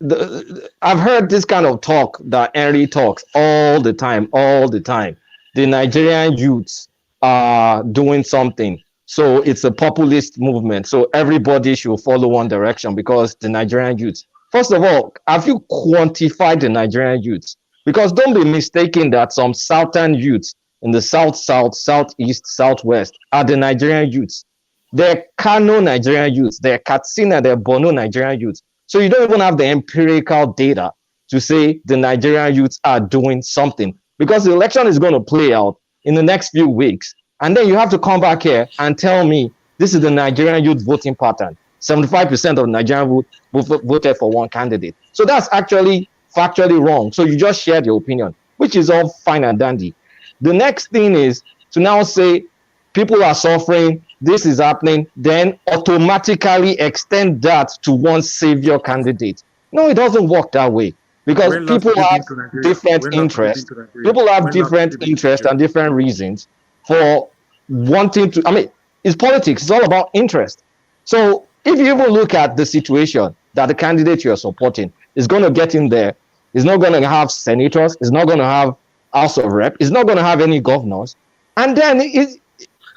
I've heard this kind of talk that Henry talks all the time. The Nigerian youths are doing something. So it's a populist movement. So everybody should follow one direction because the Nigerian youths. First of all, have you quantified the Nigerian youths? Because don't be mistaken that some southern youths in the south, southeast, southwest are the Nigerian youths. They're Kano Nigerian youths. They're Katsina, they're Borno Nigerian youths. So you don't even have the empirical data to say the Nigerian youths are doing something because the election is going to play out in the next few weeks. And then you have to come back here and tell me this is the Nigerian youth voting pattern. 75% of Nigerian voted for one candidate. So that's actually factually wrong. So you just shared your opinion, which is all fine and dandy. The next thing is to now say people are suffering, this is happening, then automatically extend that to one savior candidate. No, it doesn't work that way because people have different interests. People have different interests and different reasons for wanting to, I mean, it's politics. It's all about interest. So if you even look at the situation that the candidate you're supporting is going to get in there, is not going to have senators, is not going to have House of Rep, is not going to have any governors, and then it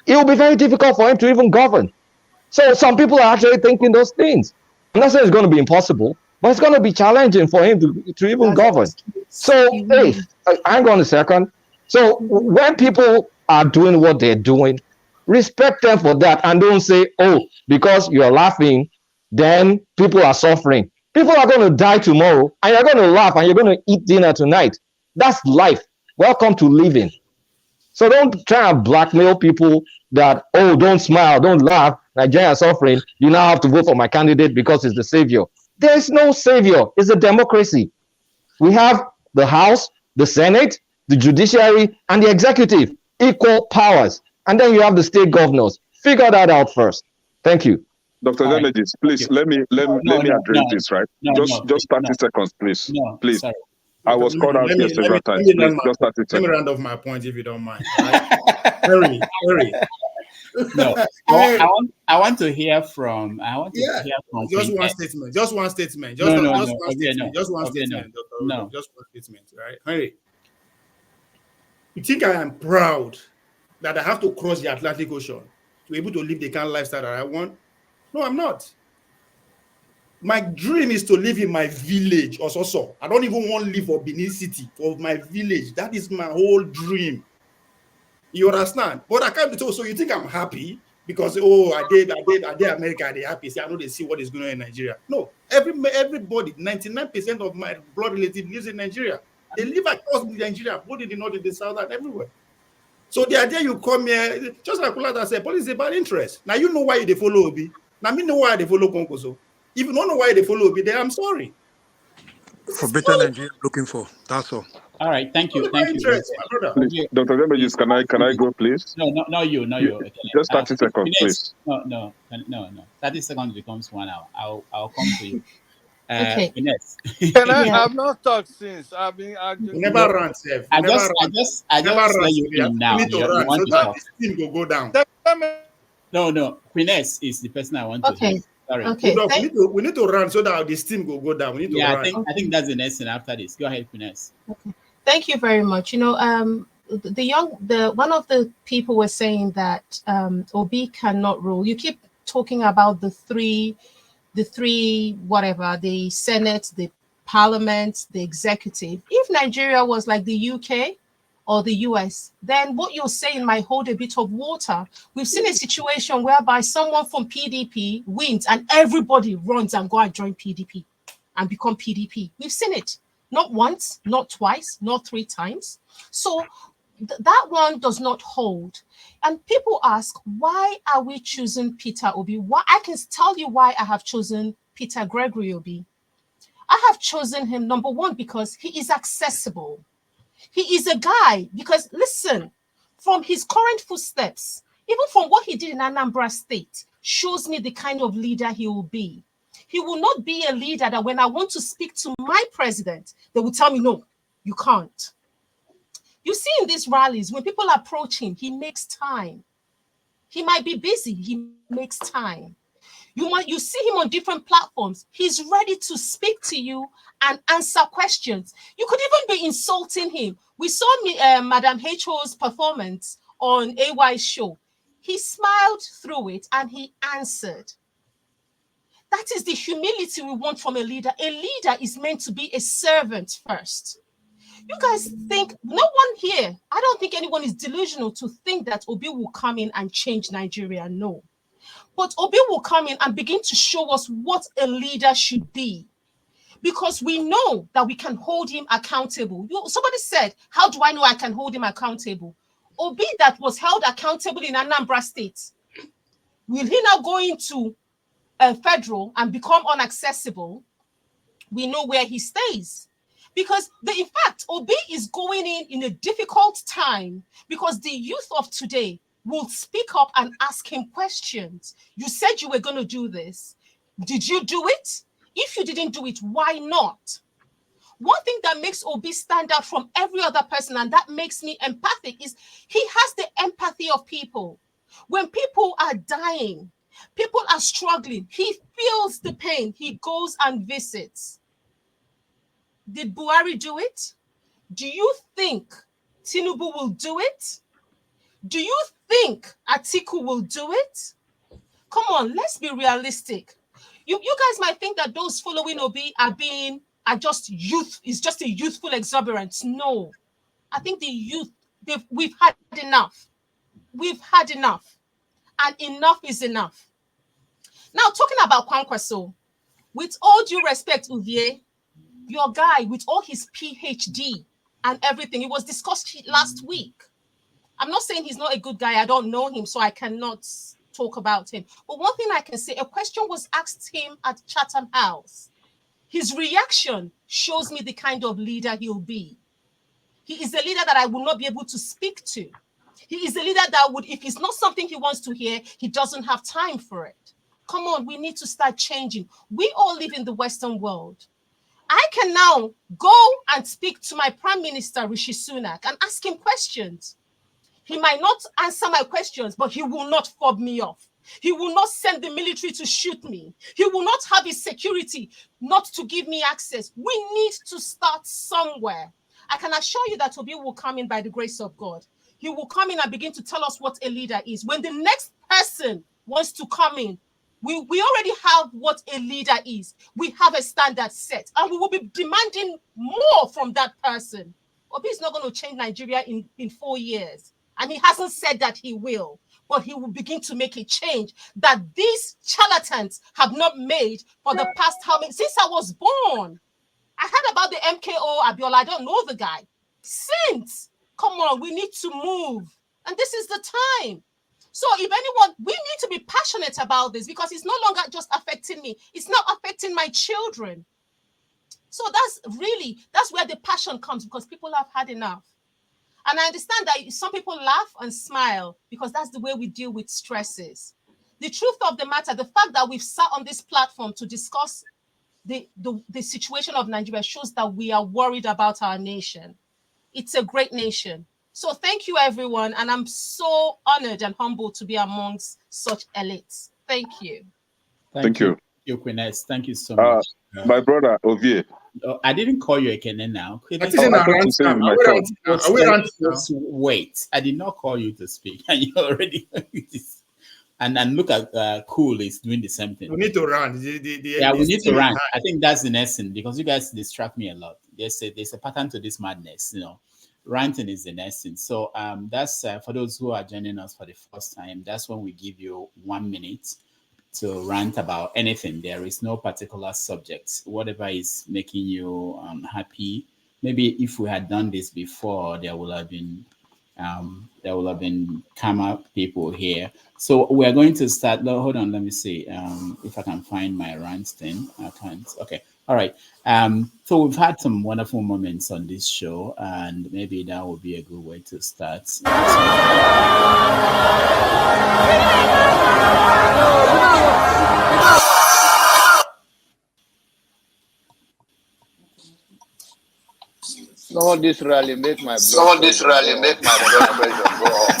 will be very difficult for him to even govern. So some people are actually thinking those things. I'm not saying it's going to be impossible, but it's going to be challenging for him to even govern. So, hey, hang on a second. So when people are doing what they're doing, respect them for that and don't say, oh, because you're laughing, then people are suffering. People are going to die tomorrow and you're going to laugh and you're going to eat dinner tonight. That's life. Welcome to living. So don't try and blackmail people that, oh, don't smile, don't laugh, Nigeria is suffering. You now have to vote for my candidate because he's the savior. There is no savior. It's a democracy. We have the House, the Senate, the judiciary, and the executive, equal powers. And then you have the state governors. Figure that out first. Thank you. Dr. Delegis, please let me address this, right? Just 30 seconds, please. Please. Sorry. I was called out here several times. Please, just 30 seconds. Let me round off my point if you don't mind. Right? Hurry. No, I want to hear from. Just one statement. Just one statement. Just one statement. Right, Henry. You think I am proud that I have to cross the Atlantic Ocean to be able to live the kind of lifestyle that I want? No, I'm not. My dream is to live in my village, also. I don't even want to live for Benin City, for my village. That is my whole dream. You understand? But I can't be told, so you think I'm happy because, oh, I did America, they're happy. See, I know they see what is going on in Nigeria. No, everybody, 99% of my blood relatives lives in Nigeria. They live across Nigeria, both in the north, in the south, and everywhere. So the idea you come here, just like Kulata said, police is about interest. Now you know why they follow Obi. Now me know why they follow Konkoso. If you don't know why they follow Obi, then I'm sorry. For better Nigeria looking for. That's all. All right, thank you. Please, Dr. Demejius, can I go, please? No, you. Okay. Just 30 seconds, please. No. 30 seconds becomes 1 hour. I'll come to you. Okay. Ines. I've not talked since. I've been arguing. Never run, Seth. I just let you in now. You need to run so that the steam will go down. No. Queeness is the person I want to hear. Sorry. Okay. We need to run so that the steam will go down. We need to run. I think that's the next thing after this. Go ahead, Queeness. Okay. Thank you very much. You know, one of the people was saying that Obi cannot rule. You keep talking about the three whatever, the Senate, the Parliament, the executive. If Nigeria was like the UK or the US, then what you're saying might hold a bit of water. We've seen a situation whereby someone from PDP wins and everybody runs and go and join PDP and become PDP. We've seen it. Not once, not twice, not 3 times. So that one does not hold. And people ask, why are we choosing Peter Obi? Why? I can tell you why I have chosen Peter Gregory Obi. I have chosen him, number one, because he is accessible. He is a guy, because listen, from his current footsteps, even from what he did in Anambra State, shows me the kind of leader he will be. He will not be a leader that when I want to speak to my president, they will tell me, no, you can't. You see in these rallies, when people approach him, he makes time. He might be busy, he makes time. You see him on different platforms. He's ready to speak to you and answer questions. You could even be insulting him. We saw Madam H.O.'s performance on AY's show. He smiled through it and he answered. That is the humility we want from a leader. A leader is meant to be a servant first. You guys think, no one here, I don't think anyone is delusional to think that Obi will come in and change Nigeria. No. But Obi will come in and begin to show us what a leader should be, because we know that we can hold him accountable. Somebody said, how do I know I can hold him accountable? Obi that was held accountable in Anambra State, will he now go into federal and become inaccessible? We know where he stays. Because in fact, Obi is going in a difficult time, because the youth of today will speak up and ask him questions. You said you were going to do this. Did you do it? If you didn't do it, why not? One thing that makes Obi stand out from every other person, and that makes me empathic, is he has the empathy of people. When people are dying, people are struggling, he feels the pain. He goes and visits. Did Buhari do it? Do you think Tinubu will do it? Do you think Atiku will do it? Come on, let's be realistic. You guys might think that those following Obi are just youth, it's just a youthful exuberance. No. I think the youth, we've had enough. We've had enough. And enough is enough. Now, talking about Kwankwaso, with all due respect, Uvier, your guy, with all his PhD and everything, it was discussed last week. I'm not saying he's not a good guy. I don't know him, so I cannot talk about him. But one thing I can say, a question was asked him at Chatham House. His reaction shows me the kind of leader he'll be. He is a leader that I will not be able to speak to. He is a leader that would, if it's not something he wants to hear, he doesn't have time for it. Come on, we need to start changing. We all live in the Western world. I can now go and speak to my Prime Minister, Rishi Sunak, and ask him questions. He might not answer my questions, but he will not fob me off. He will not send the military to shoot me. He will not have his security not to give me access. We need to start somewhere. I can assure you that Obi will come in by the grace of God. He will come in and begin to tell us what a leader is. When the next person wants to come in, we already have what a leader is. We have a standard set, and we will be demanding more from that person. Obi is not going to change Nigeria in 4 years. And he hasn't said that he will, but he will begin to make a change that these charlatans have not made for the past since I was born. I heard about the MKO Abiola. I don't know the guy. Since, come on, we need to move. And this is the time. So if anyone, we need to be passionate about this, because it's no longer just affecting me. It's now affecting my children. So that's where the passion comes, because people have had enough. And I understand that some people laugh and smile because that's the way we deal with stresses. The truth of the matter, the fact that we've sat on this platform to discuss the situation of Nigeria shows that we are worried about our nation. It's a great nation. So thank you, everyone. And I'm so honored and humbled to be amongst such elites. Thank you. Thank you. Quinette. Thank you so much. My brother, Ovie. I didn't call you a Kenen now. Just wait. I did not call you to speak. And you already and look at Cool is doing the same thing. We need to run. We need to run. I think that's the lesson, because you guys distract me a lot. There's a pattern to this madness, Ranting is the lesson. So that's for those who are joining us for the first time, that's when we give you 1 minute rant about anything. There is no particular subject. Whatever is making you happy. Maybe if we had done this before, there would have been calmer people here. So we are going to start. No, hold on, let me see if I can find my rant thing. I can't. Okay. All right. So we've had some wonderful moments on this show, and maybe that would be a good way to start. Some of this rally make my Some of this rally make my blood pressure go up.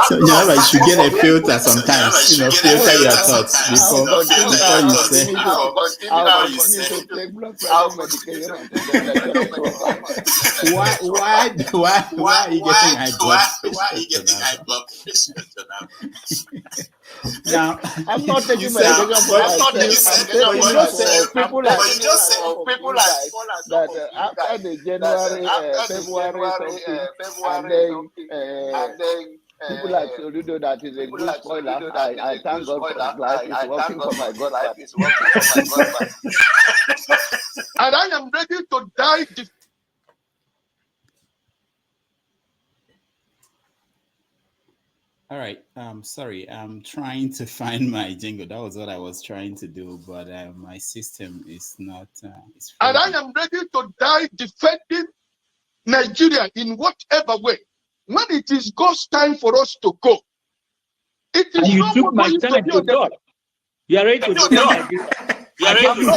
So Java, you should get a filter sometimes, filter your thoughts before you say. Why are you getting high blood pressure now? Now, I'm not taking medication for myself. People like that after the January, February something, and then people like Soludo that is a good spoiler. I thank God for his life. It's working for my God. And I am ready to die. All right. Sorry. I'm trying to find my jingle. That was what I was trying to do, but my system is not. And I am ready to die defending Nigeria in whatever way. When it is God's time for us to go, it is. And you took my time to God. You are ready to defend Nigeria. You are ready to you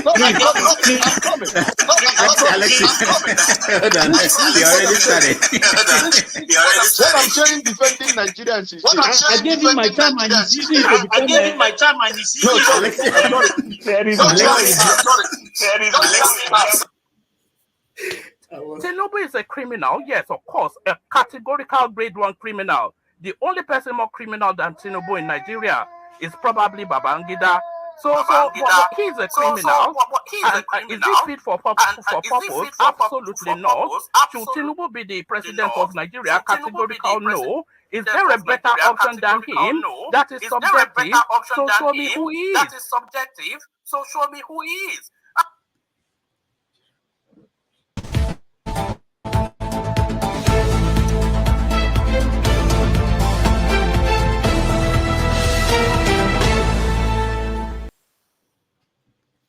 already started. What I'm saying, defending Nigerians is I gave him my time and he's using it to become. I gave him my time and he's using Tinubu is a criminal, yes, of course, a categorical grade 1 criminal. The only person more criminal than Tinubu in Nigeria is probably Babangida. So he's a criminal. Is he fit for purpose? Absolutely not. Should Tinubu be the president of Nigeria? Categorical no. Is there a better option than him? That is subjective. So show me who he is. That is subjective. So show me who he is.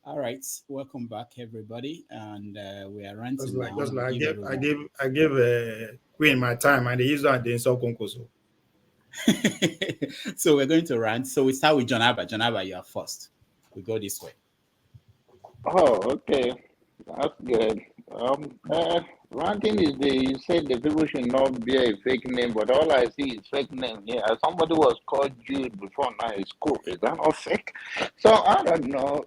All right, welcome back, everybody, and we are ranting now. I gave Queen my time, and they used that they insult Konkoso. So we're going to rant. So we start with John Abba. John Abba, you are first. We go this way. Oh, okay, that's good. Ranting is you said the people should not be a fake name, but all I see is fake name here. Somebody was called Jude before, now it's cool. Is that not fake? So I don't know.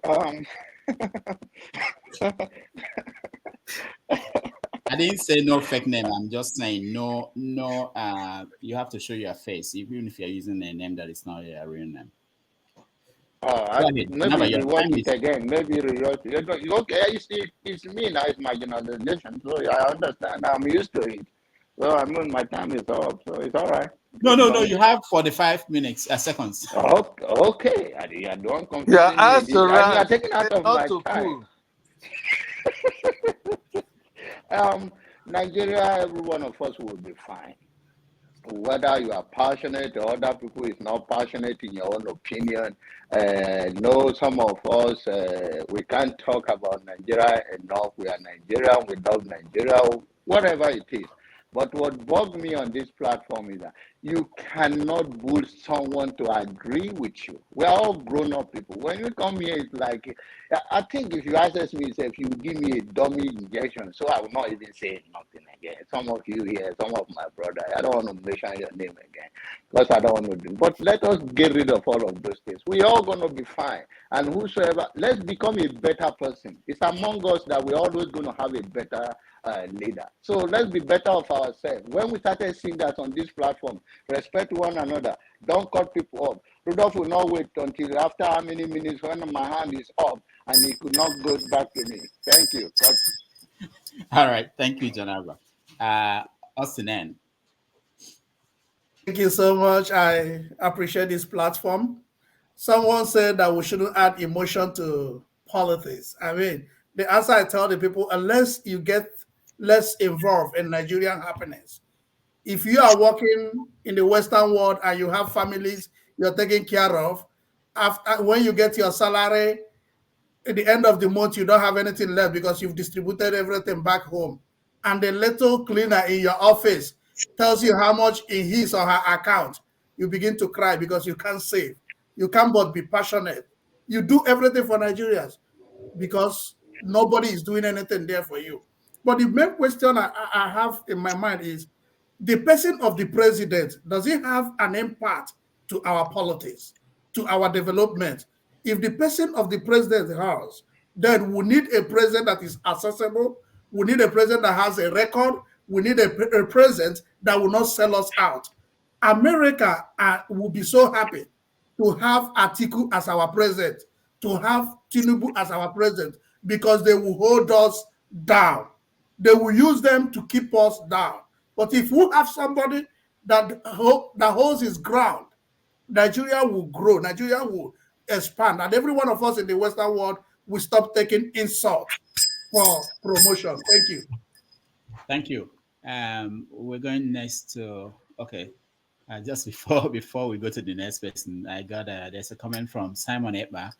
I didn't say no fake name. I'm just saying no. You have to show your face, even if you're using a name that is not your real name. Maybe rewatch it again. Maybe rewatch it. Okay, you see, it's me now. It's my generalization, so I understand. I'm used to it. So I mean, my time is up, so it's all right. No. You have 45 minutes, seconds. Okay. I don't confuse. Yeah, you are taking out of my time. Nigeria, every one of us will be fine. Whether you are passionate or other people is not passionate in your own opinion. No, some of us, we can't talk about Nigeria enough. We are Nigerian, we love Nigeria, whatever it is. But what bugs me on this platform is that you cannot bull someone to agree with you. We are all grown-up people. When you come here, it's like, I think if you ask me, if you give me a dummy injection, so I will not even say nothing again. Some of you here, some of my brother, I don't want to mention your name again, because I don't want to do it. But let us get rid of all of those things. We are all going to be fine. And whosoever, let's become a better person. It's among us that we're always going to have a better leader. So let's be better of ourselves. When we started seeing that on this platform, Respect one another. Don't cut people off. Rudolph will not wait until after how many minutes when my hand is up and he could not go back to me. Thank you. All right. Thank you, Janaba. Osun. Thank you so much. I appreciate this platform. Someone said that we shouldn't add emotion to politics. I mean, the answer I tell the people, unless you get less involved in Nigerian happiness, if you are working in the Western world and you have families you're taking care of, after when you get your salary, at the end of the month, you don't have anything left because you've distributed everything back home. And the little cleaner in your office tells you how much in his or her account, you begin to cry because you can't save. You can't but be passionate. You do everything for Nigerians because nobody is doing anything there for you. But the main question I have in my mind is, the person of the president, does he have an impact to our politics, to our development? If the person of the president has, then we need a president that is accessible. We need a president that has a record. We need a president that will not sell us out. America will be so happy to have Atiku as our president, to have Tinubu as our president, because they will hold us down. They will use them to keep us down. But if we have somebody that holds his ground, Nigeria will grow, Nigeria will expand, and every one of us in the Western world will stop taking insult for promotion. Thank you. Thank you. We're going next to, okay. Just before we go to the next person, I got there's a comment from Simon Eba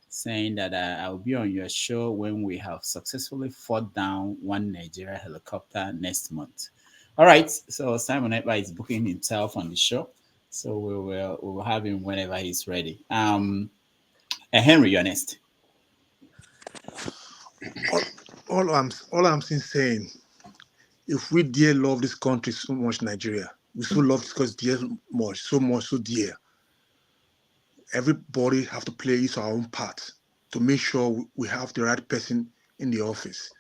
saying that I'll be on your show when we have successfully fought down one Nigeria helicopter next month. All right, so Simon Eba is booking himself on the show, so we will have him whenever he's ready. Henry, you're next. All I'm saying, if we dear love this country so much, Nigeria, we so love this because dear much, so dear. Everybody have to play his or our own part to make sure we have the right person in the office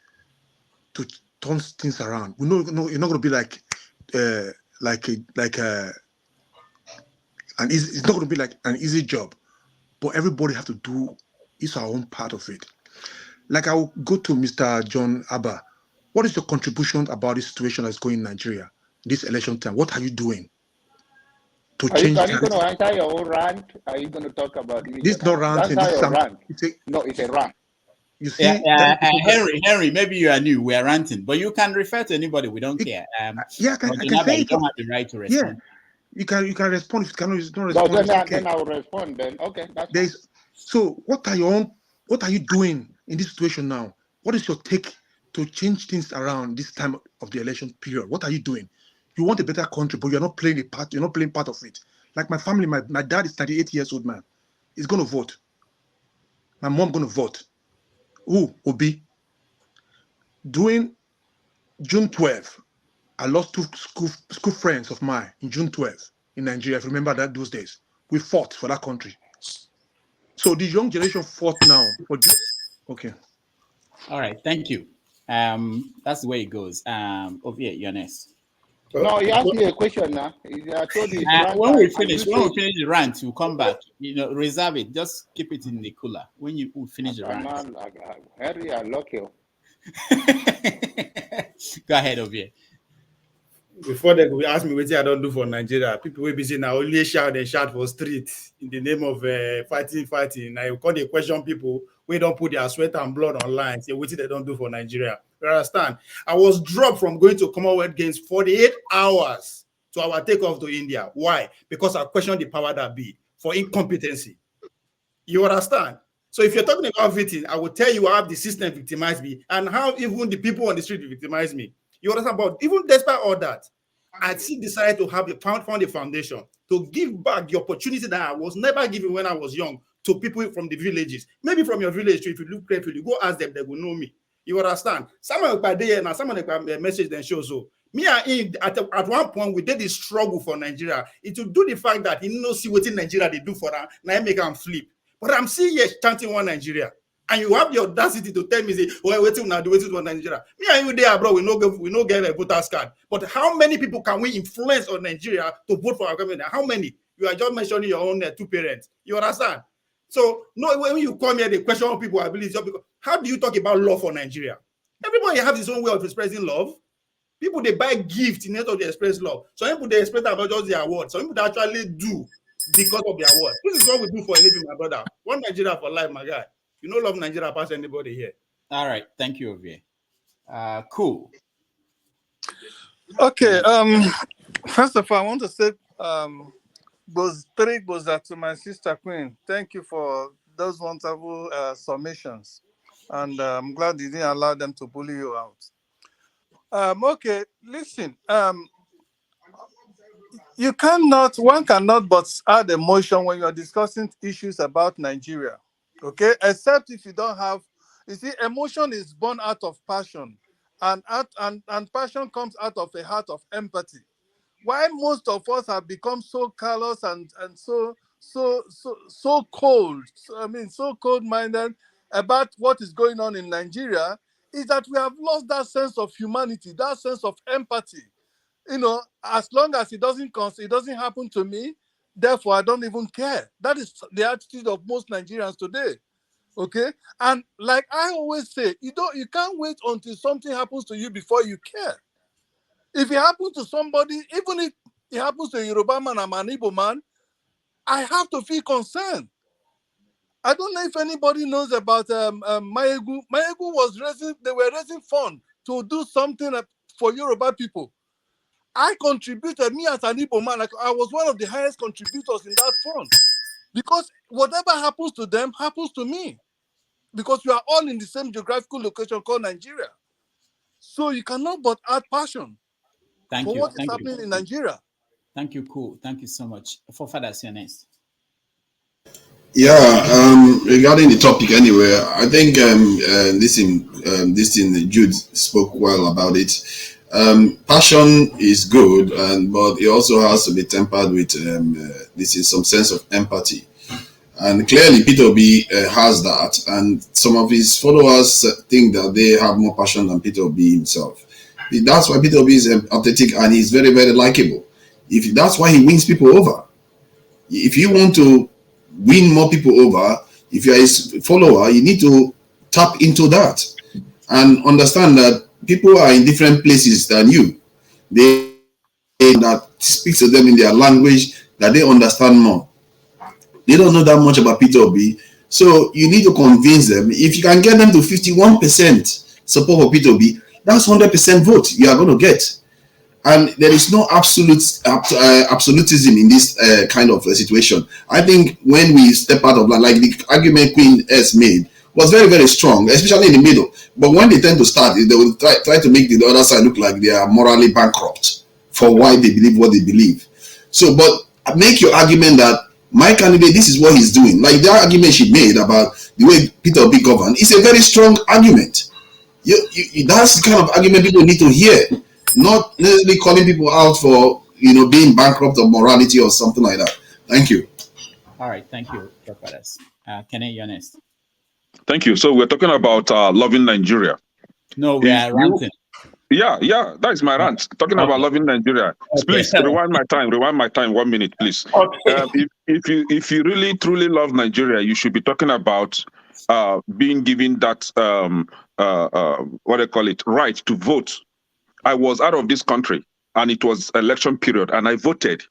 to turn things around. We know you're not going to be it's not going to be like an easy job, but everybody have to do his or our own part of it. Like I'll go to Mr. John Abba. What is your contribution about this situation that's going in Nigeria this election time? What are you doing to change? Are you going to answer your own rant? Are you going to talk about it? This is not ranting. That's your rant. No, it's a rant. You see, Henry, maybe you are new. We are ranting, but you can refer to anybody. We don't care. I can say you don't have the right to respond. Yeah, you can respond. If you cannot respond, no, then I will respond. Then okay, that's so. What are you doing in this situation now? What is your take to change things around this time of the election period? What are you doing? You want a better country, but you're not playing a part. You're not playing part of it. Like my family, my dad is 38 years old man. He's going to vote. My mom going to vote. Who? Obi. During June 12, I lost two school friends of mine in June 12 in Nigeria. If you remember that those days, we fought for that country. So the young generation fought now. Okay. All right. Thank you. That's the way it goes. Ovie, you're next. No, you asked me a question now. I told you when we finish the rant, you come back. Reserve it. Just keep it in the cooler. When you finish the rant. Harry, I lock you. Go ahead, Ovie. Before they will ask me what I don't do for Nigeria, people will be saying I only shout and shout for street in the name of fighting. I call the question people we don't put their sweat and blood online. Say what they don't do for Nigeria. You understand? I was dropped from going to Commonwealth Games 48 hours to our takeoff to India. Why? Because I questioned the power that be for incompetency. You understand? So if you're talking about victim, I will tell you how the system victimized me and how even the people on the street victimized me. You understand? But even despite all that, I still decided to have found a foundation to give back the opportunity that I was never given when I was young to people from the villages. Maybe from your village, if you look carefully, go ask them, they will know me. You understand? Someone by day and someone message then shows so. Me and him at one point we did the struggle for Nigeria. It will do the fact that he no see what in Nigeria they do for that. Now I make him flip. But I'm still here chanting one Nigeria. And you have the audacity to tell me, say, well, waiting now, waiting for Nigeria. Me and you there, bro, we no get a voter's card. But how many people can we influence on Nigeria to vote for our government? How many? You are just mentioning your own two parents. You understand? So, no, when you come here, the question of people, I believe, how do you talk about love for Nigeria? Everybody has his own way of expressing love. People, they buy gifts in order to express love. Some people, they express about just their award. Some people, they actually do because of their award. This is what we do for a living, my brother. One Nigeria for life, my guy. You know, love Nigeria past anybody here. All right. Thank you, Ovie. Cool. Okay. First of all, I want to say three goes to my sister Queen. Thank you for those wonderful submissions. And I'm glad you didn't allow them to bully you out. Okay, listen. One cannot but add emotion when you're discussing issues about Nigeria. Okay, except if you don't have, you see, emotion is born out of passion, and passion comes out of a heart of empathy. Why most of us have become so callous and so cold, so cold-minded about what is going on in Nigeria, is that we have lost that sense of humanity, that sense of empathy. You know, as long as it doesn't happen to me, therefore I don't even care. That is the attitude of most Nigerians today. Okay, and like I always say, you can't wait until something happens to you before you care. If it happens to somebody, even if it happens to a Yoruba man, I'm an Igbo man, I have to feel concerned. I don't know if anybody knows about Maegu. Maegu they were raising funds to do something for Yoruba people. I contributed, me as an Igbo man, I was one of the highest contributors in that fund. Because whatever happens to them happens to me. Because we are all in the same geographical location called Nigeria. So you cannot but add passion for what is happening in Nigeria. Thank you, cool. Thank you so much. For fathers, you're next. Yeah, regarding the topic anyway, I think this thing Jude spoke well about it. Passion is good, but it also has to be tempered with some sense of empathy. And clearly, Peter Obi has that, and some of his followers think that they have more passion than Peter Obi himself. That's why Peter Obi is authentic and he's very, very likable. That's why he wins people over. If you want to win more people over, if you're his follower, you need to tap into that and understand that people are in different places than you. They that speak to them in their language that they understand more. They don't know that much about Peter Obi, so you need to convince them. If you can get them to 51% support for Peter Obi, that's 100% vote you are going to get. And there is no absolutism in this kind of situation. I think when we step out of that, like the argument Queen S made, was very, very strong, especially in the middle. But when they tend to start, they will try to make the other side look like they are morally bankrupt for why they believe what they believe. So, but make your argument that my candidate, this is what he's doing. Like the argument she made about the way Peter Obi governed is a very strong argument. That's the kind of argument people need to hear. Not necessarily calling people out for being bankrupt or morality or something like that. Thank you. All right, thank you, Fathers. Kenneth, you're next. Thank you. So we're talking about loving Nigeria. No, we are ranting. Yeah, that is my rant. Talking about loving Nigeria. Okay. Please rewind my time. 1 minute, please. Okay. If you really truly love Nigeria, you should be talking about being given that right to vote. I was out of this country and it was election period and I voted,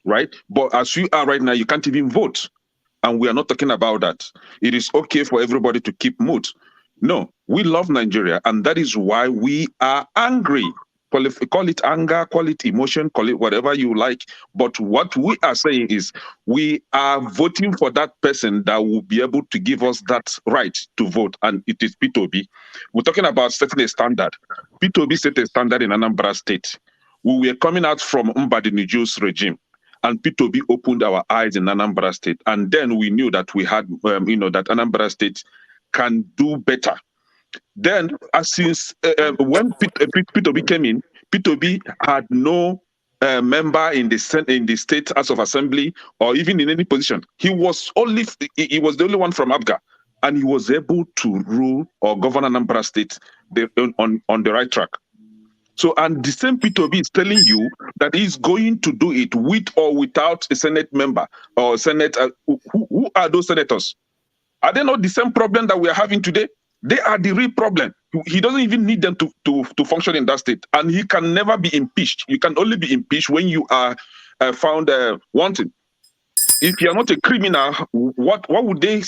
right? But as you are right now, you can't even vote. And we are not talking about that. It is okay for everybody to keep mute. No, we love Nigeria, and that is why we are angry. Call it anger, call it emotion, call it whatever you like. But what we are saying is we are voting for that person that will be able to give us that right to vote, and it is Peter Obi. We're talking about setting a standard. Peter Obi set a standard in Anambra State. We were coming out from Mbadinuju's regime, and Peter Obi opened our eyes in Anambra State. And then we knew that we had, that Anambra State can do better. Then, since when Peter Obi came in, Peter Obi had no member in the State House of Assembly or even in any position. He was the only one from Abga. and he was able to rule or govern Anambra State on the right track. So, and the same P2B is telling you that he's going to do it with or without a Senate member or Senate. Who are those senators? Are they not the same problem that we are having today? They are the real problem. He doesn't even need them to function in that state. And he can never be impeached. You can only be impeached when you are found wanting. If you're not a criminal, what would they,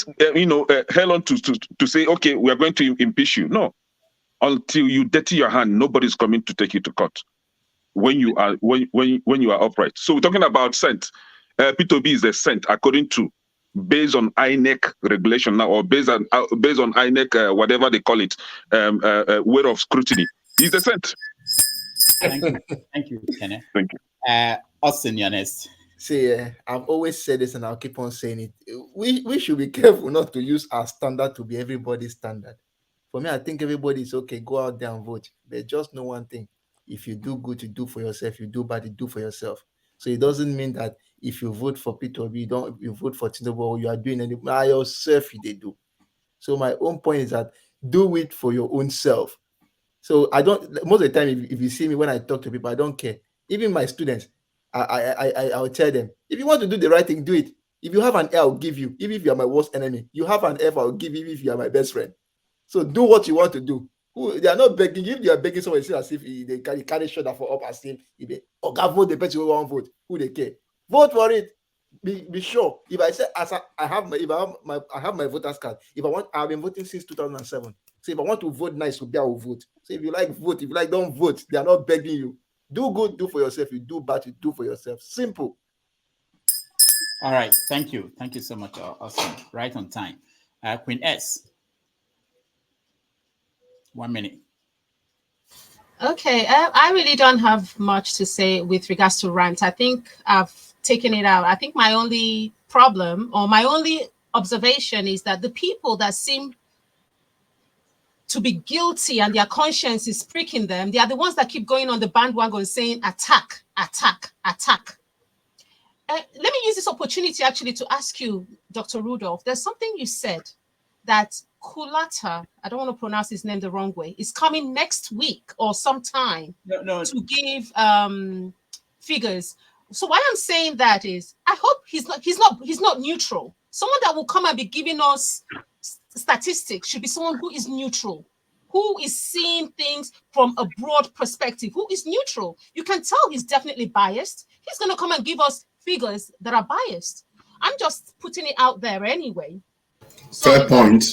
hell on to say, okay, we are going to impeach you? No. Until you dirty your hand, nobody's coming to take you to court when you are upright. So we're talking about scent. P2B is a scent according to, based on INEC regulation now, or based on INEC whatever they call it, way of scrutiny. He's a scent. Thank you, Kenneth. Thank you. Osun, you're next. See, I've always said this and I'll keep on saying it. We should be careful not to use our standard to be everybody's standard. For me, I think everybody is okay. Go out there and vote. But just know one thing. If you do good, you do for yourself. You do bad, you do for yourself. So it doesn't mean that if you vote for P2B, you vote for Tinubu, you are doing anything by yourself, they do. So my own point is that do it for your own self. So I don't, most of the time, if you see me when I talk to people, I don't care. Even my students, I'll tell them, if you want to do the right thing, do it. If you have an L, I'll give you. Even if you are my worst enemy, you have an F, I'll give you. Even if you are my best friend. So do what you want to do. They are not begging. If they are begging someone, it's as if they carry shoulder for up as if they vote the person who won't vote. Who they care? Vote for it. Be sure. If I say I have my voter's card. If I want, I've been voting since 2007. So if I want to vote nice, I will vote. So if you like, vote. If you like, don't vote. They are not begging you. Do good, do for yourself. You do bad, you do for yourself. Simple. All right. Thank you. Thank you so much, Awesome. Right on time. Queen S. 1 minute. Okay, I really don't have much to say with regards to rant. I think I've taken it out. I think my only problem or my only observation is that the people that seem to be guilty and their conscience is pricking them, they are the ones that keep going on the bandwagon saying attack, attack, attack. Let me use this opportunity actually to ask you, Dr. Rudolph, there's something you said that Kulata, I don't want to pronounce his name the wrong way, is coming next week or sometime to give figures. So why I'm saying that is, I hope he's not neutral. Someone that will come and be giving us statistics should be someone who is neutral, who is seeing things from a broad perspective, who is neutral. You can tell he's definitely biased. He's going to come and give us figures that are biased. I'm just putting it out there anyway. So fair point.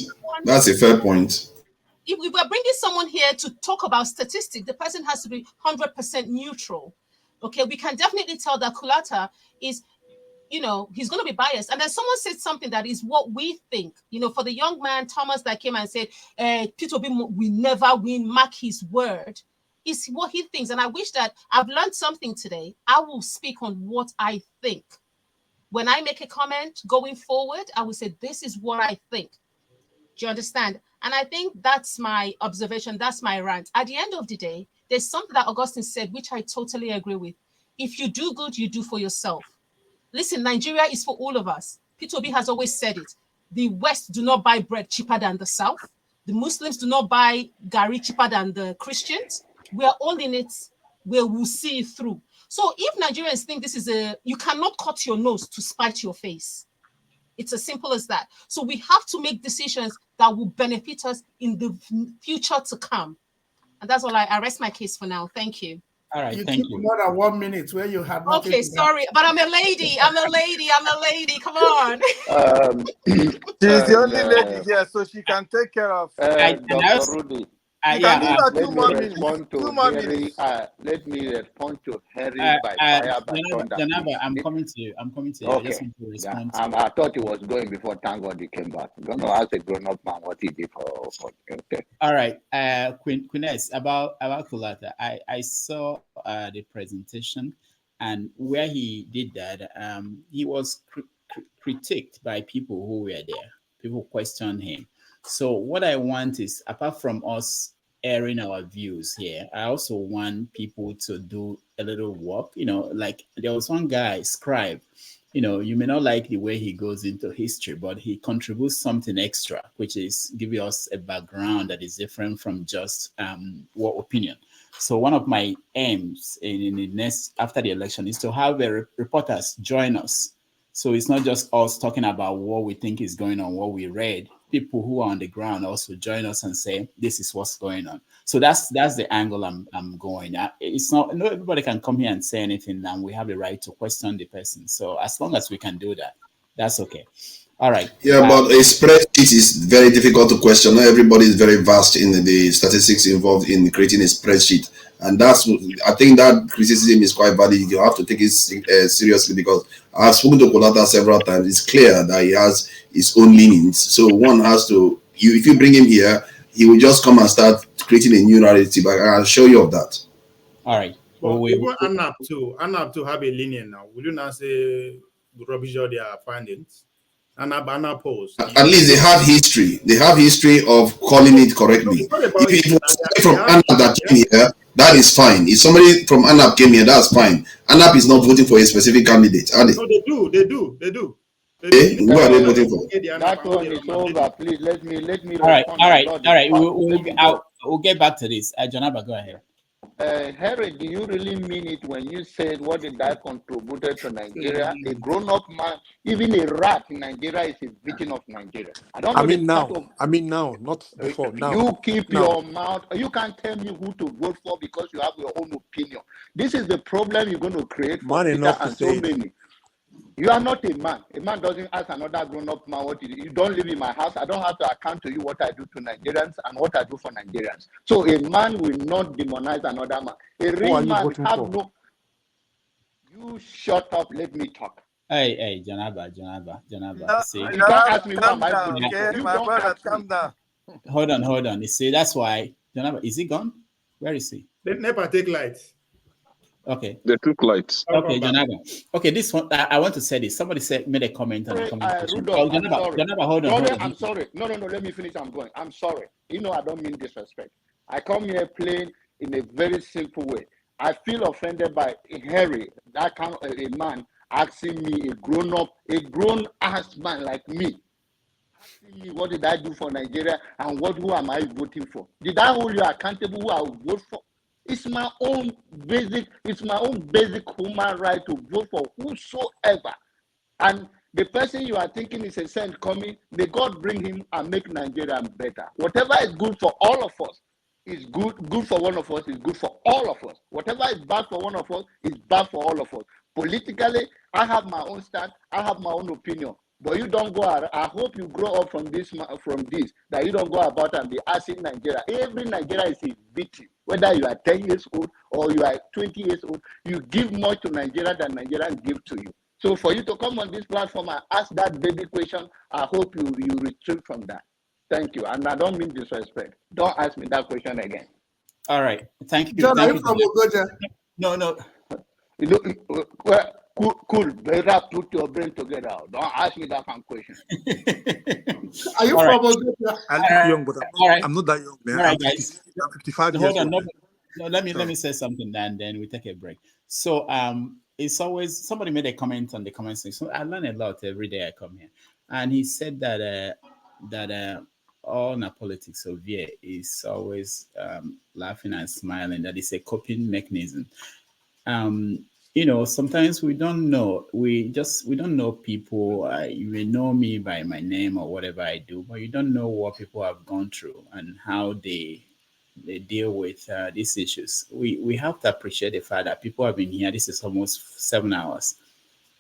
That's a fair point. If we were bringing someone here to talk about statistics, the person has to be 100% neutral. Okay, we can definitely tell that Kulata is, he's going to be biased. And then someone said something that is what we think. For the young man, Thomas, that came and said, P2B will never win, mark his word, is what he thinks. And I wish that I've learned something today. I will speak on what I think. When I make a comment going forward, I will say, this is what I think. Do you understand? And I think that's my observation. That's my rant. At the end of the day, there's something that Augustine said, which I totally agree with. If you do good, you do for yourself. Listen, Nigeria is for all of us. P2B has always said it. The West do not buy bread cheaper than the South. The Muslims do not buy Gari cheaper than the Christians. We are all in it where we'll see it through. So if Nigerians think this is you cannot cut your nose to spite your face. It's as simple as that. So we have to make decisions that will benefit us in the future to come. And that's all. I rest my case for now. Thank you. All right, you thank took you. more than 1 minute where you had nothing. Okay, sorry, but I'm a lady. I'm a lady. Come on. She's the only lady here, so she can take care of. Dr. Rudy. You can give her 2 more minutes. Let me respond to Harry by fire, by thunder. Janaba, I'm coming to you. Okay. I just need to respond to I thought he was going before. Thank God he came back. I'm going to ask a grown-up man what he did for okay. All right. Queen S, about Kulata. I saw the presentation, and where he did that, he was critiqued by people who were there. People questioned him. So what I want is, apart from us airing our views here, I also want people to do a little work. Like there was one guy, Scribe, you may not like the way he goes into history, but he contributes something extra, which is giving us a background that is different from just what opinion. So one of my aims in the next after the election is to have reporters join us. So it's not just us talking about what we think is going on, what we read. People who are on the ground also join us and say, this is what's going on. So that's the angle I'm going at. It's not everybody can come here and say anything, and we have the right to question the person. So as long as we can do that, that's okay. All right. Yeah, but a spreadsheet is very difficult to question. Not everybody is very vast in the statistics involved in creating a spreadsheet, and I think that criticism is quite valid. You have to take it seriously, because I've spoken to Kolata several times. It's clear that he has his own leanings. So one has to. If you bring him here, he will just come and start creating a new narrative. I'll show you of that. All right. But even ANAP to have a linear now. Will you not say rubbish all their findings? ANAP polls. At least they have history. They have history of calling it correctly. If it was somebody from ANAP that came here, that is fine. If somebody from ANAP came here, that's fine. ANAP is not voting for a specific candidate, are they? No, they do. Who are they voting for? That one is over. Please let me. All right. We'll get back to this. Jonaba, go ahead. Harry, do you really mean it when you said what did I contributed to Nigeria? A grown-up man, even a rat in Nigeria is a victim of Nigeria. I mean now, not before. Now you keep your mouth. You can't tell me who to vote for because you have your own opinion. This is the problem you're going to create for Peter and so many. You are not a man. A man doesn't ask another grown-up man what you don't live in my house. I don't have to account to you what I do to Nigerians and what I do for Nigerians. So a man will not demonize another man. A real man have no. You shut up. Let me talk. Hey, Janaba. See, you can't ask me calm down, okay? My brother, calm down. Hold on. You see, that's why Janaba, is he gone? Where is he? Let NEPA take lights. Okay. They took lights. Okay, Janaba. Okay, this one I want to say this. Somebody made a comment on the comment section. Janaba, hold on. I'm sorry. No, let me finish. I'm going. I'm sorry. I don't mean disrespect. I come here playing in a very simple way. I feel offended by Harry, that kind of a man asking me, a grown-ass man like me, asking me what did I do for Nigeria and who am I voting for? Did I hold you accountable who I will vote for? It's my own basic human right to vote for whosoever. And the person you are thinking is a saint coming, may God bring him and make Nigeria better. Whatever is good for all of us is good for one of us is good for all of us. Whatever is bad for one of us is bad for all of us. Politically, I have my own stand, I have my own opinion. But you don't go out. I hope you grow up from this, that you don't go about and be asking Nigeria. Every Nigeria is a victim. Whether you are 10 years old or you are 20 years old, you give more to Nigeria than Nigeria give to you. So for you to come on this platform and ask that baby question, I hope you retreat from that. Thank you. And I don't mean disrespect. Don't ask me that question again. All right. Thank you. John, are you from Ogoja? No. Cool. Better put your brain together. Don't ask me that kind of question. Are you from Ogoja? I look young, but I'm not that young, man. All right, guys. I'm 55 Hold years on. old. No, let me say something, and then we take a break. So it's always somebody made a comment on the comment section. So I learn a lot every day I come here, and he said that all the politics of here is always laughing and smiling. That is a coping mechanism. Sometimes we don't know. We don't know people. You may know me by my name or whatever I do, but you don't know what people have gone through and how they deal with these issues. We have to appreciate the fact that people have been here. This is almost 7 hours,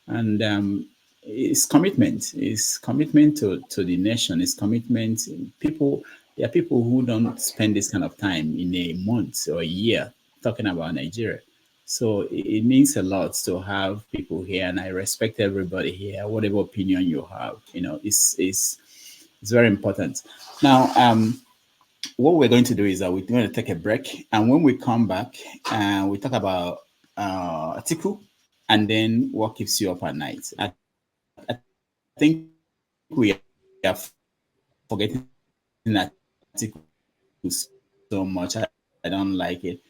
and it's commitment. It's commitment to the nation. It's commitment. There are people who don't spend this kind of time in a month or a year talking about Nigeria. So it means a lot to have people here, and I respect everybody here, whatever opinion you have. It's very important. Now, what we're going to do is that we're going to take a break, and when we come back, we talk about Atiku, and then what keeps you up at night. I think we are forgetting Atiku so much. I don't like it.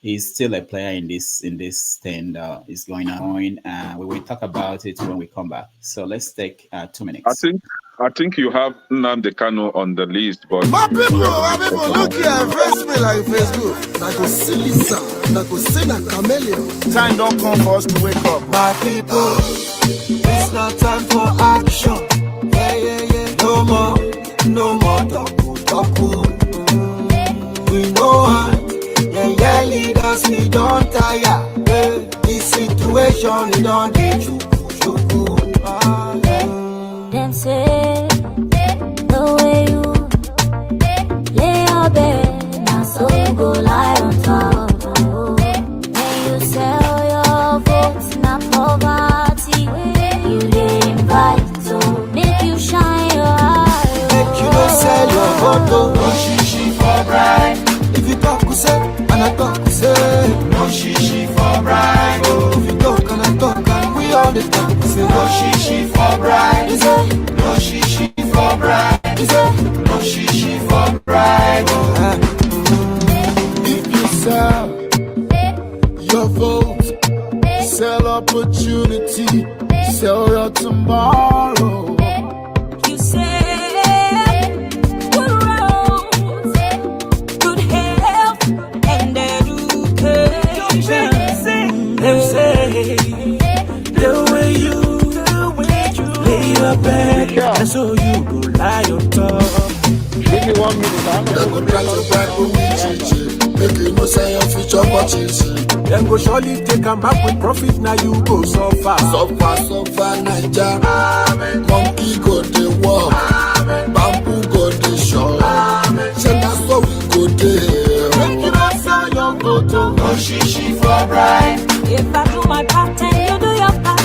he's still a player in this thing that is going on. We will talk about it when we come back. So let's take 2 minutes. I think you have Nnamdi Kanu on the list, but my people, look here, face me like Facebook. I go see Lisa, I go see that chameleon. Time don't come for us to wake up. My people, it's not time for action. Yeah. No more talk. We know how. Yeah, leaders, we don't tire. This situation, we don't get you. Them say the way you lay your bed, now so you go lie on top. When you sell your votes, not poverty, you dey invite to make you shine your eye. Make you don't sell your vote, no shishi for bribe. If you talk, we say, and I talk, we say, no shishi for bribe. If you talk and I talk, and we all the talk, we say, no shishi for bribe. No shishi for bribe. No shishi for bribe. If you sell your vote, sell opportunity, sell your tomorrow. You say good roads, good health, and education. Them say the way you lay your bed, and so you go lie on top. Give me 1 minute. They go try to bribe with chichi, make you know say your future for chichi. Them go surely take them back with profit. Now you go suffer, Naija. Monkey go the walk, bamboo go the shop. Say that's what we go there. Make you not sell your photo. No shishi for bribe. If I do my part and you do your part,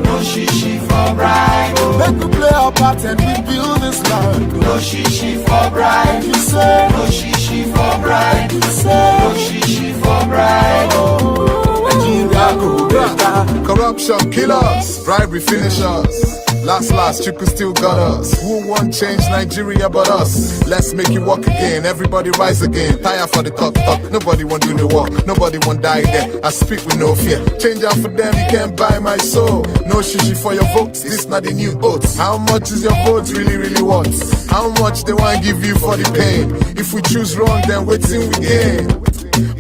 no shishi for bribe. Make we play our part and we build this land. No shishi for bribe. You say no shishi for bribe. You say no shishi for bribe. Nigeria go better. Corruption kill us, bribery finish us. Last, Chiku still got us. Who won't change Nigeria but us? Let's make it work again, everybody rise again. Tire for the talk, nobody won't do the work. Nobody won't die there, I speak with no fear. Change out for them, you can't buy my soul. No shishi for your votes, this not the new oats. How much is your vote really worth? How much they want to give you for the pain? If we choose wrong, then wait till we gain.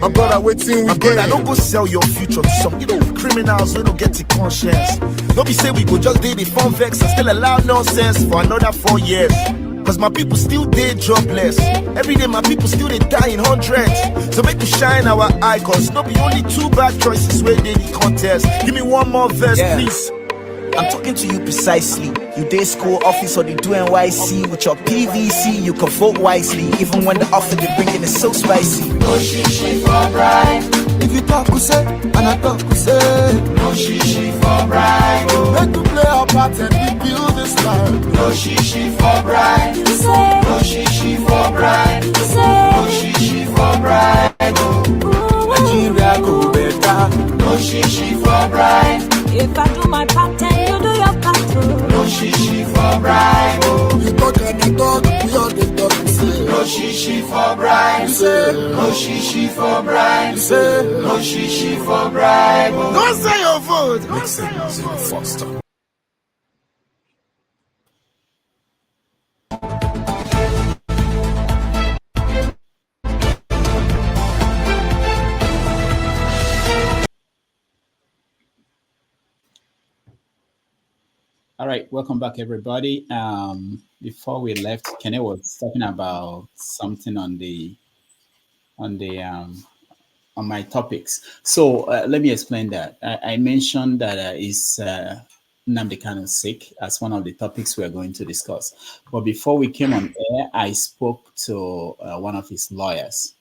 My brother, waiting we get. I don't go sell your future to some criminals who don't get the conscience. Don't be say we go just did the fun vex and still allow nonsense for another 4 years. Cause my people still dead jobless. Every day my people still they die in hundreds. So make we shine our eye, cause no be only 2 bad choices where they the contest. Give me 1 more verse, please. I'm talking to you precisely. You day school office or they do NYC. With your PVC, you can vote wisely. Even when the offer they bring in is so spicy. No shishi for bribe. If you talk, we say, and I talk, we say. No shishi for bribe. Make we play our part and we build this land. No shishi for bribe. You say no shishi for bribe. You say no shishi for bribe. Nigeria go better. No shishi for bribe. If I do my part and you do your part, no shishi for bribe. You talk and I talk, we all the talk. Say no shishi for bribe. Say no shishi for bribe. Say no shishi for bribe. Don't say your vote. Don't say your vote. Foster. All right, welcome back, everybody. Before we left, Kenny was talking about something on my topics. So let me explain that. I mentioned that is Nnamdi Kanu sick as one of the topics we are going to discuss. But before we came on air, I spoke to one of his lawyers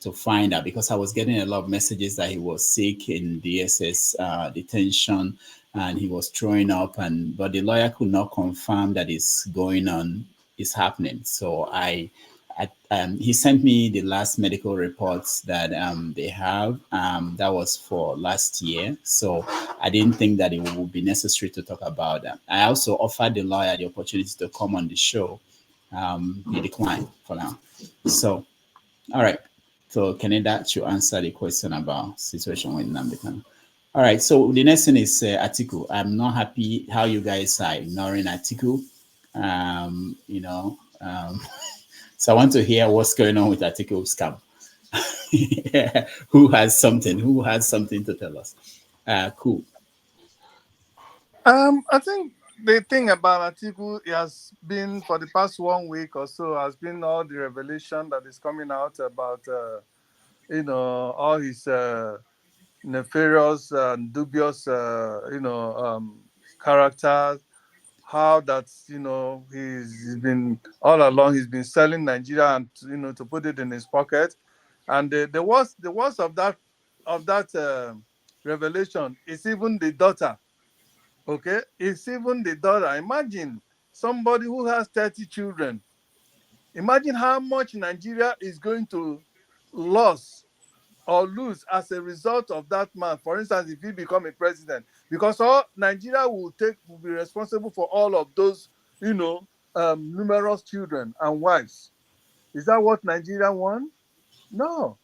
to find out, because I was getting a lot of messages that he was sick in DSS detention and he was throwing up, but the lawyer could not confirm that it's going on, is happening. So he sent me the last medical reports that they have. That was for last year. So I didn't think that it would be necessary to talk about that. I also offered the lawyer the opportunity to come on the show. He declined for now. So, all right. So Canada should answer the question about situation with Nnamdi. All right, so the next thing is Atiku. I'm not happy how you guys are ignoring Atiku. So I want to hear what's going on with Atiku scam. Who has something to tell us? Cool. I think the thing about Atiku has been for the past 1 week or so has been all the revelation that is coming out about all his nefarious and dubious characters. How that's he's been all along he's been selling Nigeria and to put it in his pocket, and the worst of that revelation is even the daughter. Okay, it's even the daughter. Imagine somebody who has 30 children. Imagine how much Nigeria is going to lose as a result of that man. For instance, if he become a president, because all Nigeria will be responsible for all of those, numerous children and wives. Is that what Nigeria want? No.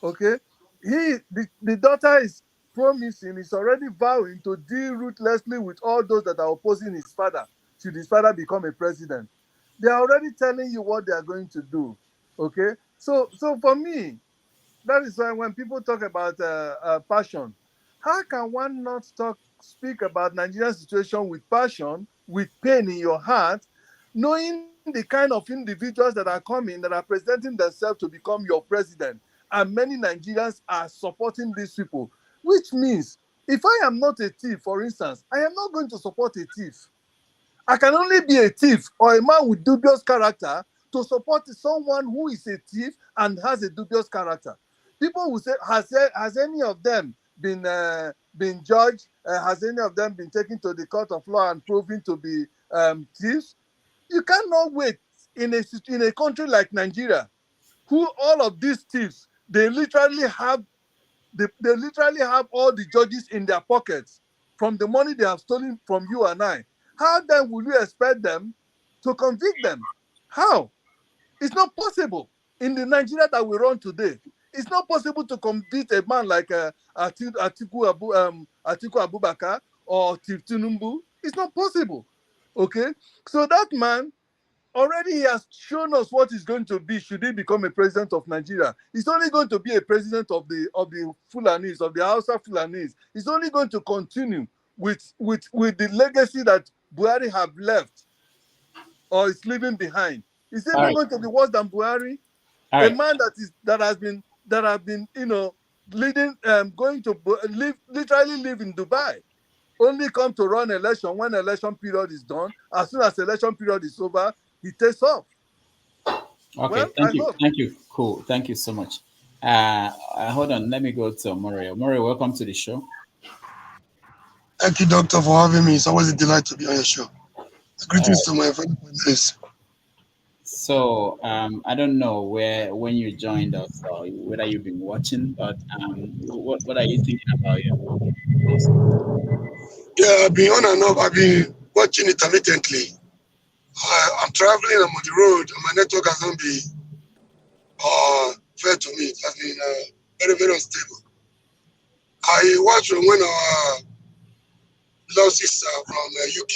Okay. The daughter is promising, is already vowing to deal ruthlessly with all those that are opposing his father, should his father become a president. They are already telling you what they are going to do. Okay. So for me, that is why when people talk about passion, how can one not speak about Nigerian situation with passion, with pain in your heart, knowing the kind of individuals that are coming, that are presenting themselves to become your president, and many Nigerians are supporting these people, which means if I am not a thief, for instance, I am not going to support a thief. I can only be a thief or a man with dubious character to support someone who is a thief and has a dubious character. People will say, has any of them been judged? Has any of them been taken to the court of law and proven to be thieves? You cannot wait in a country like Nigeria, who all of these thieves, they literally have all the judges in their pockets from the money they have stolen from you and I. How then will you expect them to convict them? How? It's not possible. In the Nigeria that we run today, it's not possible to convict a man like Atiku Abubakar or Tinubu. It's not possible. Okay? So that man, already he has shown us what he's going to be should he become a president of Nigeria. He's only going to be a president of the Fulanis, of the Hausa Fulanis. He's only going to continue with the legacy that Buhari have left or is leaving behind. Is he even going to be worse than Buhari? A man that has been leading, going to literally live in Dubai, only come to run election when election period is done. As soon as election period is over, he takes off. Okay, well, thank you. Cool. Thank you so much. Hold on, let me go to Mario. Mario, welcome to the show. Thank you, Doctor, for having me. It's always a delight to be on your show. Greetings to my friend. So I don't know when you joined us or whether you've been watching, but what are you thinking about this? Yeah, I've been on and off. I've been watching intermittently. I'm traveling, I'm on the road, and my network has not been fair to me. It has been very, very unstable. I watched from when our love sister from UK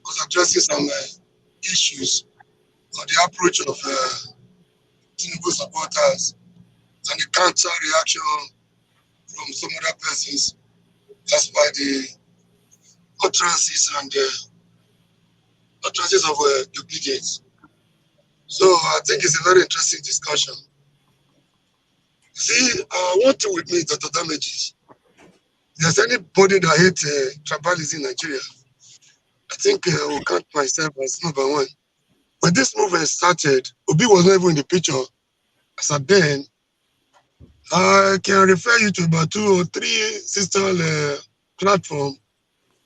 was addressing some issues on the approach of Tinubu supporters and the counter reaction from some other persons as by the utterances and utterances of duplicates. So I think it's a very interesting discussion. See, one thing with me is Dr. Damages. If there's anybody that hates tribalism in Nigeria, I think I will count myself as number one. When this movement started, Obi was not even in the picture. As a then, I can refer you to about 2 or 3 sister platforms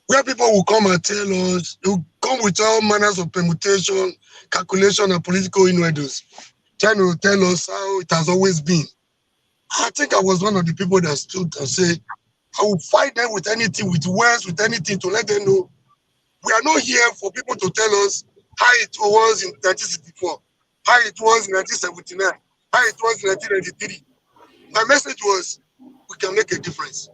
where people will come and tell us, they will come with all manners of permutation, calculation, and political innuendos, trying to tell us how it has always been. I think I was one of the people that stood and said, I will fight them with anything, with words, with anything, to let them know we are not here for people to tell us how it was in 1964, how it was in 1979, how it was in 1993. My message was, we can make a difference.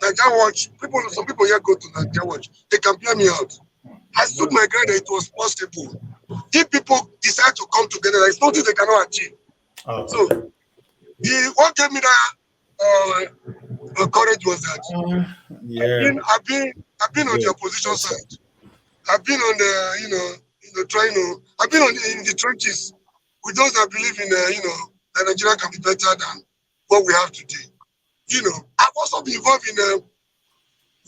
Nigeria Watch, some people here go to Nigeria Watch, they can play me out. I stood my ground that it was possible. If people decide to come together, there's nothing they cannot achieve. So, what gave me that courage was that I've been on the opposition side. I've been on the, I've been in the trenches with those that believe in, that Nigeria can be better than what we have today. I've also been involved in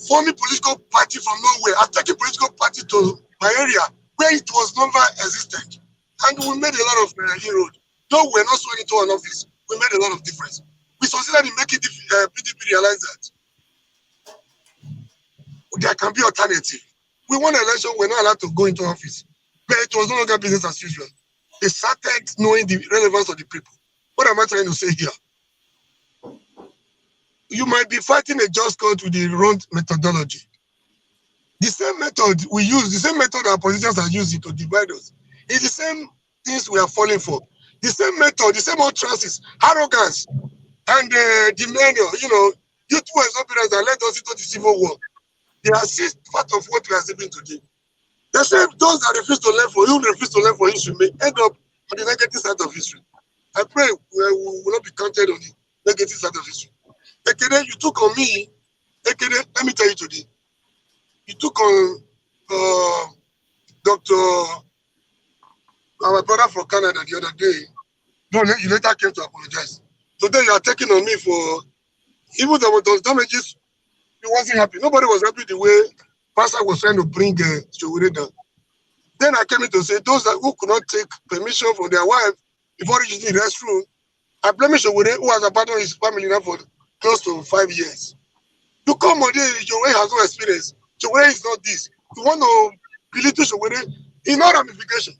forming political party from nowhere. I've taken political party to my area where it was never existent. And we made a lot of inroad. Though we're not sworn into an office, we made a lot of difference. We succeeded in making the PDP realize that there can be alternative. We won an election, we're not allowed to go into office. But it was no longer business as usual. They started knowing the relevance of the people. What am I trying to say here? You might be fighting a just cause with the wrong methodology. The same method we use, the same method our politicians are using to divide us, is the same things we are falling for. The same method, the same utterances, arrogance, and the youthful exuberance that led us into the civil war. They are still part of what we are living today. The same those that refuse to learn for history may end up on the negative side of history. I pray we will not be counted on the negative side of history. Ekene, you took on me. Ekene, let me tell you today. You took on Dr. our brother from Canada the other day. No, you later came to apologize. Today you are taking on me for, even though those damages, he wasn't happy. Nobody was happy the way Pastor was trying to bring Showore down. Then I came in to say those who could not take permission from their wife before reaching the restroom, I blame Showore, who has abandoned his family now for close to 5 years. You come on there, Showore has no experience. Showore is not this. You want to belittle Showore in no ramification.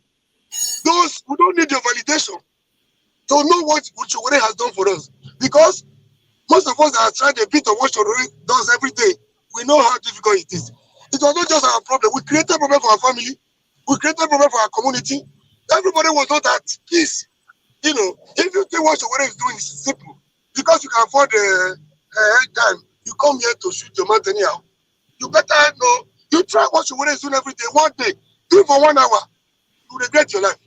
Those who don't need your validation to know what Showore has done for us. Because most of us that have tried a bit of what Showore does every day, we know how difficult it is. It was not just our problem. We created a problem for our family. We created a problem for our community. Everybody was not at peace. If you think what Showore is doing is simple, because you can afford the time, you come here to shoot your mouth anyhow. You better know, you try what Showore is doing every day, one day, do it for 1 hour, you regret your life.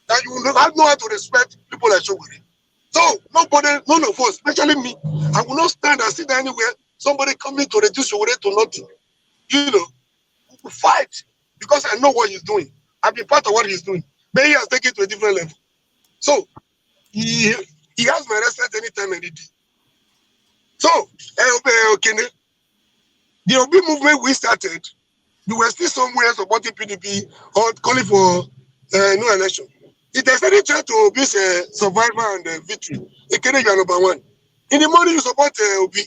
And you will not know how to respect people like Showore. So, none of us, especially me, I will not stand and sit there anywhere, somebody coming to reduce Showore to nothing. We fight, because I know what he's doing. I've been part of what he's doing. But he has taken it to a different level. So, he has my respect anytime, any day. So, the Obi movement we started, we were still somewhere supporting PDP or calling for no election. If there's any chance to be a survivor and victory, Ekene, you are number one. In the morning, you support Obi.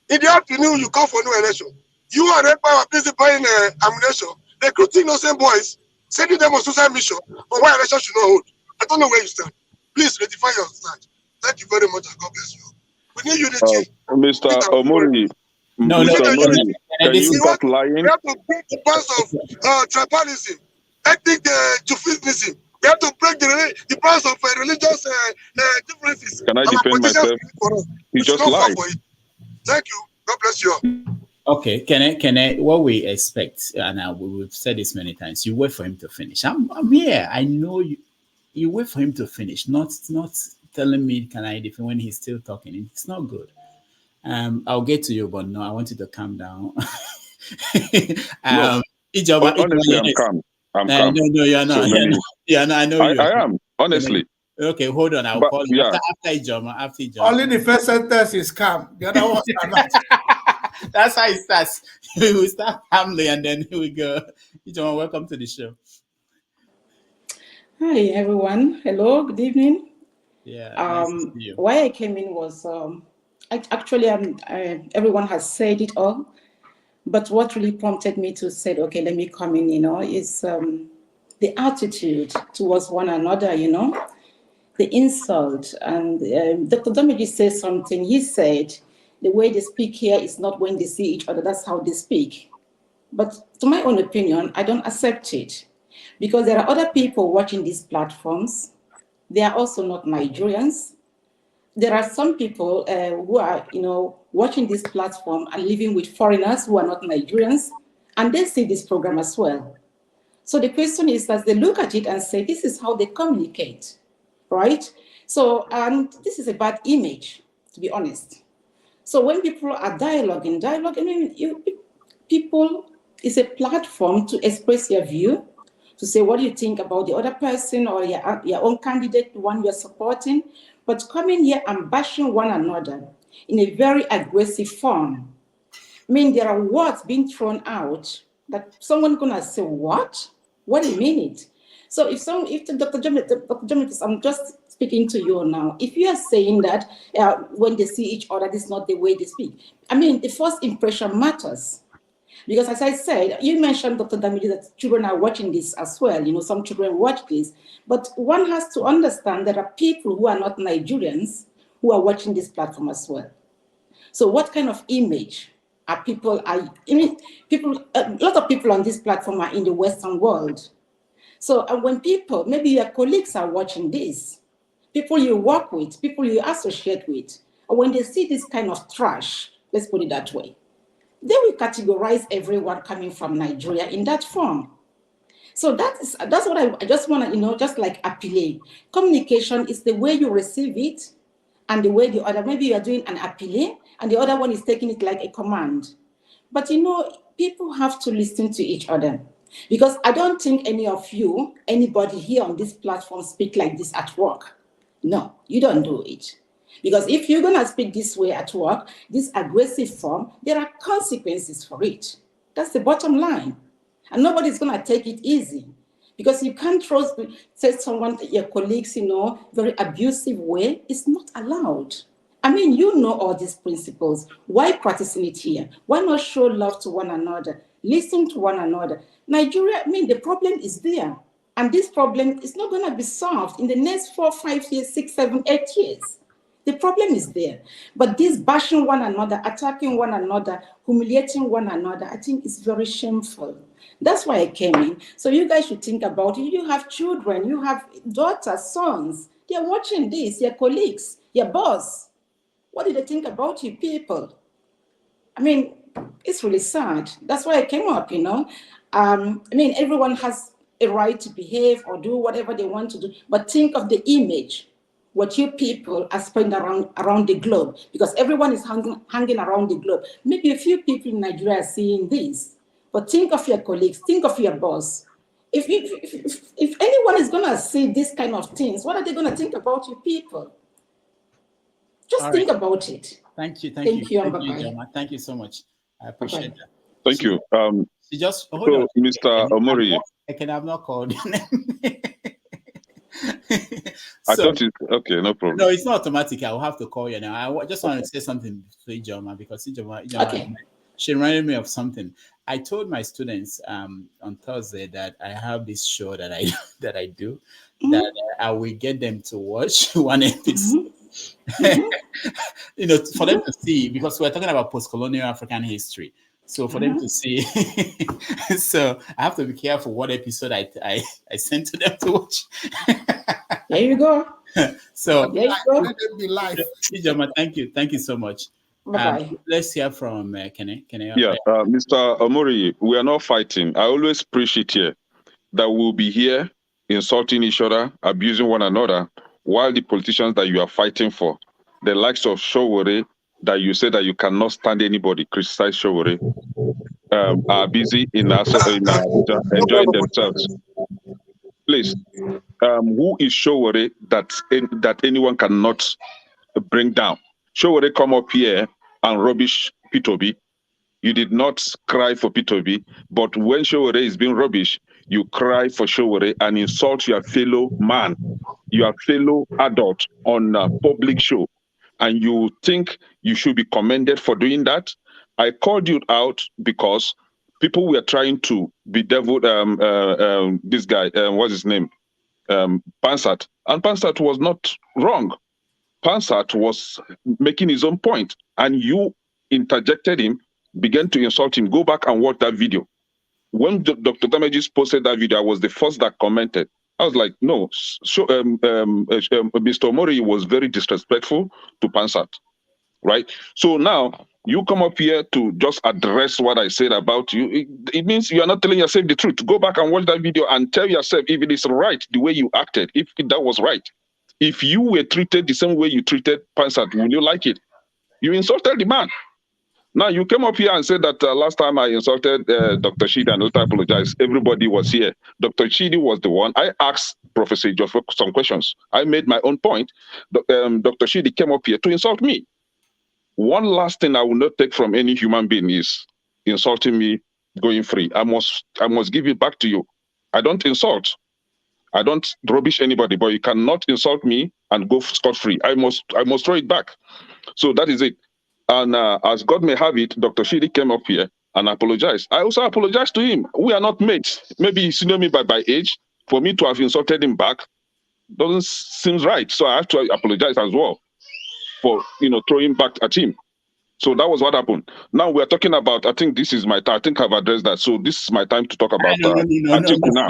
In the afternoon, you call for no election. You are Red Power busy buying ammunition, recruiting those same boys, sending them on suicide mission on why election should not hold. I don't know where you stand. Please ratify your stand. Thank you very much and God bless you. We need unity. Mr. Omori, Mr. Omori, can you stop lying? We have to break the bonds of tribalism, ethnic Jufism. We have to break the bonds of religious differences. Can I defend myself? He just lied. Thank you. God bless you. Okay, can I? What we expect, and we've said this many times. You wait for him to finish. I'm here. I know you. You wait for him to finish. Not telling me can I defend when he's still talking. It's not good. I'll get to you, but no, I want you to calm down. Honestly, I'm calm. I'm calm. No, you're not. I know you. I am, honestly. Okay, hold on. I'll call you after Ijoma. Only the first sentence is calm. The other ones are not. That's how it starts. We will start calmly and then here we go. Ijoma, welcome to the show. Hi, everyone. Hello, good evening. Yeah. Nice to see you. Why I came in was actually everyone has said it all. But what really prompted me to say, okay, let me come in, is the attitude towards one another, the insult. And Dr. Domiji says something. He said, the way they speak here is not when they see each other. That's how they speak. But to my own opinion, I don't accept it. Because there are other people watching these platforms. They are also not Nigerians. There are some people who are, watching this platform and living with foreigners who are not Nigerians, and they see this program as well. So the question is that they look at it and say, this is how they communicate, right? So, and this is a bad image, to be honest. So when people are dialoguing, I mean, people is a platform to express your view, to say what you think about the other person or your own candidate, the one you're supporting, but coming here and bashing one another in a very aggressive form. I mean, there are words being thrown out that someone's gonna say, what? What do you mean it? So if Dr. Jomitis, I'm just speaking to you now. If you are saying that when they see each other, this is not the way they speak. I mean, the first impression matters. Because as I said, you mentioned, Dr. Damidi, that children are watching this as well. Some children watch this. But one has to understand there are people who are not Nigerians who are watching this platform as well. So what kind of image are people, a lot of people on this platform are in the Western world. So when people, maybe your colleagues are watching this, people you work with, people you associate with, and when they see this kind of trash, let's put it that way, they will categorize everyone coming from Nigeria in that form. So that's what I just want to, just like appeal. Communication is the way you receive it, and the way the other, maybe you are doing an appeal, and the other one is taking it like a command. But people have to listen to each other. Because I don't think anybody here on this platform speak like this at work. No, you don't do it. Because if you're going to speak this way at work, this aggressive form, there are consequences for it. That's the bottom line. And nobody's going to take it easy. Because you can't say someone, your colleagues, very abusive way. It's not allowed. I mean, all these principles. Why practicing it here? Why not show love to one another? Listen to one another. Nigeria, the problem is there. And this problem is not going to be solved in the next 4, 5 years, 6, 7, 8 years. The problem is there. But this bashing one another, attacking one another, humiliating one another, I think is very shameful. That's why I came in. So you guys should think about it. You have children, you have daughters, sons. They're watching this, your colleagues, your boss. What do they think about you people? I mean, it's really sad. That's why I came up, everyone has a right to behave or do whatever they want to do, but think of the image, what you people are spreading around the globe, because everyone is hanging around the globe. Maybe a few people in Nigeria are seeing this, but think of your colleagues, think of your boss. If anyone is going to see this kind of things, what are they going to think about you people? Just think about it. Thank you, Bye-bye. Thank you so much. I appreciate that. Thank you. Just hold on. Mr. Omori. I have not called your name. I thought it. Okay, no problem. No, it's not automatic. I will have to call you now. I just want to say something to Ijoma, because Ijoma, she reminded me of something. I told my students on Thursday that I have this show that I do, that I will get them to watch one episode. For them to see, because we're talking about post-colonial African history. So for them to see, so I have to be careful what episode I send to them to watch. There you go. So there you go. Ijoma, thank you so much. Bye-bye. Let's hear from Kene. Yeah, Mr. Omori, we are not fighting. I always preach it here that we'll be here insulting each other, abusing one another, while the politicians that you are fighting for, the likes of Showore, that you say that you cannot stand anybody, criticize Showore, are busy in Abuja enjoying themselves. Please, who is Showore that anyone cannot bring down? Showore come up here and rubbish P2B. You did not cry for P2B, but when Showore is being rubbish, you cry for Showore and insult your fellow man, your fellow adult on a public show, and you think you should be commended for doing that. I called you out because people were trying to bedevil this guy, what's his name? Pansat. And Pansat was not wrong. Pansat was making his own point, and you interjected him, began to insult him. Go back and watch that video. When Dr. Damages posted that video, I was the first that commented I was like, no. So Mr. Omori was very disrespectful to Pansat, right? So now you come up here to just address what I said about you. It means you are not telling yourself the truth. Go back and watch that video and tell yourself if it is right the way you acted, if that was right. If you were treated the same way you treated Pansat, would you like it? You insulted the man. Now, you came up here and said that last time I insulted Dr. Shidi and later apologized. Everybody was here. Dr. Shidi was the one. I asked Professor Joffre some questions. I made my own point. Dr. Shidi came up here to insult me. One last thing I will not take from any human being is insulting me going free. I must give it back to you. I don't insult. I don't rubbish anybody, but you cannot insult me and go scot-free. I must throw it back. So that is it. And as God may have it, Dr. Shidi came up here and apologized. I also apologized to him. We are not mates. Maybe he's senior me by age. For me to have insulted him back doesn't seem right. So I have to apologize as well for throwing back at him. So that was what happened. Now we're talking about, I think this is my time. I think I've addressed that. So this is my time to talk about Atiku now.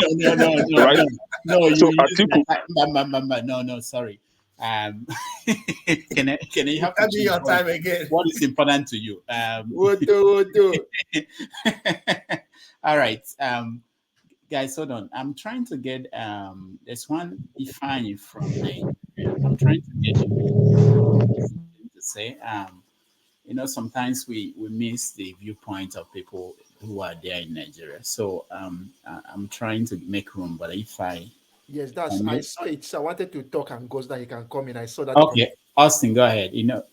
Right? No, sorry. Can you have to your time again? What is important to you? What do? All right, guys, hold on. I'm trying to get there's one Ifeanyi from Nigeria. I'm trying to get you to say sometimes we miss the viewpoint of people who are there in Nigeria. So I'm trying to make room, but if Yes, I saw it. So I wanted to talk and goes that you can come in. I saw that. Okay, Austin, go ahead.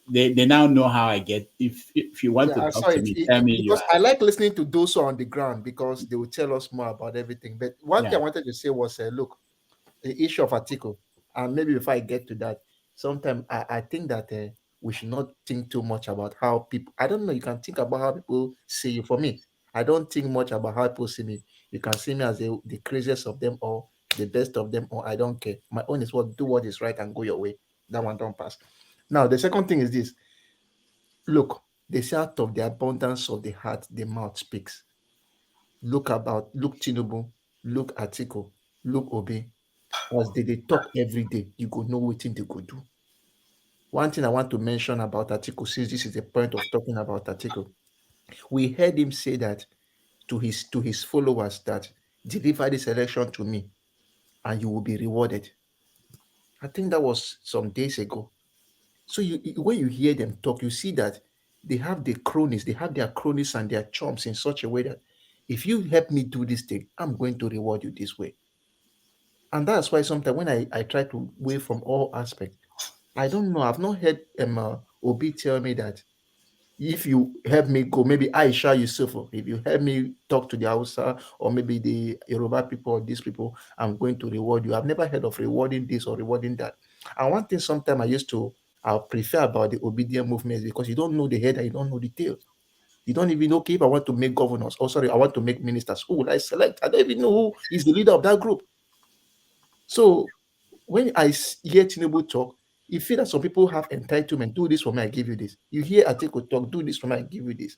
They now know how I get. If you want to talk to me, tell me. Because I like listening to those who are on the ground because they will tell us more about everything. But one thing I wanted to say was, look, the issue of Atiku, and maybe before I get to that, sometimes I think that we should not think too much about how people. I don't know. You can think about how people see you. For me, I don't think much about how people see me. You can see me as the craziest of them all, the best of them, or I don't care. My own is do what is right and go your way. That one don't pass. Now, the second thing is this. Look, they say out of the abundance of the heart, the mouth speaks. Look Tinubu, look Atiku, look Obi. As they talk every day, you go know what they go do. One thing I want to mention about Atiku, since this is the point of talking about Atiku, we heard him say that to his followers that deliver this election to me and you will be rewarded. I think that was some days ago. So when you hear them talk, you see that they have their cronies and their chums in such a way that if you help me do this thing, I'm going to reward you this way. And that's why sometimes when I try to weigh from all aspects, I don't know. I've not heard Obi tell me that if you help me go, maybe Aisha Yusufu, if you help me talk to the Hausa or maybe the Yoruba people or these people, I'm going to reward you. I've never heard of rewarding this or rewarding that. And one thing sometimes I prefer about the obedient movement is because you don't know the head and you don't know the tail. You don't even know, okay, if I want to make governors, I want to make ministers. Who will I select? I don't even know who is the leader of that group. So when I hear Tinubu talk, you feel that some people have entitlement. Do this for me, I give you this. You hear Atiku talk, do this for me, I give you this.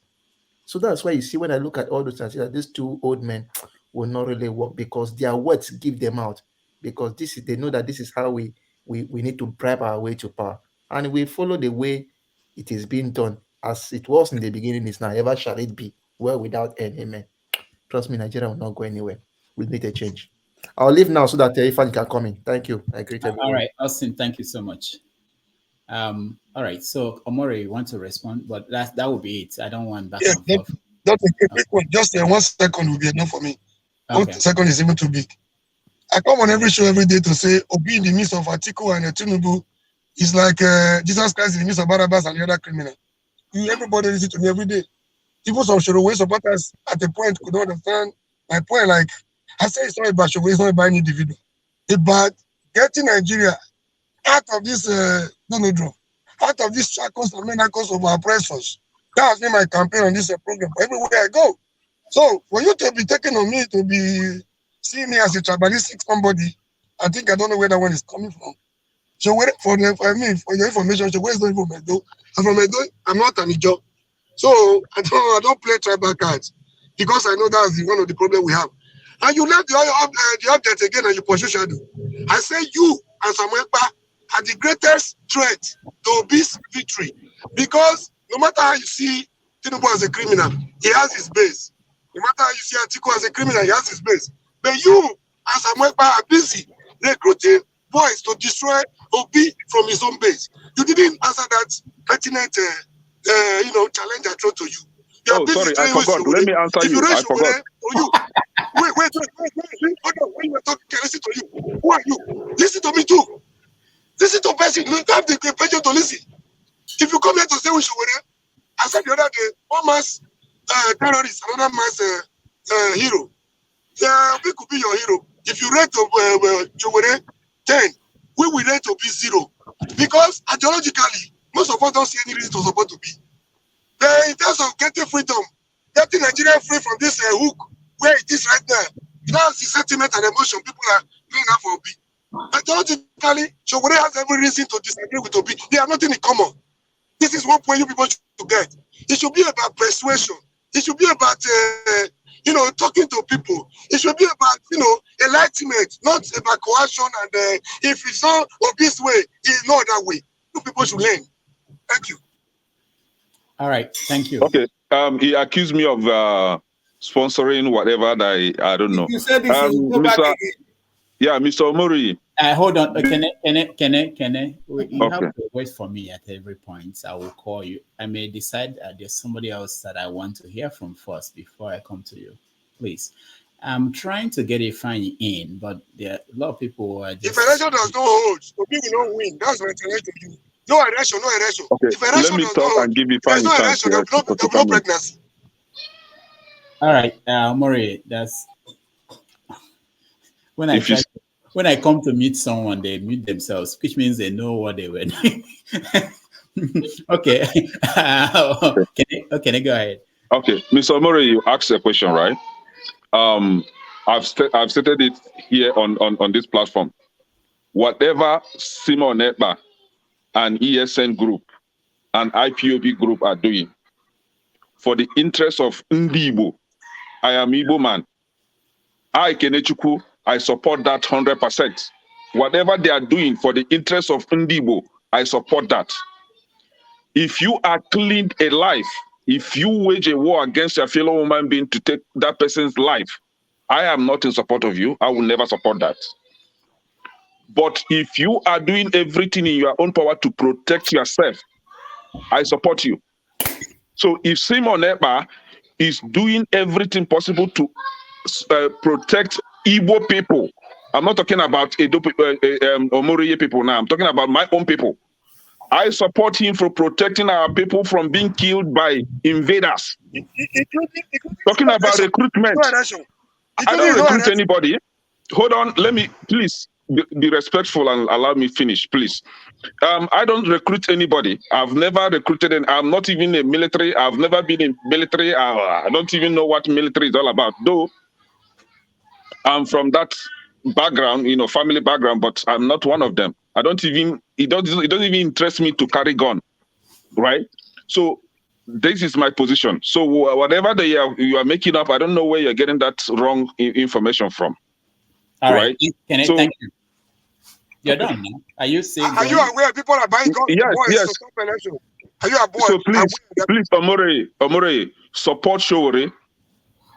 So that's why you see when I look at all those things, that these two old men will not really work because their words give them out. Because they know that this is how we need to bribe our way to power. And we follow the way it is being done, as it was in the beginning, is now, ever shall it be, well without end. Amen. Trust me, Nigeria will not go anywhere. We need a change. I'll leave now so that Ifan can come in. Thank you. I greet everyone. All right, Austin, thank you so much. All right, so Omori, you want to respond, but that will be it. I don't want back and forth. That's a quick one. Just 1 second will be enough for me. Okay. 1 second is even too big. I come on every show every day to say Obi in the midst of Atiku and Tinubu is like Jesus Christ in the midst of Barabbas and the other criminal. Everybody listen to me every day. People from Shoroway supporters at a point could not understand my point. Like I say, it's not about Shoroway, it's not about any individual. It's about getting Nigeria out of this out of these shackles and manacles of our oppressors. That has been my campaign on this program everywhere I go. So for you to be taking on me to be seeing me as a tribalistic somebody, I think I don't know where that one is coming from. So for your information, so where's not from Edo? I'm from Edo. I'm not an Ijo. So I don't play tribal cards because I know that's one of the problems we have. And you left the object again and you pursue shadow. I say you and Samuel are the greatest threat to Obi's victory. Because no matter how you see Tinubu as a criminal, he has his base. No matter how you see Atiku as a criminal, he has his base. But you and Samuel are busy recruiting boys to destroy Obi from his own base. You didn't answer that pertinent challenge I throw to you. Oh, sorry, I forgot. Let me answer you. I forgot. Wait. Hold on. When you were talking, listen to you. Who are you? Listen to me too. Listen to person. You have the pleasure to listen. If you come here to say we should win, I said the other day, one man's terrorist, another man's hero. Yeah, we could be your hero. If you rate Chowere 10, we will rate to be 0. Because ideologically, most of us don't see any reason to support to be. In terms of getting freedom, getting Nigeria free from this hook, where it is right now, that's the sentiment and emotion people are doing that for Obi. Ideologically, Chowere has every reason to disagree with Obi. They have nothing in common. This is one point you people should get. It should be about persuasion. It should be about, talking to people. It should be about, enlightenment, not about coercion. And if it's not Obi's way, it's not that way. You people should learn. Thank you. All right, thank you. Okay. He accused me of sponsoring whatever that I don't know. You said this is go back again. Yeah, Mr. Omori. Hold on. Can I? You Okay. have to wait for me at every point. I will call you. I may decide there's somebody else that I want to hear from first before I come to you. Please. I'm trying to get a fine in, but there are a lot of people who are just... If election does not hold, Obi will not win. That's what I tell you. No election. Okay, if election let me does stop not hold, and give you there's final no chance. election, there will be no pregnancy. All right, Maury, that's... When I come to meet someone, they mute themselves, which means they know what they were doing. Okay. Can I go ahead? Okay, Mr. Omori, you asked a question, right? I've stated it here on this platform. Whatever Simon Ekpa and ESN group and IPOB group are doing for the interest of Ndibo, I am Igbo man. I, Kenechukwu, I support that 100%. Whatever they are doing for the interest of Ndibo, I support that. If you are cleaned a life, if you wage a war against your fellow human being to take that person's life, I am not in support of you. I will never support that. But if you are doing everything in your own power to protect yourself, I support you. So if Simon Ekpa is doing everything possible to protect Igbo people, I'm not talking about Omoriye people now, I'm talking about my own people. I support him for protecting our people from being killed by invaders. Talking about recruitment. I don't recruit anybody. Hold on, let me please be respectful and allow me finish, please. I don't recruit anybody. I've never recruited, and I'm not even in military. I've never been in military. I don't even know what military is all about. Though I'm from that background, family background, but I'm not one of them. It doesn't even interest me to carry gun, right? So this is my position. So whatever you are making up, I don't know where you're getting that wrong information from. All right. Thank you. You're done now. Are you saying? Are you aware people are buying guns? Yes. To stop election? Are you aware? So please, Omori, support Showore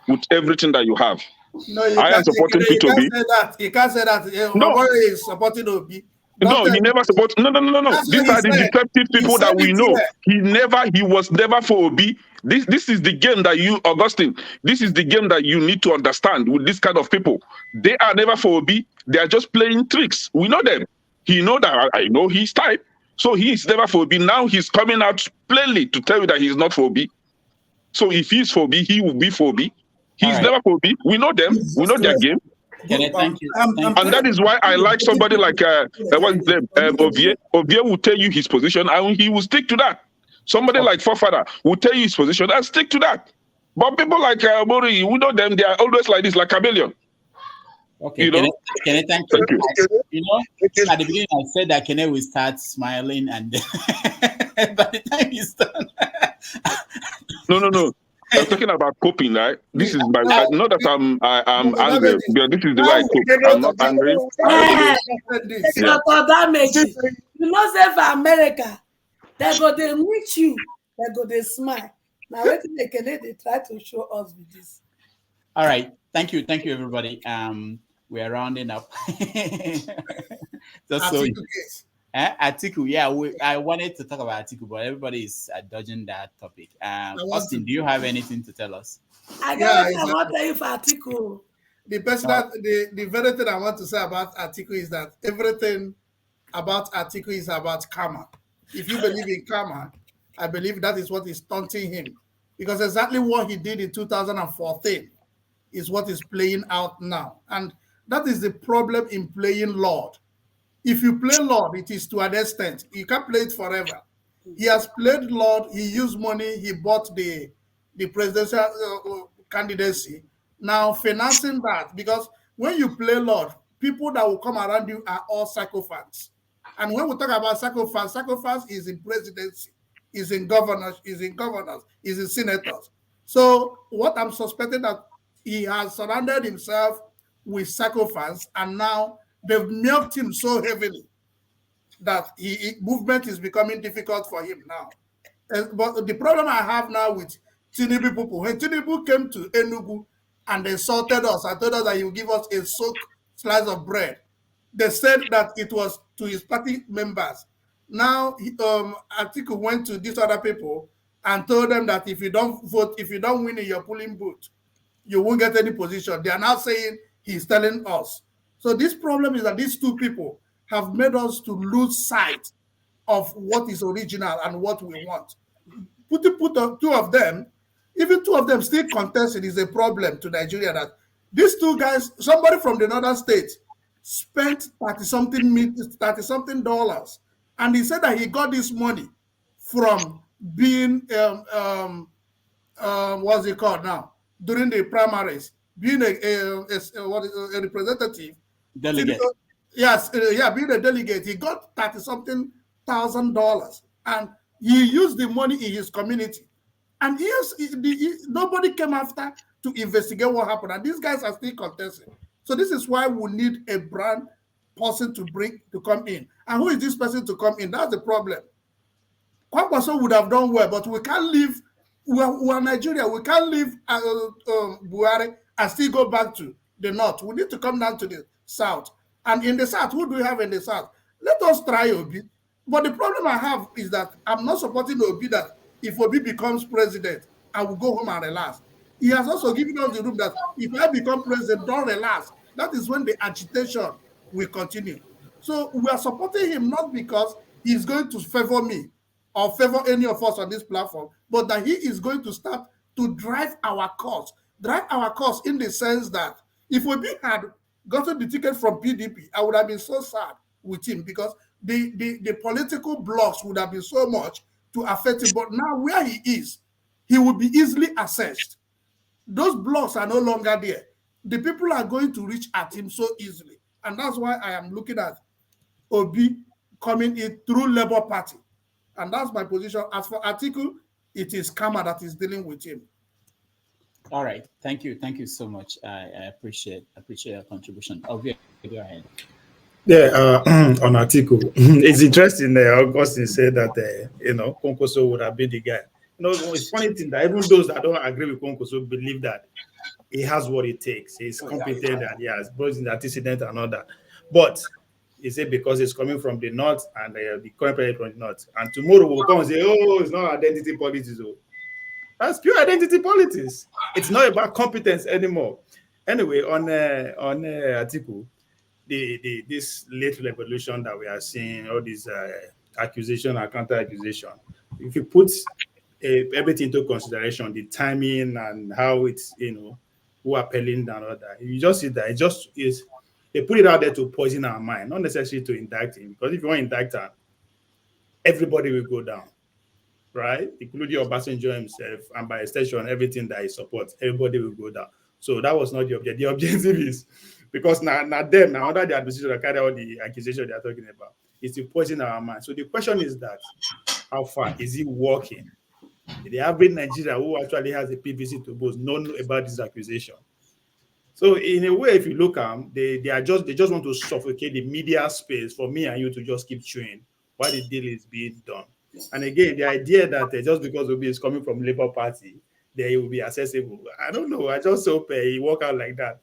with everything that you have. No, I am supporting P2B. You can't say that. Omori is supporting Obi. No, he never supports. No. These are the deceptive people that we know. He was never for Obi. This is the game that you, Augustine, this is the game that you need to understand with this kind of people. They are never for Obi. They are just playing tricks. We know them. He know that I know his type. So he is never for Obi. Now he's coming out plainly to tell you that he's not for Obi. So if he's for Obi, he will be for Obi. He's never for Obi. We know them. We know their game. Thank you. And that is why I like somebody like Ovie. Ovie will tell you his position and he will stick to that. Somebody like Forefather will tell you his position and stick to that. But people like Mori, we know them, they are always like this, like chameleon. Okay, can I thank you? At the beginning I said that Kene will start smiling and by the time he's done. No. I'm talking about coping, right? This is my not that I'm angry, but this is the Now way I we cope. get I'm out not of that. angry. Senator Damage, you know, say for America, they go they meet you, they go they smile. Now what they can they try to show us with this. All right, thank you, everybody. We are rounding up. Just so Atiku case. Atiku, yeah, I wanted to talk about Atiku, but everybody is dodging that topic. Austin, do you have anything to tell us? I got what I want to tell you for Atiku. The person that the very thing I want to say about Atiku is that everything about Atiku is about karma. If you believe in karma, I believe that is what is taunting him, because exactly what he did in 2014 is what is playing out now, and that is the problem in playing Lord. If you play Lord, it is to an extent. You can't play it forever. He has played Lord. He used money. He bought the presidential candidacy. Now financing that, because when you play Lord, people that will come around you are all sycophants. And when we talk about sycophants is in presidency, is in governors, is in senators. So what I'm suspecting that he has surrounded himself with sycophants, and now they've milked him so heavily that movement is becoming difficult for him now. But the problem I have now with Tinubu people, when Tinubu came to Enugu and they insulted us and told us that he would give us a soaked slice of bread, they said that it was to his party members. Now, Atiku went to these other people and told them that if you don't vote, if you don't win in your polling booth, you won't get any position. They are now saying he's telling us. So this problem is that these two people have made us to lose sight of what is original and what we want. Put two of them, even two of them still contested is a problem to Nigeria, that these two guys, somebody from the northern state spent $30-something dollars, and he said that he got this money from being what's it called now, during the primaries, being a representative, delegate. Yes, being a delegate. He got $30-something thousand, and he used the money in his community, and nobody came after to investigate what happened, and these guys are still contesting. So this is why we need a brand person to come in. And who is this person to come in? That's the problem. Kwankwaso would have done well, but we can't leave. We are Nigeria. We can't leave Buhari and still go back to the north. We need to come down to the south. And in the south, who do we have in the south? Let us try Obi. But the problem I have is that I'm not supporting Obi, that if Obi becomes president, I will go home and relax. He has also given us the room that if I become president, don't relax. That is when the agitation will continue. So we are supporting him not because he's going to favor me or favor any of us on this platform, but that he is going to start to drive our cause. Drive our cause in the sense that if Obi had gotten the ticket from PDP, I would have been so sad with him, because the political blocks would have been so much to affect him. But now where he is, he will be easily assessed. Those blocks are no longer there. The people are going to reach at him so easily. And that's why I am looking at Obi coming in through Labour Party. And that's my position. As for Atiku, it is karma that is dealing with him. All right. Thank you. Thank you so much. I appreciate your contribution. Okay, go ahead. Yeah, on Atiku, it's interesting. Augustine said that Konkoso would have been the guy. It's funny thing that even those that don't agree with Konkoso believe that he has what it takes. He's competent and he has brought in the antecedent and all that. But is it because it's coming from the north and the current president from the north? And tomorrow we'll come and say, oh, it's not identity politics. Oh. That's pure identity politics. It's not about competence anymore. Anyway, on Atiku, this late revolution that we are seeing, all these accusation and counter-accusation, if you put everything into consideration, the timing and how it's, who are pelling and all that, you just see that it just is, they put it out there to poison our mind, not necessarily to indict him, because if you want to indict him, everybody will go down, right? Including Obasanjo himself, and by extension, everything that he supports, everybody will go down. So that was not the objective. The objective is, because now under the administration that carry all the accusation they are talking about, is to poison our mind. So the question is that, how far is he working? The average Nigerian who actually has a PVC to boast know about this accusation. So in a way, if you look at them, they just want to suffocate the media space for me and you to just keep chewing while the deal is being done. And again, the idea that just because Obi is coming from Labour Party, they will be accessible. I don't know. I just hope he work out like that.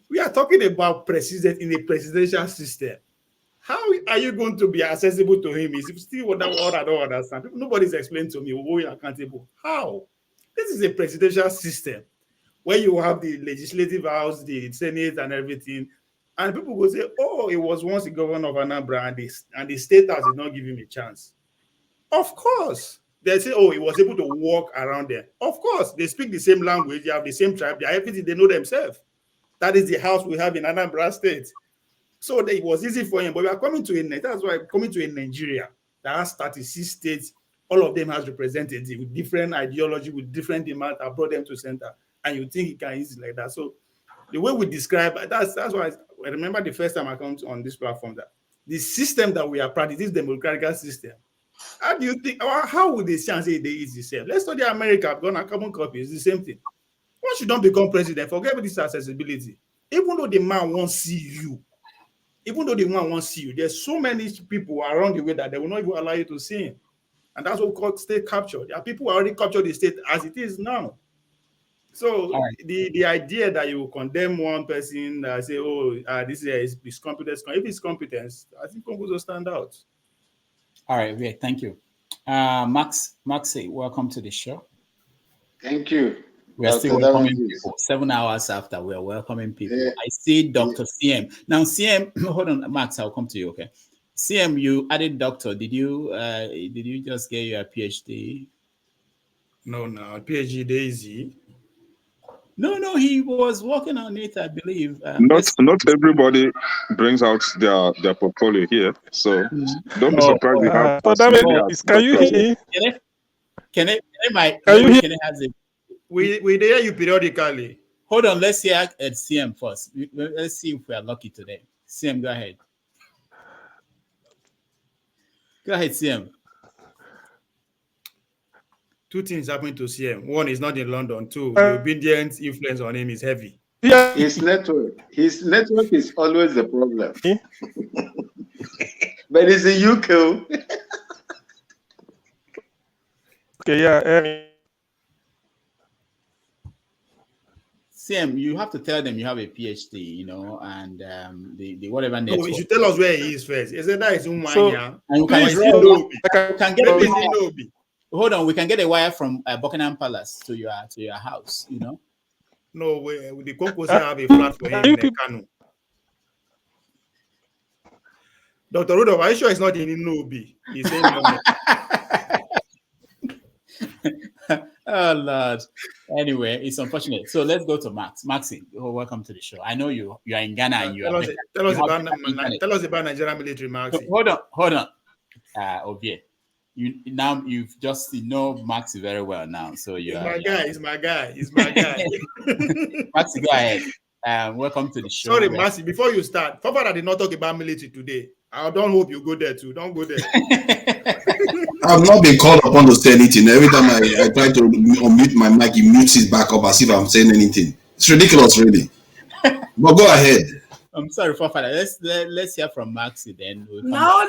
We are talking about president in a presidential system. How are you going to be accessible to him? Is still what I don't understand. Nobody's explained to me who is accountable. How? This is a presidential system where you have the legislative house, the Senate, and everything. And people will say, oh, it was once the governor of Anambra, and the state house did not give him a chance. Of course. They say, oh, he was able to walk around there. Of course. They speak the same language. They have the same tribe. They have everything. They know themselves. That is the house we have in Anambra State. So it was easy for him. But we are coming to that's why I'm coming to a Nigeria that has 36 states. All of them has representatives with different ideology, with different demands. I brought them to center. And you think it can easy like that. So the way we describe, that's why I remember the first time I come on this platform that the system that we are practicing, this democratic system, how do you think, how would they say they is the same? Let's study America, gonna common copy, it's the same thing. Once you don't become president, forget about this accessibility. Even though the man won't see you, there's so many people around the way that they will not even allow you to see him. And that's what we call state capture. There are people who already captured the state as it is now. So the idea that you condemn one person, say, oh, this is his competence. If it's competence, I think Congo will stand out. All right, great. Thank you. Maxi, welcome to the show. Thank you. We are still welcoming people. 7 hours after, we are welcoming people. Yeah. I see Dr. CM. Now, CM, hold on, Max, I'll come to you, okay? CM, you added doctor. Did you just get your PhD? No, PhD Daisy. No, he was working on it, I believe. Not everybody brings out their portfolio here, so don't be surprised we have. Can you hear me? Can I have it? We hear you periodically. Hold on, let's hear at CM first. Let's see if we are lucky today. CM, go ahead. Go ahead, CM. Two things happening to CM. One is not in London. Two, the obedient influence on him is heavy. Yeah. His network is always the problem. But it's in UK. Okay, yeah. CM, you have to tell them you have a PhD, and the whatever network. No, you should tell us where he is first. Is that is and you can get hold on, we can get a wire from Buckingham Palace to your house, No, the Cocos have a flat for him in the Kano. Dr. Rudolph, are you sure it's not in Inobi? He's saying oh Lord. Anyway, it's unfortunate. So let's go to Max. Maxi, welcome to the show. I know you are in Ghana and you are. Tell us about Nigerian military, Maxi. So, hold on. Obie. You've just Maxi very well now. So He's my guy. Maxi, go ahead. Welcome to the show. Sorry, Maxi, before you start, Papa did not talk about military today. I don't hope you go there too. Don't go there. I've not been called upon to say anything. Every time I try to unmute my mic, he mutes it back up as if I'm saying anything. It's ridiculous, really. But go ahead. I'm sorry, Papa. Let's hear from Maxi then. Now,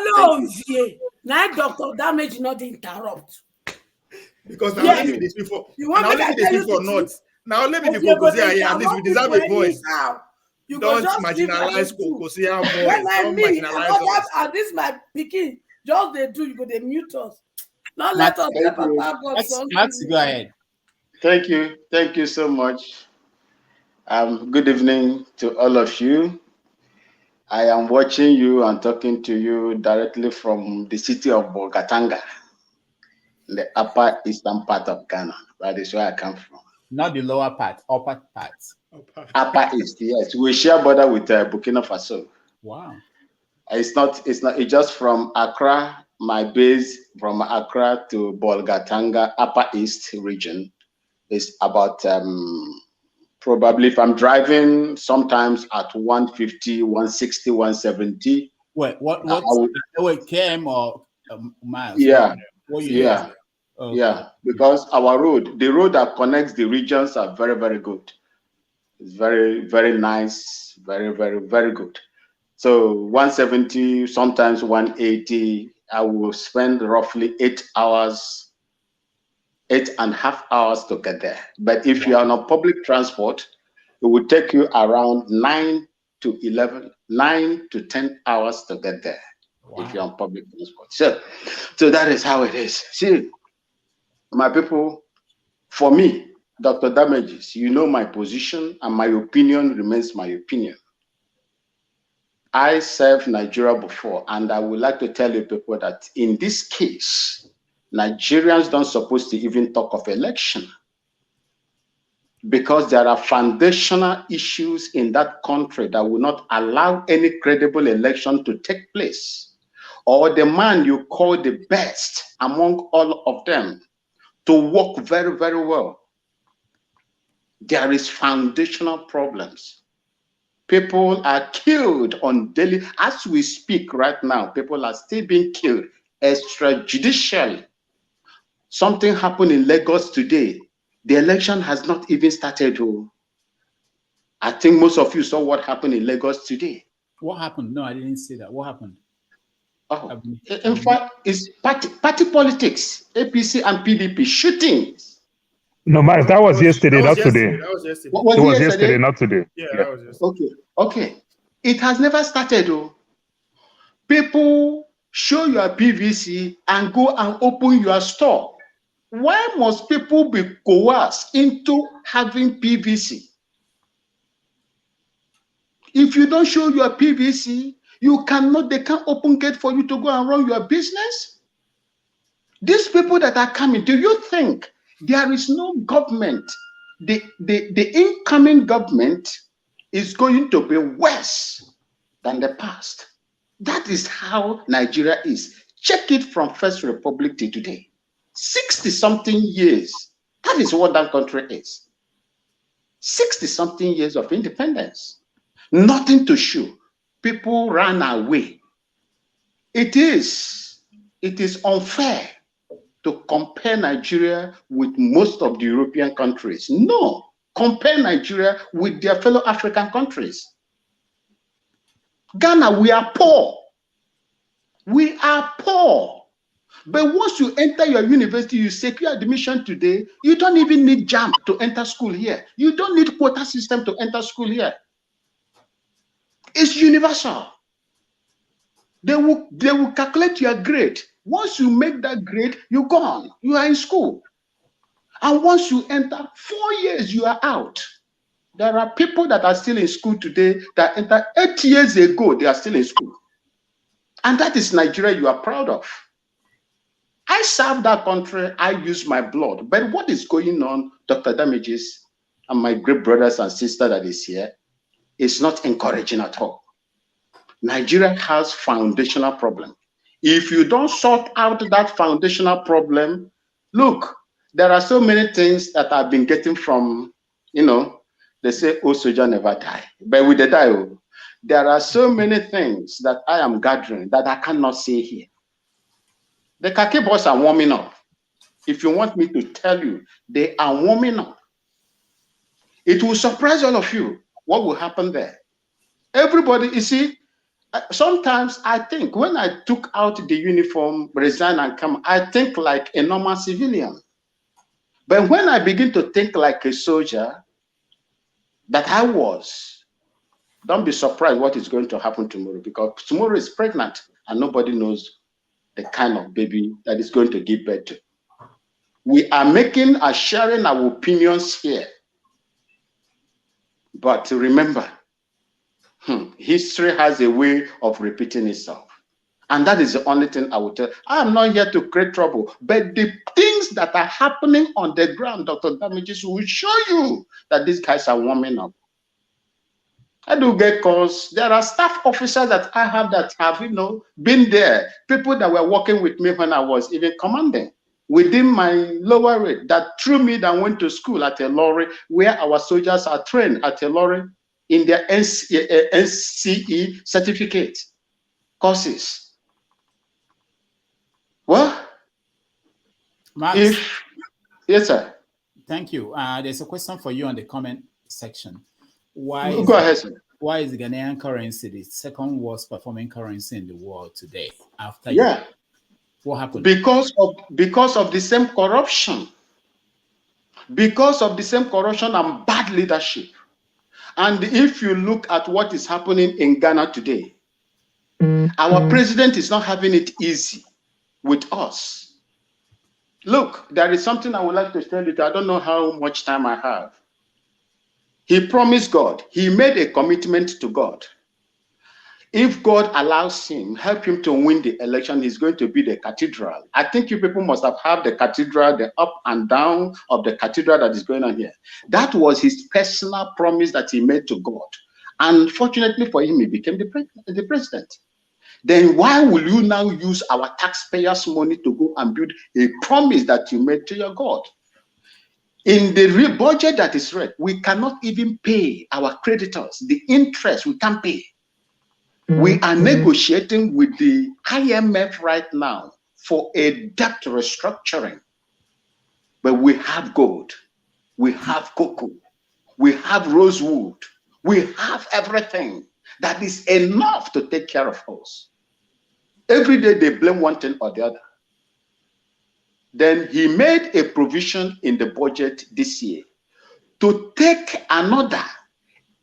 Dr. Damage not interrupt. Because now let me this before. Now let me before say at least we deserve a voice. You don't marginalize Kokosia voice. When I mean, this my picking. Just they do, you go they mute us. Now let us Max, go ahead. Thank you so much. Good evening to all of you. I am watching you and talking to you directly from the city of Bolgatanga, the upper eastern part of Ghana. That is where I come from. Not the lower part, upper part. Upper east, yes. We share border with Burkina Faso. Wow. It's just from Accra, my base from Accra to Bolgatanga, upper east region is about probably, if I'm driving, sometimes at 150, 160, 170. Wait, what km or miles? Yeah. Okay. Yeah, because the road that connects the regions are very, very good. It's very, very nice, very, very, very good. So 170, sometimes 180, I will spend roughly 8 hours, 8.5 hours to get there. But if you are on public transport, it will take you around 9 to 10 hours to get there. If you're on public transport. So that is how it is. See, my people, for me, Dr. Damages, you know my position and my opinion remains my opinion. I served Nigeria before, and I would like to tell you people that in this case, Nigerians don't supposed to even talk of election because there are foundational issues in that country that will not allow any credible election to take place, or the man you call the best among all of them to work very, very well. There is foundational problems. People are killed on daily, as we speak right now, people are still being killed extrajudicially. Something happened in Lagos today. The election has not even started. I think most of you saw what happened in Lagos today. What happened? No, I didn't see that. What happened? Oh, in fact, it's party politics, APC and PDP shootings. No, Max, that was yesterday, not today. That was yesterday. Was it it was yesterday? not today. Yeah, that was yesterday. Okay. It has never started, though. People show your PVC and go and open your store. Why must people be coerced into having PVC? If you don't show your PVC, they can't open gate for you to go and run your business. These people that are coming, do you think there is no government? The incoming government is going to be worse than the past. That is how Nigeria is. Check it from First Republic to today. 60-something years. That is what that country is. 60-something years of independence. Nothing to show. People ran away. It is unfair to compare Nigeria with most of the European countries. No, compare Nigeria with their fellow African countries. Ghana, we are poor. We are poor. But once you enter your university, you secure admission today, you don't even need JAMB to enter school here. You don't need quota system to enter school here. It's universal. They will calculate your grade. Once you make that grade, you're gone. You are in school. And once you enter 4 years, you are out. There are people that are still in school today that entered 8 years ago, they are still in school. And that is Nigeria you are proud of. I served that country, I used my blood. But what is going on, Dr. Damages, and my great brothers and sisters that is here, is not encouraging at all. Nigeria has foundational problem. If you don't sort out that foundational problem, look, there are so many things that I've been getting from, they say, oh, soldier never die. But with the die, there are so many things that I am gathering that I cannot say here. The khaki boys are warming up. If you want me to tell you, they are warming up. It will surprise all of you what will happen there. Everybody, you see, sometimes I think when I took out the uniform, resign and come, I think like a normal civilian. But when I begin to think like a soldier that I was, don't be surprised what is going to happen tomorrow, because tomorrow is pregnant and nobody knows the kind of baby that is going to give birth to. We are sharing our opinions here. But remember, history has a way of repeating itself. And that is the only thing I will tell. I am not here to create trouble, but the things that are happening on the ground, Dr. Damages, will show you that these guys are warming up. I do get calls. There are staff officers that I have that have, been there. People that were working with me when I was even commanding within my lower rate that threw me that went to school at a lorry where our soldiers are trained at a lorry in their NCE certificate courses. Well, Max, Yes, sir. thank you. There's a question for you on the comment section. Why Go ahead, sir. Why is the Ghanaian currency the second worst performing currency in the world today? After what happened? Because of the same corruption. Because of the same corruption and bad leadership. And if you look at what is happening in Ghana today, our president is not having it easy with us. Look, there is something I would like to tell you. I don't know how much time I have. He promised God. He made a commitment to God. If God allows him, help him to win the election, he's going to be the cathedral. I think you people must have heard the cathedral, the up and down of the cathedral that is going on here. That was his personal promise that he made to God. And fortunately for him, he became the president. Then why will you now use our taxpayers' money to go and build a promise that you made to your God? In the budget that is read, we cannot even pay our creditors. The interest we can't pay. We are negotiating with the IMF right now for a debt restructuring. But we have gold, we have cocoa, we have rosewood, we have everything that is enough to take care of us. Every day they blame one thing or the other. Then he made a provision in the budget this year to take another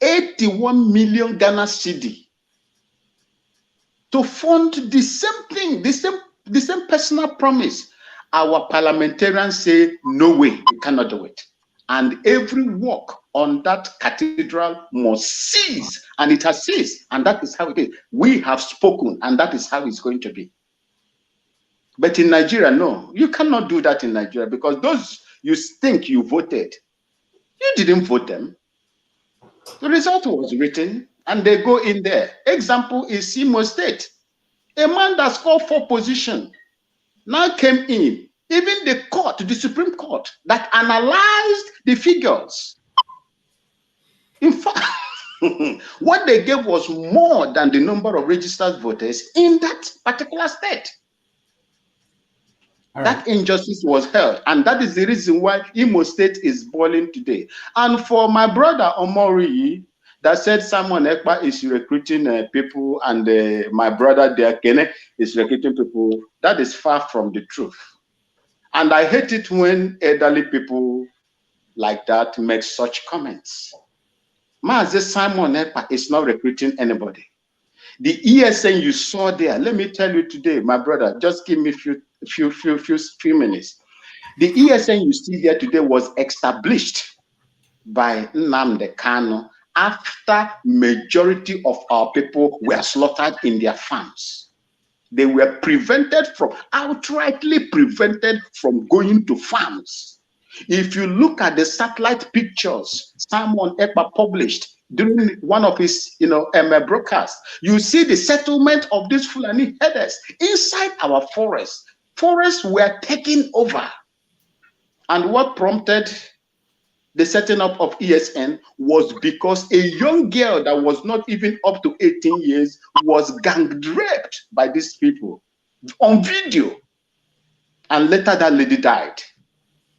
81 million Ghana cedi to fund the same thing, the same personal promise. Our parliamentarians say, no way, we cannot do it. And every work on that cathedral must cease, and it has ceased, and that is how it is. We have spoken, and that is how it's going to be. But in Nigeria, no, you cannot do that in Nigeria, because those you think you voted, you didn't vote them. The result was written, and they go in there. Example is Imo State. A man that scored 4 positions now came in. Even the court, the Supreme Court, that analyzed the figures. In fact, what they gave was more than the number of registered voters in that particular state. That injustice was held, and that is the reason why Imo State is boiling today. And for my brother Omori, that said Simon Ekpa is recruiting people, and my brother Kene is recruiting people, that is far from the truth. And I hate it when elderly people like that make such comments. Mazi Simon Ekpa is not recruiting anybody. The ESN you saw there, let me tell you today, my brother, just give me a few minutes. The ESN you see there today was established by Nnamdi Kanu after majority of our people were slaughtered in their farms. They were outrightly prevented from going to farms. If you look at the satellite pictures Simon Ekpa published during one of his broadcasts, you see the settlement of these Fulani herders inside our forests. Forests were taken over. And what prompted the setting up of ESN was because a young girl that was not even up to 18 years was gang raped by these people on video. And later that lady died.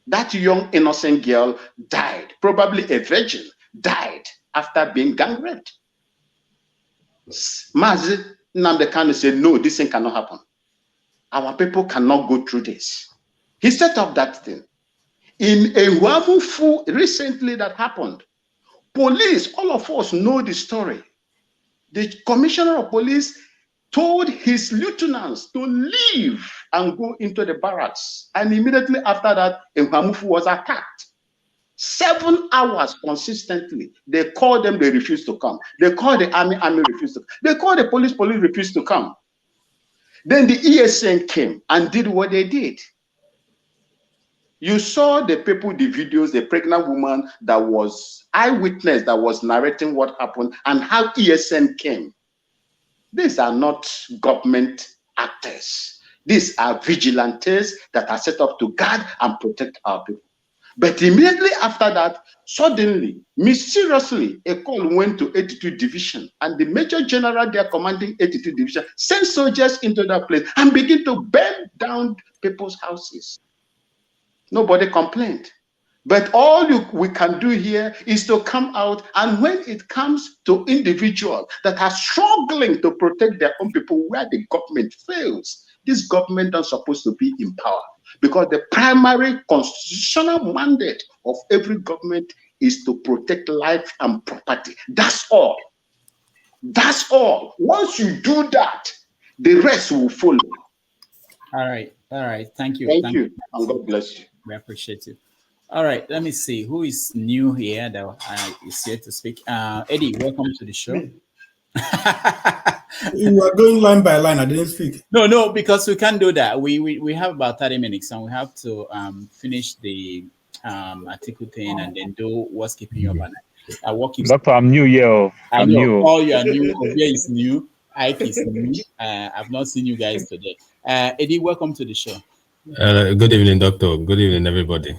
That young innocent girl died, probably a virgin, died after being gang raped. Mazi Nnamdi Kanu said, no, this thing cannot happen. Our people cannot go through this. He set up that thing. In a Wamufu recently that happened, police, all of us know the story. The commissioner of police told his lieutenants to leave and go into the barracks. And immediately after that, Wamufu was attacked. 7 hours consistently. They called them, they refused to come. They called the army refused to come. They called the police refused to come. Then the ESN came and did what they did. You saw the people, the videos, the pregnant woman that was eyewitness that was narrating what happened and how ESN came. These are not government actors. These are vigilantes that are set up to guard and protect our people. But immediately after that, suddenly, mysteriously, a call went to 82 Division, and the Major General there commanding 82 Division sent soldiers into that place and began to burn down people's houses. Nobody complained. But all we can do here is to come out, and when it comes to individuals that are struggling to protect their own people where the government fails, this government is supposed to be in power, because the primary constitutional mandate of every government is to protect life and property. That's all. That's all. Once you do that, the rest will follow. All right. Thank you. Thank you. And God bless you. We appreciate you. All right, let me see who is new here that is here to speak. Eddie, welcome to the show. You are going line by line. I didn't speak. No, because we can't do that. We have about 30 minutes, and we have to finish the Atiku thing and then do what's keeping you up at night. Doctor, I'm new here. I'm new. Oh, you are new. Ovia is new. Ike is new. I've not seen you guys today. Eddie, welcome to the show. Good evening, Doctor. Good evening, everybody.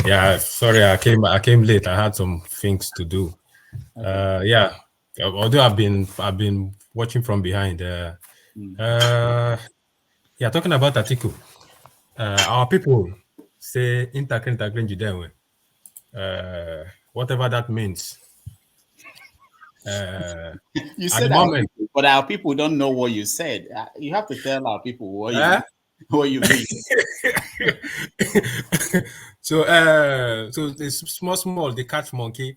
Yeah. Sorry, I came late. I had some things to do. Okay. Although I've been watching from behind. Talking about Atiku. Our people say intergreen whatever that means. You said moment, but our people don't know what you said. You have to tell our people what you mean. So it's small they catch monkey.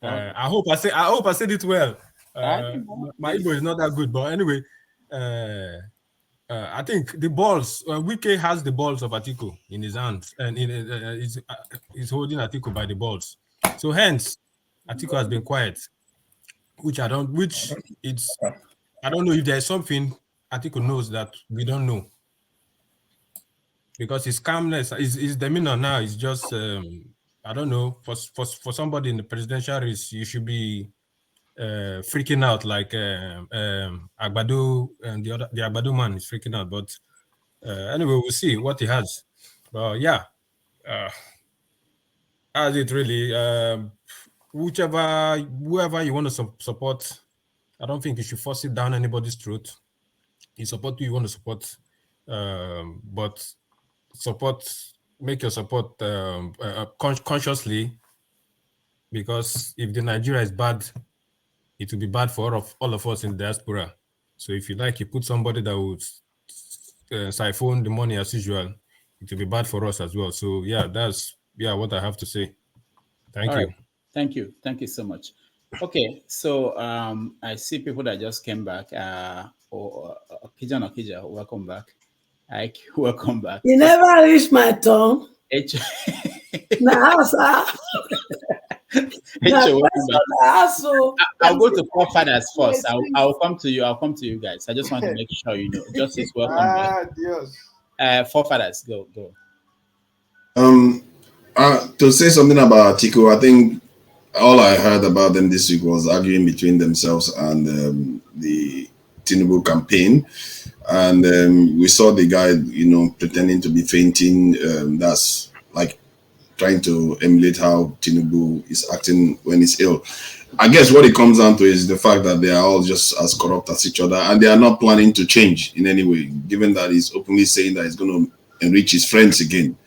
I hope I said it well. My Igbo is not that good, but anyway, I think the balls. Wike has the balls of Atiku in his hands, and he's holding Atiku by the balls. So hence, Atiku has been quiet, I don't know if there's something Atiku knows that we don't know. Because his calmness, his demeanor now is just, I don't know, for somebody in the presidential race, you should be freaking out like Agbado, and the Agbado man is freaking out. But anyway, we'll see what he has. But as it really, whoever you want to support, I don't think you should force it down anybody's throat. You support who you want to support, but make your support consciously, because if the Nigeria is bad, it will be bad for all of us in the diaspora. So if you put somebody that would siphon the money as usual, it will be bad for us as well. So that's what I have to say. Thank you. Right. Thank you so much. Okay, so I see people that just came back. Okija, welcome back. Ike, welcome back. You never reached my tongue. I'll go to forefathers first. I'll come to you. I'll come to you guys. I just want to make sure you know. Justice, welcome back. Forefathers, go. To say something about Atiku, I think all I heard about them this week was arguing between themselves and the Tinubu campaign. And we saw the guy, pretending to be fainting. That's like trying to emulate how Tinubu is acting when he's ill. I guess what it comes down to is the fact that they are all just as corrupt as each other, and they are not planning to change in any way, given that he's openly saying that he's going to enrich his friends again.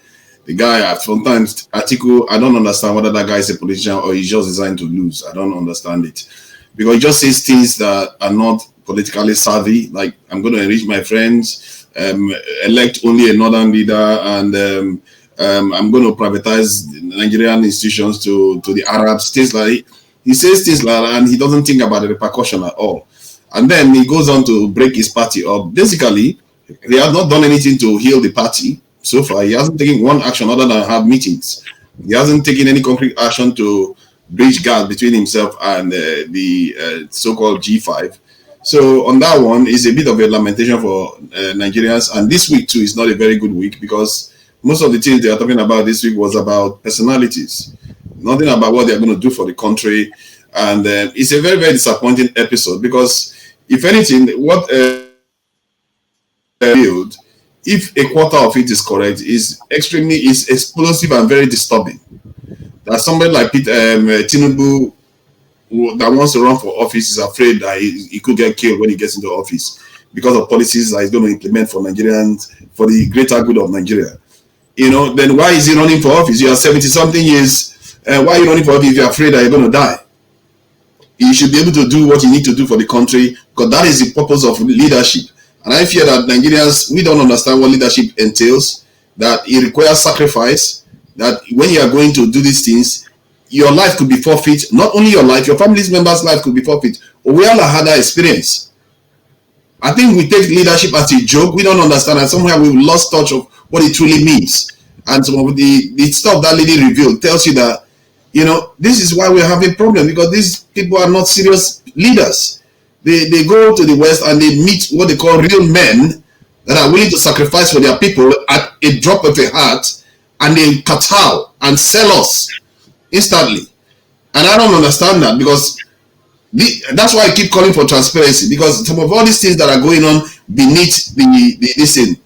The guy, sometimes Atiku, I don't understand whether that guy is a politician or he's just designed to lose. I don't understand it. Because he just says things that are not politically savvy, like I'm going to enrich my friends, elect only a northern leader, and I'm going to privatize Nigerian institutions to the Arabs, things like he says things like that, and he doesn't think about the repercussion at all. And then he goes on to break his party up. Basically, he has not done anything to heal the party. So far, he hasn't taken one action other than have meetings. He hasn't taken any concrete action to bridge gap between himself and the so-called G5. So on that one, it's a bit of a lamentation for Nigerians. And this week too is not a very good week, because most of the things they are talking about this week was about personalities, nothing about what they're going to do for the country. And it's a very, very disappointing episode, because if anything, what build, if a quarter of it is correct, is explosive and very disturbing. That somebody like Tinubu, that wants to run for office, is afraid that he could get killed when he gets into office because of policies that he's going to implement for Nigerians, for the greater good of Nigeria. then why is he running for office? You are 70-something years. Why are you running for office if you're afraid that you're going to die? You should be able to do what you need to do for the country, because that is the purpose of leadership. And I fear that Nigerians, we don't understand what leadership entails, that it requires sacrifice, that when you are going to do these things, your life could be forfeit. Not only your life, your family's members' life could be forfeit. We all had that experience. I think we take leadership as a joke. We don't understand, and somehow we've lost touch of what it truly means. And some of the stuff that lady revealed tells you that, this is why we're having problems, because these people are not serious leaders. They go to the West and they meet what they call real men that are willing to sacrifice for their people at a drop of a hat, and they kowtow and sell us instantly. And I don't understand that, because that's why I keep calling for transparency, because some of all these things that are going on beneath this thing,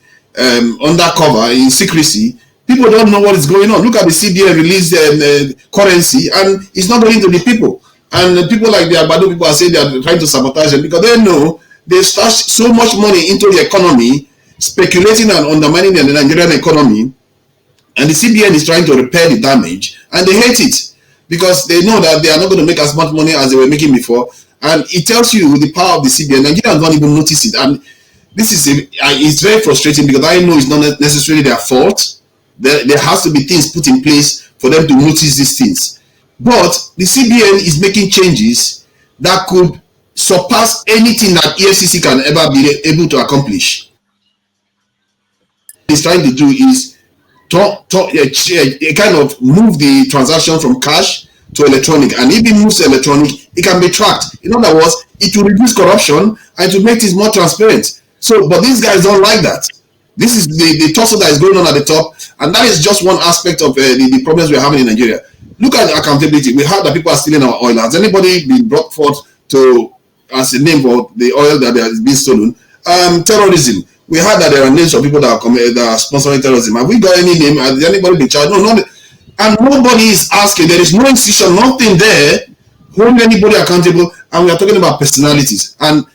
undercover, in secrecy, people don't know what is going on. Look at the CBN released currency, and it's not going to the people. And people like the Abado people are saying they are trying to sabotage them, because they know they stashed so much money into the economy, speculating and undermining the Nigerian economy, and the CBN is trying to repair the damage, and they hate it, because they know that they are not going to make as much money as they were making before. And it tells you the power of the CBN. Nigerians don't even notice it, and this is it's very frustrating, because I know it's not necessarily their fault. There has to be things put in place for them to notice these things. But the CBN is making changes that could surpass anything that EFCC can ever be able to accomplish. What it's trying to do is kind of move the transaction from cash to electronic, and if it moves to electronic, it can be tracked. In other words, it will reduce corruption and to make things more transparent. So, but these guys don't like that. This is the tussle that is going on at the top, and that is just one aspect of the problems we're having in Nigeria. Look at accountability. We heard that people are stealing our oil. Has anybody been brought forth to as a name for the oil that has been stolen? Terrorism. We heard that there are names of people that are sponsoring terrorism. Have we got any name? Has anybody been charged? No, not. And nobody is asking. There is no institution, nothing there holding anybody accountable. And we are talking about personalities. And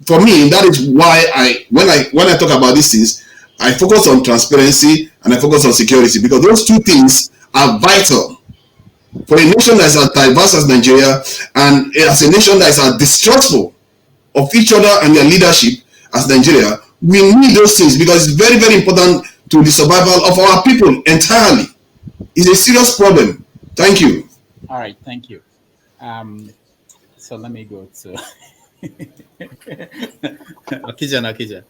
for me, that is why when I talk about these things, I focus on transparency and I focus on security, because those two things are vital for a nation that is as diverse as Nigeria, and as a nation that is as distrustful of each other and their leadership as Nigeria. We need those things, because it's very, very important to the survival of our people entirely. It's a serious problem. Thank you. All right, thank you. So let me go to Okija.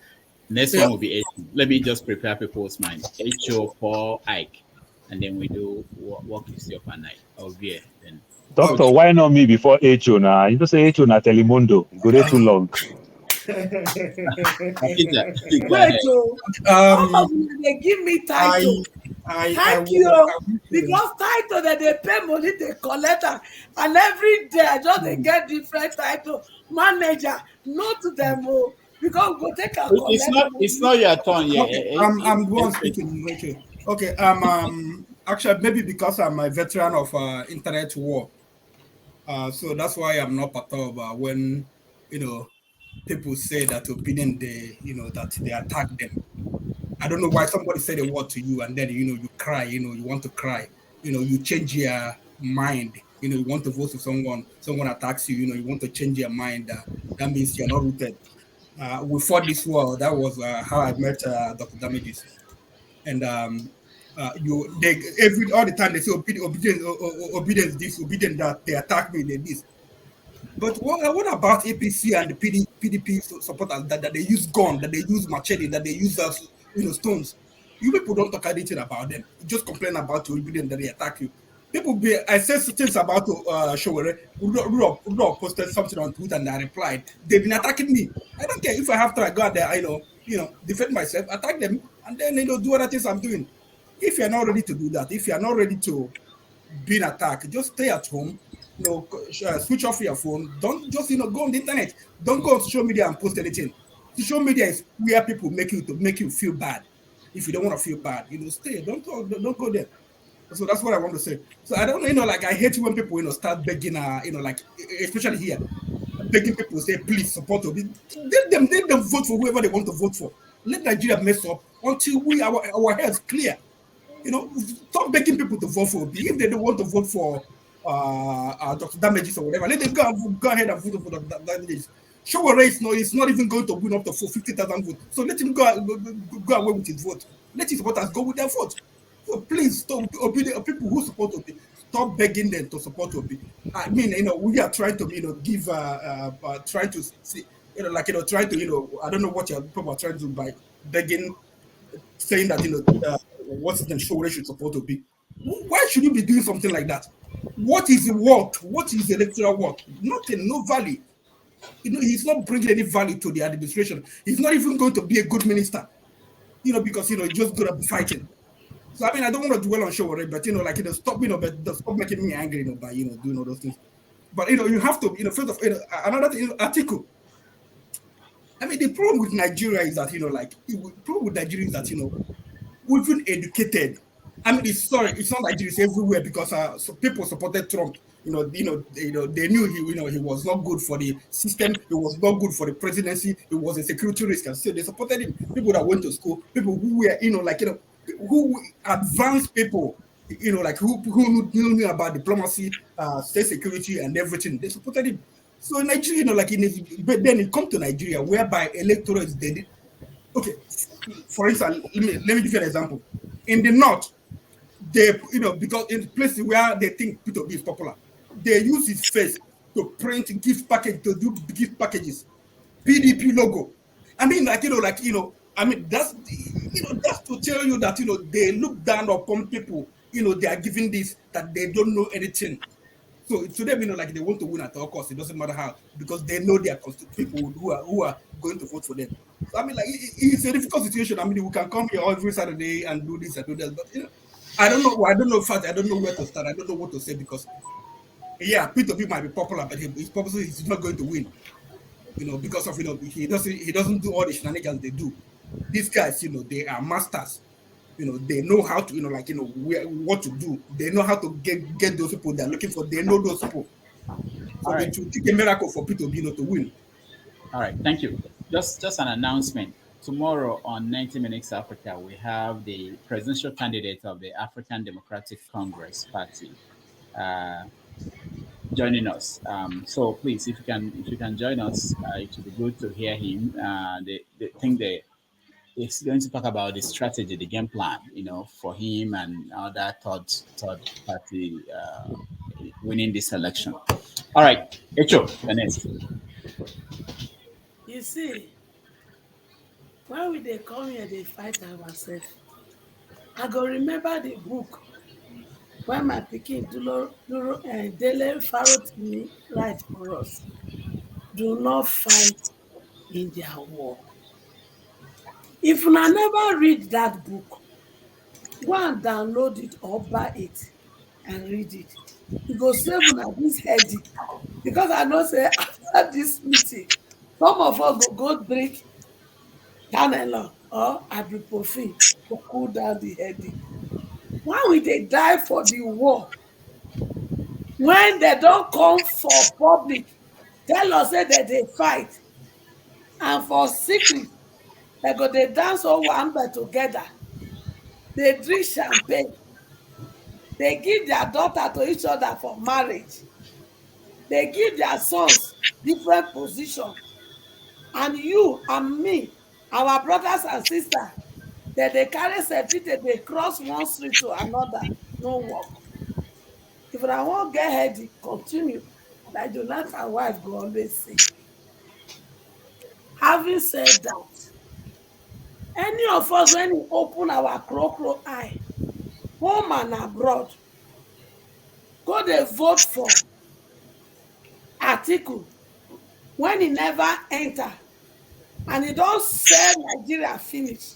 Next one will be H. Let me just prepare people's mind. HO for Ike. And then we do what keeps you up at night. Then. Doctor, why not me before HO now? You don't say HO na Telemundo. Go there too long. Wait, they give me title. Thank you. Because title that they pay money, they collect, and every day I just they get different title. Manager, not to them all. Because go take a it's not your turn yet. Okay, I'm going speaking. Okay. Actually, maybe because I'm a veteran of internet war, so that's why I'm not perturbed when people say that opinion that they attack them. I don't know why somebody said a word to you and then you cry. You want to cry. You change your mind. You want to vote for someone. Someone attacks you. You want to change your mind. That means you're not rooted. We fought this war. That was how I met Dr. Damages. And all the time they say obedience this, obedience that. They attack me, they this. But what about APC and the PDP supporters that they use gun, that they use machete, that they use stones? You people don't talk anything about them. You just complain about your obedience that they attack you. I said things about Showere. Rudolph posted something on Twitter and I replied. They've been attacking me. I don't care if I have to go out there, defend myself, attack them, and then do other things I'm doing. If you're not ready to do that, if you're not ready to be attacked, just stay at home. Switch off your phone. Don't just go on the internet. Don't go on social media and post anything. Social media is where people make you feel bad. If you don't want to feel bad, stay. Don't go there. So that's what I want to say. So I don't I hate when people start begging especially here, begging people to say please support us. Let them vote for whoever they want to vote for. Let Nigeria mess up until our heads clear. Stop begging people to vote for Obi. If they don't want to vote for Dr. Damages or whatever, let them go ahead and vote for Dr. Damages. Showore is not even going to win up to 50,000 votes. So let him go away with his vote. Let his supporters go with their vote. So please stop people who support Obi. Stop begging them to support Obi. I mean, we are trying to, give, trying to see, trying to, I don't know what your people are trying to do by begging, saying that, what's the Showore should support Obi. Why should you be doing something like that? What is the work? What is the electoral work? Nothing, no value. He's not bringing any value to the administration. He's not even going to be a good minister, because he's just going to be fighting. So I mean, I don't want to dwell on Showore, but stop making me angry, by doing all those things. But you have to, first of all, another thing, Atiku. I mean, the problem with Nigeria is that the problem with Nigeria is that we've been educated. I mean, it's not Nigeria, it's everywhere because so people supported Trump. They knew he was not good for the system. He was not good for the presidency. It was a security risk, and so they supported him. People that went to school, people who were who advanced people, who knew about diplomacy, state security, and everything. They supported him. So in Nigeria, but then it comes to Nigeria, whereby Electoral is dead. Okay, for instance, let me give you an example. In the north, they, because in places where they think Peter Obi is popular, they use his face to print gift package, to do gift packages, PDP logo. I mean, I mean, that's to tell you that, they look down upon people, they are giving this, that they don't know anything. So to them, they want to win at all costs. It doesn't matter how, because they know they are people who are going to vote for them. So I mean, it's a difficult situation. I mean, we can come here every Saturday and do this and do that, but I don't know. I don't know where to start. I don't know what to say because, yeah, Peter B might be popular, but his purpose is not going to win. Because of he doesn't do all the shenanigans they do. These guys, they are masters. They know how to, what to do. They know how to get those people they're looking for. They know those people. So it will take a miracle for Peter B to win. All right, thank you. Just an announcement. Tomorrow on 90 Minutes Africa, we have the presidential candidate of the African Democratic Congress Party joining us. So please, if you can join us, it would be good to hear him. They think it's going to talk about the strategy, the game plan, for him and other third party winning this election. All right, Echo, the next. You see, when they come here, they fight ourselves. I go remember the book when my pikin Dele Farotimi write for us. Do not fight in their war. If you never read that book, go and download it or buy it and read it. You go save on this headache. Because I know say after this meeting, some of us go drink Canelo or ibuprofen to cool down the headache. Why will they die for the war? When they don't come for public, tell us that they fight. And for secret, they go they dance all one bed together. They drink champagne. They give their daughter to each other for marriage. They give their sons different position. And you and me, our brothers and sisters, that they carry certificate, they cross one street to another, no work. If I won't get headache, continue. Like Jonathan's wife go always say. Having said that, any of us, when we open our crow eye, home and abroad, go they vote for Atiku when he never enter and he don't sell Nigeria finish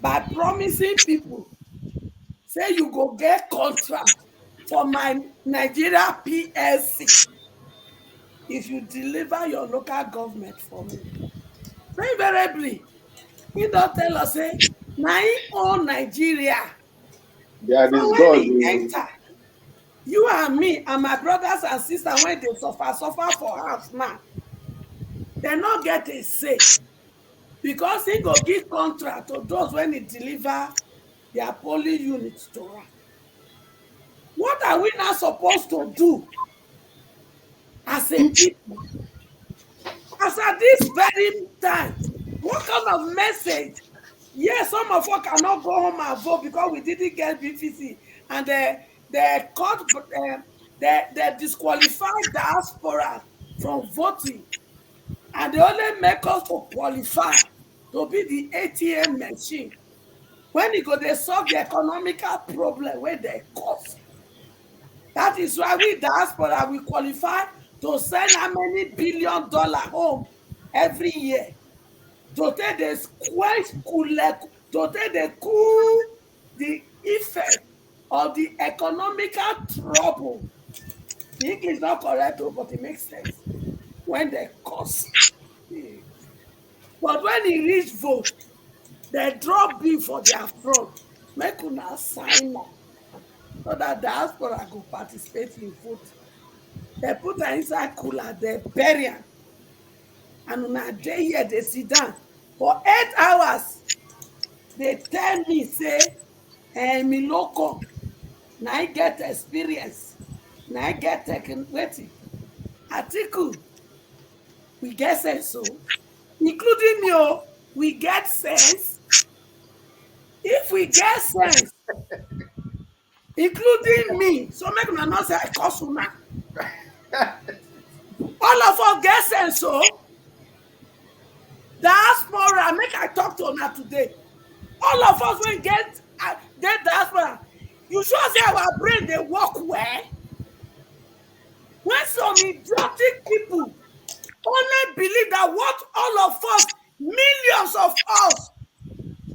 by promising people, say you go get contract for my Nigeria PLC if you deliver your local government for me. So invariably, he don't tell us, say, na he own Nigeria. So when he enter, you and me and my brothers and sisters, when they suffer for house now, they not get a say because he go give contract to those when he deliver their polling units to run. What are we now supposed to do as a people? As at this very time, what kind of message? Yes, some of us cannot go home and vote because we didn't get BVC, and they disqualified diaspora from voting, and they only make us to qualify to be the ATM machine. When you go, they solve the economical problem where they cause. That is why we diaspora we qualify to send how many $1 billion home every year. To take the cool the effect of the economical trouble. The English is not correct, but it makes sense. When they cause. But when he reach vote, they drop bill for their fraud. Make una sign up so that diaspora go participate in vote. They put her inside cooler, they bury her. And una day here, they sit down. For 8 hours, they tell me, say, me local, now I get experience, now I get waiting. Atiku, we get sense, so, including me, we get sense. If we get sense, including me, so make me not say I cost una. All of us get sense, so. Diaspora, make I talk to una today. All of us will get diaspora. You sure say our brain they work well? When some idiotic people only believe that what all of us, millions of us,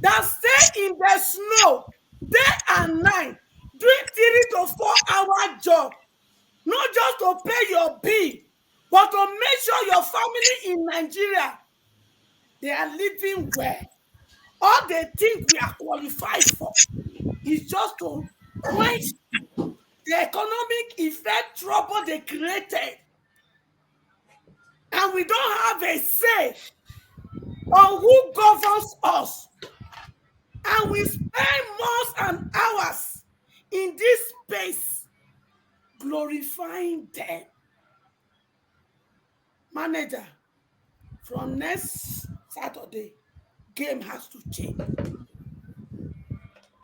that stay in the snow day and night, doing 3 to 4 hour job, not just to pay your bill, but to make sure your family in Nigeria, they are living well. All they think we are qualified for is just to quench the economic effect trouble they created. And we don't have a say on who governs us. And we spend months and hours in this space glorifying them. Manager, from next Saturday, game has to change.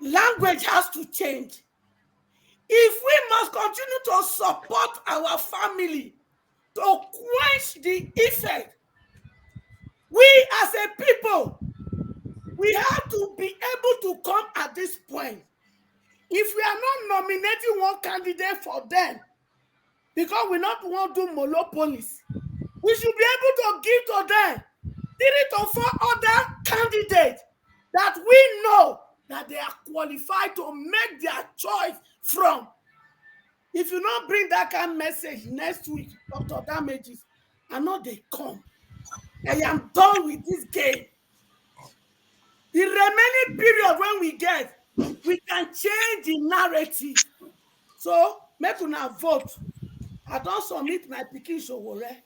Language has to change. If we must continue to support our family to quench the effect, we as a people, we have to be able to come at this point. If we are not nominating one candidate for them, because we not want to do monopolies, we should be able to give to them 3 to 4 other candidates that we know that they are qualified to make their choice from. If you not bring that kind of message next week, Dr. Damages, I know they come. I am done with this game. The remaining period when we get, we can change the narrative. So, make una vote. I don't submit my Pikin Showore.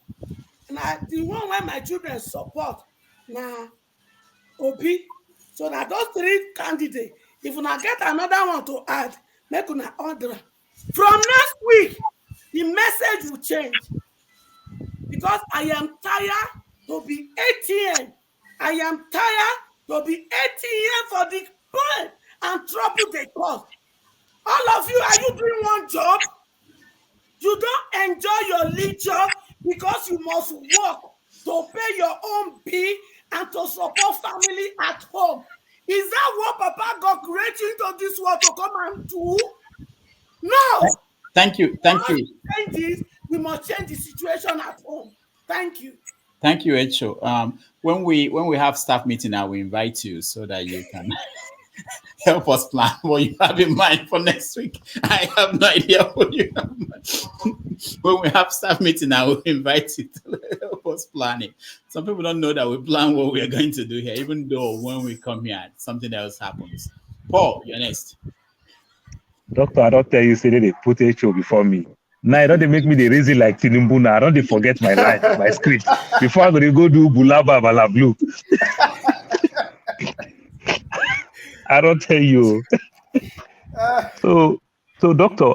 And the one where my children support, now, Obi. So that those 3 candidates, if you get another one to add, make una order. From next week, the message will change. Because I am tired to be ATM. I am tired to be ATM for the pain and trouble they cause. All of you, are you doing one job? You don't enjoy your leisure because you must work to pay your own bill and to support family at home. Is that what Papa God created into this world to come and do? No. Thank you. Thank you. Change this, we must change the situation at home. Thank you. Thank you, Echo. When we have staff meeting, I will invite you so that you can help us plan what you have in mind for next week. I have no idea what you have in mind. When we have staff meeting, I will invite you to help us plan it. Some people don't know that we plan what we are going to do here, even though when we come here, something else happens. Paul, you're next. Doctor, I don't tell you, say they put HO before me. Now, I don't make me the reason like Tinubu now. I don't forget my line, my script. Before I'm going to go do Bulaba Bala Blue. I don't tell you. So, doctor,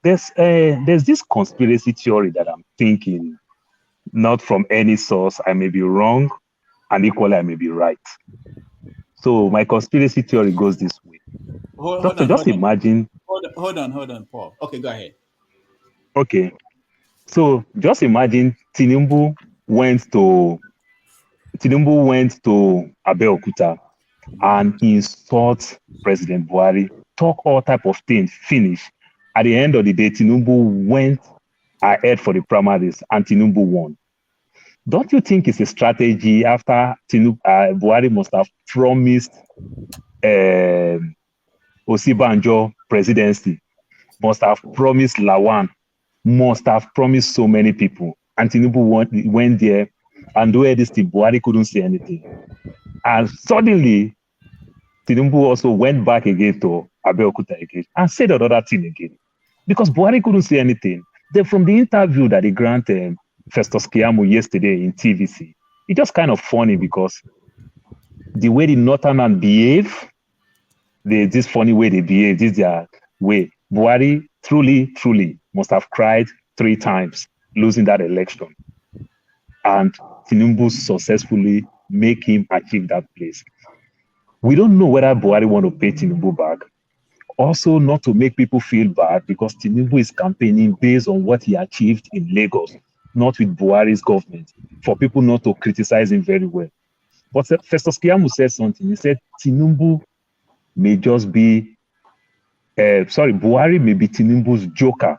there's this conspiracy theory that I'm thinking, not from any source. I may be wrong, and equally I may be right. So my conspiracy theory goes this way. Doctor, just imagine. Hold on, Paul. Okay, go ahead. Okay, so just imagine Tinubu went to Abeokuta and insult President Buhari, talk all type of things, finish. At the end of the day, Tinubu went ahead for the primaries and Tinubu won. Don't you think it's a strategy after Buhari must have promised Osibanjo presidency, must have promised Lawan, must have promised so many people, and Tinubu went there and do this thing, Buhari couldn't say anything. And suddenly, Tinubu also went back again to Abeokuta again and said another thing again. Because Buhari couldn't say anything. Then from the interview that they granted Festus Keyamo yesterday in TVC, it's just kind of funny because the way the Northerners behave, this funny way they behave, this their way. Buhari truly must have cried 3 times losing that election. And Tinubu successfully make him achieve that place. We don't know whether Buhari want to pay Tinubu back. Also, not to make people feel bad because Tinubu is campaigning based on what he achieved in Lagos, not with Buhari's government, for people not to criticize him very well. But Festus Keyamo said something. He said Tinubu may just be, Buhari may be Tinubu's joker.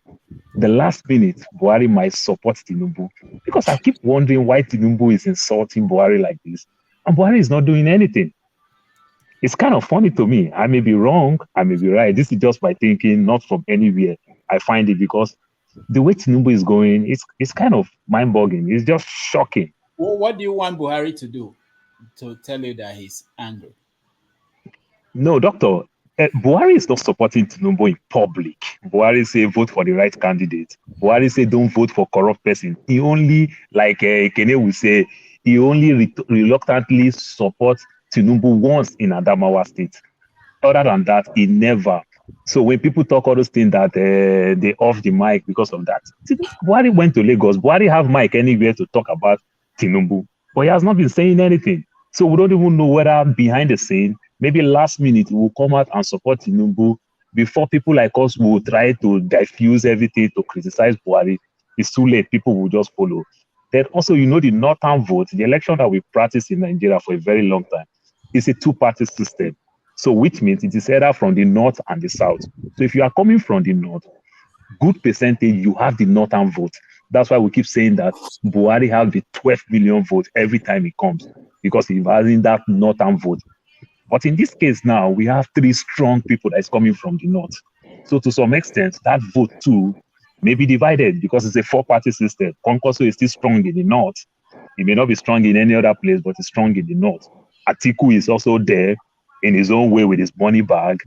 The last minute, Buhari might support Tinubu. Because I keep wondering why Tinubu is insulting Buhari like this. And Buhari is not doing anything. It's kind of funny to me. I may be wrong, I may be right. This is just my thinking, not from anywhere. I find it because the way Tinubu is going, it's kind of mind-boggling. It's just shocking. Well, what do you want Buhari to do to tell you that he's angry? No, doctor. Buhari is not supporting Tinubu in public. Buhari say vote for the right candidate. Buhari say don't vote for corrupt person. He only, like Kene will say, he only reluctantly supports Tinubu once in Adamawa State. Other than that, he never. So when people talk all those things that they off the mic because of that, Buhari went to Lagos. Buhari have mic anywhere to talk about Tinubu, but he has not been saying anything. So we don't even know whether behind the scene, maybe last minute, he will come out and support Tinubu before people like us will try to diffuse everything to criticize Buhari. It's too late. People will just follow. Then also, the northern vote, the election that we practiced in Nigeria for a very long time, is a 2-party system. So which means it is either from the north and the south. So if you are coming from the north, good percentage, you have the northern vote. That's why we keep saying that Buhari has the 12 million vote every time he comes, because he has in that northern vote. But in this case now, we have 3 strong people that is coming from the north. So to some extent, that vote too may be divided because it's a 4-party system. Konkoso is still strong in the north. He may not be strong in any other place, but he's strong in the north. Atiku is also there in his own way with his money bag.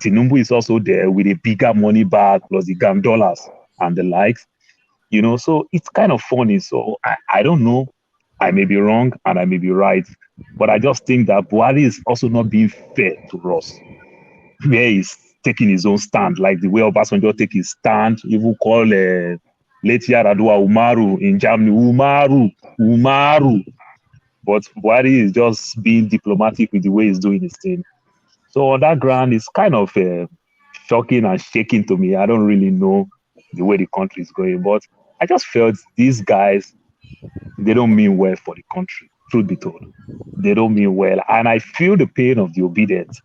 Tinubu is also there with a bigger money bag plus the gang dollars and the likes. So it's kind of funny. So I don't know. I may be wrong and I may be right. But I just think that Buhari is also not being fair to us, where he's taking his own stand, like the way Obasanjo take his stand, even call late Yaradua Umaru in Germany, Umaru. But Buhari is just being diplomatic with the way he's doing his thing. So on that ground, it's kind of shocking and shaking to me. I don't really know the way the country is going, but I just felt these guys, they don't mean well for the country, truth be told. They don't mean well. And I feel the pain of the obedient,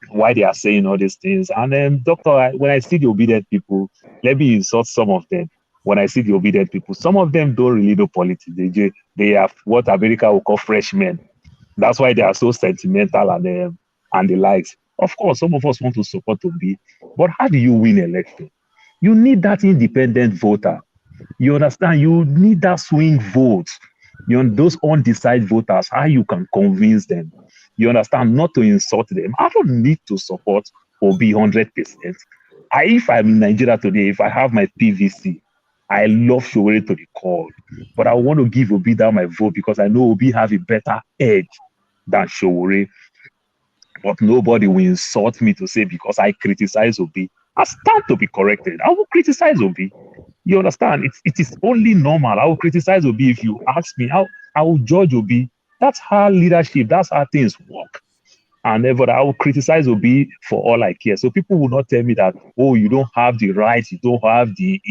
why they are saying all these things. And then, doctor, when I see the obedient people, let me insult some of them. When I see the obedient people, some of them don't really know politics. They have what America will call freshmen. That's why they are so sentimental and the likes. Of course, some of us want to support Obi, but how do you win election? You need that independent voter. You understand? You need that swing vote. Those undecided voters, how you can convince them. You understand? Not to insult them. I don't need to support Obi 100%. If I'm in Nigeria today, if I have my PVC, I love Showore to the call. But I want to give Obi down my vote because I know Obi have a better edge than Showore. but nobody will insult me to say because I criticize Obi, I stand to be corrected. I will criticize Obi. You understand? It is only normal. I will criticize Obi if you ask me. I will judge Obi. That's how leadership, that's how things work. And ever I will criticize Obi for all I care. So people will not tell me that, oh, you don't have the right, you don't have the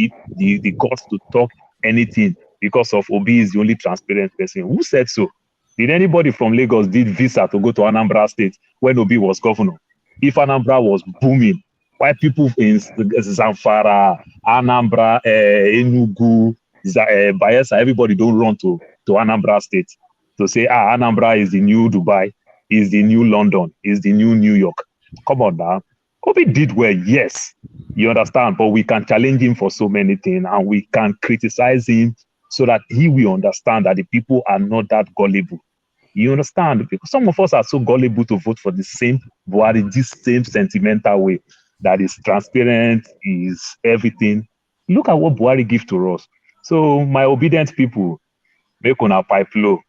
guts to talk anything because of Obi is the only transparent person. Who said so? Did anybody from Lagos did visa to go to Anambra State when Obi was governor? If Anambra was booming, why people in Zamfara, Anambra, Enugu, Bayelsa, everybody don't run to Anambra State to say, Anambra is the new Dubai, is the new London, is the new New York. Come on now. Obi did well, yes. You understand? But we can challenge him for so many things and we can criticize him so that he will understand that the people are not that gullible. You understand? Because some of us are so gullible to vote for the same Buhari, this same sentimental way that is transparent, is everything. Look at what Buhari gives to us. So my obedient people, make on our pipe low,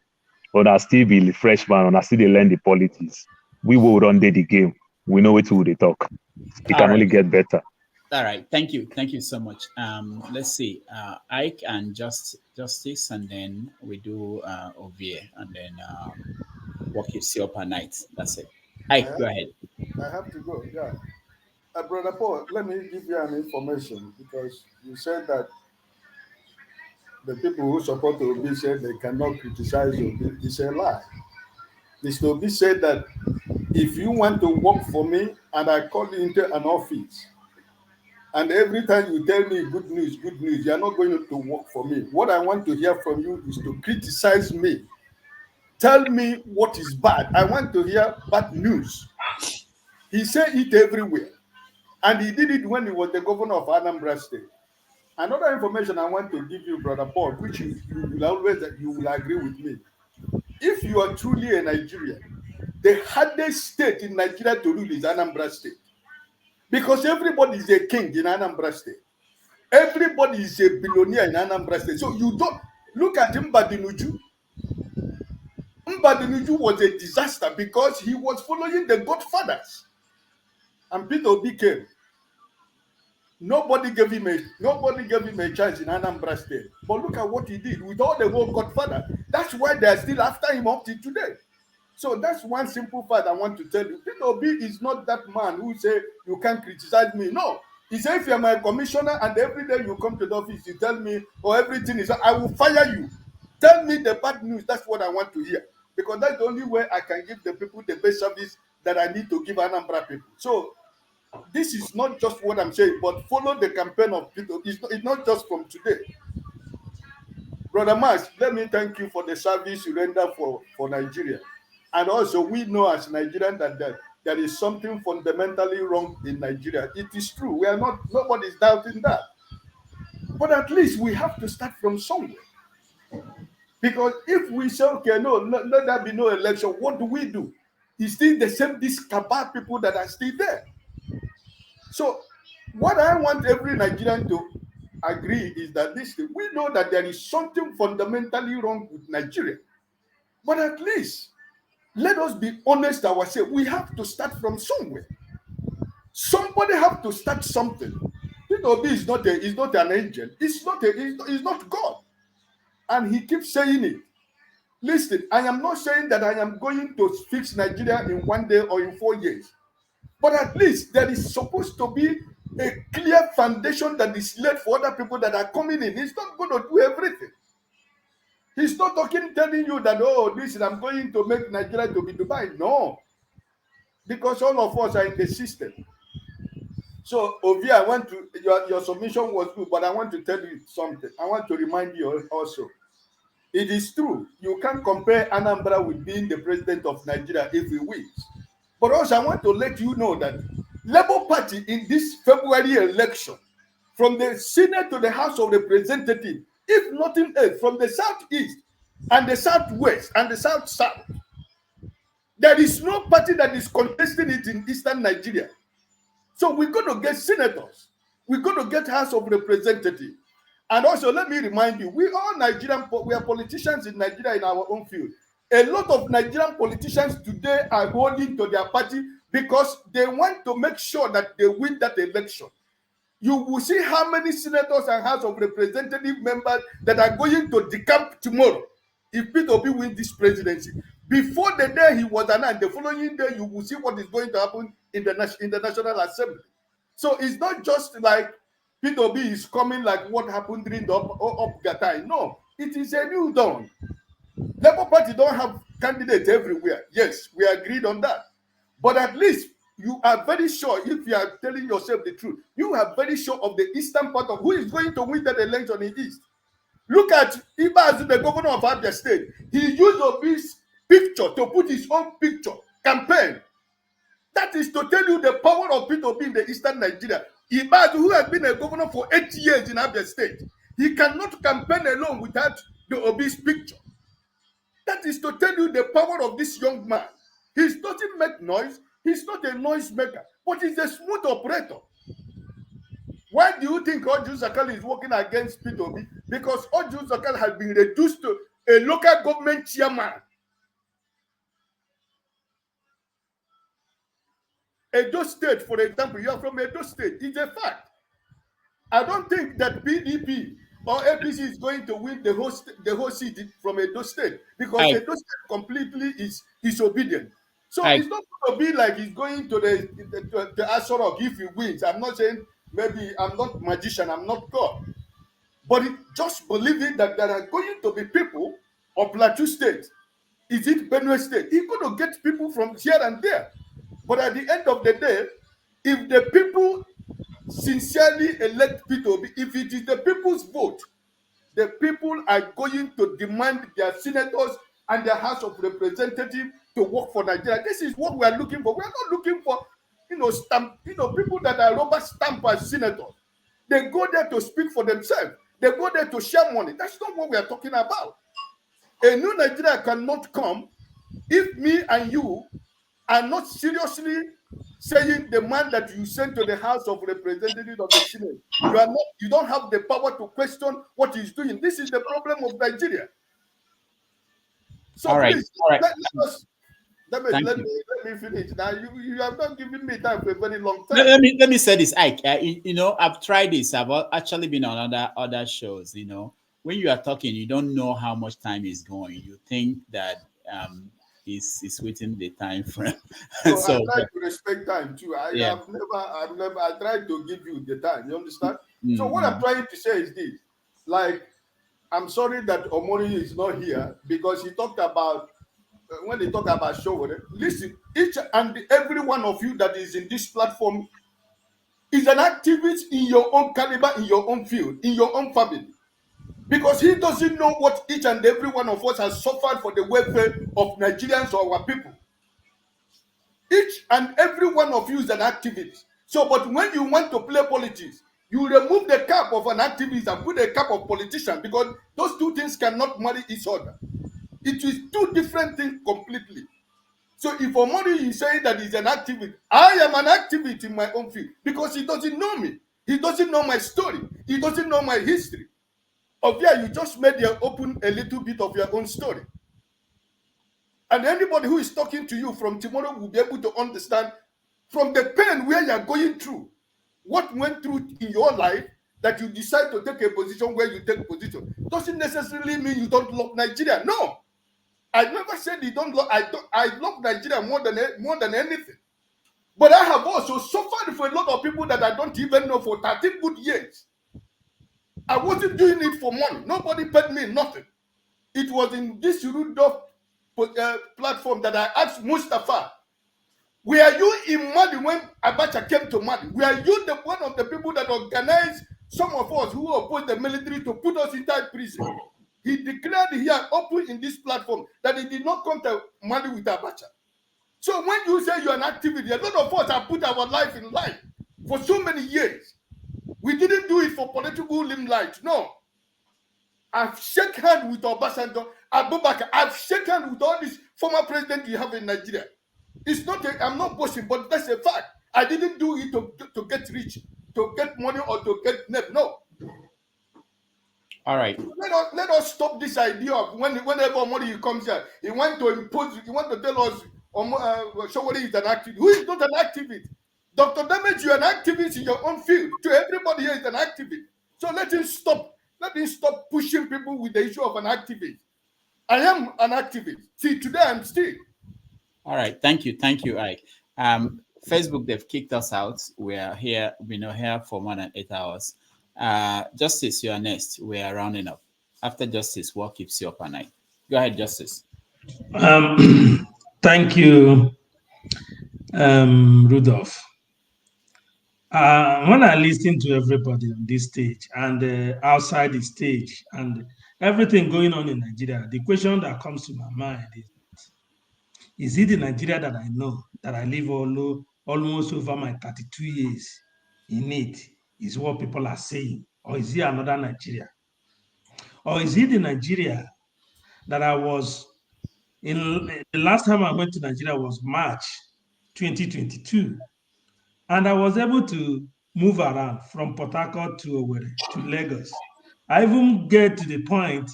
or still be the freshman, or still they learn the politics. We will run the game. We know what they talk. It can only get better. All right, thank you so much. Let's see, Ike and Justice, and then we do Ovie, and then walk you see up at night. That's it. Ike, go ahead. I have to go. Yeah, Brother Paul, let me give you an information because you said that the people who support Obi said they cannot criticize Obi. It's a lie. Mr. Obi said that if you want to work for me and I call you into an office, and every time you tell me good news, you are not going to work for me. What I want to hear from you is to criticize me. Tell me what is bad. I want to hear bad news. He said it everywhere. And he did it when he was the governor of Anambra State. Another information I want to give you, Brother Paul, which you will agree with me. If you are truly a Nigerian, the hardest state in Nigeria to rule is Anambra State. Because everybody is a king in Anambra State. Everybody is a billionaire in Anambra State. So you don't look at Mbadinuju. Mbadinuju was a disaster because he was following the Godfathers. And Peter Obi came. Nobody gave him a chance in Anambra State. But look at what he did with all the whole Godfather. That's why they are still after him up to today. So that's one simple fact I want to tell you. Peter Obi is not that man who say you can't criticize me. No. He said if you're my commissioner and every day you come to the office, you tell me, oh, everything is, I will fire you. Tell me the bad news. That's what I want to hear. Because that's the only way I can give the people the best service that I need to give Anambra people. So this is not just what I'm saying, but follow the campaign of Peter. It's not just from today. Brother Max, let me thank you for the service you render for Nigeria. And also, we know as Nigerians that there is something fundamentally wrong in Nigeria. It is true. Nobody is doubting that. But at least we have to start from somewhere. Because if we say, okay, no, let there be no election, what do? It's still the same, these cabal people that are still there. So, what I want every Nigerian to agree is that we know that there is something fundamentally wrong with Nigeria. But at least, let us be honest ourselves. We have to start from somewhere. Somebody have to start something. Peter Obi is not an angel. He's not God. And he keeps saying it. Listen, I am not saying that I am going to fix Nigeria in 1 day or in 4 years. But at least there is supposed to be a clear foundation that is laid for other people that are coming in. He's not going to do everything. He's not telling you that, oh, I'm going to make Nigeria to be Dubai. No. Because all of us are in the system. So, Ovi, your submission was good, but I want to tell you something. I want to remind you also. It is true. You can't compare Anambra with being the president of Nigeria if he wins. But also, I want to let you know that Labour Party in this February election, from the Senate to the House of Representatives, if nothing else, from the Southeast and the Southwest and the South-South, there is no party that is contesting it in Eastern Nigeria. So we're going to get senators. We're going to get House of Representatives. And also, let me remind you, we are Nigerian, we are politicians in Nigeria in our own field. A lot of Nigerian politicians today are holding to their party because they want to make sure that they win that election. You will see how many senators and House of Representative members that are going to decamp tomorrow if Peter Obi wins this presidency. Before the day he was announced, the following day you will see what is going to happen in the National Assembly. So it's not just like Peter Obi is coming like what happened during the up time. No, it is a new dawn. Labour Party don't have candidates everywhere. Yes, we agreed on that. But at least you are very sure, if you are telling yourself the truth, you are very sure of the eastern part of who is going to win that election in East. Look at Ibaz, the governor of Abia State. He used Obi's picture to put his own picture campaign. That is to tell you the power of Peter Obi in the eastern Nigeria. Ibaz, who has been a governor for 8 years in Abia State, he cannot campaign alone without the Obi's picture. That is to tell you the power of this young man. He doesn't make noise. He's not a noise maker, but he's a smooth operator. Why do you think Oju Zakal is working against Peter Obi? Because Oju Zakal has been reduced to a local government chairman. Edo State, for example, you are from Edo State. It's a fact. I don't think that PDP or APC is going to win the whole seat from Edo State because Edo State completely is obedient. So it's not going to be like he's going to the Asorok if he wins. I'm not saying maybe I'm not magician, I'm not God. But just believing that there are going to be people of Plateau State, is it Benue State? He's going to get people from here and there. But at the end of the day, if the people sincerely elect Peter Obi, if it is the people's vote, the people are going to demand their senators and their House of Representatives to work for Nigeria. This is what we are looking for. We are not looking for, people that are rubber stamp as senators. They go there to speak for themselves. They go there to share money. That's not what we are talking about. A new Nigeria cannot come if me and you are not seriously saying the man that you sent to the House of Representatives of the Senate, you don't have the power to question what he's doing. This is the problem of Nigeria. So all right, please, all right. let me finish. Now you have not given me time for a very long time. Let me say this, Ike. I've tried this. I've actually been on other shows. When you are talking, you don't know how much time is going. You think that is within the time frame. So I try to respect time too. I've never I tried to give you the time. You understand? Mm-hmm. So what I'm trying to say is this: like, I'm sorry that Omori is not here because he talked about when they talk about show. Listen, each and every one of you that is in this platform is an activist in your own caliber, in your own field, in your own family. Because he doesn't know what each and every one of us has suffered for the welfare of Nigerians or our people. Each and every one of you is an activist. So, but when you want to play politics, you remove the cap of an activist and put a cap of politician because those two things cannot marry each other. It is two different things completely. So if Omori is saying that he's an activist, I am an activist in my own field because he doesn't know me. He doesn't know my story. He doesn't know my history. You just made open a little bit of your own story. And anybody who is talking to you from tomorrow will be able to understand from the pain where you are going through, what went through in your life that you decide to take a position where you take a position. Doesn't necessarily mean you don't love Nigeria. No. I never said you don't love. I love Nigeria more than anything. But I have also suffered for a lot of people that I don't even know for 13 good years. I wasn't doing it for money. Nobody paid me nothing. It was in this Rudolph platform that I asked Mustafa, were you in Mali when Abacha came to Mali? Were you one of the people that organized some of us who opposed the military to put us inside prison? He declared here open in this platform that he did not come to Mali with Abacha. So when you say you're an activist, a lot of us have put our life in line for so many years. We didn't do it for political limelight. No. I've shaken hands with Obasanjo, Abubakar. I've shaken hands with all these former presidents you have in Nigeria. It's not, I'm not boasting, but that's a fact. I didn't do it to get rich, to get money or to get name. No. All right. Let us stop this idea of whenever money comes here, he want to impose, he want to tell us somebody is an activist. Who is not an activist? Dr. Damage, you're an activist in your own field. To everybody here is an activist. So let him stop. Let him stop pushing people with the issue of an activist. I am an activist. See, today I'm still. All right. Thank you, Ike. Facebook, they've kicked us out. We are here. We've been here for more than 8 hours. Justice, you are next. We are rounding up. After Justice, what keeps you up at night? Go ahead, Justice. Thank you, Rudolph. When I listen to everybody on this stage and outside the stage and everything going on in Nigeria, the question that comes to my mind is it the Nigeria that I know, that I live almost over my 32 years in it, is what people are saying? Or is it another Nigeria? Or is it the Nigeria that I was in? The last time I went to Nigeria was March 2022. And I was able to move around from Port Harcourt to Owerri to Lagos. I even get to the point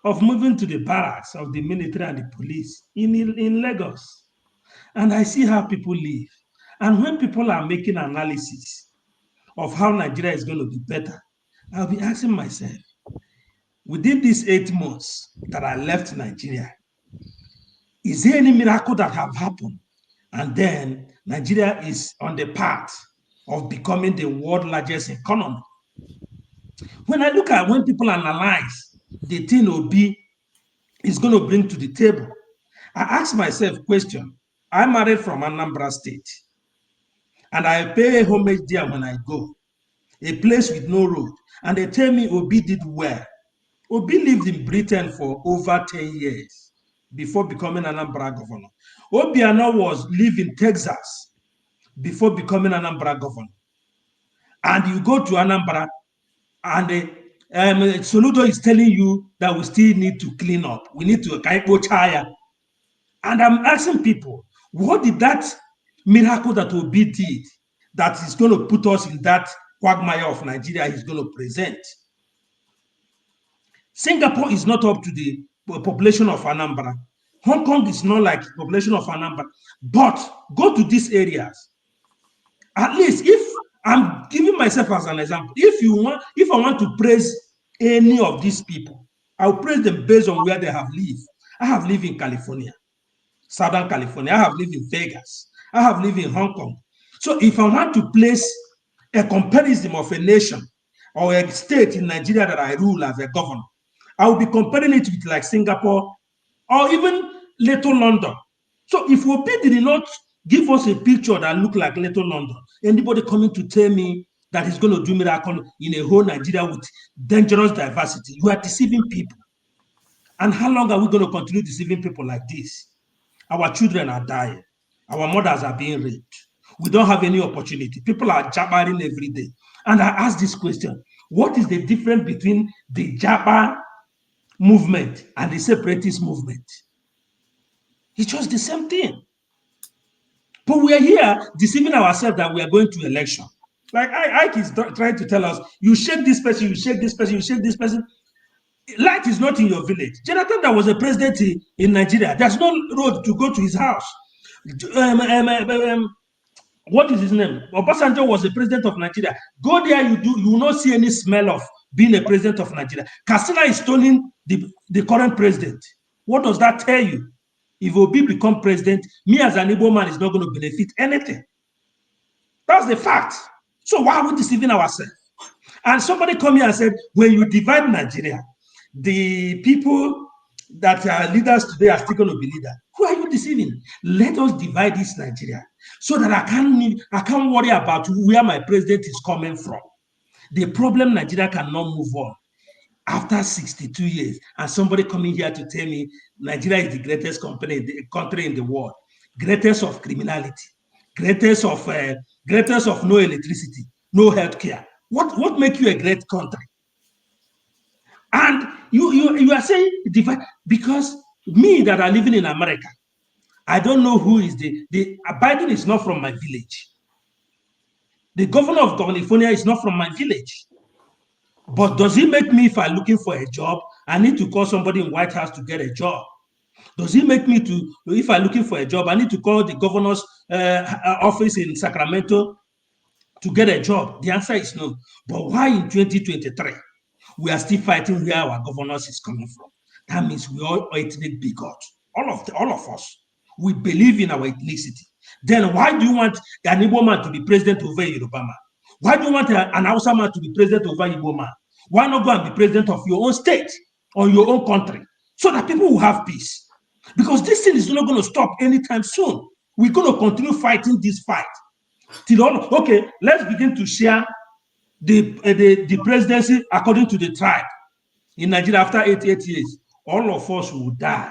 of moving to the barracks of the military and the police in Lagos. And I see how people live. And when people are making analysis of how Nigeria is going to be better, I'll be asking myself, within these 8 months that I left Nigeria, is there any miracle that have happened? And then Nigeria is on the path of becoming the world's largest economy. When I look at when people analyze the thing Obi is going to bring to the table, I ask myself question. I'm married from Anambra State, and I pay homage there when I go, a place with no road, and they tell me Obi did well. Obi lived in Britain for over 10 years before becoming Anambra governor. Obiano lived in Texas before becoming Anambra governor. And you go to Anambra, and Soludo is telling you that we still need to clean up. We need to chaya. And I'm asking people, what did that miracle that Obi did that is going to put us in that quagmire of Nigeria he's going to present? Singapore is not up to the population of Anambra. Hong Kong is not like the population of Anambra. But go to these areas. At least if I'm giving myself as an example, if I want to praise any of these people, I'll praise them based on where they have lived. I have lived in California, Southern California. I have lived in Vegas. I have lived in Hong Kong. So if I want to place a comparison of a nation or a state in Nigeria that I rule as a governor, I will be comparing it with like Singapore or even Little London. So if Obi did not give us a picture that looked like Little London, anybody coming to tell me that he's going to do miracle in a whole Nigeria with dangerous diversity, you are deceiving people. And how long are we going to continue deceiving people like this? Our children are dying. Our mothers are being raped. We don't have any opportunity. People are jabbering every day. And I ask this question, what is the difference between the Jabba movement and the separatist movement? It's just the same thing. But we are here deceiving ourselves that we are going to election. Like Ike is trying to tell us, you shake this person, you shake this person, you shake this person. Light is not in your village. Jonathan, that was a president in Nigeria. There's no road to go to his house. What is his name? Obasanjo was the president of Nigeria. Go there, you will not see any smell of being a president of Nigeria. Katsina is stoning the current president. What does that tell you? If Obi become president, me as an Igbo man is not going to benefit anything. That's the fact. So why are we deceiving ourselves? And somebody come here and said, when you divide Nigeria, the people that are leaders today are still going to be leaders. Who are you deceiving? Let us divide this Nigeria so that I can't worry about where my president is coming from. The problem, Nigeria cannot move on after 62 years, and somebody coming here to tell me Nigeria is the greatest country in the world, greatest of criminality, greatest of no electricity, no healthcare. What makes you a great country? And you are saying divide because me that are living in America, I don't know who is the Biden is not from my village. The governor of California is not from my village. But does it make me, if I'm looking for a job, I need to call somebody in White House to get a job? Does it make me to, if I'm looking for a job, I need to call the governor's office in Sacramento to get a job? The answer is no. But why in 2023, we are still fighting where our governors is coming from? That means we all ethnic bigot. All of us. We believe in our ethnicity. Then why do you want an Igbo man to be president over Yoruba man? Why do you want an Hausa man to be president over Igbo man? Why not go and be president of your own state or your own country so that people will have peace? Because this thing is not going to stop anytime soon. We're going to continue fighting this fight. Okay, let's begin to share the presidency according to the tribe in Nigeria after 88 years. All of us will die,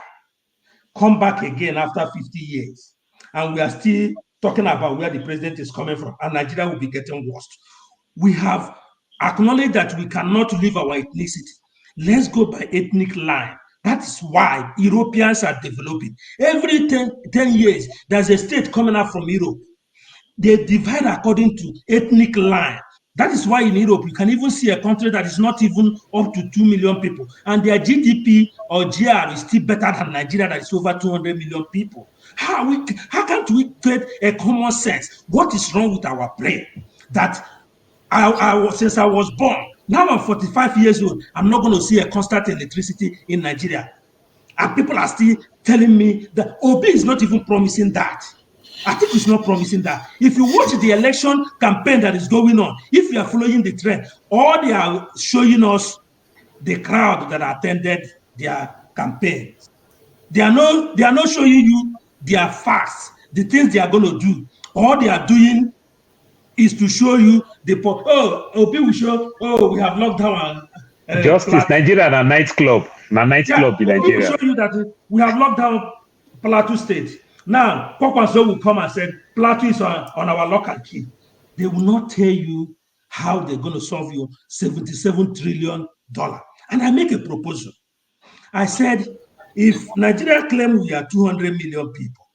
come back again after 50 years. And we are still talking about where the president is coming from, and Nigeria will be getting worse. We have acknowledged that we cannot leave our ethnicity. Let's go by ethnic line. That is why Europeans are developing. Every 10 years, there's a state coming up from Europe. They divide according to ethnic line. That is why in Europe, you can even see a country that is not even up to 2 million people. And their GDP or GR is still better than Nigeria that is over 200 million people. How can't we create a common sense? What is wrong with our brain? That since I was born, now I'm 45 years old, I'm not going to see a constant electricity in Nigeria. And people are still telling me that Obi is not even promising that. Atiku is not promising that. If you watch the election campaign that is going on, if you are following the trend, all they are showing us the crowd that attended their campaigns. They are not showing you their facts, the things they are going to do. All they are doing is to show you people will show, we have locked down. Justice, Nigeria and a nightclub. Nightclub in Nigeria. People will show you that we have locked down Plateau State. Now, Kwakwanso will come and say, Plateau is on our local key. They will not tell you how they're going to solve your $77 trillion. And I make a proposal. I said, if Nigeria claims we are 200 million people,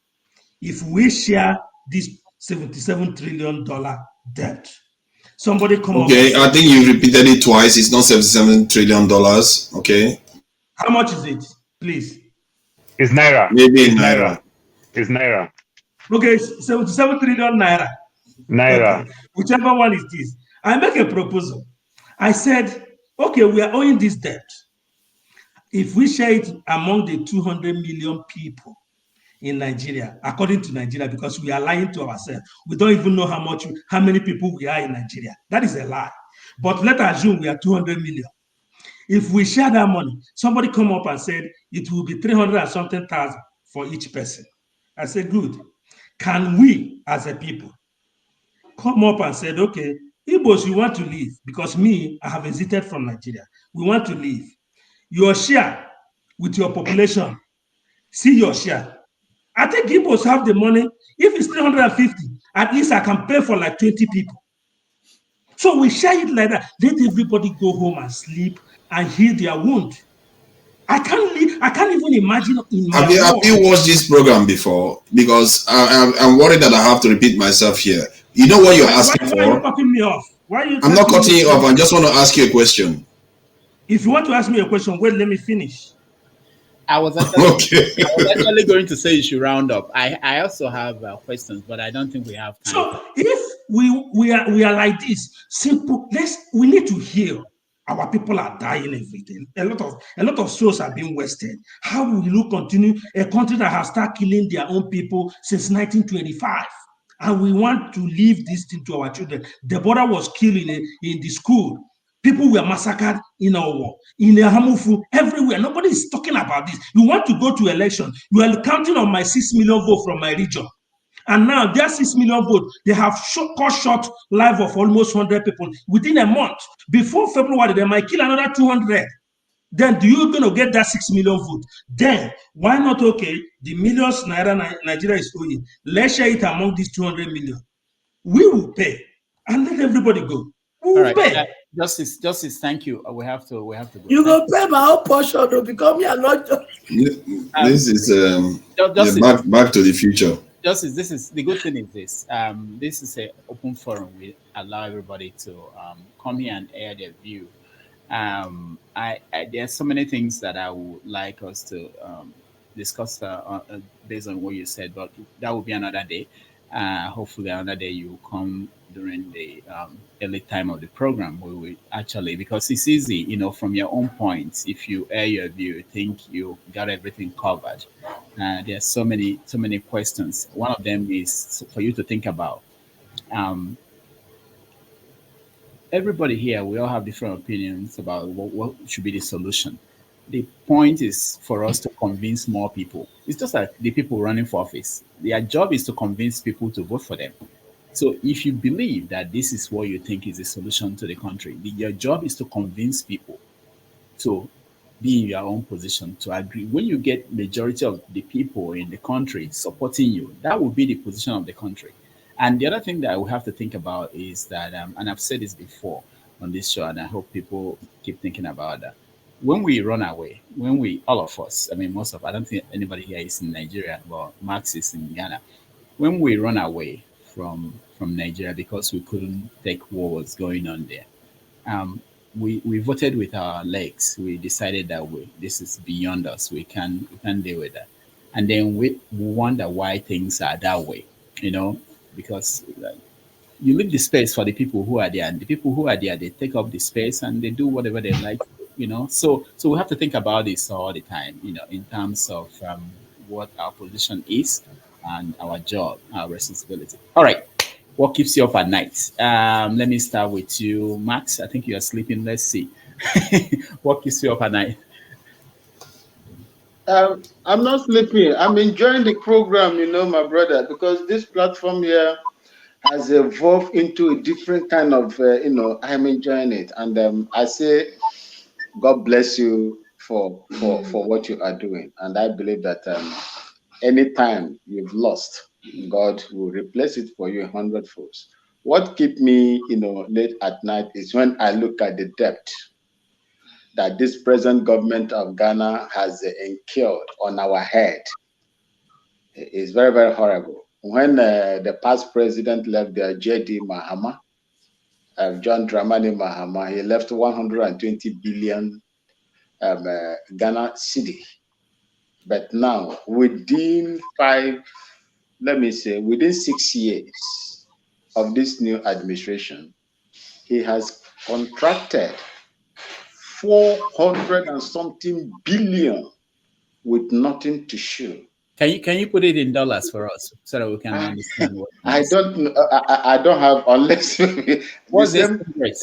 if we share this $77 trillion debt, somebody come up. Okay, I think you repeated it twice. It's not $77 trillion. Okay. How much is it, please? It's Naira. Maybe in Naira. It's Naira. Okay, 77 trillion Naira. Naira. Okay. Whichever one it is. I make a proposal. I said, okay, we are owing this debt. If we share it among the 200 million people in Nigeria, according to Nigeria, because we are lying to ourselves. We don't even know how many people we are in Nigeria. That is a lie. But let's assume we are 200 million. If we share that money, somebody come up and said it will be 300 and something thousand for each person. I said, good. Can we, as a people, come up and said, okay, Igbos, you want to leave because me, I have exited from Nigeria. We want to leave. Your share with your population, see your share. I think Igbos have the money. If it's 350, at least I can pay for like 20 people. So we share it like that. Let everybody go home and sleep and heal their wound. I can't even imagine in my Have you watched this program before? Because I'm worried that I have to repeat myself here. You know what you're asking for? Why are you cutting me off? I'm not cutting you off. I just want to ask you a question. If you want to ask me a question, wait, let me finish. I was actually going to say you should round up. I also have questions, but I don't think we have time. So if we are like this, simple. We need to heal. Our people are dying every day. A lot of souls are being wasted. How will you continue a country that has started killing their own people since 1925? And we want to leave this thing to our children. The border was killed in the school. People were massacred in our war, in Hamufu, everywhere. Nobody is talking about this. You want to go to election. You are counting on my 6 million vote from my region. And now their 6 million votes, they have cut short life of almost 100 people within a month. Before February, they might kill another 200. Then do you going to get that 6 million vote? Then why not, okay, the millions Naira Nigeria is owing, let's share it among these 200 million. We will pay and let everybody go. We will pay. Justice, thank you. We have to go. You go pay my own portion though, because me are not this is back to the future. Justice, this is the good thing is this. This is an open forum. We allow everybody to come here and air their view. There are so many things that I would like us to discuss based on what you said, but that will be another day. Hopefully, another day you come during the early time of the program. We will actually, because it's easy, from your own points. If you air your view, think you got everything covered. There are so many questions. One of them is for you to think about. Um, Everybody here, we all have different opinions about what should be the solution. The point is for us to convince more people. It's just like the people running for office. Their job is to convince people to vote for them. So if you believe that this is what you think is the solution to the country, your job is to convince people to be in your own position, to agree. When you get majority of the people in the country supporting you, that will be the position of the country. And the other thing that we have to think about is that, and I've said this before on this show, and I hope people keep thinking about that. When we run away, all of us, I mean, I don't think anybody here is in Nigeria, but Max is in Ghana. When we run away from Nigeria because we couldn't take what was going on there, we voted with our legs. We decided that this is beyond us. We can't deal with that. And then we wonder why things are that way, because you leave the space for the people who are there, and the people who are there, they take up the space and they do whatever they like, So we have to think about this all the time, in terms of what our position is and our job, our responsibility. All right. What keeps you up at night? Let me start with you, Max. I think you are sleeping. Let's see. What keeps you up at night? I'm not sleeping. I'm enjoying the program, my brother, because this platform here has evolved into a different kind of, I'm enjoying it. And I say, God bless you for what you are doing. And I believe that anytime you've lost, God will replace it for you 100-fold. What keeps me, late at night is when I look at the debt that this present government of Ghana has incurred on our head. It's very, very horrible. When the past president left there, J.D. Mahama, John Dramani Mahama, he left 120 billion Ghana cedi. But now, within 6 years of this new administration, he has contracted 400 and something billion with nothing to show. Can you put it in dollars for us so that we can understand what? I don't have, unless what's the exchange rate?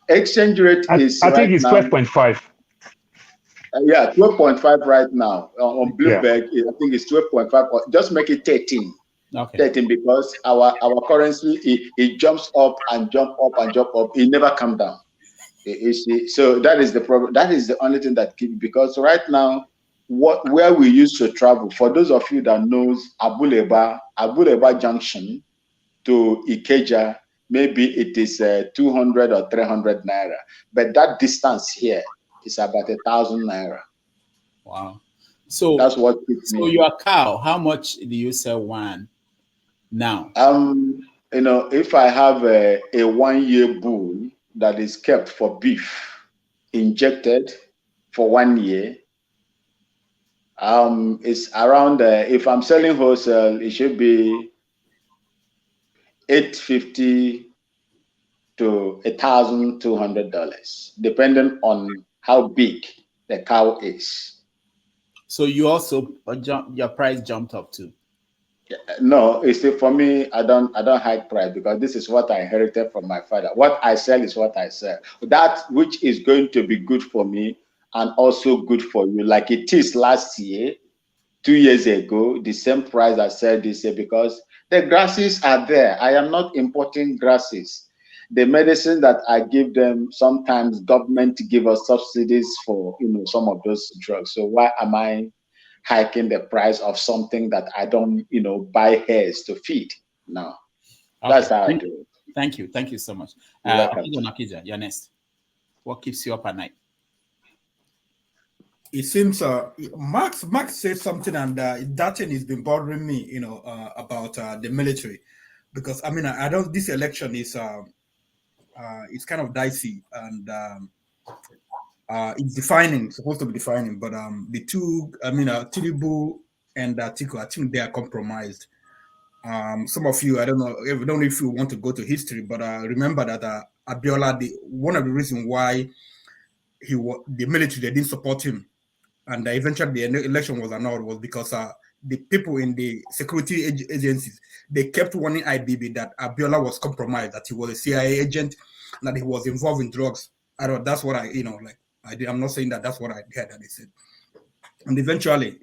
Exchange rate is I think it's 12.5. Yeah, 12.5 right now. On Bloomberg, I think it's 12.5. Just make it 13. Okay. 13, because our currency it jumps up and jump up and jump up. It never comes down. So that is the problem. That is the only thing that keeps, because right now, where we used to travel, for those of you that knows Abuleba Junction to Ikeja, maybe it is 200 or 300 naira. But that distance here is about 1,000 naira. Wow. So that's what keeps me. So your cow, how much do you sell one now? If I have a 1-year bull that is kept for beef, injected for 1 year, it's around, if I'm selling wholesale, it should be $850 to $1,200, depending on how big the cow is. So you also your price jumped up too? No, it's for me. I don't hide price, because this is what I inherited from my father. What I sell is what I sell. That which is going to be good for me and also good for you, like it is last year, 2 years ago, the same price I said this year, because the grasses are there. I am not importing grasses. The medicine that I give them, sometimes government give us subsidies for some of those drugs. So why am I hiking the price of something that I don't buy hares to feed? No. Okay. That's how I do it. Thank you so much. Akija, you're next. What keeps you up at night? It seems Max said something, and that thing has been bothering me, about the military, because I don't. This election is it's kind of dicey, and it's defining, supposed to be defining, but the two, Tinubu and Atiku, I think they are compromised. Some of you, I don't know if you want to go to history, but remember that Abiola, one of the reasons why the military, they didn't support him, and eventually the election was annulled, was because the people in the security agencies, they kept warning IBB that Abiola was compromised, that he was a CIA agent, and that he was involved in drugs. I don't. That's what I'm not saying that that's what I heard that they said. And eventually,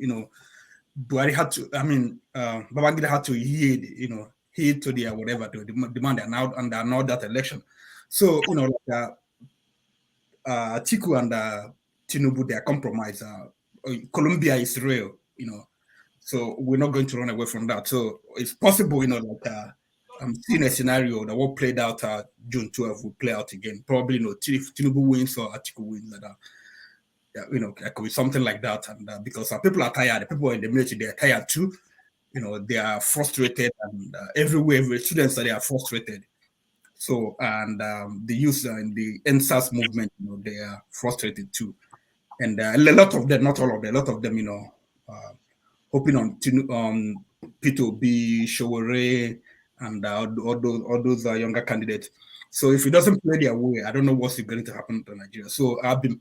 Buhari had to. Babangida had to heed to the whatever to demand and annulled that election. So Atiku and Tinubu, they are compromised. Colombia is real, so we're not going to run away from that. So it's possible, I'm seeing a scenario that what played out June 12 will play out again. Probably, if Tinubu wins or Atiku wins, it could be something like that. And because people are tired, the people in the military, they are tired too. They are frustrated, and everywhere, students they are frustrated. So, and the youth in the NSAS movement, they are frustrated too. And a lot of them, not all of them, a lot of them, hoping on P2B, Showore, and all those younger candidates. So if it doesn't play their way, I don't know what's going to happen to Nigeria. So I've been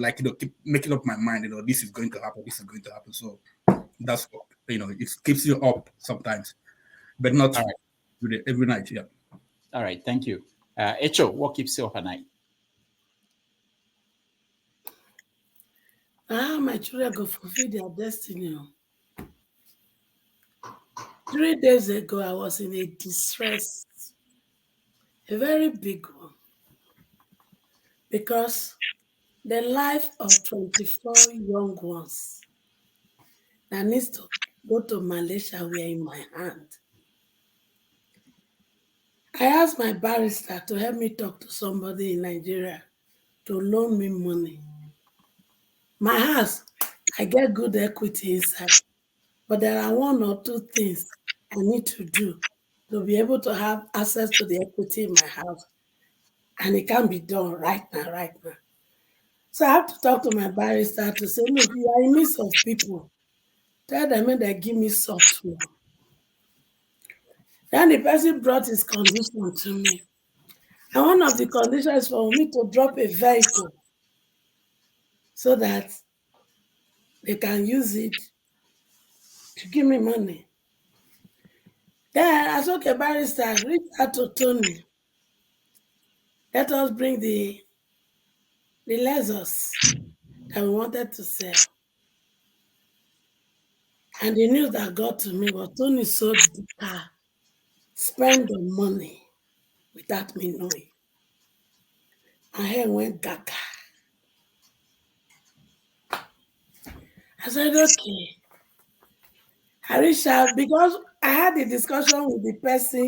like, keep making up my mind, this is going to happen, this is going to happen. So that's what, it keeps you up sometimes, but not every night. Yeah. All right, thank you. Echo, what keeps you up at night? My children go fulfill their destiny. 3 days ago, I was in a distress, a very big one, because the life of 24 young ones that needs to go to Malaysia were in my hand. I asked my barrister to help me talk to somebody in Nigeria to loan me money. My house, I get good equity inside, but there are 1 or 2 things I need to do to be able to have access to the equity in my house. And it can't be done right now. So I have to talk to my barrister to say, look, you are in midst of people. Tell them when they give me software. Then the person brought his condition to me. And one of the conditions is for me to drop a vehicle so that they can use it to give me money. Then I said, okay, barrister, reach out to Tony. Let us bring the Lexus that we wanted to sell. And the news that got to me was Tony sold the car, spent the money without me knowing. And hair went gaga. I said, okay. I reached out because I had a discussion with the person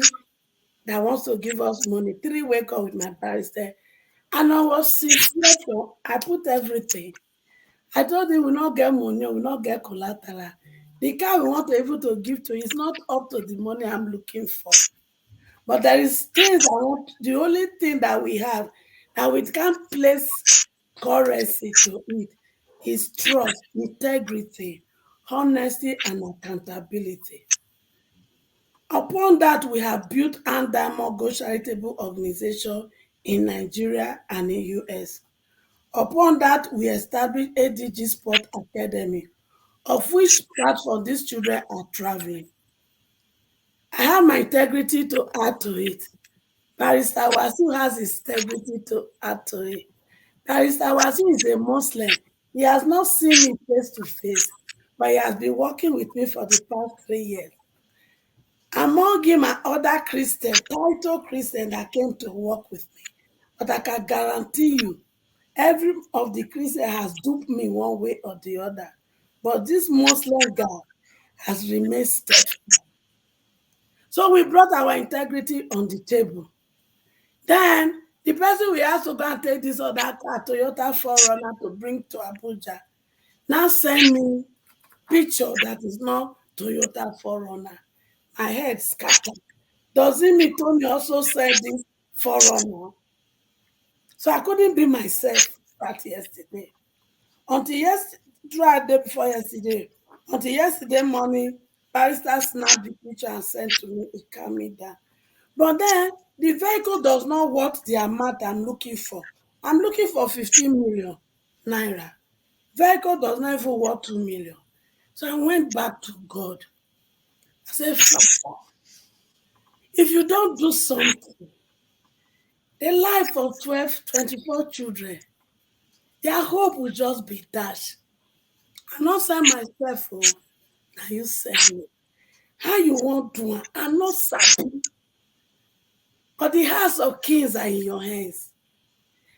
that wants to give us money, 3-way call with my barrister. And I was sincere. I put everything. I told him we will not get money, we will not get collateral. The car we want to able to give to is not up to the money I'm looking for. But there is things I want. The only thing that we have that we can't place currency to it is trust, integrity, honesty, and accountability. Upon that, we have built Andamo charitable organization in Nigeria and in US. Upon that, we established ADG Sport Academy, of which platform these children are traveling. I have my integrity to add to it. Barrister Wasu has his integrity to add to it. Barrister Wasu is a Muslim. He has not seen me face to face, but he has been working with me for the past 3 years. Among him and other Christians, title Christian that came to work with me, but I can guarantee you, every of the Christians has duped me one way or the other. But this Muslim guy has remained steadfast. So we brought our integrity on the table. Then the person we asked to go and take this other car, Toyota 4Runner, to bring to Abuja, now send me picture that is not Toyota 4Runner. My head scattered. Does it mean Tony also said this 4Runner? So I couldn't be myself. start yesterday. Until yesterday, throughout the day before yesterday, until yesterday morning, barrister snapped the picture and sent to me. It calmed me down. But then the vehicle does not worth the amount I'm looking for. I'm looking for 15 million naira. Vehicle does not even worth 2 million. So I went back to God. I said, Father, if you don't do something, the life of 12, 24 children, their hope will just be dashed. I not send myself, oh, now you send me. How you want to? I'm not certain. But the hearts of kings are in your hands.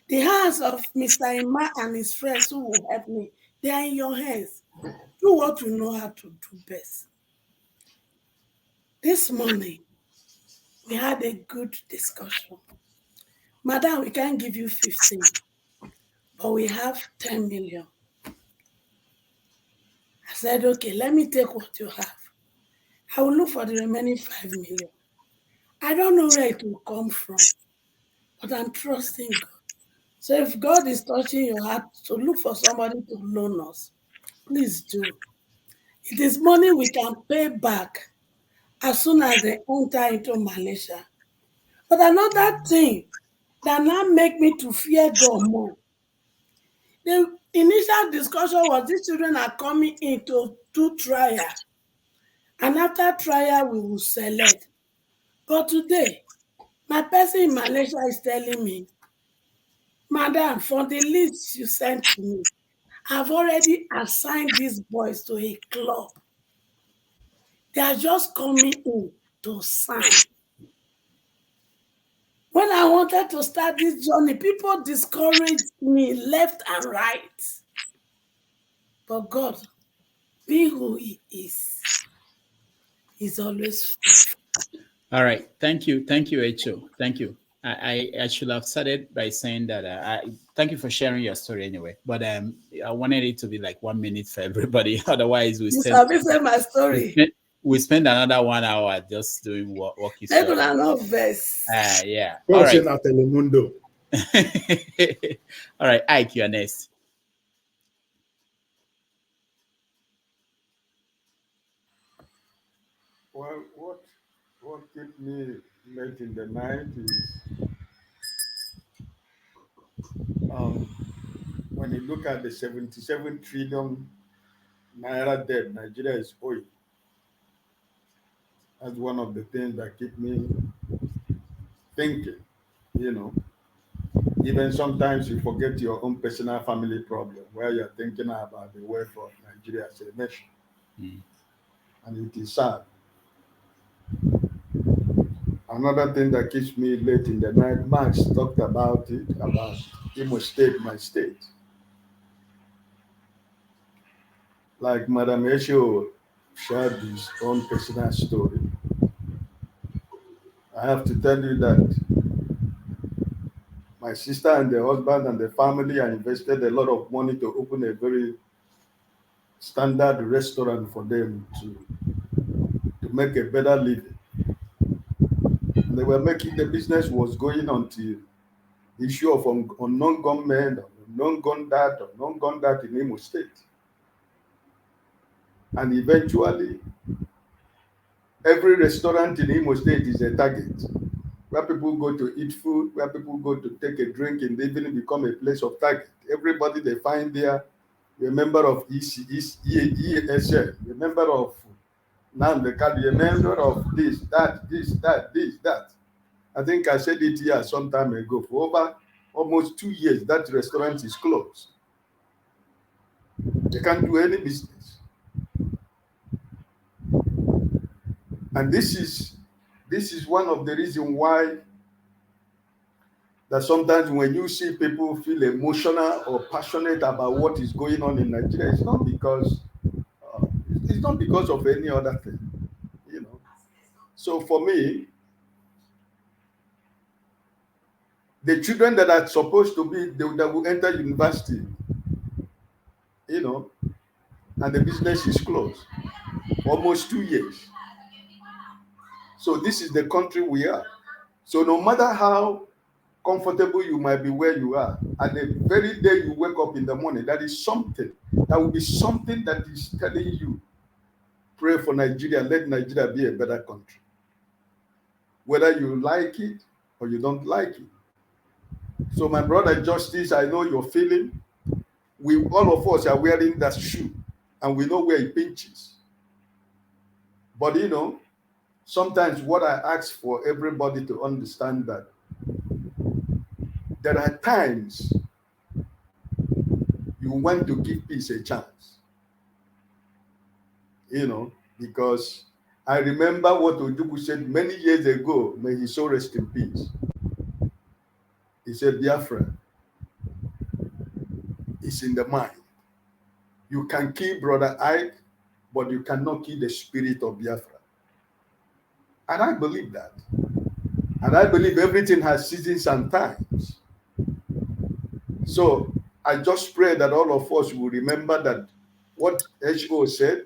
The hands of Mr. Ima and his friends who will help me, they are in your hands. Do what you know how to do best. This morning, we had a good discussion. Madam, we can't give you 15, but we have 10 million. I said, okay, let me take what you have. I will look for the remaining 5 million. I don't know where it will come from, but I'm trusting God. So if God is touching your heart to look for somebody to loan us, please do. It is money we can pay back as soon as they enter into Malaysia. But another thing that now make me to fear God more. The initial discussion was these children are coming into trial. And after trial, we will select. But today, my person in Malaysia is telling me, Madam, for the list you sent to me, I've already assigned these boys to a club. They are just coming in to sign. When I wanted to start this journey, people discouraged me left and right. But God, being who He is, He's always faithful. All right. Thank you. Thank you, Echo. Thank you. I should have started by saying that thank you for sharing your story anyway. But I wanted it to be like 1 minute for everybody. Otherwise, You sabi say my story. We spend another 1 hour just doing work Make history. una no vex. Yeah. All right. Telemundo. All right, Ike, you're next. Well, what kept me late in the night is when you look at the 77 trillion naira debt Nigeria is owing. That's one of the things that keep me thinking, you know. Even sometimes you forget your own personal family problem where you're thinking about the welfare of Nigeria as a nation. And it is sad. Another thing that keeps me late in the night, Max talked about it, about Imo State, my state. Like Madam Esho shared his own personal story. I have to tell you that my sister and the husband and the family invested a lot of money to open a very standard restaurant for them to make a better living. And they were making the business was going until the issue of unknown gunmen, unknown gun that in Imo State. And eventually, every restaurant in Imo State is a target where people go to eat food, where people go to take a drink, and they even become a place of target. Everybody they find there, a member of ESL, a member of NAMDECAD, a member of this, that. I think I said it here some time ago. For over almost 2 years, that restaurant is closed. They can't do any business. And this is one of the reasons why that sometimes when you see people feel emotional or passionate about what is going on in Nigeria, it's not because of any other thing, you know. So for me, the children that are supposed to be that will enter university, you know, and the business is closed, almost 2 years. So this is the country we are. So no matter how comfortable you might be where you are, and the very day you wake up in the morning, that is something. That will be something that is telling you, pray for Nigeria, let Nigeria be a better country. Whether you like it or you don't like it. So my brother Justice, I know you're feeling. We all of us are wearing that shoe, and we know where it pinches. But you know, sometimes what I ask for everybody to understand that there are times you want to give peace a chance. You know, because I remember what Ojukwu said many years ago, may his soul rest in peace. He said, Biafra is in the mind. You can kill Brother Ike, but you cannot kill the spirit of Biafra. And I believe that. And I believe everything has seasons and times. So I just pray that all of us will remember that what H.O. said,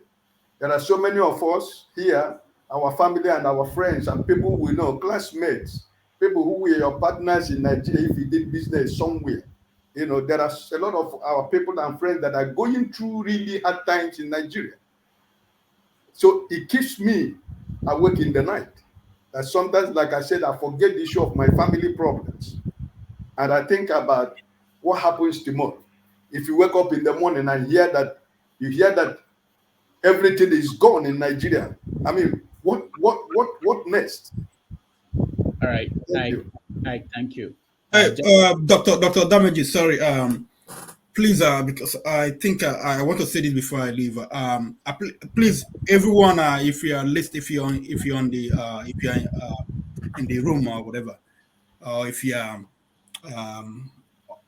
there are so many of us here, our family and our friends and people we know, classmates, people who were your partners in Nigeria if you did business somewhere. You know, there are a lot of our people and friends that are going through really hard times in Nigeria. So it keeps me awake in the night. That sometimes, like I said, I forget the issue of my family problems. And I think about what happens tomorrow. If you wake up in the morning and you hear that everything is gone in Nigeria, I mean, what next? All right. Thank you. Hey, Dr. Damages, sorry. Please, because I think I want to say this before I leave. Please, everyone, if you are in the room or whatever, or if you are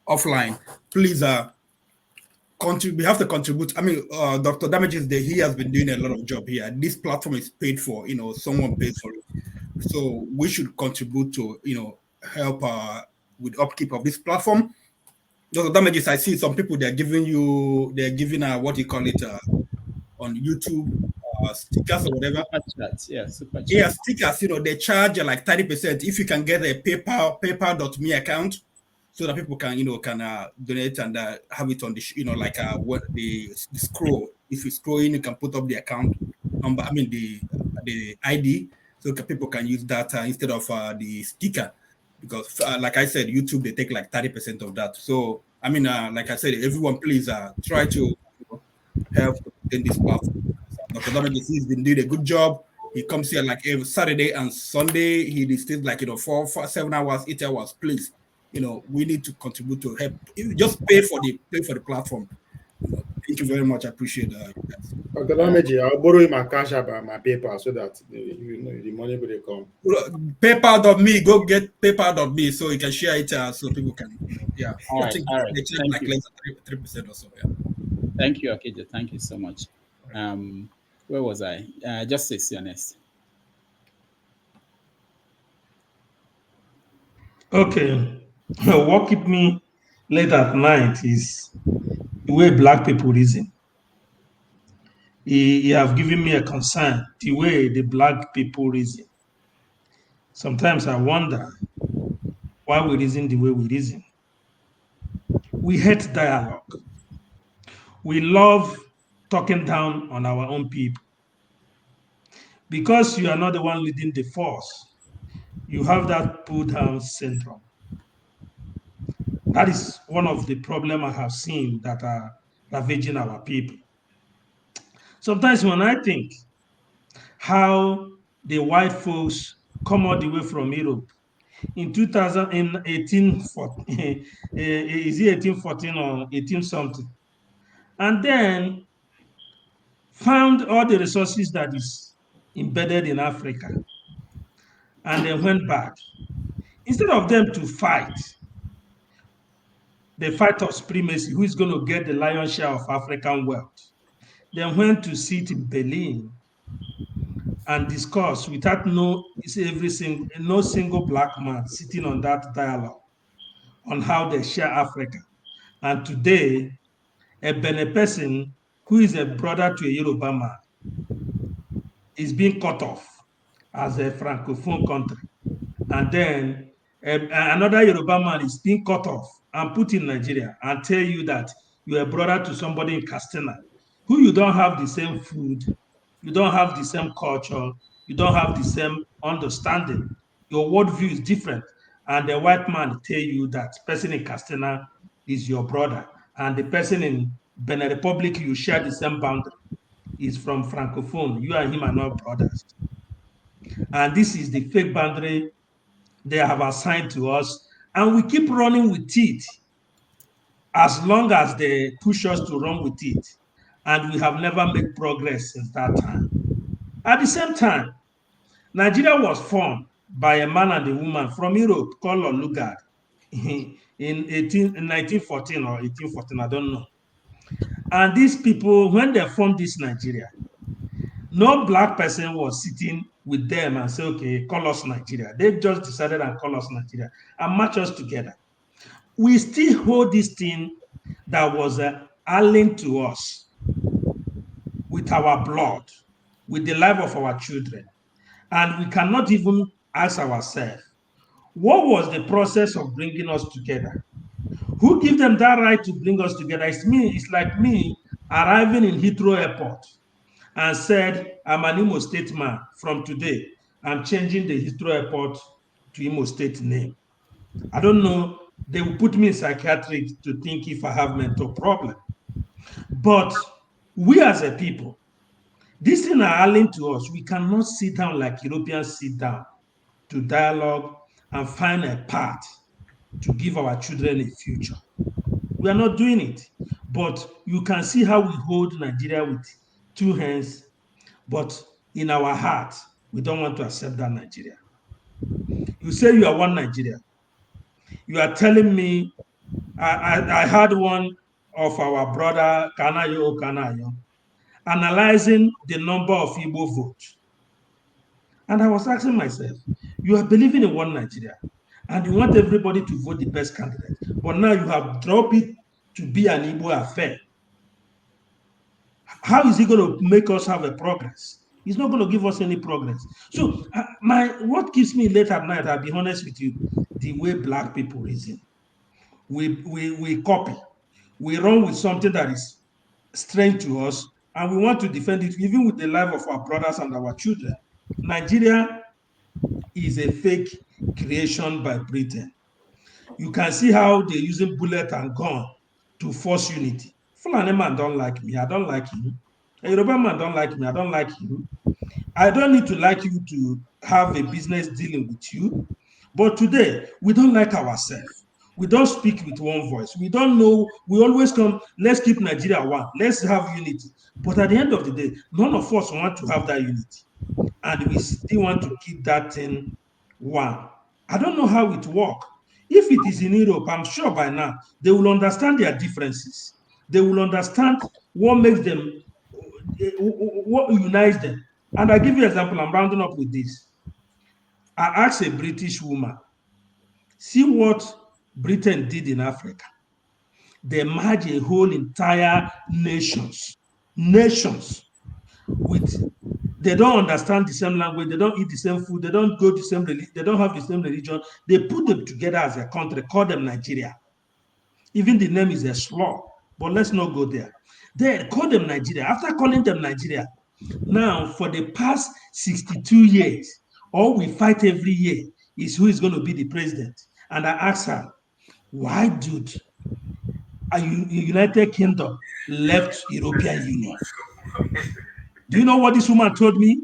offline, please contribute. We have to contribute. I mean, Dr. Damages, he has been doing a lot of job here. This platform is paid for. You know, someone pays for it, so we should contribute to help with upkeep of this platform. Dr. Damages, I see some people they're giving what you call it on YouTube stickers or whatever. Super chat. Yeah, stickers. They charge like 30%. If you can get a PayPal.me account, so that people can donate and have it on the like what the scroll. If you scroll in, you can put up the account number. I mean the ID, so people can use that instead of the sticker. Because, like I said, YouTube, they take like 30% of that. So, I mean, like I said, everyone, please try to help in this platform. Dr. Damages, he's been doing a good job. He comes here like every Saturday and Sunday. He stays like 4, 7 hours, 8 hours. Please, we need to contribute to help. Just pay for the platform. Thank you very much. I appreciate that. Dr. Damages, I'll borrow him my cash app and my PayPal so that the money will come. PayPal.me, go get PayPal.me so you can share it so people can. Yeah. All right. They charge like less than 3% or so. Yeah. Thank you, Akeja. Thank you so much. Where was I? Justice, you're next. Okay. What keep me late at night is the way black people reason. He have given me a concern, the way the black people reason. Sometimes I wonder why we reason the way we reason. We hate dialogue. We love talking down on our own people. Because you are not the one leading the force, you have that pull down syndrome. That is one of the problems I have seen that are ravaging our people. Sometimes when I think how the white folks come all the way from Europe in 2018, is it 1814 or 18 something, and then found all the resources that is embedded in Africa, and then went back. Instead of them to fight, the fight of supremacy, who is going to get the lion's share of African wealth, they went to sit in Berlin and discuss without no single black man sitting on that dialogue on how they share Africa. And today, a Benin person who is a brother to a Yoruba man is being cut off as a francophone country. And then another Yoruba man is being cut off and put in Nigeria and tell you that you're a brother to somebody in Castilla, who you don't have the same food, you don't have the same culture, you don't have the same understanding. Your worldview is different. And the white man tell you that person in Castilla is your brother, and the person in Benin Republic you share the same boundary is from Francophone. You and him are not brothers. And this is the fake boundary they have assigned to us, and we keep running with it as long as they push us to run with it. And we have never made progress since that time. At the same time, Nigeria was formed by a man and a woman from Europe called Lugard in 1914 or 1814, I don't know. And these people, when they formed this Nigeria, no black person was sitting with them and say, okay, call us Nigeria. They just decided and call us Nigeria and match us together. We still hold this thing that was alien to us with our blood, with the life of our children. And we cannot even ask ourselves, what was the process of bringing us together? Who gave them that right to bring us together? It's like me arriving in Heathrow Airport and said, I'm an Imo State man. From today, I'm changing the Heathrow Airport to Imo State name. I don't know. They will put me in psychiatric to think if I have mental problem. But we as a people, these things are alien to us. We cannot sit down like Europeans sit down to dialogue and find a path to give our children a future. We are not doing it. But you can see how we hold Nigeria with two hands, but in our heart, we don't want to accept that Nigeria. You say you are one Nigeria. You are telling me, I had one of our brother, Kanayo, analyzing the number of Igbo votes. And I was asking myself, you are believing in one Nigeria, and you want everybody to vote the best candidate, but now you have dropped it to be an Igbo affair. How is he going to make us have a progress? He's not going to give us any progress. So what keeps me late at night, I'll be honest with you, the way black people reason. We copy. We run with something that is strange to us, and we want to defend it even with the life of our brothers and our children. Nigeria is a fake creation by Britain. You can see how they're using bullet and gun to force unity. Fulani man don't like me, I don't like him. A Yoruba man don't like me, I don't like him. I don't need to like you to have a business dealing with you. But today, we don't like ourselves. We don't speak with one voice. We don't know. We always come, let's keep Nigeria one. Let's have unity. But at the end of the day, none of us want to have that unity. And we still want to keep that thing one. I don't know how it works. If it is in Europe, I'm sure by now, they will understand their differences. They will understand what makes them, what unites them. And I'll give you an example. I'm rounding up with this. I asked a British woman, see what Britain did in Africa. They merged a whole entire nations with, they don't understand the same language, they don't eat the same food, they don't go to the same religion, they don't have the same religion. They put them together as a country, call them Nigeria. Even the name is a slur, but let's not go there. They call them Nigeria. After calling them Nigeria, now for the past 62 years, all we fight every year is who is going to be the president. And I asked her, why did a United Kingdom left European Union? Do you know what this woman told me?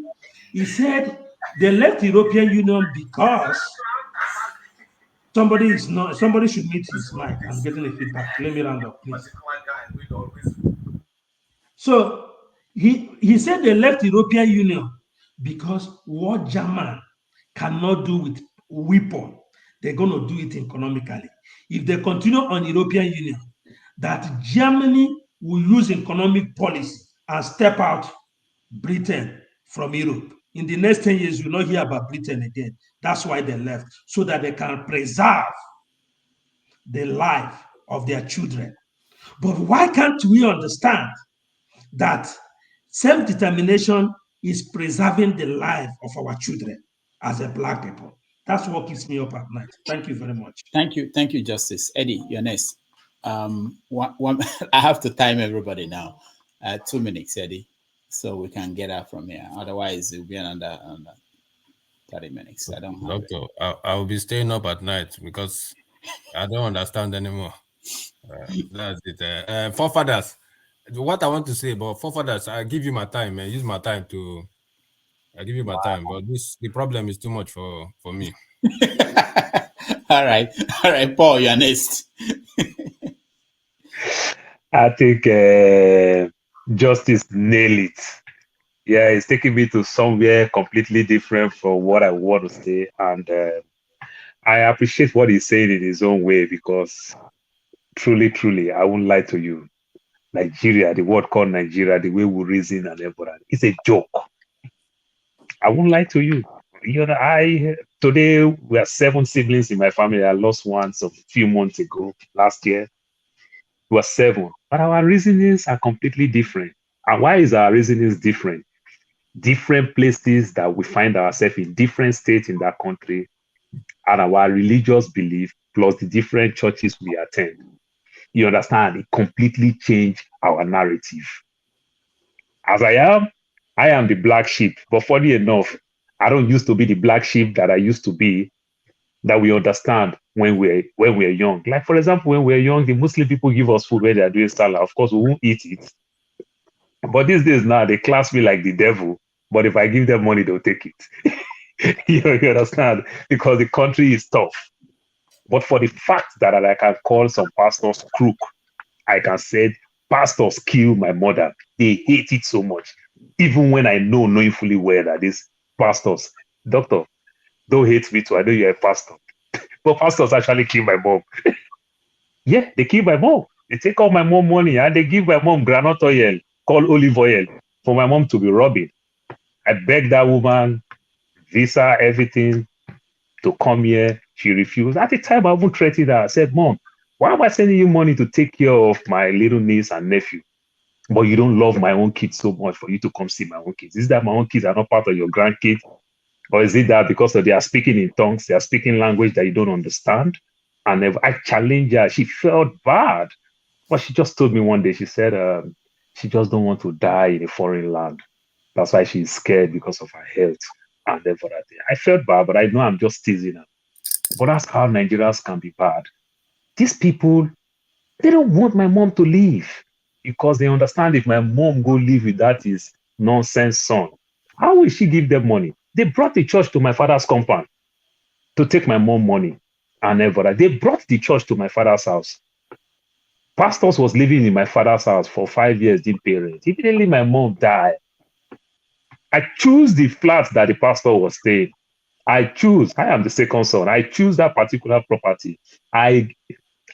He said they left European Union because somebody should mute his mic. I'm getting a feedback. Let me round up, please. So he said they left European Union because what German cannot do with weapon, they're going to do it economically. If they continue on European Union, that Germany will use economic policy and step out Britain from Europe. In the next 10 years, you'll not hear about Britain again. That's why they left, so that they can preserve the life of their children. But why can't we understand that self-determination is preserving the life of our children as a black people? That's what keeps me up at night. Thank you very much. Thank you, Justice. Eddie, you're next. One, I have to time everybody now. 2 minutes, Eddie, so we can get out from here. Otherwise, it'll be another 30 minutes. I don't have Doctor, I will be staying up at night because I don't understand anymore. That's it. Forefathers, what I want to say about forefathers, I give you my time, man. Use my time to. I give you my time, but the problem is too much for me. All right, Paul, you're next. I think Justice nailed it. Yeah, it's taking me to somewhere completely different from what I want to say. And I appreciate what he's saying in his own way because truly, I won't lie to you. Nigeria, the word called Nigeria, the way we reason and everything, it's a joke. I won't lie to you. You know, today we are 7 siblings in my family. I lost one a few months ago, last year. We were 7. But our reasonings are completely different. And why is our reasonings different? Different places that we find ourselves in, different states in that country, and our religious belief, plus the different churches we attend. You understand? It completely changed our narrative. As I am the black sheep, but funny enough, I don't used to be the black sheep that I used to be, that we understand when we're young. Like, for example, when we're young, the Muslim people give us food when they are doing salah. Of course, we won't eat it. But these days now, they class me like the devil. But if I give them money, they'll take it. you understand? Because the country is tough. But for the fact that I can call some pastors crook, I can say pastors kill my mother. They hate it so much. Even when I knowing fully well that these pastors, doctor, don't hate me too. I know you're a pastor. But pastors actually kill my mom. Yeah, they kill my mom. They take all my mom money and they give my mom granite oil, called olive oil, for my mom to be robbing. I begged that woman, visa, everything, to come here. She refused. At the time, I even threatened her. I said, Mom, why am I sending you money to take care of my little niece and nephew? But you don't love my own kids so much for you to come see my own kids. Is that my own kids are not part of your grandkids? Or is it that because they are speaking in tongues, they are speaking language that you don't understand? And if I challenged her, she felt bad. But she just told me one day, she said, she just don't want to die in a foreign land. That's why she's scared because of her health. And then for that day, I felt bad, but I know I'm just teasing her. But that's how Nigerians can be bad. These people, they don't want my mom to leave because they understand if my mom go live with that his nonsense son, how will she give them money? They brought the church to my father's compound to take my mom money and everything. They brought the church to my father's house. Pastors was living in my father's house for 5 years, didn't pay rent. Immediately my mom died. I choose the flat that the pastor was staying. I am the second son. I choose that particular property. I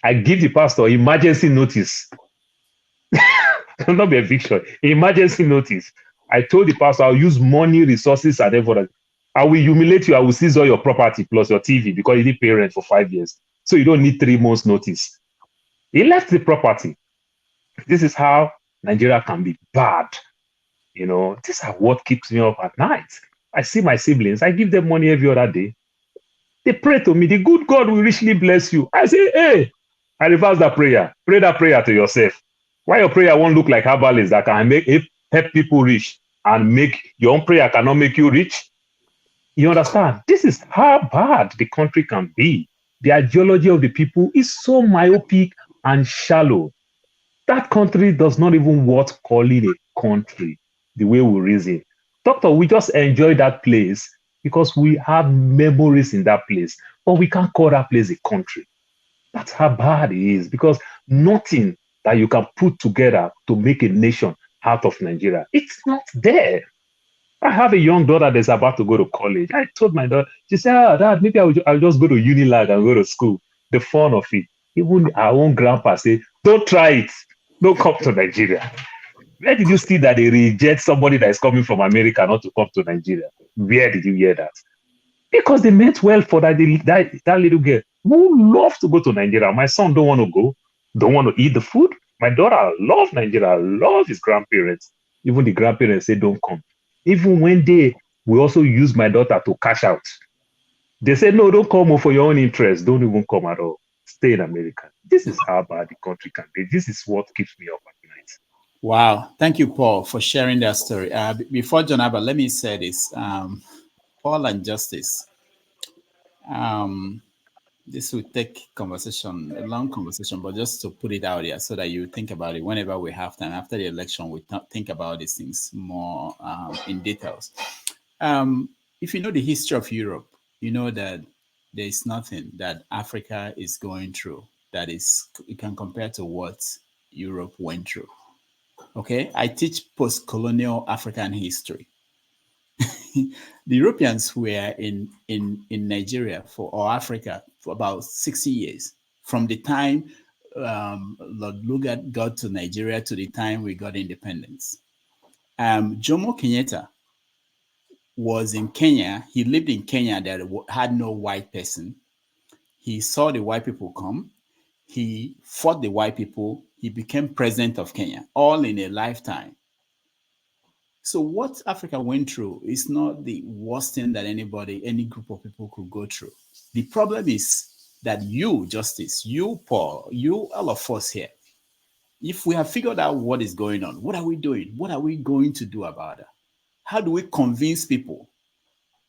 give the pastor emergency notice. Not be eviction, emergency notice. I told the pastor I'll use money, resources, and everything. I will humiliate you. I will seize all your property plus your TV because you didn't pay rent for 5 years. So you don't need 3 months notice. He left the property. This is how Nigeria can be bad. You know, this is what keeps me up at night. I see my siblings. I give them money every other day. They pray to me. The good God will richly bless you. I say, hey, I reverse that prayer. Pray that prayer to yourself. Why your prayer won't look like herbalist that can help people rich and make your own prayer cannot make you rich? You understand? This is how bad the country can be. The ideology of the people is so myopic and shallow. That country does not even worth calling a country the way we reason. Doctor, we just enjoy that place because we have memories in that place, but we can't call that place a country. That's how bad it is because nothing that you can put together to make a nation out of Nigeria, it's not there. I have a young daughter that's about to go to college. I told my daughter, she said, Dad, maybe I'll just go to Unilag and go to school. The fun of it. Even our own grandpa said, don't try it. Don't come to Nigeria. Where did you see that they reject somebody that is coming from America not to come to Nigeria? Where did you hear that? Because they meant well for that little girl who loves to go to Nigeria. My son don't want to go, don't want to eat the food. My daughter loves Nigeria, loves his grandparents. Even the grandparents say don't come. Even when we also use my daughter to cash out. They say, no, don't come for your own interest. Don't even come at all. Stay in America. This is how bad the country can be. This is what keeps me up at night. Wow. Thank you, Paul, for sharing that story. Before John Abba, let me say this. Paul and Justice. This will take conversation, a long conversation, but just to put it out there so that you think about it whenever we have time. After the election, we think about these things more in details. If you know the history of Europe, you know that there is nothing that Africa is going through that is you can compare to what Europe went through. Okay, I teach post-colonial African history. The Europeans were in Nigeria or Africa for about 60 years, from the time Lord Lugard got to Nigeria to the time we got independence. Jomo Kenyatta was in Kenya. He lived in Kenya that had no white person. He saw the white people come. He fought the white people. He became president of Kenya, all in a lifetime. So what Africa went through is not the worst thing that any group of people could go through. The problem is that you, Justice, you, Paul, you, all of us here, if we have figured out what is going on, what are we doing? What are we going to do about it? How do we convince people?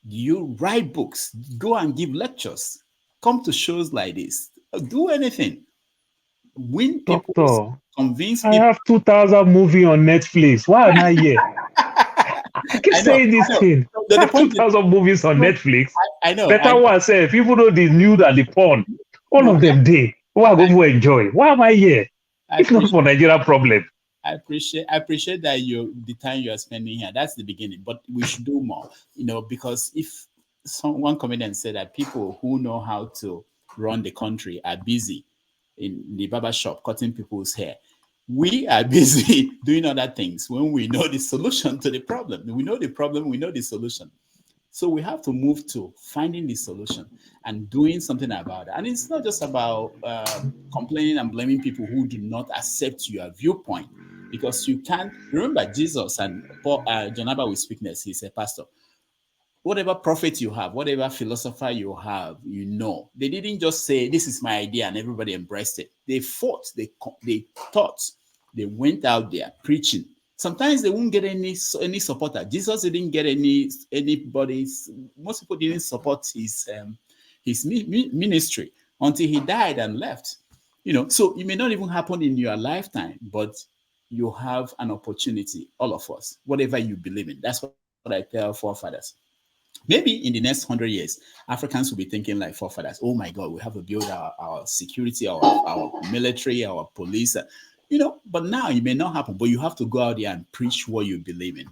You write books, go and give lectures, come to shows like this, do anything. Win people, Doctor, convince I people. have 2,000 movie on Netflix. Why am I here? I keep saying this thing. I have 2,000 movies on Netflix. I know. Better one self, even though the nude and the porn, all of them day. Who are going to enjoy? Why am I here? It's not for Nigeria problem. I appreciate that the time you are spending here. That's the beginning, but we should do more. Because if one comedian said that people who know how to run the country are busy in the barber shop cutting people's hair, we are busy doing other things when we know the solution to the problem. We know the problem, we know the solution. So we have to move to finding the solution and doing something about it. And it's not just about complaining and blaming people who do not accept your viewpoint, because you can't. Remember, Jesus and Paul, John Abba will speak next. He's a pastor. Whatever prophet you have, whatever philosopher you have, they didn't just say, this is my idea and everybody embraced it. They fought, they taught, they went out there preaching. Sometimes they won't get any supporter. Jesus didn't get anybody. Most people didn't support his ministry until he died and left. So it may not even happen in your lifetime, but you have an opportunity, all of us, whatever you believe in. That's what I tell forefathers. Maybe in the next 100 years, Africans will be thinking like forefathers. Oh my God, we have to build our security, our military, our police. But now it may not happen. But you have to go out there and preach what you believe in.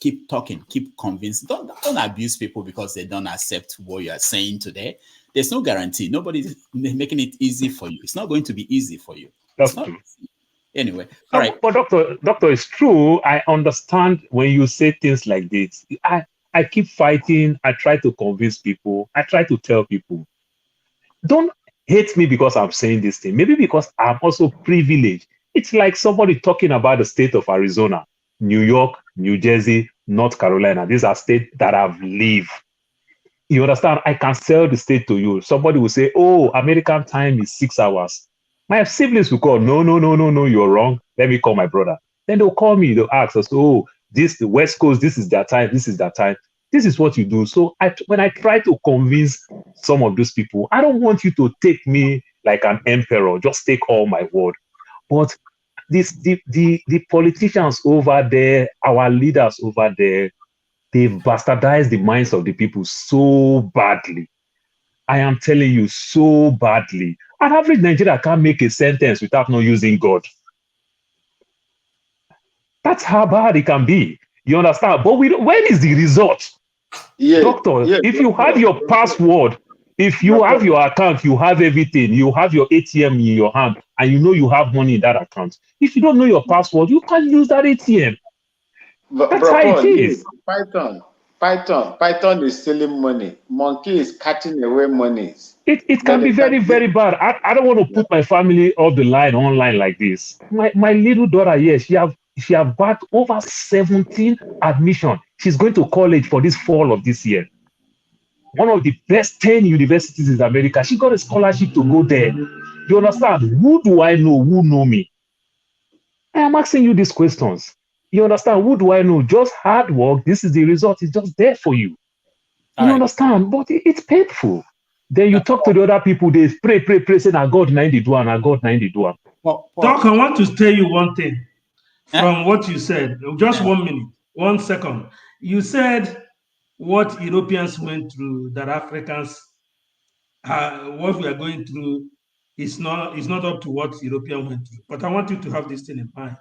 Keep talking, keep convincing. Don't abuse people because they don't accept what you are saying today. There's no guarantee. Nobody's making it easy for you. It's not going to be easy for you. That's true. Anyway, all right. But doctor, it's true. I understand when you say things like this. I keep fighting. I try to convince people. I try to tell people, don't hate me because I'm saying this thing. Maybe because I'm also privileged. It's like somebody talking about the state of Arizona, New York, New Jersey, North Carolina. These are states that I've lived. You understand? I can sell the state to you. Somebody will say, oh, American time is 6 hours. My siblings will call, no, you're wrong. Let me call my brother. Then they'll call me. They'll ask us, oh, the West Coast, this is their time. This is their time. This is what you do. So when I try to convince some of those people, I don't want you to take me like an emperor. Just take all my word. But the politicians over there, our leaders over there, they've bastardized the minds of the people so badly. I am telling you, so badly. An average Nigerian can't make a sentence without not using God. That's how bad it can be. You understand? But when is the result? Yeah, Doctor, if you have your password, if you have your account, you have everything, you have your ATM in your hand, and you know you have money in that account. If you don't know your password, you can't use that ATM. That's how it is. Python is stealing money. Monkey is catching away money. It can be very, very bad. I don't want to put my family off the line online like this. My little daughter here, she have backed over 17 admission. She's going to college for this fall of this year. one of the best 10 universities in America. She got a scholarship to go there. You understand? Who do I know? Who know me? I am asking you these questions. You understand? Who do I know? Just hard work. This is the result. It's just there for you. You understand? But it's painful. Then you talk to the other people. They pray, say, "I God 90 do and I God 90 do." Doc, I want to tell you one thing from what you said. Just 1 minute, 1 second. You said what Europeans went through, that Africans, what we are going through is not up to what Europeans went through. But I want you to have this thing in mind.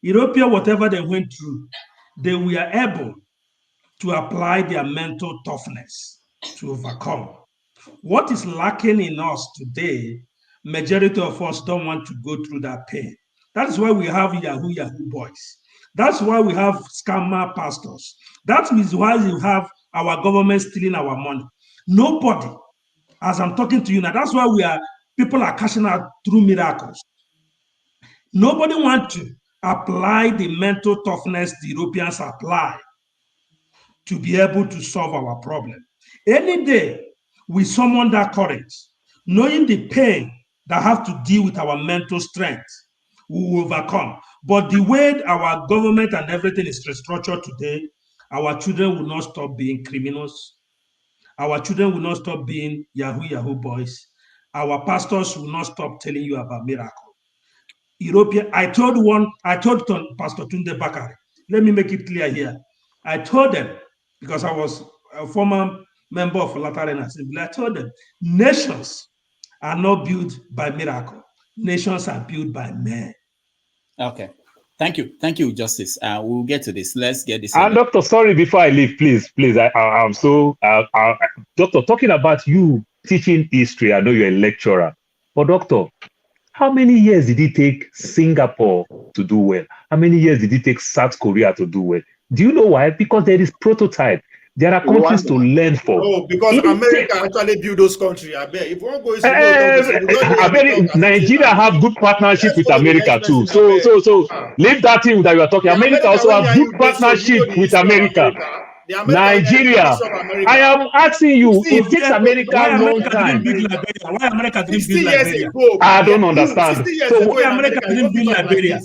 Europeans, whatever they went through, they were able to apply their mental toughness to overcome. What is lacking in us today, majority of us don't want to go through that pain. That's why we have Yahoo boys. That's why we have scammer pastors. That is why we have our government stealing our money. Nobody, as I'm talking to you now, that's why people are cashing out through miracles. Nobody wants to apply the mental toughness the Europeans apply to be able to solve our problem. Any day we summon that courage, knowing the pain that have to deal with our mental strength, we will overcome. But the way our government and everything is restructured today, our children will not stop being criminals. Our children will not stop being Yahoo boys. Our pastors will not stop telling you about miracles. I told Pastor Tunde Bakari, let me make it clear here. I told them, because I was a former member of Lateran Assembly, I told them, nations are not built by miracle. Nations are built by men. Okay. Thank you, Justice. We'll get to this. Let's get this. And Doctor, sorry, before I leave, please. I'm so, Doctor, talking about you teaching history, I know you're a lecturer, but Doctor, how many years did it take Singapore to do well? How many years did it take South Korea to do well? Do you know why? Because there is prototype. There are countries to learn from. Oh, because America actually built those countries. I bet. If one goes to Nigeria have good partnership with America too. So leave that thing that you are talking. America also have good partnership with America. Nigeria. I am asking you, it takes America a long time. Why America didn't build 60 years Liberia? ago. I don't understand. 60 years So ago why America didn't build Liberia?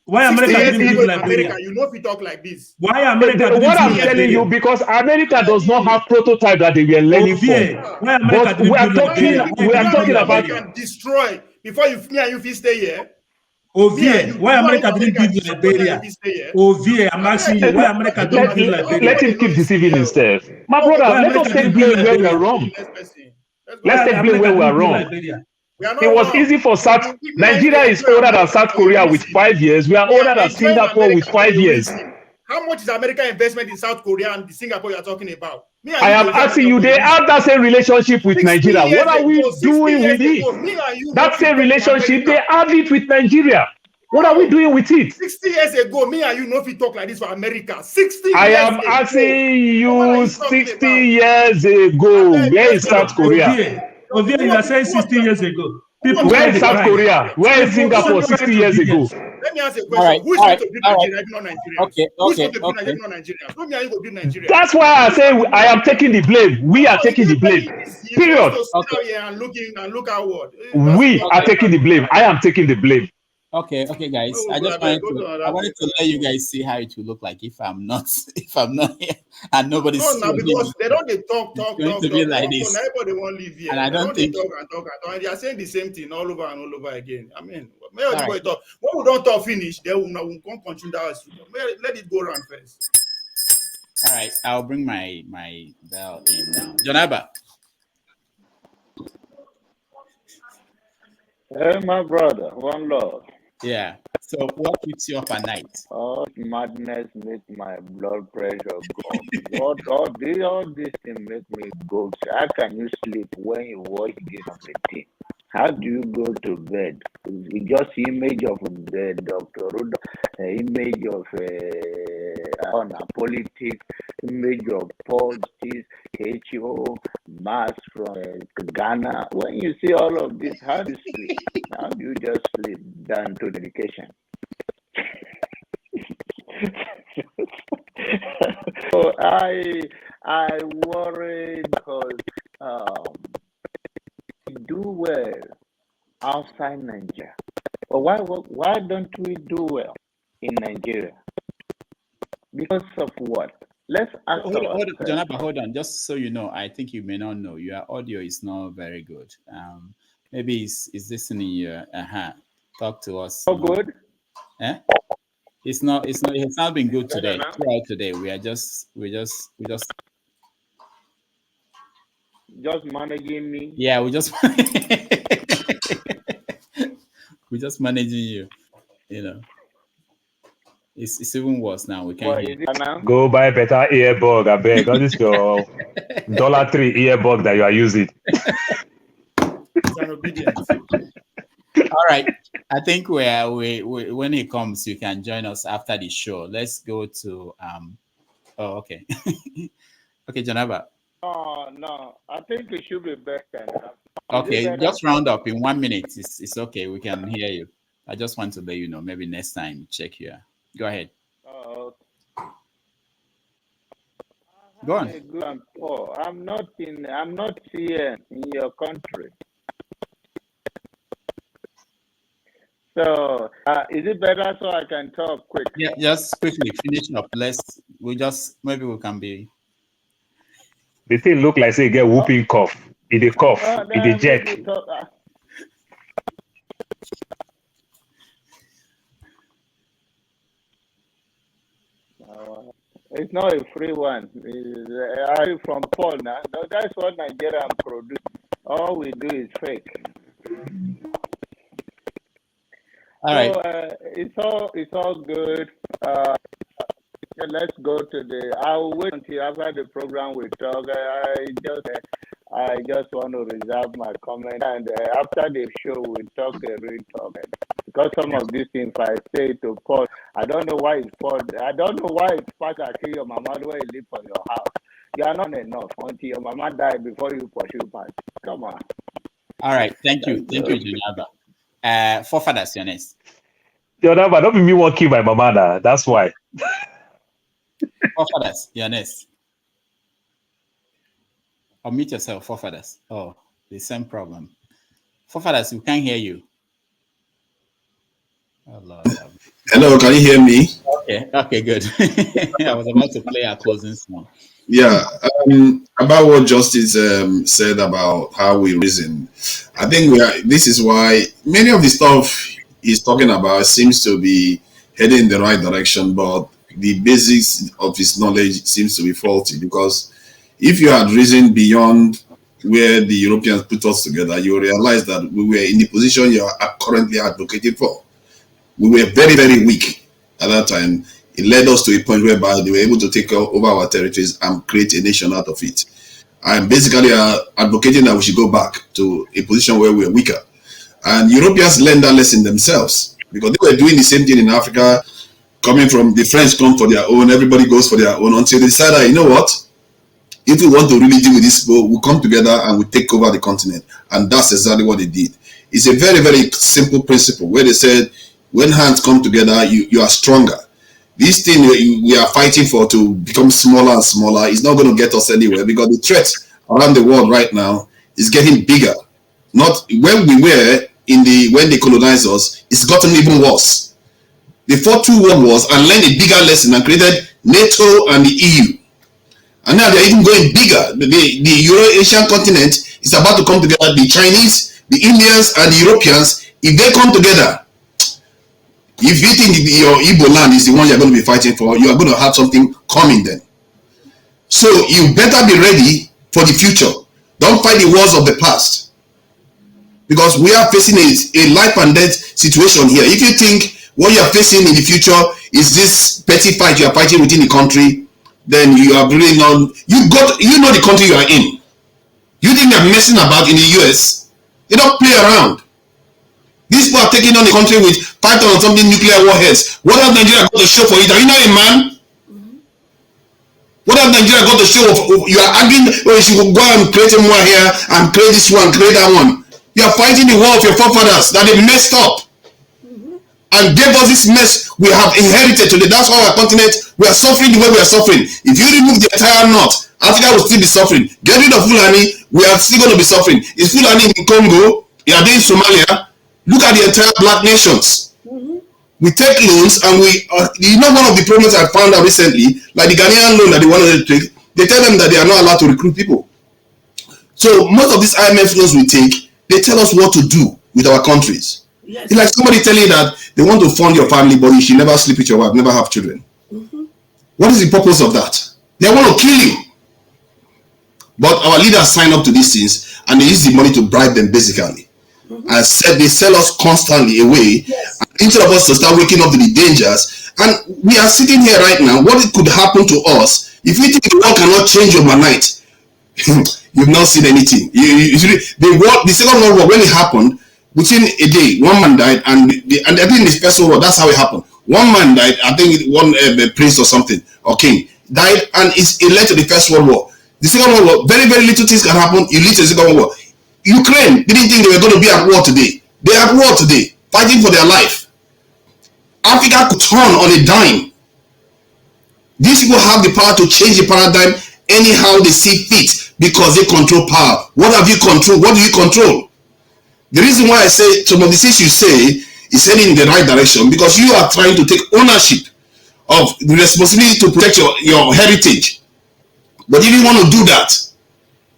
Why America didn't build Liberia? You know if you talk like this. Why America didn't What build I'm telling you, because America does not have prototype that they were learning from. Why America didn't build Liberia? We are talking about can destroy before you stay here. Why America didn't build Liberia? I'm asking you, why America didn't build Liberia? Let him keep deceiving himself. My brother, let us take blame where we are wrong. Let's take blame where we are wrong. It was easy for Nigeria is older than South Korea with 5 years. We are older than Singapore with 5 years. How much is American investment in South Korea and the Singapore you are talking about? I am asking you, they have that same relationship with Nigeria. What are we doing with it? That same relationship, they have it with Nigeria. What are we doing with it? 60 years ago, me and you know if you talk like this for America. 60 years ago. I am asking you 60 years ago. Where is South Korea? You are saying 60 years ago. Where is South Korea? Where is Singapore 60 years ago? Let me ask you a question. Who is going to build Nigeria if not Nigeria? Who's going to build Nigeria if not Nigeria? Don't me and you go build Nigeria. That's why I say I am taking the blame. We are taking the blame. Period. And look outward. We are taking the blame. I am taking the blame. Okay, guys. I wanted to let you guys see how it will look like if I'm not here and nobody's. No, because they don't talk. To be like this. Everybody won't leave here. And I don't think talk. They are saying the same thing all over and all over again. I mean, when we don't talk finish, they will come continue that. Let it go around first. All right, I'll bring my bell in now. Jonaba. Hey, my brother, one love. Yeah. So what keeps you up at night? Oh, madness make my blood pressure go. all this thing make me go. How can you sleep when you watch this everything? How do you go to bed? It's just image of the Dr. Rudolph, image of politics, image of politics, HO, mass from Ghana. When you see all of this, how do you sleep? How do you just sleep down to dedication? So I worry because we do well outside Nigeria. But why don't we do well in Nigeria? Because of what? Let's ask Hold on, ourselves. Jonathan, hold on. Just so you know, I think you may not know, your audio is not very good. Maybe it's listening here. Talk to us. So good? Eh? It has not been good today. Throughout today, we just managing me. Yeah, we just we're just managing you. You know, it's even worse now. We can't hear. Go buy better earbud, I beg. All this your $3 earbud that you are using. All right. I think we when he comes, you can join us after the show. Let's go to Oh, okay. Okay, Janaba. No. I think it should be better. Okay, just round up in 1 minute. It's okay. We can hear you. I just want to let you know. Maybe next time check here. Go ahead. Go on. I'm not here in your country. So is it better so I can talk quick? Yeah, just quickly finish up. Maybe we can be. The thing look like say get whooping cough. It a cough. It a jerk. It's not a free one. I'm from Paul now. That's what Nigeria produce. All we do is fake. All right. So it's all good. Let's go to I'll wait until after the program we talk. I just want to reserve my comment, and after the show we talk a real talk. Because some of these things I say to Paul, I don't know why it's Paul. I don't know why it's Pastor kill your mama the way you live for your house. You are not enough until your mama die before you pursue past. Come on. All right. Thank you, Junaba. Forefathers, you're next. Jonathan, don't be me want to kill my mama now. That's why. Forefathers, you're next. Unmute yourself, forefathers. Oh, the same problem. Forefathers, we can't hear you. Oh, Lord. Hello, can you hear me? Okay, good. I was about to play our closing song. Yeah, about what Justice said about how we reason. I think this is why many of the stuff he's talking about seems to be heading in the right direction, but the basics of his knowledge seems to be faulty, because if you had reasoned beyond where the Europeans put us together, you realize that we were in the position you are currently advocating for. We were very, very weak at that time. It led us to a point whereby they were able to take over our territories and create a nation out of it. I'm basically advocating that we should go back to a position where we are weaker. And Europeans learned that lesson themselves, because they were doing the same thing in Africa, coming from the French come for their own, everybody goes for their own, until they decided, you know what? If we want to really deal with this, we'll come together and we take over the continent. And that's exactly what they did. It's a very, very simple principle where they said, when hands come together, you are stronger. This thing we are fighting for to become smaller and smaller is not going to get us anywhere, because the threat around the world right now is getting bigger. Not when we were when they colonized us, it's gotten even worse. They fought 2 world wars and learned a bigger lesson and created NATO and the EU. And now they're even going bigger. The Euro-Asian continent is about to come together. The Chinese, the Indians, and the Europeans, if they come together, if you think your Igbo land is the one you're going to be fighting for, you are going to have something coming then. So you better be ready for the future. Don't fight the wars of the past, because we are facing a life and death situation here. If you think what you are facing in the future is this petty fight you are fighting within the country, then you are really not. You know the country you are in. You think they're messing about in the US? They don't play around. These people are taking on the country with 5,000 something nuclear warheads. What has Nigeria got to show for it? Are you not a man? What has Nigeria got to show? You are arguing, you should go and create more here and create this one, create that one. You are fighting the war of your forefathers that they messed up and gave us this mess we have inherited today. That's why our continent, we are suffering the way we are suffering. If you remove the entire north Africa will still be suffering. Get rid of Fulani, we are still going to be suffering. Is Fulani in Congo? You are in Somalia? Look at the entire black nations. We take loans and we, you know, one of the problems I found out recently, like the Ghanaian loan that they wanted to take, they tell them that they are not allowed to recruit people. So most of these IMF loans we take, they tell us what to do with our countries. Yes. It's like somebody telling you that they want to fund your family, but you should never sleep with your wife, never have children. What is the purpose of that? They want to kill you. But our leaders sign up to these things and they use the money to bribe them basically. I said they sell us constantly away. Yes. Instead of us to start waking up to the dangers. And we are sitting here right now. What could happen to us if you think the world cannot change overnight? You've not seen anything. The Second World War, when it happened, within a day, one man died, and I think in the First World War, that's how it happened. One man died, I think one prince or something, or king, died, and it led to the First World War. The Second World War, very, very little things can happen, it leads to the Second World War. Ukraine didn't think they were going to be at war today. They are at war today, fighting for their life. Africa could turn on a dime. These people have the power to change the paradigm anyhow they see fit because they control power. What have you controlled? What do you control? The reason why I say some of the things you say is heading in the right direction because you are trying to take ownership of the responsibility to protect your heritage. But if you want to do that,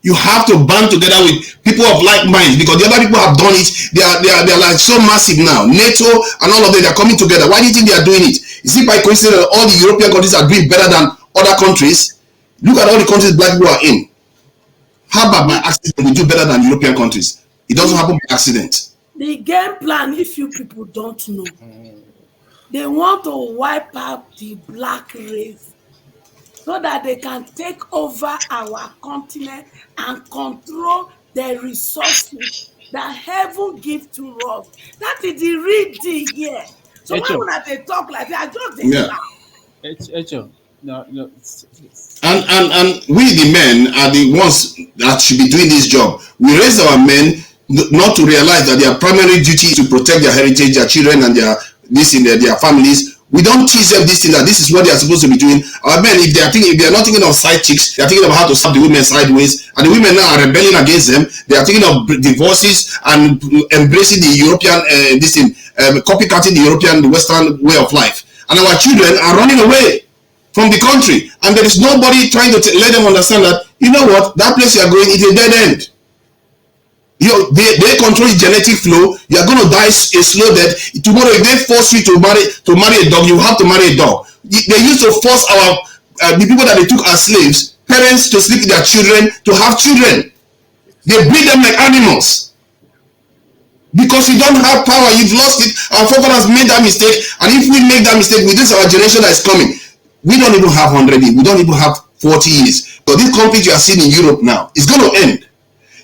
you have to band together with people of like minds because the other people have done it. They are like so massive now. NATO and all of them, they are coming together. Why do you think they are doing it? Is it by coincidence that all the European countries are doing better than other countries? Look at all the countries black people are in. How about by accident we do better than European countries? It doesn't happen by accident. The game plan, if you people don't know, they want to wipe out the black race so that they can take over our continent and control the resources that heaven gives to us. That is the real deal here. So when they talk like that, I just No. And we the men are the ones that should be doing this job. We raise our men not to realize that their primary duty is to protect their heritage, their children, and their families. We don't teach them this thing that this is what they are supposed to be doing. Our men, if they are not thinking of side chicks, they are thinking of how to slap the women sideways, and the women now are rebelling against them. They are thinking of divorces and embracing the European copycatting the Western way of life. And our children are running away from the country, and there is nobody trying to let them understand that, you know what, that place you are going is a dead end. They control the genetic flow. You are going to die a slow death. Tomorrow, if they force you to marry a dog, you have to marry a dog. They used to force the people that they took as slaves, parents, to sleep with their children, to have children. They breed them like animals. Because you don't have power, you've lost it. Our forefathers made that mistake, and if we make that mistake with this our generation that is coming, we don't even have 100 years, we don't even have 40 years. But this conflict you are seeing in Europe now is going to end.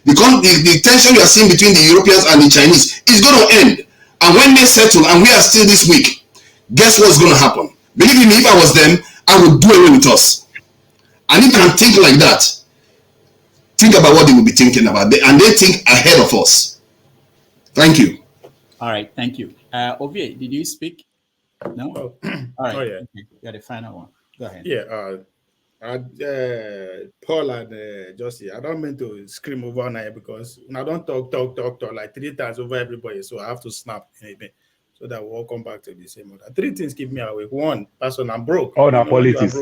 The tension you are seeing between the Europeans and the Chinese is going to end. And when they settle, and we are still this week, guess what's going to happen? Believe me, if I was them, I would do away with us. And if you can think like that, think about what they will be thinking about. And they think ahead of us. Thank you. All right, thank you. Ovie, did you speak? No? Oh. All right. Oh, yeah. Okay. You're the final one. Go ahead. Yeah. Paul and Josie, I don't mean to scream over now because I don't talk like 3 times over everybody, so I have to snap anything so that we'll all come back to the same order. 3 things keep me awake. One, person, I'm broke. Oh, now politics.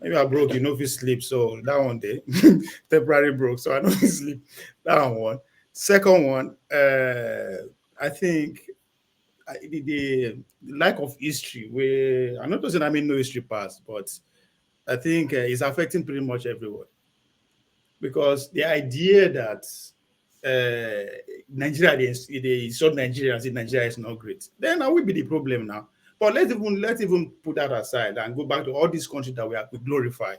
Maybe I'm broke, you know, if you sleep, so that one day, temporary broke, so I know if you sleep. That one. Second one, I think the lack of history, where I'm not saying I mean no history past, but I think it's affecting pretty much everyone, because the idea that Nigeria, they saw Nigerians in Nigeria is not great, then that will be the problem now. But let's even put that aside and go back to all these countries that we glorify.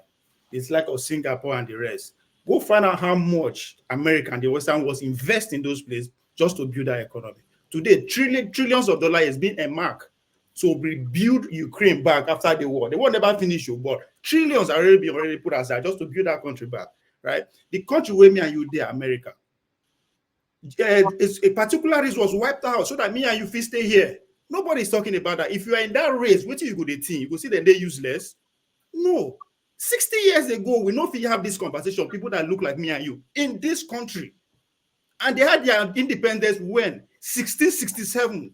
It's like of Singapore and the rest. Go find out how much America and the Western was invest in those places just to build that economy. Today, trillions of dollars has been earmarked to rebuild Ukraine back after the war. The war never finished, but trillions are already put aside just to build that country back, right? The country where me and you there, America, a particular race was wiped out so that me and you fit stay here. Nobody's talking about that. If you are in that race, what you go to think? You go see that they useless? No. 60 years ago, we know if you have this conversation, people that look like me and you in this country, and they had their independence when 1667,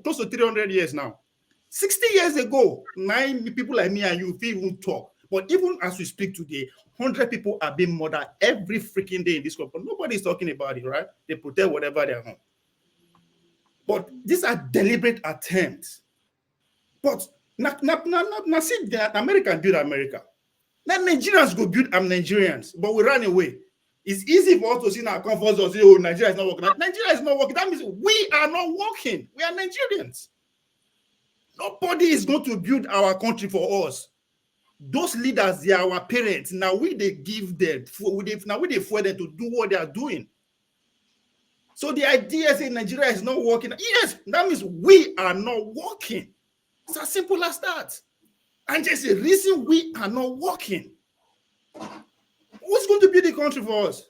close to 300 years now. 60 years ago, 9 people like me and you even talk. But even as we speak today, 100 people are being murdered every freaking day in this country. Nobody's talking about it, right? They protect whatever they're on. But these are deliberate attempts. But now see that America build America. Now Nigerians go build Nigerians, but we run away. It's easy for us to see in our comfort zone, say, oh, Nigeria is not working. Nigeria is not working. That means we are not working. We are Nigerians. Nobody is going to build our country for us. Those leaders, they are our parents. Now they give them, now they force them to do what they are doing. So the idea is Nigeria is not working. Yes, that means we are not working. It's as simple as that. And there's a reason we are not working. Who's going to build the country for us?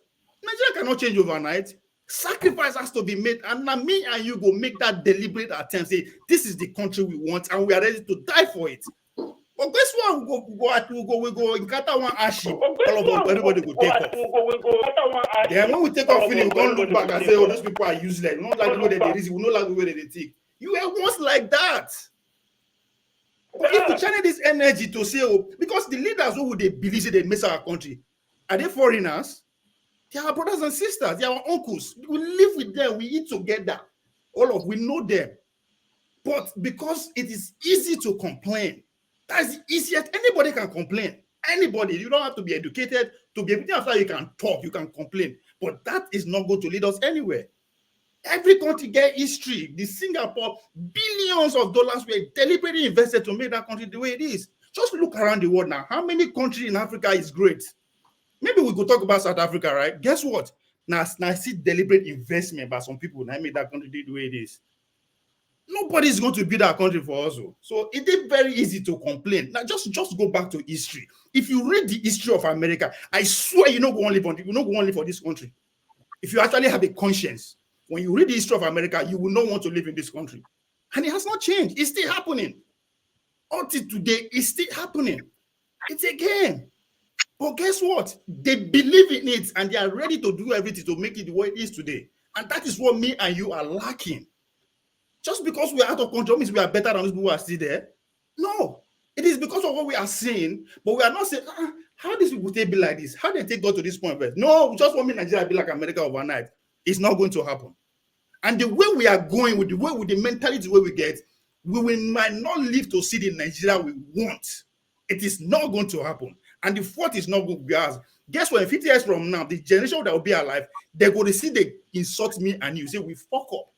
Nigeria cannot change overnight. Sacrifice has to be made, and now me and you go make that deliberate attempt. Say this is the country we want, and we are ready to die for it. But this one we go encounter one hardship. All of us, everybody go take off. Then when we take off, we don't look back and say, "Oh, those people are useless." We don't like the way they reason. We don't like the way they think. You were once like that. But if we channel this energy to say, "Oh," because the leaders who would they believe they mess our country, are they foreigners? They are our brothers and sisters. They are our uncles. We live with them. We eat together. We know them. But because it is easy to complain, that's the easiest. Anybody can complain. Anybody. You don't have to be educated to be able to. After you can talk, you can complain. But that is not going to lead us anywhere. Every country get history. The Singapore, billions of dollars were deliberately invested to make that country the way it is. Just look around the world now. How many countries in Africa is great? Maybe we could talk about South Africa, right? Guess what? Now I see deliberate investment by some people that made that country the way it is. Nobody is going to build our country for us. So it is very easy to complain. Now just go back to history. If you read the history of America, I swear you not go only for this country. If you actually have a conscience, when you read the history of America, you will not want to live in this country. And it has not changed. It's still happening. Until today, it's still happening. It's a game. But guess what? They believe in it and they are ready to do everything to make it the way it is today. And that is what me and you are lacking. Just because we are out of control means we are better than those people who are still there. No. It is because of what we are seeing, but we are not saying, how these people take be like this? How they take God to this point? No, we just want me Nigeria to be like America overnight. It's not going to happen. And the way we are going, with the mentality, the way we get, might not live to see the Nigeria we want. It is not going to happen. And the fourth is not going to be ours. Guess what? 50 years from now, the generation that will be alive, they're going to see they insult me and you say, we fuck up.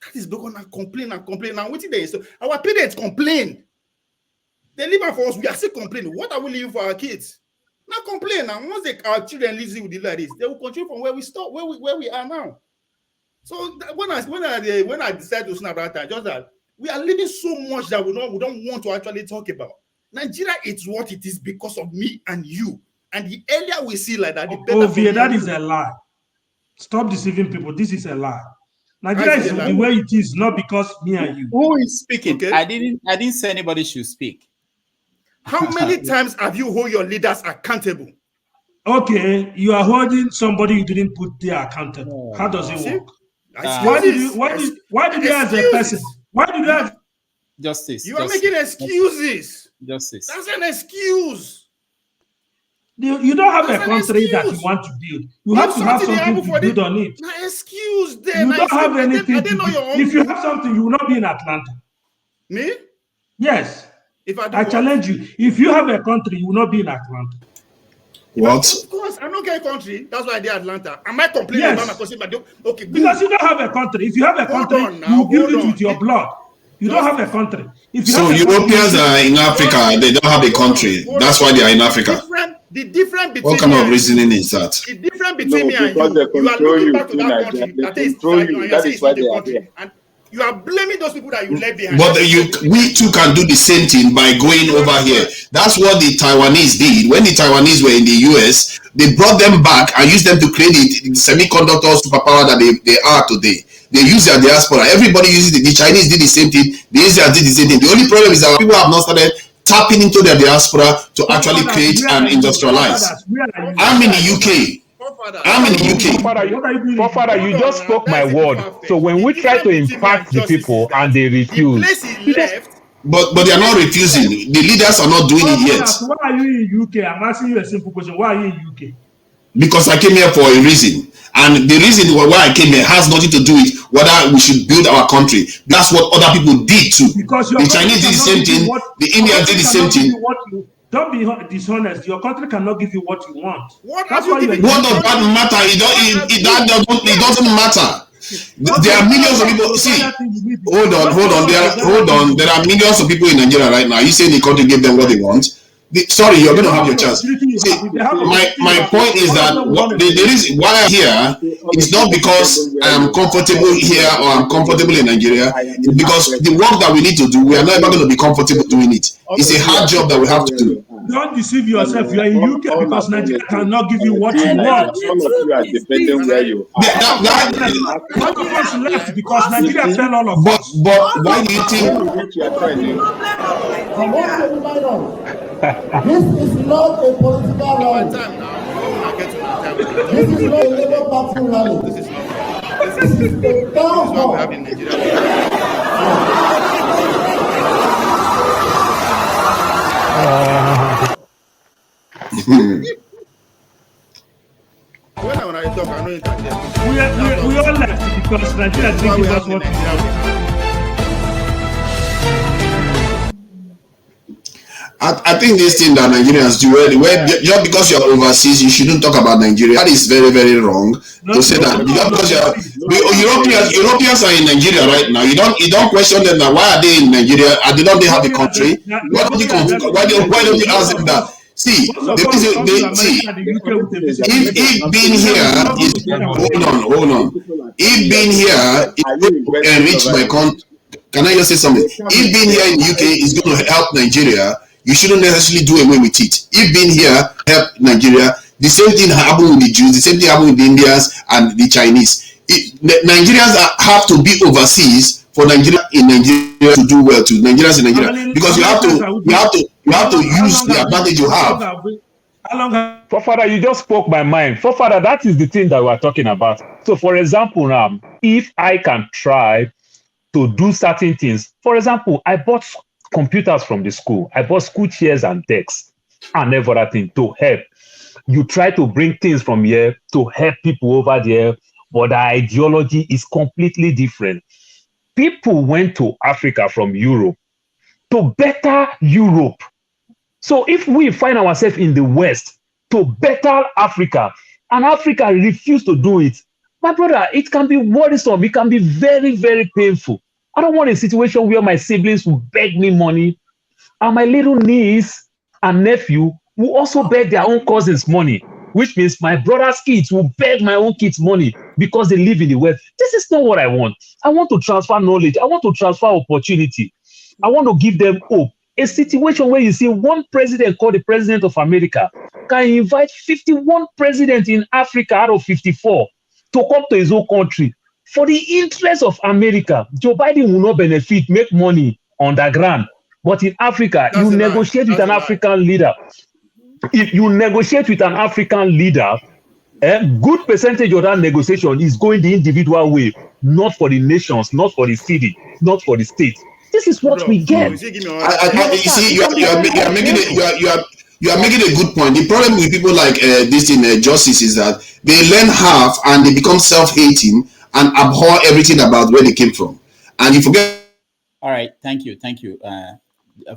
That is going to complain and complain. Now, our parents complain. They live for us. We are still complaining. What are we living for our kids? Now complain. And once our children live with it like this, they will continue from where we stop, where we are now. So when I decided to snap that time, just that we are living so much that we don't want to actually talk about. Nigeria is what it is because of me and you. And the earlier we see like that, the better. That is a lie. Stop deceiving people. This is a lie. Nigeria is the way it is, not because me and you. Who is speaking? Okay. I didn't say anybody should speak. How many times have you hold your leaders accountable? Okay, you are holding somebody you didn't put there accountable. How does it work? Why did you as a person? Why did you have justice? You are making excuses. Justice. That's an excuse. You don't have a country that you want to build. You have to have something to build on it. Excuse them. You don't have anything to build. If you have something, you will not be in Atlanta. Me? Yes. If I challenge you. If you have a country, you will not be in Atlanta. What? Of course, I don't get a country. That's why I did Atlanta. Am I complaining about my country? Okay, because you don't have a country. If you have a country, you build it with your blood. You don't have a country. So Europeans are in Africa. They don't have a country. That's why they are in Africa. The difference between what kind of reasoning is that? The difference between me and you are looking back to that country. That is why they are there. And you are blaming those people that you left behind. But we too can do the same thing by going over here. That's what the Taiwanese did. When the Taiwanese were in the US, they brought them back and used them to create the semiconductor superpower that they are today. They use their diaspora. Everybody uses it. The Chinese did the same thing. The Asians did the same thing. The only problem is that people have not started tapping into their diaspora to actually create and industrialize. I'm in the UK. I'm in the UK. Father, you just spoke my word. So when we try to impact the people and they refuse, but they are not refusing. The leaders are not doing it yet. Why are you in UK? I'm asking you a simple question. Why are you in UK? Because I came here for a reason. And the reason why I came here has nothing to do with whether we should build our country. That's what other people did too. Because the Chinese did the same thing. The Indians did the same thing. Don't be dishonest. Your country cannot give you what you want. What does that matter? It doesn't matter. There are millions of people. See, hold on. There are millions of people in Nigeria right now. You say the country gave them what they want. Sorry, you're going to have your chance. See, my point is that the reason why I'm here is not because I am comfortable here or I'm comfortable in Nigeria. It's because the work that we need to do, we are never going to be comfortable doing it. It's a hard job that we have to do. Don't deceive yourself. You are in UK because Nigeria cannot give you what you want. Some of you are depending where you are. One of us left because Nigeria fell all of us. But why do you think? This is not a political rally. This is not a Labour Party rally. This is a town hall. When I talk, I know it. We all left because Nigeria didn't give us what we want. I think this thing that Nigerians do, just because you're overseas, you shouldn't talk about Nigeria. That is very, very wrong to say that. Just because Europeans are in Nigeria right now, you don't question them that why are they in Nigeria? They don't have the country. Why don't you ask them that? See, if being here is hold on. If being here is going to enrich my country, can I just say something? If being here in the UK is going to help Nigeria, you shouldn't necessarily do away with it. If being here help Nigeria, the same thing happened with the Jews, the same thing happened with the Indians and the Chinese. Nigerians have to be overseas for Nigeria to do well to Nigerians in Nigeria, because you have to use the advantage you have. Father, you just spoke my mind. Father, that is the thing that we are talking about. So, for example, now, if I can try to do certain things, for example, I bought computers from the school. I bought school chairs and desks and everything to help. You try to bring things from here to help people over there, but the ideology is completely different. People went to Africa from Europe to better Europe. So if we find ourselves in the West to better Africa, and Africa refused to do it, my brother, it can be worrisome. It can be very, very painful. I don't want a situation where my siblings will beg me money, and my little niece and nephew will also beg their own cousins money, which means my brother's kids will beg my own kids money because they live in the West. This is not what I want. I want to transfer knowledge. I want to transfer opportunity. I want to give them hope. A situation where you see one president called the President of America can invite 51 presidents in Africa out of 54 to come to his own country. For the interest of America, Joe Biden will not benefit, make money on the ground. But in Africa, you negotiate with an African leader. If you negotiate with an African leader, a good percentage of that negotiation is going the individual way, not for the nations, not for the city, not for the state. This is what we get. You see, you are making a good point. The problem with people like this in justice is that they learn half and they become self-hating and abhor everything about where they came from, and you forget. All right, thank you.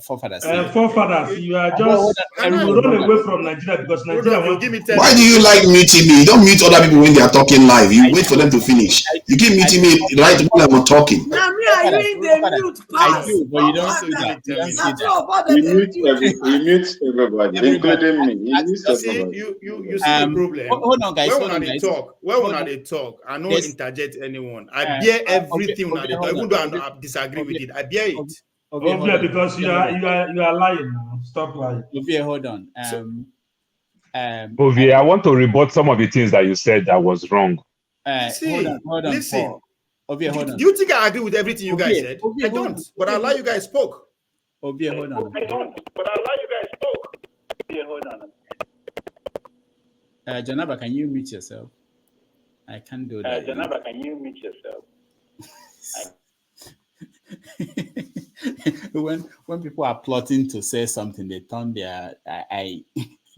Forefathers. Forefathers, you are just you run away from Nigeria because Nigeria will give me 10. Why do you like muting me? You don't mute other people when they are talking live. You wait for them to finish. You keep muting me right when I'm talking. Now me are you in the mute pass? I do, but you don't say that. We mute everybody, including me. You see the problem. Hold on, guys. When they talk, I don't interject anyone. I bear everything when they talk, even though I disagree with it. I bear it. Okay, because you are lying now. Stop lying. Okay, hold on. Ovie, I want to rebut some of the things that you said that was wrong. Hold on. Listen. Ovie, hold on. Do you think I agree with everything you guys said? I don't. But I like you guys spoke. Obie, hold on. I don't, but I like you guys spoke. Yeah, hold on. Janaba, can you mute yourself? I can't do that. Janaba, can you mute yourself? when people are plotting to say something, they turn their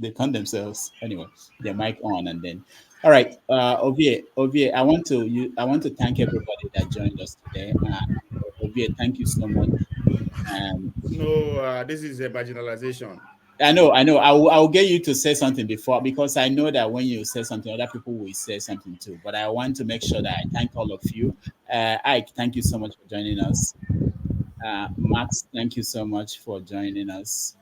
they turn themselves anyway, their mic on, and then all right. Ovie, I want to thank everybody that joined us today. Ovie, thank you so much. No, this is a marginalization. I know. I'll get you to say something before, because I know that when you say something, other people will say something too. But I want to make sure that I thank all of you. Ike, thank you so much for joining us. Max, thank you so much for joining us.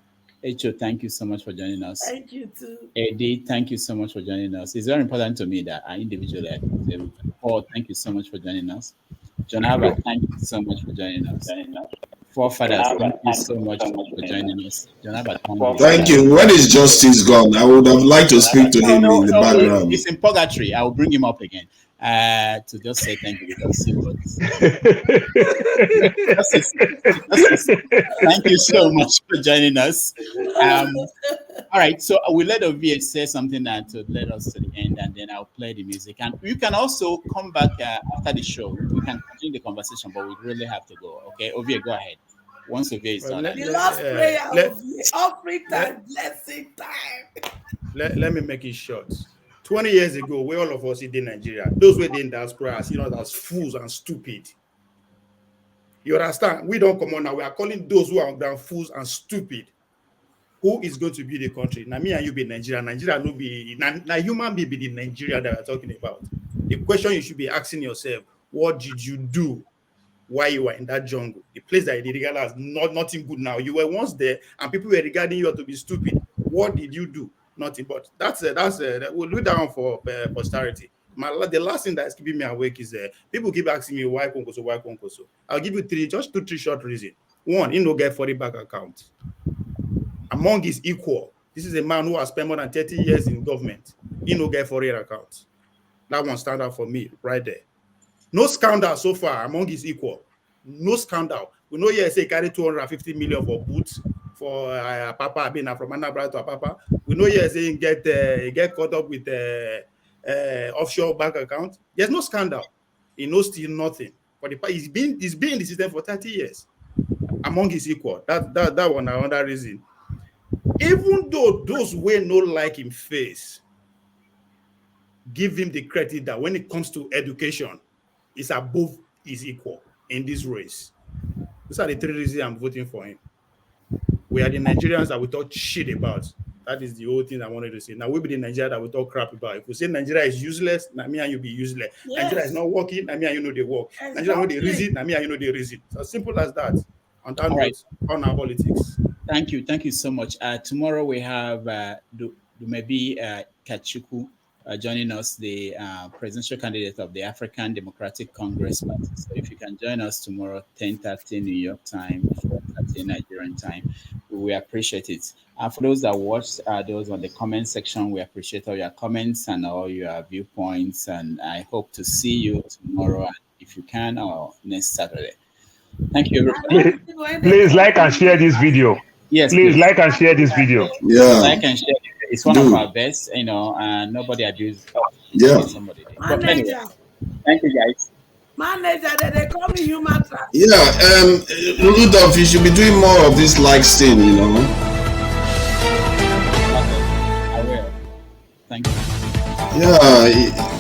Echo, thank you so much for joining us. Thank you too. Eddie, thank you so much for joining us. It's very important to me that I individually, Paul, thank you so much for joining us. John Albert, thank you so much for joining us. Forefathers, thank you so much for joining us. John Albert, thank you. When is Justice gone? I would have liked to speak to him in the background. He's in purgatory. I will bring him up again to just say thank you, because he was. Thank you so much for joining us. All right, so I will let Ovie say something to let us to the end, and then I'll play the music. And you can also come back after the show. We can continue the conversation, but we really have to go. Okay, Ovie, go ahead. Once Ovie is done. The last prayer, offering time, blessing time. Let me make it short. 20 years ago, where all of us in Nigeria, those were in diaspora are seen as fools and stupid. You understand? We don't come on now. We are calling those who are on ground fools and stupid. Who is going to be the country? Now, me and you be Nigeria. Nigeria no be now human being be the Nigeria that we're talking about. The question you should be asking yourself: what did you do while you were in that jungle? The place that you regard as nothing good now. You were once there, and people were regarding you to be stupid. What did you do? Nothing. But we'll do that one for posterity. The last thing that's keeping me awake is people keep asking me why Konkoso, why Konkoso. I'll give you three short reasons. One, he no get 40 bank account. Among his equal, this is a man who has spent more than 30 years in government. He no get 40 accounts. That one stand out for me right there. No scandal so far among his equal. No scandal. We know here say carry 250 million for boots for Papa being from Anambra to Papa. We know here say get caught up with offshore bank account. There's no scandal. He knows still nothing. But he's been in the system for 30 years among his equal. That one another reason. Even though those who no like him face, give him the credit that when it comes to education, is above his equal in this race. These are the three reasons I'm voting for him. We are the Nigerians that we talk shit about. That is the whole thing I wanted to say. Now we be the Nigeria that we talk crap about. If we say Nigeria is useless, now me and you be useless. Yes. Nigeria is not working, now me and you know they work. Exactly. Nigeria know the reason, now me and you know the reason. So simple as that. On that note, on our politics. Thank you so much. Tomorrow we have maybe Kachuku joining us, the presidential candidate of the African Democratic Congress Party. So if you can join us tomorrow, 10:30 New York time, 4:30 Nigerian time, we appreciate it. For those that watched those on the comment section, we appreciate all your comments and all your viewpoints. And I hope to see you tomorrow, if you can, or next Saturday. Thank you, everybody. Please like and share this video. Yes, please like and share this video. Yeah. Like and share. It's one of our best, and nobody abuses somebody. But anyway, thank you, guys. Manager, they call me human trafficking. Yeah, Rudolph, you should be doing more of this thing, you know. I will. Thank you. Yeah.